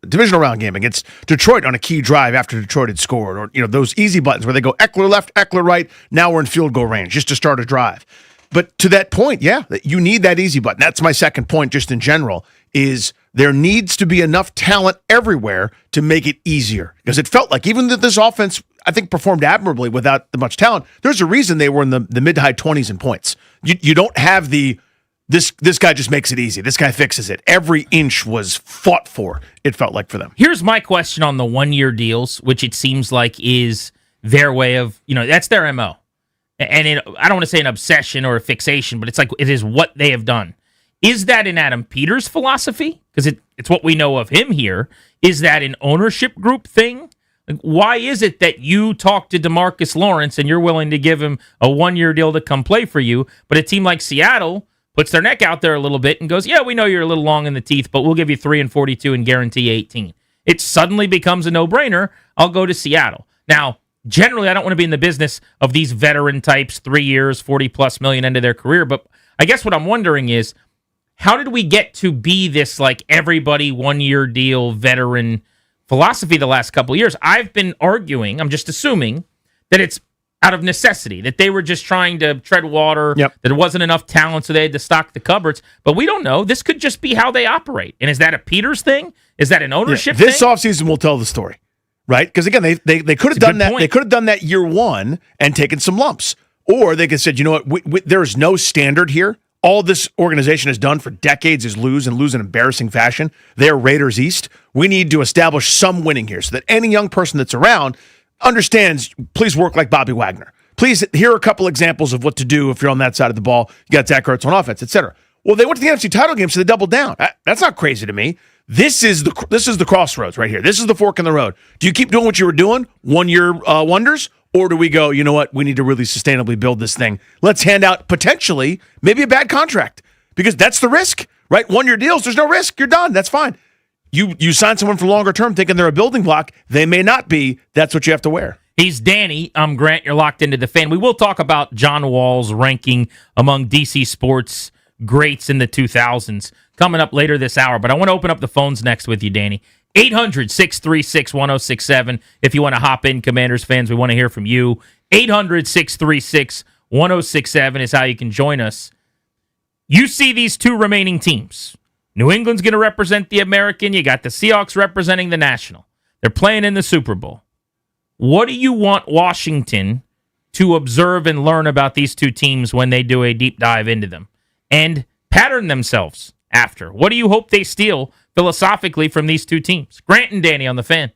divisional round game against Detroit on a key drive after Detroit had scored, or those easy buttons where they go Eckler left, Eckler right. Now we're in field goal range just to start a drive. But to that point, you need that easy button. That's my second point, just in general, is there needs to be enough talent everywhere to make it easier. Because it felt like even that this offense, I think, performed admirably without the much talent. There's a reason they were in the mid to high 20s in points. You don't have this guy just makes it easy. This guy fixes it. Every inch was fought for, it felt like, for them. Here's my question on the 1-year deals, which it seems like is their way of, that's their MO. And I don't want to say an obsession or a fixation, but it's like it is what they have done. Is that an Adam Peters philosophy? Because it's what we know of him here. Is that an ownership group thing? Like, why is it that you talk to DeMarcus Lawrence and you're willing to give him a 1-year deal to come play for you, but a team like Seattle puts their neck out there a little bit and goes, yeah, we know you're a little long in the teeth, but we'll give you 3 and 42 and guarantee 18. It suddenly becomes a no-brainer. I'll go to Seattle. Now, generally, I don't want to be in the business of these veteran types, 3 years, 40+ million into their career, but I guess what I'm wondering is, how did we get to be this like everybody 1-year deal veteran philosophy the last couple of years? I've been arguing, I'm just assuming, that it's out of necessity, that they were just trying to tread water, that there wasn't enough talent, so they had to stock the cupboards. But we don't know. This could just be how they operate. And is that a Peters thing? Is that an ownership thing? This thing? offseason will tell the story, right? Because, again, they could have done that. They could have done that year one and taken some lumps. Or they could have said, you know what, there is no standard here. All this organization has done for decades is lose and lose in embarrassing fashion. They're Raiders East. We need to establish some winning here so that any young person that's around understands, please work like Bobby Wagner. Please, here are a couple examples of what to do if you're on that side of the ball. You got Zach Ertz on offense, etc. Well, they went to the NFC title game, so they doubled down. That's not crazy to me. This is the crossroads right here. This is the fork in the road. Do you keep doing what you were doing, 1-year wonders, or do we go, you know what, we need to really sustainably build this thing? Let's hand out potentially maybe a bad contract, because that's the risk, right? 1-year deals, there's no risk. You're done. That's fine. You sign someone for longer term thinking they're a building block. They may not be. That's what you have to wear. He's Danny. I'm Grant. You're locked into the Fan. We will talk about John Wall's ranking among DC sports greats in the 2000s coming up later this hour. But I want to open up the phones next with you, Danny. 800-636-1067. If you want to hop in, Commanders fans, we want to hear from you. 800-636-1067 is how you can join us. You see these two remaining teams. New England's going to represent the American. You got the Seahawks representing the National. They're playing in the Super Bowl. What do you want Washington to observe and learn about these two teams when they do a deep dive into them and pattern themselves after? What do you hope they steal philosophically from these two teams? Grant and Danny on the Fan.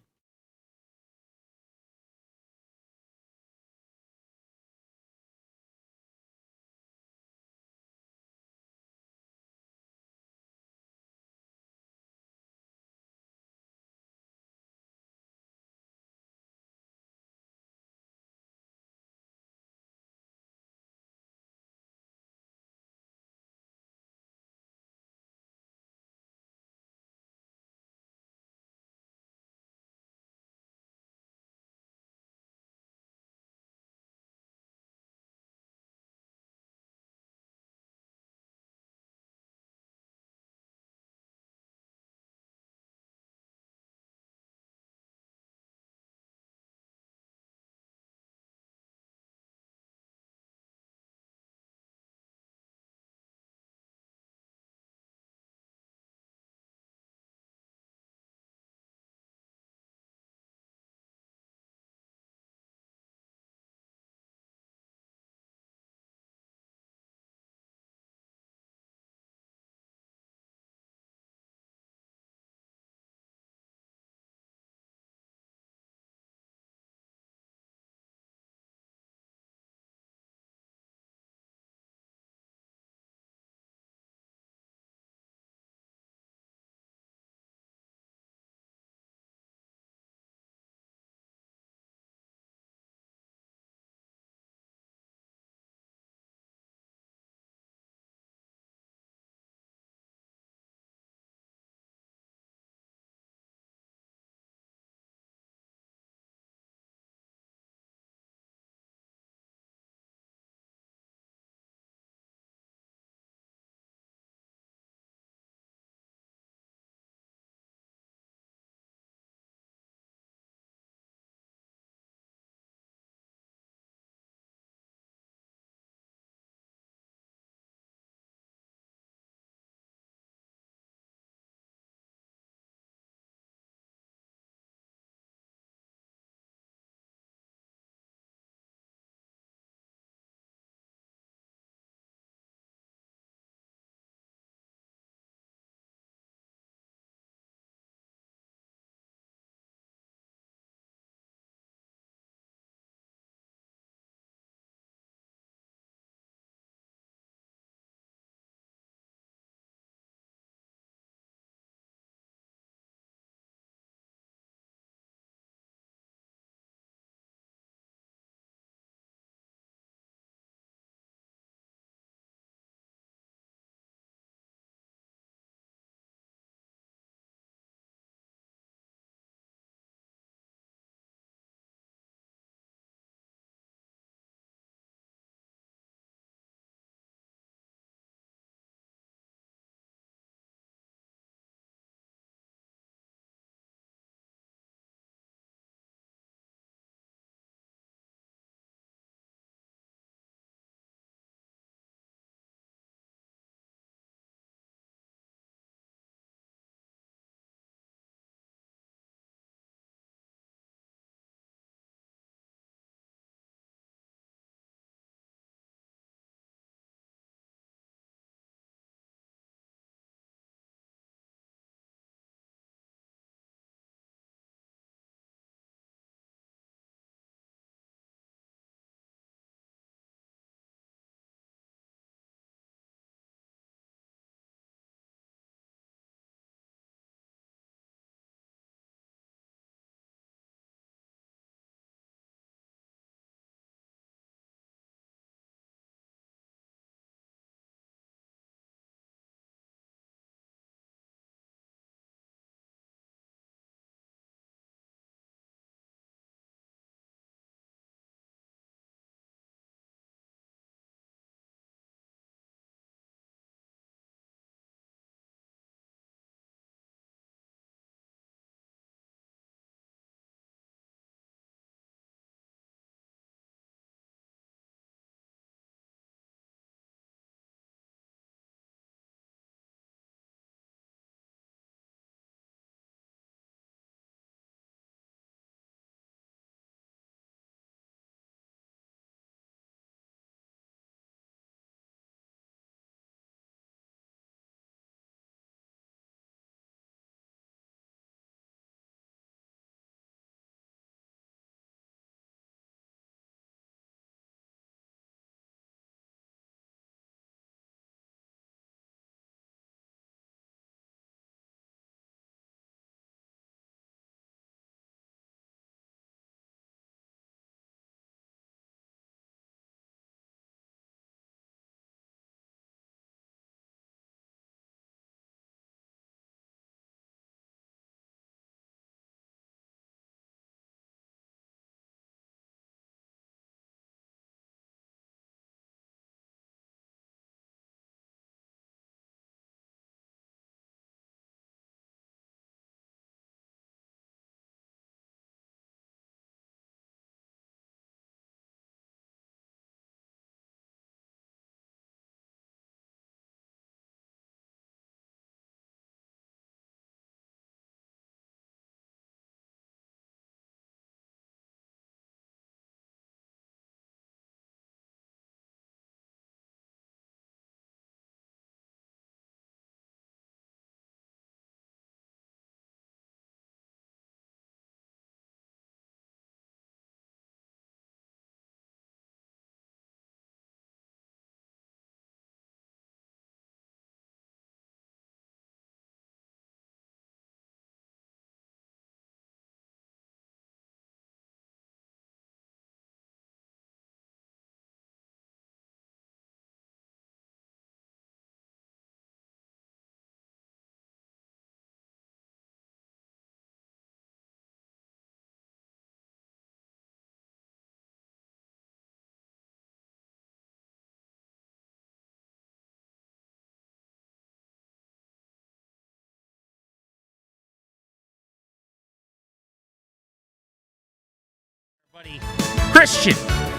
Christian,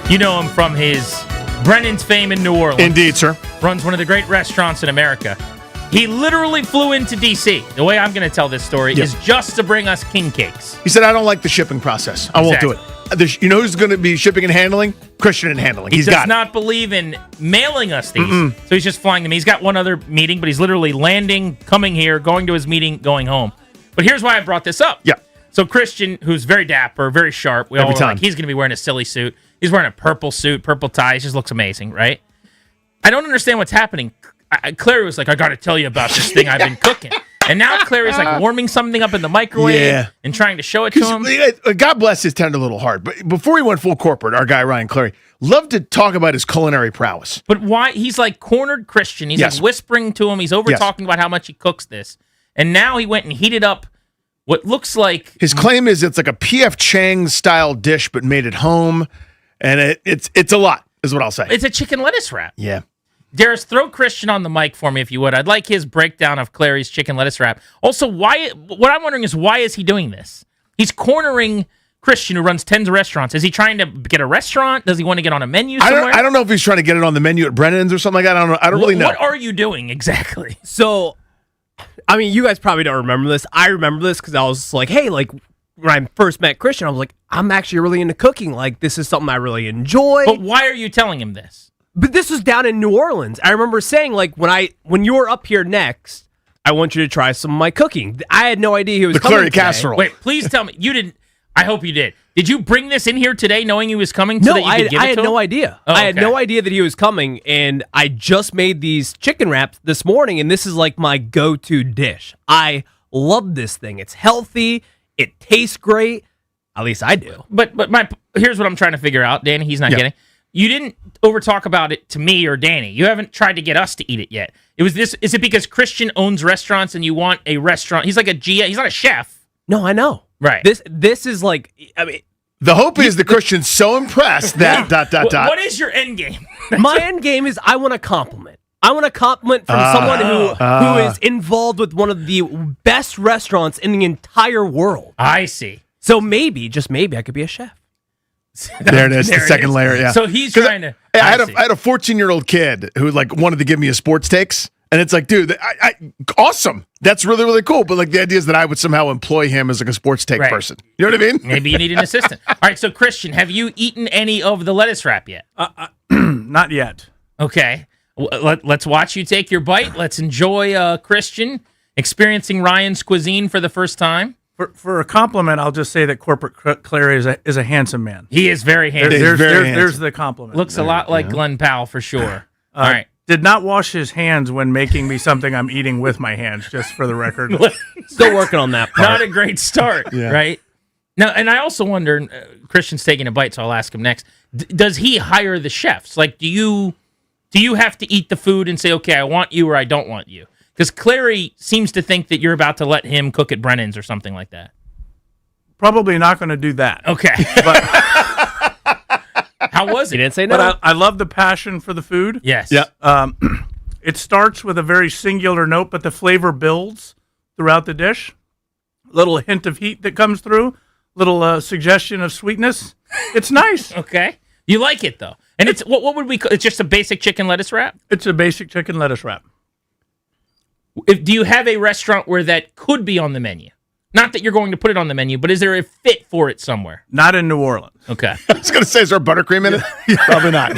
you know him from his Brennan's fame in New Orleans. Indeed, sir. Runs one of the great restaurants in America. He literally flew into D.C. The way I'm going to tell this story is just to bring us king cakes. He said, I don't like the shipping process. I won't do it. You know who's going to be shipping and handling? Christian and handling. He does not believe in mailing us these. So he's just flying them. He's got one other meeting, but he's literally landing, coming here, going to his meeting, going home. But here's why I brought this up. Yeah. So Christian, who's very dapper, very sharp, we all Every were time. like, he's going to be wearing a silly suit. He's wearing a purple suit, purple tie. He just looks amazing, right? I don't understand what's happening. Clary was like, I got to tell you about this thing I've been cooking. And now Clary's like warming something up in the microwave and trying to show it to him. God bless his tender little heart. But before he went full corporate, our guy Ryan Clary loved to talk about his culinary prowess. But why? He's like cornered Christian. He's like whispering to him. He's over talking about how much he cooks this. And now he went and heated up what looks like... His claim is it's like a P.F. Chang style dish, but made at home. And it's a lot, is what I'll say. It's a chicken lettuce wrap. Yeah. Darius, throw Christian on the mic for me if you would. I'd like his breakdown of Clary's chicken lettuce wrap. Also, what I'm wondering is why is he doing this? He's cornering Christian, who runs tens of restaurants. Is he trying to get a restaurant? Does he want to get on a menu somewhere? I don't know if he's trying to get it on the menu at Brennan's or something like that. I don't really know. What are you doing exactly? So, I mean, you guys probably don't remember this. I remember this because I was like, hey, like, when I first met Christian, I was like, I'm actually really into cooking. Like, this is something I really enjoy. But why are you telling him this? But this was down in New Orleans. I remember saying, like, when you're up here next, I want you to try some of my cooking. I had no idea he was coming today. casserole. Wait, please tell me. You didn't. I hope you did. Did you bring this in here today knowing he was coming No, that you could give it I had to no him? idea. Oh, I had okay. no idea that he was coming, and I just made these chicken wraps this morning, and this is like my go-to dish. I love this thing. It's healthy. It tastes great. At least I do. But here's what I'm trying to figure out, Danny. He's not getting. You didn't over talk about it to me or Danny. You haven't tried to get us to eat it yet. It was this. Is it because Christian owns restaurants and you want a restaurant? He's like a GM. He's not a chef. No, I know. Right. This is like. I mean, the hope is the Christian's so impressed that ... What is your end game? My end game is I want a compliment. I want a compliment from someone who is involved with one of the best restaurants in the entire world. I see. So maybe, just maybe, I could be a chef. There it is, the second layer. Yeah. So he's trying to. I had a 14-year-old kid who like wanted to give me his sports takes, and it's like, dude, awesome. That's really, really cool. But like the idea is that I would somehow employ him as like a sports take person. You know what I mean? Maybe you need an assistant. All right. So Christian, have you eaten any of the lettuce wrap yet? Not yet. Okay. Let's watch you take your bite. Let's enjoy Christian experiencing Ryan's cuisine for the first time. For a compliment, I'll just say that Corporate Clary is a handsome man. He is very handsome. There's the compliment. Looks a lot like Glenn Powell for sure. All right. Did not wash his hands when making me something I'm eating with my hands, just for the record. Still working on that part. Not a great start, right? Now, and I also wonder, Christian's taking a bite, so I'll ask him next. Does he hire the chefs? Like, do you have to eat the food and say, okay, I want you or I don't want you? Because Clary seems to think that you're about to let him cook at Brennan's or something like that. Probably not going to do that. Okay. But how was it? You didn't say no. But I love the passion for the food. Yes. Yeah. It starts with a very singular note, but the flavor builds throughout the dish. Little hint of heat that comes through. Little suggestion of sweetness. It's nice. Okay. You like it, though. And it's what would we call it's just a basic chicken lettuce wrap? It's a basic chicken lettuce wrap. Do you have a restaurant where that could be on the menu? Not that you're going to put it on the menu, but is there a fit for it somewhere? Not in New Orleans. Okay. I was going to say, is there buttercream in it? Probably not.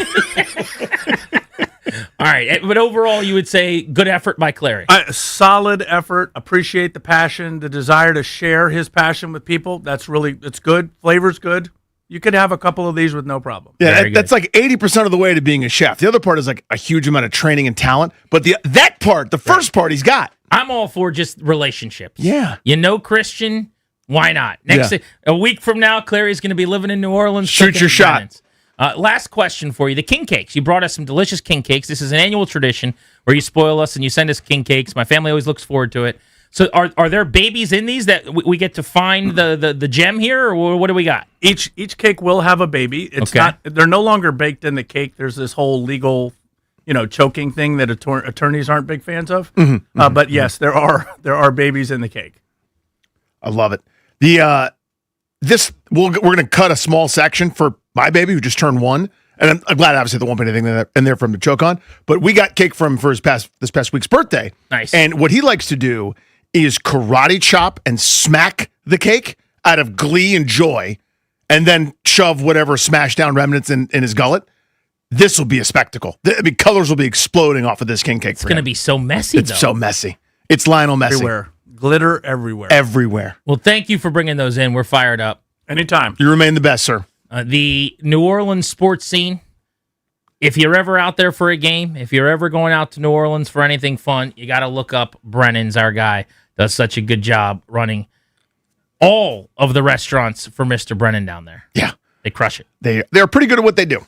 All right. But overall, you would say good effort by Clary. Solid effort. Appreciate the passion, the desire to share his passion with people. It's good. Flavor's good. You could have a couple of these with no problem. Yeah, that's like 80% of the way to being a chef. The other part is like a huge amount of training and talent. But that part, the first part, he's got. I'm all for just relationships. Yeah. You know Christian, why not? A week from now, Clary's going to be living in New Orleans. Shoot your shot. Last question for you. The king cakes. You brought us some delicious king cakes. This is an annual tradition where you spoil us and you send us king cakes. My family always looks forward to it. So are there babies in these that we get to find the gem here, or what do we got? Each cake will have a baby. It's not. They're no longer baked in the cake. There's this whole legal, choking thing that attorneys aren't big fans of. But yes, there are babies in the cake. I love it. The we're going to cut a small section for my baby who just turned 1. And I'm glad, obviously, there won't be anything in there for him to choke on. But we got cake from him for this past week's birthday. Nice. And what he likes to do is karate chop and smack the cake out of glee and joy, and then shove whatever smashed down remnants in his gullet. This will be a spectacle. I mean, colors will be exploding off of this king cake. It's going to be so messy, It's though. so messy. It's Lionel Messi. Everywhere. Glitter everywhere. Everywhere. Well, thank you for bringing those in. We're fired up. Anytime. You remain the best, sir. The New Orleans sports scene, if you're ever out there for a game, if you're ever going out to New Orleans for anything fun, you got to look up Brennan's, our guy. Does such a good job running all of the restaurants for Mr. Brennan down there. Yeah. They crush it. They're pretty good at what they do.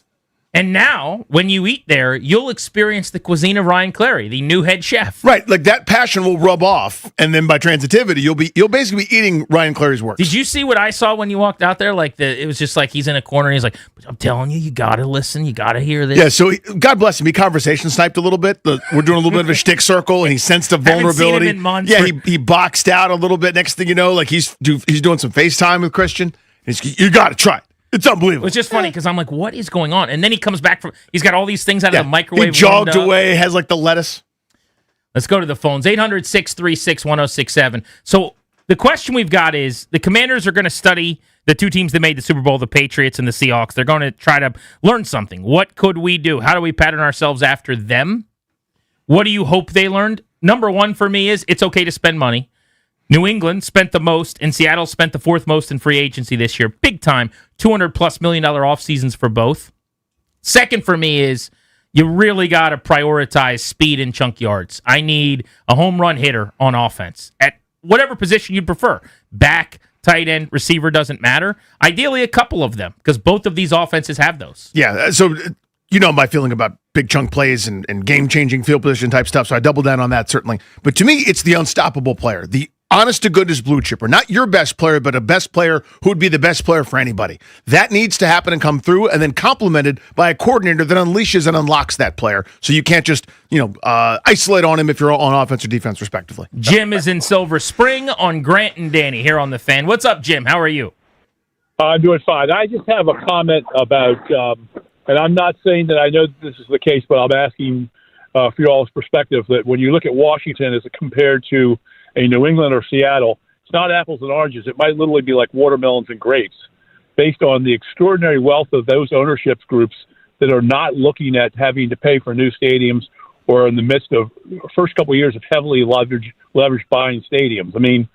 And now, when you eat there, you'll experience the cuisine of Ryan Clary, the new head chef. Right, like that passion will rub off, and then by transitivity, you'll basically be eating Ryan Clary's work. Did you see what I saw when you walked out there? It was just like he's in a corner and he's like, I'm telling you, you got to listen, you got to hear this. Yeah, so God bless him. He conversation sniped a little bit. We're doing a little bit of a shtick circle, and he sensed a vulnerability. Haven't seen him in months. Yeah, he boxed out a little bit. Next thing you know, like he's doing some FaceTime with Christian. You got to try it. It's unbelievable. It was just funny because I'm like, what is going on? And then he comes back he's got all these things out of the microwave. He jogged away, has like the lettuce. Let's go to the phones. 800-636-1067. So the question we've got is, the Commanders are going to study the two teams that made the Super Bowl, the Patriots and the Seahawks. They're going to try to learn something. What could we do? How do we pattern ourselves after them? What do you hope they learned? Number one for me is it's okay to spend money. New England spent the most, and Seattle spent the fourth most in free agency this year. Big time, $200+ million off seasons for both. Second for me is you really got to prioritize speed and chunk yards. I need a home run hitter on offense at whatever position you prefer. Back, tight end, receiver, doesn't matter. Ideally, a couple of them, because both of these offenses have those. Yeah, so you know my feeling about big chunk plays and game-changing field position type stuff, so I double down on that, certainly. But to me, it's the unstoppable player, the honest to goodness blue chipper, not your best player, but a best player who would be the best player for anybody. That needs to happen and come through, and then complemented by a coordinator that unleashes and unlocks that player. So you can't just, isolate on him if you're on offense or defense, respectively. Jim is in Silver Spring on Grant and Danny here on The Fan. What's up, Jim? How are you? I'm doing fine. I just have a comment about, and I'm not saying that I know this is the case, but I'm asking for y'all's perspective that when you look at Washington as compared to a New England or Seattle, it's not apples and oranges. It might literally be like watermelons and grapes based on the extraordinary wealth of those ownership groups that are not looking at having to pay for new stadiums or in the midst of first couple of years of heavily leveraged buying stadiums. I mean,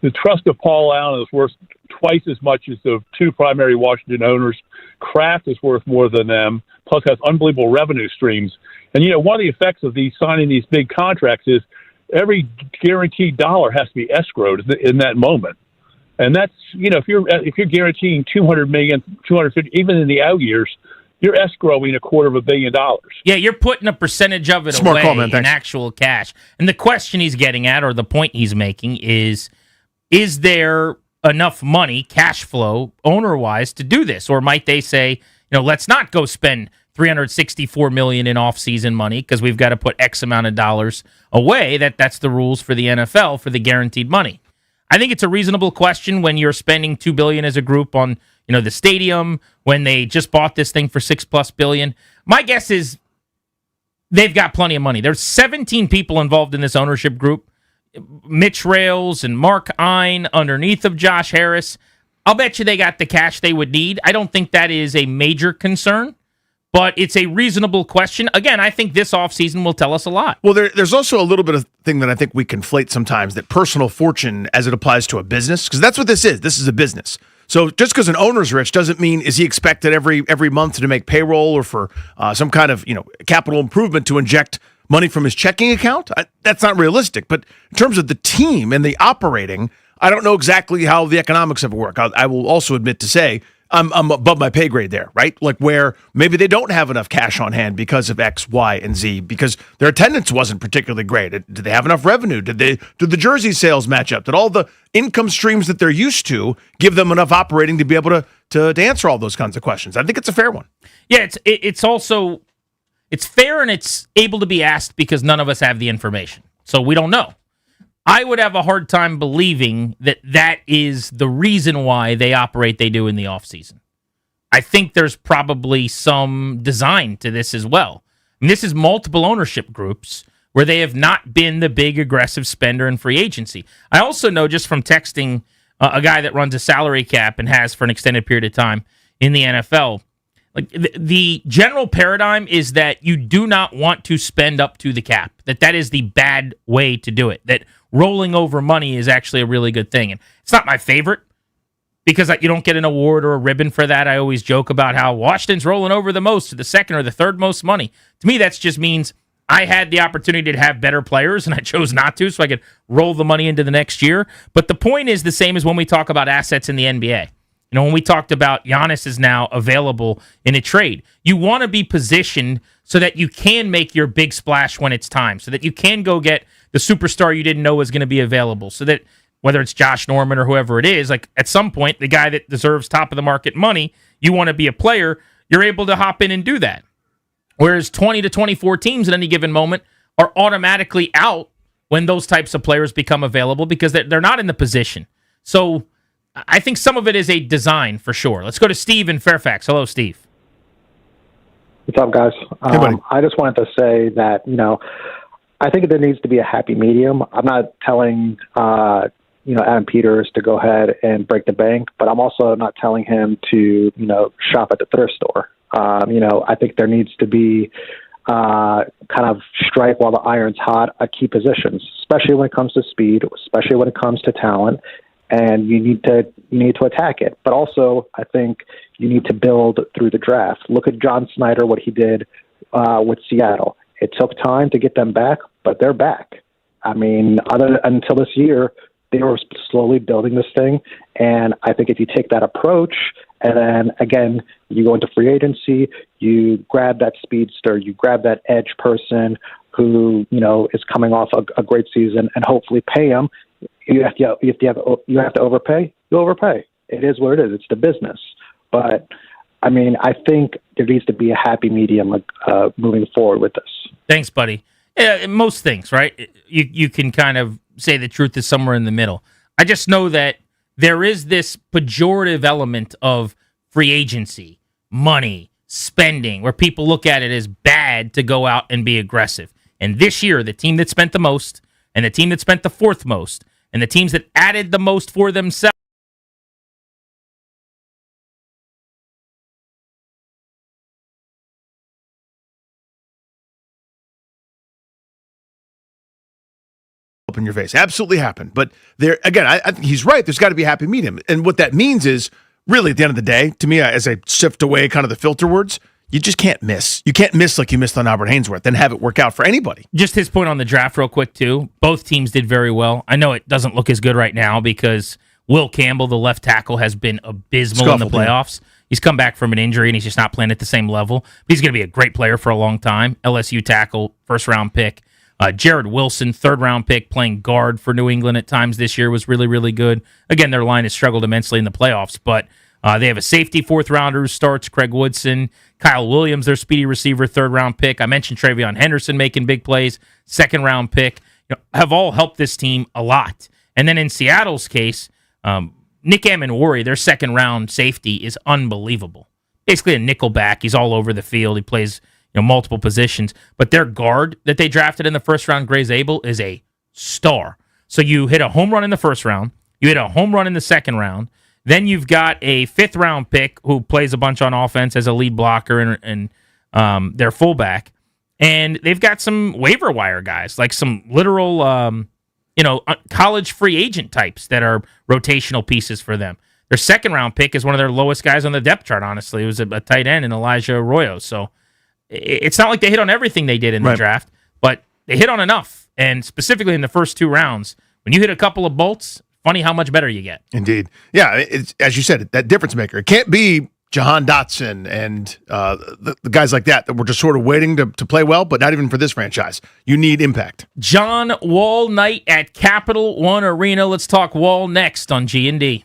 the trust of Paul Allen is worth twice as much as the two primary Washington owners. Kraft is worth more than them, plus has unbelievable revenue streams. And, one of the effects of signing these big contracts is every guaranteed dollar has to be escrowed in that moment. And that's, if you're guaranteeing $200 million, $250, even in the out years, you're escrowing $250 million. Yeah, you're putting a percentage of it Smart away call, man. in Thanks. actual cash. And the question he's getting at, or the point he's making, is there enough money, cash flow, owner-wise, to do this? Or might they say, let's not go spend $364 million in off-season money because we've got to put X amount of dollars away. That's the rules for the NFL for the guaranteed money. I think it's a reasonable question when you're spending $2 billion as a group on the stadium, when they just bought this thing for $6+ billion. My guess is they've got plenty of money. There's 17 people involved in this ownership group. Mitch Rales and Mark Ein underneath of Josh Harris. I'll bet you they got the cash they would need. I don't think that is a major concern. But it's a reasonable question. Again, I think this offseason will tell us a lot. Well, there's also a little bit of thing that I think we conflate sometimes, that personal fortune as it applies to a business, because that's what this is. This is a business. So just because an owner's rich doesn't mean is he expected every month to make payroll or for some kind of capital improvement to inject money from his checking account. That's not realistic. But in terms of the team and the operating, I don't know exactly how the economics of it work. I will also admit to say, I'm above my pay grade there, right? Like where maybe they don't have enough cash on hand because of X, Y, and Z, because their attendance wasn't particularly great. Did they have enough revenue? Did the jersey sales match up? Did all the income streams that they're used to give them enough operating to be able to answer all those kinds of questions? I think it's a fair one. Yeah, it's also fair, and it's able to be asked because none of us have the information. So we don't know. I would have a hard time believing that that is the reason why they operate they do in the offseason. I think there's probably some design to this as well. I mean, this is multiple ownership groups where they have not been the big aggressive spender in free agency. I also know just from texting a guy that runs a salary cap and has for an extended period of time in the NFL, like the general paradigm is that you do not want to spend up to the cap, that is the bad way to do it, that rolling over money is actually a really good thing. And it's not my favorite because you don't get an award or a ribbon for that. I always joke about how Washington's rolling over the most, the second or the third most money. To me, that just means I had the opportunity to have better players and I chose not to, so I could roll the money into the next year. But the point is the same as when we talk about assets in the NBA. You know, when we talked about Giannis is now available in a trade, you want to be positioned so that you can make your big splash when it's time, so that you can go get the superstar you didn't know was going to be available, so that whether it's Josh Norman or whoever it is, like at some point, the guy that deserves top of the market money, you want to be a player, you're able to hop in and do that. Whereas 20 to 24 teams at any given moment are automatically out when those types of players become available because they're not in the position. So I think some of it is a design for sure. Let's go to Steve in Fairfax. Hello, Steve. What's up, guys? I just wanted to say that, I think there needs to be a happy medium. I'm not telling, Adam Peters to go ahead and break the bank, but I'm also not telling him to, shop at the thrift store. I think there needs to be kind of strike while the iron's hot at key positions, especially when it comes to speed, especially when it comes to talent. And you need to attack it. But also, I think you need to build through the draft. Look at John Snyder, what he did with Seattle. It took time to get them back, but they're back. I mean, until this year, they were slowly building this thing. And I think if you take that approach, and then, again, you go into free agency, you grab that speedster, you grab that edge person who, is coming off a great season, and hopefully pay him. You have to overpay. You overpay. It is what it is. It's the business. But I mean, I think there needs to be a happy medium moving forward with this. Thanks, buddy. Most things, right? You can kind of say the truth is somewhere in the middle. I just know that there is this pejorative element of free agency, money, spending, where people look at it as bad to go out and be aggressive. And this year, the team that spent the most and the team that spent the fourth most and the teams that added the most for themselves up in your face. Absolutely happened. But there again, I think he's right. There's got to be a happy medium. And what that means is really at the end of the day, to me, as I sift away kind of the filter words, you just can't miss. You can't miss like you missed on Albert Hainsworth and have it work out for anybody. Just his point on the draft real quick, too. Both teams did very well. I know it doesn't look as good right now because Will Campbell, the left tackle, has been abysmal in the playoffs. He's come back from an injury, and he's just not playing at the same level. But he's going to be a great player for a long time. LSU tackle, first-round pick. Jared Wilson, third-round pick, playing guard for New England at times this year, was really, really good. Again, their line has struggled immensely in the playoffs, but they have a safety fourth-rounder who starts, Craig Woodson. Kyle Williams, their speedy receiver, third-round pick. I mentioned TreVeyon Henderson making big plays, second-round pick. Have all helped this team a lot. And then in Seattle's case, Nick Amenwori, their second-round safety, is unbelievable. Basically a nickelback. He's all over the field. He plays multiple positions. But their guard that they drafted in the first round, Gray Zabel, is a star. So you hit a home run in the first round. You hit a home run in the second round. Then you've got a fifth-round pick who plays a bunch on offense as a lead blocker and their fullback. And they've got some waiver wire guys, like some literal college free agent types that are rotational pieces for them. Their second-round pick is one of their lowest guys on the depth chart, honestly. It was a tight end in Elijah Arroyo. So it's not like they hit on everything they did in the draft, but they hit on enough. And specifically in the first two rounds, when you hit a couple of bolts, funny how much better you get. Indeed. Yeah, it's, as you said, that difference maker. It can't be Jahan Dotson and the guys like that were just sort of waiting to play well, but not even for this franchise. You need impact. John Wall night at Capital One Arena. Let's talk Wall next on G&D.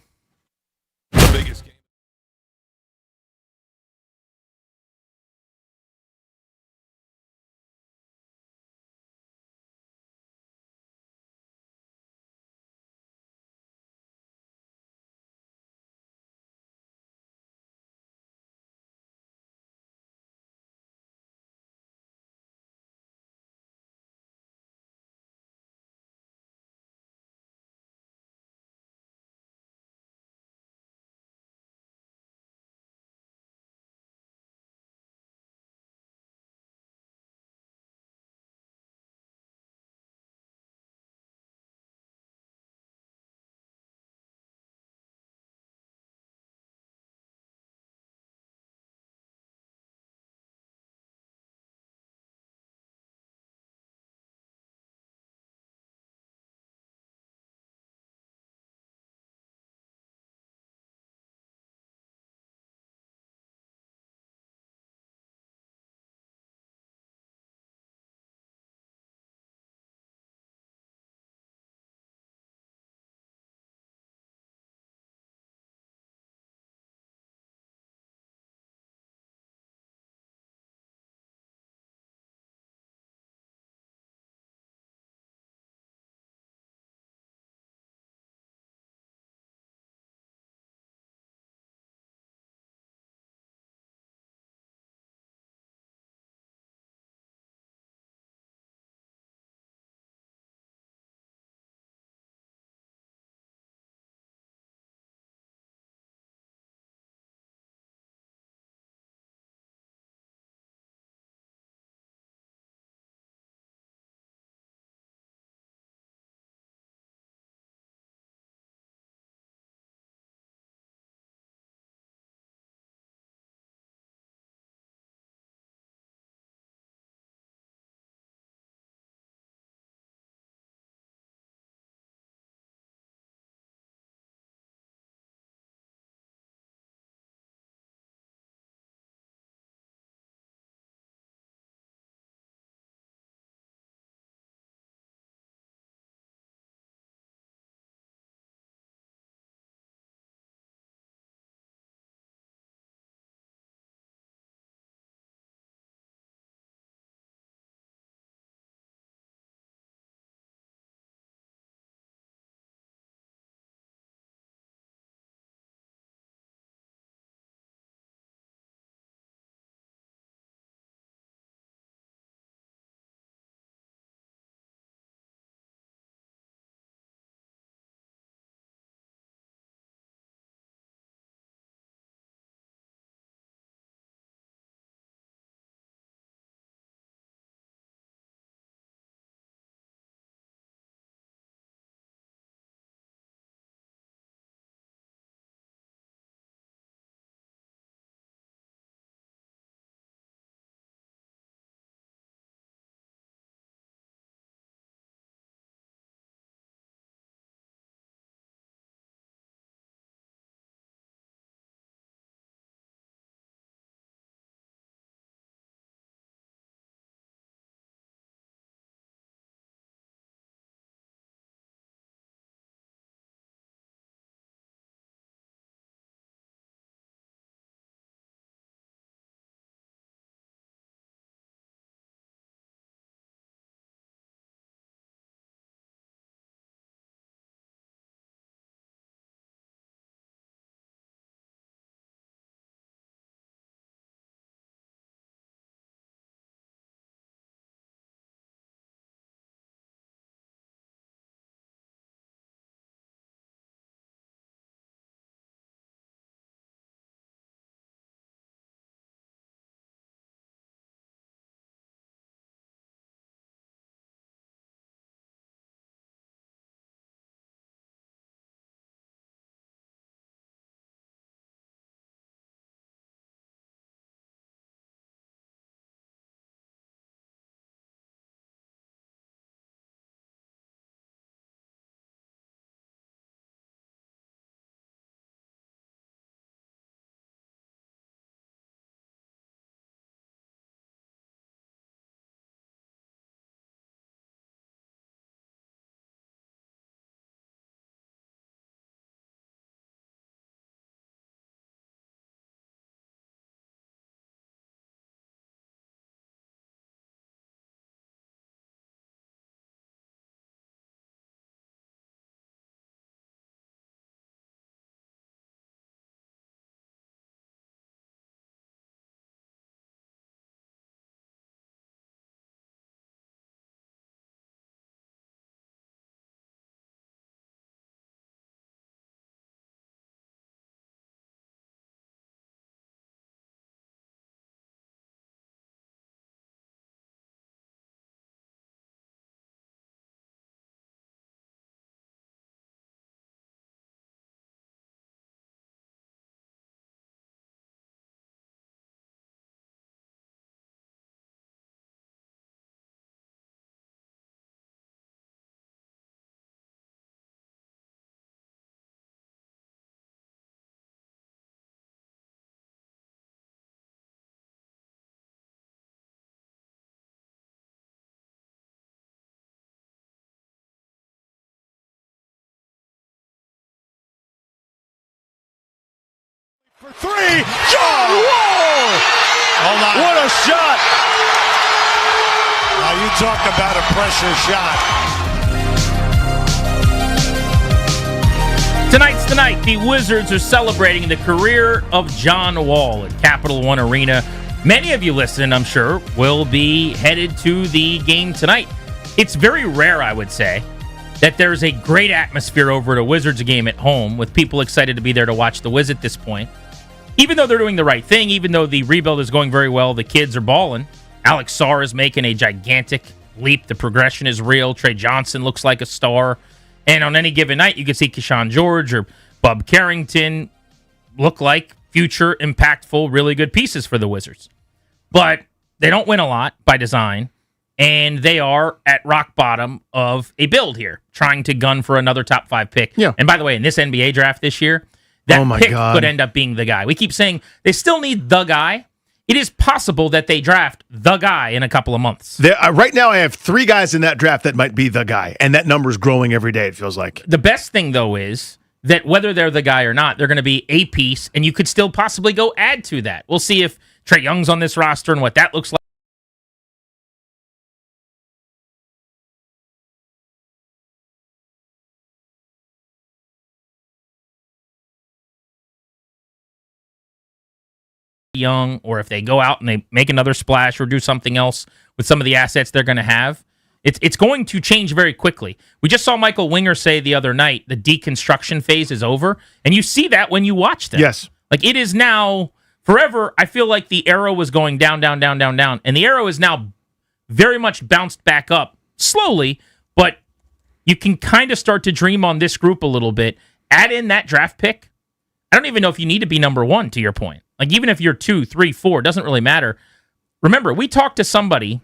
Three, John Wall! Hold on. What a shot! Now you talk about a pressure shot. Tonight's the night. The Wizards are celebrating the career of John Wall at Capital One Arena. Many of you listening, I'm sure, will be headed to the game tonight. It's very rare, I would say, that there's a great atmosphere over at a Wizards game at home with people excited to be there to watch the Wiz at this point. Even though they're doing the right thing, even though the rebuild is going very well, the kids are balling. Alex Sarr is making a gigantic leap. The progression is real. Trey Johnson looks like a star. And on any given night, you can see Keyshawn George or Bub Carrington look like future, impactful, really good pieces for the Wizards. But they don't win a lot by design, and they are at rock bottom of a build here, trying to gun for another top 5 pick. Yeah. And by the way, in this NBA draft this year, that pick could end up being the guy. We keep saying they still need the guy. It is possible that they draft the guy in a couple of months. Right now, I have 3 guys in that draft that might be the guy, and that number is growing every day, it feels like. The best thing, though, is that whether they're the guy or not, they're going to be a piece, and you could still possibly go add to that. We'll see if Trae Young's on this roster and what that looks like. Young, or if they go out and they make another splash or do something else with some of the assets they're going to have, it's going to change very quickly. We just saw Michael Winger say the other night the deconstruction phase is over, and you see that when you watch them. Yes. Like, it is now forever. I feel like the arrow was going down, down, down, down, down, and the arrow is now very much bounced back up slowly, but you can kind of start to dream on this group a little bit. Add in that draft pick. I don't even know if you need to be number 1, to your point. Like, even if you're 2, 3, 4, it doesn't really matter. Remember, we talked to somebody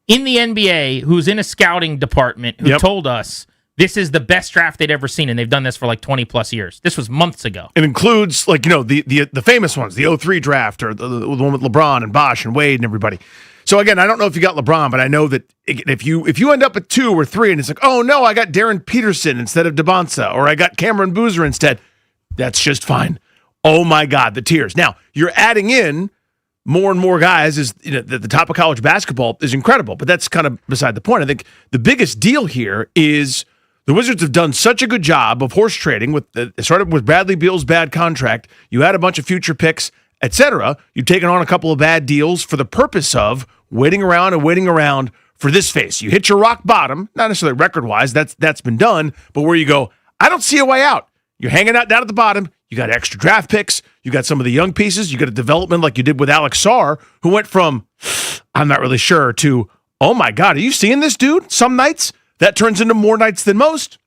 in the NBA who's in a scouting department who told us this is the best draft they'd ever seen, and they've done this for like 20 plus years. This was months ago. It includes, like, the famous ones, the 03 draft, or the one with LeBron and Bosh and Wade and everybody. So again, I don't know if you got LeBron, but I know that if you end up at 2 or 3 and it's like, oh no, I got Darren Peterson instead of DeBonsa, or I got Cameron Boozer instead, that's just fine. Oh my God, the tiers. Now, you're adding in more and more guys at the top of college basketball is incredible, but that's kind of beside the point. I think the biggest deal here is the Wizards have done such a good job of horse trading. It started with Bradley Beal's bad contract. You had a bunch of future picks, etc. You've taken on a couple of bad deals for the purpose of waiting around for this phase. You hit your rock bottom, not necessarily record-wise, that's been done, but where you go, I don't see a way out. You're hanging out down at the bottom. You got extra draft picks. You got some of the young pieces. You got a development like you did with Alex Sarr, who went from, I'm not really sure, to, oh my God, are you seeing this dude? Some nights, that turns into more nights than most.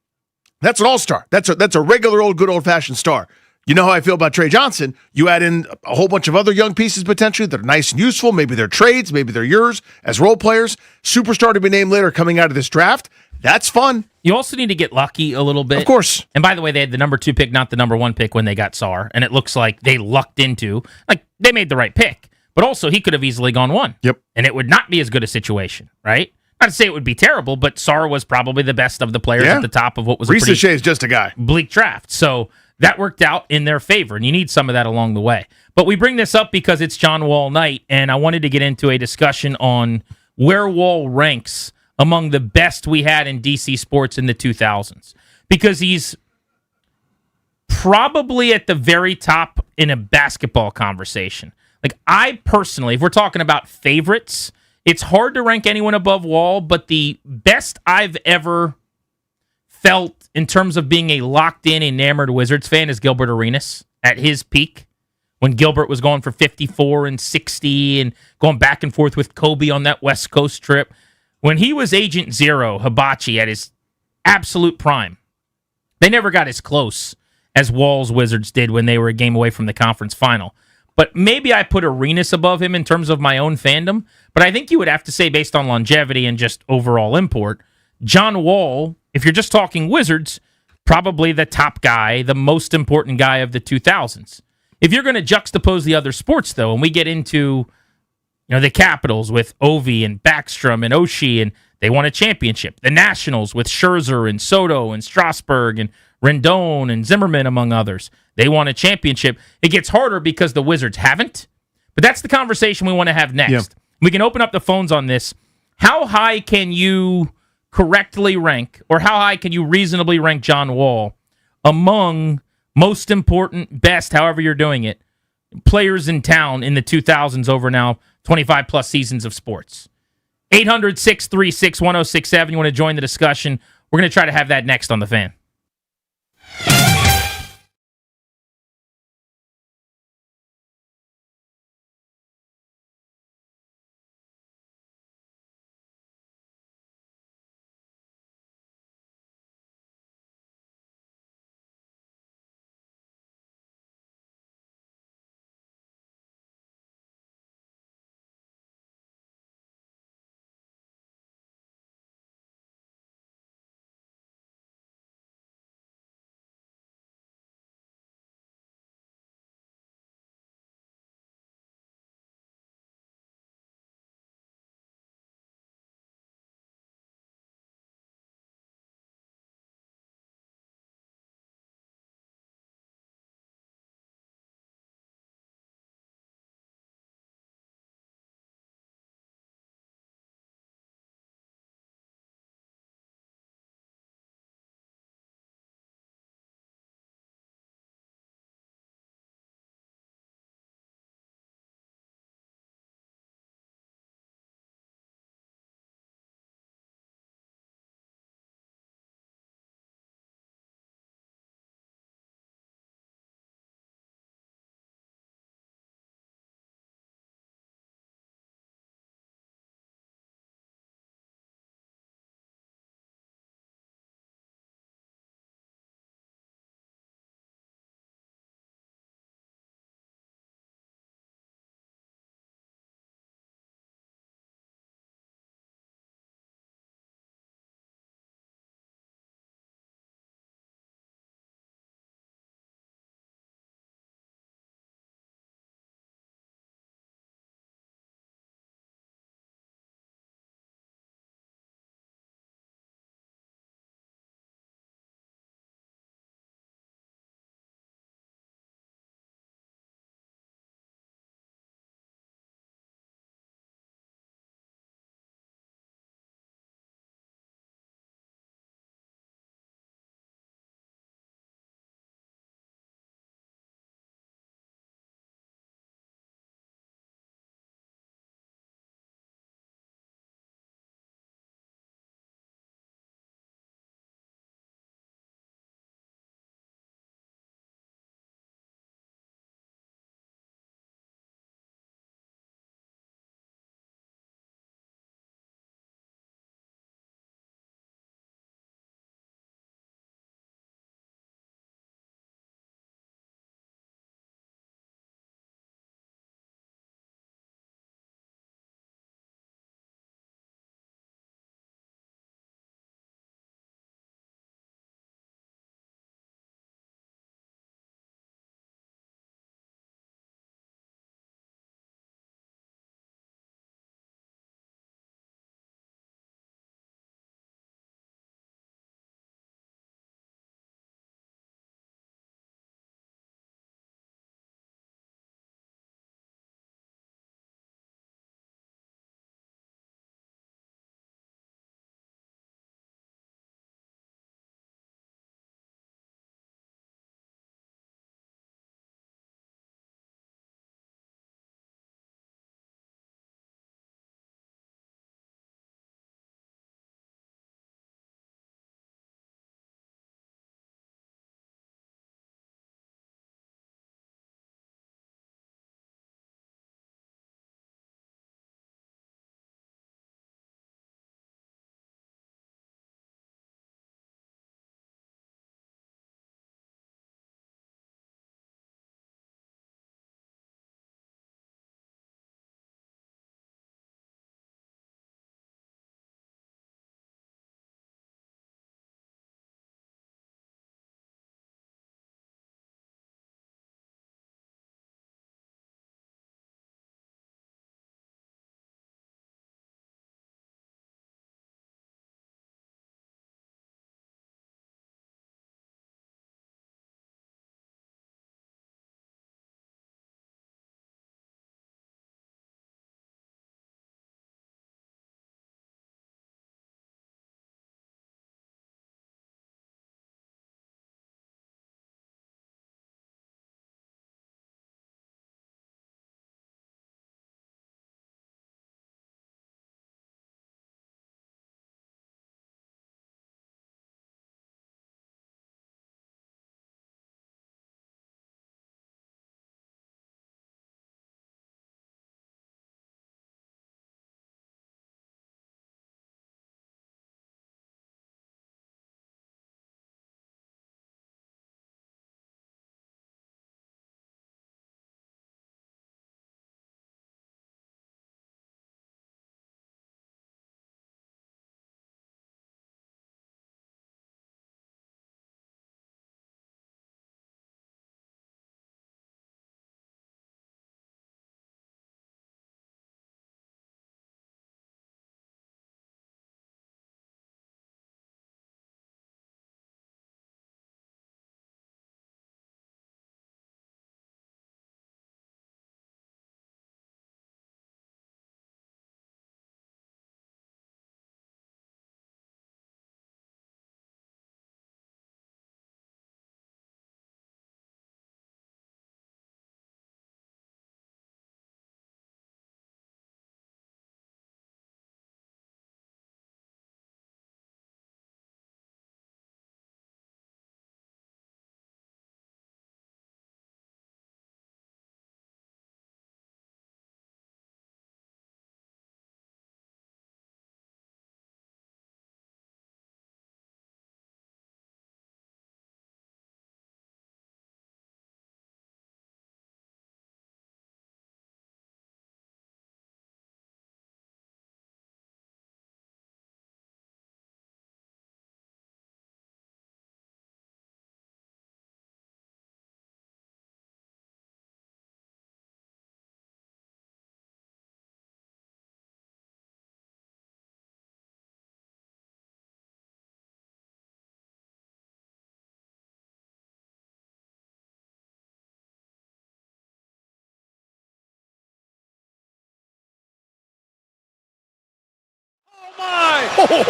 That's an all-star. That's a regular old, good old-fashioned star. You know how I feel about Trey Johnson. You add in a whole bunch of other young pieces potentially that are nice and useful. Maybe they're trades. Maybe they're yours as role players. Superstar to be named later coming out of this draft. That's fun. You also need to get lucky a little bit. Of course. And by the way, they had the number 2 pick, not the number 1 pick when they got Sarr. And it looks like they lucked into, like, they made the right pick. But also, he could have easily gone 1. Yep. And it would not be as good a situation, right? Not to say it would be terrible, but Sarr was probably the best of the players at the top of what was Reese a pretty is just a guy. bleak draft. So that worked out in their favor, and you need some of that along the way. But we bring this up because it's John Wall night, and I wanted to get into a discussion on where Wall ranks among the best we had in DC sports in the 2000s. Because he's probably at the very top in a basketball conversation. Like, I personally, if we're talking about favorites, it's hard to rank anyone above Wall, but the best I've ever felt in terms of being a locked-in, enamored Wizards fan is Gilbert Arenas at his peak, when Gilbert was going for 54 and 60 and going back and forth with Kobe on that West Coast trip. When he was Agent Zero, Hibachi, at his absolute prime, they never got as close as Wall's Wizards did when they were a game away from the conference final. But maybe I put Arenas above him in terms of my own fandom, but I think you would have to say, based on longevity and just overall import, John Wall, if you're just talking Wizards, probably the top guy, the most important guy of the 2000s. If you're going to juxtapose the other sports, though, and we get into the Capitals with Ovi and Backstrom and Oshie, and they won a championship. The Nationals with Scherzer and Soto and Strasburg and Rendon and Zimmerman, among others. They won a championship. It gets harder because the Wizards haven't. But that's the conversation we want to have next. Yeah. We can open up the phones on this. How high can you correctly rank, or how high can you reasonably rank John Wall among most important, best, however you're doing it, players in town in the 2000s over now 25-plus seasons of sports? 800-636-1067. You want to join the discussion? We're going to try to have that next on The Fan.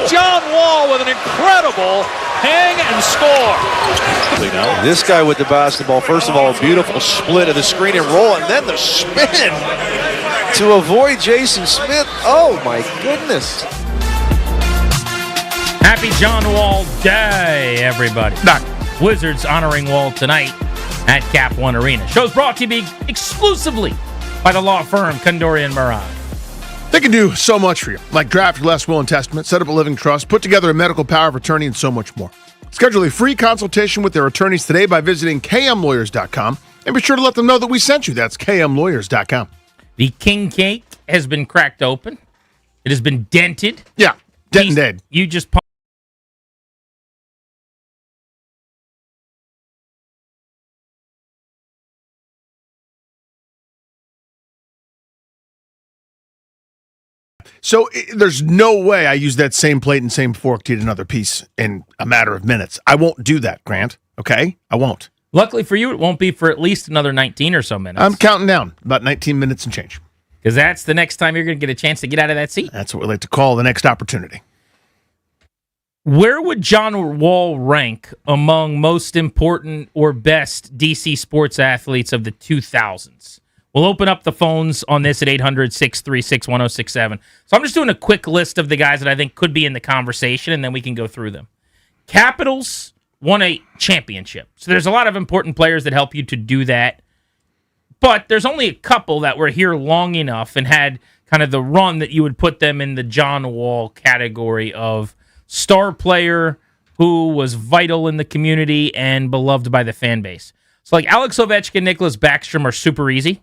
John Wall with an incredible hang and score. This guy with the basketball, first of all, a beautiful split of the screen and roll, and then the spin to avoid Jason Smith. Oh, my goodness. Happy John Wall Day, everybody. Wizards honoring Wall tonight at Cap One Arena. Show's brought to you exclusively by the law firm Kondorian Moran. They can do so much for you, like draft your last will and testament, set up a living trust, put together a medical power of attorney, and so much more. Schedule a free consultation with their attorneys today by visiting kmlawyers.com, and be sure to let them know that we sent you. That's kmlawyers.com. The king cake has been cracked open. It has been dented. Yeah, dead. You just So there's no way I use that same plate and same fork to eat another piece in a matter of minutes. I won't do that, Grant. Okay? I won't. Luckily for you, it won't be for at least another 19 or so minutes. I'm counting down about 19 minutes and change. Because that's the next time you're going to get a chance to get out of that seat. That's what we like to call the next opportunity. Where would John Wall rank among most important or best DC sports athletes of the 2000s? We'll open up the phones on this at 800-636-1067. So I'm just doing a quick list of the guys that I think could be in the conversation, and then we can go through them. Capitals won a championship. So there's a lot of important players that help you to do that. But there's only a couple that were here long enough and had kind of the run that you would put them in the John Wall category of star player who was vital in the community and beloved by the fan base. So like Alex Ovechkin, Nicholas Backstrom are super easy.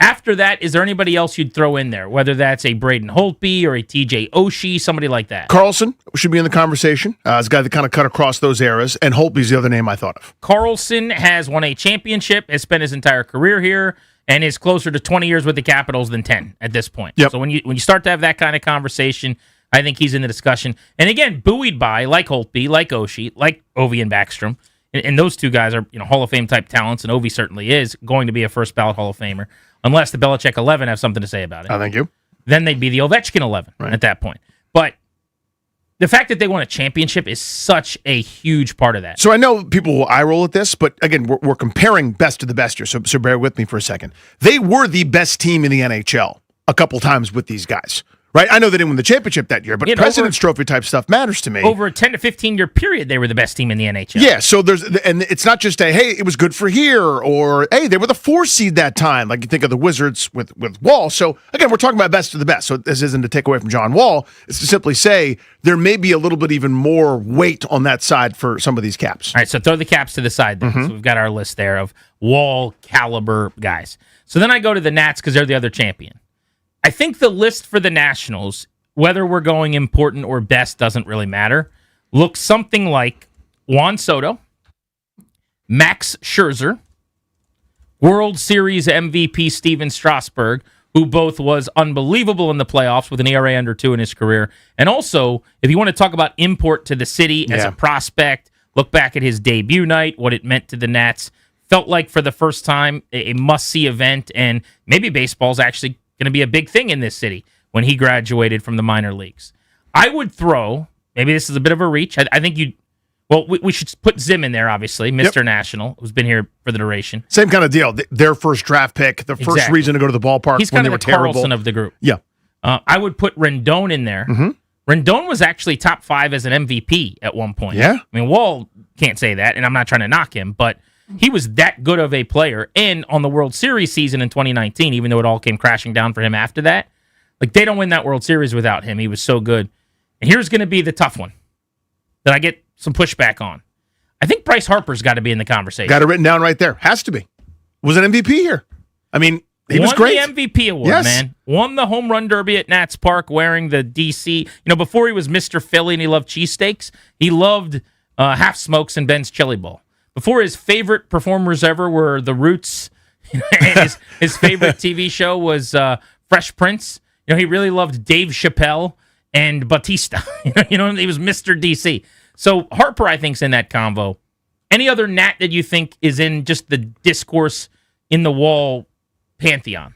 After that, is there anybody else you'd throw in there? Whether that's a Braden Holtby or a TJ Oshie, somebody like that. Carlson should be in the conversation. As a guy that kind of cut across those eras, and Holtby's the other name I thought of. Carlson has won a championship, has spent his entire career here, and is closer to 20 years with the Capitals than 10 at this point. Yep. So when you start to have that kind of conversation, I think he's in the discussion. And again, buoyed by, like Holtby, like Oshie, like Ovi and Backstrom. And those two guys are Hall of Fame type talents, and Ovi certainly is going to be a first ballot Hall of Famer. Unless the Belichick 11 have something to say about it. Thank you. Then they'd be the Ovechkin 11 at that point. But the fact that they won a championship is such a huge part of that. So I know people will eye roll at this, but again, we're comparing best to the best here, so bear with me for a second. They were the best team in the NHL a couple times with these guys. Right, I know they didn't win the championship that year, but President's Trophy type stuff matters to me. Over a 10 to 15 year period, they were the best team in the NHL. Yeah, so and it's not just hey, it was good for here, or hey, they were the 4 seed that time. Like you think of the Wizards with Wall. So again, we're talking about best of the best. So this isn't to take away from John Wall. It's to simply say there may be a little bit even more weight on that side for some of these Caps. All right, so throw the Caps to the side then. So we've got our list there of Wall caliber guys. So then I go to the Nats because they're the other champion. I think the list for the Nationals, whether we're going important or best doesn't really matter, looks something like Juan Soto, Max Scherzer, World Series MVP Steven Strasburg, who both was unbelievable in the playoffs with an ERA under 2 in his career. And also, if you want to talk about import to the city as a prospect, look back at his debut night, what it meant to the Nats. Felt like for the first time a must-see event, and maybe baseball's actually going to be a big thing in this city when he graduated from the minor leagues. I would throw, maybe this is a bit of a reach, I think we should put Zim in there, obviously, Mr. National, who's been here for the duration. Same kind of deal. Their first draft pick, their first reason to go to the ballpark He's when kind they of were the terrible. Carlson of the group. Yeah. I would put Rendon in there. Rendon was actually top 5 as an MVP at one point. Yeah. I mean, Wall can't say that, and I'm not trying to knock him, but he was that good of a player. And on the World Series season in 2019, even though it all came crashing down for him after that, like they don't win that World Series without him. He was so good. And here's going to be the tough one that I get some pushback on. I think Bryce Harper's got to be in the conversation. Got it written down right there. Has to be. Was an MVP here. I mean, he was great. Won the MVP award, man. Won the home run derby at Nats Park wearing the DC. Before he was Mr. Philly and he loved cheesesteaks, he loved half smokes and Ben's Chili Bowl. Before his favorite performers ever were The Roots, and his favorite TV show was Fresh Prince. He really loved Dave Chappelle and Batista. He was Mr. DC. So Harper, I think, is in that convo. Any other Nat that you think is in just the discourse in the Wall pantheon?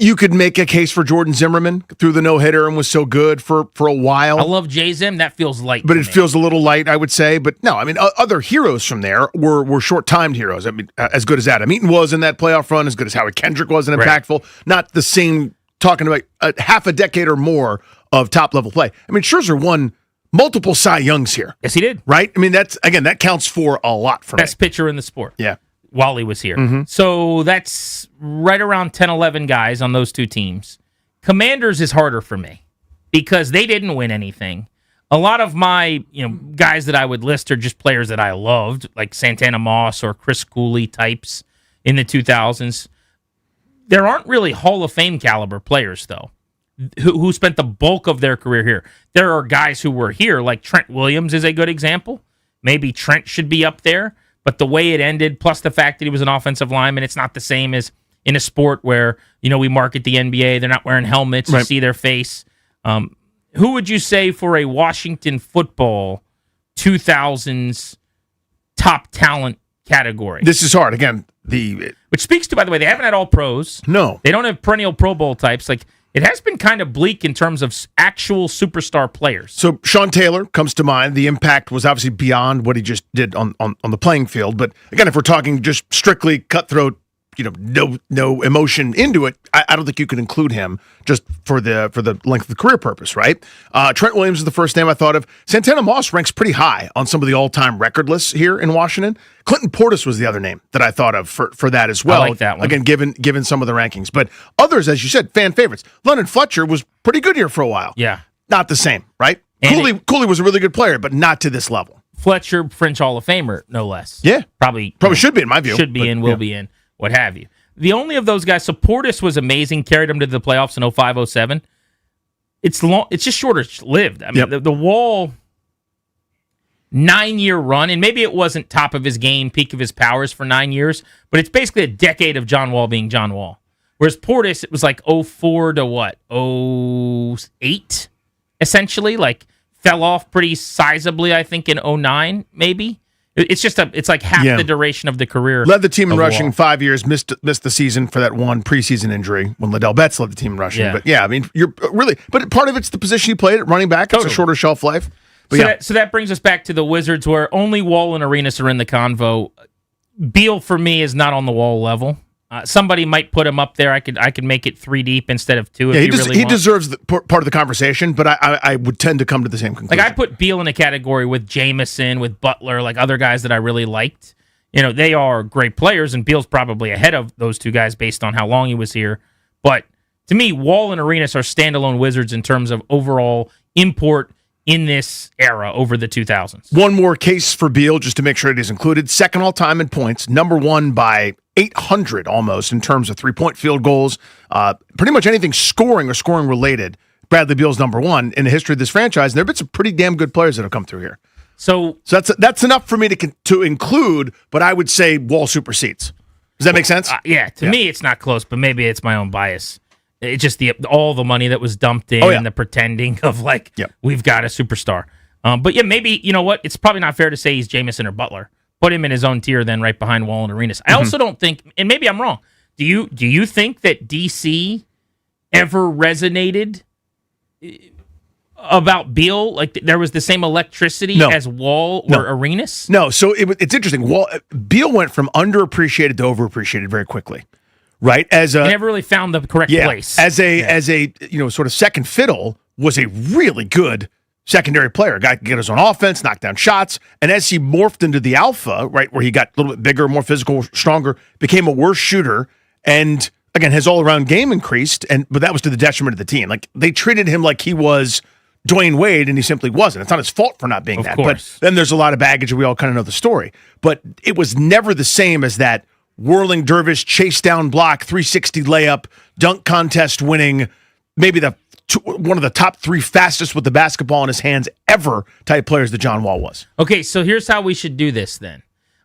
You could make a case for Jordan Zimmerman, threw the no-hitter and was so good for a while. I love J-Zim. That feels light. But it feels a little light, I would say. But no, I mean, other heroes from there were short-timed heroes. I mean, as good as Adam Eaton was in that playoff run, as good as Howie Kendrick was and impactful. Not the same, talking about half a decade or more of top-level play. I mean, Scherzer won multiple Cy Youngs here. Yes, he did. Right? I mean, that counts for a lot for Best pitcher in the sport. Yeah. While he was here. Mm-hmm. So that's right around 10, 11 guys on those two teams. Commanders is harder for me because they didn't win anything. A lot of my guys that I would list are just players that I loved, like Santana Moss or Chris Cooley types in the 2000s. There aren't really Hall of Fame caliber players, though, who spent the bulk of their career here. There are guys who were here, like Trent Williams is a good example. Maybe Trent should be up there. But the way it ended, plus the fact that he was an offensive lineman, it's not the same as in a sport where, we market the NBA. They're not wearing helmets. You see their face. Who would you say for a Washington football 2000s top talent category? This is hard. Again, which speaks to, by the way, they haven't had all pros. No. They don't have perennial Pro Bowl types. Like, it has been kind of bleak in terms of actual superstar players. So Sean Taylor comes to mind. The impact was obviously beyond what he just did on the playing field. But again, if we're talking just strictly cutthroat, no emotion into it, I don't think you could include him just for the length of the career purpose, right? Trent Williams is the first name I thought of. Santana Moss ranks pretty high on some of the all-time record lists here in Washington. Clinton Portis was the other name that I thought of for that as well. I like that one. Again, given some of the rankings. But others, as you said, fan favorites. London Fletcher was pretty good here for a while. Yeah. Not the same, right? Cooley was a really good player, but not to this level. Fletcher, French Hall of Famer, no less. Yeah. Probably should be in my view. Should be will be in, what have you. The only of those guys, so Portis was amazing, carried him to the playoffs in 05-07. It's just shorter lived. I mean, the Wall 9-year run, and maybe it wasn't top of his game, peak of his powers for 9 years, but it's basically a decade of John Wall being John Wall. Whereas Portis, it was like 04 to what? 08, essentially. Like, fell off pretty sizably, I think, in 09, maybe. It's just it's like half the duration of the career. Led the team in rushing Wall. 5 years, missed the season for that one preseason injury when Liddell Betts led the team in rushing. Yeah. But yeah, I mean, you're really, but part of it's the position he played at running back. Totally. It's a shorter shelf life. But so that brings us back to the Wizards, where only Wall and Arenas are in the convo. Beal for me is not on the Wall level. Somebody might put him up there. I could make it 3 deep instead of 2. He deserves part of the conversation, but I would tend to come to the same conclusion. Like, I put Beal in a category with Jameson, with Butler, like other guys that I really liked. They are great players, and Beal's probably ahead of those two guys based on how long he was here. But to me, Wall and Arenas are standalone Wizards in terms of overall import in this era over the 2000s. One more case for Beal, just to make sure it is included. Second all-time in points, number one by 800 almost in terms of three-point field goals. Pretty much anything scoring or scoring-related, Bradley Beal's number one in the history of this franchise. And there have been some pretty damn good players that have come through here. So that's enough for me to include, but I would say Wall supersedes. Does that make sense? To me, it's not close, but maybe it's my own bias. It's just all the money that was dumped in and the pretending of we've got a superstar. But yeah, maybe, you know what? It's probably not fair to say he's Jameson or Butler. Put him in his own tier then right behind Wall and Arenas. I also don't think, and maybe I'm wrong, do you think that DC ever resonated about Beal? Like there was the same electricity as Wall or Arenas? No, so it's interesting. Beal went from underappreciated to overappreciated very quickly. Right? He never really found the correct place. As a sort of second fiddle, was a really good secondary player. A guy could get his own offense, knock down shots. And as he morphed into the alpha, right, where he got a little bit bigger, more physical, stronger, became a worse shooter, and again, his all-around game increased, but that was to the detriment of the team. Like, they treated him like he was Dwayne Wade, and he simply wasn't. It's not his fault for not being that. Course. But then there's a lot of baggage, and we all kind of know the story. But it was never the same as that whirling dervish, chase down block, 360 layup, dunk contest winning, maybe one of the top 3 fastest with the basketball in his hands ever type players that John Wall was. Okay, so here's how we should do this then.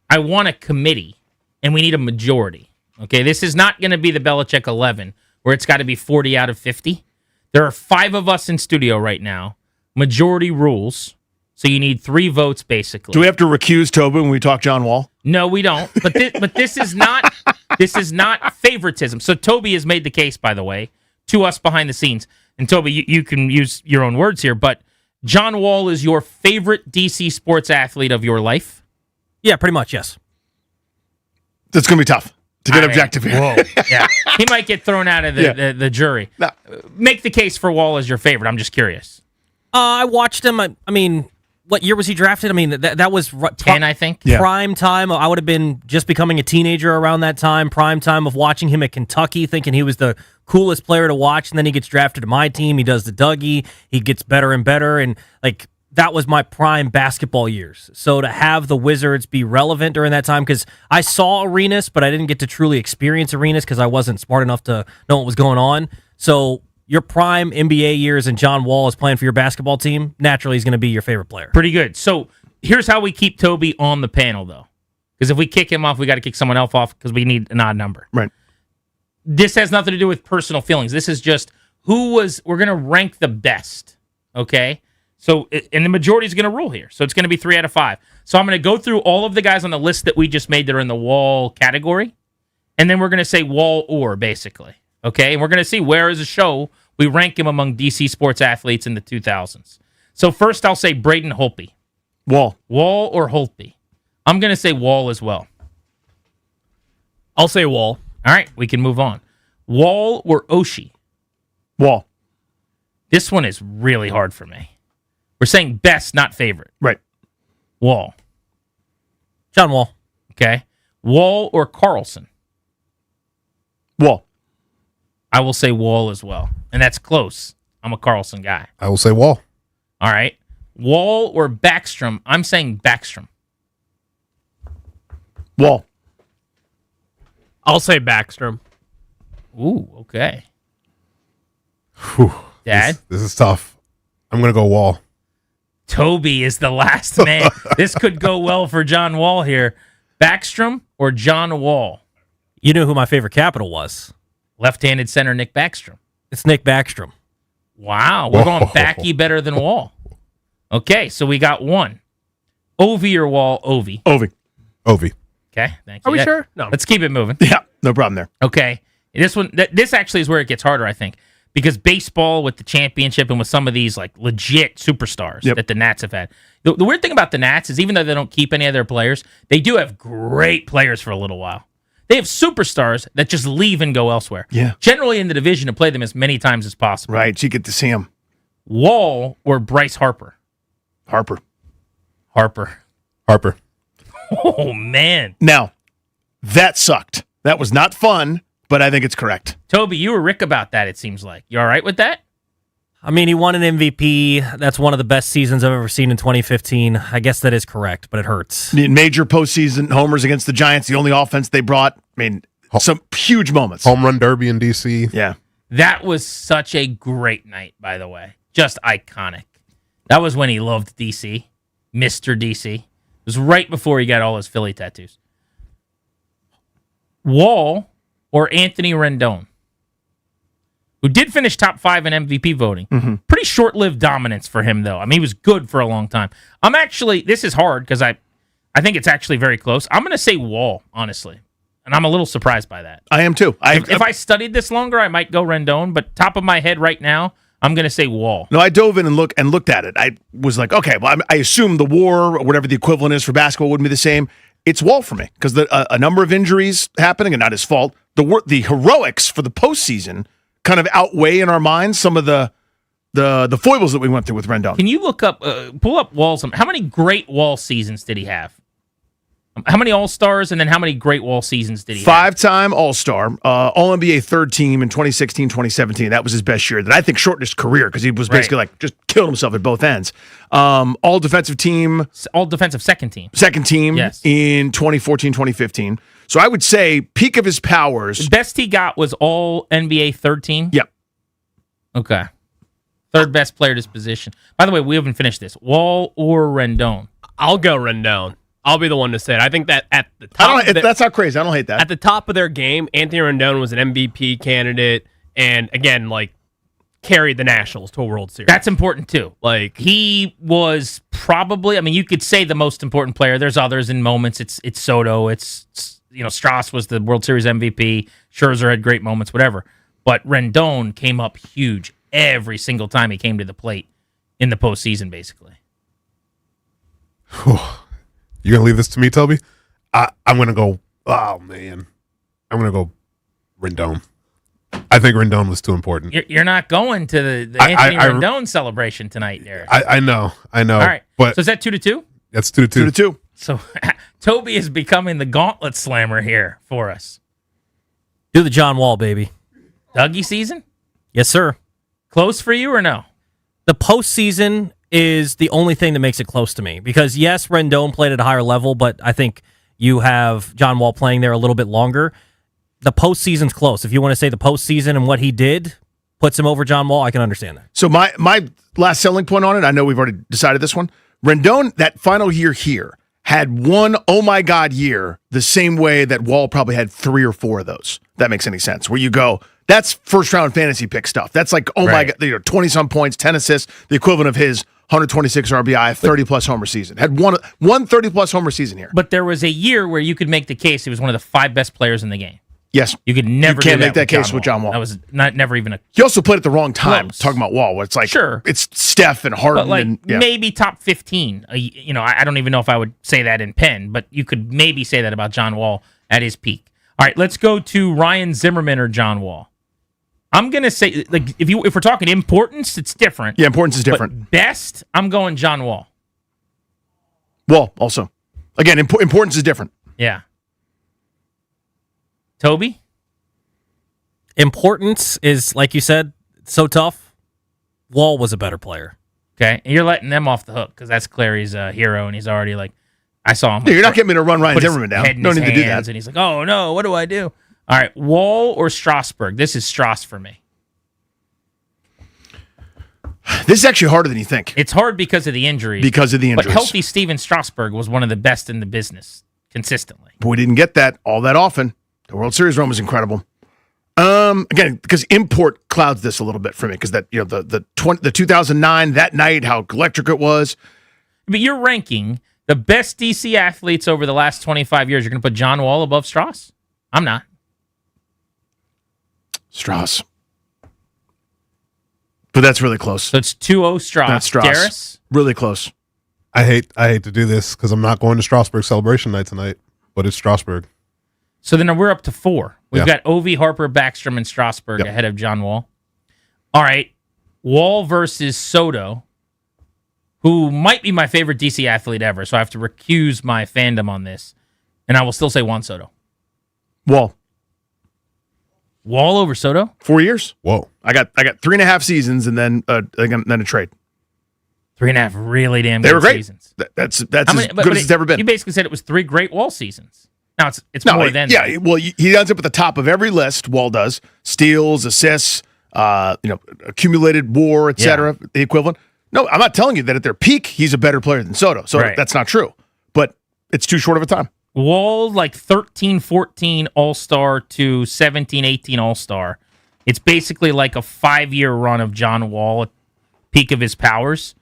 I want a committee, and we need a majority. Okay, this is not going to be the Belichick 11, where it's got to be 40 out of 50. There are 5 of us in studio right now. Majority rules. So you need 3 votes, basically. Do we have to recuse Toby when we talk John Wall? No, we don't. But this is not favoritism. So Toby has made the case, by the way, to us behind the scenes. And Toby, you can use your own words here, but John Wall is your favorite DC sports athlete of your life? Yeah, pretty much, yes. That's going to be tough to get objective here. Whoa. Yeah. He might get thrown out of the jury. No. Make the case for Wall as your favorite. I'm just curious. I watched him. I mean, what year was he drafted? I mean, that was 10, I think. Prime time. I would have been just becoming a teenager around that time. Prime time of watching him at Kentucky, thinking he was the coolest player to watch, and then he gets drafted to my team. He does the Dougie. He gets better and better, and like that was my prime basketball years. So to have the Wizards be relevant during that time, because I saw Arenas, but I didn't get to truly experience Arenas because I wasn't smart enough to know what was going on. So your prime NBA years and John Wall is playing for your basketball team, naturally he's going to be your favorite player. Pretty good. So here's how we keep Toby on the panel, though. Because if we kick him off, we got to kick someone else off because we need an odd number. Right. This has nothing to do with personal feelings. This is just we're going to rank the best, okay? So, and the majority is going to rule here. So it's going to be 3 out of 5. So I'm going to go through all of the guys on the list that we just made that are in the Wall category. And then we're going to say Wall or, basically. Okay? And we're going to see where as a show we rank him among DC sports athletes in the 2000s. So first I'll say Braden Holtby. Wall. Wall or Holtby? I'm going to say Wall as well. I'll say Wall. All right, we can move on. Wall or Oshie? Wall. This one is really hard for me. We're saying best, not favorite. Right. Wall. John Wall. Okay. Wall or Carlson? Wall. I will say Wall as well. And that's close. I'm a Carlson guy. I will say Wall. All right. Wall or Backstrom? I'm saying Backstrom. Wall. I'll say Backstrom. Ooh, okay. Whew. Dad? This is tough. I'm going to go Wall. Toby is the last man. This could go well for John Wall here. Backstrom or John Wall? You knew who my favorite Capital was. Left-handed center Nick Backstrom. It's Nick Backstrom. Wow, we're going Backy better than Wall. Okay, so we got one. Ovi or Wall? Ovi. Ovi. Okay, thank you. Are we sure? No. Let's keep it moving. Yeah, no problem there. Okay, this actually is where it gets harder, I think, because baseball with the championship and with some of these like legit superstars that the Nats have had. The weird thing about the Nats is even though they don't keep any of their players, they do have great players for a little while. They have superstars that just leave and go elsewhere. Yeah. Generally in the division to play them as many times as possible. Right, so you get to see them. Wall or Bryce Harper? Harper. Oh, man. Now, that sucked. That was not fun, but I think it's correct. Toby, you were Rick about that, it seems like. You all right with that? I mean, he won an MVP. That's one of the best seasons I've ever seen in 2015. I guess that is correct, but it hurts. Major postseason homers against the Giants, the only offense they brought. I mean, some huge moments. Home run derby in D.C. Yeah. That was such a great night, by the way. Just iconic. That was when he loved D.C., Mr. D.C. It was right before he got all his Philly tattoos. Wall or Anthony Rendon, who did finish top 5 in MVP voting. Mm-hmm. Pretty short-lived dominance for him, though. I mean, he was good for a long time. This is hard because I think it's actually very close. I'm going to say Wall, honestly. And I'm a little surprised by that. I am too. If I studied this longer, I might go Rendon, but top of my head right now, I'm going to say Wall. No, I dove in and looked at it. I was like, okay, well, I assume the WAR, or whatever the equivalent is for basketball, wouldn't be the same. It's Wall for me because a number of injuries happening, and not his fault. The heroics for the postseason kind of outweigh in our minds some of the foibles that we went through with Rendon. Can you pull up Wall's? How many great Wall seasons did he have? How many All-Stars and then how many great Wall seasons did he have? 5-time All-Star, All-NBA third team in 2016, 2017. That was his best year that I think shortened his career because he was basically like just killed himself at both ends. All-defensive team. All-defensive second team. Second team yes. in 2014, 2015. So I would say peak of his powers. The best he got was All-NBA third team? Yep. Okay. Third best player at his position. By the way, we haven't finished this. Wall or Rendon? I'll go Rendon. I'll be the one to say it. I think that at the top... that's not crazy. I don't hate that. At the top of their game, Anthony Rendon was an MVP candidate. And again, like, carried the Nationals to a World Series. That's important too. Like he was probably. I mean, you could say the most important player. There's others in moments. It's Soto. It's Strauss was the World Series MVP. Scherzer had great moments. Whatever. But Rendon came up huge every single time he came to the plate in the postseason, basically. You gonna leave this to me, Toby? I'm gonna go. Oh man, I'm gonna go Rendon. I think Rendon was too important. You're not going to the Anthony Rendon celebration tonight, Derek. I know. All right, but so is that 2-2? That's 2-2. 2-2. So Toby is becoming the gauntlet slammer here for us. Do the John Wall, baby. Dougie season? Yes, sir. Close for you or no? The postseason is the only thing that makes it close to me because, yes, Rendon played at a higher level, but I think you have John Wall playing there a little bit longer. The postseason's close. If you want to say the postseason and what he did puts him over John Wall, I can understand that. So my last selling point on it, I know we've already decided this one. Rendon, that final year here, had one oh my God year the same way that Wall probably had 3 or 4 of those. If that makes any sense. Where you go, that's first round fantasy pick stuff. That's like, oh my God, 20-some points, 10 assists, the equivalent of his 126 RBI, 30-plus homer season. Had one 30-plus homer season here. But there was a year where you could make the case he was one of the 5 best players in the game. Yes. You could never can't do make that case with John Wall. That was never even a... He also played at the wrong time, close. talking about Wall, where it's like, sure. It's Steph and Harden. But like and, yeah. maybe top 15. I don't even know if I would say that in pen, but you could maybe say that about John Wall at his peak. All right, let's go to Ryan Zimmerman or John Wall. I'm going to say, like, if we're talking importance, it's different. Yeah, importance is different. But best, I'm going John Wall. Wall, also. Again, importance is different. Yeah. Toby? Importance is, like you said, so tough. Wall was a better player. Okay, and you're letting them off the hook because that's Clary's hero, and he's already like, I saw him. Yeah, you're not getting me to run Ryan Zimmerman down. No need to do that. And he's like, oh no, what do I do? All right, Wall or Strasburg? This is Strauss for me. This is actually harder than you think. It's hard because of the injuries. But healthy Steven Strasburg was one of the best in the business consistently. But we didn't get that all that often. The World Series run was incredible. Again, because import clouds this a little bit for me because that the 2009 that night how electric it was. But you're ranking the best DC athletes over the last 25 years. You're going to put John Wall above Strauss? I'm not. Strauss. But that's really close. So it's 2-0 Strauss. That's Strauss. Darris? Really close. I hate to do this because I'm not going to Strasburg celebration night tonight, but it's Strasburg. So then we're up to 4. We've Yeah. got Ovi, Harper, Backstrom, and Strasburg ahead of John Wall. All right. Wall versus Soto, who might be my favorite DC athlete ever, so I have to recuse my fandom on this. And I will still say Juan Soto. Wall over Soto? 4 years. Whoa. I got 3.5 seasons and then a trade. 3.5 really damn They good were great. seasons. That's as good as it's ever been. You basically said it was 3 great Wall seasons. Now it's No, more than yeah. that. Well, he ends up at the top of every list. Wall does steals, assists, accumulated WAR, etc. The equivalent. No, I'm not telling you that at their peak he's a better player than Soto. So Right. that's not true. But it's too short of a time. Wall, like 13, 14 All-Star to 17, 18 All-Star. It's basically like a 5-year run of John Wall at peak of his powers.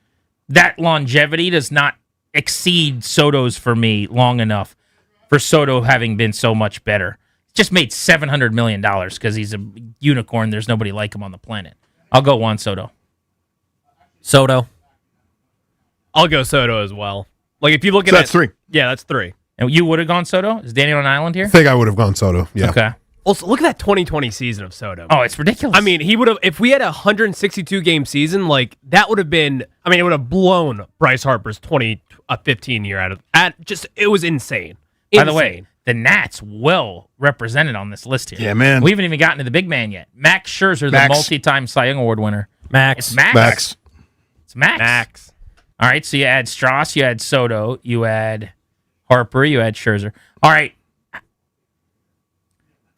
That longevity does not exceed Soto's for me long enough for Soto having been so much better. Just made $700 million because he's a unicorn. There's nobody like him on the planet. I'll go Juan Soto. Soto. I'll go Soto as well. Like if you look at that's 3. Yeah, that's 3. And you would have gone Soto? Is Danny on an island here? I think I would have gone Soto. Yeah. Okay. Also, look at that 2020 season of Soto. Oh, it's ridiculous. I mean, he would have, if we had a 162 game season, like that would have been, I mean, it would have blown Bryce Harper's 2015 year it was insane. By the way, the Nats well represented on this list here. Yeah, man. We haven't even gotten to the big man yet. Max Scherzer, the multi-time Cy Young Award winner. Max. It's Max. Max. It's Max. All right, so you add Strauss, you add Soto, you add Harper, you add Scherzer. All right.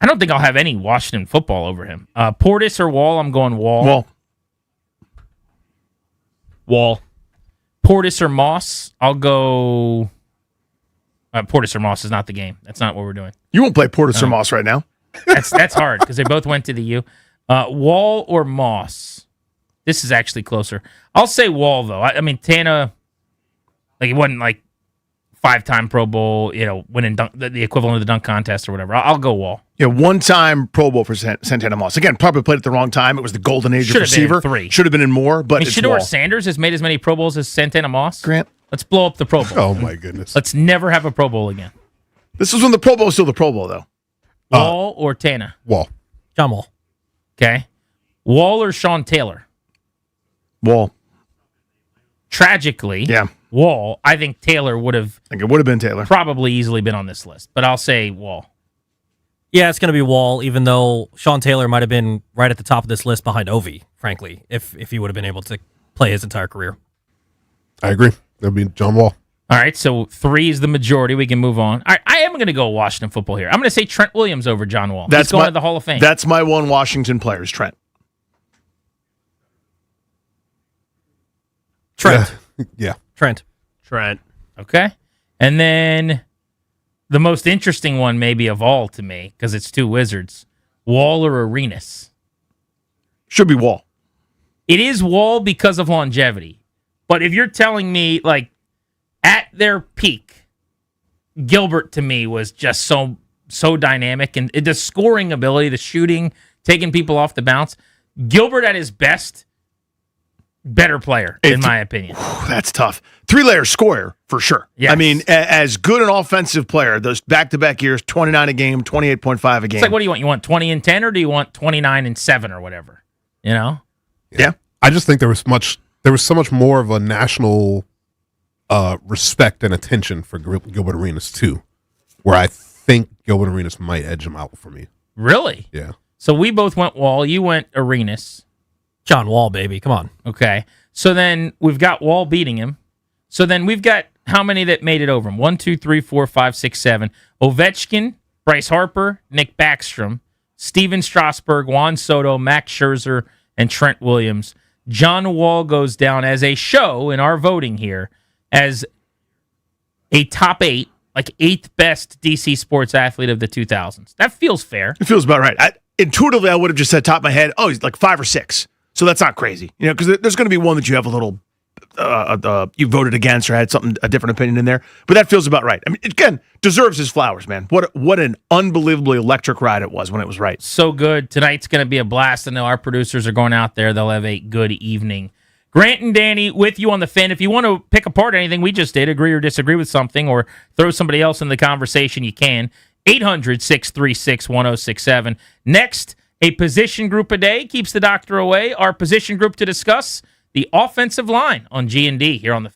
I don't think I'll have any Washington football over him. Portis or Wall? I'm going Wall. Wall. Portis or Moss? I'll go... Portis or Moss is not the game. That's not what we're doing. You won't play Portis or Moss right now. That's hard because they both went to the U. Wall or Moss? This is actually closer. I'll say Wall, though. I mean, Tana, like, he wasn't, like, 5-time Pro Bowl, winning the equivalent of the dunk contest or whatever. I'll go Wall. Yeah, 1-time Pro Bowl for Santana Moss. Again, probably played at the wrong time. It was the golden age of receiver. Should have been in more, but it's Shedeur Wall. Sanders has made as many Pro Bowls as Santana Moss. Grant. Let's blow up the Pro Bowl. Oh, my goodness. Let's never have a Pro Bowl again. This was when the Pro Bowl was still the Pro Bowl, though. Wall or Tana? Wall. John Wall. Okay. Wall or Sean Taylor? Wall. Tragically, Wall. I think Taylor would have. I think it would have been Taylor. Probably easily been on this list, but I'll say Wall. Yeah, it's going to be Wall, even though Sean Taylor might have been right at the top of this list behind Ovi, frankly, if he would have been able to play his entire career. I agree. That'd be John Wall. All right, so 3 is the majority. We can move on. All right, I am going to go Washington football here. I'm going to say Trent Williams over John Wall. He's going to the Hall of Fame. That's my one Washington player is Trent. Trent. Yeah. Trent. Okay. And then the most interesting one maybe of all to me, because it's 2 Wizards, Wall or Arenas? Should be Wall. It is Wall because of longevity. But if you're telling me, like, at their peak, Gilbert to me was just so dynamic. And the scoring ability, the shooting, taking people off the bounce. Gilbert at his best, better player, in my opinion. That's tough. 3-layer scorer, for sure. Yes. I mean, as good an offensive player, those back-to-back years, 29 a game, 28.5 a game. It's like, what do you want? You want 20 and 10, or do you want 29 and 7 or whatever? You know? Yeah. I just think there was so much more of a national respect and attention for Gilbert Arenas too, where I think Gilbert Arenas might edge him out for me. Really? Yeah. So we both went Wall. You went Arenas. John Wall, baby. Come on. Okay. So then we've got Wall beating him. So then we've got how many that made it over him? 1, 2, 3, 4, 5, 6, 7. Ovechkin, Bryce Harper, Nick Backstrom, Steven Strasburg, Juan Soto, Max Scherzer, and Trent Williams. John Wall goes down as a show in our voting here as a top 8, like 8th best DC sports athlete of the 2000s. That feels fair. It feels about right. Intuitively, I would have just said top of my head, oh, he's like 5 or 6. So that's not crazy. Because there's going to be one that you have a little, you voted against or had a different opinion in there. But that feels about right. I mean, again, deserves his flowers, man. What an unbelievably electric ride it was when it was right. So good. Tonight's going to be a blast. I know our producers are going out there. They'll have a good evening. Grant and Danny with you on the Fan. If you want to pick apart anything we just did, agree or disagree with something, or throw somebody else in the conversation, you can. 800-636-1067. Next, a position group a day keeps the doctor away. Our position group to discuss, the offensive line on G&D here on the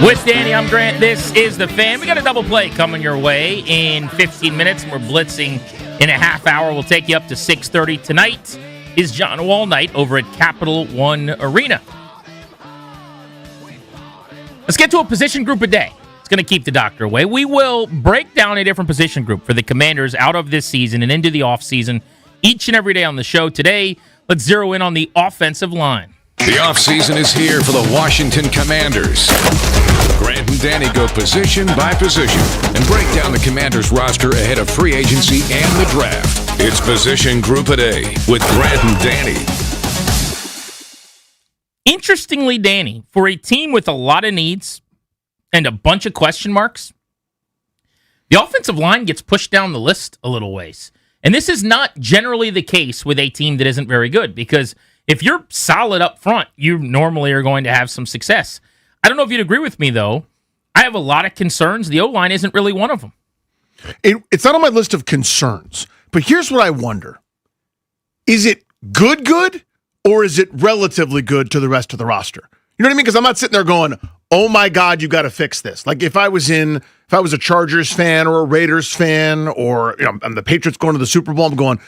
With Danny, I'm Grant. This is The Fan. We got a double play coming your way in 15 minutes. We're blitzing in a half hour. We'll take you up to 6:30. Tonight is John Wall night over at Capital One Arena. Let's get to a position group a day. It's going to keep the doctor away. We will break down a different position group for the Commanders out of this season and into the offseason each and every day on the show. Today, let's zero in on the offensive line. The offseason is here for the Washington Commanders. Grant and Danny go position by position and break down the Commanders roster ahead of free agency and the draft. It's Position Group a Day with Grant and Danny. Interestingly, Danny, for a team with a lot of needs and a bunch of question marks, the offensive line gets pushed down the list a little ways. And this is not generally the case with a team that isn't very good, because if you're solid up front, you normally are going to have some success. I don't know if you'd agree with me, though. I have a lot of concerns. The O-line isn't really one of them. It's not on my list of concerns, but here's what I wonder. Is it good, or is it relatively good to the rest of the roster? You know what I mean? Because I'm not sitting there going, oh my God, you got to fix this. Like if I was a Chargers fan or a Raiders fan, or I'm the Patriots going to the Super Bowl, I'm going,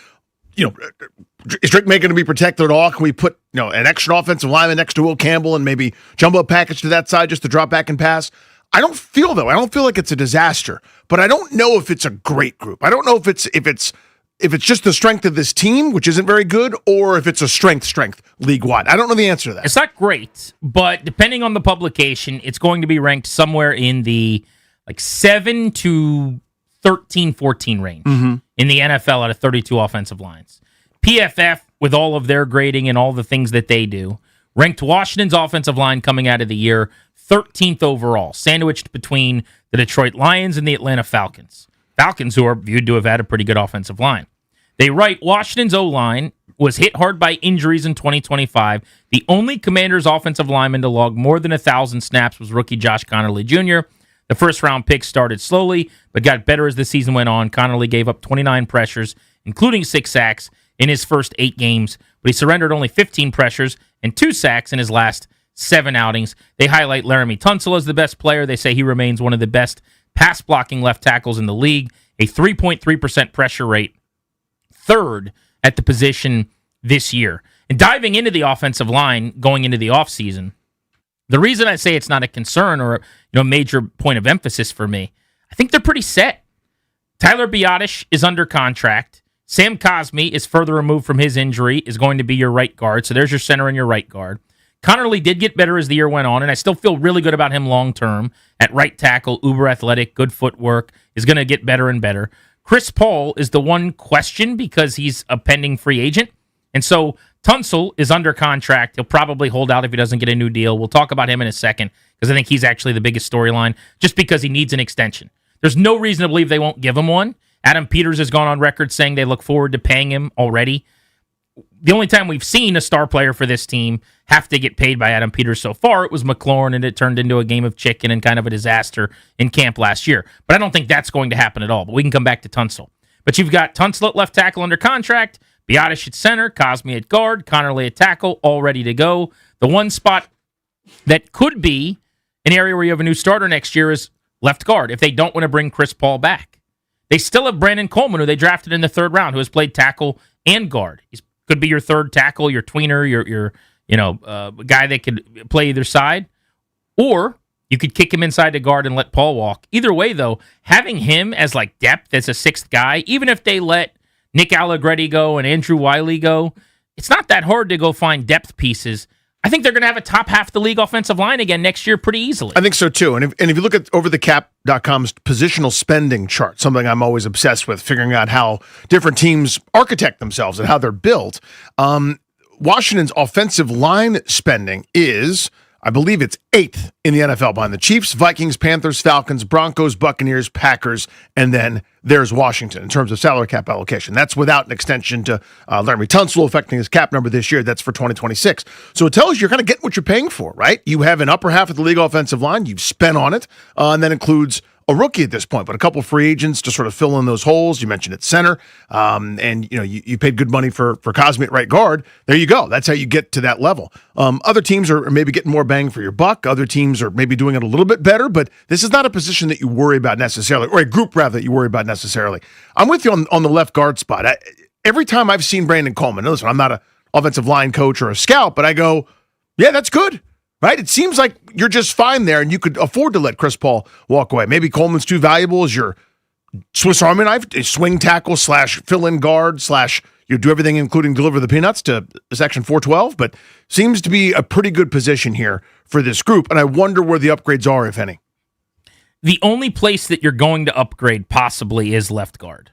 is Drake May going to be protected at all? Can we put an extra offensive lineman next to Will Campbell and maybe jumbo package to that side just to drop back and pass? I don't feel like it's a disaster, but I don't know if it's a great group. I don't know if it's just the strength of this team, which isn't very good, or if it's a strength league-wide. I don't know the answer to that. It's not great, but depending on the publication, it's going to be ranked somewhere in the 7 to 13, 14 range in the NFL out of 32 offensive lines. PFF, with all of their grading and all the things that they do, ranked Washington's offensive line coming out of the year 13th overall, sandwiched between the Detroit Lions and the Atlanta Falcons. Falcons, who are viewed to have had a pretty good offensive line. They write, Washington's O-line was hit hard by injuries in 2025. The only Commanders offensive lineman to log more than 1,000 snaps was rookie Josh Conerly Jr. The first-round pick started slowly, but got better as the season went on. Conerly gave up 29 pressures, including 6 sacks, in his first 8 games, but he surrendered only 15 pressures and 2 sacks in his last 7 outings. They highlight Laramie Tunsil as the best player. They say he remains one of the best pass-blocking left tackles in the league, a 3.3% pressure rate, third at the position this year. And diving into the offensive line going into the offseason, the reason I say it's not a concern or a major point of emphasis for me, I think they're pretty set. Tyler Biadasz is under contract. Sam Cosmi is further removed from his injury, is going to be your right guard. So there's your center and your right guard. Conerly did get better as the year went on, and I still feel really good about him long-term. At right tackle, uber athletic, good footwork, is going to get better and better. Chris Paul is the one question because he's a pending free agent. And so Tunsil is under contract. He'll probably hold out if he doesn't get a new deal. We'll talk about him in a second because I think he's actually the biggest storyline just because he needs an extension. There's no reason to believe they won't give him one. Adam Peters has gone on record saying they look forward to paying him already. The only time we've seen a star player for this team have to get paid by Adam Peters so far, it was McLaurin, and it turned into a game of chicken and kind of a disaster in camp last year. But I don't think that's going to happen at all. But we can come back to Tunsil. But you've got Tunsil at left tackle under contract, Biadasz at center, Cosmi at guard, Conerly at tackle, all ready to go. The one spot that could be an area where you have a new starter next year is left guard, if they don't want to bring Chris Paul back. They still have Brandon Coleman, who they drafted in the 3rd round, who has played tackle and guard. He could be your third tackle, your tweener, your guy that could play either side. Or you could kick him inside the guard and let Paul walk. Either way, though, having him as depth as a 6th guy, even if they let Nick Allegretti go and Andrew Wiley go, it's not that hard to go find depth pieces. I think they're going to have a top half of the league offensive line again next year pretty easily. I think so, too. And if you look at overthecap.com's positional spending chart, something I'm always obsessed with, figuring out how different teams architect themselves and how they're built, Washington's offensive line spending is, I believe it's 8th in the NFL behind the Chiefs, Vikings, Panthers, Falcons, Broncos, Buccaneers, Packers, and then there's Washington in terms of salary cap allocation. That's without an extension to Laramie Tunsil affecting his cap number this year. That's for 2026. So it tells you you're kind of getting what you're paying for, right? You have an upper half of the league offensive line. You've spent on it, and that includes a rookie at this point, but a couple free agents to sort of fill in those holes. You mentioned at center, and you paid good money for Cosme at right guard. There you go. That's how you get to that level. Other teams are maybe getting more bang for your buck. Other teams are maybe doing it a little bit better, but this is not a position that you worry about necessarily, or a group rather that you worry about necessarily. I'm with you on the left guard spot. Every time I've seen Brandon Coleman, now listen, I'm not an offensive line coach or a scout, but I go, yeah, that's good. Right? It seems like you're just fine there, and you could afford to let Chris Paul walk away. Maybe Coleman's too valuable as your Swiss Army knife, a swing tackle / fill-in guard / you do everything, including deliver the peanuts to Section 412, but seems to be a pretty good position here for this group, and I wonder where the upgrades are, if any. The only place that you're going to upgrade possibly is left guard.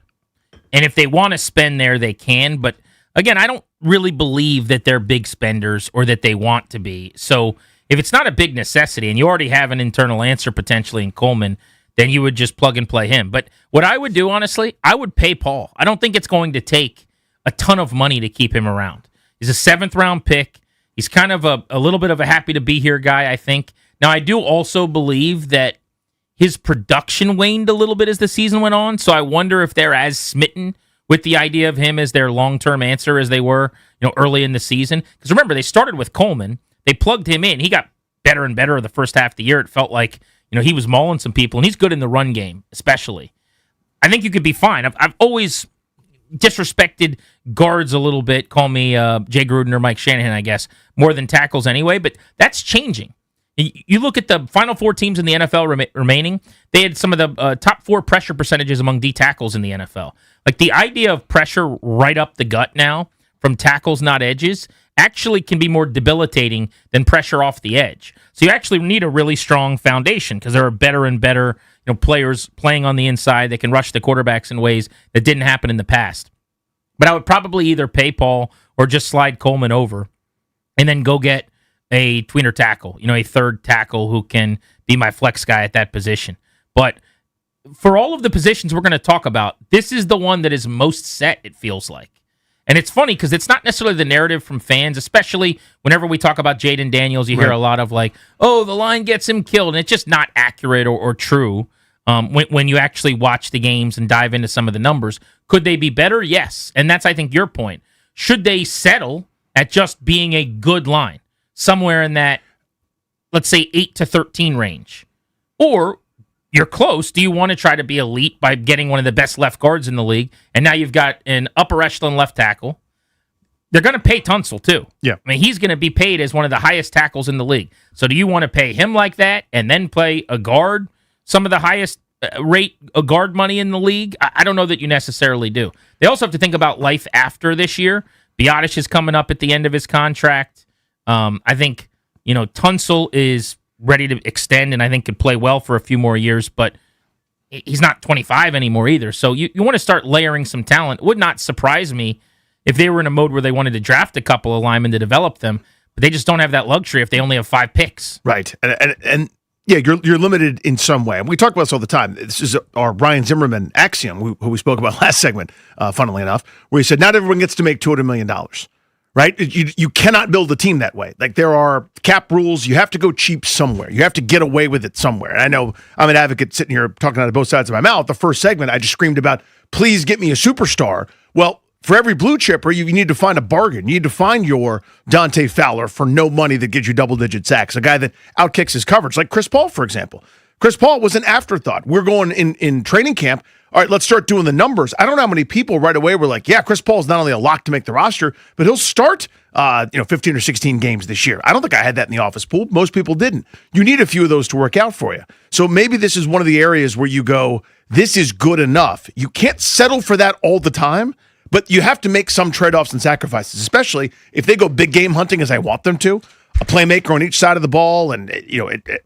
And if they want to spend there, they can, but again, I don't really believe that they're big spenders or that they want to be. So if it's not a big necessity and you already have an internal answer potentially in Coleman, then you would just plug and play him. But what I would do, honestly, I would pay Paul. I don't think it's going to take a ton of money to keep him around. He's a 7th-round pick. He's kind of a little bit of a happy-to-be-here guy, I think. Now, I do also believe that his production waned a little bit as the season went on, so I wonder if they're as smitten with the idea of him as their long-term answer as they were, early in the season. Because remember, they started with Coleman. They plugged him in. He got better and better the first half of the year. It felt like, he was mauling some people, and he's good in the run game, especially. I think you could be fine. I've always disrespected guards a little bit. Call me Jay Gruden or Mike Shanahan, I guess, more than tackles anyway, but that's changing. You look at the final 4 teams in the NFL remaining, they had some of the top 4 pressure percentages among D tackles in the NFL. Like the idea of pressure right up the gut now from tackles, not edges, actually can be more debilitating than pressure off the edge. So you actually need a really strong foundation because there are better and better players playing on the inside that can rush the quarterbacks in ways that didn't happen in the past. But I would probably either pay Paul or just slide Coleman over and then go get a tweener tackle, a third tackle who can be my flex guy at that position. But for all of the positions we're going to talk about, this is the one that is most set, it feels like. And it's funny because it's not necessarily the narrative from fans, especially whenever we talk about Jaden Daniels, you hear a lot of like, oh, the line gets him killed. And it's just not accurate or true when you actually watch the games and dive into some of the numbers. Could they be better? Yes. And that's, I think, your point. Should they settle at just being a good line, somewhere in that, let's say, 8 to 13 range? Or you're close. Do you want to try to be elite by getting one of the best left guards in the league? And now you've got an upper echelon left tackle. They're going to pay Tunsil, too. Yeah. I mean, he's going to be paid as one of the highest tackles in the league. So do you want to pay him like that and then play a guard, some of the highest rate guard money in the league? I don't know that you necessarily do. They also have to think about life after this year. Biotish is coming up at the end of his contract. I think, Tunsil is ready to extend and I think could play well for a few more years, but he's not 25 anymore either. So you want to start layering some talent. It would not surprise me if they were in a mode where they wanted to draft a couple of linemen to develop them, but they just don't have that luxury if they only have 5 picks. Right. And yeah, you're limited in some way. And we talk about this all the time. This is our Ryan Zimmerman axiom, who we spoke about last segment, funnily enough, where he said, not everyone gets to make $200 million. Right? You cannot build a team that way. Like, there are cap rules. You have to go cheap somewhere. You have to get away with it somewhere. And I know I'm an advocate sitting here talking out of both sides of my mouth. The first segment, I just screamed about, please get me a superstar. Well, for every blue chipper, you need to find a bargain. You need to find your Dante Fowler for no money that gives you double-digit sacks, a guy that outkicks his coverage, like Chris Paul, for example. Chris Paul was an afterthought. We're going in training camp. All right, let's start doing the numbers. I don't know how many people right away were like, yeah, Chris Paul's not only a lock to make the roster, but he'll start 15 or 16 games this year. I don't think I had that in the office pool. Most people didn't. You need a few of those to work out for you. So maybe this is one of the areas where you go, this is good enough. You can't settle for that all the time, but you have to make some trade-offs and sacrifices, especially if they go big game hunting as I want them to. A playmaker on each side of the ball and,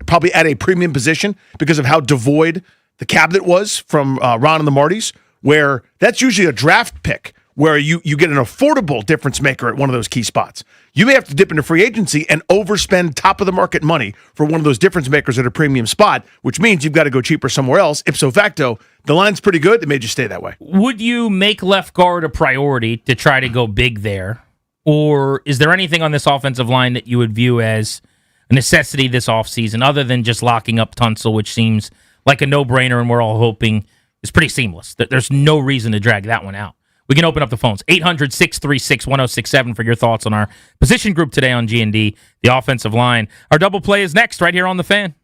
probably at a premium position because of how devoid the cabinet was from Ron and the Martys, where that's usually a draft pick where you get an affordable difference maker at one of those key spots. You may have to dip into free agency and overspend top-of-the-market money for one of those difference makers at a premium spot, which means you've got to go cheaper somewhere else. Ipso facto, the line's pretty good. It made you stay that way. Would you make left guard a priority to try to go big there? Or is there anything on this offensive line that you would view as a necessity this offseason other than just locking up Tunsil, which seems like a no-brainer, and we're all hoping is pretty seamless. There's no reason to drag that one out. We can open up the phones. 800-636-1067 for your thoughts on our position group today on G&D, the offensive line. Our double play is next right here on The Fan.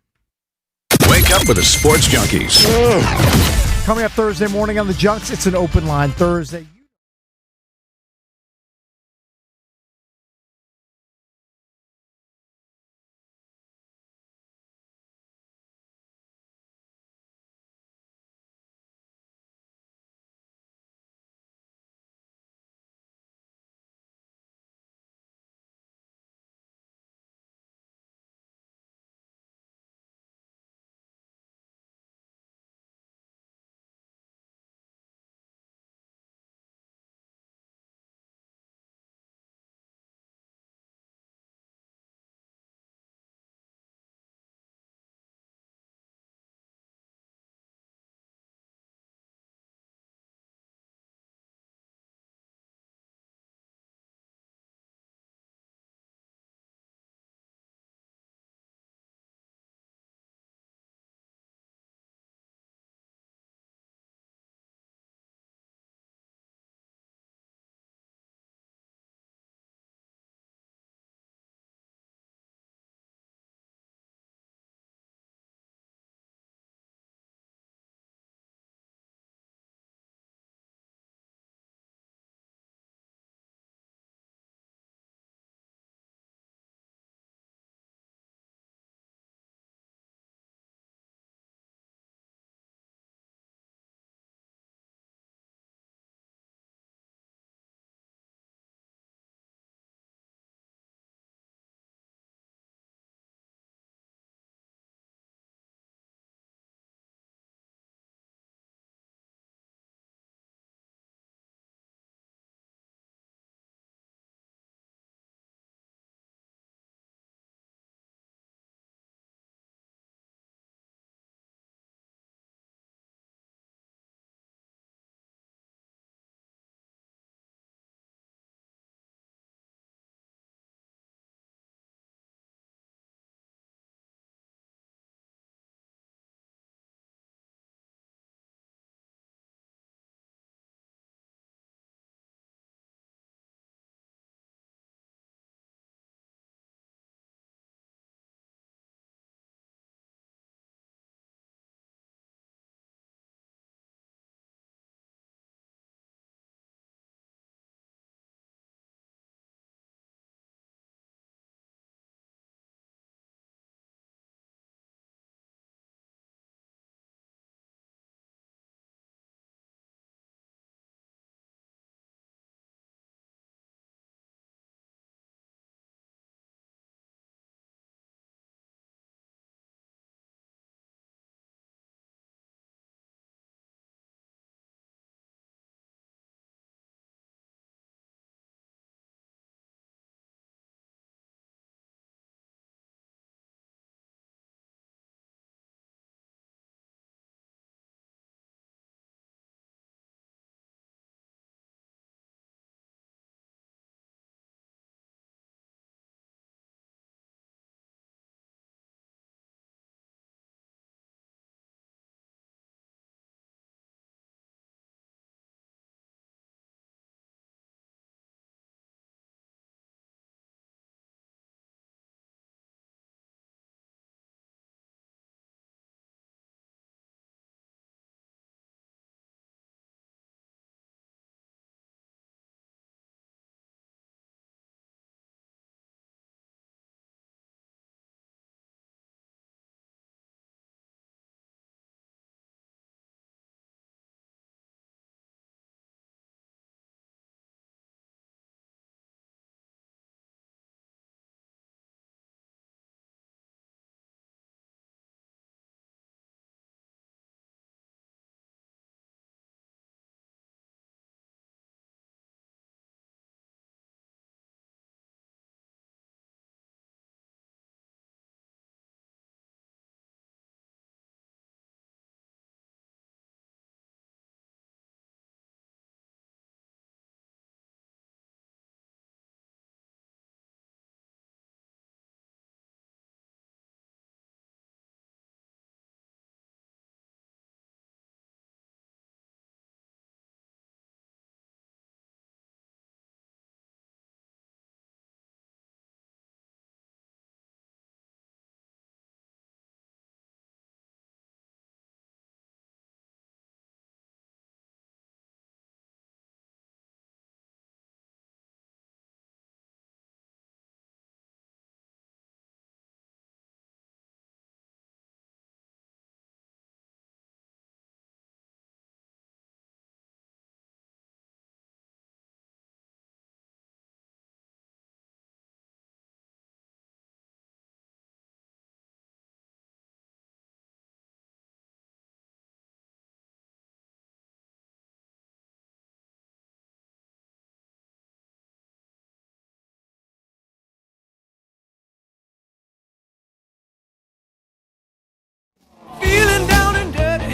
Wake up with the Sports Junkies. Coming up Thursday morning on the Junks, it's an open line Thursday.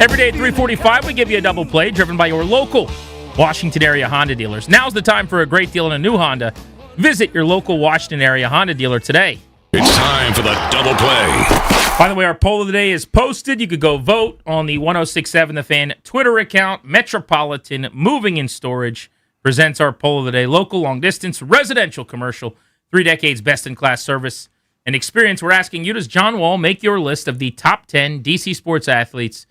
Every day at 3:45, we give you a double play driven by your local Washington area Honda dealers. Now's the time for a great deal on a new Honda. Visit your local Washington area Honda dealer today. It's time for the double play. By the way, our poll of the day is posted. You could go vote on the 1067 The Fan Twitter account. Metropolitan Moving and Storage presents our poll of the day. Local, long distance, residential, commercial, 3 decades best-in-class service and experience. We're asking you, does John Wall make your list of the top 10 DC sports athletes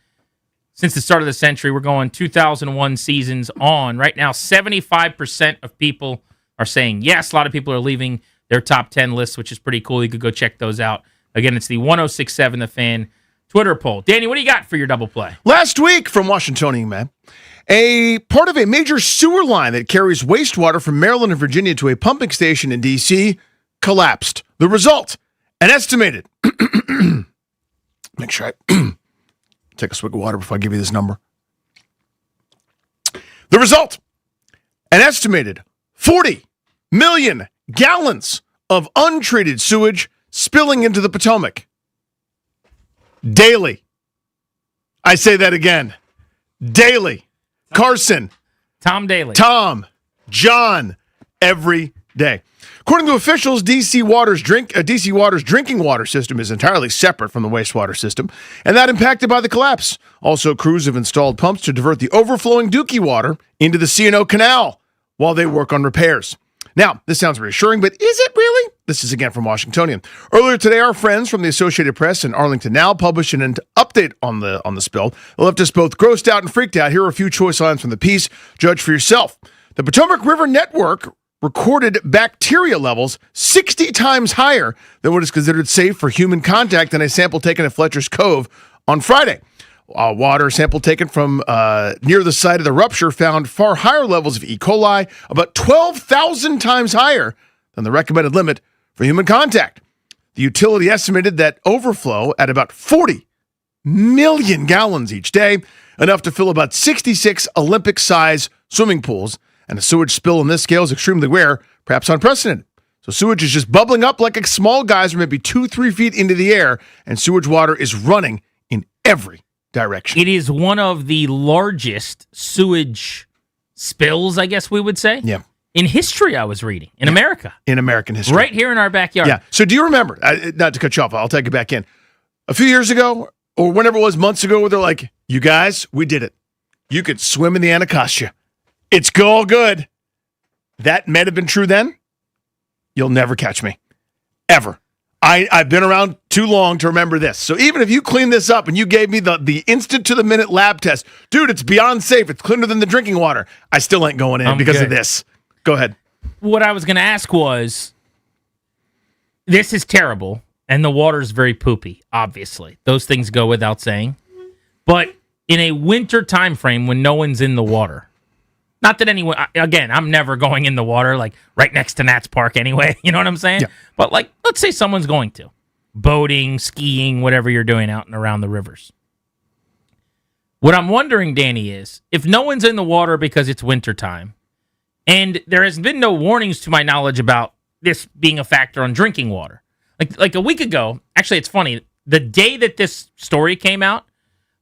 since the start of the century? We're going 2001 seasons on. Right now, 75% of people are saying yes. A lot of people are leaving their top 10 lists, which is pretty cool. You could go check those out. Again, it's the 1067 The Fan Twitter poll. Danny, what do you got for your double play? Last week from Washingtonian, man, a part of a major sewer line that carries wastewater from Maryland and Virginia to a pumping station in D.C. collapsed. The result, an estimated, make sure I take a swig of water before I give you this number. The result, an estimated 40 million gallons of untreated sewage spilling into the Potomac daily. I say that again. Daily. Carson. Tom Daly. Tom. John. Every day. According to officials, DC Water's drinking water system is entirely separate from the wastewater system, and that impacted by the collapse. Also, crews have installed pumps to divert the overflowing Dookie water into the C&O Canal while they work on repairs. Now, this sounds reassuring, but is it really? This is again from Washingtonian. Earlier today, our friends from the Associated Press and Arlington Now published an update on the spill. It left us both grossed out and freaked out. Here are a few choice lines from the piece. Judge for yourself. The Potomac River Network recorded bacteria levels 60 times higher than what is considered safe for human contact in a sample taken at Fletcher's Cove on Friday. A water sample taken from near the site of the rupture found far higher levels of E. coli, about 12,000 times higher than the recommended limit for human contact. The utility estimated that overflow at about 40 million gallons each day, enough to fill about 66 Olympic-size swimming pools, and a sewage spill on this scale is extremely rare, perhaps unprecedented. So sewage is just bubbling up like a small geyser, maybe 2-3 feet into the air, and sewage water is running in every direction. It is one of the largest sewage spills, I guess we would say. Yeah. In history, I was reading. In America. In American history. Right here in our backyard. Yeah. So do you remember, not to cut you off, I'll take it back in. A few years ago, or whenever it was, months ago, where they're like, you guys, we did it. You could swim in the Anacostia. It's all good. That may have been true then. You'll never catch me. Ever. I've been around too long to remember this. So even if you clean this up and you gave me the instant to the minute lab test, dude, it's beyond safe. It's cleaner than the drinking water. I still ain't going in because of this. Go ahead. What I was going to ask was, this is terrible, and the water's very poopy, obviously. Those things go without saying. But in a winter time frame when no one's in the water, not that anyone, again, I'm never going in the water, like right next to Nats Park anyway. You know what I'm saying? Yeah. But like, let's say someone's going to. Boating, skiing, whatever you're doing out and around the rivers. What I'm wondering, Danny, is if no one's in the water because it's wintertime, and there has been no warnings to my knowledge about this being a factor on drinking water. Like a week ago, actually, it's funny, the day that this story came out,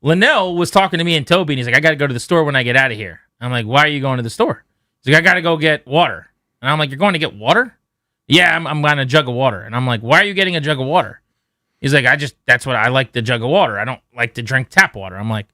Linnell was talking to me and Toby, and he's like, I got to go to the store when I get out of here. I'm like, why are you going to the store? He's like, I got to go get water. And I'm like, you're going to get water? Yeah, I'm buying a jug of water. And I'm like, why are you getting a jug of water? He's like, that's what I like, the jug of water. I don't like to drink tap water. I'm like,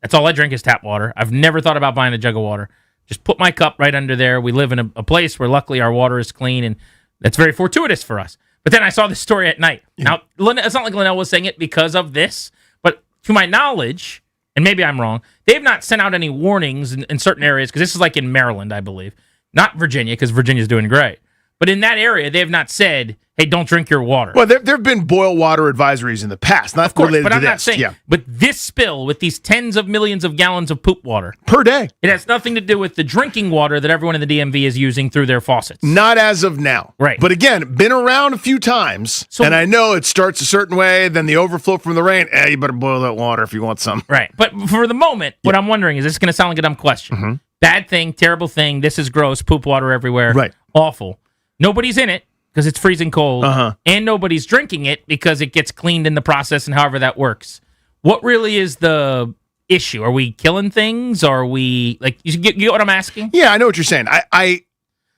that's all I drink is tap water. I've never thought about buying a jug of water. Just put my cup right under there. We live in a place where luckily our water is clean, and that's very fortuitous for us. But then I saw this story at night. Yeah. Now, it's not like Linnell was saying it because of this, but to my knowledge, and maybe I'm wrong, they've not sent out any warnings in certain areas, because this is like in Maryland, I believe. Not Virginia, because Virginia's doing great. But in that area, they have not said, hey, don't drink your water. Well, there have been boil water advisories in the past, not of course, related but to I'm this. not saying. Yeah. But this spill with these tens of millions of gallons of poop water per day, it has nothing to do with the drinking water that everyone in the DMV is using through their faucets. Not as of now. Right. But again, been around a few times, and I know it starts a certain way, then the overflow from the rain, you better boil that water if you want some. Right. But for the moment, what I'm wondering is, this is going to sound like a dumb question. Mm-hmm. Bad thing, terrible thing, this is gross, poop water everywhere. Right. Awful. Nobody's in it because it's freezing cold, and nobody's drinking it because it gets cleaned in the process and however that works. What really is the issue? Are we killing things? Are we like you get what I'm asking? Yeah, I know what you're saying.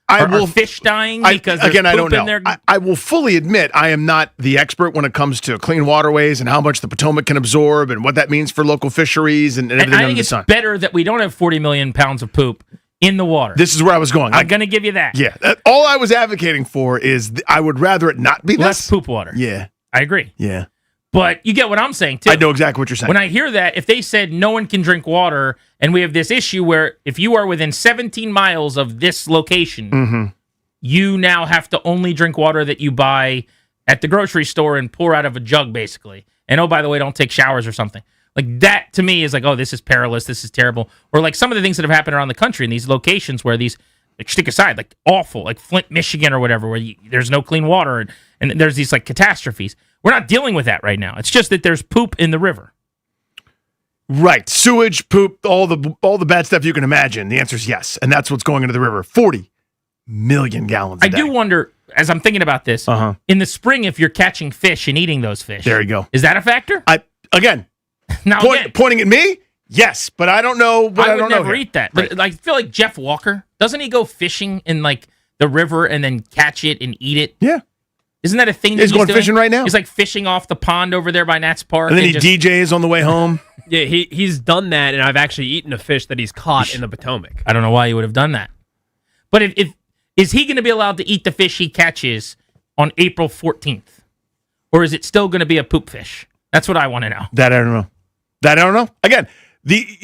Are fish dying because there's I don't poop in know. there? I will fully admit I am not the expert when it comes to clean waterways and how much the Potomac can absorb and what that means for local fisheries and everything I under think the it's sun. better that we don't have 40 million pounds of poop in the water. This is where I was going. I'm going to give you that. Yeah, all I was advocating for is I would rather it not be Less this. poop water. Yeah, I agree. yeah. But you get what I'm saying, too. I know exactly what you're saying. When I hear that, if they said no one can drink water, and we have this issue where if you are within 17 miles of this location, Mm-hmm. you now have to only drink water that you buy at the grocery store and pour out of a jug, basically. And oh, by the way, don't take showers or something. Like that, to me, is like, oh, this is perilous. This is terrible. Or like some of the things that have happened around the country in these locations where these, like, stick aside, like awful, like Flint, Michigan or whatever, where there's no clean water and there's these like catastrophes. We're not dealing with that right now. It's just that there's poop in the river. Right. Sewage, poop, all the bad stuff you can imagine. The answer is yes. And that's what's going into the river. 40 million gallons a day. I do wonder, as I'm thinking about this, in the spring, if you're catching fish and eating those fish. There you go. Is that a factor? Pointing at me? Yes, but I don't know. But I don't would know never here. eat that. But like, I feel like Jeff Walker, doesn't he go fishing in like the river and then catch it and eat it? Yeah. Isn't that a thing that He's going doing? fishing right now. He's like fishing off the pond over there by Nats Park. And then he DJs on the way home. Yeah, he's done that, and I've actually eaten a fish that he's caught in the Potomac. I don't know why he would have done that. But if is he going to be allowed to eat the fish he catches on April 14th? Or is it still going to be a poop fish? That's what I want to know. That I don't know. Again, we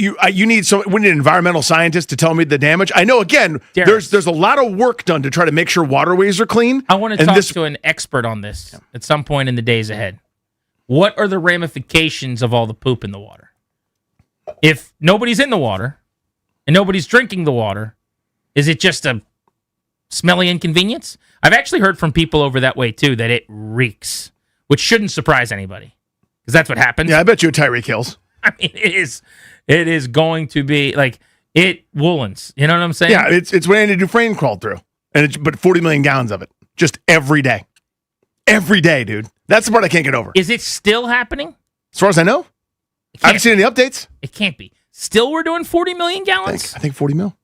need an environmental scientist to tell me the damage. I know. Again, there's a lot of work done to try to make sure waterways are clean. I want to talk to an expert on this at some point in the days ahead. What are the ramifications of all the poop in the water? If nobody's in the water and nobody's drinking the water, is it just a smelly inconvenience? I've actually heard from people over that way too that it reeks, which shouldn't surprise anybody because that's what happens. Yeah, I bet you Tyreek Hills. I mean, it is going to be like it woolens. You know what I'm saying? Yeah, it's what Andy Dufresne crawled through, but 40 million gallons of it just every day, dude. That's the part I can't get over. Is it still happening? As far as I know, I haven't seen any updates. It can't be. Still, we're doing 40 million gallons. I think 40 mil.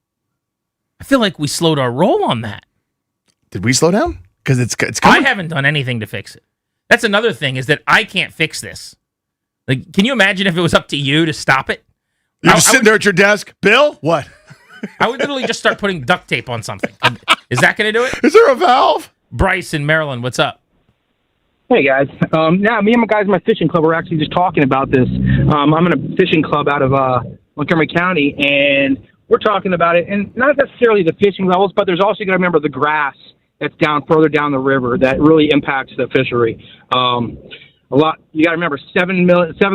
I feel like we slowed our roll on that. Did we slow down? Because it's coming. I haven't done anything to fix it. That's another thing is that I can't fix this. Like, can you imagine if it was up to you to stop it? You're just sitting there at your desk, Bill. What? I would literally just start putting duct tape on something. Is that going to do it? Is there a valve? Bryce in Maryland, what's up? Hey guys, now me and my guys in my fishing club were actually just talking about this. I'm in a fishing club out of Montgomery County, and we're talking about it, and not necessarily the fishing levels, but there's also got to remember the grass that's further down the river that really impacts the fishery. A lot. You got to remember 7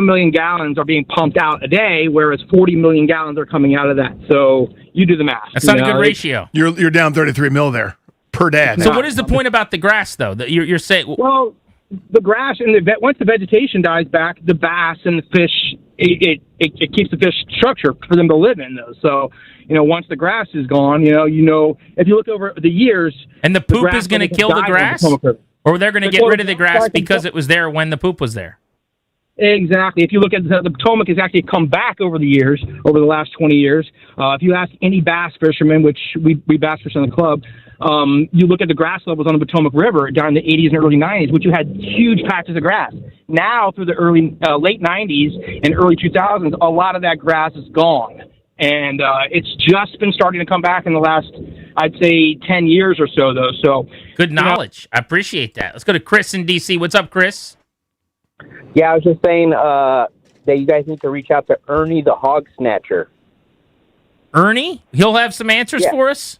million gallons are being pumped out a day, whereas 40 million gallons are coming out of that. So you do the math. That's not a good ratio. You're down 33 mil there per dad. So what is the point about the grass though? That you're saying? Well, the grass and once the vegetation dies back, the bass and the fish, it keeps the fish structure for them to live in those. So, once the grass is gone, if you look over the years, and the poop is going to kill the grass, or they're going to get rid of the grass because it was there when the poop was there. Exactly. If you look at the Potomac has actually come back over the years, over the last 20 years. If you ask any bass fishermen, which we bass fish in the club, you look at the grass levels on the Potomac River during the 80s and early 90s, which you had huge patches of grass. Now, through the late 90s and early 2000s, a lot of that grass is gone. And it's just been starting to come back in the last, I'd say, 10 years or so, though. So good knowledge. I appreciate that. Let's go to Chris in D.C. What's up, Chris? Yeah, I was just saying that you guys need to reach out to Ernie the Hog Snatcher. Ernie? He'll have some answers for us?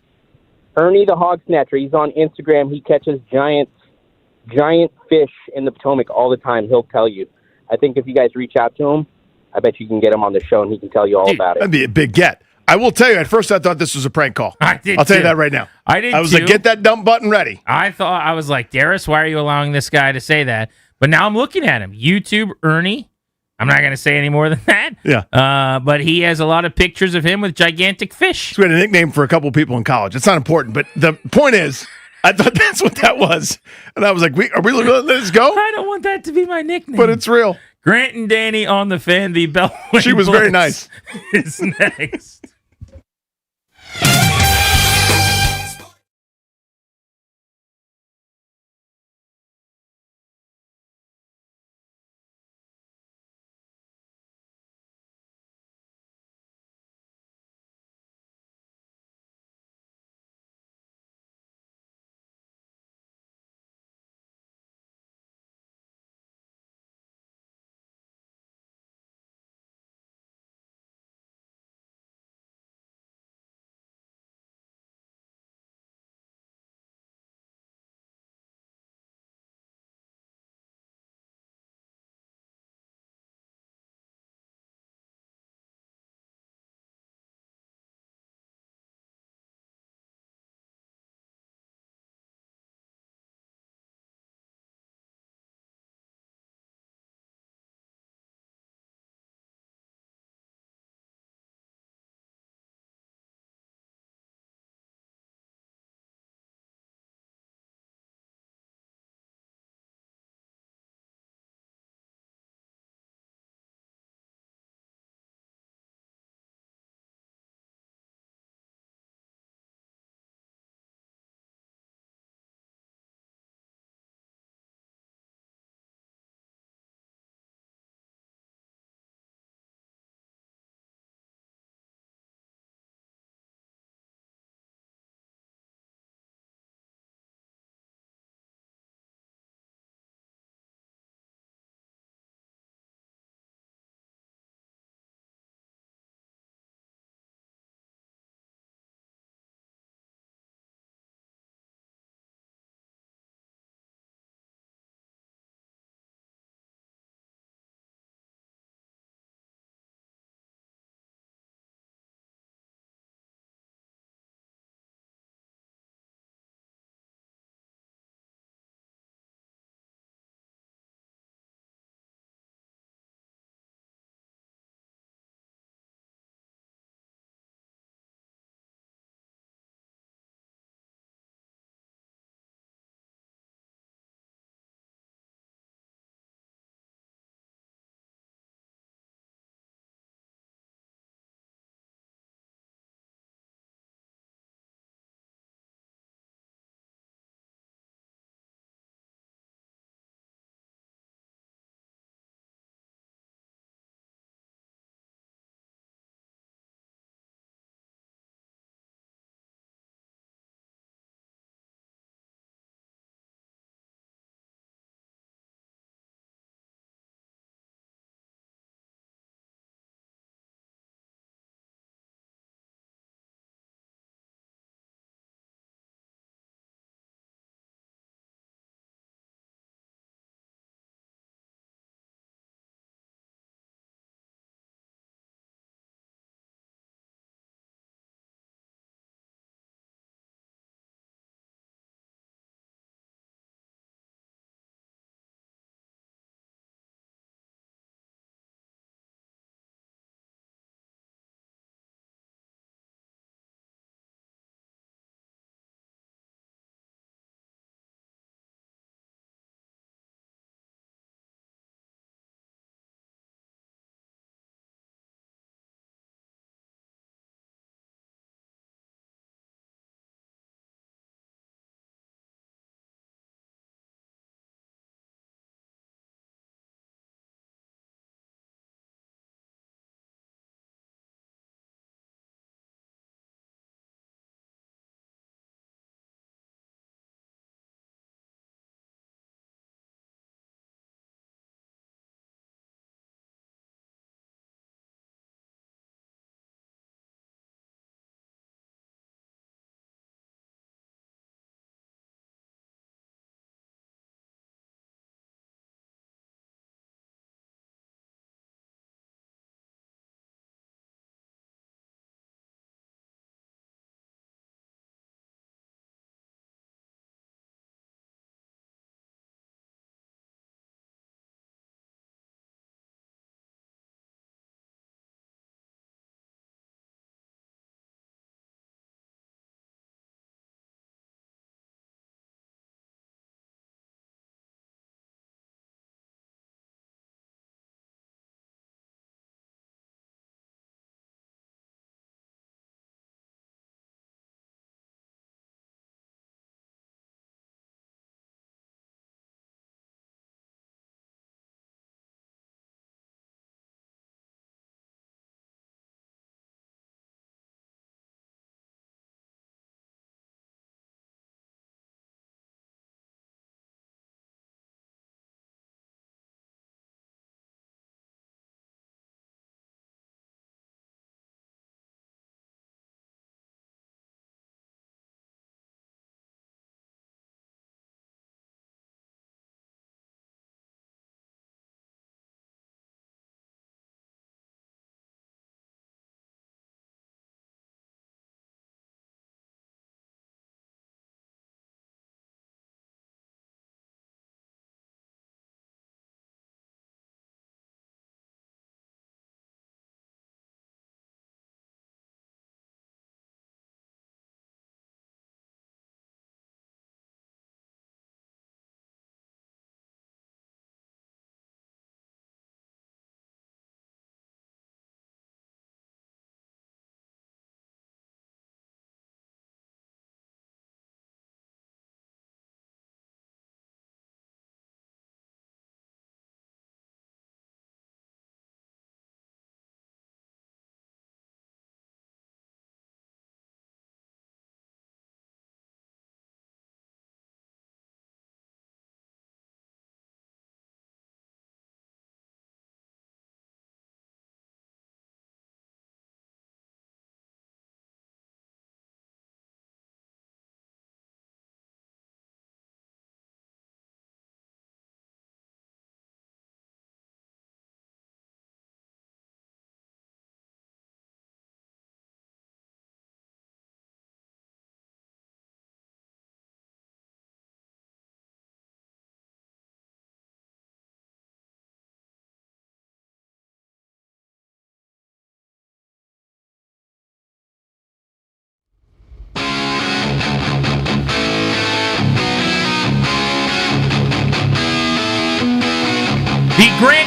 Ernie the Hog Snatcher. He's on Instagram. He catches giant fish in the Potomac all the time. He'll tell you. I think if you guys reach out to him, I bet you can get him on the show and he can tell you all about it. That'd be a big get. I will tell you, at first I thought this was a prank call. I did I'll tell you too. that right now. I did I was too. like, get that dump button ready. I was like, Darius, why are you allowing this guy to say that? But now I'm looking at him. YouTube Ernie. I'm not going to say any more than that. Yeah. But he has a lot of pictures of him with gigantic fish. So we had a nickname for a couple people in college. It's not important, but the point is, I thought that's what that was. And I was like, are we letting this go? I don't want that to be my nickname. But it's real. Grant and Danny on the Fan, the Bellway She was very Blitz nice. is next.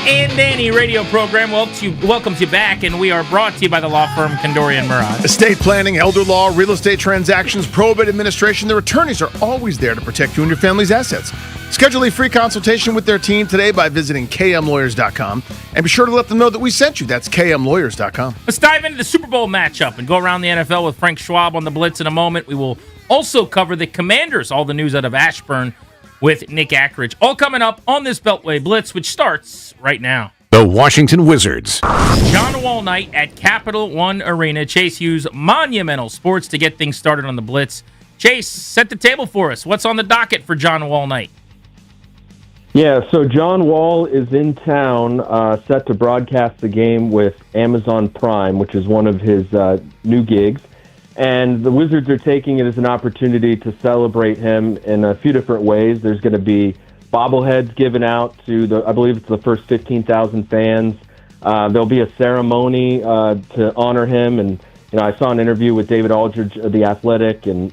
and Danny radio program welcomes you back, and we are brought to you by the law firm Condorian Murad. Estate planning, elder law, real estate transactions, probate administration, their attorneys are always there to protect you and your family's assets. Schedule a free consultation with their team today by visiting kmlawyers.com, and be sure to let them know that we sent you. That's kmlawyers.com. Let's dive into the Super Bowl matchup and go around the NFL with Frank Schwab on the Blitz in a moment. We will also cover the Commanders, all the news out of Ashburn, with Nick Ackridge. All coming up on this Beltway Blitz, which starts right now. The Washington Wizards. John Wall night at Capital One Arena. Chase Hughes, Monumental Sports, to get things started on the Blitz. Chase, set the table for us. What's on the docket for John Wall night? Yeah, so John Wall is in town, set to broadcast the game with Amazon Prime, which is one of his new gigs. And the Wizards are taking it as an opportunity to celebrate him in a few different ways. There's going to be bobbleheads given out to I believe it's the first 15,000 fans. There'll be a ceremony to honor him. And, I saw an interview with David Aldridge of The Athletic, and,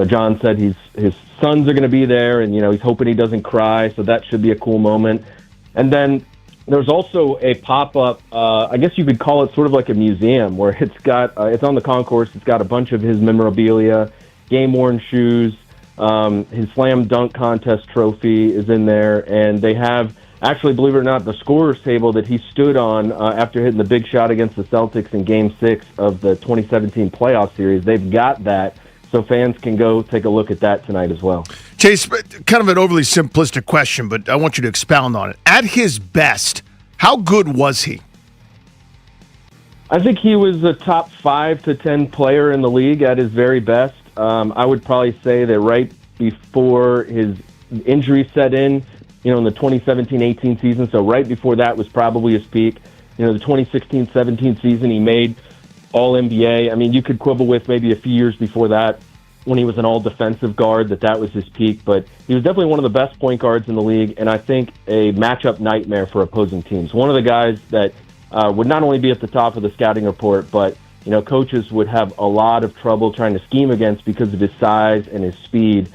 John said his sons are going to be there, and, he's hoping he doesn't cry. So that should be a cool moment. And then there's also a pop-up, I guess you could call it sort of like a museum, where it's on the concourse. It's got a bunch of his memorabilia, game-worn shoes, his slam dunk contest trophy is in there, and they have, actually, believe it or not, the scorer's table that he stood on after hitting the big shot against the Celtics in Game 6 of the 2017 playoff series. They've got that, so fans can go take a look at that tonight as well. Chase, kind of an overly simplistic question, but I want you to expound on it. At his best, how good was he? I think he was a top 5 to 10 player in the league at his very best. I would probably say that right before his injury set in, in the 2017-18 season, so right before that was probably his peak. The 2016-17 season, he made All-NBA. I mean, you could quibble with maybe a few years before that when he was an all-defensive guard, that was his peak, but he was definitely one of the best point guards in the league, and I think a matchup nightmare for opposing teams. One of the guys that would not only be at the top of the scouting report, but coaches would have a lot of trouble trying to scheme against because of his size and his speed.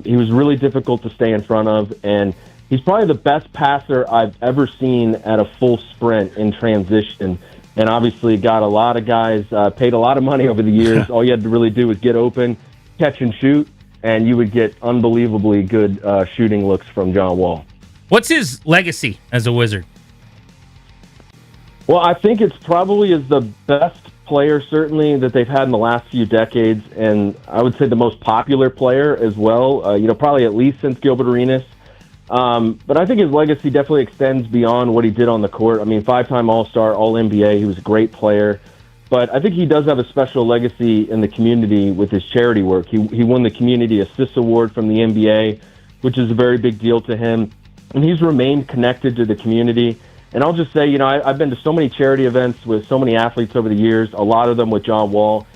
He was really difficult to stay in front of, and he's probably the best passer I've ever seen at a full sprint in transition. And obviously got a lot of guys paid a lot of money over the years. All you had to really do was get open, catch and shoot, and you would get unbelievably good shooting looks from John Wall. What's his legacy as a Wizard? Well, I think it's probably is the best player, certainly, that they've had in the last few decades, and I would say the most popular player as well, probably at least since Gilbert Arenas. But I think his legacy definitely extends beyond what he did on the court. I mean, 5-time All-Star, All-NBA, he was a great player. But I think he does have a special legacy in the community with his charity work. He won the Community Assist Award from the NBA, which is a very big deal to him. And he's remained connected to the community. And I'll just say, I've been to so many charity events with so many athletes over the years, a lot of them with John Wall.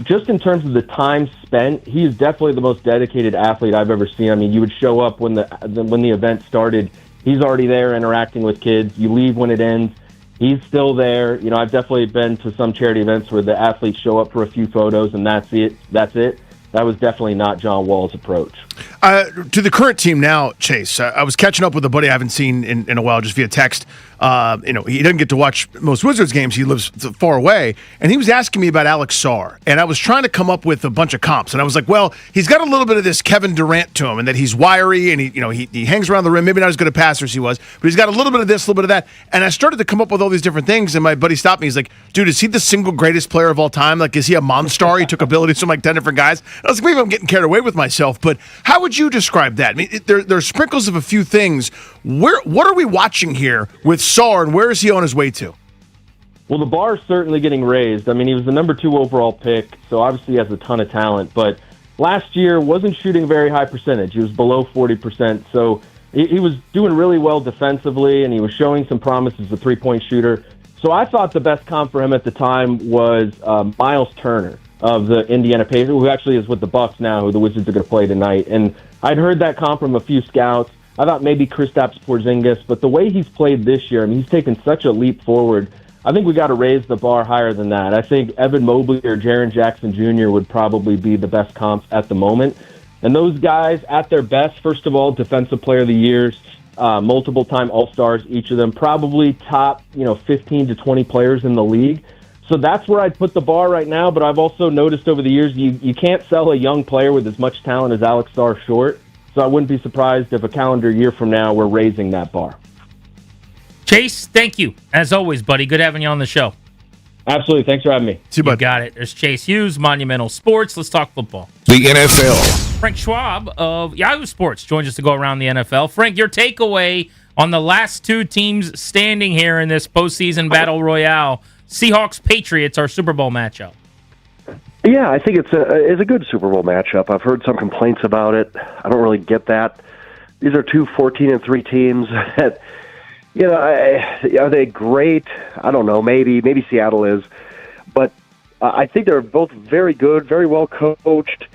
Just in terms of the time spent, he is definitely the most dedicated athlete I've ever seen. I mean, you would show up when the event started. He's already there interacting with kids. You leave when it ends. He's still there. I've definitely been to some charity events where the athletes show up for a few photos and that's it. That was definitely not John Wall's approach. To the current team now, Chase, I was catching up with a buddy I haven't seen in a while, just via text. He doesn't get to watch most Wizards games. He lives far away. And he was asking me about Alex Sarr. And I was trying to come up with a bunch of comps. And I was like, well, he's got a little bit of this Kevin Durant to him, and that he's wiry and he hangs around the rim, maybe not as good a passer as he was, but he's got a little bit of this, a little bit of that. And I started to come up with all these different things. And my buddy stopped me. He's like, dude, is he the single greatest player of all time? Like, is he a Monstar? He took abilities from like 10 different guys. I was like, maybe I'm getting carried away with myself, but how would you describe that? I mean, there are sprinkles of a few things. What are we watching here with Sarr, and where is he on his way to? Well, the bar is certainly getting raised. I mean, he was the number 2 overall pick, so obviously he has a ton of talent, but last year wasn't shooting a very high percentage. He was below 40%, so he was doing really well defensively, and he was showing some promise as a three-point shooter. So I thought the best comp for him at the time was Miles Turner of the Indiana Pacers, who actually is with the Bucks now, who the Wizards are going to play tonight. And I'd heard that comp from a few scouts. I thought maybe Kristaps Porzingis, but the way he's played this year, I mean, he's taken such a leap forward. I think we got to raise the bar higher than that. I think Evan Mobley or Jaren Jackson Jr. would probably be the best comps at the moment. And those guys, at their best, first of all, Defensive Player of the Year, multiple-time All-Stars, each of them, probably top 15 to 20 players in the league. So that's where I'd put the bar right now, but I've also noticed over the years you can't sell a young player with as much talent as Alex Starr short, so I wouldn't be surprised if a calendar year from now we're raising that bar. Chase, thank you. As always, buddy. Good having you on the show. Absolutely. Thanks for having me. You got it. There's Chase Hughes, Monumental Sports. Let's talk football. The NFL. Frank Schwab of Yahoo Sports joins us to go around the NFL. Frank, your takeaway on the last two teams standing here in this postseason battle royale, Seahawks Patriots, our Super Bowl matchup. Yeah, I think it's a good Super Bowl matchup. I've heard some complaints about it. I don't really get that. These are two 14-3 teams that, are they great? I don't know. Maybe Seattle is, but I think they're both very good, very well coached.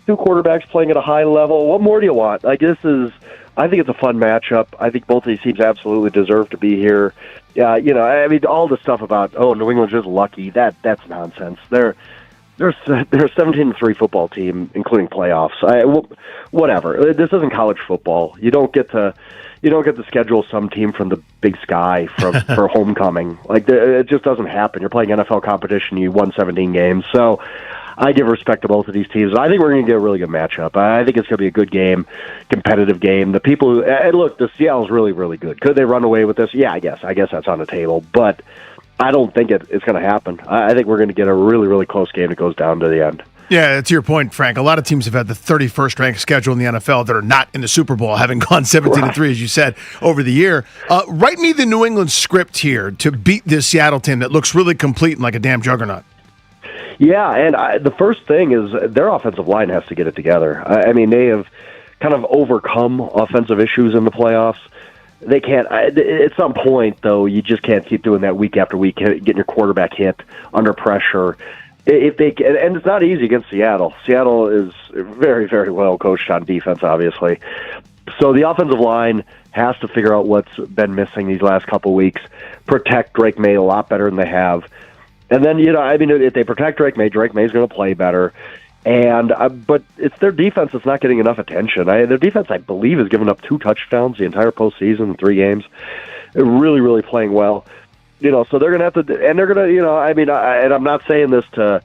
Two quarterbacks playing at a high level. What more do you want? I think it's a fun matchup. I think both of these teams absolutely deserve to be here. All the stuff about New England's just lucky. That's nonsense. They're a 17-3 football team, including playoffs. Whatever. This isn't college football. You don't get to schedule some team from the big sky for homecoming. It just doesn't happen. You're playing NFL competition. You won 17 games. So I give respect to both of these teams. I think we're going to get a really good matchup. I think it's going to be a good game, competitive game. The people the Seattle's really, really good. Could they run away with this? Yeah, I guess that's on the table. But I don't think it's going to happen. I think we're going to get a really, really close game that goes down to the end. Yeah, to your point, Frank, a lot of teams have had the 31st ranked schedule in the NFL that are not in the Super Bowl, having gone 17-3, as you said, over the year. Write me the New England script here to beat this Seattle team that looks really complete and like a damn juggernaut. Yeah, and the first thing is their offensive line has to get it together. They have kind of overcome offensive issues in the playoffs. They can't. At some point, though, you just can't keep doing that week after week, getting your quarterback hit under pressure. If they and it's not easy against Seattle. Seattle is very, very well coached on defense, obviously. So the offensive line has to figure out what's been missing these last couple weeks. Protect Drake May a lot better than they have. And then, if they protect Drake May's going to play better. And but it's their defense that's not getting enough attention. Their defense, I believe, has given up 2 touchdowns the entire postseason in 3 games. They're really, really playing well. So they're going to have to, and they're going to, and I'm not saying this to,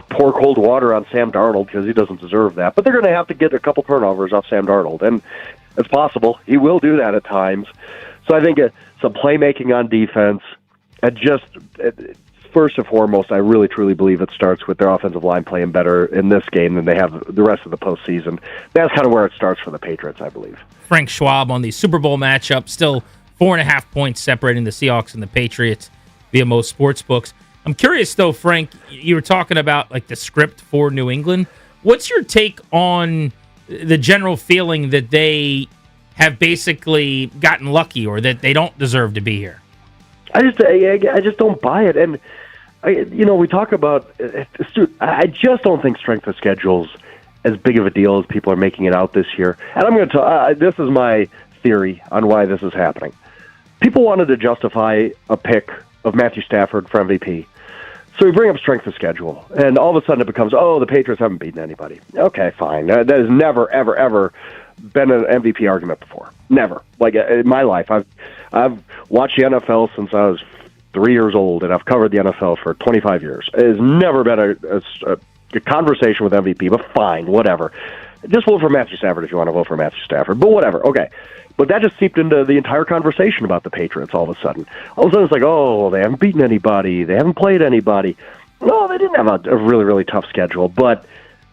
pour cold water on Sam Darnold because he doesn't deserve that, but they're going to have to get a couple turnovers off Sam Darnold, and it's possible he will do that at times. So I think some playmaking on defense, and just first and foremost, I really truly believe it starts with their offensive line playing better in this game than they have the rest of the postseason. That's kind of where it starts for the Patriots, I believe. Frank Schwab on the Super Bowl matchup, still 4.5 points separating the Seahawks and the Patriots via most sports books. I'm curious, though, Frank, you were talking about the script for New England. What's your take on the general feeling that they have basically gotten lucky or that they don't deserve to be here? I just don't buy it. And, we talk about I just don't think strength of schedule's as big of a deal as people are making it out this year. And I'm going to tell this is my theory on why this is happening. People wanted to justify a pick of Matthew Stafford for MVP. So we bring up strength of schedule, and all of a sudden it becomes, the Patriots haven't beaten anybody. Okay, fine. That has never, ever, ever been an MVP argument before. Never. In my life, I've watched the NFL since I was 3 years old, and I've covered the NFL for 25 years. It has never been a conversation with MVP, but fine, whatever. Just vote for Matthew Stafford if you want to vote for Matthew Stafford, but whatever. Okay. But that just seeped into the entire conversation about the Patriots all of a sudden. All of a sudden it's like, they haven't beaten anybody. They haven't played anybody. No, they didn't have a really, really tough schedule, but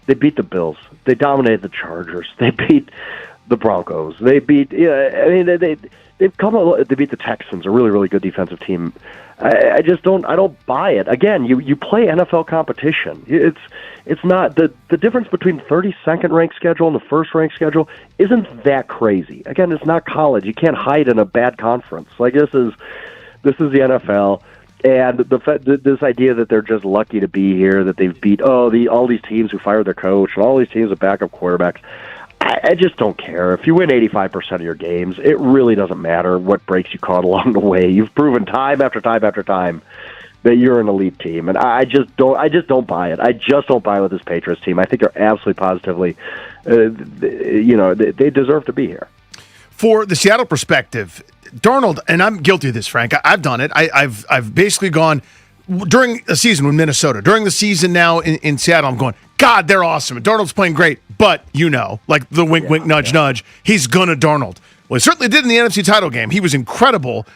they beat the Bills. They dominated the Chargers. They beat the Broncos. They beat, they beat the Texans, a really, really good defensive team. I don't buy it. Again, you play NFL competition. It's not the difference between the 32nd ranked schedule and the first ranked schedule isn't that crazy. Again, it's not college. You can't hide in a bad conference. This is the NFL, and this idea that they're just lucky to be here, that they've beat all these teams who fired their coach and all these teams with backup quarterbacks. I just don't care. If you win 85% of your games, it really doesn't matter what breaks you caught along the way. You've proven time after time after time that you're an elite team, and I just don't buy it. I just don't buy it with this Patriots team. I think they're absolutely positively, they deserve to be here. for the Seattle perspective, Darnold, and I'm guilty of this, Frank. I've done it. I've basically gone during a season with Minnesota, during the season now in Seattle, I'm going, God, they're awesome. And Darnold's playing great, but like the wink, wink, nudge, nudge, he's gonna Darnold. Well, he certainly did in the NFC title game. He was incredible.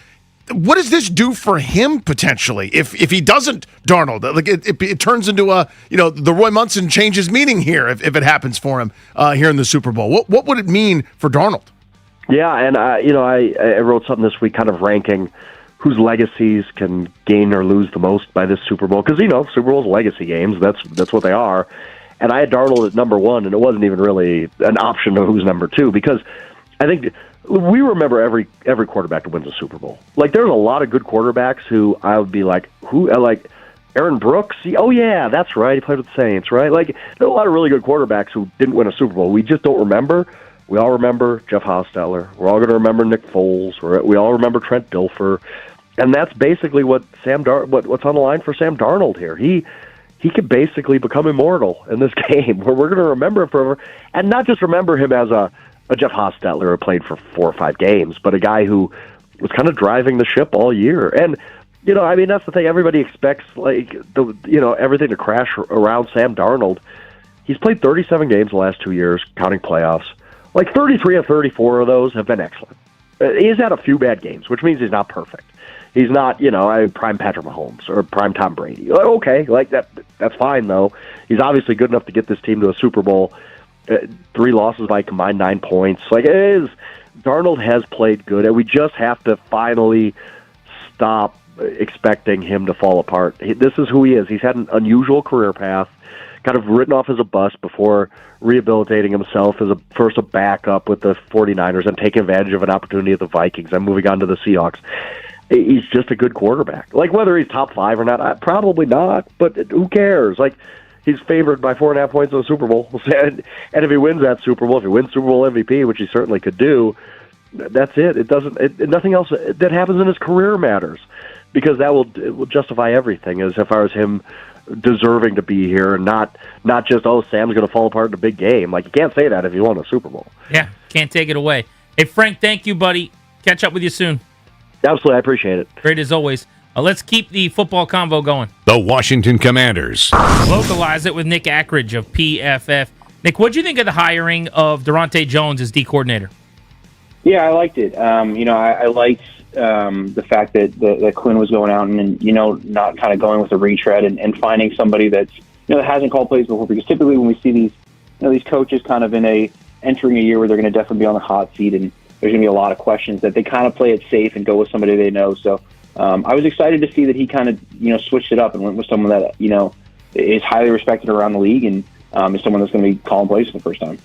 What does this do for him potentially if he doesn't Darnold? Like it turns into the Roy Munson changes meaning here if it happens for him here in the Super Bowl. What would it mean for Darnold? Yeah, and I wrote something this week kind of ranking whose legacies can gain or lose the most by this Super Bowl, because Super Bowl's legacy games. That's what they are. And I had Darnold at number one, and it wasn't even really an option of who's number two, because I think we remember every quarterback that wins a Super Bowl. Like, there's a lot of good quarterbacks who I would be like, like Aaron Brooks? Oh, yeah, that's right. He played with the Saints, right? Like, there are a lot of really good quarterbacks who didn't win a Super Bowl. We just don't remember. We all remember Jeff Hostetler. We're all going to remember Nick Foles. We all remember Trent Dilfer. And that's basically what's on the line for Sam Darnold here. He could basically become immortal in this game, where we're going to remember him forever, and not just remember him as a Jeff Hostetler who played for 4 or 5 games, but a guy who was kind of driving the ship all year. And that's the thing. Everybody expects everything to crash around Sam Darnold. He's played 37 games the last 2 years, counting playoffs. Like 33 of 34 of those have been excellent. He's had a few bad games, which means he's not perfect. He's not, prime Patrick Mahomes or prime Tom Brady. Okay, like that's fine, though. He's obviously good enough to get this team to a Super Bowl. 3 losses by combined 9 points. Like, it is. Darnold has played good, and we just have to finally stop expecting him to fall apart. This is who he is. He's had an unusual career path, kind of written off as a bust before rehabilitating himself as first a backup with the 49ers and taking advantage of an opportunity at the Vikings and moving on to the Seahawks. He's just a good quarterback. Like, whether he's top 5 or not, probably not, but who cares? Like, he's favored by 4.5 points in the Super Bowl. And if he wins that Super Bowl, if he wins Super Bowl MVP, which he certainly could do, that's it. Nothing else that happens in his career matters, because it will justify everything as far as him deserving to be here, and not just, Sam's going to fall apart in a big game. Like, you can't say that if you won a Super Bowl. Yeah, can't take it away. Hey, Frank, thank you, buddy. Catch up with you soon. Absolutely, I appreciate it. Great as always. Let's keep the football convo going. The Washington Commanders. Localize it with Nick Ackridge of PFF. Nick, what do you think of the hiring of Durante Jones as D coordinator? Yeah, I liked it. I liked the fact that Quinn was going out and not kind of going with a retread and finding somebody that's that hasn't called plays before. Because typically when we see these coaches kind of entering a year where they're going to definitely be on the hot seat and there's going to be a lot of questions, that they kind of play it safe and go with somebody they know. So I was excited to see that he kind of switched it up and went with someone that is highly respected around the league and is someone that's going to be calling plays for the first time.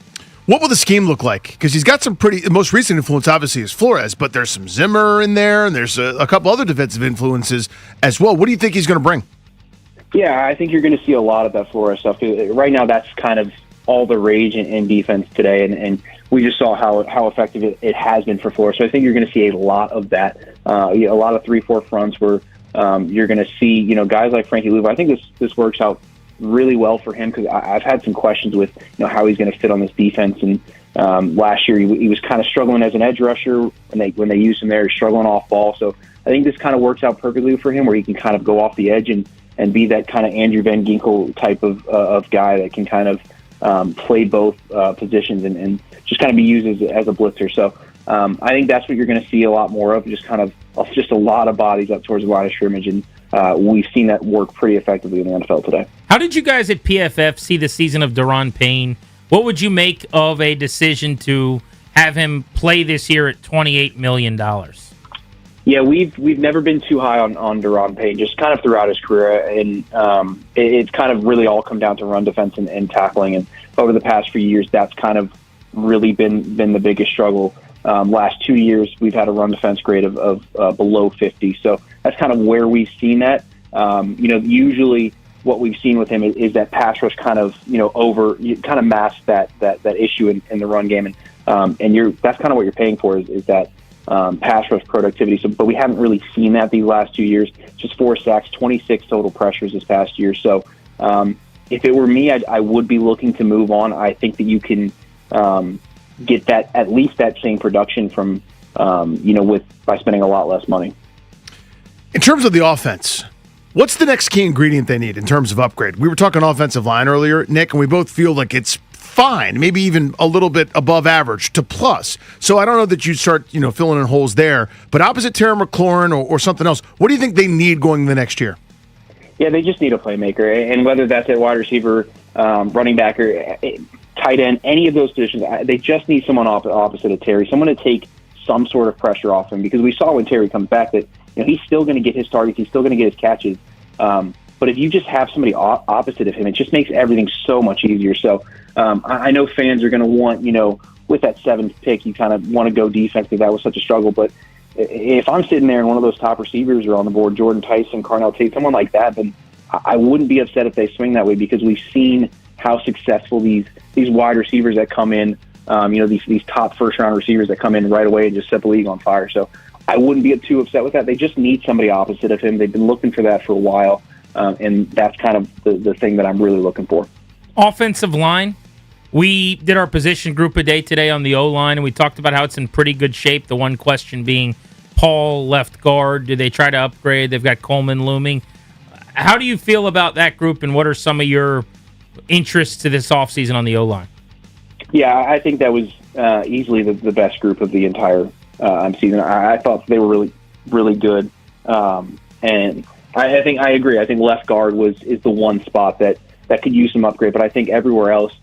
What will the scheme look like? Because he's got some the most recent influence obviously is Flores, but there's some Zimmer in there, and there's a couple other defensive influences as well. What do you think he's going to bring? Yeah, I think you're going to see a lot of that Flores stuff. Right now, that's kind of all the rage in defense today, and we just saw how effective it has been for Flores. So I think you're going to see a lot of that, a lot of 3-4 fronts where you're going to see guys like Frankie Luvu. I think this works out really well for him, because I've had some questions with how he's going to fit on this defense. And last year he was kind of struggling as an edge rusher when they used him there, struggling off ball. So I think this kind of works out perfectly for him, where he can kind of go off the edge and be that kind of Andrew Van Ginkel type of guy that can kind of play both positions and just kind of be used as a blitzer. So I think that's what you're going to see a lot more of, just a lot of bodies up towards the line of scrimmage, and we've seen that work pretty effectively in the NFL today. How did you guys at PFF see the season of Daron Payne? What would you make of a decision to have him play this year at $28 million? Yeah, we've never been too high on Daron Payne, just kind of throughout his career, and it's kind of really all come down to run defense and tackling. And over the past few years, that's kind of really been the biggest struggle. Last 2 years, we've had a run defense grade of below 50, so that's kind of where we've seen that. Usually what we've seen with him is that pass rush kind of masks that issue in the run game, and that's kind of what you're paying for is that pass rush productivity. So, but we haven't really seen that these last 2 years. Just 4 sacks, 26 total pressures this past year. So if it were me, I would be looking to move on. I think that you can get that at least that same production from by spending a lot less money. In terms of the offense, what's the next key ingredient they need in terms of upgrade? We were talking offensive line earlier, Nick, and we both feel like it's fine, maybe even a little bit above average to plus. So I don't know that you start, filling in holes there. But opposite Terry McLaurin or something else, what do you think they need going the next year? Yeah, they just need a playmaker, and whether that's at wide receiver, running back, or tight end, any of those positions, they just need someone opposite of Terry, someone to take some sort of pressure off him, because we saw when Terry comes back that he's still going to get his targets, he's still going to get his catches. But if you just have somebody opposite of him, it just makes everything so much easier. So I know fans are going to want, with that 7th pick, you kind of want to go defense because that was such a struggle. But if I'm sitting there and one of those top receivers are on the board, Jordan Tyson, Carnell Tate, someone like that, then I wouldn't be upset if they swing that way, because we've seen how successful these wide receivers that come in, these top first-round receivers that come in right away and just set the league on fire. So I wouldn't be too upset with that. They just need somebody opposite of him. They've been looking for that for a while, and that's kind of the thing that I'm really looking for. Offensive line. We did our position group a day today on the O-line, and we talked about how it's in pretty good shape. The one question being Paul, left guard. Do they try to upgrade? They've got Coleman looming. How do you feel about that group, and what are some of your interests to this offseason on the O-line? Yeah, I think that was easily the best group of the entire season. I thought they were really, really good. And I think I agree. I think left guard is the one spot that could use some upgrade, but I think everywhere else,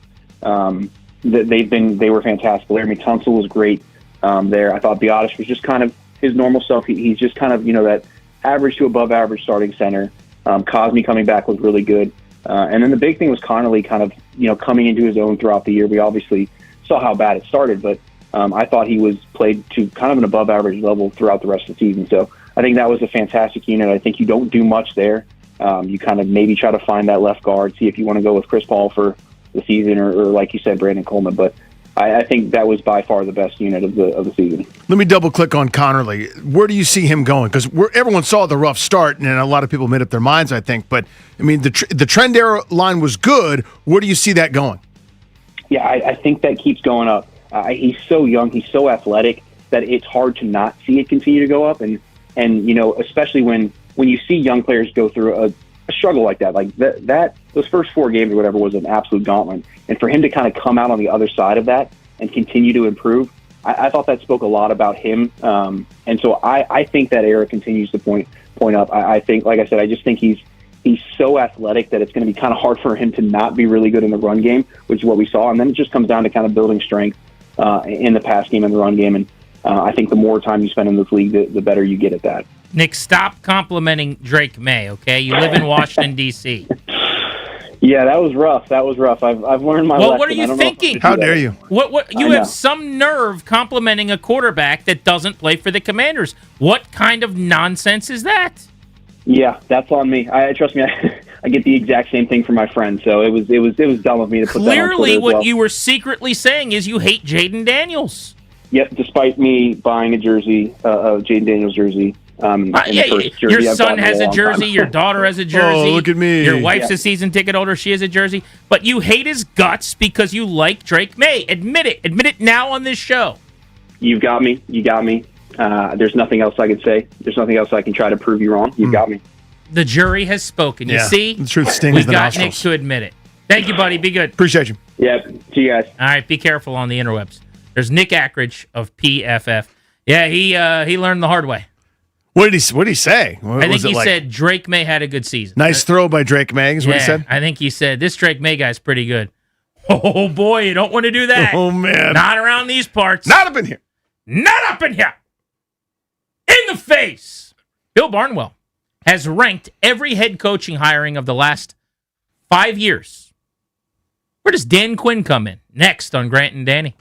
they were fantastic. Laramie Tunsil was great there. I thought Biotish was just kind of his normal self. He's just kind of, that average to above average starting center. Cosme coming back was really good. And then the big thing was Connolly kind of, coming into his own throughout the year. We obviously saw how bad it started, but I thought he was played to kind of an above average level throughout the rest of the season. So I think that was a fantastic unit. I think you don't do much there. You kind of maybe try to find that left guard, see if you want to go with Chris Paul for the season, or like you said, Brandon Coleman. But I think that was by far the best unit of the season. Let me double click on Connerly. Where do you see him going? Because everyone saw the rough start, and a lot of people made up their minds, I think. But I mean, the trend error line was good. Where do you see that going? Yeah, I think that keeps going up. He's so young, he's so athletic that it's hard to not see it continue to go up. And especially when you see young players go through a struggle like that, those first 4 games or whatever was an absolute gauntlet. And for him to kind of come out on the other side of that and continue to improve, I thought that spoke a lot about him. And so I think that era continues to point up. I think, like I said, I just think he's so athletic that it's going to be kind of hard for him to not be really good in the run game, which is what we saw. And then it just comes down to kind of building strength in the pass game and the run game. And I think the more time you spend in this league, the better you get at that. Nick, stop complimenting Drake May, okay? You live in Washington, D.C. Yeah, that was rough. I've learned my lesson. Well, what are you thinking? How dare you? What you have some nerve complimenting a quarterback that doesn't play for the Commanders. What kind of nonsense is that? Yeah, that's on me. Trust me, I get the exact same thing from my friend. So it was dumb of me to put that on Twitter Clearly, as what well. you were secretly saying is you hate Jaden Daniels. Yep, despite me buying a jersey, a Jaden Daniels jersey. Your son has a jersey. Your daughter has a jersey. Oh, look at me. Your wife's a season ticket holder. She has a jersey. But you hate his guts because you like Drake May. Admit it. Admit it now on this show. You've got me. You got me. There's nothing else I can say. There's nothing else I can try to prove you wrong. You've got me. The jury has spoken. You Yeah, see? the truth stings We the got nostrils. Nick to admit it. Thank you, buddy. Be good. Appreciate you. Yeah. See you guys. All right. Be careful on the interwebs. There's Nick Ackridge of PFF. Yeah, he learned the hard way. What did he say? What, I think was it he like, said Drake May had a good season. nice throw by Drake May is what he said? I think he said this Drake May guy's pretty good. Oh boy, you don't want to do that. Oh man. Not around these parts. Not up in here. Not up in here. In the face. Bill Barnwell has ranked every head coaching hiring of the last 5 years. Where does Dan Quinn come in? Next on Grant and Danny.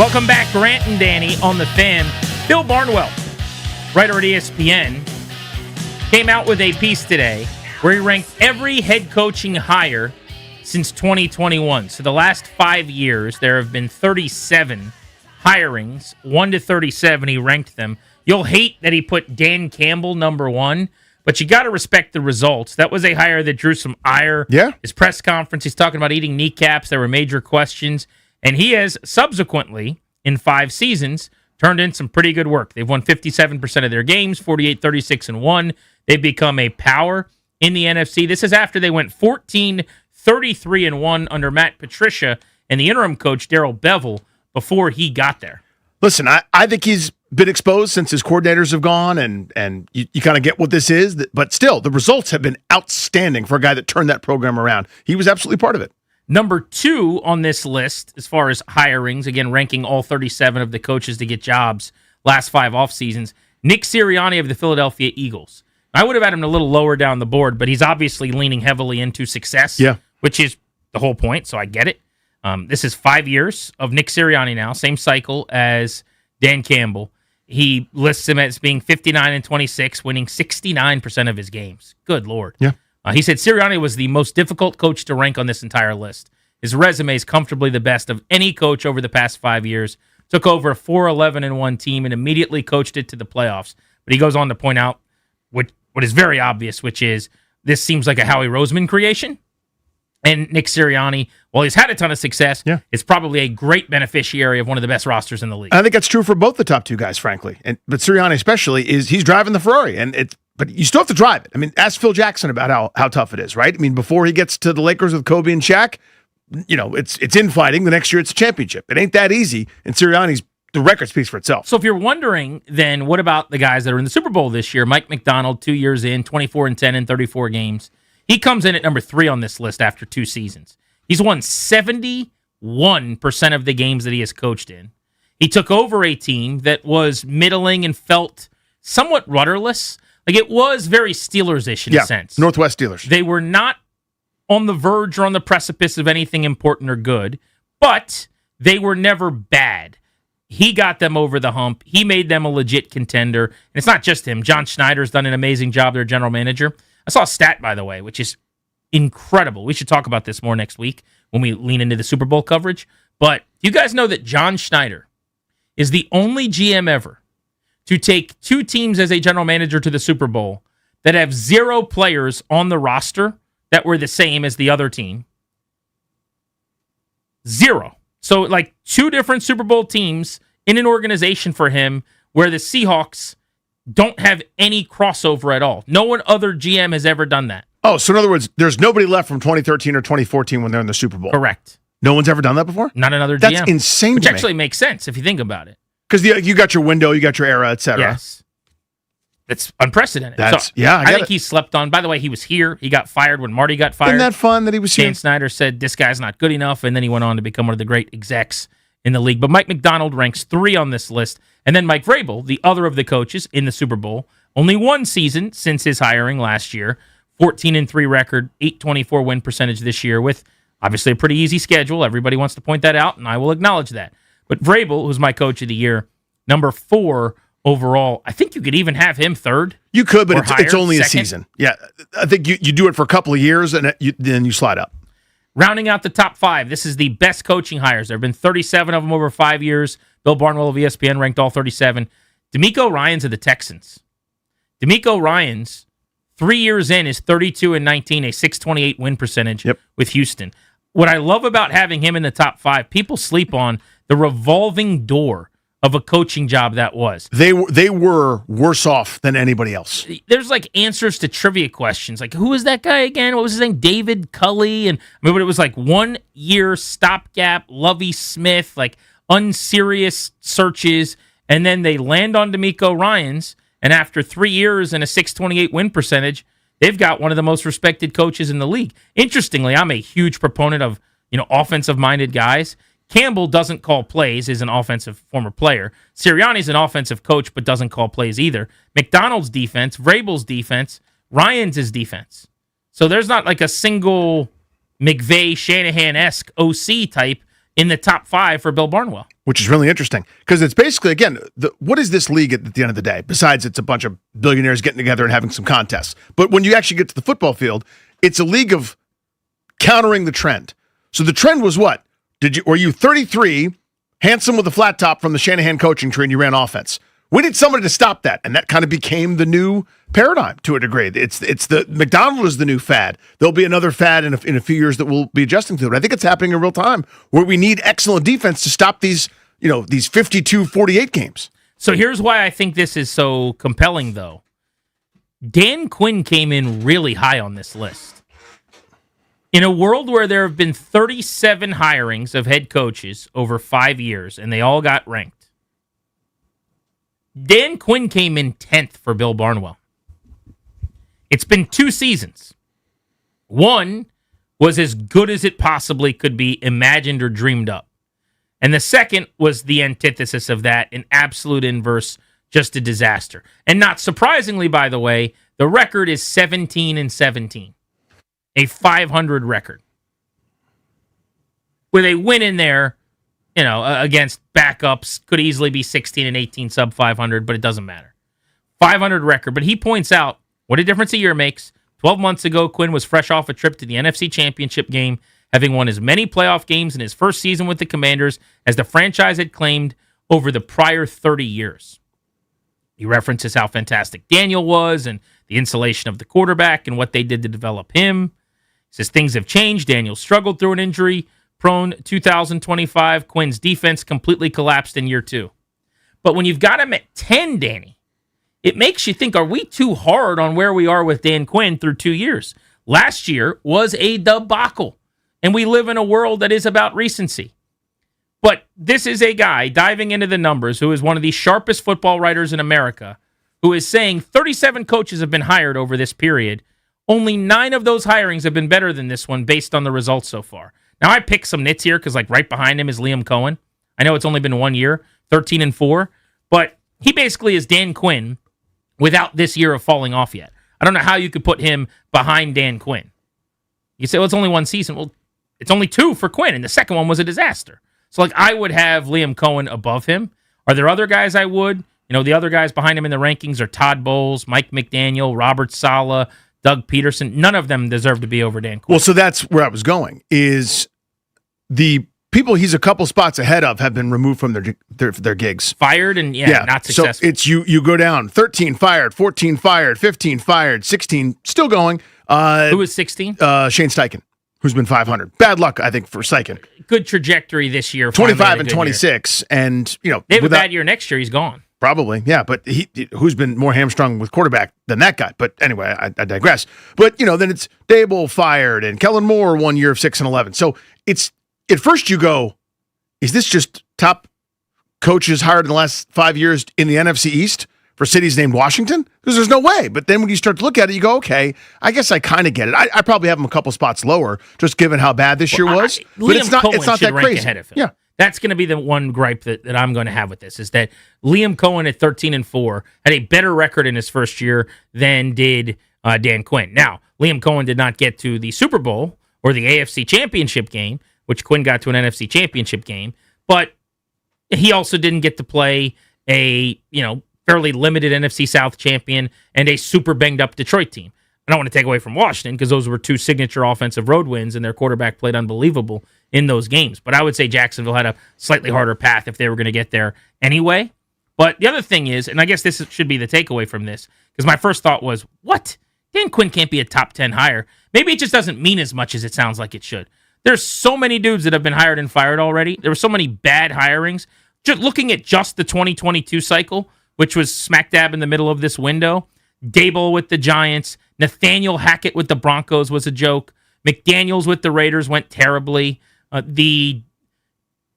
Welcome back, Grant and Danny on the Fan. Bill Barnwell, writer at ESPN, came out with a piece today where he ranked every head coaching hire since 2021. So the last 5 years, there have been 37 hirings, 1 to 37. He ranked them. You'll hate that he put Dan Campbell number 1, but you got to respect the results. That was a hire that drew some ire. Yeah. His press conference, he's talking about eating kneecaps. There were major questions. And he has subsequently, in 5 seasons, turned in some pretty good work. They've won 57% of their games, 48-36-1. They've become a power in the NFC. This is after they went 14-33-1 under Matt Patricia and the interim coach, Darrell Bevell, before he got there. Listen, I think he's been exposed since his coordinators have gone, and you kind of get what this is. But still, the results have been outstanding for a guy that turned that program around. He was absolutely part of it. Number 2 on this list, as far as hirings, again, ranking all 37 of the coaches to get jobs last 5 off seasons, Nick Sirianni of the Philadelphia Eagles. I would have had him a little lower down the board, but he's obviously leaning heavily into success, which is the whole point, so I get it. This is 5 years of Nick Sirianni now, same cycle as Dan Campbell. He lists him as being 59-26, winning 69% of his games. Good Lord. Yeah. He said Sirianni was the most difficult coach to rank on this entire list. His resume is comfortably the best of any coach over the past 5 years. Took over a 4-11-1 team and immediately coached it to the playoffs. But he goes on to point out what is very obvious, which is this seems like a Howie Roseman creation. And Nick Sirianni, while he's had a ton of success, is probably a great beneficiary of one of the best rosters in the league. I think that's true for both the top 2 guys, frankly. But Sirianni especially he's driving the Ferrari, but you still have to drive it. I mean, ask Phil Jackson about how tough it is, right? I mean, before he gets to the Lakers with Kobe and Shaq, it's infighting. The next year it's a championship. It ain't that easy. And Sirianni's, the record speaks for itself. So if you're wondering, then what about the guys that are in the Super Bowl this year? Mike McDonald, 2 years in, 24-10 in 34 games. He comes in at number 3 on this list after 2 seasons. He's won 71% of the games that he has coached in. He took over a team that was middling and felt somewhat rudderless. Like, it was very Steelers-ish in a sense. Northwest Steelers. They were not on the verge or on the precipice of anything important or good, but they were never bad. He got them over the hump. He made them a legit contender. And it's not just him. John Schneider's done an amazing job, their general manager. I saw a stat, by the way, which is incredible. We should talk about this more next week when we lean into the Super Bowl coverage. But you guys know that John Schneider is the only GM ever to take 2 teams as a general manager to the Super Bowl that have 0 players on the roster that were the same as the other team. 0. So, 2 different Super Bowl teams in an organization for him where the Seahawks don't have any crossover at all. No one other GM has ever done that. Oh, so in other words, there's nobody left from 2013 or 2014 when they're in the Super Bowl. Correct. No one's ever done that before? Not another GM. That's insane Which to me. actually makes sense if you think about it. Because you got your window, you got your era, et cetera. Yes. It's unprecedented. I think he slept on. By the way, he was here. He got fired when Marty got fired. Isn't that fun that he was here? Dan Snyder said, this guy's not good enough, and then he went on to become one of the great execs in the league. But Mike McDonald ranks 3 on this list. And then Mike Vrabel, the other of the coaches in the Super Bowl, only 1 season since his hiring last year, 14-3 record, 824 win percentage this year with obviously a pretty easy schedule. Everybody wants to point that out, and I will acknowledge that. But Vrabel, who's my coach of the year, number 4 overall. I think you could even have him 3rd. You could, but it's only a 2nd. season. Yeah, I think you do it for a couple of years, and then you slide up. Rounding out the top 5, this is the best coaching hires. There have been 37 of them over 5 years. Bill Barnwell of ESPN ranked all 37. DeMeco Ryans of the Texans. DeMeco Ryans, 3 years in, is 32-19, a 628 win percentage with Houston. What I love about having him in the top 5, people sleep on the revolving door of a coaching job that was. They were worse off than anybody else. There's answers to trivia questions. Who was that guy again? What was his name? David Culley. And but it was 1 year stopgap, Lovie Smith, unserious searches. And then they land on DeMeco Ryans. And after 3 years and a 628 win percentage, they've got one of the most respected coaches in the league. Interestingly, I'm a huge proponent of, offensive-minded guys. Campbell doesn't call plays, is an offensive former player. Sirianni's an offensive coach, but doesn't call plays either. McDonald's defense, Vrabel's defense, Ryan's defense. So there's not a single McVay, Shanahan-esque OC type in the top 5 for Bill Barnwell. Which is really interesting because it's basically, again, what is this league at the end of the day? Besides, it's a bunch of billionaires getting together and having some contests. But when you actually get to the football field, it's a league of countering the trend. So the trend was what? Were you 33, handsome with a flat top from the Shanahan coaching tree, and you ran offense? We need somebody to stop that, and that kind of became the new paradigm to a degree. It's the McDonald's is the new fad. There'll be another fad in a few years that we'll be adjusting to. But I think it's happening in real time where we need excellent defense to stop these 52-48 games. So here's why I think this is so compelling, though. Dan Quinn came in really high on this list. In a world where there have been 37 hirings of head coaches over 5 years, and they all got ranked, Dan Quinn came in 10th for Bill Barnwell. It's been 2 seasons. One was as good as it possibly could be imagined or dreamed up. And the second was the antithesis of that, an absolute inverse, just a disaster. And not surprisingly, by the way, the record is 17-17, a 500 record. With a win in there, against backups, could easily be 16-18 sub 500, but it doesn't matter. 500 record. But he points out what a difference a year makes. 12 months ago, Quinn was fresh off a trip to the NFC Championship game, having won as many playoff games in his first season with the Commanders as the franchise had claimed over the prior 30 years. He references how fantastic Daniel was and the insulation of the quarterback and what they did to develop him. He says things have changed. Daniel struggled through an injury-prone 2025. Quinn's defense completely collapsed in year 2. But when you've got him at 10, Danny, it makes you think, are we too hard on where we are with Dan Quinn through 2 years? Last year was a debacle, and we live in a world that is about recency. But this is a guy diving into the numbers who is one of the sharpest football writers in America, who is saying 37 coaches have been hired over this period. Only 9 of those hirings have been better than this one based on the results so far. Now, I picked some nits here because right behind him is Liam Cohen. I know it's only been 1 year, 13-4, but he basically is Dan Quinn without this year of falling off yet. I don't know how you could put him behind Dan Quinn. You say, well, it's only 1 season. Well, it's only 2 for Quinn, and the second one was a disaster. So, I would have Liam Cohen above him. Are there other guys I would? The other guys behind him in the rankings are Todd Bowles, Mike McDaniel, Robert Saleh, Doug Peterson. None of them deserve to be over Dan Quinn. Well, so that's where I was going, is the people he's a couple spots ahead of have been removed from their gigs. Fired and, not successful. So it's you go down, 13 fired, 14 fired, 15 fired, 16 still going. Who was 16? Shane Steichen, who's been 500. Bad luck, I think, for Steichen. Good trajectory this year. 25 and 26, year. And, they have a bad year next year, he's gone. Probably, yeah, but who's been more hamstrung with quarterback than that guy? But anyway, I digress. But, then it's Dable fired and Kellen Moore 1 year of 6-11. So it's, at first you go, is this just top coaches hired in the last 5 years in the NFC East for cities named Washington? Because there's no way. But then when you start to look at it, you go, okay, I guess I kind of get it. I probably have them a couple spots lower, just given how bad this year was. But it's not that crazy. Ahead of him. Yeah. That's going to be the one gripe that I'm going to have with this, is that Liam Cohen at 13-4 had a better record in his first year than did Dan Quinn. Now, Liam Cohen did not get to the Super Bowl or the AFC Championship game, which Quinn got to an NFC Championship game, but he also didn't get to play a, fairly limited NFC South champion and a super banged-up Detroit team. I don't want to take away from Washington because those were 2 signature offensive road wins and their quarterback played unbelievable in those games. But I would say Jacksonville had a slightly harder path if they were going to get there anyway. But the other thing is, and I guess this should be the takeaway from this, because my first thought was, what? Dan Quinn can't be a top 10 hire. Maybe it just doesn't mean as much as it sounds like it should. There's so many dudes that have been hired and fired already. There were so many bad hirings. Just looking at just the 2022 cycle, which was smack dab in the middle of this window, Dable with the Giants, Nathaniel Hackett with the Broncos was a joke. McDaniels with the Raiders went terribly. The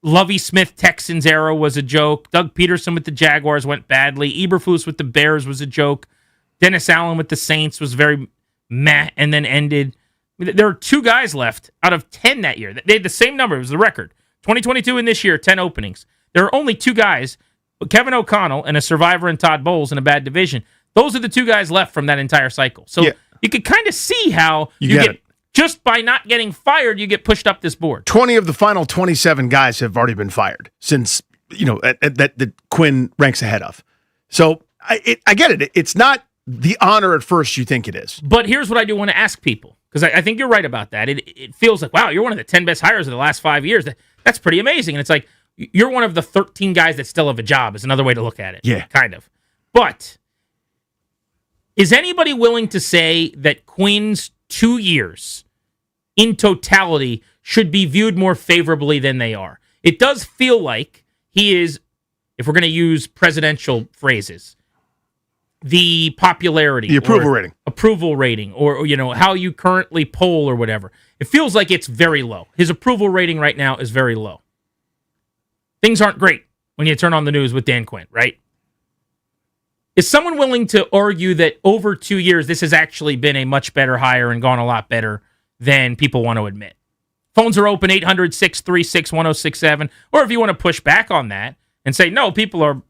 Lovie Smith Texans era was a joke. Doug Peterson with the Jaguars went badly. Eberflus with the Bears was a joke. Dennis Allen with the Saints was very meh and then ended. There are 2 guys left out of 10 that year. They had the same number. It was the record. 2022 and this year, 10 openings. There are only 2 guys, Kevin O'Connell and a survivor in Todd Bowles in a bad division. Those are the 2 guys left from that entire cycle. So you could kind of see how you get Just by not getting fired, you get pushed up this board. 20 of the final 27 guys have already been fired since, that Quinn ranks ahead of. So I get it. It's not the honor at first you think it is. But here's what I do want to ask people, because I think you're right about that. It feels like, wow, you're one of the 10 best hires of the last 5 years. That's pretty amazing. And it's like, you're one of the 13 guys that still have a job is another way to look at it. Yeah. Kind of. But is anybody willing to say that Quinn's 2 years in totality should be viewed more favorably than they are? It does feel like he is, if we're going to use presidential phrases, the popularity, the approval rating, or how you currently poll or whatever. It feels like it's very low. His approval rating right now is very low. Things aren't great when you turn on the news with Dan Quinn, right? Is someone willing to argue that over 2 years this has actually been a much better hire and gone a lot better than people want to admit? Phones are open, 800-636-1067. Or if you want to push back on that and say, no, people are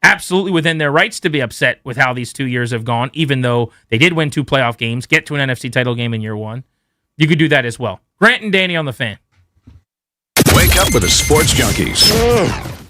absolutely within their rights to be upset with how these 2 years have gone, even though they did win 2 playoff games, get to an NFC title game in year 1. You could do that as well. Grant and Danny on the Fan. Wake up with the Sports Junkies.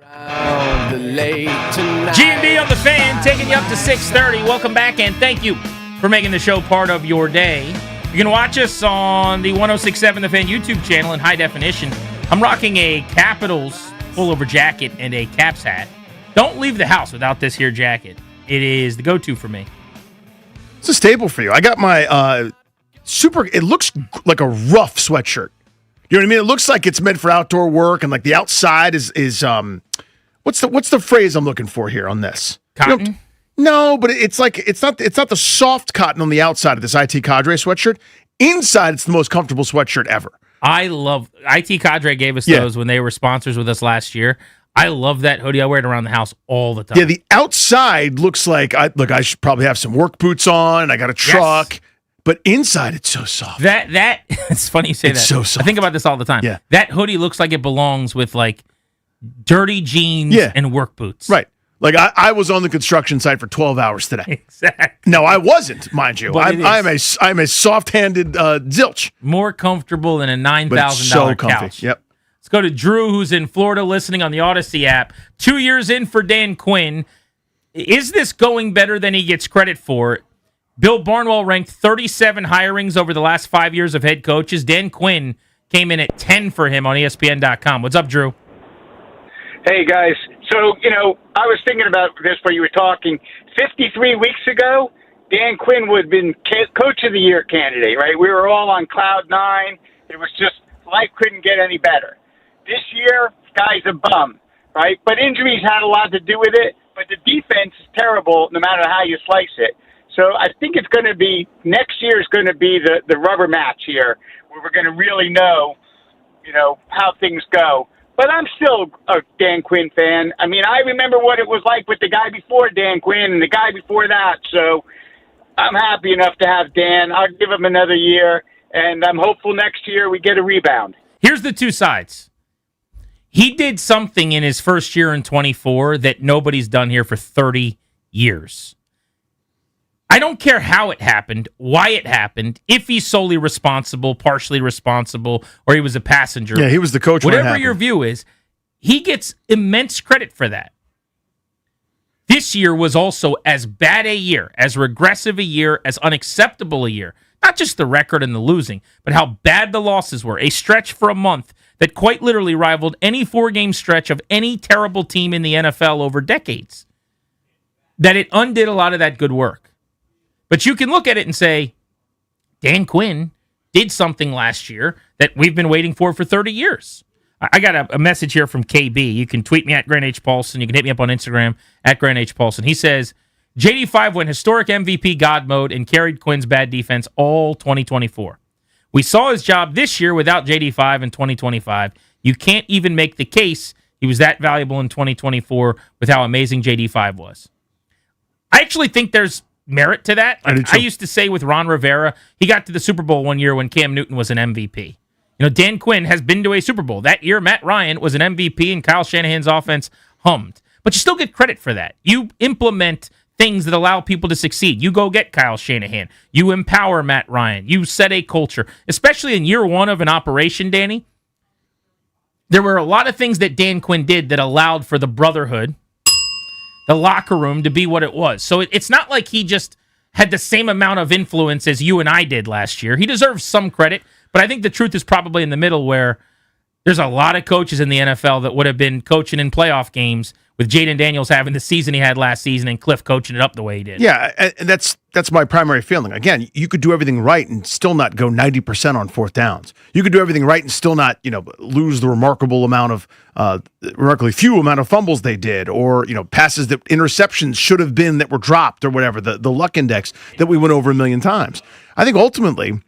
G&D on the Fan, taking you up to 6:30. Welcome back, and thank you for making the show part of your day. You can watch us on the 106.7 The Fan YouTube channel in high definition. I'm rocking a Capitals pullover jacket and a Caps hat. Don't leave the house without this here jacket. It is the go-to for me. It's a staple for you. I got my it looks like a rough sweatshirt. You know what I mean? It looks like it's meant for outdoor work, and like the outside is what's the phrase I'm looking for here on this? Cotton? No, but it's not the soft cotton on the outside of this IT Cadre sweatshirt. Inside, it's the most comfortable sweatshirt ever. I love IT Cadre gave us those when they were sponsors with us last year. I love that hoodie. I wear it around the house all the time. Yeah, the outside looks like I should probably have some work boots on. I got a truck. Yes. But inside, it's so soft. That it's funny you say that. It's so soft. I think about this all the time. Yeah. That hoodie looks like it belongs with like dirty jeans and work boots. Right. Like I was on the construction site for 12 hours today. Exactly. No, I wasn't, mind you. I'm a soft-handed zilch. More comfortable than a $9,000 couch. Yep. Let's go to Drew, who's in Florida listening on the Odyssey app. 2 years in for Dan Quinn. Is this going better than he gets credit for? Bill Barnwell ranked 37 hirings over the last 5 years of head coaches. Dan Quinn came in at 10 for him on ESPN.com. What's up, Drew? Hey, guys. So, I was thinking about this while you were talking. 53 weeks ago, Dan Quinn would have been Coach of the Year candidate, right? We were all on cloud nine. It was just, life couldn't get any better. This year, guy's a bum, right? But injuries had a lot to do with it, but the defense is terrible no matter how you slice it. So I think it's going to be, next year is going to be the rubber match here, where we're going to really know, how things go. But I'm still a Dan Quinn fan. I mean, I remember what it was like with the guy before Dan Quinn and the guy before that. So I'm happy enough to have Dan. I'll give him another year, and I'm hopeful next year we get a rebound. Here's the two sides. He did something in his first year in 24 that nobody's done here for 30 years. I don't care how it happened, why it happened, if he's solely responsible, partially responsible, or he was a passenger. Yeah, he was the coach. Whatever your view is, he gets immense credit for that. This year was also as bad a year, as regressive a year, as unacceptable a year. Not just the record and the losing, but how bad the losses were. A stretch for a month that quite literally rivaled any four-game stretch of any terrible team in the NFL over decades. That it undid a lot of that good work. But you can look at it and say, Dan Quinn did something last year that we've been waiting for 30 years. I got a message here from KB. You can tweet me at Grant H. Paulson. You can hit me up on Instagram at Grant H. Paulson. He says, JD5 went historic MVP God mode and carried Quinn's bad defense all 2024. We saw his job this year without JD5 in 2025. You can't even make the case he was that valuable in 2024 with how amazing JD5 was. I actually think there's merit to that. I used to say with Ron Rivera, he got to the Super Bowl one year when Cam Newton was an MVP. Dan Quinn has been to a Super Bowl. That year, Matt Ryan was an MVP and Kyle Shanahan's offense hummed. But you still get credit for that. You implement things that allow people to succeed. You go get Kyle Shanahan. You empower Matt Ryan. You set a culture. Especially in year one of an operation, Danny, there were a lot of things that Dan Quinn did that allowed for the brotherhood, the locker room, to be what it was. So it's not like he just had the same amount of influence as you and I did last year. He deserves some credit, but I think the truth is probably in the middle, where there's a lot of coaches in the NFL that would have been coaching in playoff games with Jaden Daniels having the season he had last season and Cliff coaching it up the way he did. Yeah, and that's my primary feeling. Again, you could do everything right and still not go 90% on fourth downs. You could do everything right and still not, lose the remarkably few amount of fumbles they did, or, passes that interceptions should have been that were dropped, or whatever, the luck index that we went over a million times. I think ultimately,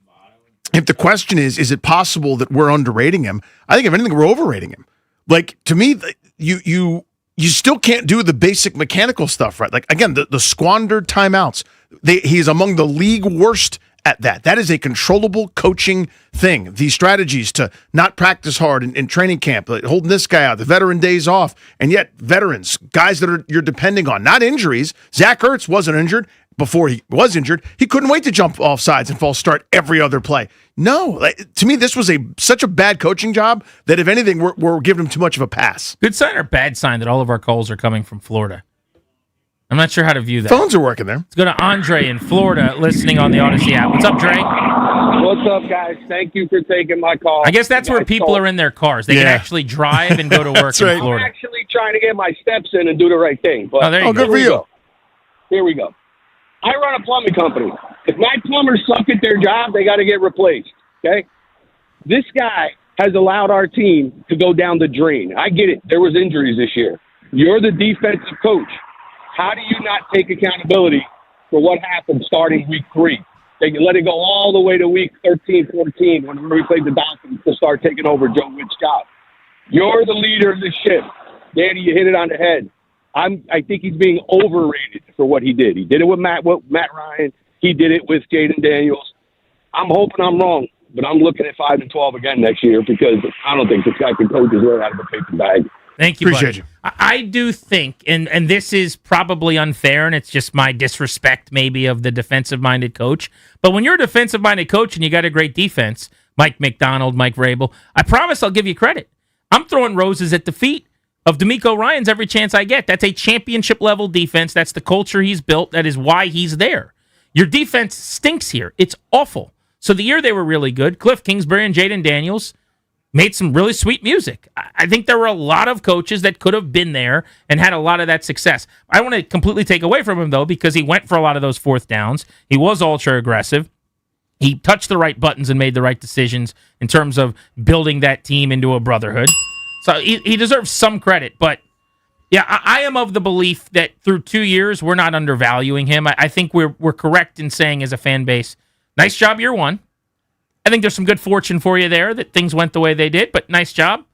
if the question is it possible that we're underrating him? I think if anything, we're overrating him. Like, to me, you still can't do the basic mechanical stuff right. Like, again, the squandered timeouts. He's among the league worst at that. That is a controllable coaching thing. These strategies to not practice hard in training camp, like holding this guy out, the veteran days off, and yet veterans, guys that you're depending on, not injuries. Zach Ertz wasn't injured. before he was injured, he couldn't wait to jump off sides and false start every other play. No, to me, this was such a bad coaching job that, if anything, we're giving him too much of a pass. Good sign or bad sign that all of our calls are coming from Florida? I'm not sure how to view that. Phones are working there. Let's go to Andre in Florida listening on the Odyssey app. What's up, Dre? What's up, guys? Thank you for taking my call. I guess that's where people are in their cars. They can actually drive and go to work in Florida. I'm actually trying to get my steps in and do the right thing. But there you go. Good for you. Here we go. I run a plumbing company. If my plumbers suck at their job, they got to get replaced, okay? This guy has allowed our team to go down the drain. I get it. There was injuries this year. You're the defensive coach. How do you not take accountability for what happened starting week 3? They can let it go all the way to week 13, 14 when we played the Dolphins to start taking over Joe Witt's job. You're the leader of this ship. Danny, you hit it on the head. I think he's being overrated for what he did. He did it with Matt Ryan. He did it with Jaden Daniels. I'm hoping I'm wrong, but I'm looking at 5-12 again next year because I don't think this guy can coach his way out of a paper bag. Thank you, Appreciate buddy. I do think, and this is probably unfair, and it's just my disrespect maybe of the defensive-minded coach, but when you're a defensive-minded coach and you got a great defense, Mike McDonald, Mike Vrabel, I promise I'll give you credit. I'm throwing roses at the feet of DeMeco Ryans every chance I get. That's a championship-level defense. That's the culture he's built. That is why he's there. Your defense stinks here. It's awful. So the year they were really good, Cliff Kingsbury and Jaden Daniels made some really sweet music. I think there were a lot of coaches that could have been there and had a lot of that success. I want to completely take away from him, though, because he went for a lot of those fourth downs. He was ultra-aggressive. He touched the right buttons and made the right decisions in terms of building that team into a brotherhood. So he deserves some credit. But, yeah, I am of the belief that through 2 years, we're not undervaluing him. I think we're correct in saying as a fan base, nice job year 1. I think there's some good fortune for you there that things went the way they did, but nice job.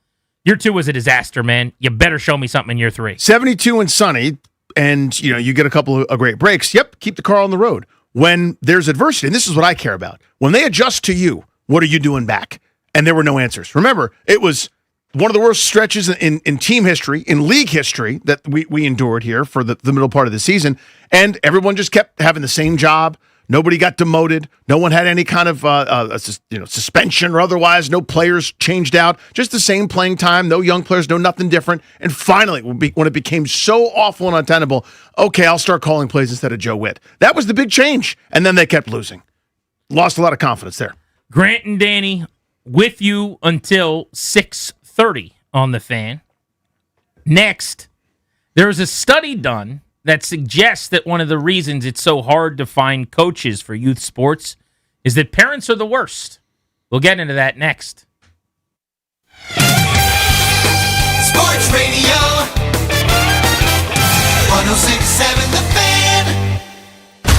Year 2 was a disaster, man. You better show me something in year 3. 72 and sunny, and you get a couple of great breaks. Yep, keep the car on the road. When there's adversity, and this is what I care about, when they adjust to you, what are you doing back? And there were no answers. Remember, it was one of the worst stretches in team history, in league history, that we endured here for the middle part of the season, and everyone just kept having the same job. Nobody got demoted. No one had any kind of suspension or otherwise. No players changed out. Just the same playing time. No young players. No nothing different. And finally, when it became so awful and untenable, okay, I'll start calling plays instead of Joe Witt. That was the big change. And then they kept losing. Lost a lot of confidence there. Grant and Danny with you until 6:30 on the Fan. Next, there's a study done that suggests that one of the reasons it's so hard to find coaches for youth sports is that parents are the worst. We'll get into that next. Sports Radio 106.7 The Fan.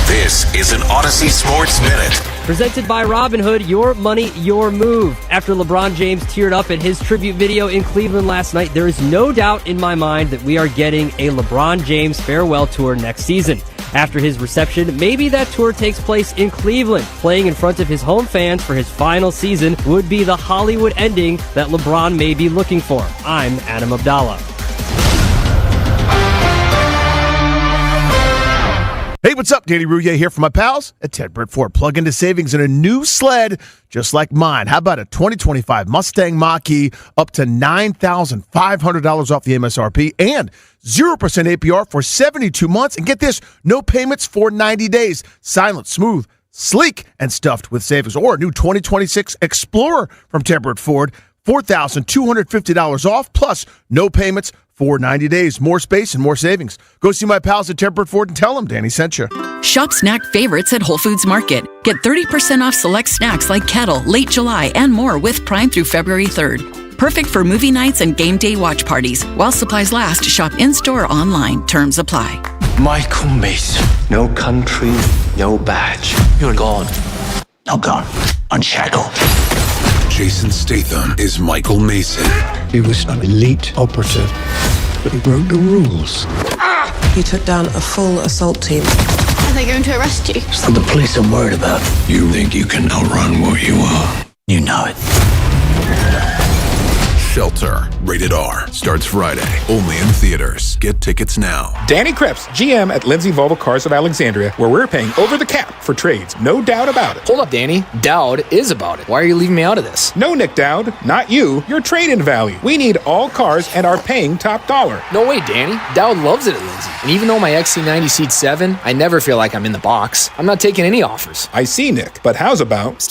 This is an Odyssey Sports Minute. Presented by Robinhood, your money, your move. After LeBron James teared up at his tribute video in Cleveland last night, there is no doubt in my mind that we are getting a LeBron James farewell tour next season. After his reception, maybe that tour takes place in Cleveland. Playing in front of his home fans for his final season would be the Hollywood ending that LeBron may be looking for. I'm Adam Abdallah. Hey, what's up? Danny Rouillet here from my pals at Ted Britt Ford. Plug into savings in a new sled just like mine. How about a 2025 Mustang Mach-E up to $9,500 off the MSRP and 0% APR for 72 months? And get this, no payments for 90 days. Silent, smooth, sleek, and stuffed with savings. Or a new 2026 Explorer from Ted Britt Ford, $4,250 off, plus no payments for 90 days. More space and more savings. Go see my pals at Ted Britt Ford and tell them Danny sent you. Shop snack favorites at Whole Foods Market. Get 30% off select snacks like Kettle, Late July, and more with Prime through February 3rd. Perfect for movie nights and game day watch parties. While supplies last, shop in-store or online. Terms apply. Michael Mason. No country, no badge. You're gone. Not gone. Unshackled. Jason Statham is Michael Mason. He was an elite operative, but he broke the rules. He took down a full assault team. Are they going to arrest you? It's not the police I'm worried about. You think you can outrun what you are? You know it. Shelter. Rated R. Starts Friday. Only in theaters. Get tickets now. Danny Krebs, GM at Lindsay Volvo Cars of Alexandria, where we're paying over the cap for trades. No doubt about it. Hold up, Danny. Dowd is about it. Why are you leaving me out of this? No, Nick Dowd. Not you. Your trade-in value. We need all cars and are paying top dollar. No way, Danny. Dowd loves it at Lindsay. And even though my XC90 seats 7, I never feel like I'm in the box. I'm not taking any offers. I see, Nick. But how's about...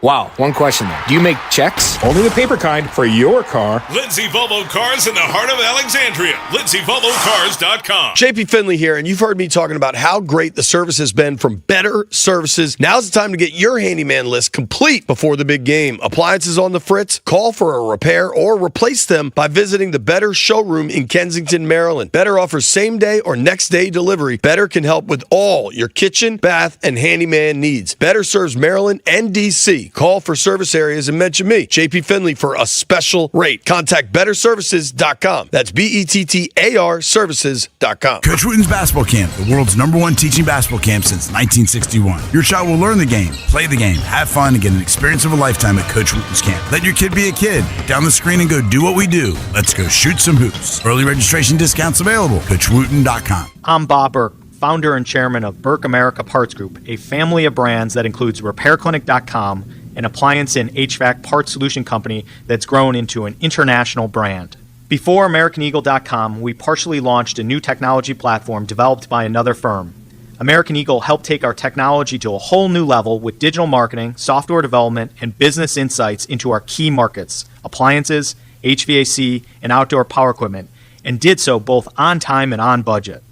Wow, one question though. Do you make checks? Only the paper kind for your car. Lindsay Volvo Cars in the heart of Alexandria. LindsayVolvoCars.com. JP Finley here, and you've heard me talking about how great the service has been from Better Services. Now's the time to get your handyman list complete before the big game. Appliances on the fritz? Call for a repair or replace them by visiting the Better showroom in Kensington, Maryland. Better offers same-day or next-day delivery. Better can help with all your kitchen, bath, and handyman needs. Better serves Maryland and D.C. Call for service areas and mention me, JP Finley, for a special rate. Contact BetterServices.com. That's BETTAR Services.com. Coach Wooten's Basketball Camp, the world's #1 teaching basketball camp since 1961. Your child will learn the game, play the game, have fun, and get an experience of a lifetime at Coach Wooten's Camp. Let your kid be a kid. Put down the screen and go do what we do. Let's go shoot some hoops. Early registration discounts available. CoachWooten.com. I'm Bob Burke, founder and chairman of Burke America Parts Group, a family of brands that includes RepairClinic.com, an appliance and HVAC parts solution company that's grown into an international brand. Before AmericanEagle.com, we partially launched a new technology platform developed by another firm. American Eagle helped take our technology to a whole new level with digital marketing, software development, and business insights into our key markets, appliances, HVAC, and outdoor power equipment, and did so both on time and on budget.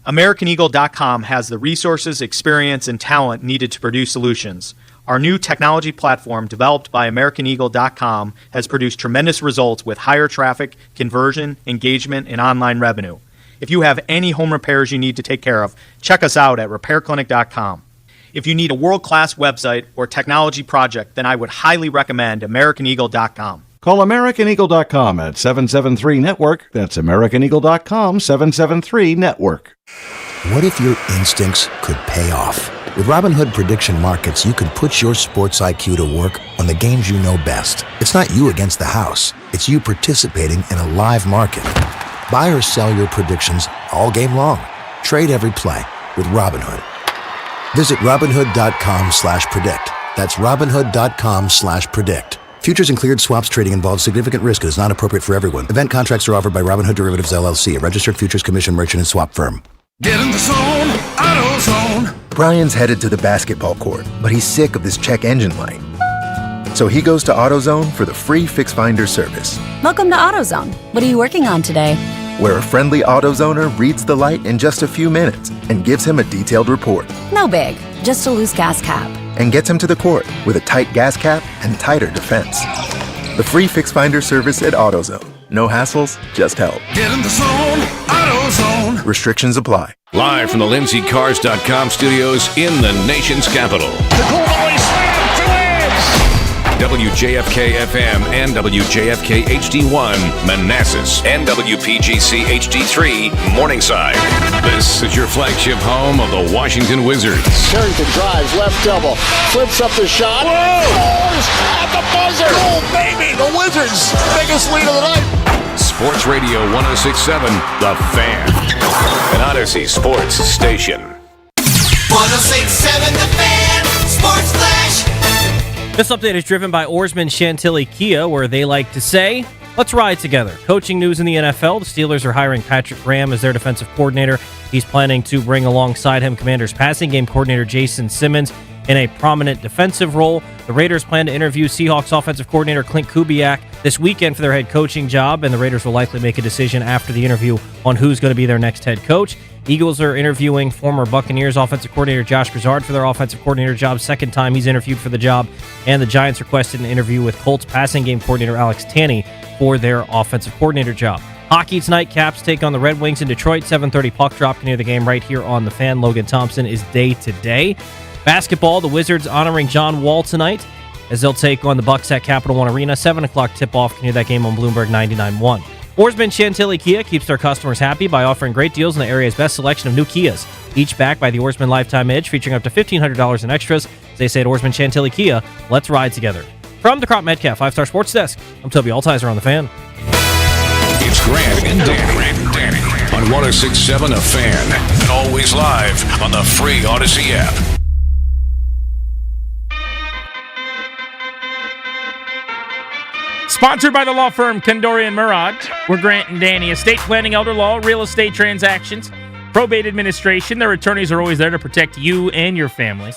AmericanEagle.com has the resources, experience, and talent needed to produce solutions. Our new technology platform, developed by AmericanEagle.com, has produced tremendous results with higher traffic, conversion, engagement, and online revenue. If you have any home repairs you need to take care of, check us out at RepairClinic.com. If you need a world-class website or technology project, then I would highly recommend AmericanEagle.com. Call AmericanEagle.com at 773-NETWORK. That's AmericanEagle.com, 773-NETWORK. What if your instincts could pay off? With Robinhood Prediction Markets, you can put your sports IQ to work on the games you know best. It's not you against the house. It's you participating in a live market. Buy or sell your predictions all game long. Trade every play with Robinhood. Visit Robinhood.com/predict. That's Robinhood.com/predict. Futures and cleared swaps trading involves significant risk and is not appropriate for everyone. Event contracts are offered by Robinhood Derivatives LLC, a registered futures commission merchant and swap firm. Get in the zone, AutoZone. Brian's headed to the basketball court, but he's sick of this check engine light. So he goes to AutoZone for the free Fix Finder service, Welcome to AutoZone. What are you working on today? where a friendly AutoZoner reads the light in just a few minutes and gives him a detailed report. No big, just a loose gas cap. And gets him to the court with a tight gas cap and tighter defense. The free Fix Finder service at AutoZone. No hassles, just help. Get in the zone, AutoZone. Restrictions apply. Live from the LindsayCars.com studios in the nation's capital. WJFK-FM and WJFK-HD1 Manassas and WPGC-HD3 Morningside. This is your flagship home of the Washington Wizards. Carrington drives, left double, flips up the shot, scores at the buzzer! Oh, baby! The Wizards' biggest lead of the night. Sports Radio 106.7, The Fan. An Odyssey sports station. 106.7 The Fan. Sports Flash. This update is driven by Oarsman Chantilly Kia, where they like to say, let's ride together. Coaching news in the NFL. The Steelers are hiring Patrick Graham as their defensive coordinator. He's planning to bring alongside him Commanders passing game coordinator Jason Simmons in a prominent defensive role. The Raiders plan to interview Seahawks offensive coordinator Clint Kubiak this weekend for their head coaching job, and the Raiders will likely make a decision after the interview on who's going to be their next head coach. Eagles are interviewing former Buccaneers offensive coordinator Josh Grizzard for their offensive coordinator job. Second time he's interviewed for the job. And the Giants requested an interview with Colts passing game coordinator Alex Tanney for their offensive coordinator job. Hockey tonight, Caps take on the Red Wings in Detroit. 7:30 puck drop near the game right here on The Fan. Logan Thompson is day to day. Basketball, the Wizards honoring John Wall tonight as they'll take on the Bucks at Capital One Arena. 7 o'clock tip-off near that game on Bloomberg 99.1. Oarsman Chantilly Kia keeps their customers happy by offering great deals in the area's best selection of new Kias, each backed by the Oarsman Lifetime Edge, featuring up to $1,500 in extras. As they say at Oarsman Chantilly Kia, let's ride together. From the Crop Metcalf 5-Star Sports Desk, I'm Toby Altizer on The Fan. It's Grant and Danny on 106.7 The Fan. And always live on the free Odyssey app. Sponsored by the law firm Kondorian Murad. We're Grant and Danny. Estate planning, elder law, real estate transactions, probate administration. Their attorneys are always there to protect you and your family.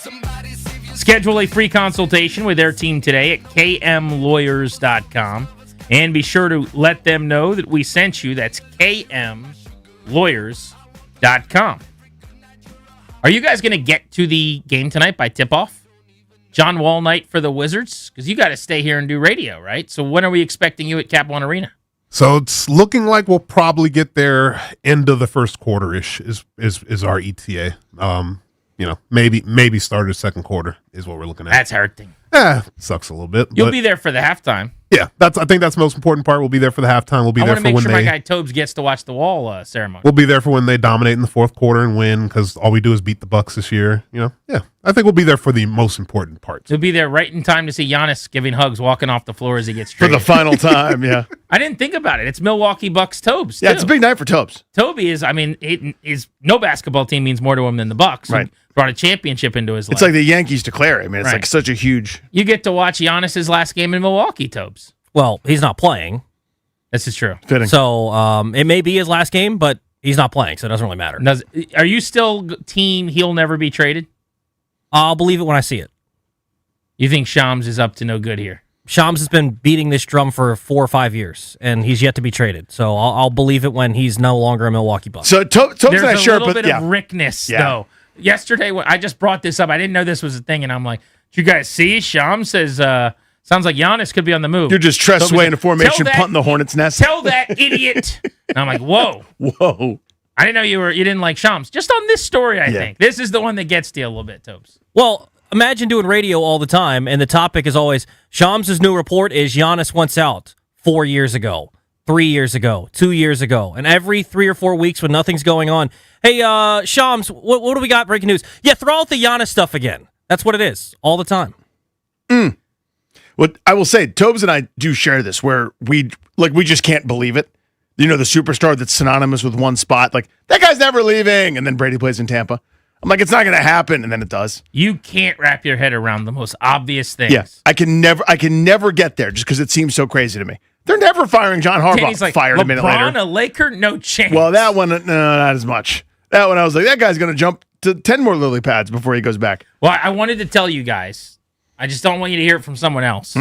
Schedule a free consultation with their team today at kmlawyers.com. And be sure to let them know that we sent you. That's kmlawyers.com. Are you guys going to get to the game tonight by tip-off? John Wall night for the Wizards? Because you got to stay here and do radio, right? So when are we expecting you at Cap One Arena? So it's looking like we'll probably get there end of the first quarter-ish is our ETA. Maybe start of second quarter is what we're looking at. That's hurting. Sucks a little bit. You'll be there for the halftime. Yeah, I think that's the most important part. We'll be there for the halftime. We'll be there for when I want to make sure my guy Tobes gets to watch the Wall ceremony. We'll be there for when they dominate in the fourth quarter and win, because all we do is beat the Bucks this year. Yeah, I think we'll be there for the most important parts. You'll be there right in time to see Giannis giving hugs, walking off the floor as he gets traded. For the final time, yeah. I didn't think about it. It's Milwaukee Bucks Tobes. Yeah, it's a big night for Tobes. Toby is, no basketball team means more to him than the Bucks. Right. Brought a championship into his life. It's like the Yankees declare. It's like such a huge... You get to watch Giannis's last game in Milwaukee, Tobes. Well, he's not playing. This is true. Fitting. So it may be his last game, but he's not playing, so it doesn't really matter. Are you still team he'll never be traded? I'll believe it when I see it. You think Shams is up to no good here? Shams has been beating this drum for 4 or 5 years, and he's yet to be traded. So I'll believe it when he's no longer a Milwaukee Buck. So Tobes There's not a sure, little but bit of Rickness, though. Yesterday, when I just brought this up, I didn't know this was a thing, and I'm like, did you guys see? Shams says, sounds like Giannis could be on the move. You're just Tressway in a formation, punting the hornet's nest. Tell that idiot. And I'm like, whoa. I didn't know you didn't like Shams. Just on this story, I think. This is the one that gets to you a little bit, Tobes. Well, imagine doing radio all the time, and the topic is always, Shams' new report is Giannis wants out 4 years ago, 3 years ago, 2 years ago. And every 3 or 4 weeks when nothing's going on, hey, Shams, what do we got breaking news? Yeah, throw out the Giannis stuff again. That's what it is, all the time. What I will say, Tobes and I do share this, where we just can't believe it. The superstar that's synonymous with one spot, like, that guy's never leaving, and then Brady plays in Tampa. I'm like, it's not going to happen, and then it does. You can't wrap your head around the most obvious things. Yeah, I can never get there just because it seems so crazy to me. They're never firing John Harbaugh. Danny's like, fired LeBron, a minute later. a Laker, no chance. Well, that one, no, not as much. That one, I was like, that guy's going to jump to 10 more lily pads before he goes back. Well, I wanted to tell you guys. I just don't want you to hear it from someone else.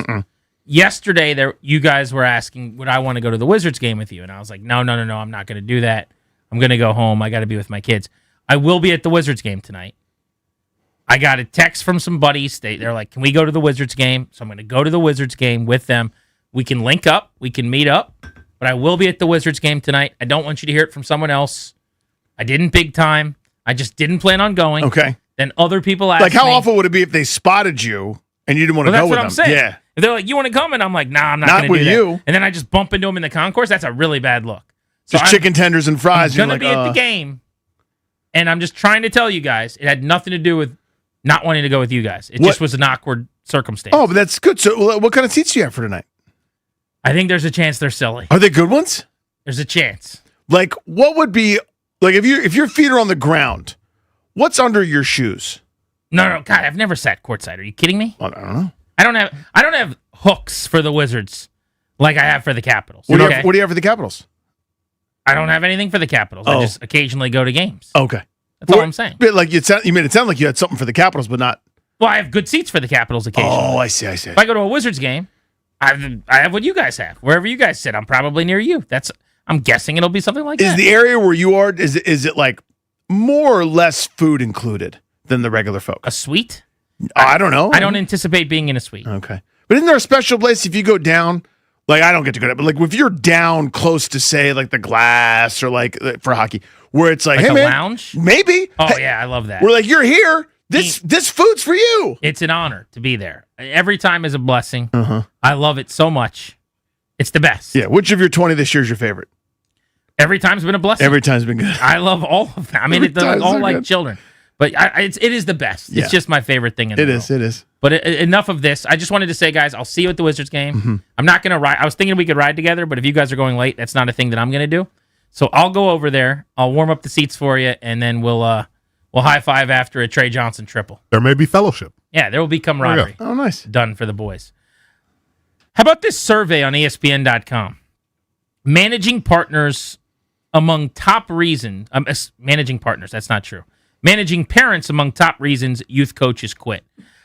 Yesterday, you guys were asking, would I want to go to the Wizards game with you? And I was like, no, I'm not going to do that. I'm going to go home. I got to be with my kids. I will be at the Wizards game tonight. I got a text from some buddies. They're like, can we go to the Wizards game? So I'm going to go to the Wizards game with them. We can link up. We can meet up. But I will be at the Wizards game tonight. I don't want you to hear it from someone else. I didn't big time. I just didn't plan on going. Okay. Then other people asked me. Like, how me, awful would it be if they spotted you and you didn't want to go with them? That's what I'm saying. Yeah. If they're like, you want to come? And I'm like, nah, I'm not going to do that. Not with you. And then I just bump into them in the concourse. That's a really bad look. So just chicken tenders and fries. I'm going to be at the game. And I'm just trying to tell you guys, it had nothing to do with not wanting to go with you guys. It just was an awkward circumstance. Oh, but that's good. So what kind of seats do you have for tonight? I think there's a chance they're silly. Are they good ones? There's a chance. Like, what would be, like, if your feet are on the ground, what's under your shoes? No, God, I've never sat courtside. Are you kidding me? I don't know. I don't have hooks for the Wizards like I have for the Capitals. What do you have for the Capitals? I don't have anything for the Capitals. I just occasionally go to games. Okay. That's all I'm saying. But like you made it sound like you had something for the Capitals, but not. Well, I have good seats for the Capitals occasionally. Oh, I see. If I go to a Wizards game, I have what you guys have. Wherever you guys sit, I'm probably near you. I'm guessing it'll be something like that. Is the area where you are, is it like more or less food included than the regular folk? A suite? I don't know. I don't anticipate being in a suite. Okay. But isn't there a special place if you go down? Like, I don't get to go to, but like if you're down close to, say, like the glass or like for hockey, where it's like, hey, a man, lounge? Maybe. Oh, hey, yeah, I love that. We're like, you're here. This food's for you. It's an honor to be there. Every time is a blessing. Uh-huh. I love it so much. It's the best. Yeah. Which of your 20 this year is your favorite? Every time's been a blessing. Every time's been good. I love all of them. I mean, they're all like children. But it is the best. Yeah. It's just my favorite thing in the world. It is. But enough of this. I just wanted to say, guys, I'll see you at the Wizards game. Mm-hmm. I'm not going to ride. I was thinking we could ride together, but if you guys are going late, that's not a thing that I'm going to do. So I'll go over there. I'll warm up the seats for you, and then we'll high five after a Trey Johnson triple. There may be fellowship. Yeah, there will be camaraderie. Oh, nice. Done for the boys. How about this survey on ESPN.com? Managing partners among top reasons. Managing partners, that's not true. Managing parents among top reasons youth coaches quit.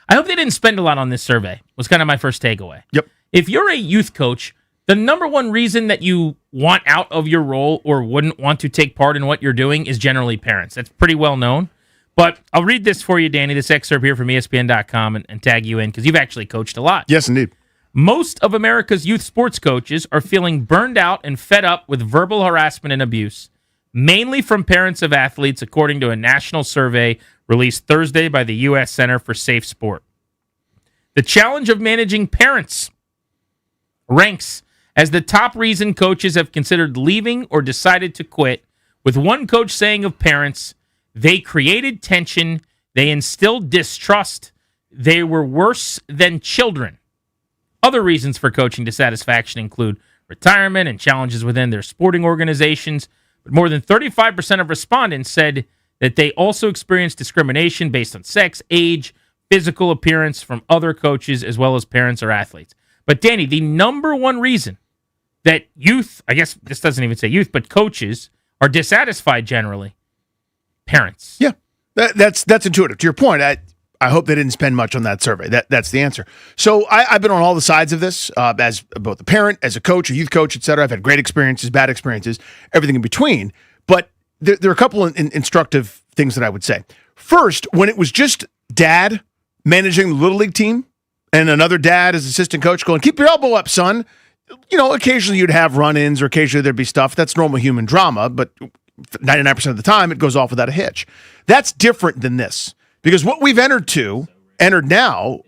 I hope they didn't spend a lot on this survey, was kind of my first takeaway. Yep. If you're a youth coach, the number one reason that you want out of your role or wouldn't want to take part in what you're doing is generally parents. That's pretty well known. But I'll read this for you, Danny, this excerpt here from ESPN.com and tag you in because you've actually coached a lot. Yes, indeed. Most of America's youth sports coaches are feeling burned out and fed up with verbal harassment and abuse, mainly from parents of athletes, according to a national survey released Thursday by the U.S. Center for Safe Sport. The challenge of managing parents ranks as the top reason coaches have considered leaving or decided to quit, with one coach saying of parents, they created tension, they instilled distrust, they were worse than children. Other reasons for coaching dissatisfaction include retirement and challenges within their sporting organizations, but more than 35% of respondents said that they also experienced discrimination based on sex, age, physical appearance from other coaches as well as parents or athletes. But Danny, the number one reason that youth, I guess this doesn't even say youth, but coaches are dissatisfied generally, parents. Yeah, that's intuitive. To your point, I hope they didn't spend much on that survey. That's the answer. So I've been on all the sides of this, as both a parent, as a coach, a youth coach, et cetera. I've had great experiences, bad experiences, everything in between. But there are a couple of instructive things that I would say. First, when it was just dad managing the Little League team and another dad as assistant coach going, keep your elbow up, son. You know, occasionally you'd have run-ins or occasionally there'd be stuff. That's normal human drama, but 99% of the time it goes off without a hitch. That's different than this. Because what we've entered now,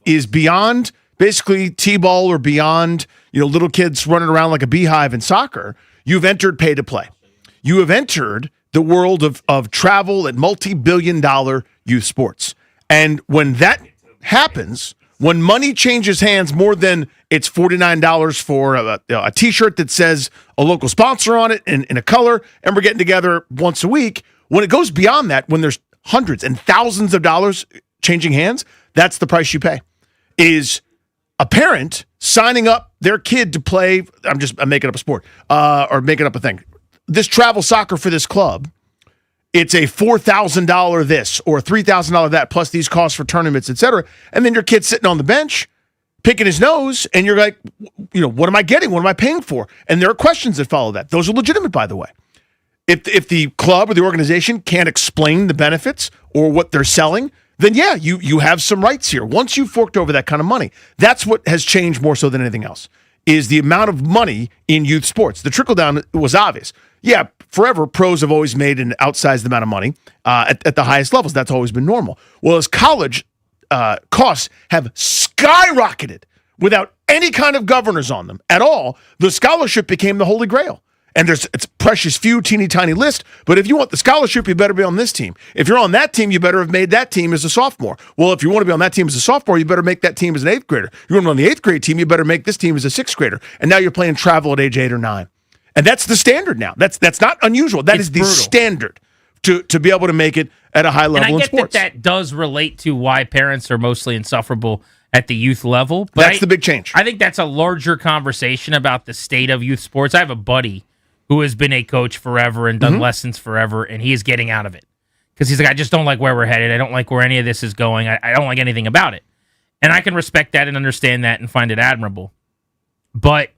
is beyond basically T-ball or beyond, little kids running around like a beehive in soccer. You've entered pay to play. You have entered the world of travel and multi-billion-dollar youth sports. And when that happens, when money changes hands more than it's $49 for a T-shirt that says a local sponsor on it in a color, and we're getting together once a week, when it goes beyond that, when there's hundreds and thousands of dollars changing hands, that's the price you pay. Is a parent signing up their kid to play, I'm making up a sport, or making up a thing. This travel soccer for this club, it's a $4,000 this or $3,000 that, plus these costs for tournaments, et cetera. And then your kid's sitting on the bench, picking his nose, and you're like, what am I getting? What am I paying for? And there are questions that follow that. Those are legitimate, by the way. If the club or the organization can't explain the benefits or what they're selling, then yeah, you have some rights here. Once you've forked over that kind of money, that's what has changed more so than anything else, is the amount of money in youth sports. The trickle-down was obvious. Yeah, forever, pros have always made an outsized amount of money at the highest levels. That's always been normal. Well, as college costs have skyrocketed without any kind of governors on them at all, the scholarship became the holy grail. And it's precious few, teeny tiny list. But if you want the scholarship, you better be on this team. If you're on that team, you better have made that team as a sophomore. Well, if you want to be on that team as a sophomore, you better make that team as an 8th grader. If you want to be on the 8th grade team, you better make this team as a 6th grader. And now you're playing travel at age 8 or 9. And that's the standard now. That's not unusual. That is the standard to be able to make it at a high level in sports. And I get that does relate to why parents are mostly insufferable at the youth level. But that's the big change. I think that's a larger conversation about the state of youth sports. I have a buddy who has been a coach forever and done lessons forever, and he is getting out of it. Because he's like, I just don't like where we're headed. I don't like where any of this is going. I don't like anything about it. And I can respect that and understand that and find it admirable. But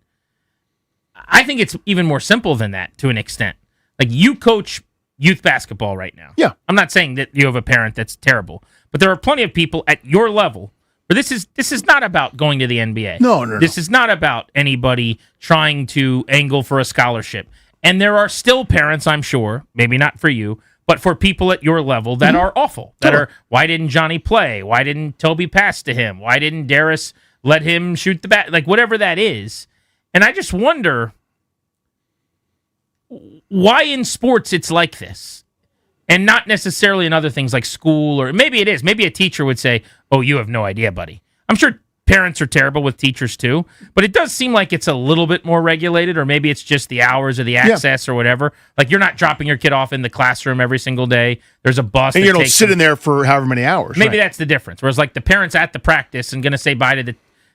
I think it's even more simple than that to an extent. Like, you coach youth basketball right now. Yeah. I'm not saying that you have a parent that's terrible, but there are plenty of people at your level. But this is not about going to the NBA. No. This is not about anybody trying to angle for a scholarship. And there are still parents, I'm sure, maybe not for you, but for people at your level that are awful. That are, why didn't Johnny play? Why didn't Toby pass to him? Why didn't Darius let him shoot the bat? Like, whatever that is. And I just wonder why in sports it's like this. And not necessarily in other things like school, or maybe it is. Maybe a teacher would say, "Oh, you have no idea, buddy." I'm sure parents are terrible with teachers too, but it does seem like it's a little bit more regulated, or maybe it's just the hours or the access or whatever. Like you're not dropping your kid off in the classroom every single day. There's a bus. And that you don't takes sit them. in there for however many hours. Maybe right. that's the difference. Whereas like the parents at the practice and going to say bye to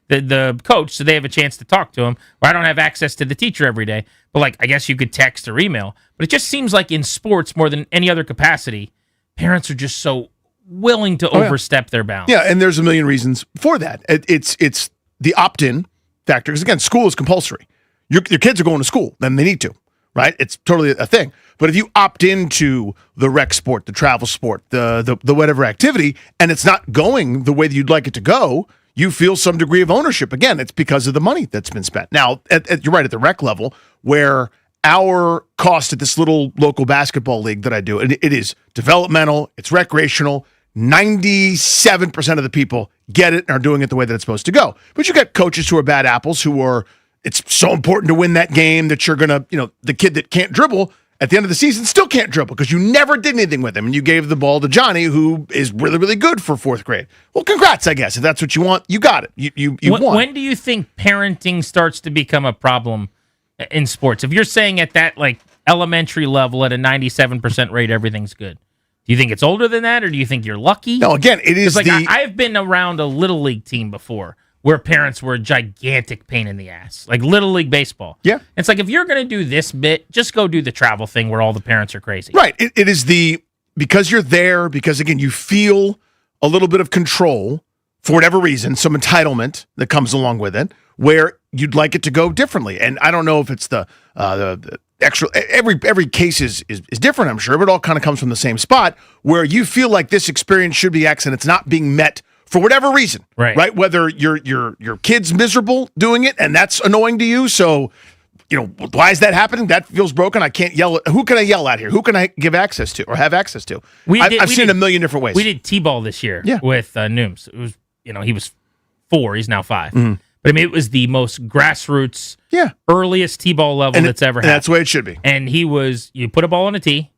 the coach so they have a chance to talk to him, or I don't have access to the teacher every day. But like I guess you could text or email. But it just seems like in sports more than any other capacity, parents are just so willing to overstep their bounds. Yeah, and there's a million reasons for that. It's the opt-in factor, because again, school is compulsory. Your kids are going to school, then they need to, right? It's totally a thing. But if you opt into the rec sport, the travel sport, the whatever activity, and it's not going the way that you'd like it to go, you feel some degree of ownership. Again, it's because of the money that's been spent. Now, you're right, at the rec level, where our cost at this little local basketball league that I do, and it is developmental, it's recreational, 97% of the people get it and are doing it the way that it's supposed to go. But you got coaches who are bad apples who are, it's so important to win that game that you're going to, the kid that can't dribble at the end of the season still can't dribble because you never did anything with him and you gave the ball to Johnny, who is really, really good for fourth grade. Well, congrats, I guess. If that's what you want, you got it. You won. When do you think parenting starts to become a problem in sports? If you're saying at that like elementary level at a 97% rate, everything's good. Do you think it's older than that, or do you think you're lucky? No, again, it is like I've been around a little league team before where parents were a gigantic pain in the ass, like little league baseball. Yeah, it's like if you're going to do this bit, just go do the travel thing where all the parents are crazy. Right. It is because you're there, because again you feel a little bit of control for whatever reason, some entitlement that comes along with it, where you'd like it to go differently. And I don't know if it's the extra. Every case is different, I'm sure, but it all kind of comes from the same spot where you feel like this experience should be X and it's not being met for whatever reason. Right. Whether your kid's miserable doing it and that's annoying to you, so why is that happening? That feels broken. I can't yell. Who can I yell at here? Who can I give access to or have access to? I've seen a million different ways. We did T-ball this year with Nooms. It was, he was 4. He's now 5. Mm-hmm. But I mean, it was the most grassroots, earliest T-ball level that's ever happened. That's the way it should be. And you put a ball on a tee,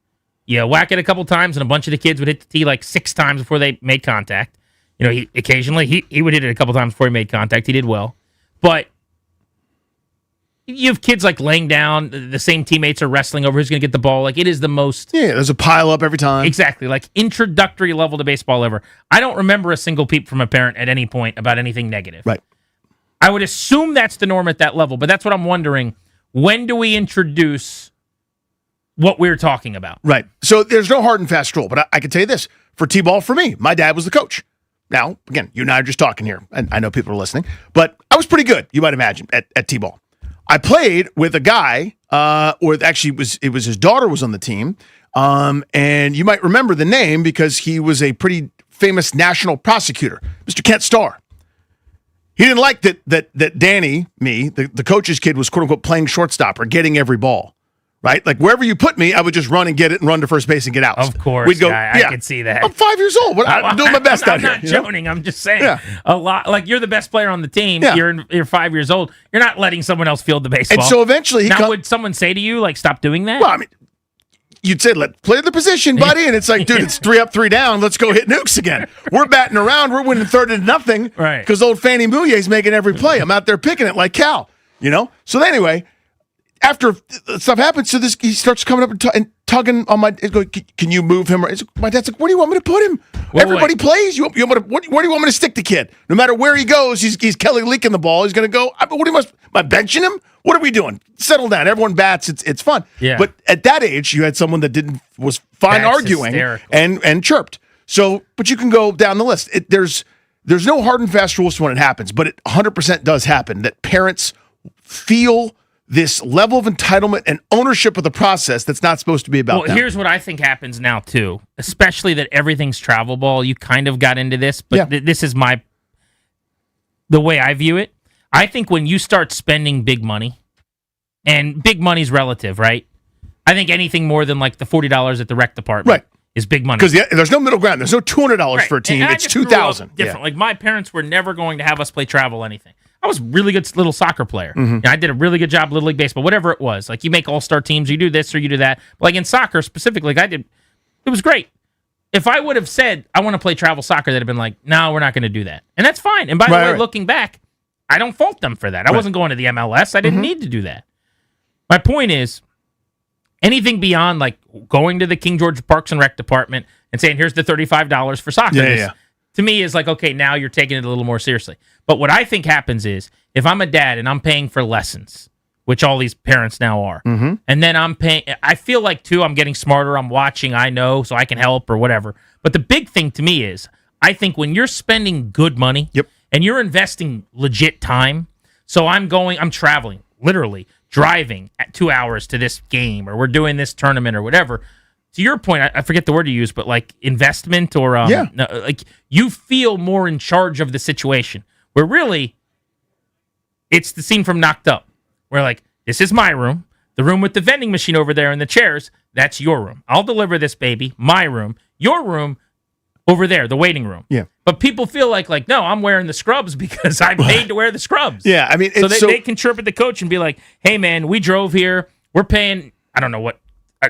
you whack it a couple times, and a bunch of the kids would hit the tee like 6 times before they made contact. He occasionally he would hit it a couple times before he made contact. He did well. But you have kids like laying down, the same teammates are wrestling over who's going to get the ball. Like, it is the most... Yeah, there's a pile up every time. Exactly. Like, introductory level to baseball ever. I don't remember a single peep from a parent at any point about anything negative. Right. I would assume that's the norm at that level, but that's what I'm wondering. When do we introduce what we're talking about? Right. So there's no hard and fast rule, but I can tell you this. For T-ball, for me, my dad was the coach. Now, again, you and I are just talking here, and I know people are listening, but I was pretty good, you might imagine, at T-ball. I played with a guy, it was his daughter was on the team, and you might remember the name because he was a pretty famous national prosecutor, Mr. Kent Starr. He didn't like that Danny, the coach's kid, was quote-unquote playing shortstop or getting every ball, right? Like wherever you put me, I would just run and get it and run to first base and get out. Of course, we'd go. I can see that. I'm 5 years old. I'm doing my best out here. I'm not joking. I'm just saying. A lot. Like you're the best player on the team. Yeah. You're 5 years old. You're not letting someone else field the baseball. And so eventually, would someone say to you like, "Stop doing that"? Well, I mean, you'd say, "Let's play the position, buddy," and it's like, dude, it's 3 up, 3 down. Let's go hit nukes again. We're batting around. We're winning 30-0, right? Because old Fannie Mouyer's making every play. I'm out there picking it like Cal, So anyway, after stuff happens, so he starts coming up and tugging on my. Can you move him? My dad's like, "Where do you want me to put him? Everybody plays. You want me to, where do you want me to stick the kid? No matter where he goes, he's Kelly leaking the ball. He's going to go. Am I benching him? What are we doing? Settle down. Everyone bats. It's fun. Yeah. But at that age, you had someone that was fine That's arguing hysterical. and chirped. So, but you can go down the list. There's no hard and fast rules to when it happens, but it 100% does happen that parents feel this level of entitlement and ownership of the process that's not supposed to be about them. Here's what I think happens now too, especially that everything's travel ball. You kind of got into this, but this is the way I view it. I think when you start spending big money, and big money's relative, right? I think anything more than like the $40 at the rec department is big money. Because there's no middle ground. There's no $200 for a team. It's $2,000. Different. Like my parents were never going to have us play travel anything. I was a really good little soccer player. Mm-hmm. I did a really good job, Little League Baseball, whatever it was. Like you make all-star teams, you do this or you do that. But like in soccer specifically, like It was great. If I would have said, I want to play travel soccer, they'd have been like, no, we're not going to do that. And that's fine. And by the way, looking back, I don't fault them for that. I wasn't going to the MLS. I didn't need to do that. My point is, anything beyond like going to the King George Parks and Rec department and saying, here's the $35 for soccer. To me is like, okay, now you're taking it a little more seriously. But what I think happens is, if I'm a dad and I'm paying for lessons, which all these parents now are, and then I'm paying, I feel like, too, I'm getting smarter. I'm watching, I know, so I can help or whatever. But the big thing to me is, I think when you're spending good money and you're investing legit time, so I'm traveling, literally driving at 2 hours to this game, or we're doing this tournament or whatever. To your point, I forget the word you use, but like investment or like you feel more in charge of the situation. Where really, it's the scene from Knocked Up, where like, this is my room, the room with the vending machine over there and the chairs, that's your room. I'll deliver this baby, my room, your room over there, the waiting room. Yeah. But people feel like no, I'm wearing the scrubs because I paid to wear the scrubs. Yeah, I mean, so they can chirp at the coach and be like, hey man, we drove here, we're paying, I don't know what.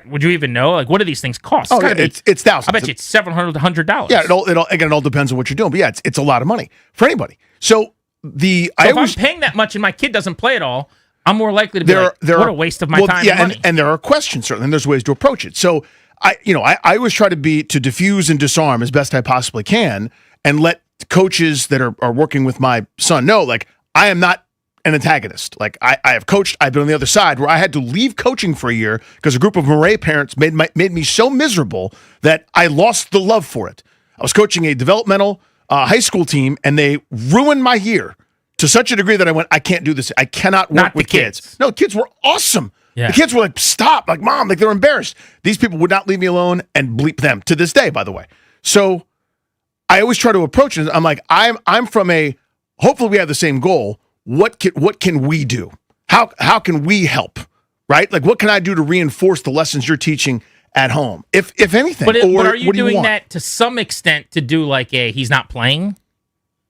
Would you even know? Like, what do these things cost? Oh, it's thousands. I bet you it's $700. Yeah, it all depends on what you're doing. But yeah, it's a lot of money for anybody. So if I'm paying that much and my kid doesn't play at all, I'm more likely to be what a waste of my time and money. And there are questions, certainly, and there's ways to approach it. So I always try to diffuse and disarm as best I possibly can, and let coaches that are working with my son know, like, I am not an antagonist. Like, I have coached, I've been on the other side where I had to leave coaching for a year because a group of Murray parents made me so miserable that I lost the love for it. I was coaching a developmental high school team, and they ruined my year to such a degree that I went, I can't do this. I cannot work with kids. No, kids were awesome. Yeah. The kids were like, stop, like, mom, like, they're embarrassed. These people would not leave me alone, and bleep them to this day, by the way. So I always try to approach it. I'm like, I'm from hopefully we have the same goal. What can we do? How can we help? Right? Like, what can I do to reinforce the lessons you're teaching at home, if anything? But are you doing that to some extent to do like he's not playing,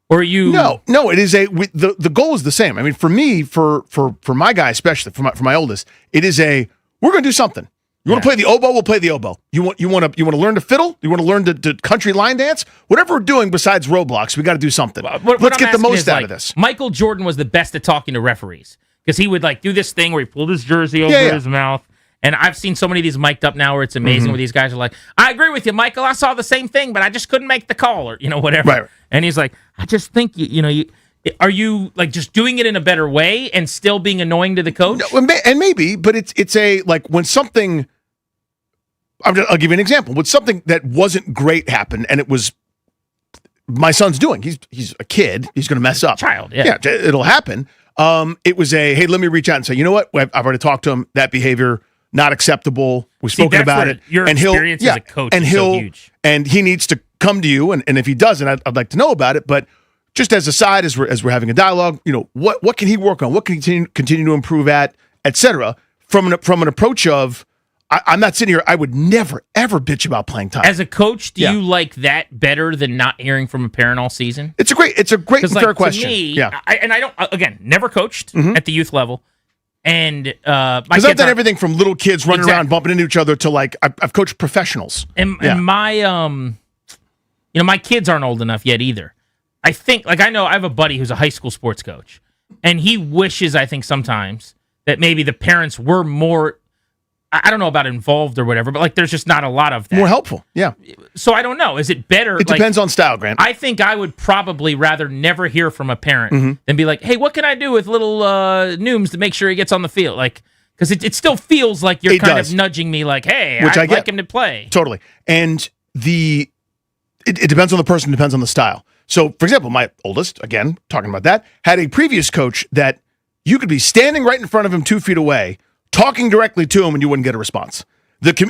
or are you? No. It is the goal is the same. I mean, for me, for my guy, especially for my oldest, it is we're going to do something. You want to play the oboe? We'll play the oboe. You want to learn to fiddle? You want to learn to country line dance? Whatever we're doing besides Roblox, we got to do something. Let's get the most out of this. Michael Jordan was the best at talking to referees because he would like do this thing where he pulled his jersey over his mouth. And I've seen so many of these mic'd up now where it's amazing where these guys are like, I agree with you, Michael. I saw the same thing, but I just couldn't make the call, or whatever. Right. And he's like, I just think are you like just doing it in a better way and still being annoying to the coach? No, and maybe, but it's like when something. I'll give you an example. When something that wasn't great happened, and it was my son's doing. He's a kid. He's going to mess up. Child, yeah. It'll happen. It was hey, let me reach out and say, you know what? I've already talked to him. That behavior, not acceptable. We've spoken about it. Your experience as a coach is so huge. And he needs to come to you. And if he doesn't, I'd like to know about it. But just as a side, as we're having a dialogue, what can he work on? What can he continue to improve at, et cetera, from an approach of, I'm not sitting here. I would never, ever bitch about playing time. As a coach, do you like that better than not hearing from a parent all season? It's a great and fair question. To me, yeah. I don't, again, never coached at the youth level. And because I've done everything from little kids running around bumping into each other to like I've coached professionals. And my my kids aren't old enough yet either. I think I have a buddy who's a high school sports coach, and he wishes, I think sometimes, that maybe the parents were more, I don't know about involved or whatever, but there's just not a lot of that. More helpful, yeah. So I don't know. Is it better? It depends on style, Grant. I think I would probably rather never hear from a parent than be like, hey, what can I do with little Nooms to make sure he gets on the field? Because it still feels like you're of nudging me like, hey, I'd like him to play. Totally. And it depends on the person, depends on the style. So, for example, my oldest, again, talking about that, had a previous coach that you could be standing right in front of him 2 feet away, talking directly to him, and you wouldn't get a response.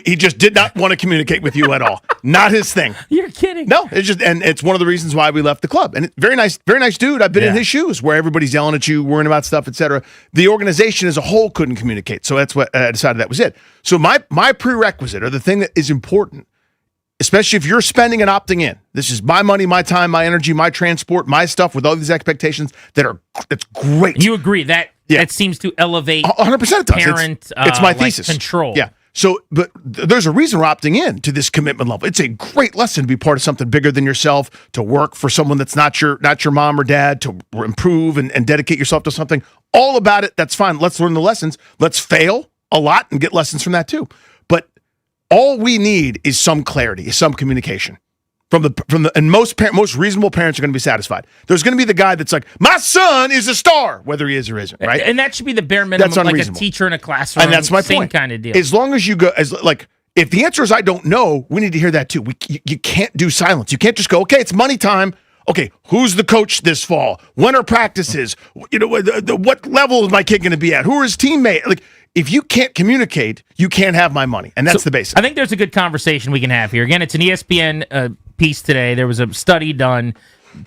He just did not want to communicate with you at all. Not his thing. You're kidding. No, it's one of the reasons why we left the club. And very nice dude. I've been in his shoes where everybody's yelling at you, worrying about stuff, etc. The organization as a whole couldn't communicate. So that's what I decided that was it. So my prerequisite, or the thing that is important, especially if you're spending and opting in, this is my money, my time, my energy, my transport, my stuff with all these expectations that's great. You agree that seems to elevate 100% it does. Parent, it's my thesis. Control. Yeah. So, but there's a reason we're opting in to this commitment level. It's a great lesson to be part of something bigger than yourself, to work for someone that's not your mom or dad, to improve and dedicate yourself to something. All about it. That's fine. Let's learn the lessons. Let's fail a lot and get lessons from that too. But all we need is some clarity, is some communication. And most reasonable parents are going to be satisfied. There's going to be the guy that's like, my son is a star, whether he is or isn't, right? And that should be the bare minimum, That's like a unreasonable. teacher in a classroom. And that's my same point. kind of deal. As long as you go, if the answer is I don't know, we need to hear that too. You can't do silence. You can't just go, okay, it's money time. Okay, who's the coach this fall? When are practices? What level is my kid going to be at? Who are his teammates? Like, if you can't communicate, you can't have my money, and that's the basic. I think there's a good conversation we can have here. Again, it's an ESPN piece today. There was a study done.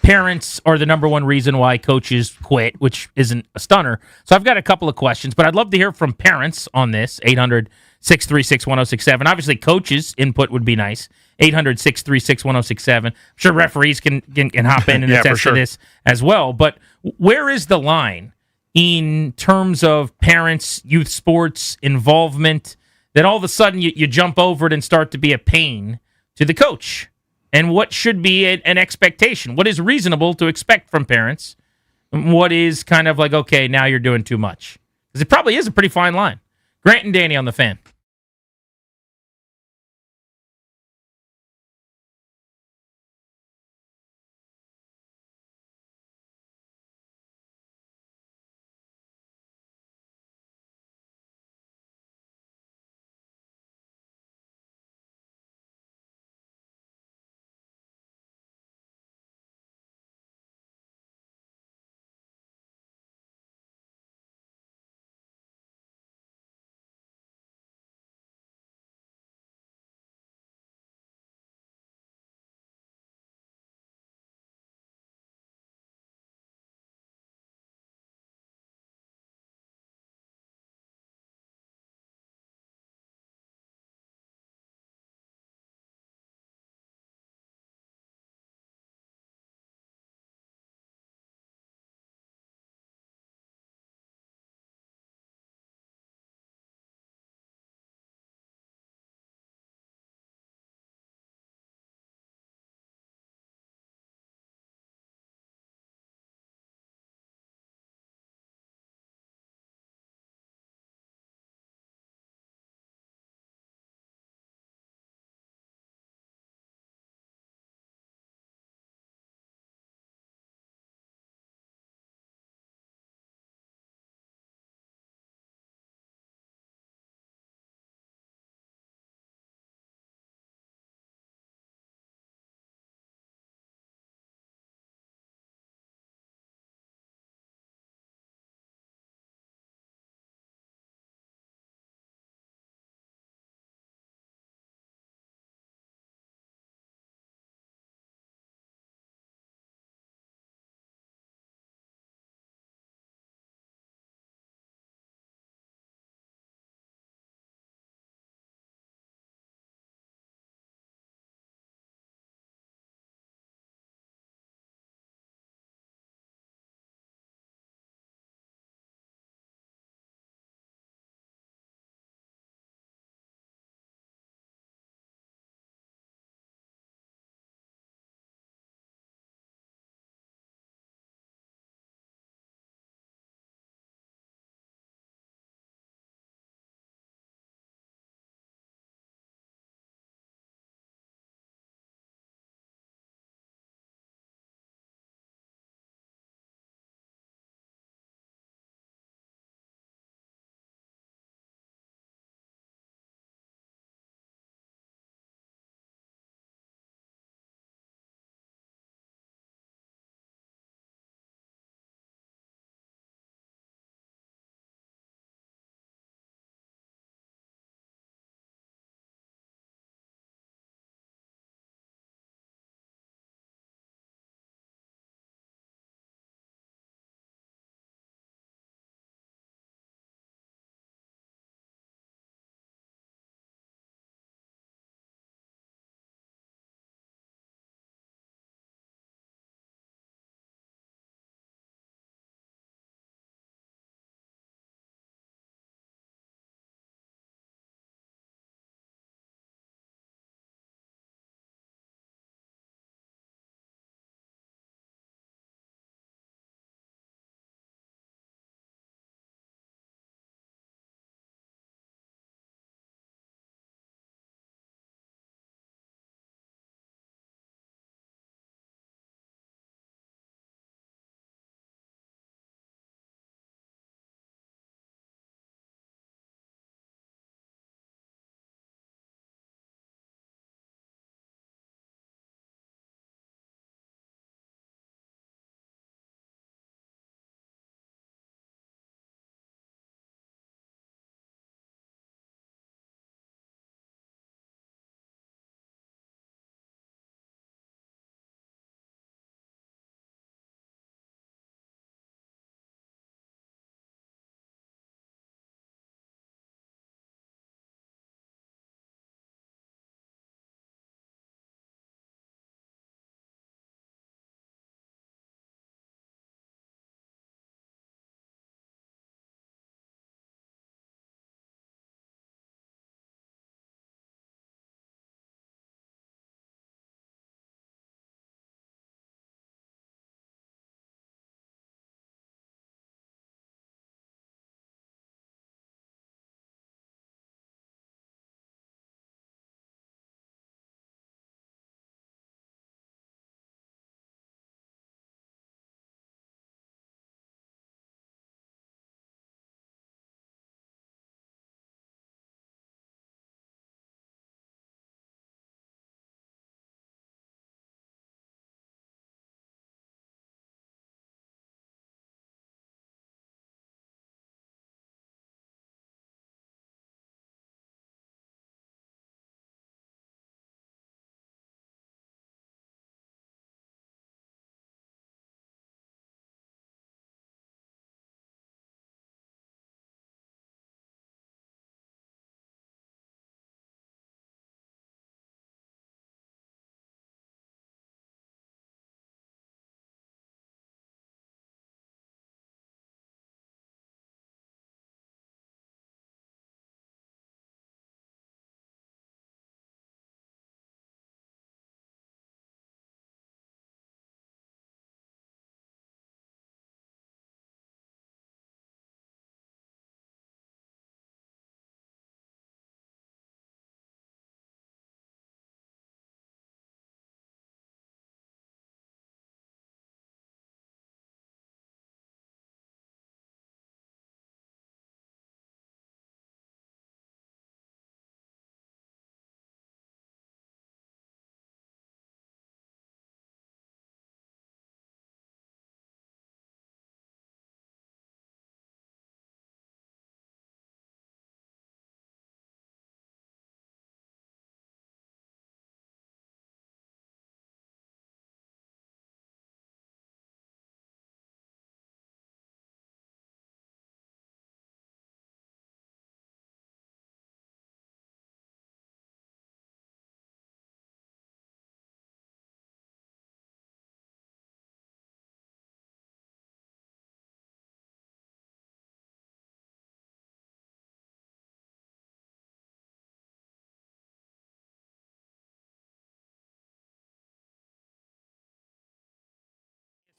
Parents are the number one reason why coaches quit, which isn't a stunner. So I've got a couple of questions, but I'd love to hear from parents on this. 800-636-1067. Obviously, coaches' input would be nice. 800-636-1067. I'm sure referees can hop in and attest to this as well. But where is the line in terms of parents, youth sports, involvement, that all of a sudden you jump over it and start to be a pain to the coach? And what should be an expectation? What is reasonable to expect from parents? What is kind of like, okay, now you're doing too much? Because it probably is a pretty fine line. Grant and Danny on the Fan.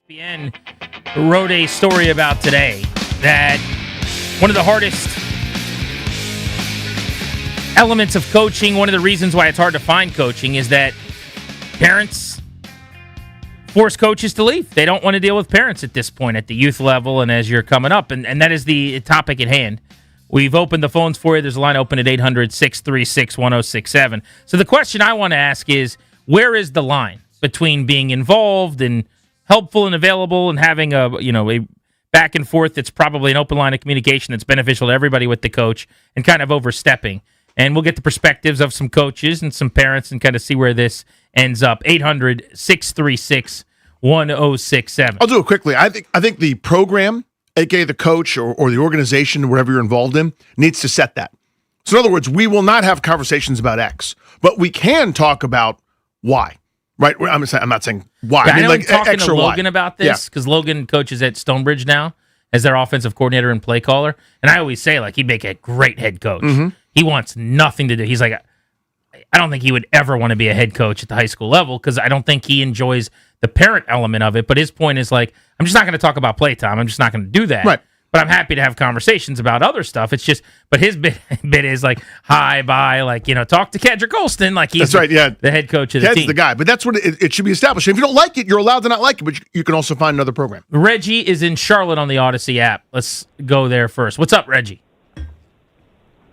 ESPN wrote a story about today that one of the hardest elements of coaching, one of the reasons why it's hard to find coaching, is that parents force coaches to leave. They don't want to deal with parents at this point, at the youth level and as you're coming up. And that is the topic at hand. We've opened the phones for you. There's a line open at 800-636-1067. So the question I want to ask is, where is the line between being involved and helpful and available and having a back and forth that's probably an open line of communication that's beneficial to everybody with the coach, and kind of overstepping? And we'll get the perspectives of some coaches and some parents and kind of see where this ends up. 800-636-1067. I'll do it quickly. I think the program, aka the coach or the organization, wherever you're involved in, needs to set that. So in other words, we will not have conversations about X, but we can talk about Y. Right? I'm not saying why. I know, like I'm talking X to or Logan Y. about this because Logan coaches at Stonebridge now as their offensive coordinator and play caller. And I always say, like, he'd make a great head coach. Mhm. He wants nothing to do. He's like, I don't think he would ever want to be a head coach at the high school level because I don't think he enjoys the parent element of it. But his point is, like, I'm just not going to talk about playtime. I'm just not going to do that. Right. But I'm happy to have conversations about other stuff. It's just, but his bit is like, hi, bye, like, talk to Kedrick Olston. Like, he's That's right, yeah. the head coach of the Ked's team. the guy. But that's what it should be established. And if you don't like it, you're allowed to not like it, but you can also find another program. Reggie is in Charlotte on the Odyssey app. Let's go there first. What's up, Reggie?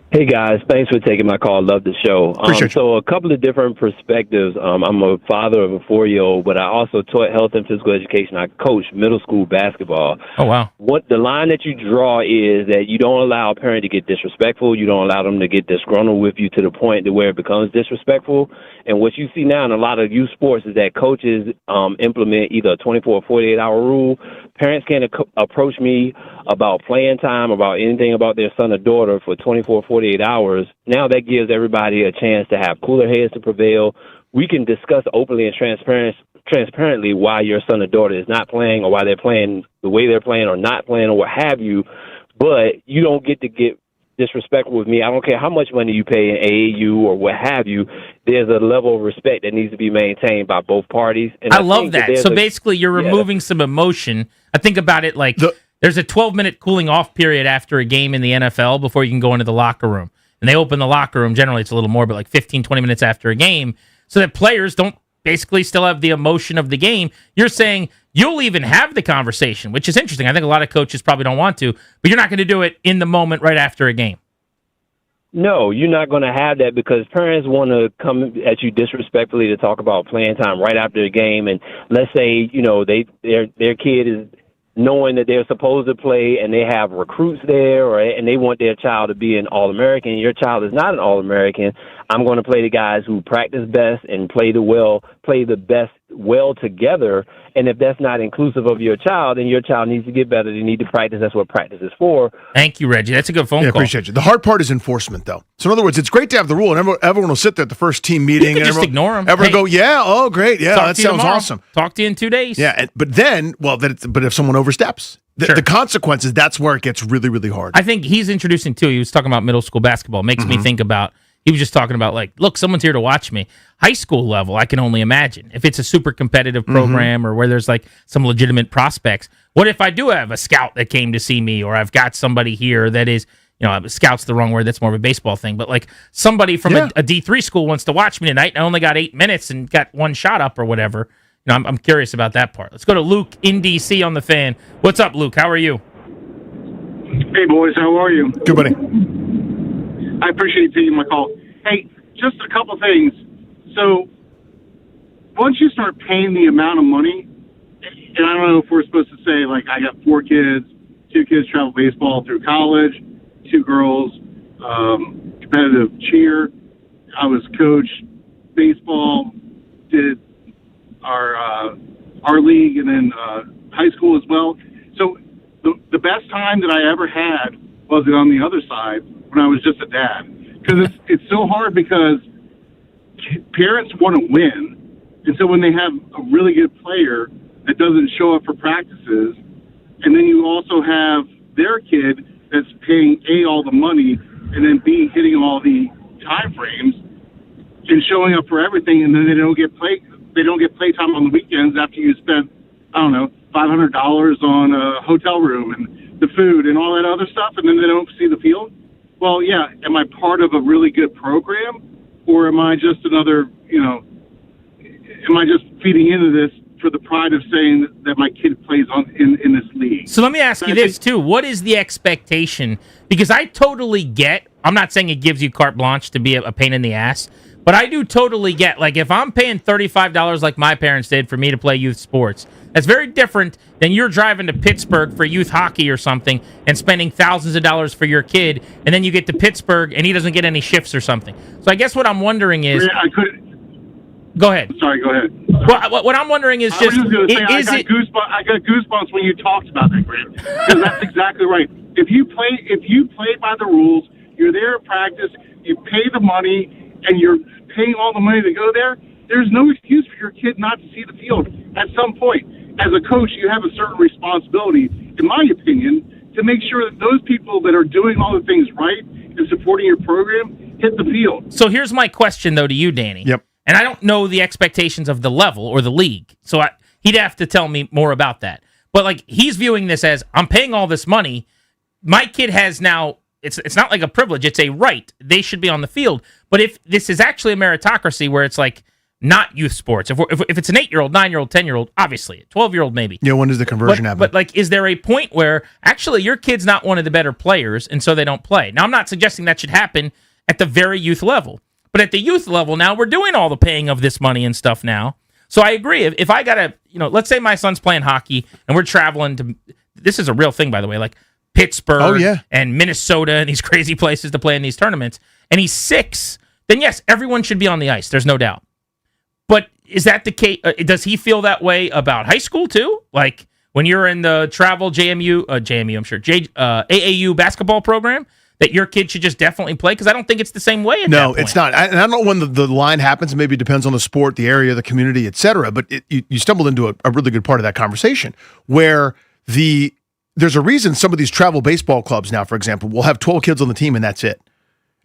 Hey guys, thanks for taking my call. Love the show. So a couple of different perspectives. I'm a father of a 4-year-old, but I also taught health and physical education. I coach middle school basketball. Oh wow! What the line that you draw is that you don't allow a parent to get disrespectful. You don't allow them to get disgruntled with you to the point to where it becomes disrespectful. And what you see now in a lot of youth sports is that coaches implement either a 24 or 48-hour rule. Parents can't approach me about playing time, about anything about their son or daughter for 24 or 48 hours. Now that gives everybody a chance to have cooler heads to prevail. We can discuss openly and transparently why your son or daughter is not playing or why they're playing the way they're playing or not playing or what have you, but you don't get to get disrespectful with me. I don't care how much money you pay in AAU or what have you. There's a level of respect that needs to be maintained by both parties. And I love that. So basically, you're removing some emotion. I think about it like there's a 12-minute cooling off period after a game in the NFL before you can go into the locker room. And they open the locker room. Generally, it's a little more, but like 15, 20 minutes after a game, so that players don't basically still have the emotion of the game. You're saying you'll even have the conversation, which is interesting. I think a lot of coaches probably don't want to, but you're not going to do it in the moment right after a game. No, you're not going to have that because parents want to come at you disrespectfully to talk about playing time right after the game. And let's say, their kid is knowing that they're supposed to play and they have recruits there and they want their child to be an All-American. Your child is not an All-American. I'm going to play the guys who practice best and play the best well together. And if that's not inclusive of your child, then your child needs to get better. They need to practice. That's what practice is for. Thank you, Reggie. That's a good phone call. I appreciate you. The hard part is enforcement, though. So in other words, it's great to have the rule, and everyone will sit there at the first team meeting. You can just ignore them. Everyone go, yeah, oh, great. Yeah, that sounds awesome. Talk to you in 2 days. Yeah, but then, but if someone oversteps, the consequences, that's where it gets really, really hard. I think he's introducing, too, he was talking about middle school basketball. It makes me think about, he was just talking about, like, look, someone's here to watch me. High school level, I can only imagine. If it's a super competitive program or where there's, like, some legitimate prospects, what if I do have a scout that came to see me or I've got somebody here that is, scout's the wrong word, that's more of a baseball thing, but, like, somebody from a D3 school wants to watch me tonight and I only got 8 minutes and got one shot up or whatever. I'm curious about that part. Let's go to Luke in D.C. on the Fan. What's up, Luke? How are you? Hey, boys. How are you? Good, buddy. I appreciate you taking my call. Hey, just a couple things. So, once you start paying the amount of money, and I don't know if we're supposed to say, like, I got 4 kids, 2 kids travel baseball through college, 2 girls, competitive cheer. I was coach baseball, did our league, and then high school as well. So the best time that I ever had was on the other side when I was just a dad. Because it's so hard because parents want to win. And so when they have a really good player that doesn't show up for practices, and then you also have their kid that's paying A, all the money, and then B, hitting all the time frames and showing up for everything, and then they don't get play time on the weekends after you spent, I don't know, $500 on a hotel room and the food and all that other stuff, and then they don't see the field. Well, yeah, am I part of a really good program, or am I just another, am I just feeding into this for the pride of saying that my kid plays in this league? So let me ask you this, too. What is the expectation? Because I totally get, I'm not saying it gives you carte blanche to be a pain in the ass, but I do totally get, like, if I'm paying $35 like my parents did for me to play youth sports, that's very different than you're driving to Pittsburgh for youth hockey or something and spending thousands of dollars for your kid, and then you get to Pittsburgh and he doesn't get any shifts or something. So I guess what I'm wondering is... Go ahead. Sorry, go ahead. Well, what I'm wondering is just... I got goosebumps when you talked about that, Grant, because that's exactly right. If you play by the rules, you're there at practice, you pay the money, and you're paying all the money to go there, there's no excuse for your kid not to see the field at some point. As a coach, you have a certain responsibility, in my opinion, to make sure that those people that are doing all the things right and supporting your program hit the field. So here's my question, though, to you, Danny. Yep. And I don't know the expectations of the level or the league, so he'd have to tell me more about that. But, like, he's viewing this as, I'm paying all this money. My kid has now... It's not like a privilege, it's a right. They should be on the field. But if this is actually a meritocracy where it's like not youth sports, if it's an 8-year-old, 9-year-old, 10-year-old, obviously, 12-year-old maybe. Yeah, when does the conversion happen? But like, is there a point where actually your kid's not one of the better players and so they don't play? Now, I'm not suggesting that should happen at the very youth level. But at the youth level now, we're doing all the paying of this money and stuff now. So I agree. If I got to, let's say my son's playing hockey and we're traveling to, this is a real thing, by the way, like, Pittsburgh and Minnesota and these crazy places to play in these tournaments, and he's 6, then yes, everyone should be on the ice. There's no doubt. But is that the case? Does he feel that way about high school too? Like when you're in the travel JMU, I'm sure, AAU basketball program, that your kid should just definitely play? Because I don't think it's the same way at that point. It's not. And I don't know when the line happens. Maybe it depends on the sport, the area, the community, et cetera. But you stumbled into a really good part of that conversation where there's a reason some of these travel baseball clubs now, for example, will have 12 kids on the team and that's it.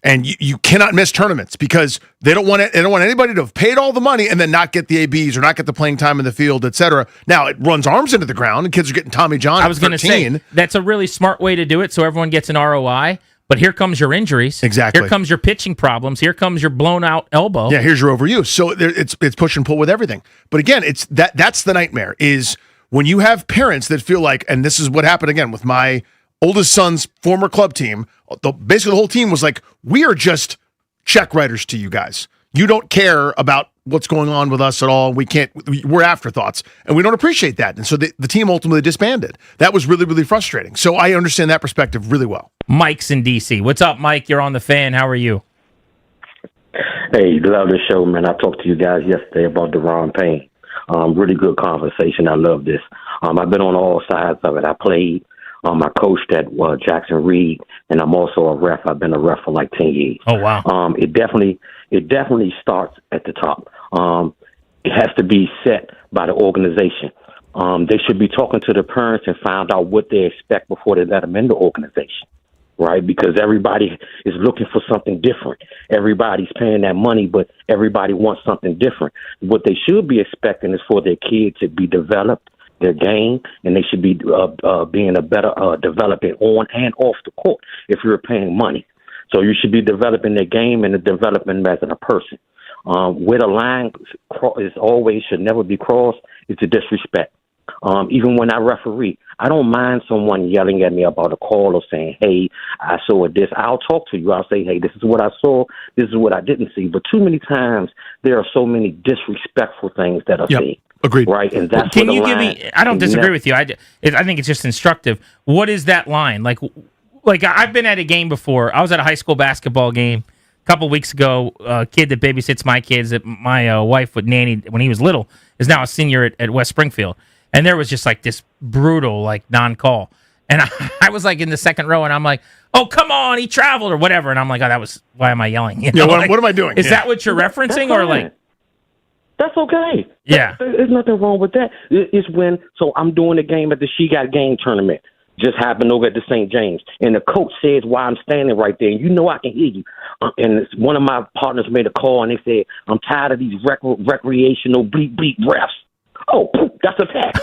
And you cannot miss tournaments because they don't want anybody to have paid all the money and then not get the ABs or not get the playing time in the field, et cetera. Now, it runs arms into the ground and kids are getting Tommy John. I was going to say, that's a really smart way to do it so everyone gets an ROI. But here comes your injuries. Exactly. Here comes your pitching problems. Here comes your blown out elbow. Yeah, here's your overuse. So it's push and pull with everything. But again, that's the nightmare is when you have parents that feel like, and this is what happened again with my oldest son's former club team, basically the whole team was like, we are just check writers to you guys. You don't care about what's going on with us at all. We're afterthoughts, and we don't appreciate that. And so the team ultimately disbanded. That was really, really frustrating. So I understand that perspective really well. Mike's in D.C. What's up, Mike? You're on the Fan. How are you? Hey, love the show, man. I talked to you guys yesterday about Deron Payne. Really good conversation. I love this. I've been on all sides of it. I played. I coached at Jackson Reed, and I'm also a ref. I've been a ref for like 10 years. Oh, wow. It definitely starts at the top. It has to be set by the organization. They should be talking to the parents and find out what they expect before they let them in the organization, right? Because everybody is looking for something different. Everybody's paying that money, but everybody wants something different. What they should be expecting is for their kids to be developed, their game, and they should be being a better developing on and off the court if you're paying money. So you should be developing their game and developing them as a person. Where the line is always should never be crossed is the disrespect. Even when I referee, I don't mind someone yelling at me about a call or saying, hey, I saw this. I'll talk to you. I'll say, hey, this is what I saw. This is what I didn't see. But too many times there are so many disrespectful things that are said. Agreed. Right, and that's Can you give me? I don't disagree with you. I think it's just instructive. What is that line? Like I've been at a game before. I was at a high school basketball game a couple weeks ago. A kid that babysits my kids, that my wife would nanny when he was little, is now a senior at West Springfield. And there was just like this brutal like non-call. And I was like in the second row, and I'm like, oh, come on, he traveled or whatever. And I'm like, oh, why am I yelling? You know, what am I doing? Is that what you're referencing or like? That's okay. Yeah. There's nothing wrong with that. It's when, so I'm doing a game at the She Got Game tournament. Just happened over at the St. James. And the coach says why I'm standing right there. You know I can hear you. And one of my partners made a call, and they said, I'm tired of these recreational bleep refs. Oh, that's a fact.